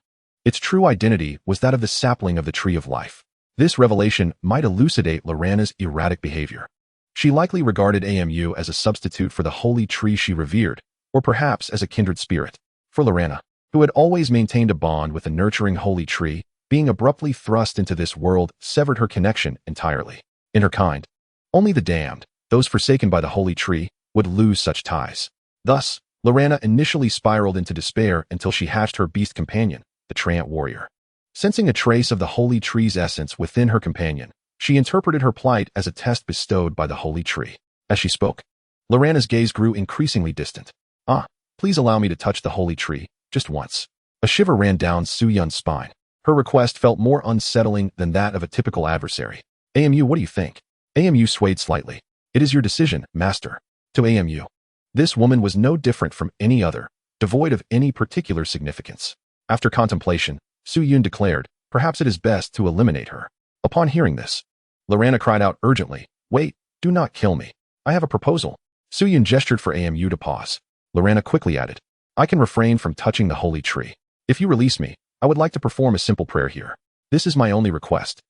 Its true identity was that of the sapling of the tree of life. This revelation might elucidate Lorana's erratic behavior. She likely regarded AMU as a substitute for the holy tree she revered, or perhaps as a kindred spirit. For Lorana, who had always maintained a bond with the nurturing holy tree, being abruptly thrust into this world severed her connection entirely. In her kind, only the damned, those forsaken by the holy tree, would lose such ties. Thus, Lorana initially spiraled into despair until she hatched her beast companion, the Treant Warrior. Sensing a trace of the holy tree's essence within her companion, she interpreted her plight as a test bestowed by the holy tree. As she spoke, Lorana's gaze grew increasingly distant. Ah, please allow me to touch the holy tree, just once. A shiver ran down Su Yun's spine. Her request felt more unsettling than that of a typical adversary. AMU, what do you think? AMU swayed slightly. It is your decision, master. To AMU, this woman was no different from any other, devoid of any particular significance. After contemplation, Su Yun declared, perhaps it is best to eliminate her. Upon hearing this, Lorana cried out urgently, wait, do not kill me. I have a proposal. Su Yun gestured for AMU to pause. Lorana quickly added, I can refrain from touching the holy tree. If you release me, I would like to perform a simple prayer here. This is my only request,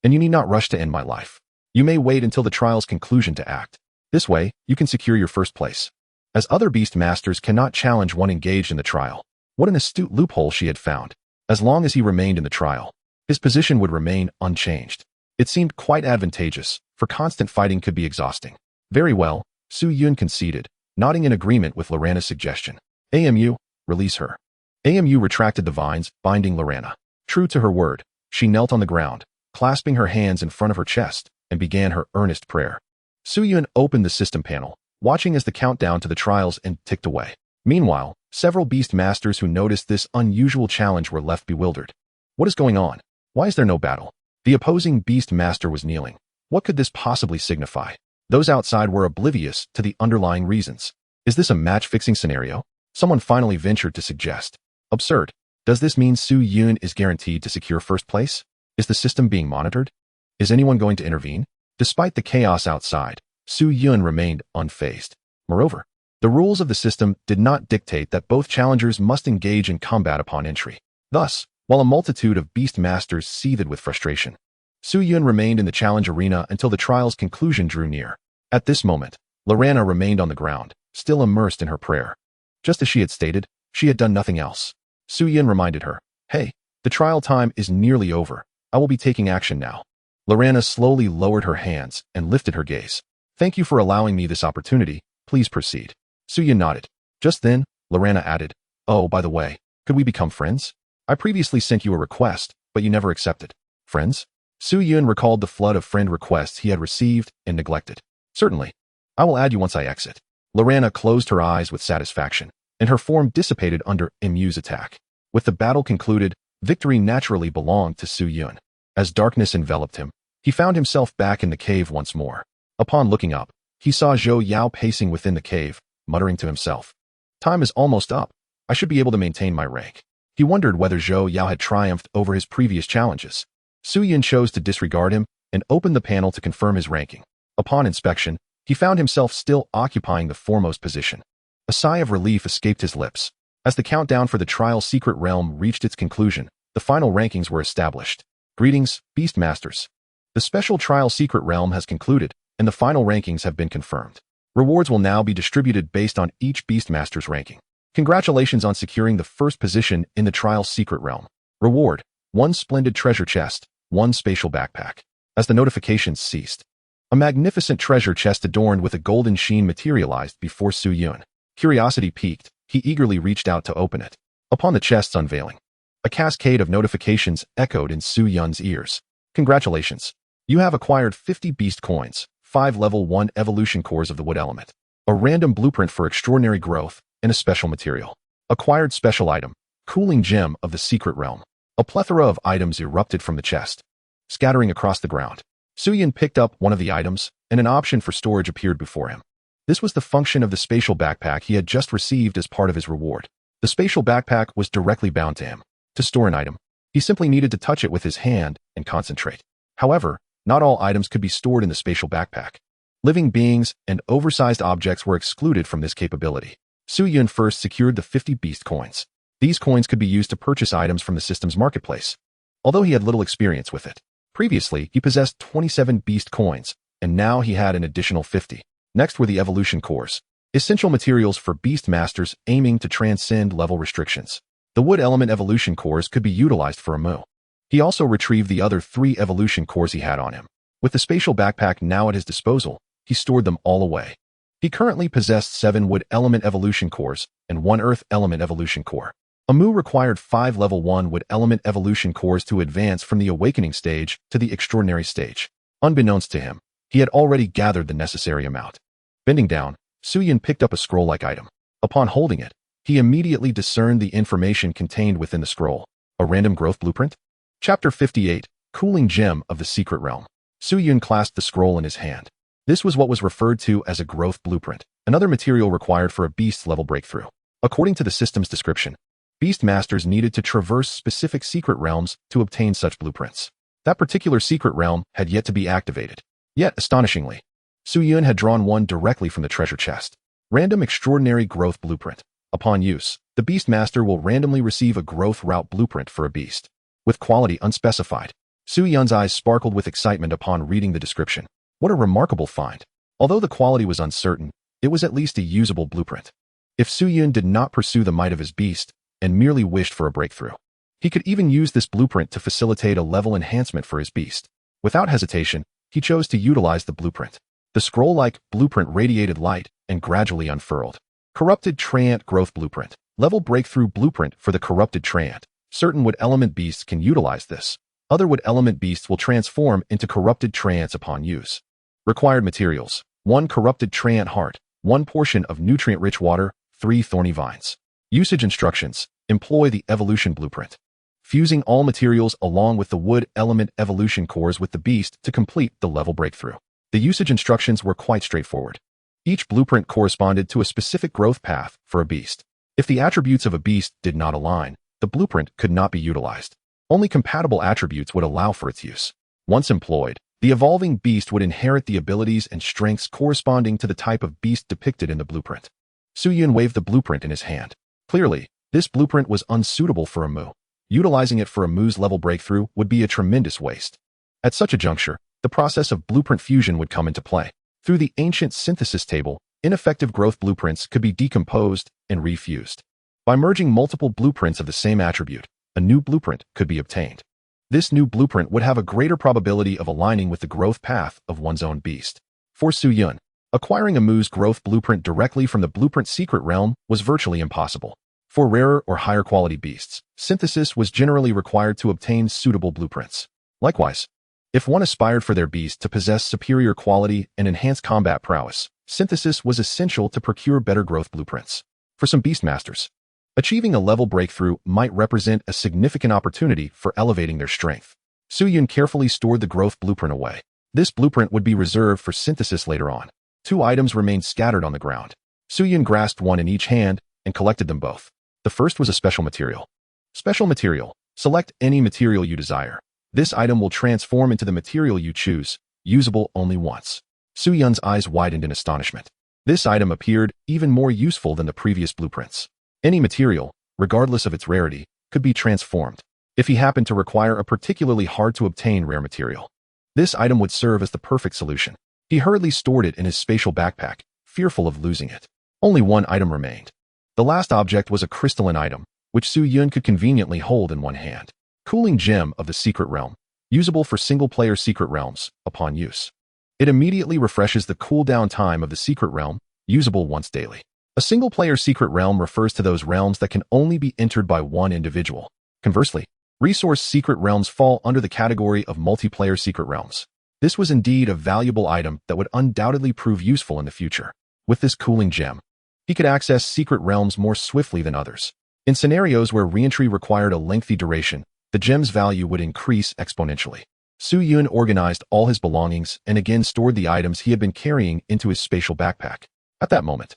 and you need not rush to end my life. You may wait until the trial's conclusion to act. This way, you can secure your first place, as other beast masters cannot challenge one engaged in the trial. What an astute loophole she had found. As long as he remained in the trial, his position would remain unchanged. It seemed quite advantageous, for constant fighting could be exhausting. Very well, Su Yun conceded, nodding in agreement with Lorana's suggestion. AMU, release her. AMU retracted the vines, binding Lorana. True to her word, she knelt on the ground, clasping her hands in front of her chest, and began her earnest prayer. Su Yun opened the system panel, watching as the countdown to the trials ticked away. Meanwhile, several beast masters who noticed this unusual challenge were left bewildered. What is going on? Why is there no battle? The opposing beast master was kneeling. What could this possibly signify? Those outside were oblivious to the underlying reasons. Is this a match-fixing scenario? Someone finally ventured to suggest. Absurd. Does this mean Su Yun is guaranteed to secure first place? Is the system being monitored? Is anyone going to intervene? Despite the chaos outside, Su Yun remained unfazed. Moreover, the rules of the system did not dictate that both challengers must engage in combat upon entry. Thus, while a multitude of beast masters seethed with frustration, Su Yun remained in the challenge arena until the trial's conclusion drew near. At this moment, Lorana remained on the ground, still immersed in her prayer. Just as she had stated, she had done nothing else. Su Yun reminded her, "Hey, the trial time is nearly over. I will be taking action now." Lorana slowly lowered her hands and lifted her gaze. "Thank you for allowing me this opportunity. Please proceed." Su Yun nodded. Just then, Lorana added, "Oh, by the way, could we become friends? I previously sent you a request, but you never accepted." Friends? Su Yun recalled the flood of friend requests he had received and neglected. "Certainly. I will add you once I exit." Lorana closed her eyes with satisfaction, and her form dissipated under Imu's attack. With the battle concluded, victory naturally belonged to Su Yun. As darkness enveloped him, he found himself back in the cave once more. Upon looking up, he saw Zhou Yao pacing within the cave, muttering to himself, "Time is almost up. I should be able to maintain my rank." He wondered whether Zhou Yao had triumphed over his previous challenges. Su Yun chose to disregard him and opened the panel to confirm his ranking. Upon inspection, he found himself still occupying the foremost position. A sigh of relief escaped his lips. As the countdown for the trial secret realm reached its conclusion, the final rankings were established. Greetings, Beast Masters. The special trial secret realm has concluded, and the final rankings have been confirmed. Rewards will now be distributed based on each Beastmaster's ranking. Congratulations on securing the first position in the trial secret realm. Reward: 1 splendid treasure chest, 1 spatial backpack. As the notifications ceased, a magnificent treasure chest adorned with a golden sheen materialized before Su Yun. Curiosity piqued, he eagerly reached out to open it. Upon the chest's unveiling, a cascade of notifications echoed in Su Yun's ears. Congratulations. You have acquired 50 beast coins, 5 level 1 evolution cores of the wood element, a random blueprint for extraordinary growth, and a special material. Acquired special item, cooling gem of the secret realm. A plethora of items erupted from the chest, scattering across the ground. Su Yun picked up one of the items, and an option for storage appeared before him. This was the function of the spatial backpack he had just received as part of his reward. The spatial backpack was directly bound to him. To store an item, he simply needed to touch it with his hand and concentrate. However, not all items could be stored in the spatial backpack. Living beings and oversized objects were excluded from this capability. Su Yun first secured the 50 beast coins. These coins could be used to purchase items from the system's marketplace. Although he had little experience with it, previously he possessed 27 beast coins, and now he had an additional 50. Next were the evolution cores, essential materials for beast masters aiming to transcend level restrictions. The wood element evolution cores could be utilized for a move. He also retrieved the other 3 evolution cores he had on him. With the spatial backpack now at his disposal, he stored them all away. He currently possessed 7 wood element evolution cores and 1 earth element evolution core. Amu required 5 level 1 wood element evolution cores to advance from the awakening stage to the extraordinary stage. Unbeknownst to him, he had already gathered the necessary amount. Bending down, Su Yun picked up a scroll-like item. Upon holding it, he immediately discerned the information contained within the scroll. A random growth blueprint? Chapter 58, Cooling Gem of the Secret Realm. Su Yun clasped the scroll in his hand. This was what was referred to as a growth blueprint, another material required for a beast-level breakthrough. According to the system's description, beast masters needed to traverse specific secret realms to obtain such blueprints. That particular secret realm had yet to be activated. Yet, astonishingly, Su Yun had drawn one directly from the treasure chest. Random Extraordinary Growth Blueprint. Upon use, the beast master will randomly receive a growth route blueprint for a beast. With quality unspecified, Su Yun's eyes sparkled with excitement upon reading the description. What a remarkable find. Although the quality was uncertain, it was at least a usable blueprint. If Su Yun did not pursue the might of his beast and merely wished for a breakthrough, he could even use this blueprint to facilitate a level enhancement for his beast. Without hesitation, he chose to utilize the blueprint. The scroll-like blueprint radiated light and gradually unfurled. Corrupted Treant Growth Blueprint. Level Breakthrough Blueprint for the Corrupted Treant. Certain wood element beasts can utilize this. Other wood element beasts will transform into corrupted treants upon use. Required materials: 1 corrupted treant heart, 1 portion of nutrient-rich water, 3 thorny vines. Usage instructions: employ the evolution blueprint. Fusing all materials along with the wood element evolution cores with the beast to complete the level breakthrough. The usage instructions were quite straightforward. Each blueprint corresponded to a specific growth path for a beast. If the attributes of a beast did not align, the blueprint could not be utilized. Only compatible attributes would allow for its use. Once employed, The evolving beast would inherit the abilities and strengths corresponding to the type of beast depicted in the blueprint. Su-Yun waved the blueprint in his hand. Clearly, this blueprint was unsuitable for a Mu. Utilizing it for a Mu's level breakthrough would be a tremendous waste. At such a juncture, the process of blueprint fusion would come into play. Through the ancient synthesis table, ineffective growth blueprints could be decomposed and refused. By merging multiple blueprints of the same attribute, a new blueprint could be obtained. This new blueprint would have a greater probability of aligning with the growth path of one's own beast. For Su-Yun, acquiring a Mu's growth blueprint directly from the blueprint secret realm was virtually impossible. For rarer or higher quality beasts, synthesis was generally required to obtain suitable blueprints. Likewise, if one aspired for their beast to possess superior quality and enhance combat prowess, synthesis was essential to procure better growth blueprints. For some beastmasters, achieving a level breakthrough might represent a significant opportunity for elevating their strength. Su-Yun carefully stored the growth blueprint away. This blueprint would be reserved for synthesis later on. 2 items remained scattered on the ground. Su-Yun grasped one in each hand and collected them both. The first was a special material. Special material. Select any material you desire. This item will transform into the material you choose, usable only once. Su-Yun's eyes widened in astonishment. This item appeared even more useful than the previous blueprints. Any material, regardless of its rarity, could be transformed. If he happened to require a particularly hard-to-obtain rare material, this item would serve as the perfect solution. He hurriedly stored it in his spatial backpack, fearful of losing it. Only one item remained. The last object was a crystalline item, which Su-Yun could conveniently hold in one hand. Cooling gem of the secret realm, usable for single-player secret realms upon use. It immediately refreshes the cooldown time of the secret realm, usable once daily. A single-player secret realm refers to those realms that can only be entered by one individual. Conversely, resource secret realms fall under the category of multiplayer secret realms. This was indeed a valuable item that would undoubtedly prove useful in the future. With this cooling gem, he could access secret realms more swiftly than others. In scenarios where re-entry required a lengthy duration, the gem's value would increase exponentially. Su-Yun organized all his belongings and again stored the items he had been carrying into his spatial backpack. At that moment,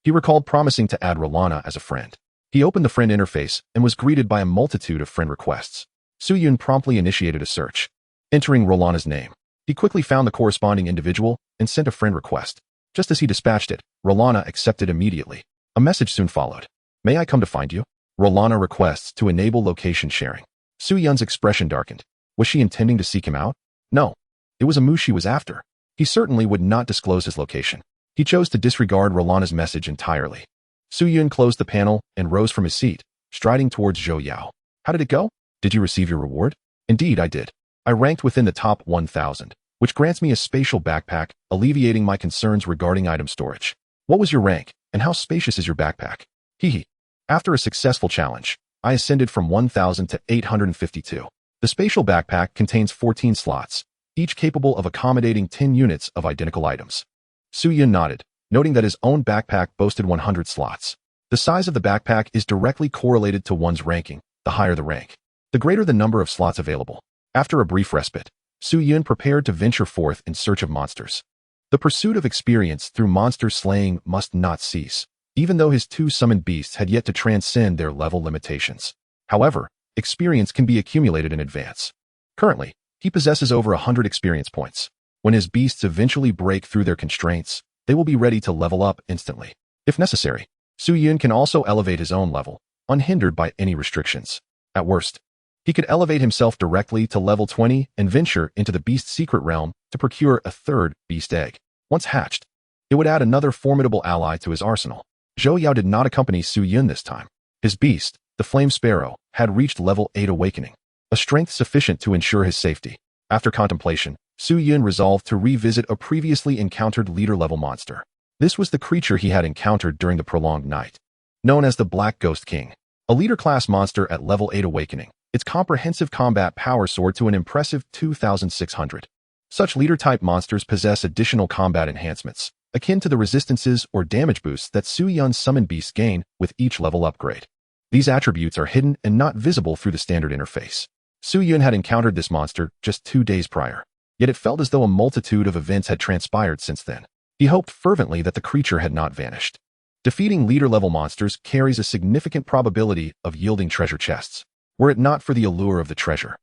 he recalled promising to add Rolana as a friend. He opened the friend interface and was greeted by a multitude of friend requests. Su-Yun promptly initiated a search. Entering Rolana's name, he quickly found the corresponding individual and sent a friend request. Just as he dispatched it, Rolana accepted immediately. A message soon followed. May I come to find you? Rolana requests to enable location sharing. Su-Yun's expression darkened. Was she intending to seek him out? No. It was a Mu she was after. He certainly would not disclose his location. He chose to disregard Rolana's message entirely. Su-Yun closed the panel and rose from his seat, striding towards Zhou Yao. How did it go? Did you receive your reward? Indeed, I did. I ranked within the top 1,000, which grants me a spatial backpack, alleviating my concerns regarding item storage. What was your rank, and how spacious is your backpack? Hehe. After a successful challenge, I ascended from 1,000 to 852. The spatial backpack contains 14 slots, each capable of accommodating 10 units of identical items. Su-Yun nodded, noting that his own backpack boasted 100 slots. The size of the backpack is directly correlated to one's ranking. The higher the rank, the greater the number of slots available. After a brief respite, Su-Yun prepared to venture forth in search of monsters. The pursuit of experience through monster slaying must not cease, even though his 2 summoned beasts had yet to transcend their level limitations. However, experience can be accumulated in advance. Currently, he possesses over 100 experience points. When his beasts eventually break through their constraints, they will be ready to level up instantly. If necessary, Su-Yun can also elevate his own level, unhindered by any restrictions. At worst, he could elevate himself directly to level 20 and venture into the beast secret realm to procure a 3rd beast egg. Once hatched, it would add another formidable ally to his arsenal. Zhou Yao did not accompany Su-Yun this time. His beast, the Flame Sparrow, had reached level 8 awakening, a strength sufficient to ensure his safety. After contemplation, Su-Yun resolved to revisit a previously encountered leader-level monster. This was the creature he had encountered during the prolonged night. Known as the Black Ghost King, a leader-class monster at level 8 awakening, its comprehensive combat power soared to an impressive 2,600. Such leader-type monsters possess additional combat enhancements, akin to the resistances or damage boosts that Su-Yun's summoned beasts gain with each level upgrade. These attributes are hidden and not visible through the standard interface. Su-Yun had encountered this monster just 2 days prior, yet it felt as though a multitude of events had transpired since then. He hoped fervently that the creature had not vanished. Defeating leader-level monsters carries a significant probability of yielding treasure chests, were it not for the allure of the treasure.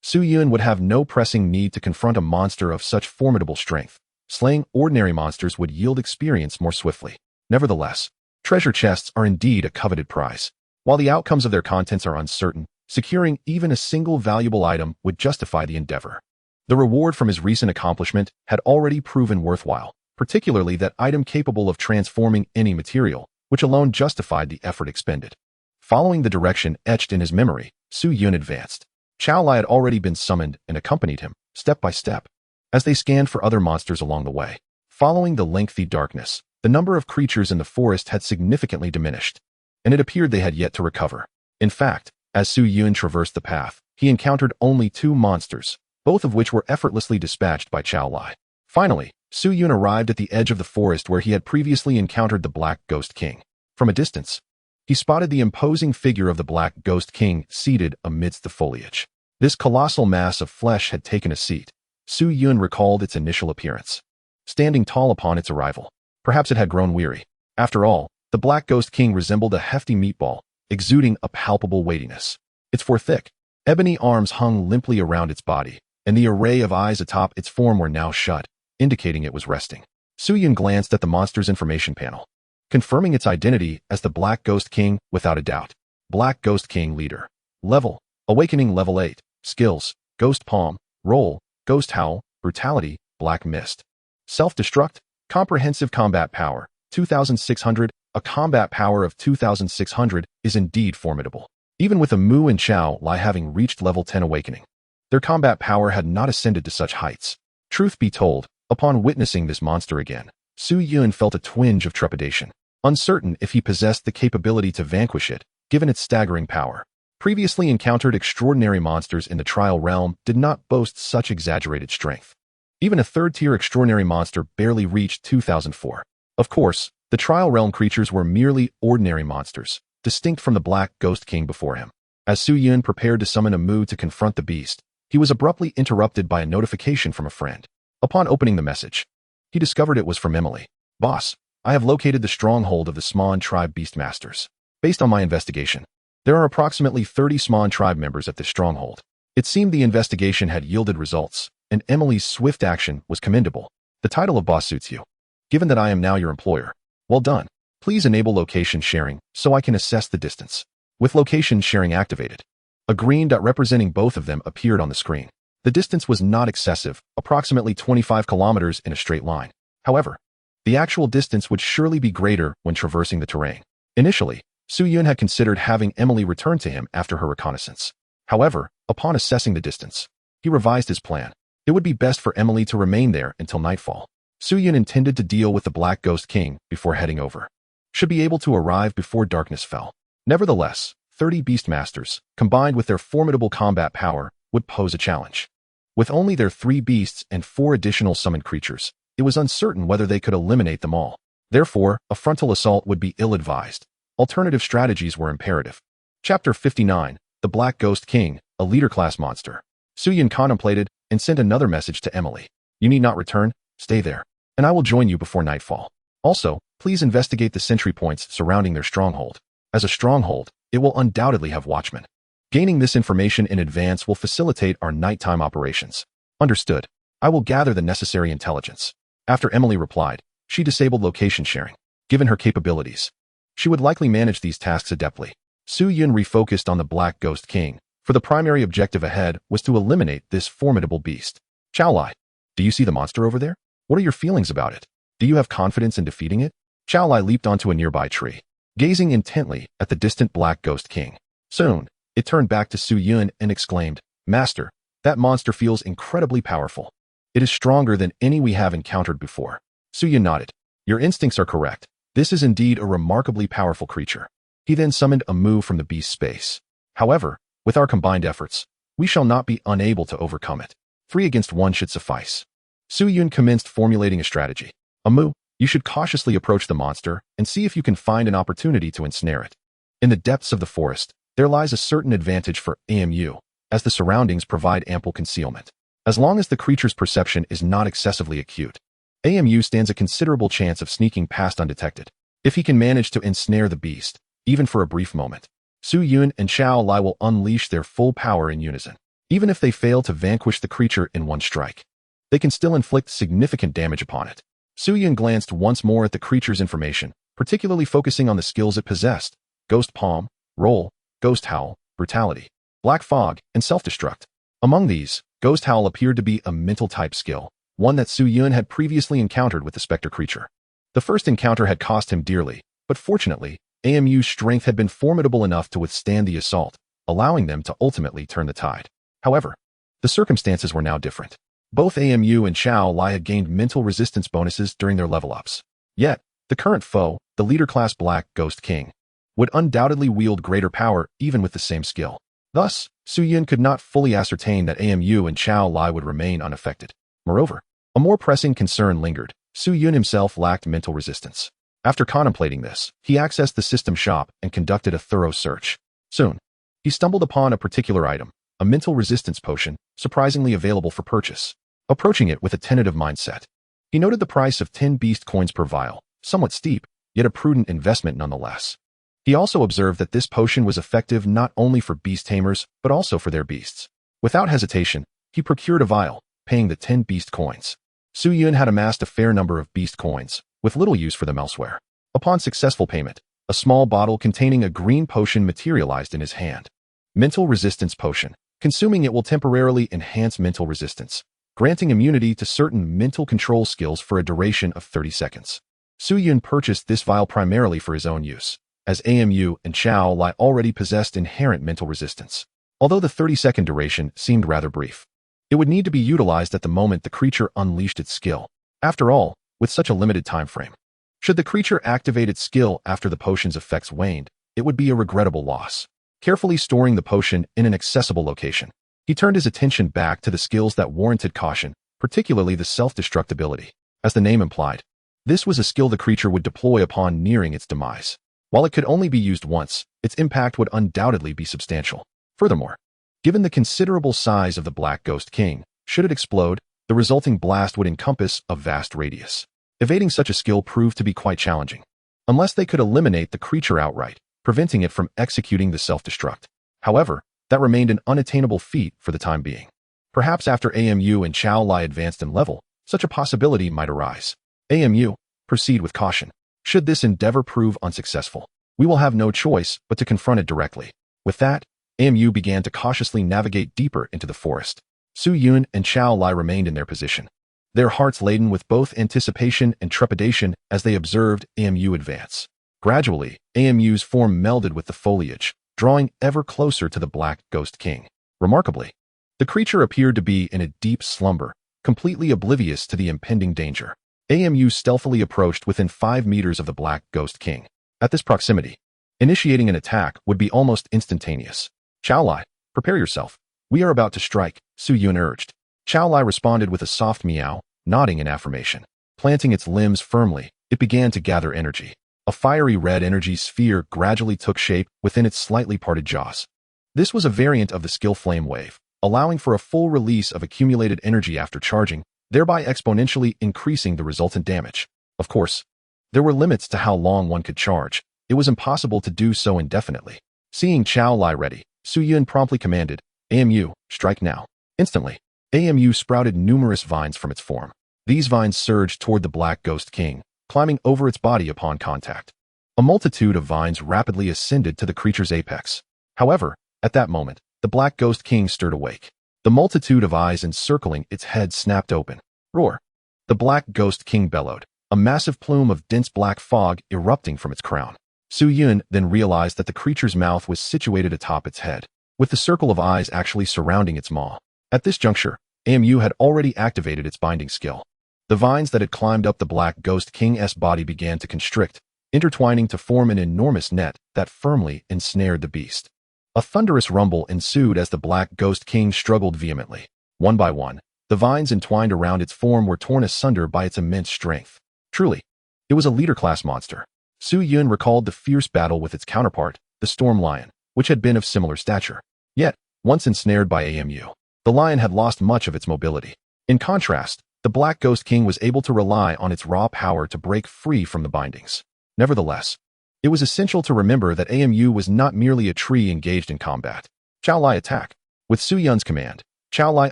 Su Yun would have no pressing need to confront a monster of such formidable strength. Slaying ordinary monsters would yield experience more swiftly. Nevertheless, treasure chests are indeed a coveted prize. While the outcomes of their contents are uncertain, securing even a single valuable item would justify the endeavor. The reward from his recent accomplishment had already proven worthwhile, particularly that item capable of transforming any material, which alone justified the effort expended. Following the direction etched in his memory, Su Yun advanced. Chao Lai had already been summoned and accompanied him, step by step, as they scanned for other monsters along the way. Following the lengthy darkness, the number of creatures in the forest had significantly diminished, and it appeared they had yet to recover. In fact, as Su Yun traversed the path, he encountered only 2 monsters, both of which were effortlessly dispatched by Chao Lai. Finally, Su Yun arrived at the edge of the forest where he had previously encountered the Black Ghost King. From a distance, he spotted the imposing figure of the Black Ghost King seated amidst the foliage. This colossal mass of flesh had taken a seat. Su Yun recalled its initial appearance, standing tall upon its arrival. Perhaps it had grown weary. After all, the Black Ghost King resembled a hefty meatball, exuding a palpable weightiness. Its 4 thick, ebony arms hung limply around its body, and the array of eyes atop its form were now shut, indicating it was resting. Su Yun glanced at the monster's information panel, confirming its identity as the Black Ghost King without a doubt. Black Ghost King Leader. Level: Awakening Level 8. Skills: Ghost Palm, Roll, Ghost Howl, Brutality, Black Mist. Self-Destruct, Comprehensive Combat Power, 2,600. A combat power of 2,600 is indeed formidable. Even with Mu and Chao Lai having reached level 10 awakening, their combat power had not ascended to such heights. Truth be told, upon witnessing this monster again, Su Yun felt a twinge of trepidation, uncertain if he possessed the capability to vanquish it, given its staggering power. Previously encountered extraordinary monsters in the trial realm did not boast such exaggerated strength. Even a third-tier extraordinary monster barely reached 2004. Of course, the trial realm creatures were merely ordinary monsters, distinct from the Black Ghost King before him. As Su Yun prepared to summon a Mu to confront the beast, he was abruptly interrupted by a notification from a friend. Upon opening the message, he discovered it was from Emily. Boss, I have located the stronghold of the Smaan tribe beastmasters. Based on my investigation, there are approximately 30 Smaan tribe members at this stronghold. It seemed the investigation had yielded results, and Emily's swift action was commendable. The title of boss suits you. Given that I am now your employer, well done. Please enable location sharing so I can assess the distance. With location sharing activated, a green dot representing both of them appeared on the screen. The distance was not excessive, approximately 25 kilometers in a straight line. However, the actual distance would surely be greater when traversing the terrain. Initially, Su Yun had considered having Emily return to him after her reconnaissance. However, upon assessing the distance, he revised his plan. It would be best for Emily to remain there until nightfall. Su Yun intended to deal with the Black Ghost King before heading over. Should be able to arrive before darkness fell. Nevertheless, 30 Beastmasters, combined with their formidable combat power, would pose a challenge. With only their 3 beasts and 4 additional summoned creatures, it was uncertain whether they could eliminate them all. Therefore, a frontal assault would be ill-advised. Alternative strategies were imperative. Chapter 59, The Black Ghost King, a leader-class monster. Su Yun contemplated and sent another message to Emily. You need not return, stay there, and I will join you before nightfall. Also, please investigate the sentry points surrounding their stronghold. As a stronghold, it will undoubtedly have watchmen. Gaining this information in advance will facilitate our nighttime operations. Understood. I will gather the necessary intelligence. After Emily replied, she disabled location sharing. Given her capabilities, she would likely manage these tasks adeptly. Su Yun refocused on the Black Ghost King, for the primary objective ahead was to eliminate this formidable beast. Chao Lai, do you see the monster over there? What are your feelings about it? Do you have confidence in defeating it? Chao Lai leaped onto a nearby tree, gazing intently at the distant Black Ghost King. Soon, it turned back to Su Yun and exclaimed, Master, that monster feels incredibly powerful. It is stronger than any we have encountered before. Su Yun nodded. Your instincts are correct. This is indeed a remarkably powerful creature. He then summoned a Mu from the beast space. However, with our combined efforts, we shall not be unable to overcome it. 3 against 1 should suffice. Su Yun commenced formulating a strategy. Mu, you should cautiously approach the monster and see if you can find an opportunity to ensnare it. In the depths of the forest, there lies a certain advantage for Mu, as the surroundings provide ample concealment. As long as the creature's perception is not excessively acute, Mu stands a considerable chance of sneaking past undetected. If he can manage to ensnare the beast, even for a brief moment, Su Yun and Chao Lai will unleash their full power in unison. Even if they fail to vanquish the creature in one strike, they can still inflict significant damage upon it. Su Yun glanced once more at the creature's information, particularly focusing on the skills it possessed: Ghost Palm, Roll, Ghost Howl, Brutality, Black Fog, and Self-Destruct. Among these, Ghost Howl appeared to be a mental-type skill, one that Su Yun had previously encountered with the Spectre creature. The first encounter had cost him dearly, but fortunately, AMU's strength had been formidable enough to withstand the assault, allowing them to ultimately turn the tide. However, the circumstances were now different. Both AMU and Xiao Lai had gained mental resistance bonuses during their level-ups. Yet, the current foe, the leader-class Black Ghost King, would undoubtedly wield greater power even with the same skill. Thus, Su Yun could not fully ascertain that AMU and Xiao Lai would remain unaffected. Moreover, a more pressing concern lingered. Su Yun himself lacked mental resistance. After contemplating this, he accessed the system shop and conducted a thorough search. Soon, he stumbled upon a particular item, a mental resistance potion, surprisingly available for purchase. Approaching it with a tentative mindset, he noted the price of 10 beast coins per vial, somewhat steep, yet a prudent investment nonetheless. He also observed that this potion was effective not only for beast tamers, but also for their beasts. Without hesitation, he procured a vial, paying the 10 beast coins. Su Yun had amassed a fair number of beast coins, with little use for them elsewhere. Upon successful payment, a small bottle containing a green potion materialized in his hand. Mental Resistance Potion. Consuming it will temporarily enhance mental resistance, granting immunity to certain mental control skills for a duration of 30 seconds. Su Yun purchased this vial primarily for his own use, as AMU and Xiao Lai already possessed inherent mental resistance. Although the 30-second duration seemed rather brief, it would need to be utilized at the moment the creature unleashed its skill. After all, with such a limited time frame, should the creature activate its skill after the potion's effects waned, it would be a regrettable loss. Carefully storing the potion in an accessible location, he turned his attention back to the skills that warranted caution, particularly the self-destruct ability. As the name implied, this was a skill the creature would deploy upon nearing its demise. While it could only be used once, its impact would undoubtedly be substantial. Furthermore, given the considerable size of the Black Ghost King, should it explode, the resulting blast would encompass a vast radius. Evading such a skill proved to be quite challenging, unless they could eliminate the creature outright, preventing it from executing the self-destruct. However, that remained an unattainable feat for the time being. Perhaps after AMU and Xiao Lai advanced in level, such a possibility might arise. AMU, proceed with caution. Should this endeavor prove unsuccessful, we will have no choice but to confront it directly. With that, AMU began to cautiously navigate deeper into the forest. Su Yun and Xiao Lai remained in their position, their hearts laden with both anticipation and trepidation as they observed AMU advance. Gradually, AMU's form melded with the foliage, drawing ever closer to the Black Ghost King. Remarkably, the creature appeared to be in a deep slumber, completely oblivious to the impending danger. AMU stealthily approached within 5 meters of the Black Ghost King. At this proximity, initiating an attack would be almost instantaneous. Xiao Lai, prepare yourself. We are about to strike, Su Yun urged. Xiao Lai responded with a soft meow, nodding in affirmation. Planting its limbs firmly, it began to gather energy. A fiery red energy sphere gradually took shape within its slightly parted jaws. This was a variant of the skill Flame Wave, allowing for a full release of accumulated energy after charging, thereby exponentially increasing the resultant damage. Of course, there were limits to how long one could charge. It was impossible to do so indefinitely. Seeing Xiao Lai ready, Su Yun promptly commanded, AMU, strike now. Instantly, AMU sprouted numerous vines from its form. These vines surged toward the Black Ghost King, climbing over its body upon contact. A multitude of vines rapidly ascended to the creature's apex. However, at that moment, the Black Ghost King stirred awake. The multitude of eyes encircling its head snapped open. Roar! The Black Ghost King bellowed, a massive plume of dense black fog erupting from its crown. Su Yun then realized that the creature's mouth was situated atop its head, with the circle of eyes actually surrounding its maw. At this juncture, AMU had already activated its binding skill. The vines that had climbed up the Black Ghost King's body began to constrict, intertwining to form an enormous net that firmly ensnared the beast. A thunderous rumble ensued as the Black Ghost King struggled vehemently. One by one, the vines entwined around its form were torn asunder by its immense strength. Truly, it was a leader-class monster. Su Yun recalled the fierce battle with its counterpart, the Storm Lion, which had been of similar stature. Yet, once ensnared by AMU, the lion had lost much of its mobility. In contrast, the Black Ghost King was able to rely on its raw power to break free from the bindings. Nevertheless, it was essential to remember that AMU was not merely a tree engaged in combat. Xiao Lai attack. With Su Yun's command, Chao Lai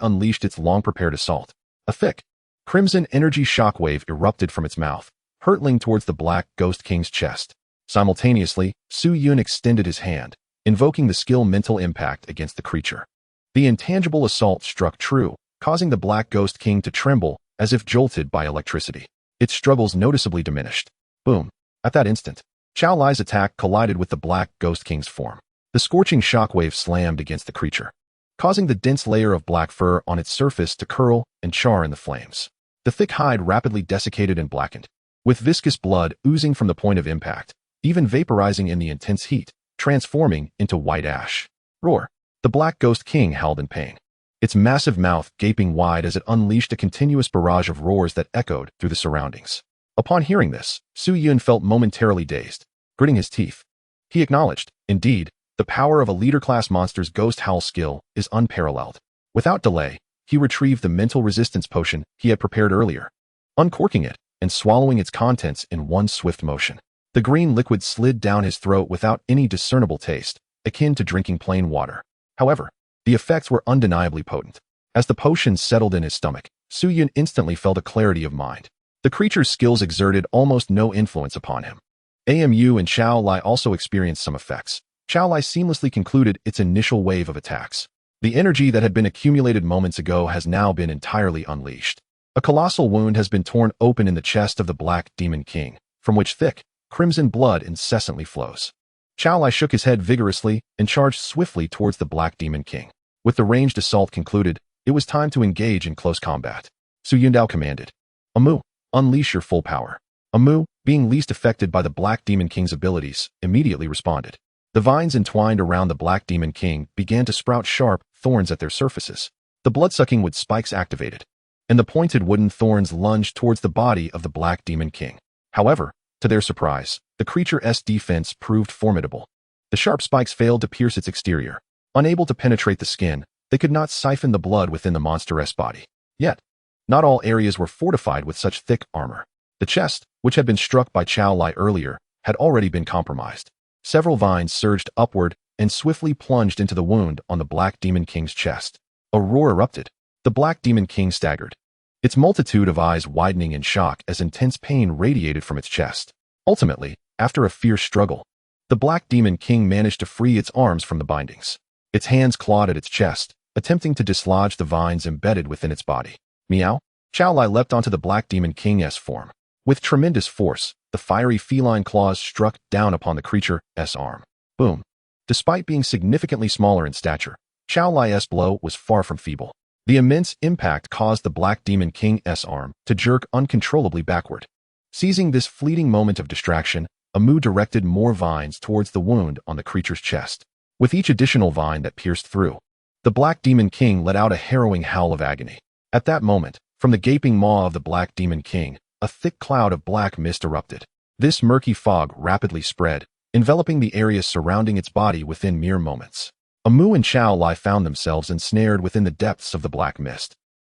unleashed its long-prepared assault. A thick, crimson energy shockwave erupted from its mouth, hurtling towards the Black Ghost King's chest. Simultaneously, Su Yun extended his hand, invoking the skill Mental Impact against the creature. The intangible assault struck true, causing the Black Ghost King to tremble as if jolted by electricity. Its struggles noticeably diminished. Boom. At that instant, Chao Lai's attack collided with the Black Ghost King's form. The scorching shockwave slammed against the creature, causing the dense layer of black fur on its surface to curl and char in the flames. The thick hide rapidly desiccated and blackened, with viscous blood oozing from the point of impact, even vaporizing in the intense heat, transforming into white ash. Roar! The Black Ghost King howled in pain, its massive mouth gaping wide as it unleashed a continuous barrage of roars that echoed through the surroundings. Upon hearing this, Su Yun felt momentarily dazed. Gritting his teeth, he acknowledged, indeed, the power of a leader-class monster's ghost howl skill is unparalleled. Without delay, he retrieved the mental resistance potion he had prepared earlier, uncorking it and swallowing its contents in one swift motion. The green liquid slid down his throat without any discernible taste, akin to drinking plain water. However, the effects were undeniably potent. As the potion settled in his stomach, Su Yun instantly felt a clarity of mind. The creature's skills exerted almost no influence upon him. Amu and Chao Lai also experienced some effects. Chao Lai seamlessly concluded its initial wave of attacks. The energy that had been accumulated moments ago has now been entirely unleashed. A colossal wound has been torn open in the chest of the Black Demon King, from which thick, crimson blood incessantly flows. Chao Lai shook his head vigorously and charged swiftly towards the Black Demon King. With the ranged assault concluded, it was time to engage in close combat. Su Yundao commanded, Amu, unleash your full power. Amu, being least affected by the Black Demon King's abilities, immediately responded. The vines entwined around the Black Demon King began to sprout sharp thorns at their surfaces. The blood-sucking wood spikes activated, and the pointed wooden thorns lunged towards the body of the Black Demon King. However, to their surprise, the creature's defense proved formidable. The sharp spikes failed to pierce its exterior. Unable to penetrate the skin, they could not siphon the blood within the monster's body. Yet, not all areas were fortified with such thick armor. The chest, which had been struck by Chao Lai earlier, had already been compromised. Several vines surged upward and swiftly plunged into the wound on the Black Demon King's chest. A roar erupted. The Black Demon King staggered, its multitude of eyes widening in shock as intense pain radiated from its chest. Ultimately, after a fierce struggle, the Black Demon King managed to free its arms from the bindings. Its hands clawed at its chest, attempting to dislodge the vines embedded within its body. Meow! Chao Lai leapt onto the Black Demon King's form. With tremendous force, the fiery feline claws struck down upon the creature's arm. Boom! Despite being significantly smaller in stature, Chao Lai's blow was far from feeble. The immense impact caused the Black Demon King's arm to jerk uncontrollably backward. Seizing this fleeting moment of distraction, Amu directed more vines towards the wound on the creature's chest. With each additional vine that pierced through, the Black Demon King let out a harrowing howl of agony. At that moment, from the gaping maw of the Black Demon King, a thick cloud of black mist erupted. This murky fog rapidly spread, enveloping the area surrounding its body within mere moments. Amu and Chao Lai found themselves ensnared within the depths of the black mist.